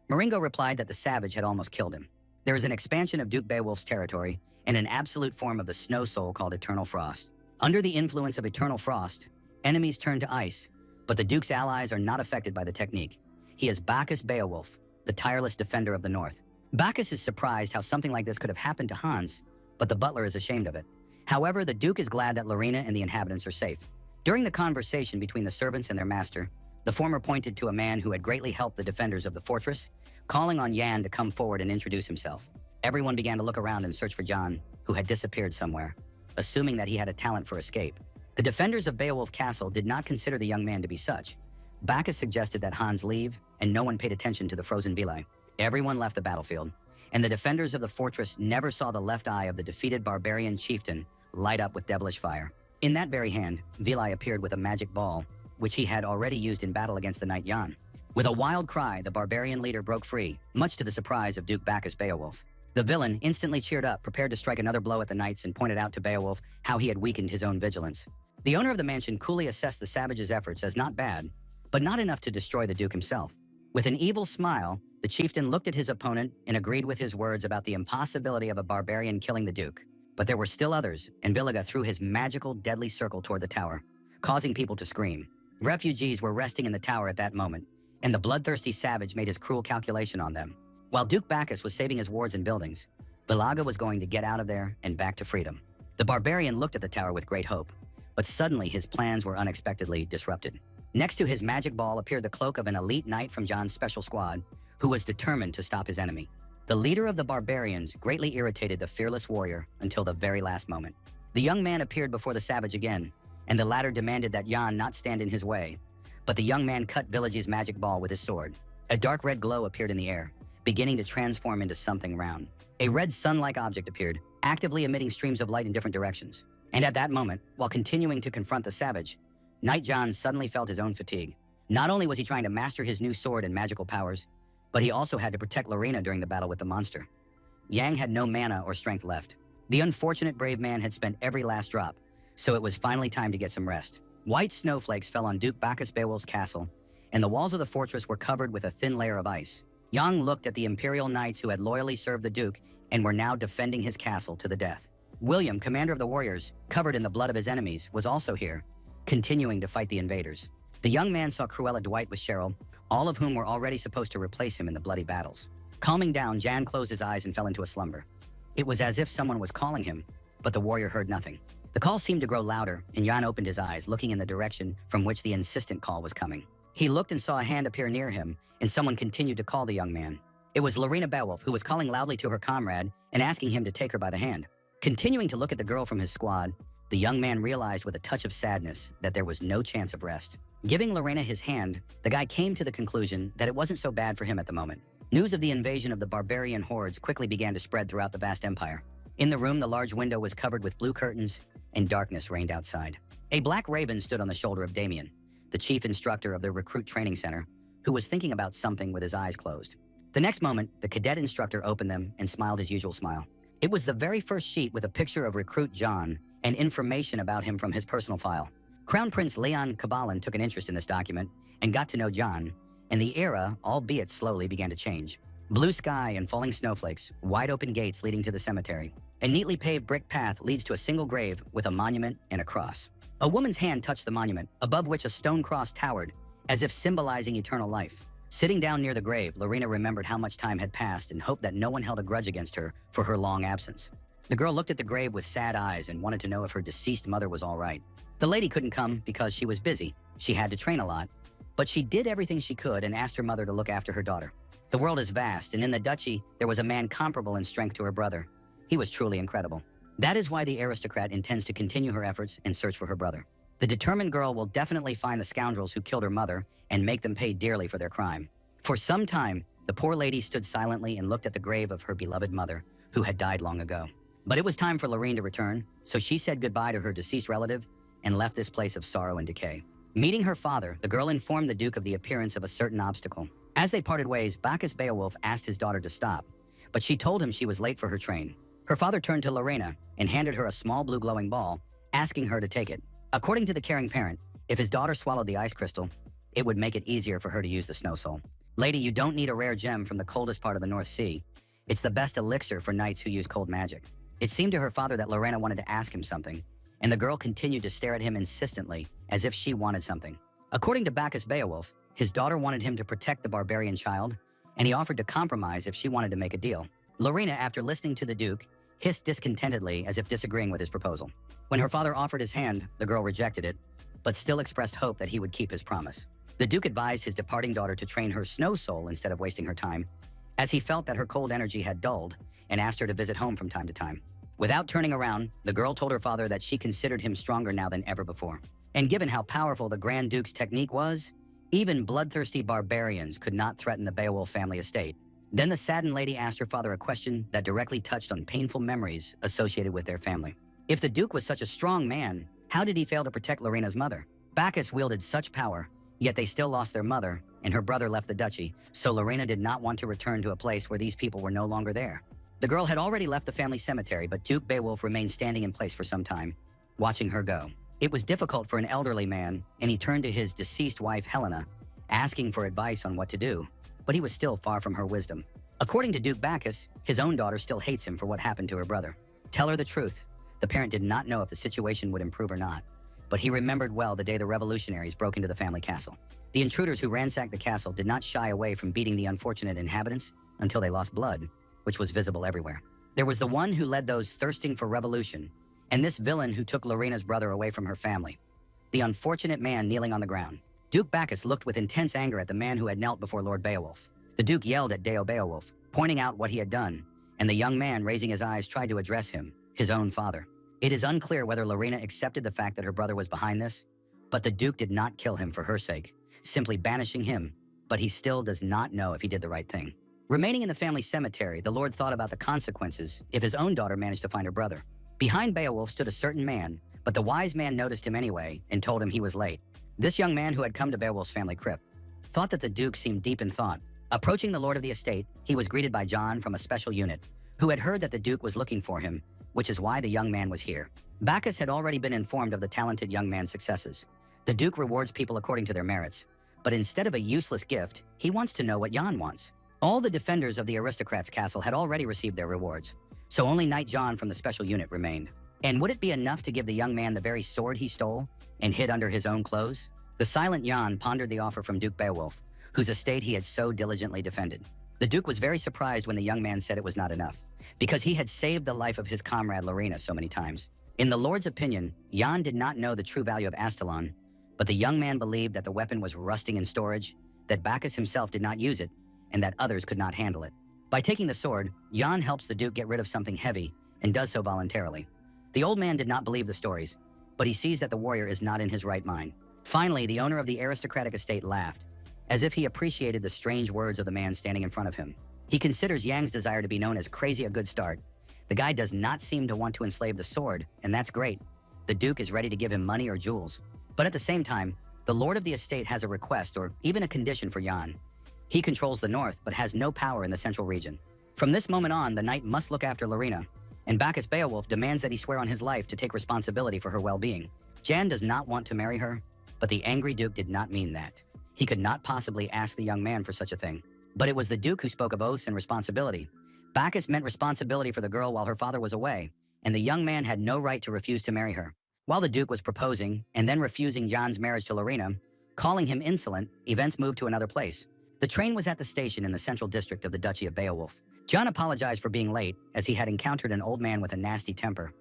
Maringo replied that the savage had almost killed him. There is an expansion of Duke Beowulf's territory and an absolute form of the snow soul called Eternal Frost. Under the influence of Eternal Frost, enemies turn to ice, but the Duke's allies are not affected by the technique. He is Bacchus Beowulf, the tireless defender of the North. Bacchus is surprised how something like this could have happened to Hans, but the butler is ashamed of it. However, the Duke is glad that Larina and the inhabitants are safe. During the conversation between the servants and their master, the former pointed to a man who had greatly helped the defenders of the fortress, calling on Yan to come forward and introduce himself. Everyone began to look around and search for John, who had disappeared somewhere, assuming that he had a talent for escape. The defenders of Beowulf Castle did not consider the young man to be such. Bacchus suggested that Hans leave, and no one paid attention to the frozen Vili. Everyone left the battlefield, and the defenders of the fortress never saw the left eye of the defeated barbarian chieftain light up with devilish fire. In that very hand, Vili appeared with a magic ball, which he had already used in battle against the knight Jan. With a wild cry, the barbarian leader broke free, much to the surprise of Duke Bacchus Beowulf. The villain instantly cheered up, prepared to strike another blow at the knights, and pointed out to Beowulf how he had weakened his own vigilance. The owner of the mansion coolly assessed the savage's efforts as not bad, but not enough to destroy the Duke himself. With an evil smile, the chieftain looked at his opponent and agreed with his words about the impossibility of a barbarian killing the Duke. But there were still others, and Viliga threw his magical, deadly circle toward the tower, causing people to scream. Refugees were resting in the tower at that moment, and the bloodthirsty savage made his cruel calculation on them. While Duke Bacchus was saving his wards and buildings, Viliga was going to get out of there and back to freedom. The barbarian looked at the tower with great hope, but suddenly his plans were unexpectedly disrupted. Next to his magic ball appeared the cloak of an elite knight from John's special squad, who was determined to stop his enemy. The leader of the barbarians greatly irritated the fearless warrior until the very last moment. The young man appeared before the savage again, and the latter demanded that Jan not stand in his way, but the young man cut Village's magic ball with his sword. A dark red glow appeared in the air, beginning to transform into something round. A red sun-like object appeared, actively emitting streams of light in different directions. And at that moment, while continuing to confront the savage, Knight John suddenly felt his own fatigue. Not only was he trying to master his new sword and magical powers, but he also had to protect Larina during the battle with the monster. Yang had no mana or strength left. The unfortunate brave man had spent every last drop, so it was finally time to get some rest. White snowflakes fell on Duke Bacchus Beowulf's castle, and the walls of the fortress were covered with a thin layer of ice. Yang looked at the Imperial Knights who had loyally served the Duke and were now defending his castle to the death. William, commander of the warriors, covered in the blood of his enemies, was also here, continuing to fight the invaders. The young man saw Cruella Dwight with Cheryl, all of whom were already supposed to replace him in the bloody battles. Calming down, Jan closed his eyes and fell into a slumber. It was as if someone was calling him, but the warrior heard nothing. The call seemed to grow louder, and Jan opened his eyes, looking in the direction from which the insistent call was coming. He looked and saw a hand appear near him, and someone continued to call the young man. It was Larina Beowulf, who was calling loudly to her comrade and asking him to take her by the hand. Continuing to look at the girl from his squad, the young man realized with a touch of sadness that there was no chance of rest. Giving Larina his hand, the guy came to the conclusion that it wasn't so bad for him at the moment. News of the invasion of the barbarian hordes quickly began to spread throughout the vast empire. In the room, the large window was covered with blue curtains, and darkness reigned outside. A black raven stood on the shoulder of Damien, the chief instructor of the recruit training center, who was thinking about something with his eyes closed. The next moment, the cadet instructor opened them and smiled his usual smile. It was the very first sheet with a picture of recruit John and information about him from his personal file. Crown Prince Leon Cabalan took an interest in this document and got to know John, and the era, albeit slowly, began to change. Blue sky and falling snowflakes, wide open gates leading to the cemetery. A neatly paved brick path leads to a single grave with a monument and a cross. A woman's hand touched the monument, above which a stone cross towered, as if symbolizing eternal life. Sitting down near the grave, Lorena remembered how much time had passed and hoped that no one held a grudge against her for her long absence. The girl looked at the grave with sad eyes and wanted to know if her deceased mother was all right. The lady couldn't come because she was busy. She had to train a lot, but she did everything she could and asked her mother to look after her daughter. The world is vast, and in the duchy, there was a man comparable in strength to her brother. He was truly incredible. That is why the aristocrat intends to continue her efforts and search for her brother. The determined girl will definitely find the scoundrels who killed her mother and make them pay dearly for their crime. For some time, the poor lady stood silently and looked at the grave of her beloved mother, who had died long ago. But it was time for Lorene to return, so she said goodbye to her deceased relative and left this place of sorrow and decay. Meeting her father, the girl informed the Duke of the appearance of a certain obstacle. As they parted ways, Bacchus Beowulf asked his daughter to stop, but she told him she was late for her train. Her father turned to Lorena and handed her a small blue glowing ball, asking her to take it. According to the caring parent, if his daughter swallowed the ice crystal, it would make it easier for her to use the snow soul. Lady, you don't need a rare gem from the coldest part of the North Sea. It's the best elixir for knights who use cold magic. It seemed to her father that Lorena wanted to ask him something, and the girl continued to stare at him insistently, as if she wanted something. According to Bacchus Beowulf, his daughter wanted him to protect the barbarian child, and he offered to compromise if she wanted to make a deal. Lorena, after listening to the Duke, hissed discontentedly as if disagreeing with his proposal. When her father offered his hand, the girl rejected it, but still expressed hope that he would keep his promise. The Duke advised his departing daughter to train her snow soul instead of wasting her time, as he felt that her cold energy had dulled, and asked her to visit home from time to time. Without turning around, the girl told her father that she considered him stronger now than ever before. And given how powerful the Grand Duke's technique was, even bloodthirsty barbarians could not threaten the Beowulf family estate. Then the saddened lady asked her father a question that directly touched on painful memories associated with their family. If the Duke was such a strong man, how did he fail to protect Lorena's mother? Bacchus wielded such power, yet they still lost their mother, and her brother left the duchy, so Lorena did not want to return to a place where these people were no longer there. The girl had already left the family cemetery, but Duke Beowulf remained standing in place for some time, watching her go. It was difficult for an elderly man, and he turned to his deceased wife Helena, asking for advice on what to do, but he was still far from her wisdom. According to Duke Bacchus, his own daughter still hates him for what happened to her brother. Tell her the truth. The parent did not know if the situation would improve or not, but he remembered well the day the revolutionaries broke into the family castle. The intruders who ransacked the castle did not shy away from beating the unfortunate inhabitants until they lost blood, which was visible everywhere. There was the one who led those thirsting for revolution, and this villain who took Lorena's brother away from her family. The unfortunate man kneeling on the ground. Duke Bacchus looked with intense anger at the man who had knelt before Lord Beowulf. The Duke yelled at Deo Beowulf, pointing out what he had done, and the young man, raising his eyes, tried to address him, his own father. It is unclear whether Lorena accepted the fact that her brother was behind this, but the Duke did not kill him for her sake, simply banishing him, but he still does not know if he did the right thing. Remaining in the family cemetery, the Lord thought about the consequences if his own daughter managed to find her brother. Behind Beowulf stood a certain man, but the wise man noticed him anyway and told him he was late. This young man, who had come to Beowulf's family crypt, thought that the Duke seemed deep in thought. Approaching the lord of the estate, he was greeted by John from a special unit, who had heard that the Duke was looking for him, which is why the young man was here. Bacchus had already been informed of the talented young man's successes. The Duke rewards people according to their merits, but instead of a useless gift, he wants to know what Jan wants. All the defenders of the aristocrat's castle had already received their rewards, so only Knight John from the special unit remained. And would it be enough to give the young man the very sword he stole and hid under his own clothes? The silent Jan pondered the offer from Duke Beowulf, whose estate he had so diligently defended. The Duke was very surprised when the young man said it was not enough, because he had saved the life of his comrade Lorena so many times. In the Lord's opinion, Jan did not know the true value of Astalon, but the young man believed that the weapon was rusting in storage, that Bacchus himself did not use it, and that others could not handle it. By taking the sword, Jan helps the Duke get rid of something heavy, and does so voluntarily. The old man did not believe the stories, but he sees that the warrior is not in his right mind. Finally, the owner of the aristocratic estate laughed, as if he appreciated the strange words of the man standing in front of him. He considers Yang's desire to be known as crazy a good start. The guy does not seem to want to enslave the sword, and that's great. The Duke is ready to give him money or jewels. But at the same time, the lord of the estate has a request or even a condition for Jan. He controls the north, but has no power in the central region. From this moment on, the knight must look after Lorena, and Bacchus Beowulf demands that he swear on his life to take responsibility for her well-being. Jan does not want to marry her, but the angry Duke did not mean that. He could not possibly ask the young man for such a thing. But it was the Duke who spoke of oaths and responsibility. Bacchus meant responsibility for the girl while her father was away, and the young man had no right to refuse to marry her. While the Duke was proposing, and then refusing Jan's marriage to Lorena, calling him insolent, events moved to another place. The train was at the station in the central district of the Duchy of Beowulf. John apologized for being late, as he had encountered an old man with a nasty temper.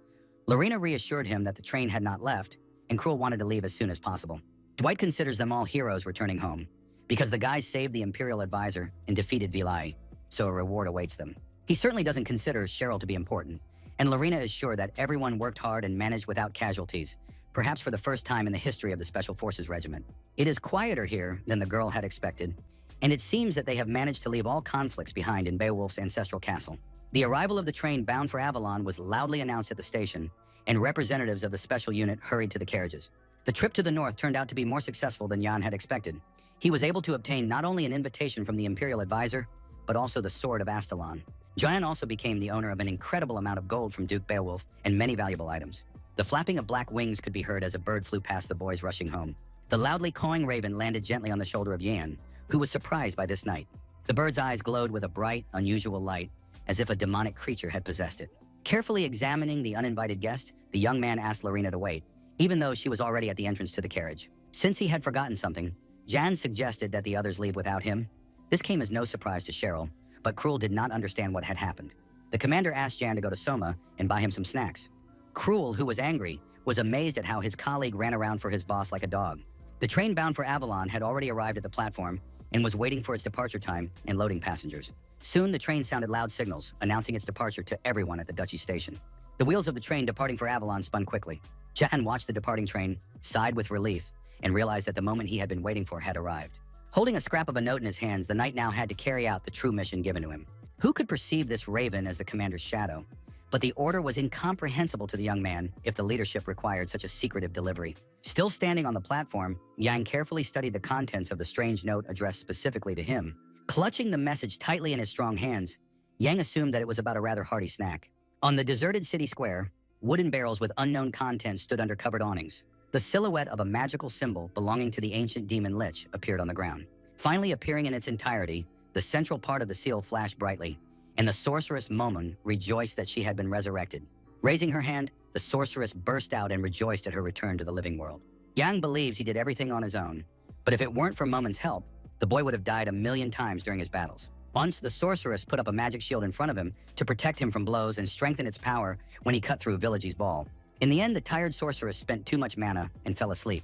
Lorena reassured him that the train had not left, and Cruel wanted to leave as soon as possible. Dwight considers them all heroes returning home, because the guys saved the Imperial advisor and defeated Vilai, so a reward awaits them. He certainly doesn't consider Cheryl to be important, and Lorena is sure that everyone worked hard and managed without casualties, perhaps for the first time in the history of the Special Forces Regiment. It is quieter here than the girl had expected, and it seems that they have managed to leave all conflicts behind in Beowulf's ancestral castle. The arrival of the train bound for Avalon was loudly announced at the station, and representatives of the special unit hurried to the carriages. The trip to the north turned out to be more successful than Jan had expected. He was able to obtain not only an invitation from the Imperial advisor, but also the Sword of Astalon. Jan also became the owner of an incredible amount of gold from Duke Beowulf and many valuable items. The flapping of black wings could be heard as a bird flew past the boys rushing home. The loudly cawing raven landed gently on the shoulder of Yan, who was surprised by this night. The bird's eyes glowed with a bright, unusual light, as if a demonic creature had possessed it. Carefully examining the uninvited guest, the young man asked Lorena to wait, even though she was already at the entrance to the carriage. Since he had forgotten something, Jan suggested that the others leave without him. This came as no surprise to Cheryl, but Cruel did not understand what had happened. The commander asked Jan to go to Soma and buy him some snacks. Cruel, who was angry, was amazed at how his colleague ran around for his boss like a dog. The train bound for Avalon had already arrived at the platform and was waiting for its departure time and loading passengers. Soon, the train sounded loud signals, announcing its departure to everyone at the Duchy station. The wheels of the train departing for Avalon spun quickly. Jan watched the departing train, sighed with relief, and realized that the moment he had been waiting for had arrived. Holding a scrap of a note in his hands, the knight now had to carry out the true mission given to him. Who could perceive this raven as the commander's shadow? But the order was incomprehensible to the young man if the leadership required such a secretive delivery. Still standing on the platform, Yang carefully studied the contents of the strange note addressed specifically to him. Clutching the message tightly in his strong hands, Yang assumed that it was about a rather hearty snack. On the deserted city square, wooden barrels with unknown contents stood under covered awnings. The silhouette of a magical symbol belonging to the ancient demon Lich appeared on the ground. Finally appearing in its entirety, the central part of the seal flashed brightly, and the sorceress Momon rejoiced that she had been resurrected. Raising her hand, the sorceress burst out and rejoiced at her return to the living world. Yang believes he did everything on his own, but if it weren't for Momon's help, the boy would have died 1,000,000 times during his battles. Once, the sorceress put up a magic shield in front of him to protect him from blows and strengthen its power when he cut through Village's ball. In the end, the tired sorceress spent too much mana and fell asleep,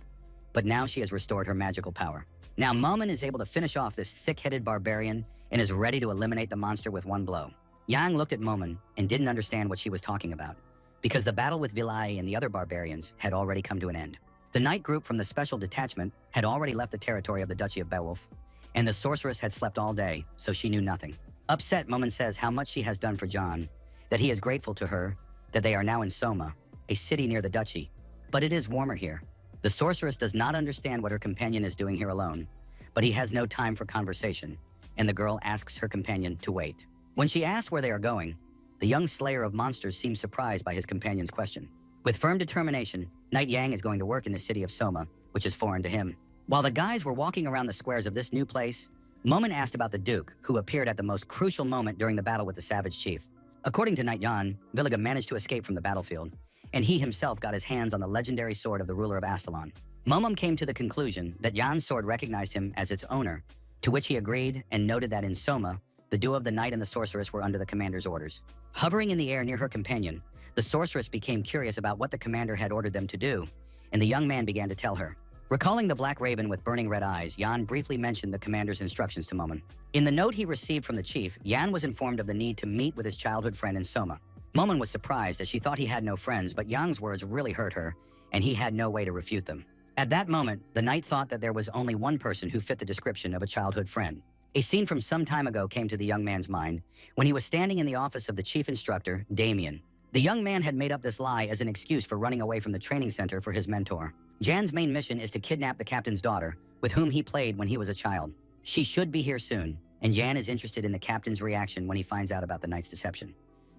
but now she has restored her magical power. Now Momon is able to finish off this thick-headed barbarian and is ready to eliminate the monster with one blow. Yang looked at Momon and didn't understand what she was talking about, because the battle with Vilai and the other barbarians had already come to an end. The knight group from the special detachment had already left the territory of the Duchy of Beowulf, and the sorceress had slept all day, so she knew nothing. Upset, Momon says how much she has done for John, that he is grateful to her, that they are now in Soma, a city near the Duchy. But it is warmer here. The sorceress does not understand what her companion is doing here alone, but he has no time for conversation, and the girl asks her companion to wait. When she asks where they are going, the young slayer of monsters seems surprised by his companion's question. With firm determination, Knight Yang is going to work in the city of Soma, which is foreign to him. While the guys were walking around the squares of this new place, Momon asked about the Duke, who appeared at the most crucial moment during the battle with the Savage Chief. According to Knight Yan, Villiga managed to escape from the battlefield, and he himself got his hands on the legendary sword of the ruler of Astalon. Momon came to the conclusion that Yan's sword recognized him as its owner, to which he agreed and noted that in Soma, the duo of the knight and the sorceress were under the commander's orders. Hovering in the air near her companion, the sorceress became curious about what the commander had ordered them to do, and the young man began to tell her. Recalling the black raven with burning red eyes, Yan briefly mentioned the commander's instructions to Momon. In the note he received from the chief, Yan was informed of the need to meet with his childhood friend in Soma. Momon was surprised as she thought he had no friends, but Yang's words really hurt her, and he had no way to refute them. At that moment, the knight thought that there was only one person who fit the description of a childhood friend. A scene from some time ago came to the young man's mind when he was standing in the office of the chief instructor, Damien. The young man had made up this lie as an excuse for running away from the training center for his mentor. Jan's main mission is to kidnap the captain's daughter, with whom he played when he was a child. She should be here soon, and Jan is interested in the captain's reaction when he finds out about the knight's deception.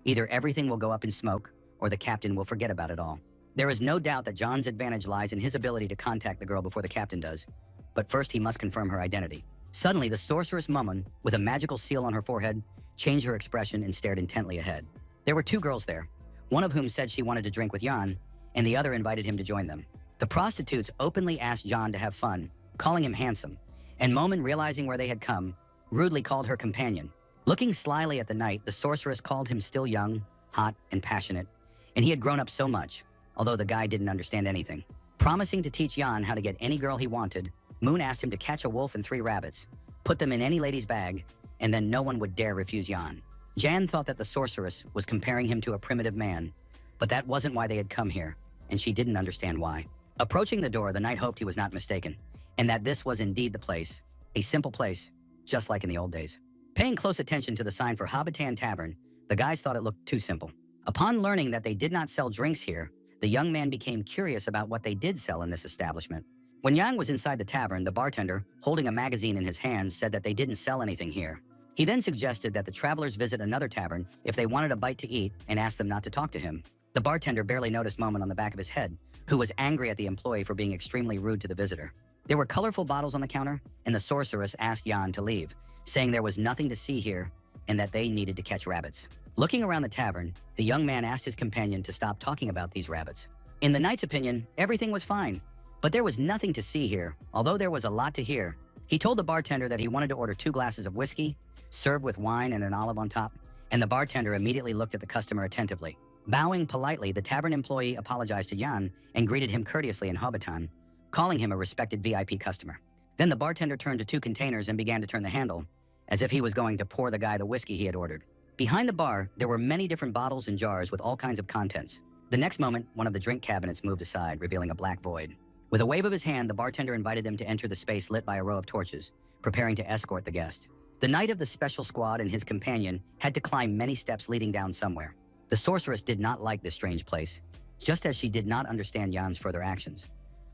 Either everything will go up in smoke, or the captain will forget about it all. There is no doubt that John's advantage lies in his ability to contact the girl before the captain does, but first he must confirm her identity. Suddenly, the sorceress Momon, with a magical seal on her forehead, changed her expression and stared intently ahead. There were two girls there, one of whom said she wanted to drink with Jan, and the other invited him to join them. The prostitutes openly asked John to have fun, calling him handsome, and Momon, realizing where they had come, rudely called her companion. Looking slyly at the knight, the sorceress called him still young, hot, and passionate, and he had grown up so much, although the guy didn't understand anything. Promising to teach Yan how to get any girl he wanted, Moon asked him to catch a wolf and 3 rabbits, put them in any lady's bag, and then no one would dare refuse Yan. Jan thought that the sorceress was comparing him to a primitive man, but that wasn't why they had come here, and she didn't understand why. Approaching the door, the knight hoped he was not mistaken, and that this was indeed the place, a simple place, just like in the old days. Paying close attention to the sign for Habitan Tavern, the guys thought it looked too simple. Upon learning that they did not sell drinks here, the young man became curious about what they did sell in this establishment. When Yang was inside the tavern, the bartender, holding a magazine in his hands, said that they didn't sell anything here. He then suggested that the travelers visit another tavern if they wanted a bite to eat and asked them not to talk to him. The bartender barely noticed Moment on the back of his head, who was angry at the employee for being extremely rude to the visitor. There were colorful bottles on the counter, and the sorceress asked Yan to leave, saying there was nothing to see here and that they needed to catch rabbits. Looking around the tavern, the young man asked his companion to stop talking about these rabbits. In the knight's opinion, everything was fine, but there was nothing to see here, although there was a lot to hear. He told the bartender that he wanted to order 2 glasses of whiskey, served with wine and an olive on top, and the bartender immediately looked at the customer attentively. Bowing politely, the tavern employee apologized to Yan and greeted him courteously in Hobiton, calling him a respected VIP customer. Then the bartender turned to 2 containers and began to turn the handle, as if he was going to pour the guy the whiskey he had ordered. Behind the bar, there were many different bottles and jars with all kinds of contents. The next moment, one of the drink cabinets moved aside, revealing a black void. With a wave of his hand, the bartender invited them to enter the space lit by a row of torches, preparing to escort the guest. The knight of the special squad and his companion had to climb many steps leading down somewhere. The sorceress did not like this strange place, just as she did not understand Yan's further actions.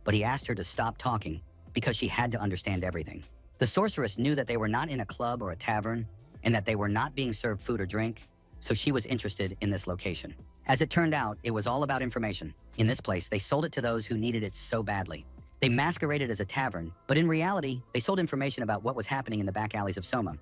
But he asked her to stop talking because she had to understand everything. The sorceress knew that they were not in a club or a tavern, and that they were not being served food or drink, so she was interested in this location. As it turned out, it was all about information. In this place, they sold it to those who needed it so badly. They masqueraded as a tavern, but in reality, they sold information about what was happening in the back alleys of Soma,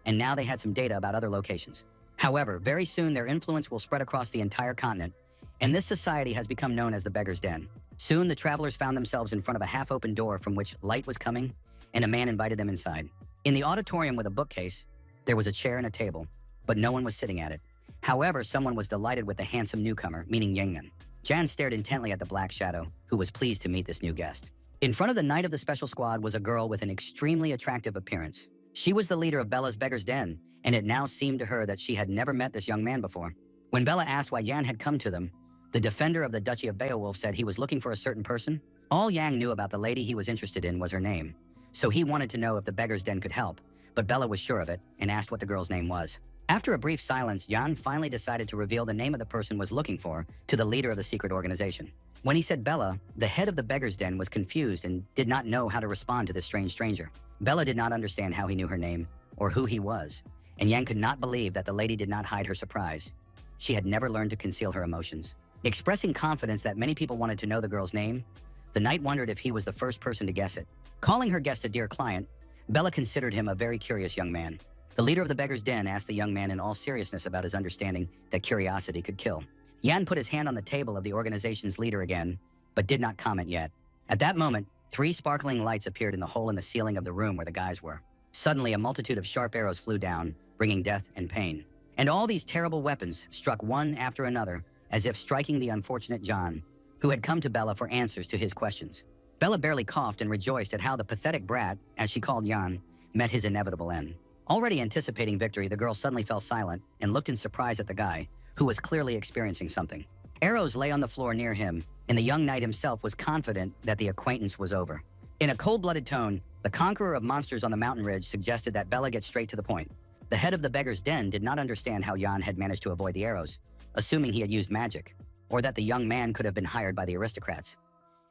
and now they had some data about other locations. However, very soon their influence will spread across the entire continent, and this society has become known as the Beggar's Den. Soon, the travelers found themselves in front of a half-open door from which light was coming, and a man invited them inside. In the auditorium with a bookcase, there was a chair and a table, but no one was sitting at it. However, someone was delighted with the handsome newcomer, meaning Yengen. Jan stared intently at the black shadow, who was pleased to meet this new guest. In front of the knight of the special squad was a girl with an extremely attractive appearance. She was the leader of Bella's Beggar's Den, and it now seemed to her that she had never met this young man before. When Bella asked why Jan had come to them, the defender of the Duchy of Beowulf said he was looking for a certain person. All Yang knew about the lady he was interested in was her name, so he wanted to know if the Beggar's Den could help, but Bella was sure of it and asked what the girl's name was. After a brief silence, Jan finally decided to reveal the name of the person was looking for to the leader of the secret organization. When he said Bella, the head of the Beggar's Den was confused and did not know how to respond to this strange stranger. Bella did not understand how he knew her name or who he was, and Yang could not believe that the lady did not hide her surprise. She had never learned to conceal her emotions. Expressing confidence that many people wanted to know the girl's name, the knight wondered if he was the first person to guess it. Calling her guest a dear client, Bella considered him a very curious young man. The leader of the Beggar's Den asked the young man in all seriousness about his understanding that curiosity could kill. Yan put his hand on the table of the organization's leader again, but did not comment yet. At that moment, 3 sparkling lights appeared in the hole in the ceiling of the room where the guys were. Suddenly, a multitude of sharp arrows flew down, bringing death and pain. And all these terrible weapons struck one after another, as if striking the unfortunate John, who had come to Bella for answers to his questions. Bella barely coughed and rejoiced at how the pathetic brat, as she called Jan, met his inevitable end. Already anticipating victory, the girl suddenly fell silent and looked in surprise at the guy, who was clearly experiencing something. Arrows lay on the floor near him, and the young knight himself was confident that the acquaintance was over. In a cold-blooded tone, the conqueror of monsters on the mountain ridge suggested that Bella get straight to the point. The head of the Beggar's Den did not understand how Jan had managed to avoid the arrows, assuming he had used magic, or that the young man could have been hired by the aristocrats.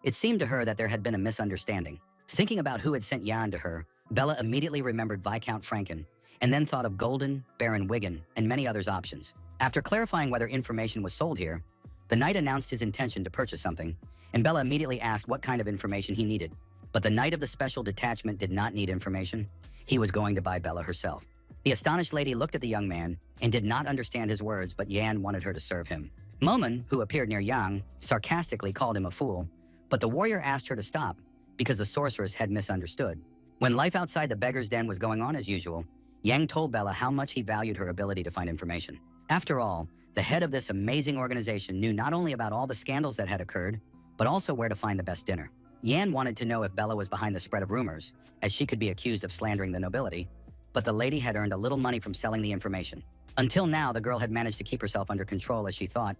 It seemed to her that there had been a misunderstanding. Thinking about who had sent Jan to her, Bella immediately remembered Viscount Franken, and then thought of Golden, Baron Wigan, and many others options. After clarifying whether information was sold here, the knight announced his intention to purchase something, and Bella immediately asked what kind of information he needed. But the knight of the special detachment did not need information. He was going to buy Bella herself. The astonished lady looked at the young man and did not understand his words, but Yan wanted her to serve him. Momen, who appeared near Yang, sarcastically called him a fool, but the warrior asked her to stop because the sorceress had misunderstood. When life outside the Beggar's Den was going on as usual, Yang told Bella how much he valued her ability to find information. After all, the head of this amazing organization knew not only about all the scandals that had occurred, but also where to find the best dinner. Yan wanted to know if Bella was behind the spread of rumors, as she could be accused of slandering the nobility, but the lady had earned a little money from selling the information. Until now, the girl had managed to keep herself under control as she thought,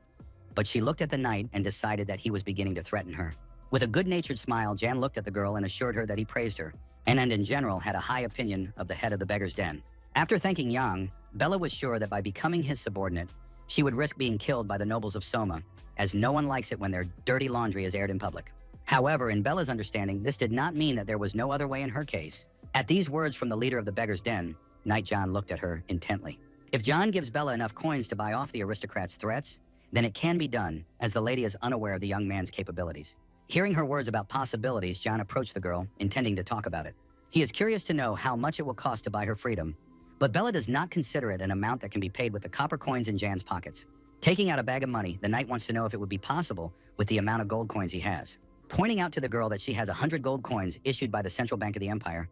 but she looked at the knight and decided that he was beginning to threaten her. With a good-natured smile, Jan looked at the girl and assured her that he praised her, and in general had a high opinion of the head of the beggar's den. After thanking Yang, Bella was sure that by becoming his subordinate, she would risk being killed by the nobles of Soma, as no one likes it when their dirty laundry is aired in public. However, in Bella's understanding, this did not mean that there was no other way in her case. At these words from the leader of the beggar's den, Knight John looked at her intently. If John gives Bella enough coins to buy off the aristocrat's threats, then it can be done, as the lady is unaware of the young man's capabilities. Hearing her words about possibilities, John approached the girl, intending to talk about it. He is curious to know how much it will cost to buy her freedom, but Bella does not consider it an amount that can be paid with the copper coins in Jan's pockets. Taking out a bag of money, the knight wants to know if it would be possible with the amount of gold coins he has. Pointing out to the girl that she has 100 gold coins issued by the Central Bank of the Empire,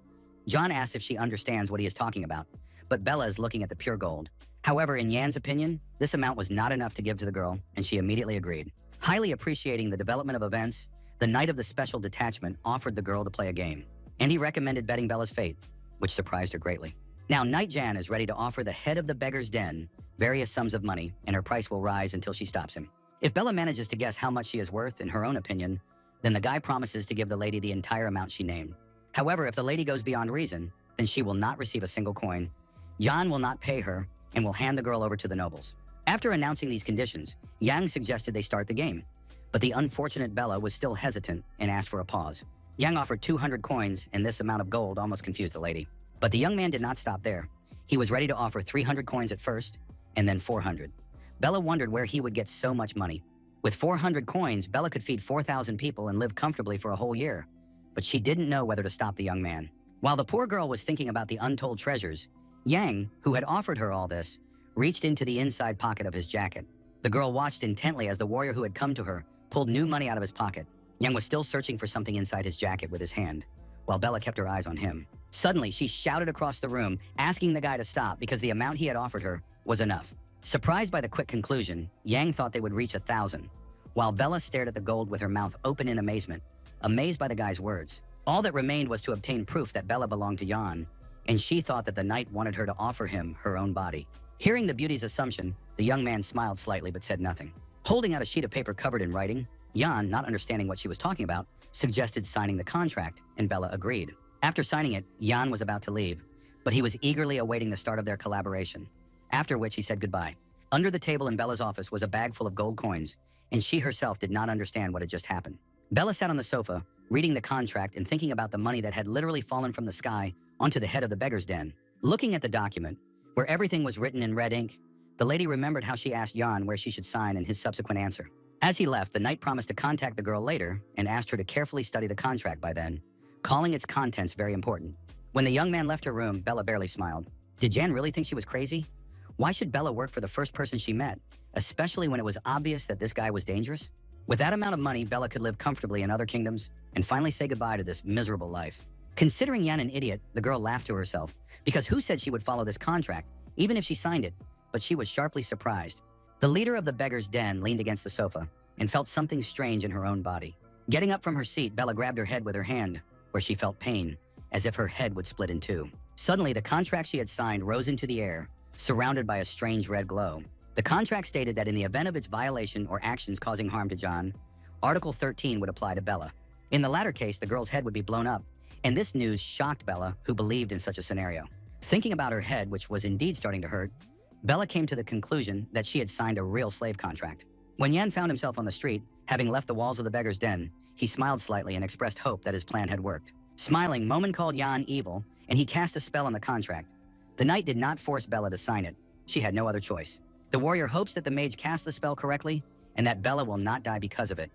John asks if she understands what he is talking about, but Bella is looking at the pure gold. However, in Yan's opinion, this amount was not enough to give to the girl, and she immediately agreed. Highly appreciating the development of events, the Knight of the Special Detachment offered the girl to play a game, and he recommended betting Bella's fate, which surprised her greatly. Now, Knight Jan is ready to offer the head of the beggar's den various sums of money, and her price will rise until she stops him. If Bella manages to guess how much she is worth in her own opinion, then the guy promises to give the lady the entire amount she named. However, if the lady goes beyond reason, then she will not receive a single coin. Jan will not pay her and will hand the girl over to the nobles. After announcing these conditions, Yang suggested they start the game, but the unfortunate Bella was still hesitant and asked for a pause. Yang offered 200 coins, and this amount of gold almost confused the lady. But the young man did not stop there. He was ready to offer 300 coins at first, and then 400. Bella wondered where he would get so much money. With 400 coins, Bella could feed 4,000 people and live comfortably for a whole year. But she didn't know whether to stop the young man. While the poor girl was thinking about the untold treasures, Yang, who had offered her all this, reached into the inside pocket of his jacket. The girl watched intently as the warrior who had come to her pulled new money out of his pocket. Yang was still searching for something inside his jacket with his hand, while Bella kept her eyes on him. Suddenly, she shouted across the room, asking the guy to stop because the amount he had offered her was enough. Surprised by the quick conclusion, Yang thought they would reach 1,000, while Bella stared at the gold with her mouth open in amazement, amazed by the guy's words. All that remained was to obtain proof that Bella belonged to Yan, and she thought that the knight wanted her to offer him her own body. Hearing the beauty's assumption, the young man smiled slightly but said nothing. Holding out a sheet of paper covered in writing, Yan, not understanding what she was talking about, suggested signing the contract, and Bella agreed. After signing it, Yan was about to leave, but he was eagerly awaiting the start of their collaboration, after which he said goodbye. Under the table in Bella's office was a bag full of gold coins, and she herself did not understand what had just happened. Bella sat on the sofa, reading the contract and thinking about the money that had literally fallen from the sky onto the head of the beggar's den. Looking at the document, where everything was written in red ink, the lady remembered how she asked Jan where she should sign and his subsequent answer. As he left, the knight promised to contact the girl later and asked her to carefully study the contract by then, calling its contents very important. When the young man left her room, Bella barely smiled. Did Jan really think she was crazy? Why should Bella work for the first person she met, especially when it was obvious that this guy was dangerous? With that amount of money, Bella could live comfortably in other kingdoms and finally say goodbye to this miserable life. Considering Yan an idiot, the girl laughed to herself, because who said she would follow this contract, even if she signed it? But she was sharply surprised. The leader of the beggar's den leaned against the sofa and felt something strange in her own body. Getting up from her seat, Bella grabbed her head with her hand, where she felt pain, as if her head would split in two. Suddenly, the contract she had signed rose into the air, surrounded by a strange red glow. The contract stated that in the event of its violation or actions causing harm to John, Article 13 would apply to Bella. In the latter case, the girl's head would be blown up, and this news shocked Bella, who believed in such a scenario. Thinking about her head, which was indeed starting to hurt, Bella came to the conclusion that she had signed a real slave contract. When Yan found himself on the street, having left the walls of the beggar's den, he smiled slightly and expressed hope that his plan had worked. Smiling, Momin called Yan evil, and he cast a spell on the contract. The knight did not force Bella to sign it. She had no other choice. The warrior hopes that the mage cast the spell correctly and that Bella will not die because of it.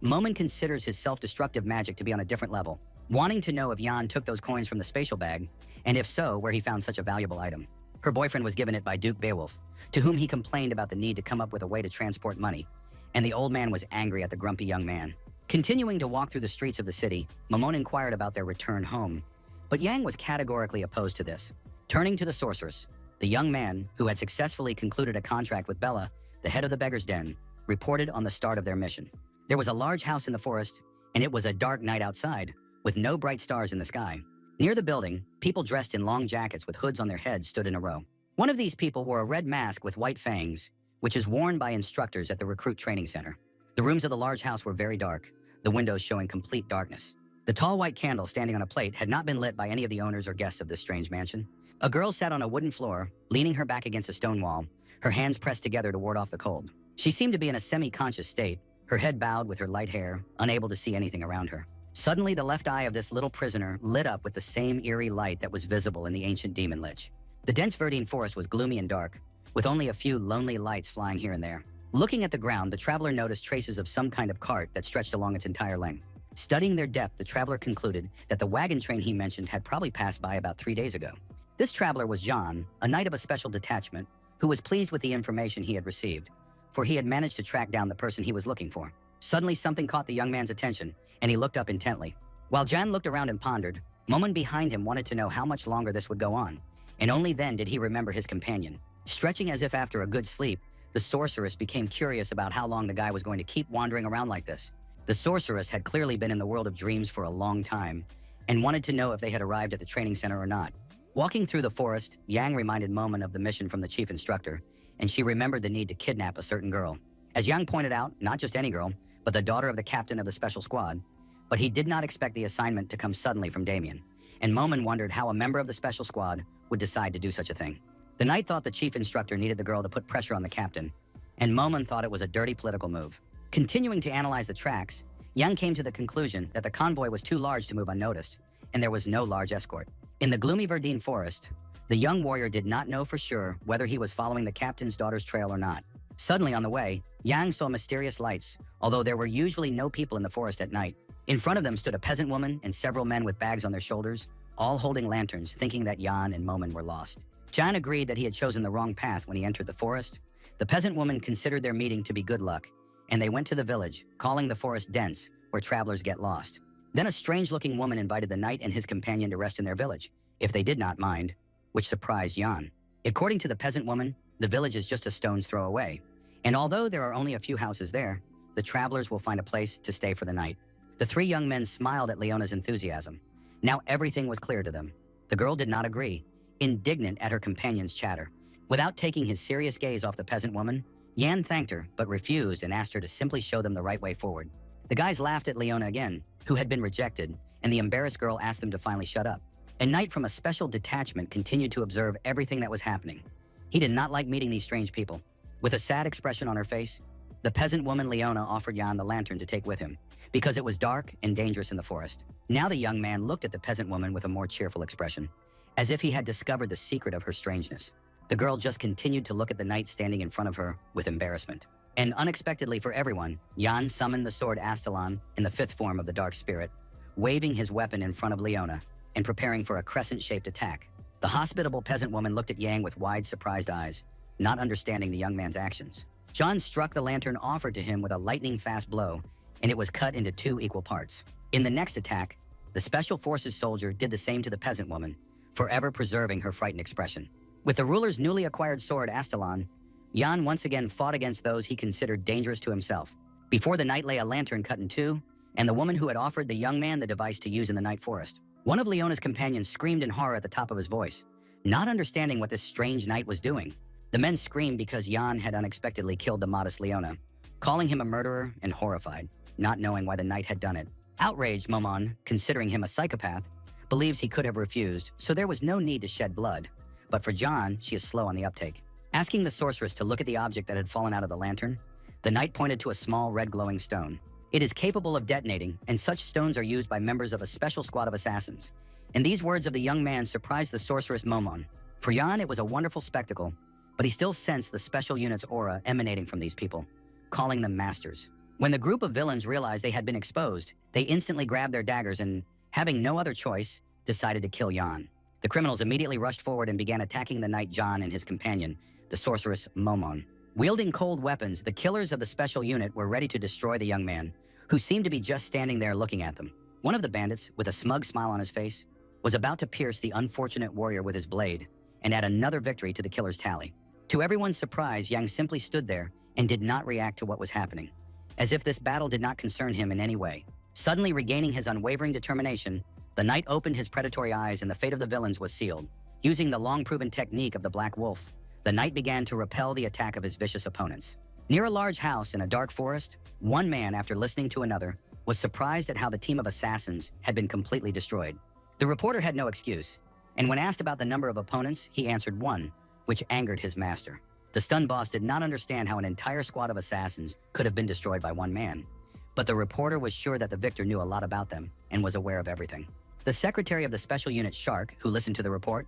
Momin considers his self-destructive magic to be on a different level, wanting to know if Yan took those coins from the spatial bag, and if so, where he found such a valuable item. Her boyfriend was given it by Duke Beowulf, to whom he complained about the need to come up with a way to transport money, and the old man was angry at the grumpy young man. Continuing to walk through the streets of the city, Momon inquired about their return home, but Yang was categorically opposed to this. Turning to the sorceress, the young man, who had successfully concluded a contract with Bella, the head of the Beggar's Den, reported on the start of their mission. There was a large house in the forest, and it was a dark night outside, with no bright stars in the sky. Near the building, people dressed in long jackets with hoods on their heads stood in a row. One of these people wore a red mask with white fangs, which is worn by instructors at the recruit training center. The rooms of the large house were very dark, the windows showing complete darkness. The tall white candle standing on a plate had not been lit by any of the owners or guests of this strange mansion. A girl sat on a wooden floor, leaning her back against a stone wall, her hands pressed together to ward off the cold. She seemed to be in a semi-conscious state, her head bowed with her light hair, unable to see anything around her. Suddenly, the left eye of this little prisoner lit up with the same eerie light that was visible in the ancient demon lich. The dense verdine forest was gloomy and dark, with only a few lonely lights flying here and there. Looking at the ground, the traveler noticed traces of some kind of cart that stretched along its entire length. Studying their depth, the traveler concluded that the wagon train he mentioned had probably passed by about 3 days ago. This traveler was John, a knight of a special detachment, who was pleased with the information he had received, for he had managed to track down the person he was looking for. Suddenly, something caught the young man's attention, and he looked up intently. While John looked around and pondered, Momon behind him wanted to know how much longer this would go on, and only then did he remember his companion. Stretching as if after a good sleep, the sorceress became curious about how long the guy was going to keep wandering around like this. The sorceress had clearly been in the world of dreams for a long time, and wanted to know if they had arrived at the training center or not. Walking through the forest, Yang reminded Momon of the mission from the chief instructor, and she remembered the need to kidnap a certain girl. As Yang pointed out, not just any girl, but the daughter of the captain of the special squad. But he did not expect the assignment to come suddenly from Damien, and Momon wondered how a member of the special squad would decide to do such a thing. The knight thought the chief instructor needed the girl to put pressure on the captain, and Momon thought it was a dirty political move. Continuing to analyze the tracks, Yang came to the conclusion that the convoy was too large to move unnoticed, and there was no large escort. In the gloomy verdine forest, the young warrior did not know for sure whether he was following the captain's daughter's trail or not. Suddenly on the way, Yang saw mysterious lights, although there were usually no people in the forest at night. In front of them stood a peasant woman and several men with bags on their shoulders, all holding lanterns, thinking that Yan and Momon were lost. Jan agreed that he had chosen the wrong path when he entered the forest. The peasant woman considered their meeting to be good luck, and they went to the village, calling the forest dense, where travelers get lost. Then a strange-looking woman invited the knight and his companion to rest in their village, if they did not mind, which surprised Yan. According to the peasant woman, the village is just a stone's throw away, and although there are only a few houses there, the travelers will find a place to stay for the night. The three young men smiled at Leona's enthusiasm. Now everything was clear to them. The girl did not agree, indignant at her companion's chatter. Without taking his serious gaze off the peasant woman, Yan thanked her, but refused and asked her to simply show them the right way forward. The guys laughed at Leona again, who had been rejected, and the embarrassed girl asked them to finally shut up. A knight from a special detachment continued to observe everything that was happening. He did not like meeting these strange people. With a sad expression on her face, the peasant woman Leona offered Yan the lantern to take with him, because it was dark and dangerous in the forest. Now the young man looked at the peasant woman with a more cheerful expression, as if he had discovered the secret of her strangeness. The girl just continued to look at the knight standing in front of her with embarrassment. And unexpectedly for everyone, Yan summoned the sword Astalon in the fifth form of the dark spirit, waving his weapon in front of Leona and preparing for a crescent-shaped attack. The hospitable peasant woman looked at Yang with wide, surprised eyes, not understanding the young man's actions. John struck the lantern offered to him with a lightning-fast blow, and it was cut into 2 equal parts. In the next attack, the Special Forces soldier did the same to the peasant woman, forever preserving her frightened expression. With the ruler's newly acquired sword Astalon, Yan once again fought against those he considered dangerous to himself. Before the knight lay a lantern cut in 2, and the woman who had offered the young man the device to use in the night forest. One of Leona's companions screamed in horror at the top of his voice, not understanding what this strange knight was doing. The men screamed because Yan had unexpectedly killed the modest Leona, calling him a murderer and horrified, not knowing why the knight had done it. Outraged, Momon, considering him a psychopath, believes he could have refused, so there was no need to shed blood. But for John, she is slow on the uptake. Asking the sorceress to look at the object that had fallen out of the lantern, the knight pointed to a small red glowing stone. It is capable of detonating, and such stones are used by members of a special squad of assassins. And these words of the young man surprised the sorceress Momon. For Yan, it was a wonderful spectacle, but he still sensed the special unit's aura emanating from these people, calling them masters. When the group of villains realized they had been exposed, they instantly grabbed their daggers and, having no other choice, decided to kill Yan. The criminals immediately rushed forward and began attacking the knight John and his companion, the sorceress Momon. Wielding cold weapons, the killers of the special unit were ready to destroy the young man, who seemed to be just standing there looking at them. One of the bandits, with a smug smile on his face, was about to pierce the unfortunate warrior with his blade, and add another victory to the killer's tally. To everyone's surprise, Yang simply stood there and did not react to what was happening, as if this battle did not concern him in any way. Suddenly regaining his unwavering determination, the knight opened his predatory eyes and the fate of the villains was sealed. Using the long-proven technique of the Black Wolf, the knight began to repel the attack of his vicious opponents. Near a large house in a dark forest, one man, after listening to another, was surprised at how the team of assassins had been completely destroyed. The reporter had no excuse, and when asked about the number of opponents, he answered one, which angered his master. The stunned boss did not understand how an entire squad of assassins could have been destroyed by one man, but the reporter was sure that the victor knew a lot about them and was aware of everything. The secretary of the special unit, Shark, who listened to the report,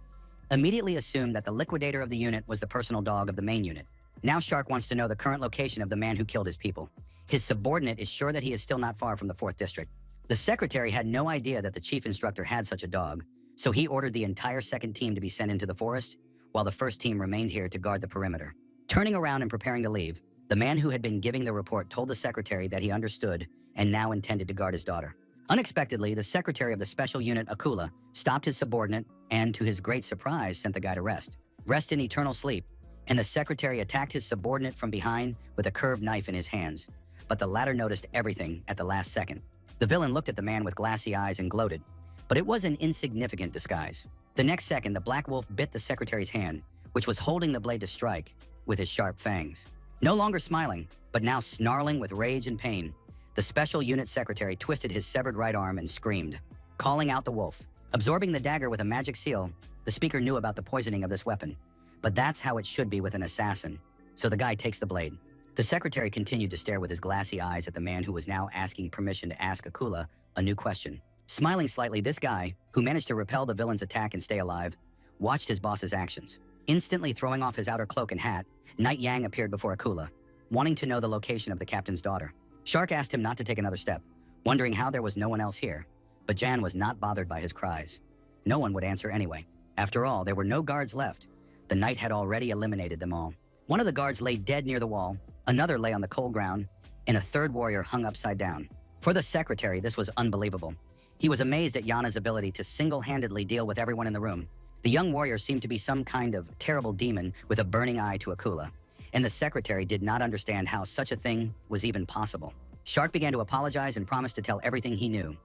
immediately assumed that the liquidator of the unit was the personal dog of the main unit. Now Shark wants to know the current location of the man who killed his people. His subordinate is sure that he is still not far from the 4th district. The secretary had no idea that the chief instructor had such a dog, so he ordered the entire 2nd team to be sent into the forest, while the 1st team remained here to guard the perimeter. Turning around and preparing to leave, the man who had been giving the report told the secretary that he understood and now intended to guard his daughter. Unexpectedly, the secretary of the special unit, Akula, stopped his subordinate and, to his great surprise, sent the guy to rest in eternal sleep, and the secretary attacked his subordinate from behind with a curved knife in his hands. But the latter noticed everything at the last second. The villain looked at the man with glassy eyes and gloated, but it was an insignificant disguise. The next second, the Black Wolf bit the secretary's hand, which was holding the blade to strike, with his sharp fangs. No longer smiling, but now snarling with rage and pain, the special unit secretary twisted his severed right arm and screamed, calling out the wolf. Absorbing the dagger with a magic seal, the speaker knew about the poisoning of this weapon. But that's how it should be with an assassin. So the guy takes the blade. The secretary continued to stare with his glassy eyes at the man who was now asking permission to ask Akula a new question. Smiling slightly, this guy, who managed to repel the villain's attack and stay alive, watched his boss's actions. Instantly throwing off his outer cloak and hat, Knight Yang appeared before Akula, wanting to know the location of the captain's daughter. Shark asked him not to take another step, wondering how there was no one else here, but Jan was not bothered by his cries. No one would answer anyway. After all, there were no guards left. The knight had already eliminated them all. One of the guards lay dead near the wall, another lay on the cold ground, and a third warrior hung upside down. For the secretary, this was unbelievable. He was amazed at Yana's ability to single-handedly deal with everyone in the room. The young warrior seemed to be some kind of terrible demon with a burning eye to Akula, and the secretary did not understand how such a thing was even possible. Shark began to apologize and promised to tell everything he knew.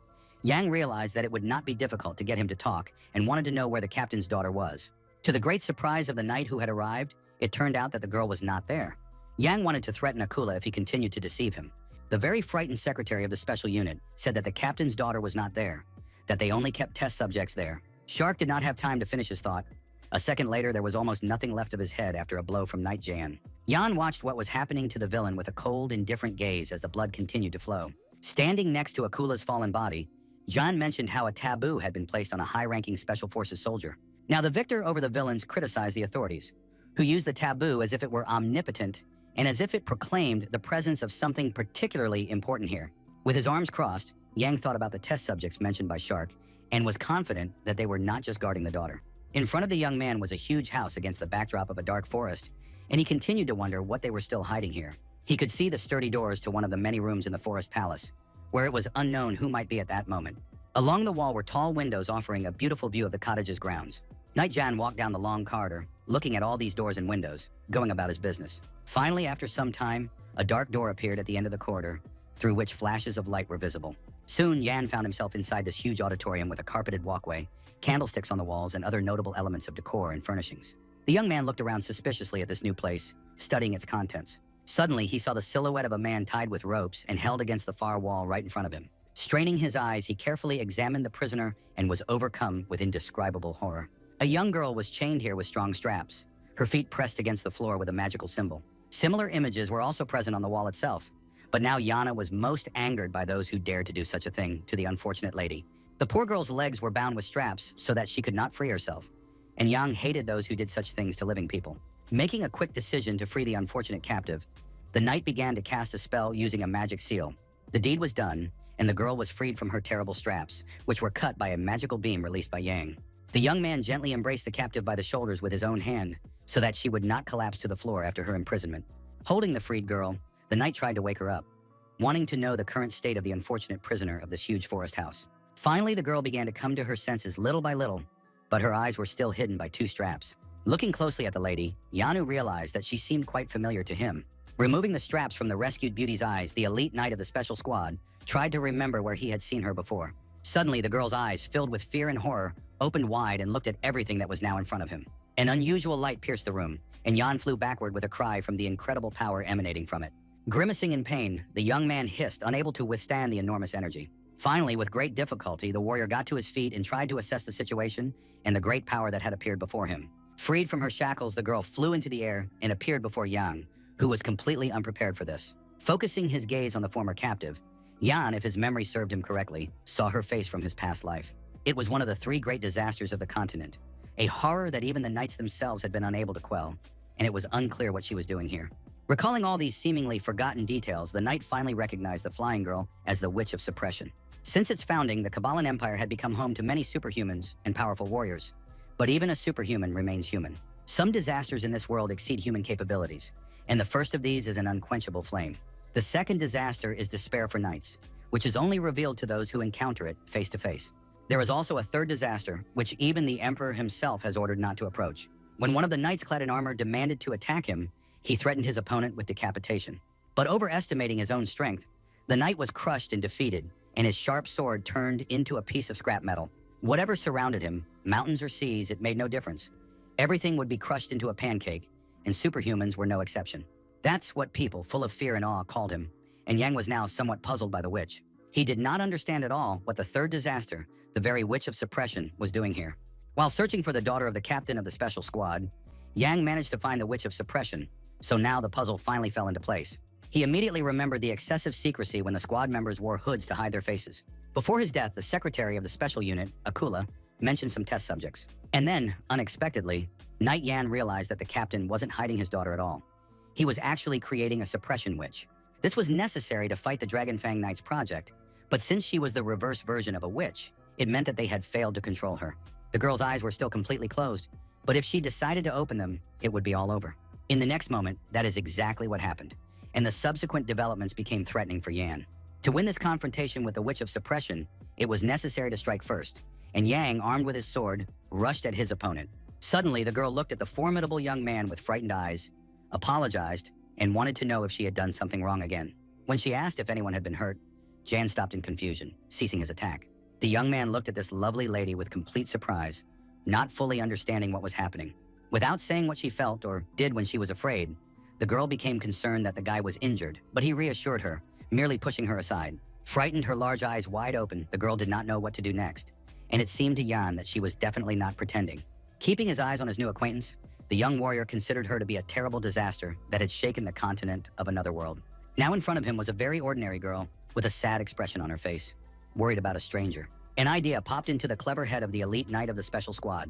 Yang realized that it would not be difficult to get him to talk and wanted to know where the captain's daughter was. To the great surprise of the knight who had arrived, it turned out that the girl was not there. Yang wanted to threaten Akula if he continued to deceive him. The very frightened secretary of the special unit said that the captain's daughter was not there, that they only kept test subjects there. Shark did not have time to finish his thought. A second later, there was almost nothing left of his head after a blow from Knight Jan. Yan watched what was happening to the villain with a cold, indifferent gaze as the blood continued to flow. Standing next to Akula's fallen body, Jan mentioned how a taboo had been placed on a high-ranking Special Forces soldier. Now, the victor over the villains criticized the authorities, who used the taboo as if it were omnipotent and as if it proclaimed the presence of something particularly important here. With his arms crossed, Yang thought about the test subjects mentioned by Shark and was confident that they were not just guarding the daughter. In front of the young man was a huge house against the backdrop of a dark forest, and he continued to wonder what they were still hiding here. He could see the sturdy doors to one of the many rooms in the forest palace, where it was unknown who might be at that moment. Along the wall were tall windows offering a beautiful view of the cottage's grounds. Knight Jan walked down the long corridor, looking at all these doors and windows, going about his business. Finally, after some time, a dark door appeared at the end of the corridor, through which flashes of light were visible. Soon, Yan found himself inside this huge auditorium with a carpeted walkway, candlesticks on the walls, and other notable elements of decor and furnishings. The young man looked around suspiciously at this new place, studying its contents. Suddenly, he saw the silhouette of a man tied with ropes and held against the far wall right in front of him. Straining his eyes, he carefully examined the prisoner and was overcome with indescribable horror. A young girl was chained here with strong straps, her feet pressed against the floor with a magical symbol. Similar images were also present on the wall itself, but now Yana was most angered by those who dared to do such a thing to the unfortunate lady. The poor girl's legs were bound with straps so that she could not free herself, and Yang hated those who did such things to living people. Making a quick decision to free the unfortunate captive, the knight began to cast a spell using a magic seal. The deed was done, and the girl was freed from her terrible straps, which were cut by a magical beam released by Yang. The young man gently embraced the captive by the shoulders with his own hand so that she would not collapse to the floor after her imprisonment. Holding the freed girl, the knight tried to wake her up, wanting to know the current state of the unfortunate prisoner of this huge forest house. Finally, the girl began to come to her senses little by little, but her eyes were still hidden by two straps. Looking closely at the lady, Yanu realized that she seemed quite familiar to him. Removing the straps from the rescued beauty's eyes, the elite knight of the special squad tried to remember where he had seen her before. Suddenly, the girl's eyes, filled with fear and horror, opened wide and looked at everything that was now in front of him. An unusual light pierced the room, and Yan flew backward with a cry from the incredible power emanating from it. Grimacing in pain, the young man hissed, unable to withstand the enormous energy. Finally, with great difficulty, the warrior got to his feet and tried to assess the situation and the great power that had appeared before him. Freed from her shackles, the girl flew into the air and appeared before Yang, who was completely unprepared for this. Focusing his gaze on the former captive, Yan, if his memory served him correctly, saw her face from his past life. It was one of the 3 great disasters of the continent, a horror that even the knights themselves had been unable to quell, and it was unclear what she was doing here. Recalling all these seemingly forgotten details, the knight finally recognized the flying girl as the Witch of Suppression. Since its founding, the Kabbalan Empire had become home to many superhumans and powerful warriors. But even a superhuman remains human. Some disasters in this world exceed human capabilities, and the first of these is an unquenchable flame. The second disaster is despair for knights, which is only revealed to those who encounter it face to face. There is also a third disaster, which even the emperor himself has ordered not to approach. When one of the knights clad in armor demanded to attack him, he threatened his opponent with decapitation. But overestimating his own strength, the knight was crushed and defeated, and his sharp sword turned into a piece of scrap metal. Whatever surrounded him, mountains or seas, it made no difference. Everything would be crushed into a pancake, and superhumans were no exception. That's what people, full of fear and awe, called him, and Yang was now somewhat puzzled by the witch. He did not understand at all what the third disaster, the very Witch of Suppression, was doing here. While searching for the daughter of the captain of the special squad, Yang managed to find the Witch of Suppression, so now the puzzle finally fell into place. He immediately remembered the excessive secrecy when the squad members wore hoods to hide their faces. Before his death, the secretary of the special unit, Akula, mentioned some test subjects. And then, unexpectedly, Knight Yan realized that the captain wasn't hiding his daughter at all. He was actually creating a suppression witch. This was necessary to fight the Dragonfang Knights project, but since she was the reverse version of a witch, it meant that they had failed to control her. The girl's eyes were still completely closed, but if she decided to open them, it would be all over. In the next moment, that is exactly what happened, and the subsequent developments became threatening for Yan. To win this confrontation with the Witch of Suppression, it was necessary to strike first, and Yang, armed with his sword, rushed at his opponent. Suddenly, the girl looked at the formidable young man with frightened eyes, apologized, and wanted to know if she had done something wrong again. When she asked if anyone had been hurt, Jan stopped in confusion, ceasing his attack. The young man looked at this lovely lady with complete surprise, not fully understanding what was happening. Without saying what she felt or did when she was afraid, the girl became concerned that the guy was injured, but he reassured her, merely pushing her aside. Frightened, her large eyes wide open, the girl did not know what to do next, and it seemed to Jan that she was definitely not pretending. Keeping his eyes on his new acquaintance, the young warrior considered her to be a terrible disaster that had shaken the continent of another world. Now in front of him was a very ordinary girl with a sad expression on her face, worried about a stranger. An idea popped into the clever head of the elite knight of the special squad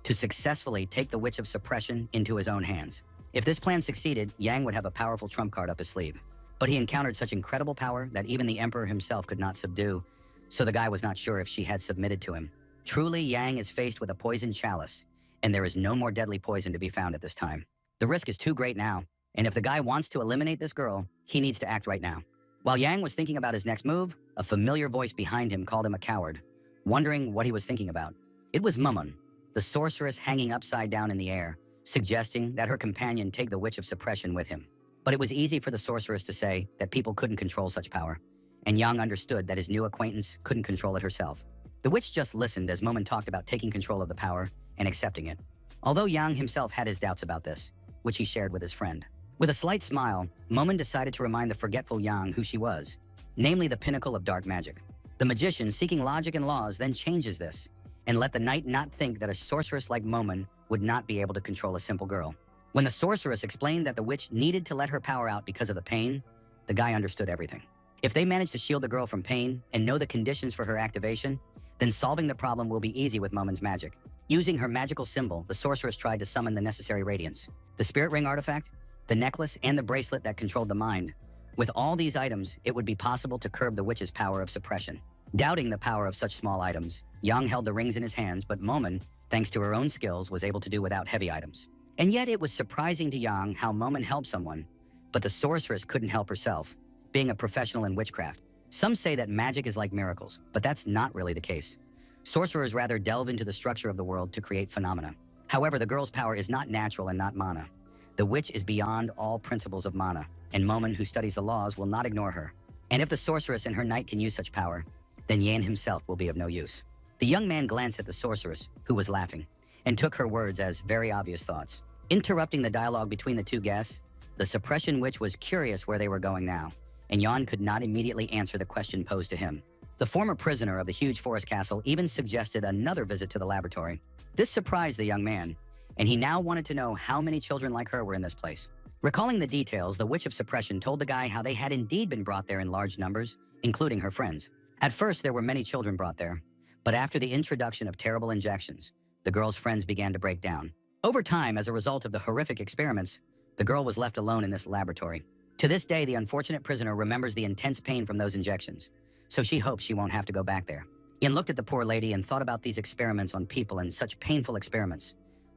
to successfully take the Witch of Suppression into his own hands. If this plan succeeded, Yang would have a powerful trump card up his sleeve. But he encountered such incredible power that even the emperor himself could not subdue, so the guy was not sure if she had submitted to him. Truly, Yang is faced with a poisoned chalice, and there is no more deadly poison to be found at this time. The risk is too great now, and if the guy wants to eliminate this girl, he needs to act right now. While Yang was thinking about his next move, a familiar voice behind him called him a coward, wondering what he was thinking about. It was Mumon, the sorceress hanging upside down in the air, suggesting that her companion take the Witch of Suppression with him. But it was easy for the sorceress to say that people couldn't control such power, and Yang understood that his new acquaintance couldn't control it herself. The witch just listened as Momon talked about taking control of the power and accepting it, although Yang himself had his doubts about this, which he shared with his friend. With a slight smile, Momon decided to remind the forgetful Yang who she was, namely the pinnacle of dark magic. The magician, seeking logic and laws, then changes this, and let the knight not think that a sorceress like Momon would not be able to control a simple girl. When the sorceress explained that the witch needed to let her power out because of the pain, the guy understood everything. If they manage to shield the girl from pain and know the conditions for her activation, then solving the problem will be easy with Momon's magic. Using her magical symbol, the sorceress tried to summon the necessary radiance. The spirit ring artifact, the necklace, and the bracelet that controlled the mind. With all these items, it would be possible to curb the witch's power of suppression. Doubting the power of such small items, Yang held the rings in his hands, but Momon, thanks to her own skills, was able to do without heavy items. And yet it was surprising to Yang how Momon helped someone, but the sorceress couldn't help herself, being a professional in witchcraft. Some say that magic is like miracles, but that's not really the case. Sorcerers rather delve into the structure of the world to create phenomena. However, the girl's power is not natural and not mana. The witch is beyond all principles of mana, and Momon, who studies the laws, will not ignore her. And if the sorceress and her knight can use such power, then Yan himself will be of no use. The young man glanced at the sorceress, who was laughing, and took her words as very obvious thoughts. Interrupting the dialogue between the two guests, the suppression witch was curious where they were going now, and Yan could not immediately answer the question posed to him. The former prisoner of the huge forest castle even suggested another visit to the laboratory. This surprised the young man, and he now wanted to know how many children like her were in this place. Recalling the details, the Witch of Suppression told the guy how they had indeed been brought there in large numbers, including her friends. At first, there were many children brought there, but after the introduction of terrible injections, the girl's friends began to break down. Over time, as a result of the horrific experiments, the girl was left alone in this laboratory. To this day, the unfortunate prisoner remembers the intense pain from those injections, so she hopes she won't have to go back there. Ian looked at the poor lady and thought about these experiments on people and such painful experiments,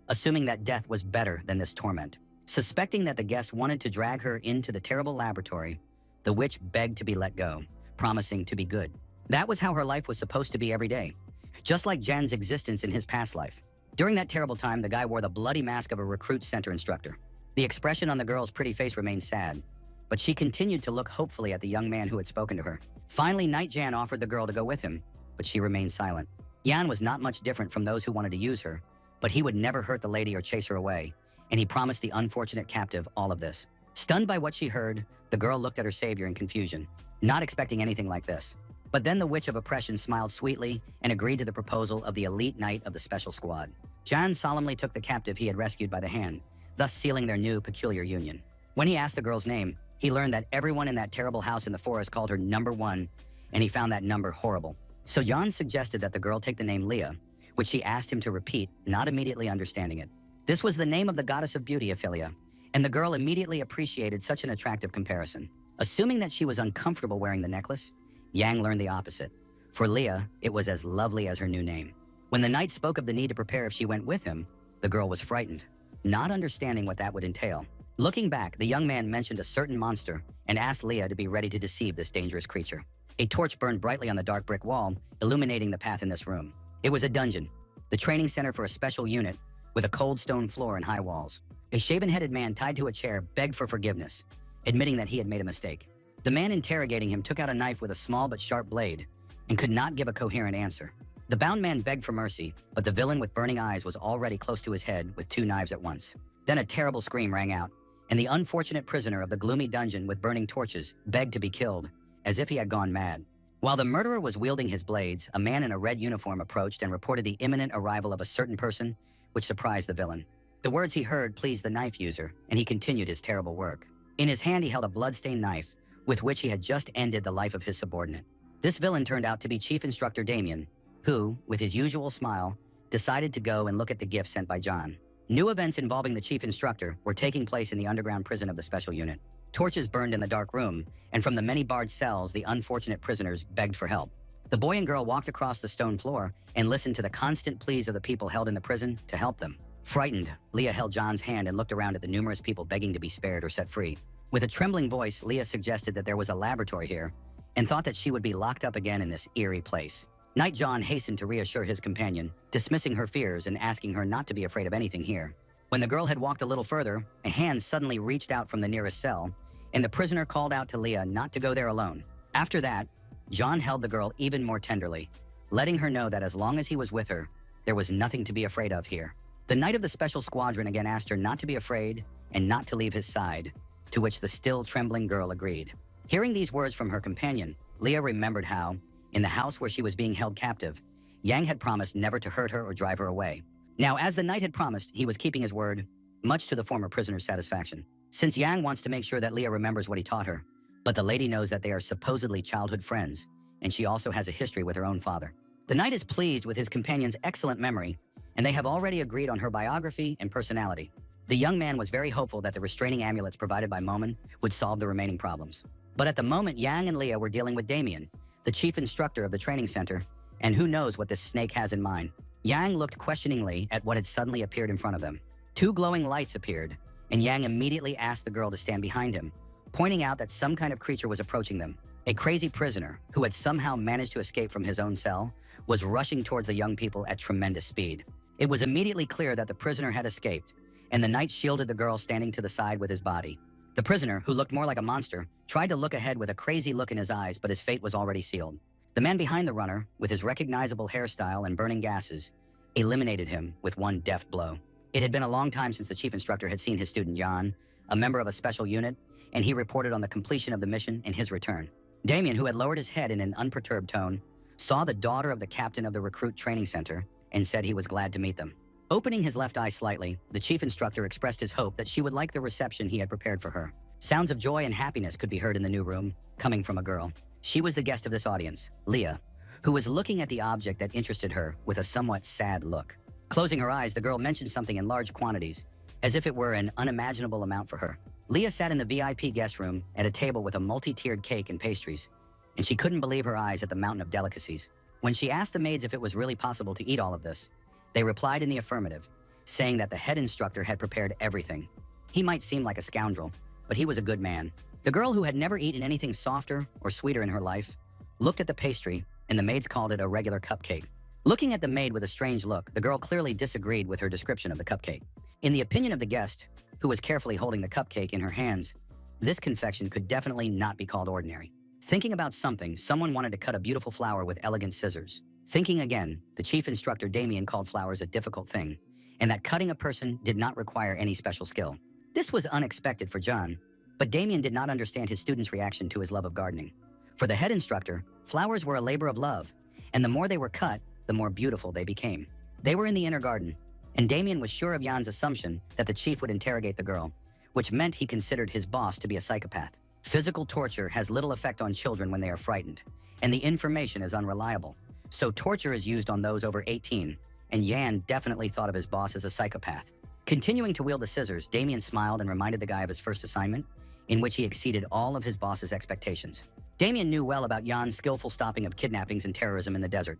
assuming that death was better than this torment. Suspecting that the guest wanted to drag her into the terrible laboratory, the witch begged to be let go, promising to be good. That was how her life was supposed to be every day, just like Jan's existence in his past life. During that terrible time, the guy wore the bloody mask of a recruit center instructor. The expression on the girl's pretty face remained sad, but she continued to look hopefully at the young man who had spoken to her. Finally, Knight Jan offered the girl to go with him, but she remained silent. Yan was not much different from those who wanted to use her, but he would never hurt the lady or chase her away, and he promised the unfortunate captive all of this. Stunned by what she heard, the girl looked at her savior in confusion, not expecting anything like this. But then the Witch of Oppression smiled sweetly and agreed to the proposal of the elite knight of the special squad. Jan solemnly took the captive he had rescued by the hand, thus sealing their new peculiar union. When he asked the girl's name, he learned that everyone in that terrible house in the forest called her Number 1, and he found that number horrible. So Jan suggested that the girl take the name Leah, which she asked him to repeat, not immediately understanding it. This was the name of the goddess of beauty, Ophelia, and the girl immediately appreciated such an attractive comparison. Assuming that she was uncomfortable wearing the necklace, Yang learned the opposite. For Leah, it was as lovely as her new name. When the knight spoke of the need to prepare if she went with him, the girl was frightened, not understanding what that would entail. Looking back, the young man mentioned a certain monster and asked Leah to be ready to deceive this dangerous creature. A torch burned brightly on the dark brick wall, illuminating the path in this room. It was a dungeon, the training center for a special unit, with a cold stone floor and high walls. A shaven-headed man tied to a chair begged for forgiveness, admitting that he had made a mistake. The man interrogating him took out a knife with a small but sharp blade and could not give a coherent answer. The bound man begged for mercy, but the villain with burning eyes was already close to his head with 2 knives at once. Then a terrible scream rang out, and the unfortunate prisoner of the gloomy dungeon with burning torches begged to be killed, as if he had gone mad. While the murderer was wielding his blades, a man in a red uniform approached and reported the imminent arrival of a certain person, which surprised the villain. The words he heard pleased the knife user, and he continued his terrible work. In his hand, he held a blood-stained knife, with which he had just ended the life of his subordinate. This villain turned out to be Chief Instructor Damien, who, with his usual smile, decided to go and look at the gift sent by John. New events involving the Chief Instructor were taking place in the underground prison of the Special Unit. Torches burned in the dark room, and from the many barred cells, the unfortunate prisoners begged for help. The boy and girl walked across the stone floor and listened to the constant pleas of the people held in the prison to help them. Frightened, Leah held John's hand and looked around at the numerous people begging to be spared or set free. With a trembling voice, Leah suggested that there was a laboratory here and thought that she would be locked up again in this eerie place. Knight John hastened to reassure his companion, dismissing her fears and asking her not to be afraid of anything here. When the girl had walked a little further, a hand suddenly reached out from the nearest cell, and the prisoner called out to Leah not to go there alone. After that, John held the girl even more tenderly, letting her know that as long as he was with her, there was nothing to be afraid of here. The knight of the special squadron again asked her not to be afraid and not to leave his side, to which the still trembling girl agreed. Hearing these words from her companion, Leah remembered how, in the house where she was being held captive, Yang had promised never to hurt her or drive her away. Now, as the knight had promised, he was keeping his word, much to the former prisoner's satisfaction. Since Yang wants to make sure that Leah remembers what he taught her, but the lady knows that they are supposedly childhood friends, and she also has a history with her own father. The knight is pleased with his companion's excellent memory, and they have already agreed on her biography and personality. The young man was very hopeful that the restraining amulets provided by Momon would solve the remaining problems. But at the moment, Yang and Leah were dealing with Damien, the chief instructor of the training center, and who knows what this snake has in mind. Yang looked questioningly at what had suddenly appeared in front of them. 2 glowing lights appeared, and Yang immediately asked the girl to stand behind him, pointing out that some kind of creature was approaching them. A crazy prisoner, who had somehow managed to escape from his own cell, was rushing towards the young people at tremendous speed. It was immediately clear that the prisoner had escaped, and the knight shielded the girl standing to the side with his body. The prisoner, who looked more like a monster, tried to look ahead with a crazy look in his eyes, but his fate was already sealed. The man behind the runner, with his recognizable hairstyle and burning gases, eliminated him with one deft blow. It had been a long time since the chief instructor had seen his student Jan, a member of a special unit, and he reported on the completion of the mission and his return. Damien, who had lowered his head in an unperturbed tone, saw the daughter of the captain of the recruit training center and said he was glad to meet them. Opening his left eye slightly, the chief instructor expressed his hope that she would like the reception he had prepared for her. Sounds of joy and happiness could be heard in the new room, coming from a girl. She was the guest of this audience, Leah, who was looking at the object that interested her with a somewhat sad look. Closing her eyes, the girl mentioned something in large quantities, as if it were an unimaginable amount for her. Leah sat in the VIP guest room at a table with a multi-tiered cake and pastries, and she couldn't believe her eyes at the mountain of delicacies. When she asked the maids if it was really possible to eat all of this, they replied in the affirmative, saying that the head instructor had prepared everything. He might seem like a scoundrel, but he was a good man. The girl, who had never eaten anything softer or sweeter in her life, looked at the pastry, and the maids called it a regular cupcake. Looking at the maid with a strange look, the girl clearly disagreed with her description of the cupcake. In the opinion of the guest, who was carefully holding the cupcake in her hands, this confection could definitely not be called ordinary. Thinking about something, someone wanted to cut a beautiful flower with elegant scissors. Thinking again, the chief instructor Damien called flowers a difficult thing, and that cutting a person did not require any special skill. This was unexpected for John, but Damien did not understand his student's reaction to his love of gardening. For the head instructor, flowers were a labor of love, and the more they were cut, the more beautiful they became. They were in the inner garden, and Damien was sure of Jan's assumption that the chief would interrogate the girl, which meant he considered his boss to be a psychopath. Physical torture has little effect on children when they are frightened, and the information is unreliable. So torture is used on those over 18, and Jan definitely thought of his boss as a psychopath. Continuing to wield the scissors, Damien smiled and reminded the guy of his first assignment, in which he exceeded all of his boss's expectations. Damien knew well about Jan's skillful stopping of kidnappings and terrorism in the desert,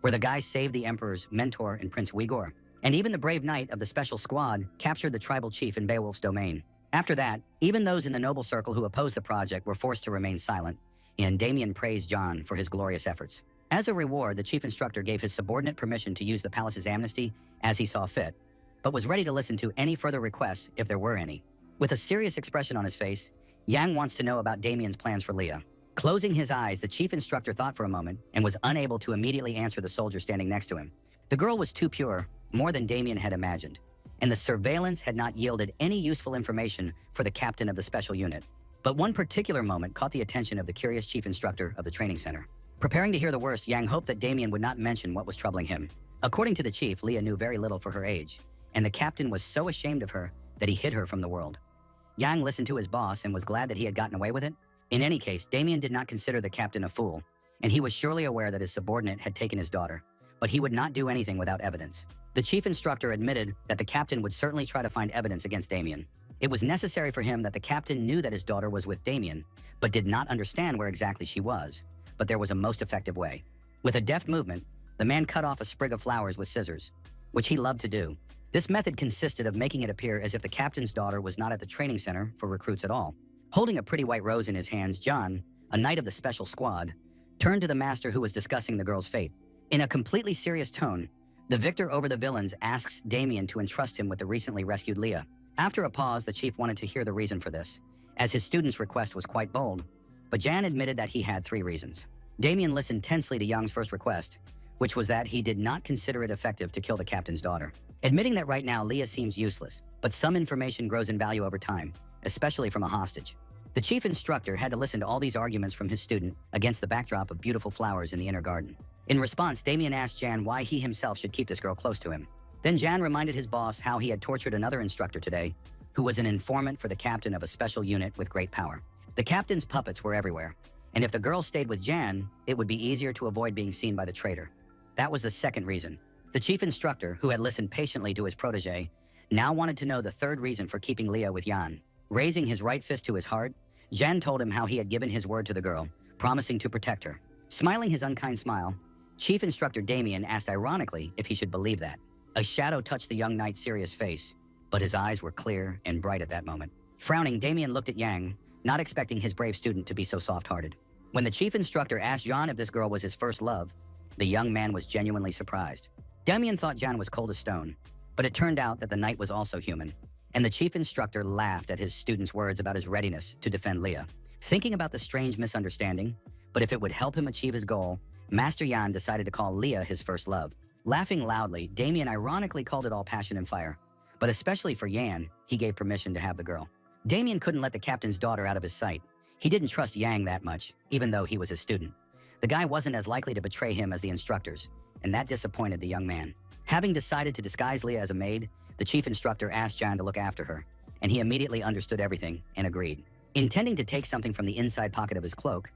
where the guy saved the emperor's mentor and Prince Uyghur. And even the brave knight of the special squad captured the tribal chief in Beowulf's domain. After that, even those in the noble circle who opposed the project were forced to remain silent, and Damien praised John for his glorious efforts. As a reward, the chief instructor gave his subordinate permission to use the palace's amnesty as he saw fit, but was ready to listen to any further requests if there were any. With a serious expression on his face, Yang wants to know about Damien's plans for Leah. Closing his eyes, the chief instructor thought for a moment and was unable to immediately answer the soldier standing next to him. The girl was too pure, more than Damien had imagined, and the surveillance had not yielded any useful information for the captain of the special unit. But one particular moment caught the attention of the curious chief instructor of the training center. Preparing to hear the worst, Yang hoped that Damien would not mention what was troubling him. According to the chief, Leah knew very little for her age, and the captain was so ashamed of her that he hid her from the world. Yang listened to his boss and was glad that he had gotten away with it. In any case, Damien did not consider the captain a fool, and he was surely aware that his subordinate had taken his daughter, but he would not do anything without evidence. The chief instructor admitted that the captain would certainly try to find evidence against Damien. It was necessary for him that the captain knew that his daughter was with Damien, but did not understand where exactly she was. But there was a most effective way. With a deft movement, the man cut off a sprig of flowers with scissors, which he loved to do. This method consisted of making it appear as if the captain's daughter was not at the training center for recruits at all. Holding a pretty white rose in his hands, John, a knight of the special squad, turned to the master who was discussing the girl's fate. In a completely serious tone, the victor over the villains asks Damien to entrust him with the recently rescued Leah. After a pause, the chief wanted to hear the reason for this, as his student's request was quite bold, but Jan admitted that he had 3 reasons. Damien listened tensely to Young's first request, which was that he did not consider it effective to kill the captain's daughter. Admitting that right now Leah seems useless, but some information grows in value over time, especially from a hostage. The chief instructor had to listen to all these arguments from his student against the backdrop of beautiful flowers in the inner garden. In response, Damien asked Jan why he himself should keep this girl close to him. Then Jan reminded his boss how he had tortured another instructor today, who was an informant for the captain of a special unit with great power. The captain's puppets were everywhere, and if the girl stayed with Jan, it would be easier to avoid being seen by the traitor. That was the second reason. The chief instructor, who had listened patiently to his protege, now wanted to know the third reason for keeping Leah with Jan. Raising his right fist to his heart, Jan told him how he had given his word to the girl, promising to protect her. Smiling his unkind smile, Chief Instructor Damien asked ironically if he should believe that. A shadow touched the young knight's serious face, but his eyes were clear and bright at that moment. Frowning, Damien looked at Yang, not expecting his brave student to be so soft-hearted. When the chief instructor asked John if this girl was his first love, the young man was genuinely surprised. Damien thought Jan was cold as stone, but it turned out that the knight was also human, and the chief instructor laughed at his student's words about his readiness to defend Leah. Thinking about the strange misunderstanding, but if it would help him achieve his goal, Master Jan decided to call Leah his first love. Laughing loudly, Damien ironically called it all passion and fire, but especially for Yan, he gave permission to have the girl. Damien couldn't let the captain's daughter out of his sight. He didn't trust Yang that much, even though he was his student. The guy wasn't as likely to betray him as the instructors, and that disappointed the young man. Having decided to disguise Leah as a maid, the chief instructor asked Jan to look after her, and he immediately understood everything and agreed. Intending to take something from the inside pocket of his cloak,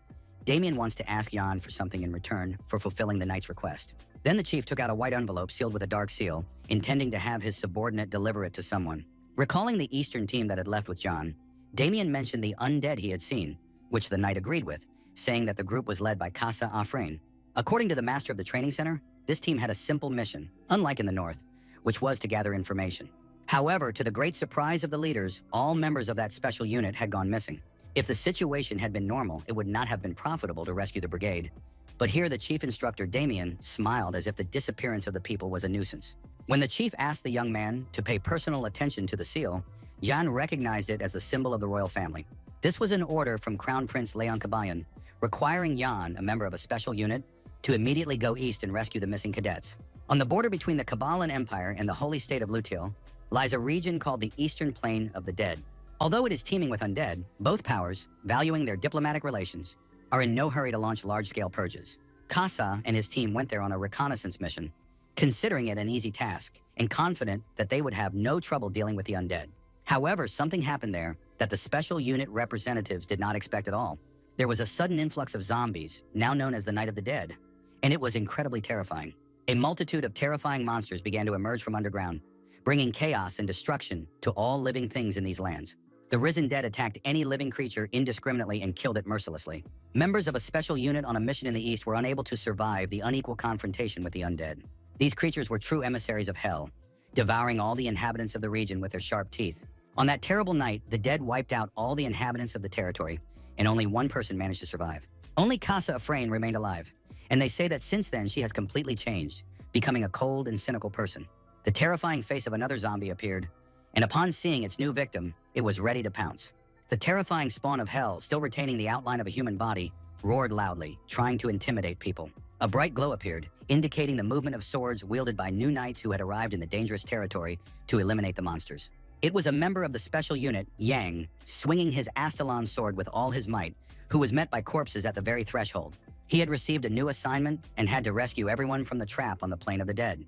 Damien wants to ask Jan for something in return for fulfilling the knight's request. Then the chief took out a white envelope sealed with a dark seal, intending to have his subordinate deliver it to someone. Recalling the Eastern team that had left with Jan, Damien mentioned the undead he had seen, which the knight agreed with, saying that the group was led by Casa Afrain. According to the master of the training center, this team had a simple mission, unlike in the north, which was to gather information. However, to the great surprise of the leaders, all members of that special unit had gone missing. If the situation had been normal, it would not have been profitable to rescue the brigade. But here the chief instructor, Damien, smiled as if the disappearance of the people was a nuisance. When the chief asked the young man to pay personal attention to the seal, Jan recognized it as the symbol of the royal family. This was an order from Crown Prince Leon Kabayan, requiring Jan, a member of a special unit, to immediately go east and rescue the missing cadets. On the border between the Kabalan Empire and the holy state of Lutil lies a region called the Eastern Plain of the Dead. Although it is teeming with undead, both powers, valuing their diplomatic relations, are in no hurry to launch large-scale purges. Casa and his team went there on a reconnaissance mission, considering it an easy task and confident that they would have no trouble dealing with the undead. However, something happened there that the special unit representatives did not expect at all. There was a sudden influx of zombies, now known as the Night of the Dead, and it was incredibly terrifying. A multitude of terrifying monsters began to emerge from underground, bringing chaos and destruction to all living things in these lands. The risen dead attacked any living creature indiscriminately and killed it mercilessly. Members of a special unit on a mission in the east were unable to survive the unequal confrontation with the undead. These creatures were true emissaries of hell, devouring all the inhabitants of the region with their sharp teeth. On that terrible night, the dead wiped out all the inhabitants of the territory, and only one person managed to survive. Only Casa Afrain remained alive, and they say that since then she has completely changed, becoming a cold and cynical person. The terrifying face of another zombie appeared, and upon seeing its new victim, it was ready to pounce. The terrifying spawn of hell, still retaining the outline of a human body, roared loudly, trying to intimidate people. A bright glow appeared, indicating the movement of swords wielded by new knights who had arrived in the dangerous territory to eliminate the monsters. It was a member of the special unit, Yang, swinging his Astalon sword with all his might, who was met by corpses at the very threshold. He had received a new assignment and had to rescue everyone from the trap on the Plain of the Dead.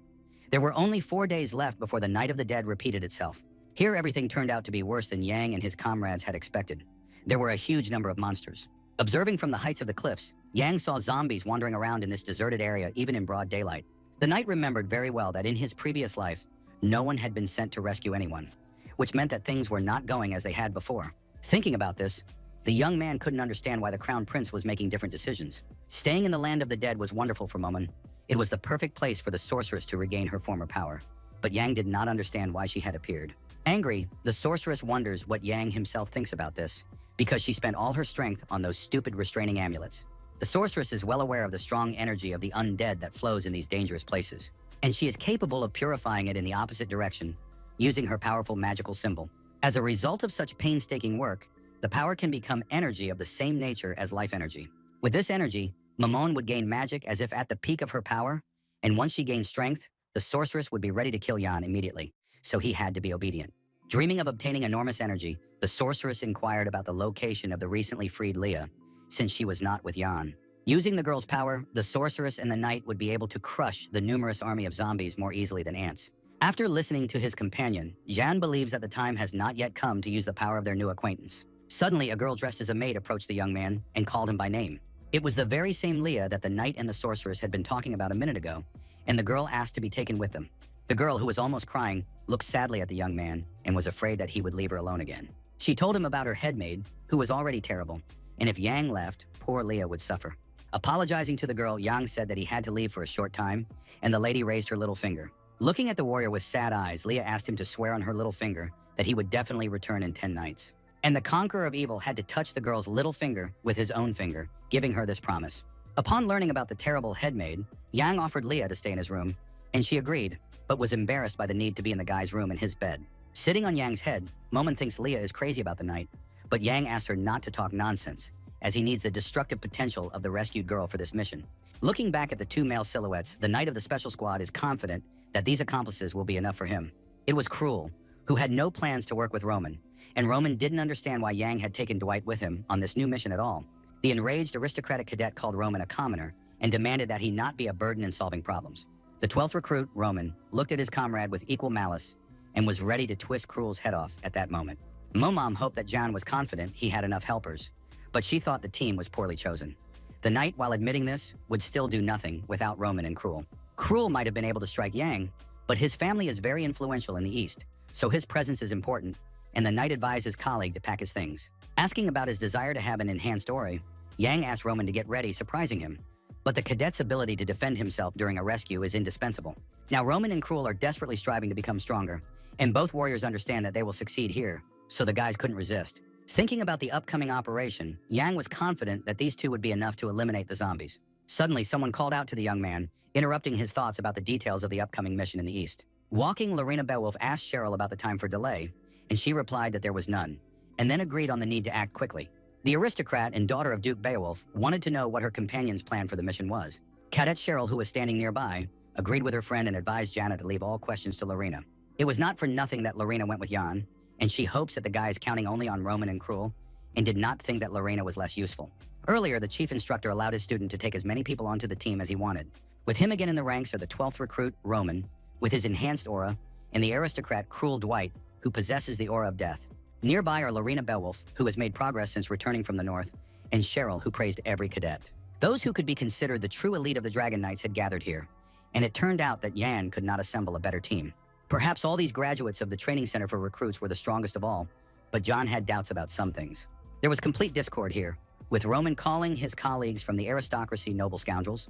There were only 4 days left before the Night of the Dead repeated itself. Here everything turned out to be worse than Yang and his comrades had expected. There were a huge number of monsters. Observing from the heights of the cliffs, Yang saw zombies wandering around in this deserted area even in broad daylight. The knight remembered very well that in his previous life, no one had been sent to rescue anyone, which meant that things were not going as they had before. Thinking about this, the young man couldn't understand why the crown prince was making different decisions. Staying in the land of the dead was wonderful for Momon. It was the perfect place for the sorceress to regain her former power. But Yang did not understand why she had appeared. Angry, the sorceress wonders what Yang himself thinks about this, because she spent all her strength on those stupid restraining amulets. The sorceress is well aware of the strong energy of the undead that flows in these dangerous places, and she is capable of purifying it in the opposite direction, using her powerful magical symbol. As a result of such painstaking work, the power can become energy of the same nature as life energy. With this energy, Momon would gain magic as if at the peak of her power, and once she gained strength, the sorceress would be ready to kill Yan immediately, so he had to be obedient. Dreaming of obtaining enormous energy, the sorceress inquired about the location of the recently freed Leah, since she was not with Yan. Using the girl's power, the sorceress and the knight would be able to crush the numerous army of zombies more easily than ants. After listening to his companion, Jan believes that the time has not yet come to use the power of their new acquaintance. Suddenly, a girl dressed as a maid approached the young man and called him by name. It was the very same Leah that the knight and the sorceress had been talking about a minute ago, and the girl asked to be taken with them. The girl, who was almost crying, looked sadly at the young man and was afraid that he would leave her alone again. She told him about her headmaid, who was already terrible, and if Yang left, poor Leah would suffer. Apologizing to the girl, Yang said that he had to leave for a short time, and the lady raised her little finger. Looking at the warrior with sad eyes, Leah asked him to swear on her little finger that he would definitely return in 10 nights. And the conqueror of evil had to touch the girl's little finger with his own finger, giving her this promise. Upon learning about the terrible headmaid, Yang offered Leah to stay in his room, And she agreed, but was embarrassed by the need to be in the guy's room in his bed. Sitting on Yang's head, Momon thinks Leah is crazy about the night, but Yang asks her not to talk nonsense, as he needs the destructive potential of the rescued girl for this mission. Looking back at the two male silhouettes, the knight of the special squad is confident that these accomplices will be enough for him. It was Cruel, who had no plans to work with Roman, and Roman didn't understand why Yang had taken Dwight with him on this new mission at all. The enraged aristocratic cadet called Roman a commoner and demanded that he not be a burden in solving problems. The 12th recruit, Roman, looked at his comrade with equal malice and was ready to twist Cruel's head off at that moment. Momom hoped that John was confident he had enough helpers, but she thought the team was poorly chosen. The knight, while admitting this, would still do nothing without Roman and Cruel. Cruel might have been able to strike Yang, but his family is very influential in the East, so his presence is important, and the knight advised his colleague to pack his things. Asking about his desire to have an enhanced aura, Yang asked Roman to get ready, surprising him. But the cadet's ability to defend himself during a rescue is indispensable. Now Roman and Cruel are desperately striving to become stronger, and both warriors understand that they will succeed here, so the guys couldn't resist. Thinking about the upcoming operation, Yang was confident that these two would be enough to eliminate the zombies. Suddenly, someone called out to the young man, interrupting his thoughts about the details of the upcoming mission in the East. Walking, Lorena Beowulf asked Cheryl about the time for delay, and she replied that there was none, and then agreed on the need to act quickly. The aristocrat and daughter of Duke Beowulf wanted to know what her companion's plan for the mission was. Cadet Cheryl, who was standing nearby, agreed with her friend and advised Jana to leave all questions to Lorena. It was not for nothing that Lorena went with Jan, and she hopes that the guy is counting only on Roman and Cruel, and did not think that Lorena was less useful. Earlier, the chief instructor allowed his student to take as many people onto the team as he wanted. With him again in the ranks are the 12th recruit, Roman, with his enhanced aura, and the aristocrat, Cruel Dwight, who possesses the aura of death. Nearby are Lorena Beowulf, who has made progress since returning from the north, and Cheryl, who praised every cadet. Those who could be considered the true elite of the Dragon Knights had gathered here, and it turned out that Yan could not assemble a better team. Perhaps all these graduates of the training center for recruits were the strongest of all, but John had doubts about some things. There was complete discord here, with Roman calling his colleagues from the aristocracy noble scoundrels,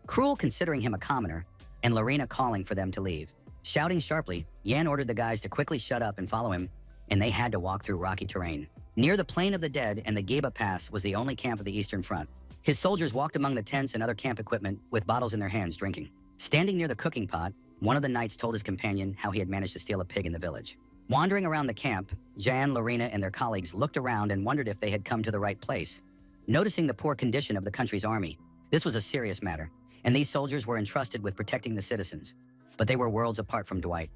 Cruel considering him a commoner, and Lorena calling for them to leave. Shouting sharply, Yan ordered the guys to quickly shut up and follow him, and they had to walk through rocky terrain. Near the Plain of the Dead and the Geba Pass was the only camp of the Eastern Front. His soldiers walked among the tents and other camp equipment with bottles in their hands drinking. Standing near the cooking pot, one of the knights told his companion how he had managed to steal a pig in the village. Wandering around the camp, Jan, Lorena, and their colleagues looked around and wondered if they had come to the right place, noticing the poor condition of the country's army. This was a serious matter, and these soldiers were entrusted with protecting the citizens, but they were worlds apart from Dwight.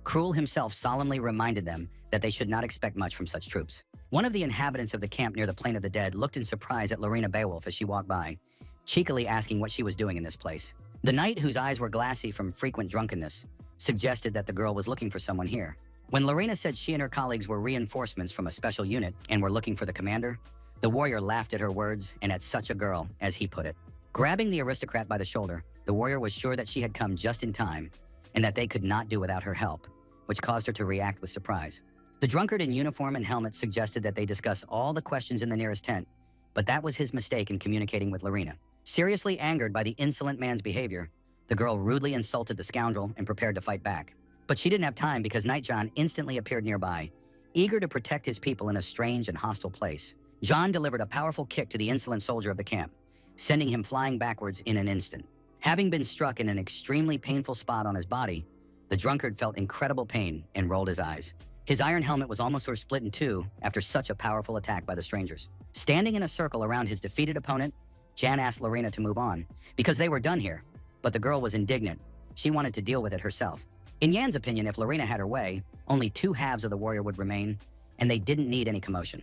Cruel himself solemnly reminded them that they should not expect much from such troops. One of the inhabitants of the camp near the Plain of the Dead looked in surprise at Lorena Beowulf as she walked by, cheekily asking what she was doing in this place. The knight, whose eyes were glassy from frequent drunkenness, suggested that the girl was looking for someone here. When Lorena said she and her colleagues were reinforcements from a special unit and were looking for the commander, the warrior laughed at her words and at such a girl, as he put it. Grabbing the aristocrat by the shoulder, the warrior was sure that she had come just in time and that they could not do without her help, which caused her to react with surprise. The drunkard in uniform and helmet suggested that they discuss all the questions in the nearest tent, but that was his mistake in communicating with Lorena. Seriously angered by the insolent man's behavior, the girl rudely insulted the scoundrel and prepared to fight back. But she didn't have time because Knight John instantly appeared nearby, eager to protect his people in a strange and hostile place. John delivered a powerful kick to the insolent soldier of the camp, sending him flying backwards in an instant. Having been struck in an extremely painful spot on his body, the drunkard felt incredible pain and rolled his eyes. His iron helmet was almost split in two after such a powerful attack by the strangers. Standing in a circle around his defeated opponent, Jan asked Lorena to move on, because they were done here, but the girl was indignant. She wanted to deal with it herself. In Yan's opinion, if Lorena had her way, only two halves of the warrior would remain, and they didn't need any commotion.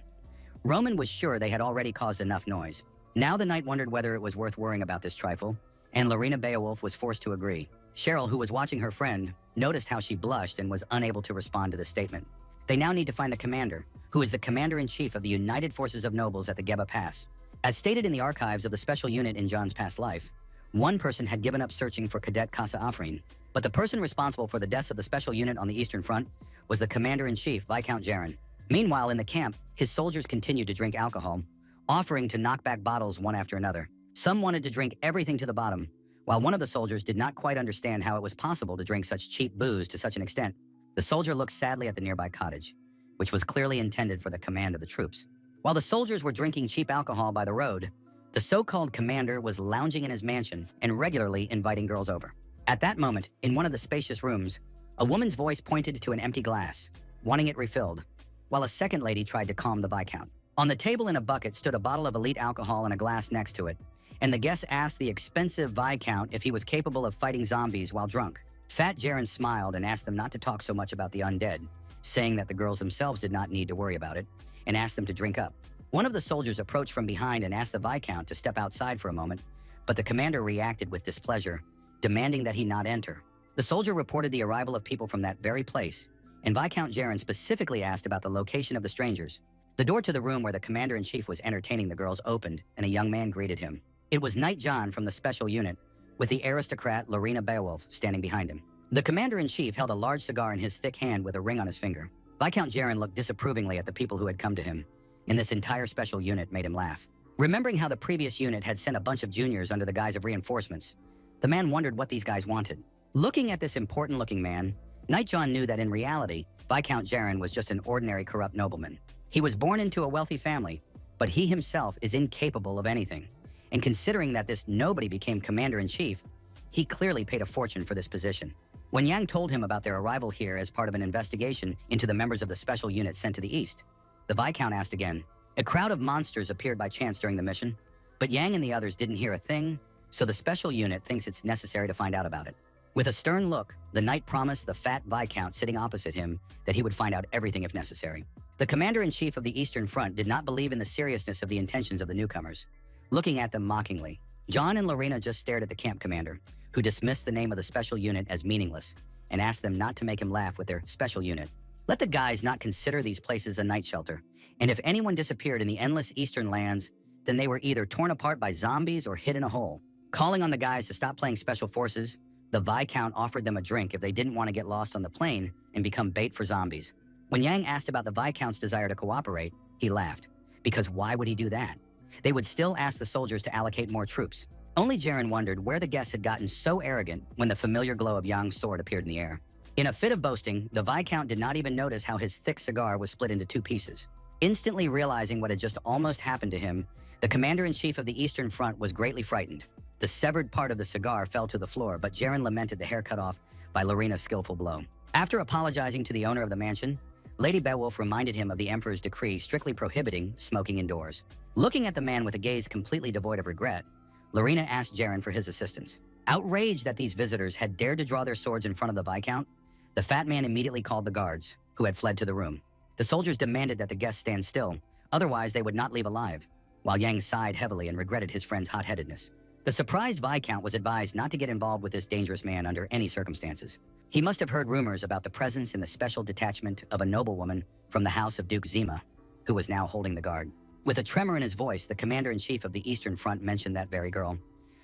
Roman was sure they had already caused enough noise. Now the knight wondered whether it was worth worrying about this trifle, and Lorena Beowulf was forced to agree. Cheryl, who was watching her friend, noticed how she blushed and was unable to respond to the statement. They now need to find the commander, who is the commander-in-chief of the United Forces of Nobles at the Geba Pass. As stated in the archives of the special unit in John's past life, one person had given up searching for Cadet Casa Afrin, but the person responsible for the deaths of the special unit on the Eastern Front was the commander-in-chief, Viscount Jaren. Meanwhile, in the camp, his soldiers continued to drink alcohol, offering to knock back bottles one after another. Some wanted to drink everything to the bottom, while one of the soldiers did not quite understand how it was possible to drink such cheap booze to such an extent. The soldier looked sadly at the nearby cottage, which was clearly intended for the command of the troops. While the soldiers were drinking cheap alcohol by the road, the so-called commander was lounging in his mansion and regularly inviting girls over. At that moment, in one of the spacious rooms, a woman's voice pointed to an empty glass, wanting it refilled, while a second lady tried to calm the Viscount. On the table in a bucket stood a bottle of elite alcohol and a glass next to it, and the guest asked the expensive Viscount if he was capable of fighting zombies while drunk. Fat Jaren smiled and asked them not to talk so much about the undead, saying that the girls themselves did not need to worry about it, and asked them to drink up. One of the soldiers approached from behind and asked the Viscount to step outside for a moment, but the commander reacted with displeasure, demanding that he not enter. The soldier reported the arrival of people from that very place, and Viscount Jaren specifically asked about the location of the strangers. The door to the room where the commander-in-chief was entertaining the girls opened, and a young man greeted him. It was Knight John from the special unit, with the aristocrat Lorena Beowulf standing behind him. The commander-in-chief held a large cigar in his thick hand with a ring on his finger. Viscount Jaren looked disapprovingly at the people who had come to him, and this entire special unit made him laugh. Remembering how the previous unit had sent a bunch of juniors under the guise of reinforcements, the man wondered what these guys wanted. Looking at this important-looking man, Knight John knew that in reality, Viscount Jaren was just an ordinary corrupt nobleman. He was born into a wealthy family, but he himself is incapable of anything. And considering that this nobody became commander-in-chief, he clearly paid a fortune for this position. When Yang told him about their arrival here as part of an investigation into the members of the special unit sent to the east, the Viscount asked again. A crowd of monsters appeared by chance during the mission, but Yang and the others didn't hear a thing, so the special unit thinks it's necessary to find out about it. With a stern look, the knight promised the fat Viscount sitting opposite him that he would find out everything if necessary. The commander-in-chief of the Eastern Front did not believe in the seriousness of the intentions of the newcomers, looking at them mockingly. John and Lorena just stared at the camp commander, who dismissed the name of the special unit as meaningless and asked them not to make him laugh with their special unit. Let the guys not consider these places a night shelter, and if anyone disappeared in the endless eastern lands, then they were either torn apart by zombies or hid in a hole. Calling on the guys to stop playing special forces, the Viscount offered them a drink if they didn't want to get lost on the plane and become bait for zombies. When Yang asked about the Viscount's desire to cooperate, he laughed, because why would he do that? They would still ask the soldiers to allocate more troops. Only Jaren wondered where the guests had gotten so arrogant when the familiar glow of Yang's sword appeared in the air. In a fit of boasting, the Viscount did not even notice how his thick cigar was split into two pieces. Instantly realizing what had just almost happened to him, the commander-in-chief of the Eastern Front was greatly frightened. The severed part of the cigar fell to the floor, but Jaren lamented the hair cut off by Lorena's skillful blow. After apologizing to the owner of the mansion, Lady Beowulf reminded him of the Emperor's decree strictly prohibiting smoking indoors. Looking at the man with a gaze completely devoid of regret, Lorena asked Jaren for his assistance. Outraged that these visitors had dared to draw their swords in front of the Viscount, the fat man immediately called the guards, who had fled to the room. The soldiers demanded that the guests stand still, otherwise they would not leave alive, while Yang sighed heavily and regretted his friend's hot-headedness. The surprised Viscount was advised not to get involved with this dangerous man under any circumstances. He must have heard rumors about the presence in the special detachment of a noblewoman from the house of Duke Zima, who was now holding the guard. With a tremor in his voice, the commander-in-chief of the Eastern Front mentioned that very girl,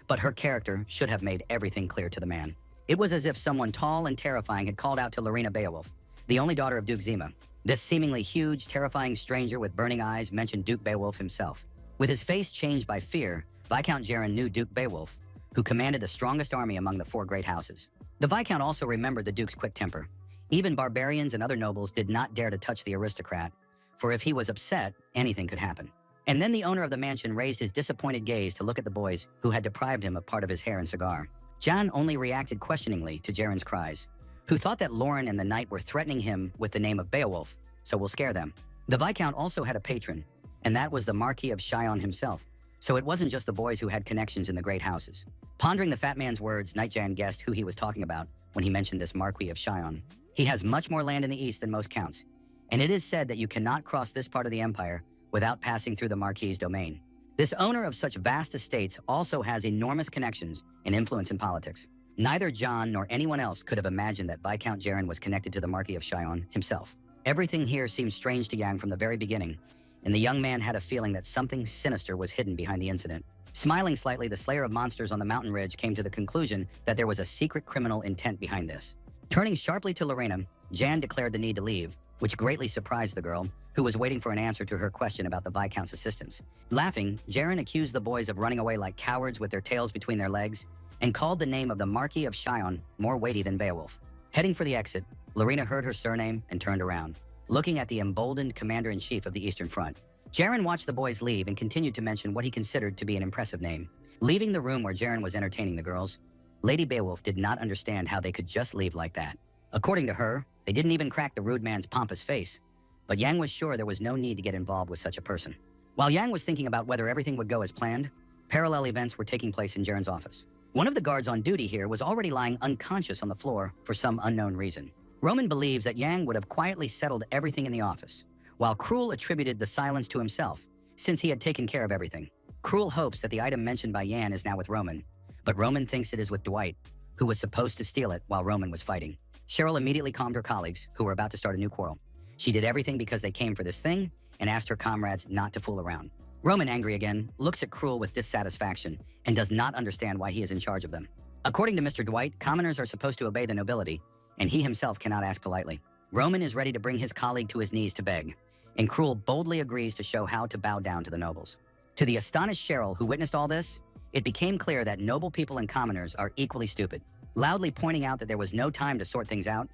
but her character should have made everything clear to the man. It was as if someone tall and terrifying had called out to Lorena Beowulf, the only daughter of Duke Zima. This seemingly huge, terrifying stranger with burning eyes mentioned Duke Beowulf himself. With his face changed by fear, Viscount Jaren knew Duke Beowulf, who commanded the strongest army among the four great houses. The Viscount also remembered the Duke's quick temper. Even barbarians and other nobles did not dare to touch the aristocrat, for if he was upset, anything could happen. And then the owner of the mansion raised his disappointed gaze to look at the boys who had deprived him of part of his hair and cigar. John only reacted questioningly to Jaren's cries, who thought that Lauren and the knight were threatening him with the name of Beowulf, so we'll scare them. The Viscount also had a patron, and that was the Marquis of Chillon himself, so it wasn't just the boys who had connections in the great houses. Pondering the fat man's words, Knight Jan guessed who he was talking about when he mentioned this Marquis of Chillon. He has much more land in the east than most counts, and it is said that you cannot cross this part of the empire without passing through the Marquis's domain. This owner of such vast estates also has enormous connections and influence in politics. Neither John nor anyone else could have imagined that Viscount Jaren was connected to the Marquis of Chillon himself. Everything here seemed strange to Yang from the very beginning, and the young man had a feeling that something sinister was hidden behind the incident. Smiling slightly, the slayer of monsters on the mountain ridge came to the conclusion that there was a secret criminal intent behind this. Turning sharply to Lorena, Jan declared the need to leave, which greatly surprised the girl, who was waiting for an answer to her question about the Viscount's assistance. Laughing, Jaren accused the boys of running away like cowards with their tails between their legs, and called the name of the Marquis of Chillon more weighty than Beowulf. Heading for the exit, Lorena heard her surname and turned around, looking at the emboldened commander-in-chief of the Eastern Front. Jaren watched the boys leave and continued to mention what he considered to be an impressive name. Leaving the room where Jaren was entertaining the girls, Lady Beowulf did not understand how they could just leave like that. According to her, they didn't even crack the rude man's pompous face, but Yang was sure there was no need to get involved with such a person. While Yang was thinking about whether everything would go as planned, parallel events were taking place in Jaren's office. One of the guards on duty here was already lying unconscious on the floor for some unknown reason. Roman believes that Yang would have quietly settled everything in the office, while Cruel attributed the silence to himself, since he had taken care of everything. Cruel hopes that the item mentioned by Yan is now with Roman, but Roman thinks it is with Dwight, who was supposed to steal it while Roman was fighting. Cheryl immediately calmed her colleagues, who were about to start a new quarrel. She did everything because they came for this thing and asked her comrades not to fool around. Roman, angry again, looks at Cruel with dissatisfaction and does not understand why he is in charge of them. According to Mr. Dwight, commoners are supposed to obey the nobility, and he himself cannot ask politely. Roman is ready to bring his colleague to his knees to beg, and Cruel boldly agrees to show how to bow down to the nobles. To the astonished Cheryl, who witnessed all this, it became clear that noble people and commoners are equally stupid. Loudly pointing out that there was no time to sort things out,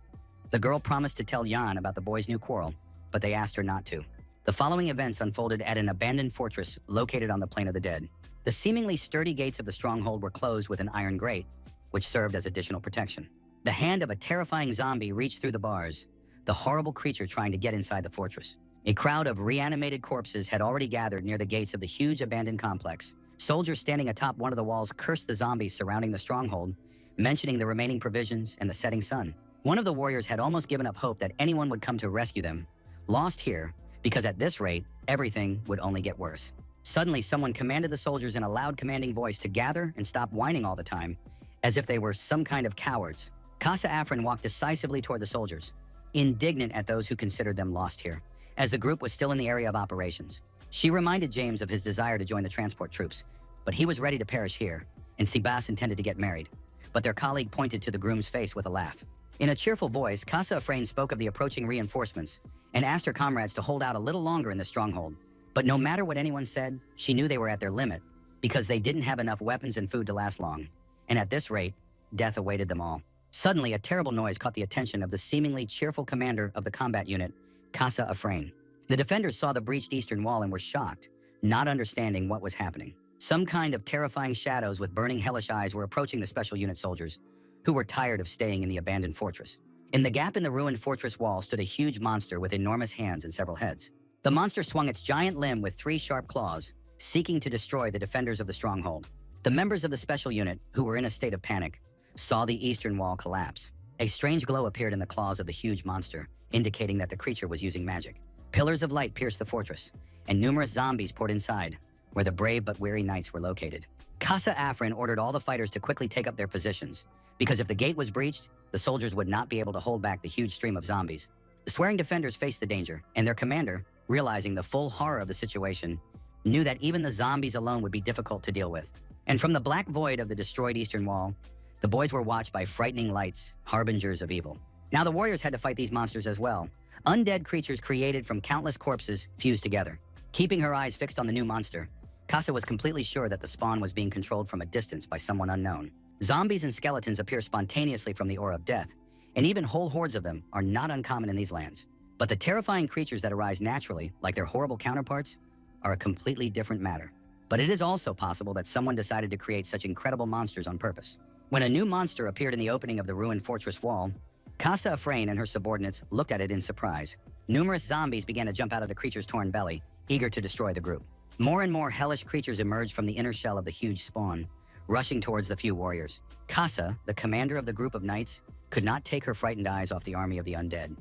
the girl promised to tell Jan about the boys' new quarrel, but they asked her not to. The following events unfolded at an abandoned fortress located on the Plain of the Dead. The seemingly sturdy gates of the stronghold were closed with an iron grate, which served as additional protection. The hand of a terrifying zombie reached through the bars, the horrible creature trying to get inside the fortress. A crowd of reanimated corpses had already gathered near the gates of the huge abandoned complex. Soldiers standing atop one of the walls cursed the zombies surrounding the stronghold, mentioning the remaining provisions and the setting sun. One of the warriors had almost given up hope that anyone would come to rescue them, lost here, because at this rate, everything would only get worse. Suddenly, someone commanded the soldiers in a loud commanding voice to gather and stop whining all the time, as if they were some kind of cowards. Casa Afrin walked decisively toward the soldiers, indignant at those who considered them lost here, as the group was still in the area of operations. She reminded James of his desire to join the transport troops, but he was ready to perish here, and Sebas intended to get married. But their colleague pointed to the groom's face with a laugh. In a cheerful voice, Casa Afrain spoke of the approaching reinforcements and asked her comrades to hold out a little longer in the stronghold. But no matter what anyone said, she knew they were at their limit because they didn't have enough weapons and food to last long. And at this rate, death awaited them all. Suddenly, a terrible noise caught the attention of the seemingly cheerful commander of the combat unit, Casa Afrain. The defenders saw the breached eastern wall and were shocked, not understanding what was happening. Some kind of terrifying shadows with burning hellish eyes were approaching the special unit soldiers, who were tired of staying in the abandoned fortress. In the gap in the ruined fortress wall stood a huge monster with enormous hands and several heads. The monster swung its giant limb with 3 sharp claws, seeking to destroy the defenders of the stronghold. The members of the special unit, who were in a state of panic, saw the eastern wall collapse. A strange glow appeared in the claws of the huge monster, indicating that the creature was using magic. Pillars of light pierced the fortress, and numerous zombies poured inside, where the brave but weary knights were located. Casa Afrin ordered all the fighters to quickly take up their positions, because if the gate was breached, the soldiers would not be able to hold back the huge stream of zombies. The swearing defenders faced the danger, and their commander, realizing the full horror of the situation, knew that even the zombies alone would be difficult to deal with. And from the black void of the destroyed eastern wall, the boys were watched by frightening lights, harbingers of evil. Now the warriors had to fight these monsters as well. Undead creatures created from countless corpses fused together. Keeping her eyes fixed on the new monster, Casa was completely sure that the spawn was being controlled from a distance by someone unknown. Zombies and skeletons appear spontaneously from the aura of death, and even whole hordes of them are not uncommon in these lands. But the terrifying creatures that arise naturally, like their horrible counterparts, are a completely different matter. But it is also possible that someone decided to create such incredible monsters on purpose. When a new monster appeared in the opening of the ruined fortress wall, Casa Afrain and her subordinates looked at it in surprise. Numerous zombies began to jump out of the creature's torn belly, eager to destroy the group. More and more hellish creatures emerged from the inner shell of the huge spawn, rushing towards the few warriors. Casa, the commander of the group of knights, could not take her frightened eyes off the army of the undead,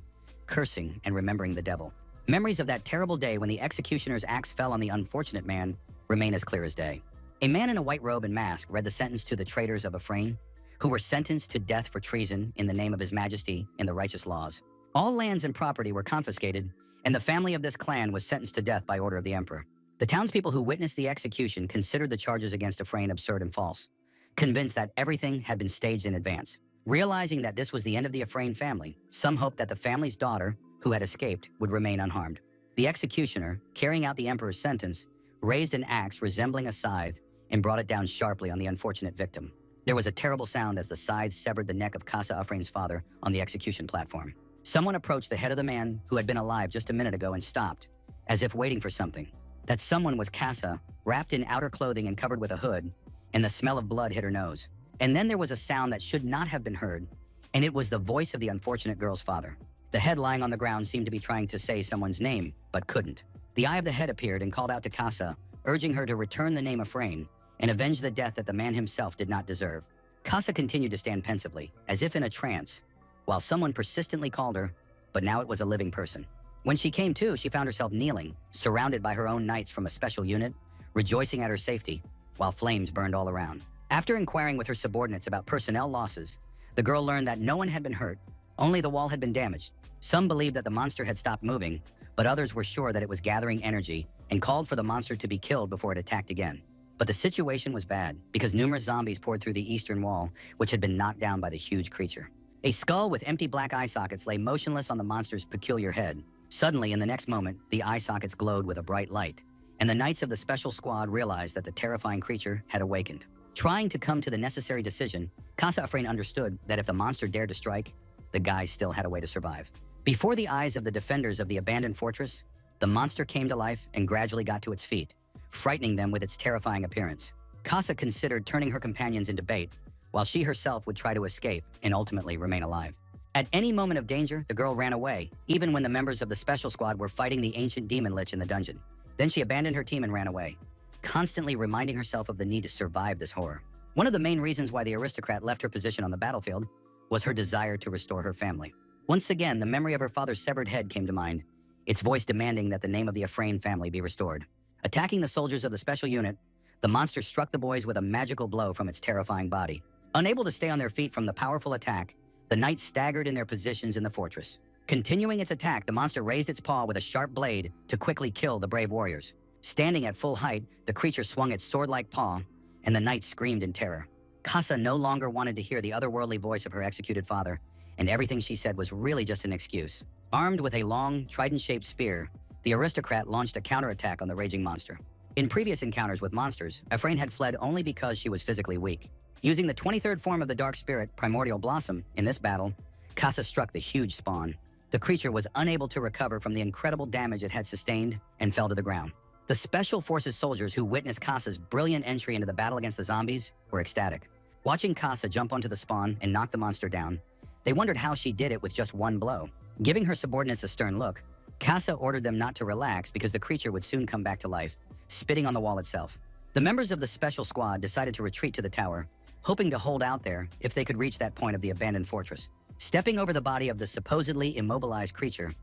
cursing and remembering the devil. Memories of that terrible day when the executioner's axe fell on the unfortunate man remain as clear as day. A man in a white robe and mask read the sentence to the traitors of Afrain, who were sentenced to death for treason in the name of His Majesty and the righteous laws. All lands and property were confiscated, and the family of this clan was sentenced to death by order of the emperor. The townspeople who witnessed the execution considered the charges against Afrain absurd and false, convinced that everything had been staged in advance. Realizing that this was the end of the Afrain family, some hoped that the family's daughter, who had escaped, would remain unharmed. The executioner, carrying out the emperor's sentence, raised an axe resembling a scythe and brought it down sharply on the unfortunate victim. There was a terrible sound as the scythe severed the neck of Casa Afrain's father on the execution platform. Someone approached the head of the man who had been alive just a minute ago and stopped, as if waiting for something. That someone was Casa, wrapped in outer clothing and covered with a hood, and the smell of blood hit her nose. And then there was a sound that should not have been heard, and it was the voice of the unfortunate girl's father. The head lying on the ground seemed to be trying to say someone's name, but couldn't. The eye of the head appeared and called out to Casa, urging her to return the name of Frayne and avenge the death that the man himself did not deserve. Casa continued to stand pensively, as if in a trance, while someone persistently called her, but now it was a living person. When she came to, she found herself kneeling, surrounded by her own knights from a special unit, rejoicing at her safety, while flames burned all around. After inquiring with her subordinates about personnel losses, the girl learned that no one had been hurt, only the wall had been damaged. Some believed that the monster had stopped moving, but others were sure that it was gathering energy and called for the monster to be killed before it attacked again. But the situation was bad because numerous zombies poured through the eastern wall, which had been knocked down by the huge creature. A skull with empty black eye sockets lay motionless on the monster's peculiar head. Suddenly, in the next moment, the eye sockets glowed with a bright light, and the knights of the special squad realized that the terrifying creature had awakened. Trying to come to the necessary decision, Casa Afrain understood that if the monster dared to strike, the guys still had a way to survive. Before the eyes of the defenders of the abandoned fortress, the monster came to life and gradually got to its feet, frightening them with its terrifying appearance. Casa considered turning her companions into bait, while she herself would try to escape and ultimately remain alive. At any moment of danger, the girl ran away, even when the members of the special squad were fighting the ancient demon lich in the dungeon. Then she abandoned her team and ran away, constantly reminding herself of the need to survive this horror. One of the main reasons why the aristocrat left her position on the battlefield was her desire to restore her family. Once again, the memory of her father's severed head came to mind, its voice demanding that the name of the Afrain family be restored. Attacking the soldiers of the special unit, the monster struck the boys with a magical blow from its terrifying body. Unable to stay on their feet from the powerful attack, the knights staggered in their positions in the fortress. Continuing its attack, the monster raised its paw with a sharp blade to quickly kill the brave warriors. Standing at full height, the creature swung its sword-like paw, and the knights screamed in terror. Casa no longer wanted to hear the otherworldly voice of her executed father, and everything she said was really just an excuse. Armed with a long, trident-shaped spear, the aristocrat launched a counterattack on the raging monster. In previous encounters with monsters, Afrain had fled only because she was physically weak. Using the 23rd form of the dark spirit, Primordial Blossom, in this battle, Casa struck the huge spawn. The creature was unable to recover from the incredible damage it had sustained and fell to the ground. The Special Forces soldiers who witnessed Casa's brilliant entry into the battle against the zombies were ecstatic. Watching Casa jump onto the spawn and knock the monster down, they wondered how she did it with just one blow. Giving her subordinates a stern look, Casa ordered them not to relax because the creature would soon come back to life, spitting on the wall itself. The members of the special squad decided to retreat to the tower, hoping to hold out there if they could reach that point of the abandoned fortress. Stepping over the body of the supposedly immobilized creature,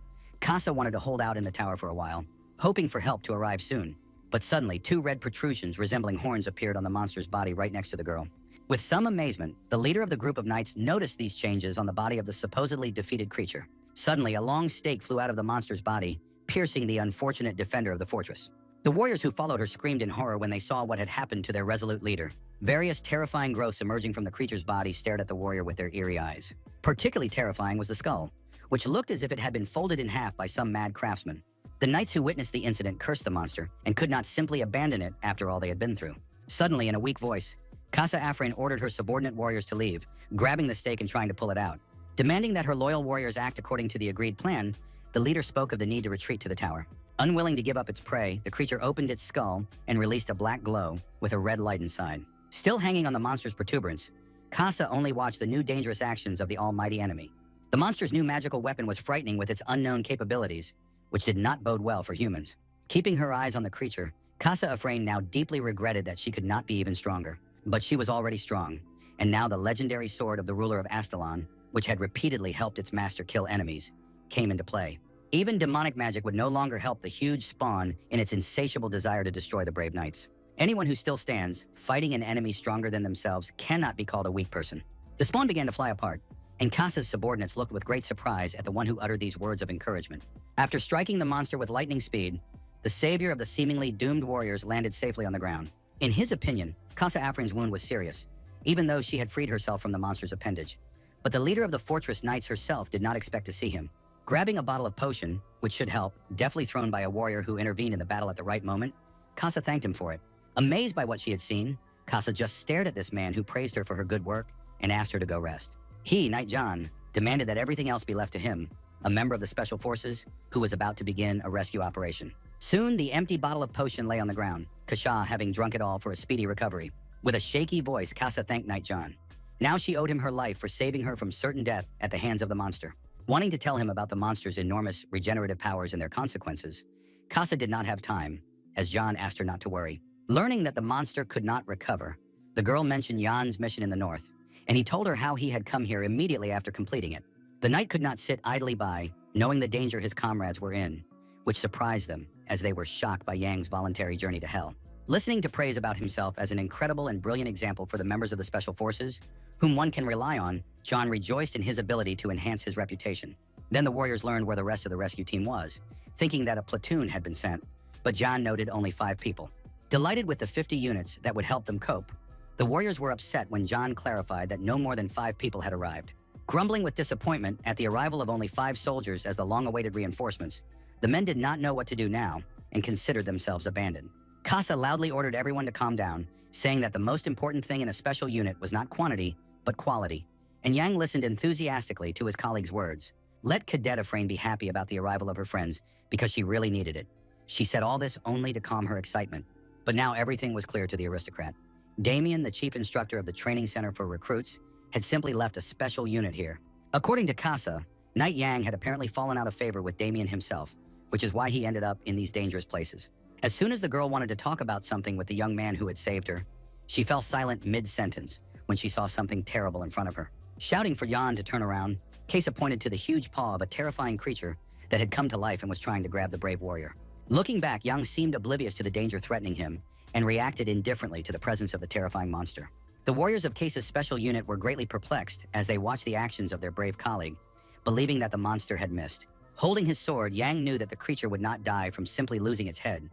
Casa wanted to hold out in the tower for a while, hoping for help to arrive soon. But suddenly, two red protrusions resembling horns appeared on the monster's body right next to the girl. With some amazement, the leader of the group of knights noticed these changes on the body of the supposedly defeated creature. Suddenly, a long stake flew out of the monster's body, piercing the unfortunate defender of the fortress. The warriors who followed her screamed in horror when they saw what had happened to their resolute leader. Various terrifying growths emerging from the creature's body stared at the warrior with their eerie eyes. Particularly terrifying was the skull, which looked as if it had been folded in half by some mad craftsman. The knights who witnessed the incident cursed the monster and could not simply abandon it after all they had been through. Suddenly, in a weak voice, Casa Afrain ordered her subordinate warriors to leave, grabbing the stake and trying to pull it out. Demanding that her loyal warriors act according to the agreed plan, the leader spoke of the need to retreat to the tower. Unwilling to give up its prey, the creature opened its skull and released a black glow with a red light inside. Still hanging on the monster's protuberance, Casa only watched the new dangerous actions of the almighty enemy. The monster's new magical weapon was frightening with its unknown capabilities, which did not bode well for humans. Keeping her eyes on the creature, Casa Afrain now deeply regretted that she could not be even stronger. But she was already strong, and now the legendary sword of the ruler of Astalon, which had repeatedly helped its master kill enemies, came into play. Even demonic magic would no longer help the huge spawn in its insatiable desire to destroy the brave knights. Anyone who still stands, fighting an enemy stronger than themselves, cannot be called a weak person. The spawn began to fly apart, and Casa's subordinates looked with great surprise at the one who uttered these words of encouragement. After striking the monster with lightning speed, the savior of the seemingly doomed warriors landed safely on the ground. In his opinion, Casa Afrain's wound was serious, even though she had freed herself from the monster's appendage. But the leader of the fortress knights herself did not expect to see him. Grabbing a bottle of potion, which should help, deftly thrown by a warrior who intervened in the battle at the right moment, Casa thanked him for it. Amazed by what she had seen, Casa just stared at this man who praised her for her good work and asked her to go rest. He, Knight John, demanded that everything else be left to him, a member of the Special Forces who was about to begin a rescue operation. Soon, the empty bottle of potion lay on the ground, Kasha having drunk it all for a speedy recovery. With a shaky voice, Casa thanked Knight John. Now she owed him her life for saving her from certain death at the hands of the monster. Wanting to tell him about the monster's enormous regenerative powers and their consequences, Casa did not have time, as John asked her not to worry. Learning that the monster could not recover, the girl mentioned Jan's mission in the north, and he told her how he had come here immediately after completing it. The knight could not sit idly by, knowing the danger his comrades were in, which surprised them as they were shocked by Yang's voluntary journey to hell. Listening to praise about himself as an incredible and brilliant example for the members of the Special Forces, whom one can rely on, John rejoiced in his ability to enhance his reputation. Then the warriors learned where the rest of the rescue team was, thinking that a platoon had been sent, but John noted only 5 people. Delighted with the 50 units that would help them cope, the warriors were upset when John clarified that no more than 5 people had arrived. Grumbling with disappointment at the arrival of only 5 soldiers as the long-awaited reinforcements, the men did not know what to do now and considered themselves abandoned. Casa loudly ordered everyone to calm down, saying that the most important thing in a special unit was not quantity, but quality, and Yang listened enthusiastically to his colleague's words. Let Cadet Afrain be happy about the arrival of her friends because she really needed it. She said all this only to calm her excitement. But now everything was clear to the aristocrat. Damien, the chief instructor of the training center for recruits, had simply left a special unit here. According to Casa, Knight Yang had apparently fallen out of favor with Damien himself, which is why he ended up in these dangerous places. As soon as the girl wanted to talk about something with the young man who had saved her, she fell silent mid-sentence when she saw something terrible in front of her. Shouting for Yan to turn around, Casa pointed to the huge paw of a terrifying creature that had come to life and was trying to grab the brave warrior. Looking back, Yang seemed oblivious to the danger threatening him and reacted indifferently to the presence of the terrifying monster. The warriors of Casa's special unit were greatly perplexed as they watched the actions of their brave colleague, believing that the monster had missed. Holding his sword, Yang knew that the creature would not die from simply losing its head.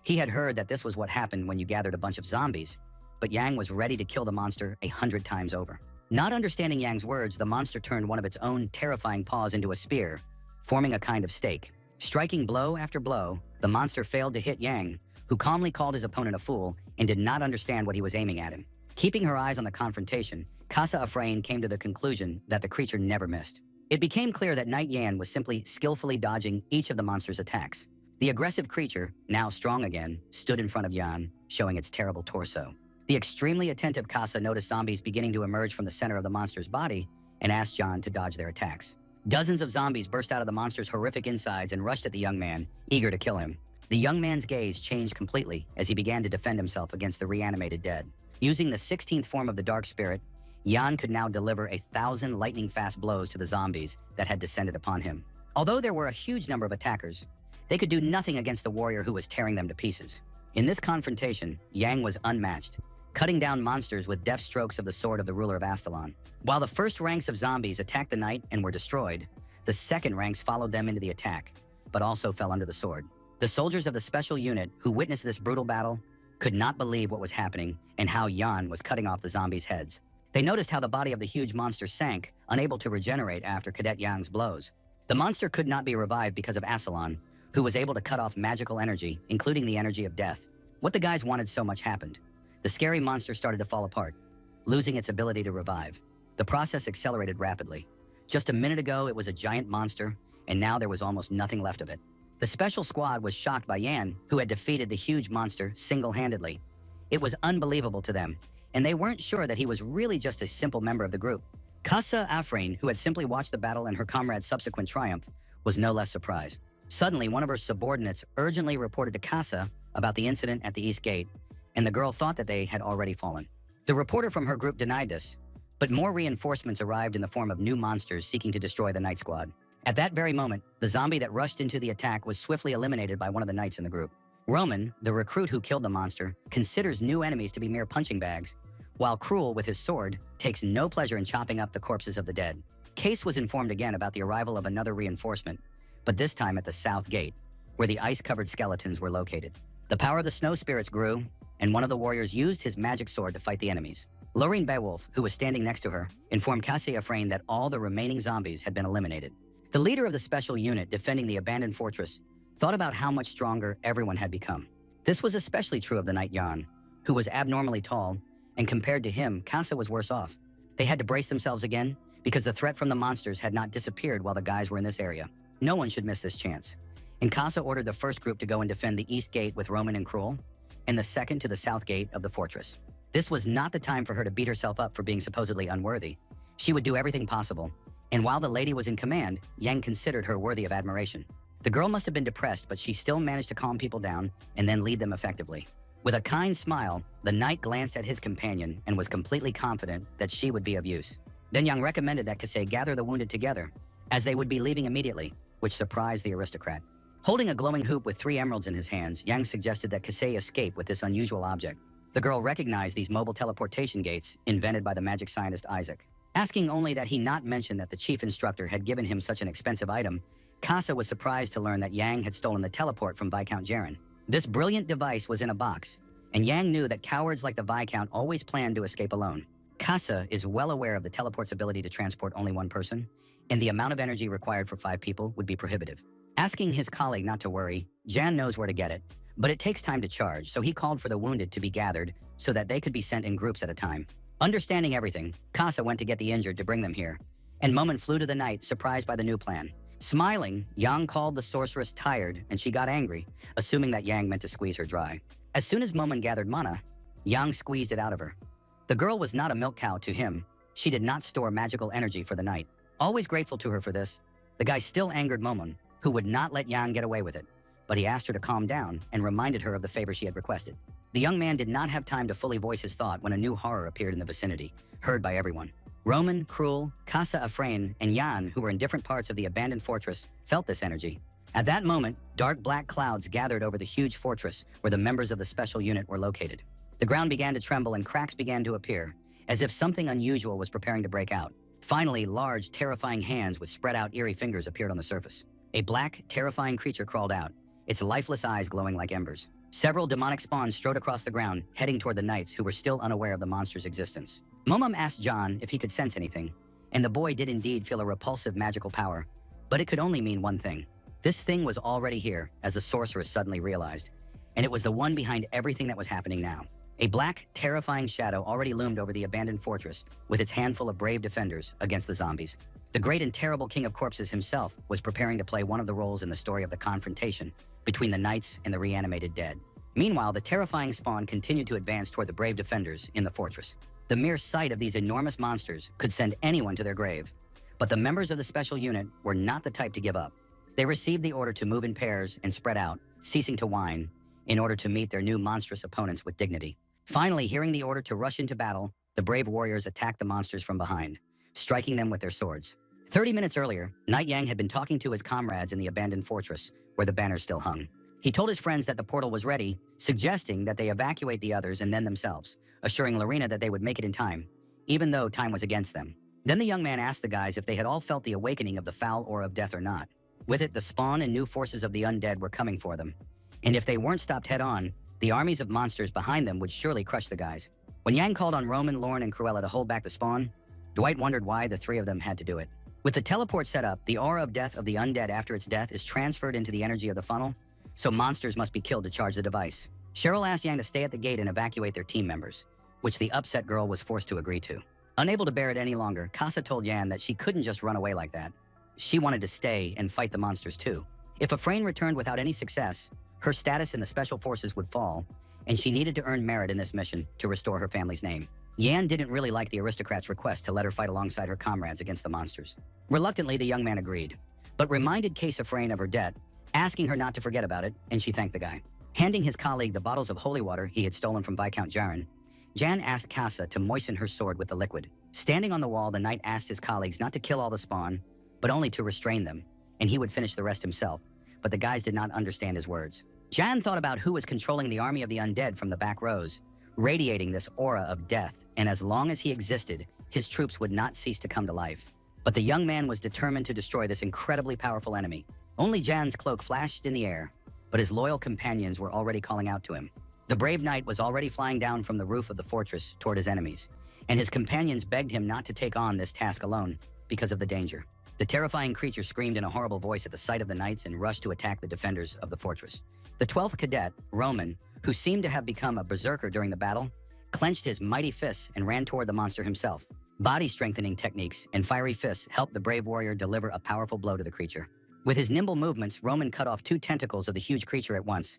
He had heard that this was what happened when you gathered a bunch of zombies, but Yang was ready to kill the monster 100 times over. Not understanding Yang's words, the monster turned one of its own terrifying paws into a spear, forming a kind of stake. Striking blow after blow, the monster failed to hit Yang, who calmly called his opponent a fool and did not understand what he was aiming at him. Keeping her eyes on the confrontation, Casa Afrain came to the conclusion that the creature never missed. It became clear that Knight Yan was simply skillfully dodging each of the monster's attacks. The aggressive creature, now strong again, stood in front of Yan, showing its terrible torso. The extremely attentive Casa noticed zombies beginning to emerge from the center of the monster's body and asked John to dodge their attacks. Dozens of zombies burst out of the monster's horrific insides and rushed at the young man, eager to kill him. The young man's gaze changed completely as he began to defend himself against the reanimated dead. Using the 16th form of the Dark Spirit, Yan could now deliver 1,000 lightning-fast blows to the zombies that had descended upon him. Although there were a huge number of attackers, they could do nothing against the warrior who was tearing them to pieces. In this confrontation, Yang was unmatched, cutting down monsters with deft strokes of the sword of the ruler of Astalon. While the first ranks of zombies attacked the knight and were destroyed, the second ranks followed them into the attack, but also fell under the sword. The soldiers of the special unit who witnessed this brutal battle could not believe what was happening and how Yan was cutting off the zombies' heads. They noticed how the body of the huge monster sank, unable to regenerate after Cadet Yang's blows. The monster could not be revived because of Astalon, who was able to cut off magical energy, including the energy of death. What the guys wanted so much happened. The scary monster started to fall apart, losing its ability to revive. The process accelerated rapidly. Just a minute ago, it was a giant monster, and now there was almost nothing left of it. The special squad was shocked by Yan, who had defeated the huge monster single-handedly. It was unbelievable to them, and they weren't sure that he was really just a simple member of the group. Casa Afrain, who had simply watched the battle and her comrade's subsequent triumph, was no less surprised. Suddenly, one of her subordinates urgently reported to Casa about the incident at the East Gate, and the girl thought that they had already fallen. The reporter from her group denied this, but more reinforcements arrived in the form of new monsters seeking to destroy the Night Squad. At that very moment, the zombie that rushed into the attack was swiftly eliminated by one of the knights in the group. Roman, the recruit who killed the monster, considers new enemies to be mere punching bags, while Cruel, with his sword, takes no pleasure in chopping up the corpses of the dead. Case was informed again about the arrival of another reinforcement, but this time at the South Gate, where the ice-covered skeletons were located. The power of the snow spirits grew, and one of the warriors used his magic sword to fight the enemies. Lorraine Beowulf, who was standing next to her, informed Cassie Afrain that all the remaining zombies had been eliminated. The leader of the special unit defending the abandoned fortress thought about how much stronger everyone had become. This was especially true of the knight Yan, who was abnormally tall, and compared to him, Casa was worse off. They had to brace themselves again because the threat from the monsters had not disappeared while the guys were in this area. No one should miss this chance. And Casa ordered the first group to go and defend the East Gate with Roman and Cruel, and the second to the South Gate of the fortress. This was not the time for her to beat herself up for being supposedly unworthy. She would do everything possible, and while the lady was in command, Yang considered her worthy of admiration. The girl must have been depressed, but she still managed to calm people down and then lead them effectively. With a kind smile, the knight glanced at his companion and was completely confident that she would be of use. Then Yang recommended that Kasei gather the wounded together, as they would be leaving immediately, which surprised the aristocrat. Holding a glowing hoop with 3 emeralds in his hands, Yang suggested that Kasei escape with this unusual object. The girl recognized these mobile teleportation gates invented by the magic scientist Isaac. Asking only that he not mention that the chief instructor had given him such an expensive item, Kasa was surprised to learn that Yang had stolen the teleport from Viscount Jaren. This brilliant device was in a box, and Yang knew that cowards like the Viscount always planned to escape alone. Kasa is well aware of the teleport's ability to transport only 1 person, and the amount of energy required for 5 people would be prohibitive. Asking his colleague not to worry, Jan knows where to get it, but it takes time to charge, so he called for the wounded to be gathered so that they could be sent in groups at a time. Understanding everything, Kasa went to get the injured to bring them here, and Momon flew to the knight, surprised by the new plan. Smiling, Yang called the sorceress tired, and she got angry, assuming that Yang meant to squeeze her dry. As soon as Momon gathered mana, Yang squeezed it out of her. The girl was not a milk cow to him. She did not store magical energy for the night. Always grateful to her for this, the guy still angered Momon, who would not let Yang get away with it, but he asked her to calm down and reminded her of the favor she had requested. The young man did not have time to fully voice his thought when a new horror appeared in the vicinity, heard by everyone. Roman, Cruel, Kasa Afrain, and Yan, who were in different parts of the abandoned fortress, felt this energy. At that moment, dark black clouds gathered over the huge fortress where the members of the special unit were located. The ground began to tremble and cracks began to appear, as if something unusual was preparing to break out. Finally, large, terrifying hands with spread out, eerie fingers appeared on the surface. A black, terrifying creature crawled out, its lifeless eyes glowing like embers. Several demonic spawns strode across the ground, heading toward the knights who were still unaware of the monster's existence. Momum asked John if he could sense anything, and the boy did indeed feel a repulsive magical power, but it could only mean one thing. This thing was already here, as the sorceress suddenly realized, and it was the one behind everything that was happening now. A black, terrifying shadow already loomed over the abandoned fortress with its handful of brave defenders against the zombies. The great and terrible King of Corpses himself was preparing to play one of the roles in the story of the confrontation between the knights and the reanimated dead. Meanwhile, the terrifying spawn continued to advance toward the brave defenders in the fortress. The mere sight of these enormous monsters could send anyone to their grave, but the members of the special unit were not the type to give up. They received the order to move in pairs and spread out, ceasing to whine, in order to meet their new monstrous opponents with dignity. Finally, hearing the order to rush into battle, the brave warriors attacked the monsters from behind, striking them with their swords. 30 minutes earlier, Night Yang had been talking to his comrades in the abandoned fortress, where the banners still hung. He told his friends that the portal was ready, suggesting that they evacuate the others and then themselves, assuring Lorena that they would make it in time, even though time was against them. Then the young man asked the guys if they had all felt the awakening of the foul aura of death or not. With it, the spawn and new forces of the undead were coming for them, and if they weren't stopped head-on, the armies of monsters behind them would surely crush the guys. When Yang called on Roman, Lorne, and Cruella to hold back the spawn, Dwight wondered why the 3 of them had to do it. With the teleport set up, the aura of death of the undead after its death is transferred into the energy of the funnel, so monsters must be killed to charge the device. Cheryl asked Yang to stay at the gate and evacuate their team members, which the upset girl was forced to agree to. Unable to bear it any longer, Kasa told Yan that she couldn't just run away like that. She wanted to stay and fight the monsters too. If Afrain returned without any success, her status in the special forces would fall, and she needed to earn merit in this mission to restore her family's name. Yan didn't really like the aristocrat's request to let her fight alongside her comrades against the monsters. Reluctantly, the young man agreed, but reminded Case Afrain of her debt, asking her not to forget about it, and she thanked the guy. Handing his colleague the bottles of holy water he had stolen from Viscount Jaren, Jan asked Kasa to moisten her sword with the liquid. Standing on the wall, the knight asked his colleagues not to kill all the spawn, but only to restrain them, and he would finish the rest himself, but the guys did not understand his words. Jan thought about who was controlling the army of the undead from the back rows, radiating this aura of death, and as long as he existed, his troops would not cease to come to life. But the young man was determined to destroy this incredibly powerful enemy. Only Jan's cloak flashed in the air, but his loyal companions were already calling out to him. The brave knight was already flying down from the roof of the fortress toward his enemies, and his companions begged him not to take on this task alone because of the danger. The terrifying creature screamed in a horrible voice at the sight of the knights and rushed to attack the defenders of the fortress. The 12th cadet, Roman, who seemed to have become a berserker during the battle, clenched his mighty fists and ran toward the monster himself. Body-strengthening techniques and fiery fists helped the brave warrior deliver a powerful blow to the creature. With his nimble movements, Roman cut off 2 tentacles of the huge creature at once,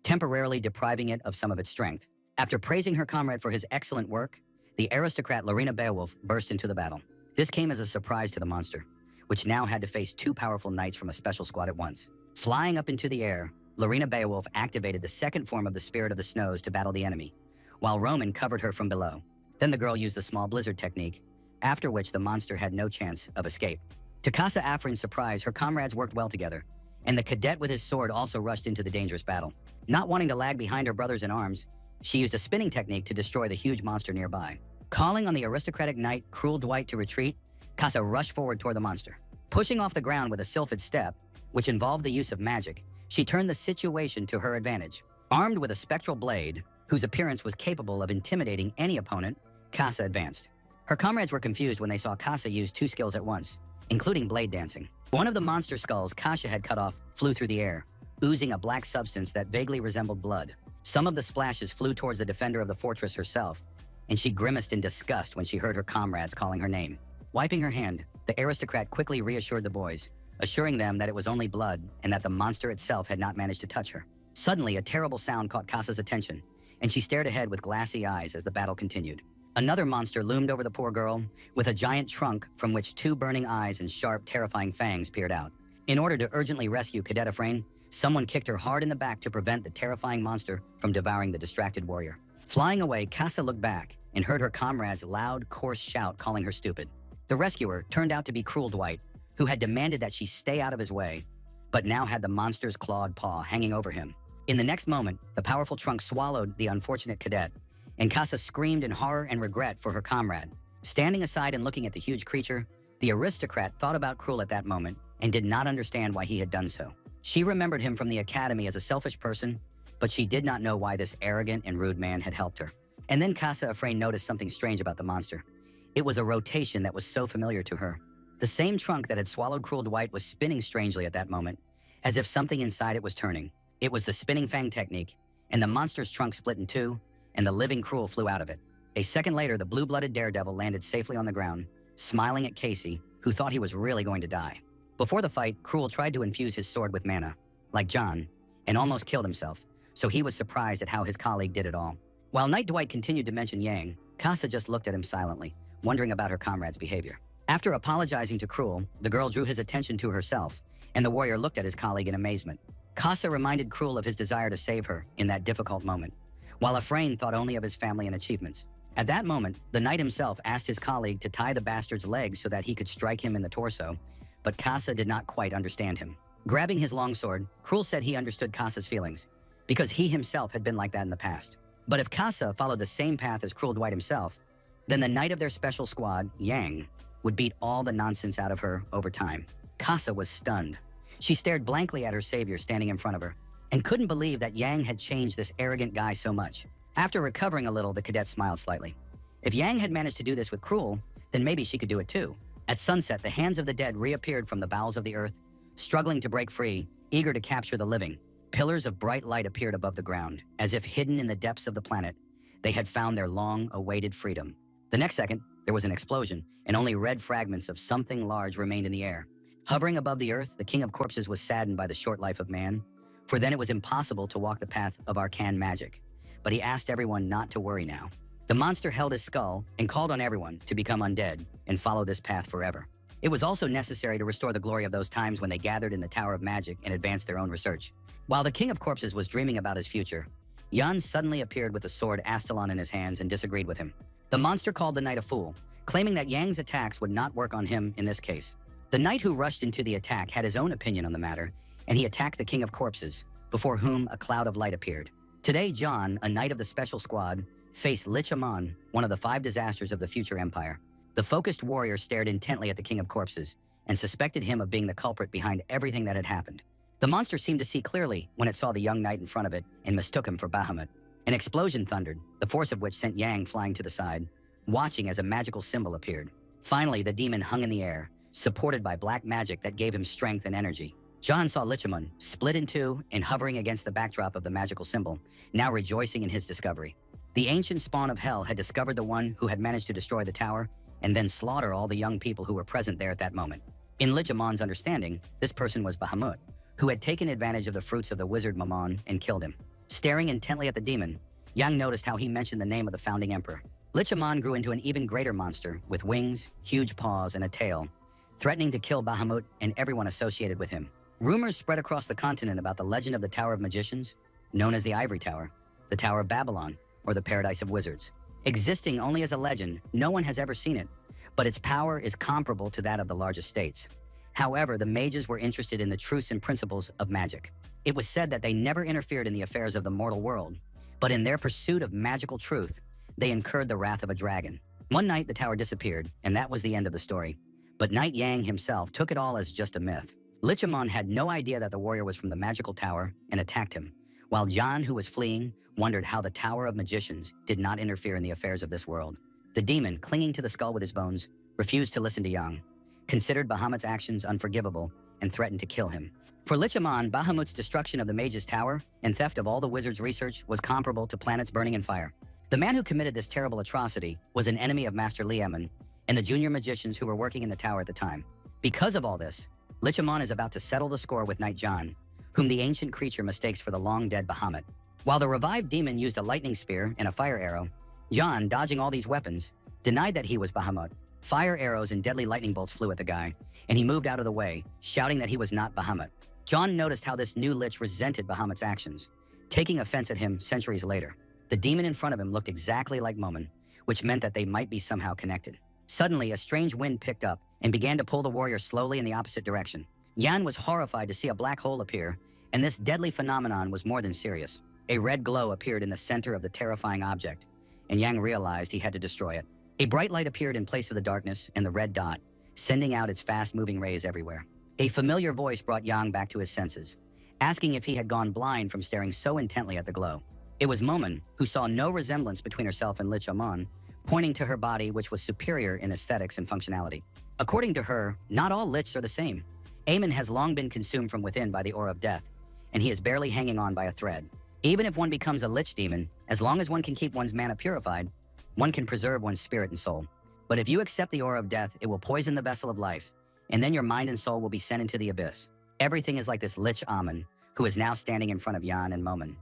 temporarily depriving it of some of its strength. After praising her comrade for his excellent work, the aristocrat Lorena Beowulf burst into the battle. This came as a surprise to the monster, which now had to face two powerful knights from a special squad at once. Flying up into the air, Lorena Beowulf activated the second form of the Spirit of the Snows to battle the enemy, while Roman covered her from below. Then the girl used the small blizzard technique, after which the monster had no chance of escape. To Casa Afrin's surprise, her comrades worked well together, and the cadet with his sword also rushed into the dangerous battle. Not wanting to lag behind her brothers in arms, she used a spinning technique to destroy the huge monster nearby. Calling on the aristocratic knight Cruel Dwight to retreat, Casa rushed forward toward the monster. Pushing off the ground with a sylphid step, which involved the use of magic, she turned the situation to her advantage. Armed with a spectral blade, whose appearance was capable of intimidating any opponent, Casa advanced. Her comrades were confused when they saw Casa use two skills at once, including blade dancing. One of the monster skulls Casa had cut off flew through the air, oozing a black substance that vaguely resembled blood. Some of the splashes flew towards the defender of the fortress herself, and she grimaced in disgust when she heard her comrades calling her name. Wiping her hand, the aristocrat quickly reassured the boys, assuring them that it was only blood and that the monster itself had not managed to touch her. Suddenly, a terrible sound caught Casa's attention, and she stared ahead with glassy eyes as the battle continued. Another monster loomed over the poor girl, with a giant trunk from which two burning eyes and sharp, terrifying fangs peered out. In order to urgently rescue Cadet Afrain, someone kicked her hard in the back to prevent the terrifying monster from devouring the distracted warrior. Flying away, Casa looked back and heard her comrade's loud, coarse shout calling her stupid. The rescuer turned out to be Cruel Dwight, who had demanded that she stay out of his way, but now had the monster's clawed paw hanging over him. In the next moment, the powerful trunk swallowed the unfortunate cadet, and Casa screamed in horror and regret for her comrade. Standing aside and looking at the huge creature, the aristocrat thought about Cruel at that moment and did not understand why he had done so. She remembered him from the academy as a selfish person, but she did not know why this arrogant and rude man had helped her. And then Casa Afrain noticed something strange about the monster. It was a rotation that was so familiar to her. The same trunk that had swallowed Cruel Dwight was spinning strangely at that moment, as if something inside it was turning. It was the spinning fang technique, and the monster's trunk split in two, and the living Cruel flew out of it. A second later, the blue-blooded daredevil landed safely on the ground, smiling at Casey, who thought he was really going to die. Before the fight, Cruel tried to infuse his sword with mana, like John, and almost killed himself, so he was surprised at how his colleague did it all. While Knight Dwight continued to mention Yang, Casa just looked at him silently, wondering about her comrade's behavior. After apologizing to Cruel, the girl drew his attention to herself, and the warrior looked at his colleague in amazement. Casa reminded Cruel of his desire to save her in that difficult moment, while Afrain thought only of his family and achievements. At that moment, the knight himself asked his colleague to tie the bastard's legs so that he could strike him in the torso, but Casa did not quite understand him. Grabbing his longsword, Cruel said he understood Casa's feelings, because he himself had been like that in the past. But if Casa followed the same path as Cruel Dwight himself, then the knight of their special squad, Yang, would beat all the nonsense out of her over time. Casa was stunned. She stared blankly at her savior standing in front of her, and couldn't believe that Yang had changed this arrogant guy so much. After recovering a little, the cadet smiled slightly. If Yang had managed to do this with Cruel, then maybe she could do it too. At sunset, the hands of the dead reappeared from the bowels of the earth, struggling to break free, eager to capture the living. Pillars of bright light appeared above the ground, as if hidden in the depths of the planet. They had found their long-awaited freedom. The next second, there was an explosion, and only red fragments of something large remained in the air. Hovering above the earth, the King of Corpses was saddened by the short life of man, for then it was impossible to walk the path of arcane magic. But he asked everyone not to worry now. The monster held his skull and called on everyone to become undead and follow this path forever. It was also necessary to restore the glory of those times when they gathered in the Tower of Magic and advanced their own research. While the King of Corpses was dreaming about his future, Jan suddenly appeared with the sword Astalon in his hands and disagreed with him. The monster called the knight a fool, claiming that Yang's attacks would not work on him in this case. The knight who rushed into the attack had his own opinion on the matter, and he attacked the King of Corpses, before whom a cloud of light appeared. Today, John, a knight of the Special Squad, faced Lich Amon, one of the 5 disasters of the future empire. The focused warrior stared intently at the King of Corpses and suspected him of being the culprit behind everything that had happened. The monster seemed to see clearly when it saw the young knight in front of it and mistook him for Bahamut. An explosion thundered, the force of which sent Yang flying to the side, watching as a magical symbol appeared. Finally, the demon hung in the air, supported by black magic that gave him strength and energy. John saw Lichamun split in two and hovering against the backdrop of the magical symbol, now rejoicing in his discovery. The ancient spawn of hell had discovered the one who had managed to destroy the tower and then slaughter all the young people who were present there at that moment. In Lichamun's understanding, this person was Bahamut, who had taken advantage of the fruits of the wizard Mammon and killed him. Staring intently at the demon, Yang noticed how he mentioned the name of the founding emperor. Lichaman grew into an even greater monster with wings, huge paws, and a tail, threatening to kill Bahamut and everyone associated with him. Rumors spread across the continent about the legend of the Tower of Magicians, known as the Ivory Tower, the Tower of Babylon, or the Paradise of Wizards. Existing only as a legend, no one has ever seen it, but its power is comparable to that of the largest states. However, the mages were interested in the truths and principles of magic. It was said that they never interfered in the affairs of the mortal world, but in their pursuit of magical truth, they incurred the wrath of a dragon. One night, the tower disappeared, and that was the end of the story. But Knight Yang himself took it all as just a myth. Lichaman had no idea that the warrior was from the magical tower and attacked him, while John, who was fleeing, wondered how the Tower of Magicians did not interfere in the affairs of this world. The demon, clinging to the skull with his bones, refused to listen to Yang, considered Bahamut's actions unforgivable, and threatened to kill him. For Lichaman, Bahamut's destruction of the mage's tower and theft of all the wizard's research was comparable to planets burning in fire. The man who committed this terrible atrocity was an enemy of Master Liaman and the junior magicians who were working in the tower at the time. Because of all this, Lichaman is about to settle the score with Knight John, whom the ancient creature mistakes for the long-dead Bahamut. While the revived demon used a lightning spear and a fire arrow, John, dodging all these weapons, denied that he was Bahamut. Fire arrows and deadly lightning bolts flew at the guy, and he moved out of the way, shouting that he was not Bahamut. John noticed how this new lich resented Bahamut's actions, taking offense at him centuries later. The demon in front of him looked exactly like Momen, which meant that they might be somehow connected. Suddenly, a strange wind picked up and began to pull the warrior slowly in the opposite direction. Yan was horrified to see a black hole appear, and this deadly phenomenon was more than serious. A red glow appeared in the center of the terrifying object, and Yang realized he had to destroy it. A bright light appeared in place of the darkness and the red dot, sending out its fast-moving rays everywhere. A familiar voice brought Yang back to his senses, asking if he had gone blind from staring so intently at the glow. It was Momen, who saw no resemblance between herself and Lichaman, pointing to her body, which was superior in aesthetics and functionality. According to her, not all lichs are the same. Aemon has long been consumed from within by the aura of death, and he is barely hanging on by a thread. Even if one becomes a lich demon, as long as one can keep one's mana purified, one can preserve one's spirit and soul. But if you accept the aura of death, it will poison the vessel of life, and then your mind and soul will be sent into the abyss. Everything is like this lich Amun, who is now standing in front of Yan and Momen.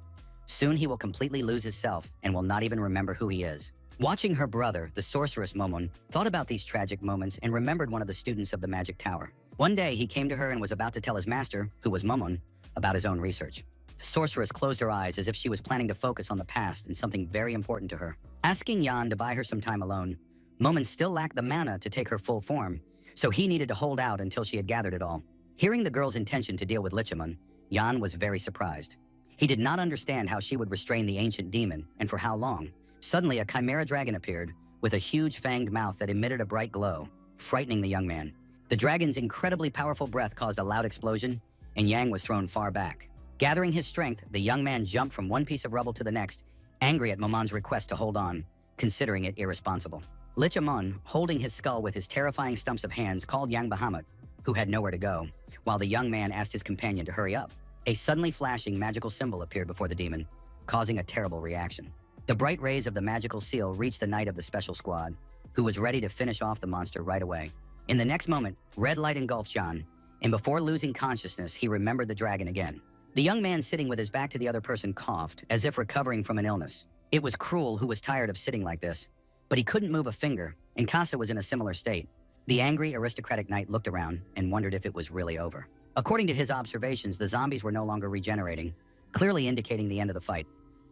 Soon he will completely lose his self and will not even remember who he is. Watching her brother, the sorceress Momon, thought about these tragic moments and remembered one of the students of the magic tower. One day, he came to her and was about to tell his master, who was Momon, about his own research. The sorceress closed her eyes as if she was planning to focus on the past and something very important to her. Asking Yan to buy her some time alone, Momon still lacked the mana to take her full form, so he needed to hold out until she had gathered it all. Hearing the girl's intention to deal with Lichaman, Yan was very surprised. He did not understand how she would restrain the ancient demon, and for how long. Suddenly, a chimera dragon appeared, with a huge fanged mouth that emitted a bright glow, frightening the young man. The dragon's incredibly powerful breath caused a loud explosion, and Yang was thrown far back. Gathering his strength, the young man jumped from one piece of rubble to the next, angry at Momon's request to hold on, considering it irresponsible. Lichaman, holding his skull with his terrifying stumps of hands, called Yang Bahamut, who had nowhere to go, while the young man asked his companion to hurry up. A suddenly flashing magical symbol appeared before the demon, causing a terrible reaction. The bright rays of the magical seal reached the knight of the special squad, who was ready to finish off the monster right away. In the next moment, red light engulfed John, and before losing consciousness, he remembered the dragon again. The young man sitting with his back to the other person coughed, as if recovering from an illness. It was Cruel, who was tired of sitting like this, but he couldn't move a finger, and Casa was in a similar state. The angry, aristocratic knight looked around and wondered if it was really over. According to his observations, the zombies were no longer regenerating, clearly indicating the end of the fight.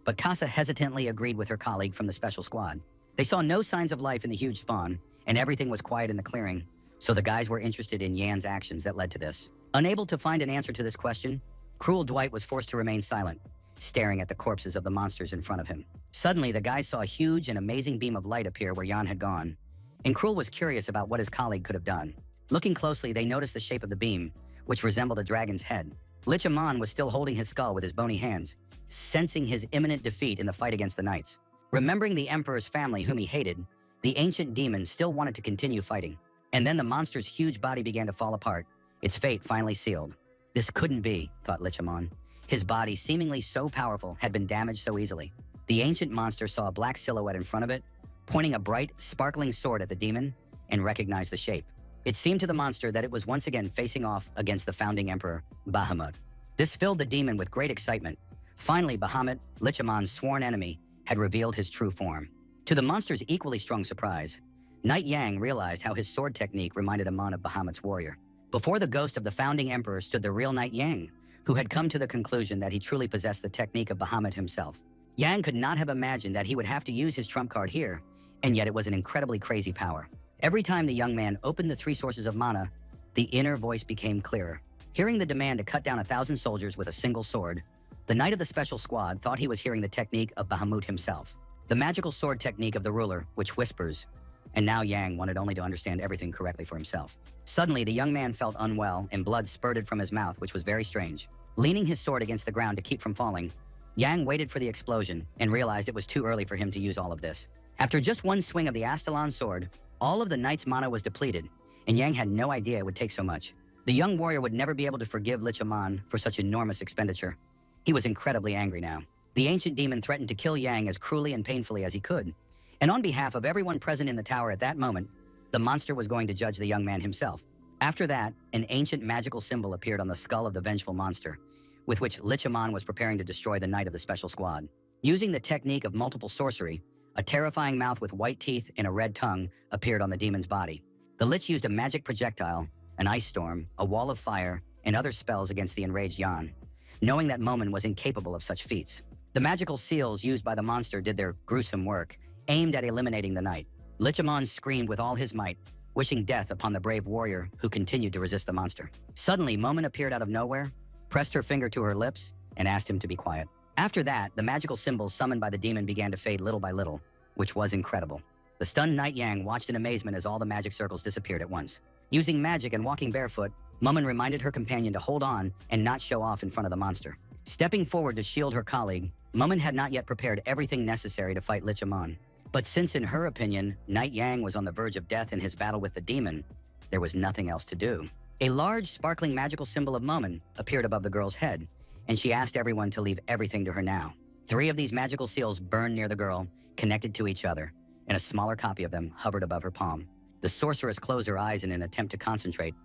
But Casa hesitantly agreed with her colleague from the special squad. They saw no signs of life in the huge spawn, and everything was quiet in the clearing, so the guys were interested in Yan's actions that led to this. Unable to find an answer to this question, Cruel Dwight was forced to remain silent, staring at the corpses of the monsters in front of him. Suddenly, the guys saw a huge and amazing beam of light appear where Yan had gone, and Cruel was curious about what his colleague could have done. Looking closely, they noticed the shape of the beam, which resembled a dragon's head. Lichaman was still holding his skull with his bony hands, sensing his imminent defeat in the fight against the knights. Remembering the Emperor's family whom he hated, the ancient demon still wanted to continue fighting. And then the monster's huge body began to fall apart, its fate finally sealed. This couldn't be, thought Lichaman. His body, seemingly so powerful, had been damaged so easily. The ancient monster saw a black silhouette in front of it, pointing a bright, sparkling sword at the demon, and recognized the shape. It seemed to the monster that it was once again facing off against the founding emperor, Bahamut. This filled the demon with great excitement. Finally, Bahamut, Lichaman's sworn enemy, had revealed his true form. To the monster's equally strong surprise, Knight Yang realized how his sword technique reminded Amon of Bahamut's warrior. Before the ghost of the founding emperor stood the real Knight Yang, who had come to the conclusion that he truly possessed the technique of Bahamut himself. Yang could not have imagined that he would have to use his trump card here, and yet it was an incredibly crazy power. Every time the young man opened the 3 sources of mana, the inner voice became clearer. Hearing the demand to cut down 1,000 soldiers with a single sword, the knight of the special squad thought he was hearing the technique of Bahamut himself. The magical sword technique of the ruler, which whispers, and now Yang wanted only to understand everything correctly for himself. Suddenly, the young man felt unwell and blood spurted from his mouth, which was very strange. Leaning his sword against the ground to keep from falling, Yang waited for the explosion and realized it was too early for him to use all of this. After just one swing of the Astellan sword, all of the knight's mana was depleted, and Yang had no idea it would take so much. The young warrior would never be able to forgive Lich Amon for such enormous expenditure. He was incredibly angry now. The ancient demon threatened to kill Yang as cruelly and painfully as he could, and on behalf of everyone present in the tower at that moment, the monster was going to judge the young man himself. After that, an ancient magical symbol appeared on the skull of the vengeful monster, with which Lich Amon was preparing to destroy the knight of the special squad. Using the technique of multiple sorcery, a terrifying mouth with white teeth and a red tongue appeared on the demon's body. The Lich used a magic projectile, an ice storm, a wall of fire, and other spells against the enraged Yan, knowing that Momon was incapable of such feats. The magical seals used by the monster did their gruesome work, aimed at eliminating the knight. Lich Amon screamed with all his might, wishing death upon the brave warrior who continued to resist the monster. Suddenly, Momon appeared out of nowhere, pressed her finger to her lips, and asked him to be quiet. After that, the magical symbols summoned by the demon began to fade little by little, which was incredible. The stunned Knight Yang watched in amazement as all the magic circles disappeared at once. Using magic and walking barefoot, Momon reminded her companion to hold on and not show off in front of the monster. Stepping forward to shield her colleague, Momon had not yet prepared everything necessary to fight Lich Amon. But since, in her opinion, Knight Yang was on the verge of death in his battle with the demon, there was nothing else to do. A large, sparkling magical symbol of Momon appeared above the girl's head, and she asked everyone to leave everything to her now. 3 of these magical seals burned near the girl, connected to each other, and a smaller copy of them hovered above her palm. The sorceress closed her eyes in an attempt to concentrate,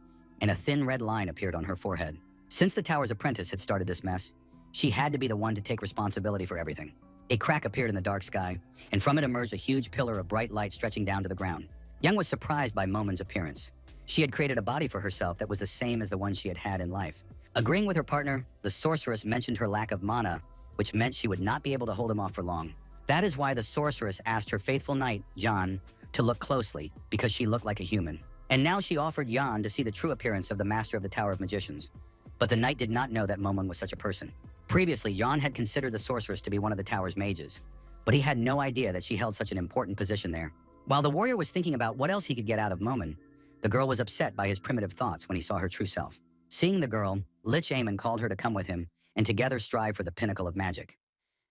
and a thin red line appeared on her forehead. Since the tower's apprentice had started this mess, she had to be the one to take responsibility for everything. A crack appeared in the dark sky, and from it emerged a huge pillar of bright light stretching down to the ground. Yang was surprised by Momon's appearance. She had created a body for herself that was the same as the one she had had in life. Agreeing with her partner, the sorceress mentioned her lack of mana, which meant she would not be able to hold him off for long. That is why the sorceress asked her faithful knight, Jan, to look closely, because she looked like a human. And now she offered Jan to see the true appearance of the master of the Tower of Magicians. But the knight did not know that Momon was such a person. Previously, Jan had considered the sorceress to be one of the tower's mages, but he had no idea that she held such an important position there. While the warrior was thinking about what else he could get out of Momon, the girl was upset by his primitive thoughts when he saw her true self. Seeing the girl, Lich Amon called her to come with him and together strive for the pinnacle of magic.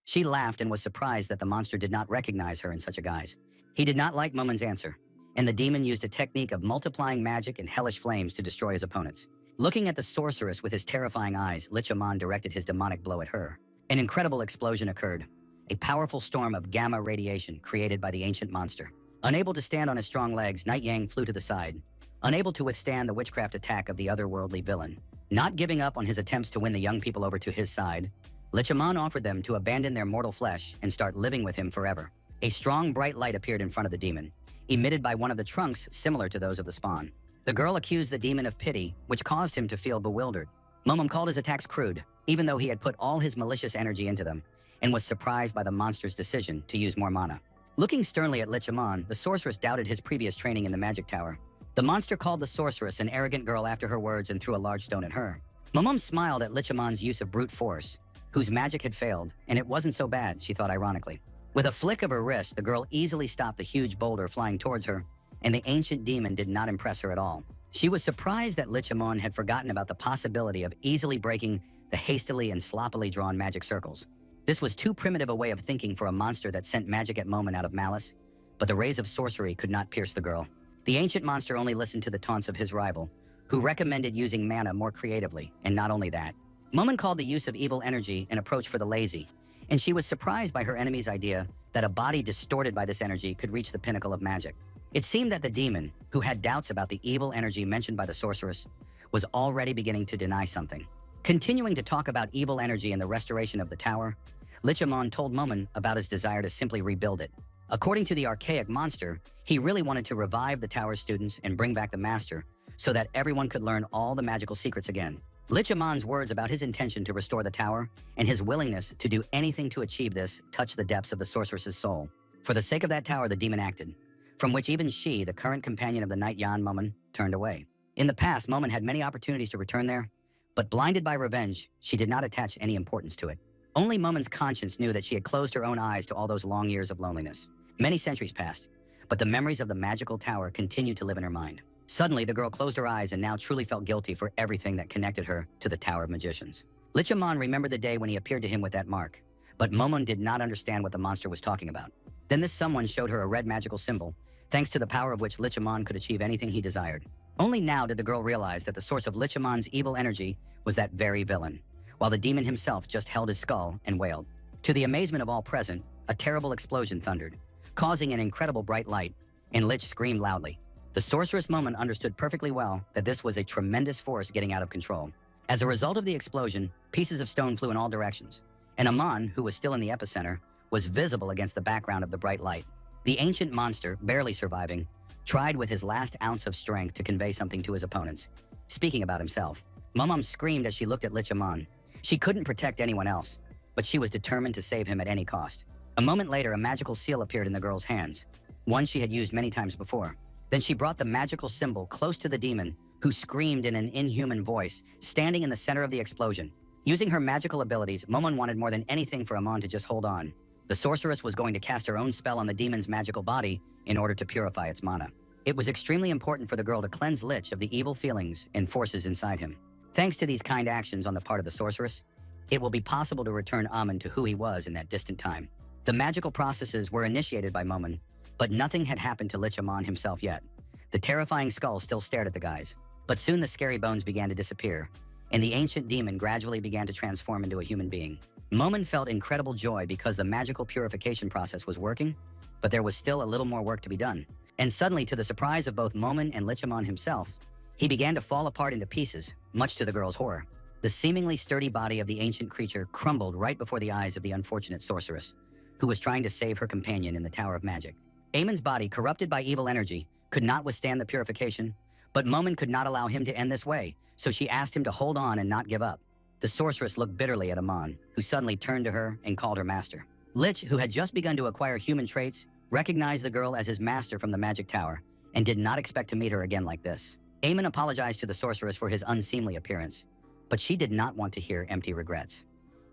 She laughed and was surprised that the monster did not recognize her in such a guise. He did not like Momon's answer, and the demon used a technique of multiplying magic and hellish flames to destroy his opponents. Looking at the sorceress with his terrifying eyes, Lich Amon directed his demonic blow at her. An incredible explosion occurred, a powerful storm of gamma radiation created by the ancient monster. Unable to stand on his strong legs, Knight Yang flew to the side, unable to withstand the witchcraft attack of the otherworldly villain. Not giving up on his attempts to win the young people over to his side, Lich Amon offered them to abandon their mortal flesh and start living with him forever. A strong, bright light appeared in front of the demon, emitted by one of the trunks similar to those of the spawn. The girl accused the demon of pity, which caused him to feel bewildered. Momon called his attacks crude, even though he had put all his malicious energy into them, and was surprised by the monster's decision to use more mana. Looking sternly at Lich Amon, the sorceress doubted his previous training in the magic tower. The monster called the sorceress an arrogant girl after her words and threw a large stone at her. Momon smiled at Lich Amon's use of brute force, whose magic had failed, and it wasn't so bad, she thought ironically. With a flick of her wrist, the girl easily stopped the huge boulder flying towards her, and the ancient demon did not impress her at all. She was surprised that Lich Amon had forgotten about the possibility of easily breaking the hastily and sloppily drawn magic circles. This was too primitive a way of thinking for a monster that sent magic at Momon out of malice, but the rays of sorcery could not pierce the girl. The ancient monster only listened to the taunts of his rival, who recommended using mana more creatively, and not only that. Momon called the use of evil energy an approach for the lazy, and she was surprised by her enemy's idea that a body distorted by this energy could reach the pinnacle of magic. It seemed that the demon, who had doubts about the evil energy mentioned by the sorceress, was already beginning to deny something. Continuing to talk about evil energy and the restoration of the tower, Lichamon told Momon about his desire to simply rebuild it. According to the archaic monster, he really wanted to revive the tower's students and bring back the master so that everyone could learn all the magical secrets again. Lichamon's words about his intention to restore the tower and his willingness to do anything to achieve this touched the depths of the sorceress's soul. For the sake of that tower, the demon acted, from which even she, the current companion of the knight Yan Momon, turned away. In the past, Momon had many opportunities to return there, but blinded by revenge, she did not attach any importance to it. Only Momon's conscience knew that she had closed her own eyes to all those long years of loneliness. Many centuries passed, but the memories of the magical tower continued to live in her mind. Suddenly, the girl closed her eyes and now truly felt guilty for everything that connected her to the Tower of Magicians. Lichamon remembered the day when he appeared to him with that mark, but Momon did not understand what the monster was talking about. Then this someone showed her a red magical symbol, thanks to the power of which Lichamon could achieve anything he desired. Only now did the girl realize that the source of Lichamon's evil energy was that very villain, while the demon himself just held his skull and wailed. To the amazement of all present, a terrible explosion thundered, causing an incredible bright light, and Lich screamed loudly. The sorceress Momon understood perfectly well that this was a tremendous force getting out of control. As a result of the explosion, pieces of stone flew in all directions, and Amon, who was still in the epicenter, was visible against the background of the bright light. The ancient monster, barely surviving, tried with his last ounce of strength to convey something to his opponents, speaking about himself. Momon screamed as she looked at Lichamon. She couldn't protect anyone else, but she was determined to save him at any cost. A moment later, a magical seal appeared in the girl's hands, one she had used many times before. Then she brought the magical symbol close to the demon, who screamed in an inhuman voice, standing in the center of the explosion. Using her magical abilities, Momon wanted more than anything for Amon to just hold on. The sorceress was going to cast her own spell on the demon's magical body in order to purify its mana. It was extremely important for the girl to cleanse Lich of the evil feelings and forces inside him. Thanks to these kind actions on the part of the sorceress, it will be possible to return Amon to who he was in that distant time. The magical processes were initiated by Momon, but nothing had happened to Lichamon himself yet. The terrifying skull still stared at the guys, but soon the scary bones began to disappear, and the ancient demon gradually began to transform into a human being. Momon felt incredible joy because the magical purification process was working, but there was still a little more work to be done. And suddenly, to the surprise of both Momon and Lichamon himself, he began to fall apart into pieces, much to the girl's horror. The seemingly sturdy body of the ancient creature crumbled right before the eyes of the unfortunate sorceress, who was trying to save her companion in the Tower of Magic. Amon's body, corrupted by evil energy, could not withstand the purification, but Momon could not allow him to end this way, so she asked him to hold on and not give up. The sorceress looked bitterly at Amon, who suddenly turned to her and called her master. Lich, who had just begun to acquire human traits, recognized the girl as his master from the Magic Tower and did not expect to meet her again like this. Amon apologized to the sorceress for his unseemly appearance, but she did not want to hear empty regrets.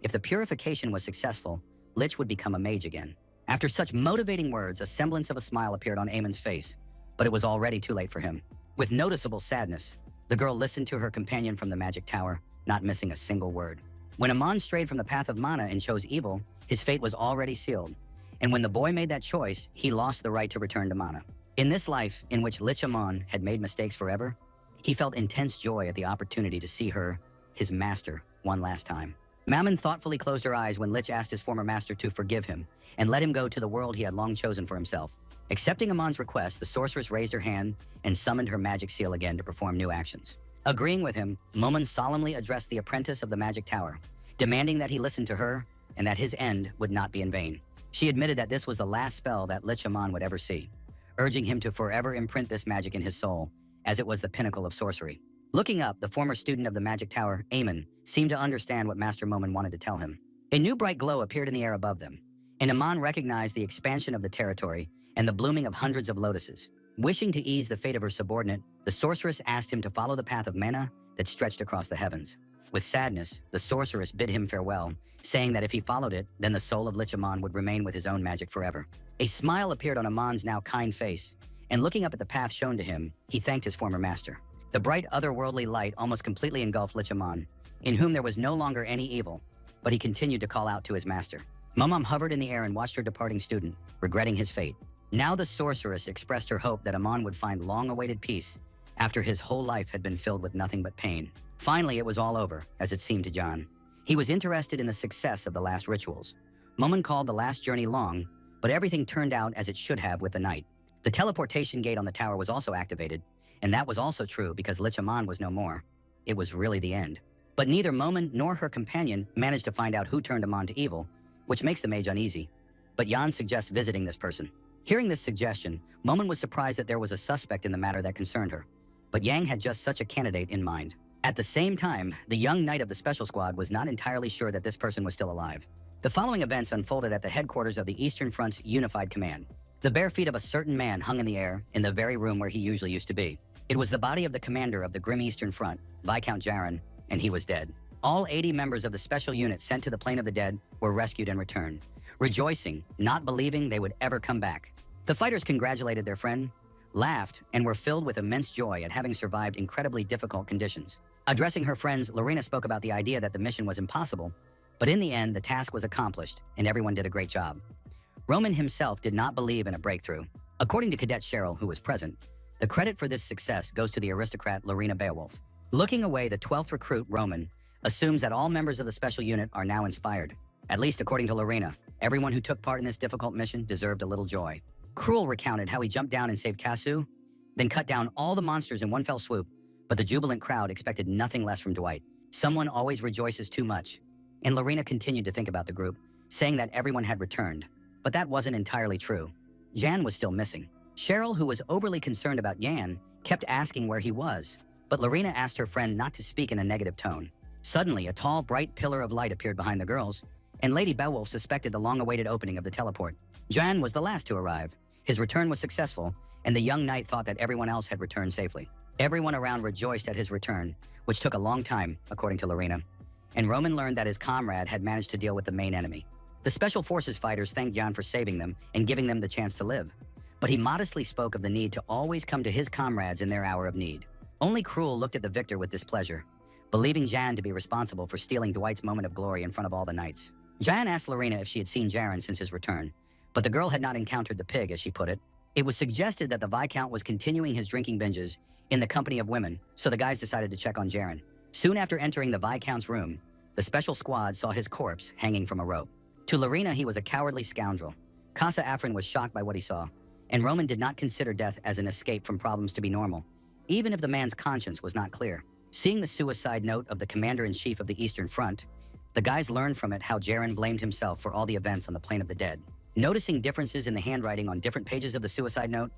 If the purification was successful, Lich would become a mage again. After such motivating words, a semblance of a smile appeared on Amon's face, but it was already too late for him. With noticeable sadness, the girl listened to her companion from the Magic Tower, not missing a single word. When Amon strayed from the path of mana and chose evil, his fate was already sealed. And when the boy made that choice, he lost the right to return to mana. In this life, in which Lichamon had made mistakes forever, he felt intense joy at the opportunity to see her, his master, one last time. Mammon thoughtfully closed her eyes when Lich asked his former master to forgive him and let him go to the world he had long chosen for himself. Accepting Amon's request, the sorceress raised her hand and summoned her magic seal again to perform new actions. Agreeing with him, Momon solemnly addressed the apprentice of the Magic Tower, demanding that he listen to her and that his end would not be in vain. She admitted that this was the last spell that Lichamon would ever see, urging him to forever imprint this magic in his soul, as it was the pinnacle of sorcery. Looking up, the former student of the Magic Tower, Amon, seemed to understand what Master Momon wanted to tell him. A new bright glow appeared in the air above them, and Amon recognized the expansion of the territory and the blooming of hundreds of lotuses. Wishing to ease the fate of her subordinate, the sorceress asked him to follow the path of mana that stretched across the heavens. With sadness, the sorceress bid him farewell, saying that if he followed it, then the soul of Lichamon would remain with his own magic forever. A smile appeared on Amon's now kind face, and looking up at the path shown to him, he thanked his former master. The bright otherworldly light almost completely engulfed Lichamon, in whom there was no longer any evil, but he continued to call out to his master. Momon hovered in the air and watched her departing student, regretting his fate. Now the sorceress expressed her hope that Amon would find long-awaited peace after his whole life had been filled with nothing but pain. Finally, it was all over, as it seemed to John. He was interested in the success of the last rituals. Momon called the last journey long, but everything turned out as it should have with the night. The teleportation gate on the tower was also activated, and that was also true because Lichamon was no more. It was really the end. But neither Momon nor her companion managed to find out who turned Amon to evil, which makes the mage uneasy. But Yan suggests visiting this person. Hearing this suggestion, Momon was surprised that there was a suspect in the matter that concerned her. But Yang had just such a candidate in mind. At the same time, the young knight of the special squad was not entirely sure that this person was still alive. The following events unfolded at the headquarters of the Eastern Front's Unified Command. The bare feet of a certain man hung in the air in the very room where he usually used to be. It was the body of the commander of the Grim Eastern Front, Viscount Jaren, and he was dead. All 80 members of the special unit sent to the plane of the dead were rescued and returned, rejoicing, not believing they would ever come back. The fighters congratulated their friend, laughed, and were filled with immense joy at having survived incredibly difficult conditions. Addressing her friends, Lorena spoke about the idea that the mission was impossible, but in the end, the task was accomplished, and everyone did a great job. Roman himself did not believe in a breakthrough. According to Cadet Cheryl, who was present, the credit for this success goes to the aristocrat Lorena Beowulf. Looking away, the 12th recruit, Roman, assumes that all members of the special unit are now inspired. At least according to Lorena, everyone who took part in this difficult mission deserved a little joy. Cruel recounted how he jumped down and saved Kasu, then cut down all the monsters in one fell swoop, but the jubilant crowd expected nothing less from Dwight. Someone always rejoices too much. And Lorena continued to think about the group, saying that everyone had returned. But that wasn't entirely true. Jan was still missing. Cheryl, who was overly concerned about Yan, kept asking where he was, but Lorena asked her friend not to speak in a negative tone. Suddenly, a tall, bright pillar of light appeared behind the girls, and Lady Beowulf suspected the long-awaited opening of the teleport. Jan was the last to arrive. His return was successful, and the young knight thought that everyone else had returned safely. Everyone around rejoiced at his return, which took a long time, according to Lorena. And Roman learned that his comrade had managed to deal with the main enemy. The Special Forces fighters thanked Jan for saving them and giving them the chance to live. But he modestly spoke of the need to always come to his comrades in their hour of need. Only Cruel looked at the victor with displeasure, believing Jan to be responsible for stealing Dwight's moment of glory in front of all the knights. Jan asked Lorena if she had seen Jaren since his return, but the girl had not encountered the pig, as she put it. It was suggested that the Viscount was continuing his drinking binges in the company of women, so the guys decided to check on Jaren. Soon after entering the Viscount's room, the special squad saw his corpse hanging from a rope. To Lorena, he was a cowardly scoundrel. Casa Afrin was shocked by what he saw, and Roman did not consider death as an escape from problems to be normal, even if the man's conscience was not clear. Seeing the suicide note of the commander-in-chief of the Eastern Front, the guys learned from it how Jaren blamed himself for all the events on the plane of the dead. Noticing differences in the handwriting on different pages of the suicide note,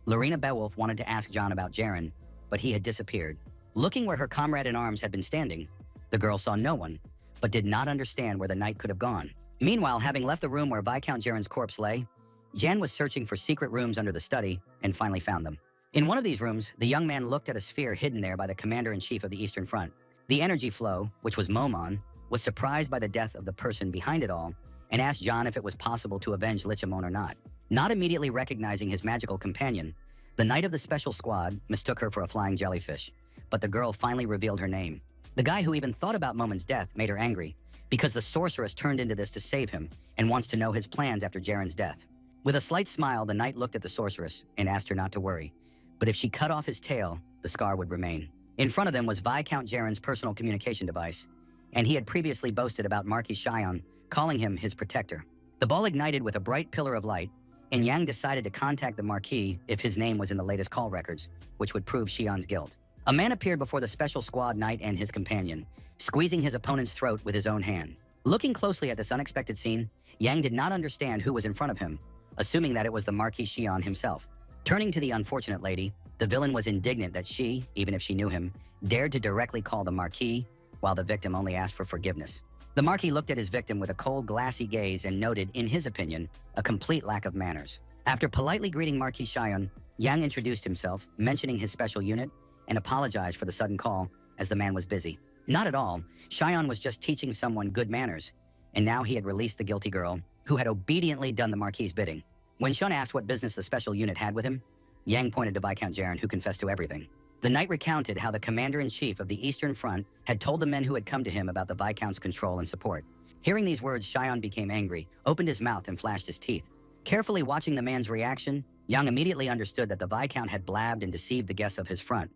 Lorena Beowulf wanted to ask John about Jaren, but he had disappeared. Looking where her comrade-in-arms had been standing, the girl saw no one, but did not understand where the knight could have gone. Meanwhile, having left the room where Viscount Jaren's corpse lay, Jan was searching for secret rooms under the study and finally found them. In one of these rooms, the young man looked at a sphere hidden there by the commander-in-chief of the Eastern Front. The energy flow, which was Momon, was surprised by the death of the person behind it all and asked John if it was possible to avenge Lichamon or not. Not immediately recognizing his magical companion, the knight of the special squad mistook her for a flying jellyfish, but the girl finally revealed her name. The guy who even thought about Momon's death made her angry, because the sorceress turned into this to save him and wants to know his plans after Jaren's death. With a slight smile, the knight looked at the sorceress and asked her not to worry, but if she cut off his tail, the scar would remain. In front of them was Viscount Jaren's personal communication device, and he had previously boasted about Marquis Shion, calling him his protector. The ball ignited with a bright pillar of light, and Yang decided to contact the Marquis if his name was in the latest call records, which would prove Shion's guilt. A man appeared before the special squad knight and his companion, squeezing his opponent's throat with his own hand. Looking closely at this unexpected scene, Yang did not understand who was in front of him, assuming that it was the Marquis Shion himself. Turning to the unfortunate lady, the villain was indignant that she, even if she knew him, dared to directly call the Marquis, while the victim only asked for forgiveness. The Marquis looked at his victim with a cold, glassy gaze and noted, in his opinion, a complete lack of manners. After politely greeting Marquis Shion, Yang introduced himself, mentioning his special unit, and apologized for the sudden call, as the man was busy. Not at all. Shion was just teaching someone good manners, and now he had released the guilty girl, who had obediently done the Marquis's bidding. When Shun asked what business the special unit had with him, Yang pointed to Viscount Jaren, who confessed to everything. The knight recounted how the commander-in-chief of the Eastern Front had told the men who had come to him about the Viscount's control and support. Hearing these words, Shion became angry, opened his mouth, and flashed his teeth. Carefully watching the man's reaction, Yang immediately understood that the Viscount had blabbed and deceived the guests of his front,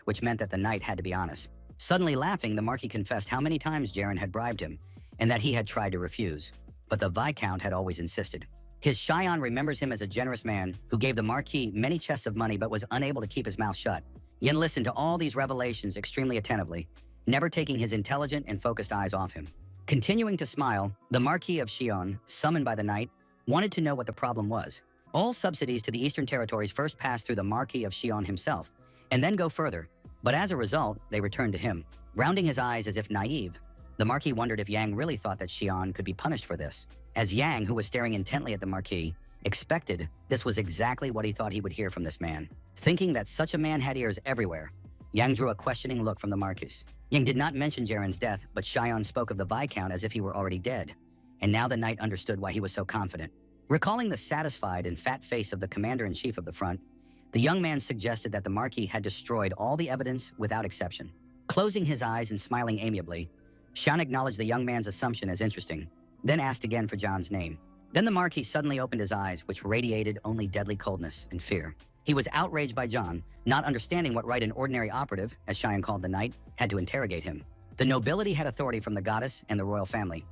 which meant that the knight had to be honest. Suddenly laughing, the Marquis confessed how many times Jaren had bribed him, and that he had tried to refuse. But the Viscount had always insisted. His Shion remembers him as a generous man who gave the Marquis many chests of money but was unable to keep his mouth shut. Yen listened to all these revelations extremely attentively, never taking his intelligent and focused eyes off him. Continuing to smile, the Marquis of Xi'an, summoned by the knight, wanted to know what the problem was. All subsidies to the Eastern Territories first pass through the Marquis of Xi'an himself, and then go further, but as a result, they return to him. Rounding his eyes as if naive, the Marquis wondered if Yang really thought that Xi'an could be punished for this. As Yang, who was staring intently at the Marquis, expected, this was exactly what he thought he would hear from this man. Thinking that such a man had ears everywhere, Yang drew a questioning look from the Marquis. Yang did not mention Jaren's death, but Xi'an spoke of the Viscount as if he were already dead, and now the knight understood why he was so confident. Recalling the satisfied and fat face of the commander-in-chief of the front, the young man suggested that the Marquis had destroyed all the evidence without exception. Closing his eyes and smiling amiably, Xi'an acknowledged the young man's assumption as interesting, then asked again for John's name. Then the Marquis suddenly opened his eyes, which radiated only deadly coldness and fear. He was outraged by John, not understanding what right an ordinary operative, as Xi'an called the knight, had to interrogate him. The nobility had authority from the goddess and the royal family,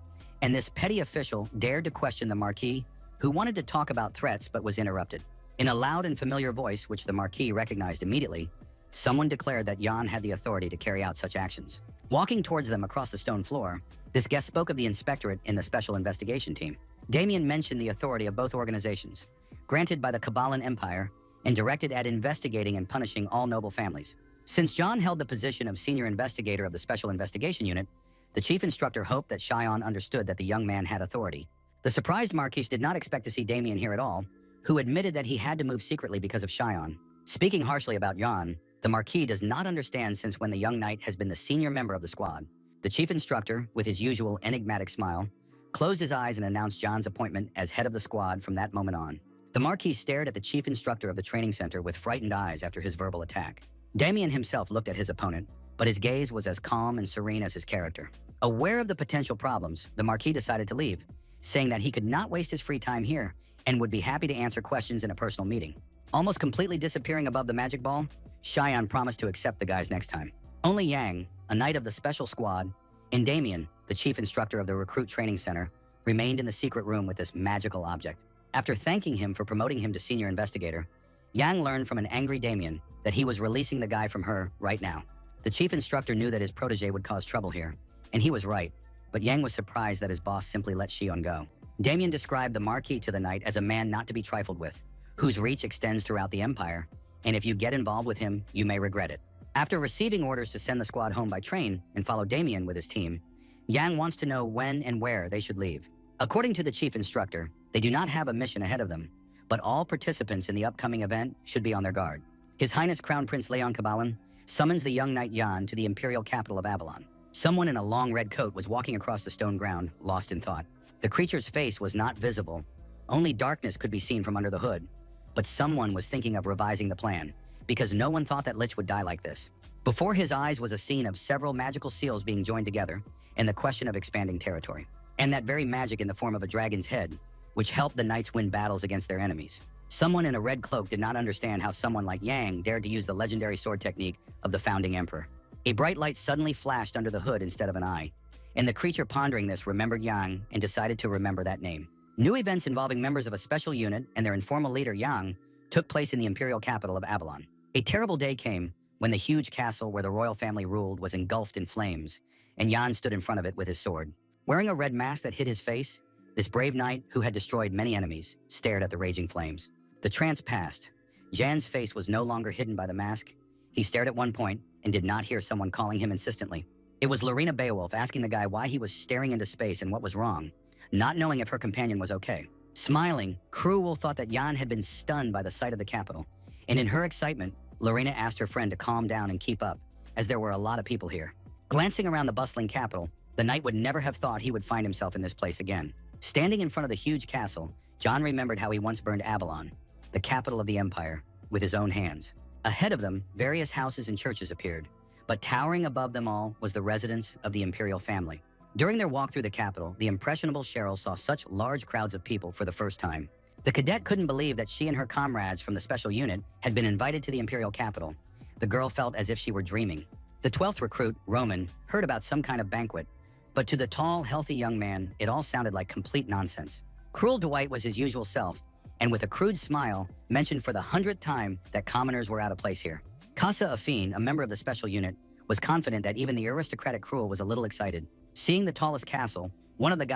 and this petty official dared to question the Marquis, who wanted to talk about threats but was interrupted. In a loud and familiar voice, which the Marquis recognized immediately, someone declared that Jan had the authority to carry out such actions. Walking towards them across the stone floor, this guest spoke of the inspectorate in the special investigation team. Damien mentioned the authority of both organizations, granted by the Kabbalan Empire and directed at investigating and punishing all noble families. Since John held the position of senior investigator of the Special Investigation Unit, the chief instructor hoped that Xi'an understood that the young man had authority. The surprised Marquis did not expect to see Damien here at all, who admitted that he had to move secretly because of Xi'an. Speaking harshly about Jan, the Marquis does not understand since when the young knight has been the senior member of the squad. The chief instructor, with his usual enigmatic smile, closed his eyes and announced John's appointment as head of the squad from that moment on. The Marquis stared at the chief instructor of the training center with frightened eyes after his verbal attack. Damien himself looked at his opponent, but his gaze was as calm and serene as his character. Aware of the potential problems, the Marquis decided to leave, saying that he could not waste his free time here and would be happy to answer questions in a personal meeting. Almost completely disappearing above the magic ball, Xi'an promised to accept the guys next time. Only Yang, a knight of the special squad, and Damien, the chief instructor of the recruit training center, remained in the secret room with this magical object. After thanking him for promoting him to senior investigator, Yang learned from an angry Damien that he was releasing the guy from her right now. The chief instructor knew that his protege would cause trouble here, and he was right, but Yang was surprised that his boss simply let Xi'an go. Damien described the Marquis to the knight as a man not to be trifled with, whose reach extends throughout the Empire, and if you get involved with him, you may regret it. After receiving orders to send the squad home by train and follow Damien with his team, Yang wants to know when and where they should leave. According to the chief instructor, they do not have a mission ahead of them, but all participants in the upcoming event should be on their guard. His Highness Crown Prince Leon Kabbalan summons the young knight Yan to the imperial capital of Avalon. Someone in a long red coat was walking across the stone ground, lost in thought. The creature's face was not visible. Only darkness could be seen from under the hood. But someone was thinking of revising the plan, because no one thought that Lich would die like this. Before his eyes was a scene of several magical seals being joined together, and the question of expanding territory. And that very magic in the form of a dragon's head, which helped the knights win battles against their enemies. Someone in a red cloak did not understand how someone like Yang dared to use the legendary sword technique of the founding emperor. A bright light suddenly flashed under the hood instead of an eye, and the creature pondering this remembered Yang and decided to remember that name. New events involving members of a special unit and their informal leader Yang took place in the imperial capital of Avalon. A terrible day came when the huge castle where the royal family ruled was engulfed in flames, and Yan stood in front of it with his sword. Wearing a red mask that hid his face, this brave knight, who had destroyed many enemies, stared at the raging flames. The trance passed. Jan's face was no longer hidden by the mask. He stared at one point and did not hear someone calling him insistently. It was Lorena Beowulf asking the guy why he was staring into space and what was wrong, not knowing if her companion was okay. Smiling, Cruel thought that Jan had been stunned by the sight of the capital, and in her excitement, Lorena asked her friend to calm down and keep up, as there were a lot of people here. Glancing around the bustling capital, the knight would never have thought he would find himself in this place again. Standing in front of the huge castle, John remembered how he once burned Avalon, the capital of the empire, with his own hands. Ahead of them, various houses and churches appeared, but towering above them all was the residence of the imperial family. During their walk through the capital, the impressionable Cheryl saw such large crowds of people for the first time. The cadet couldn't believe that she and her comrades from the special unit had been invited to the imperial capital. The girl felt as if she were dreaming. The 12th recruit, Roman, heard about some kind of banquet, but to the tall, healthy young man, it all sounded like complete nonsense. Cruel Dwight was his usual self, and with a crude smile, mentioned for the 100th time that commoners were out of place here. Casa Affine, a member of the special unit, was confident that even the aristocratic Cruel was a little excited. Seeing the tallest castle, one of the guys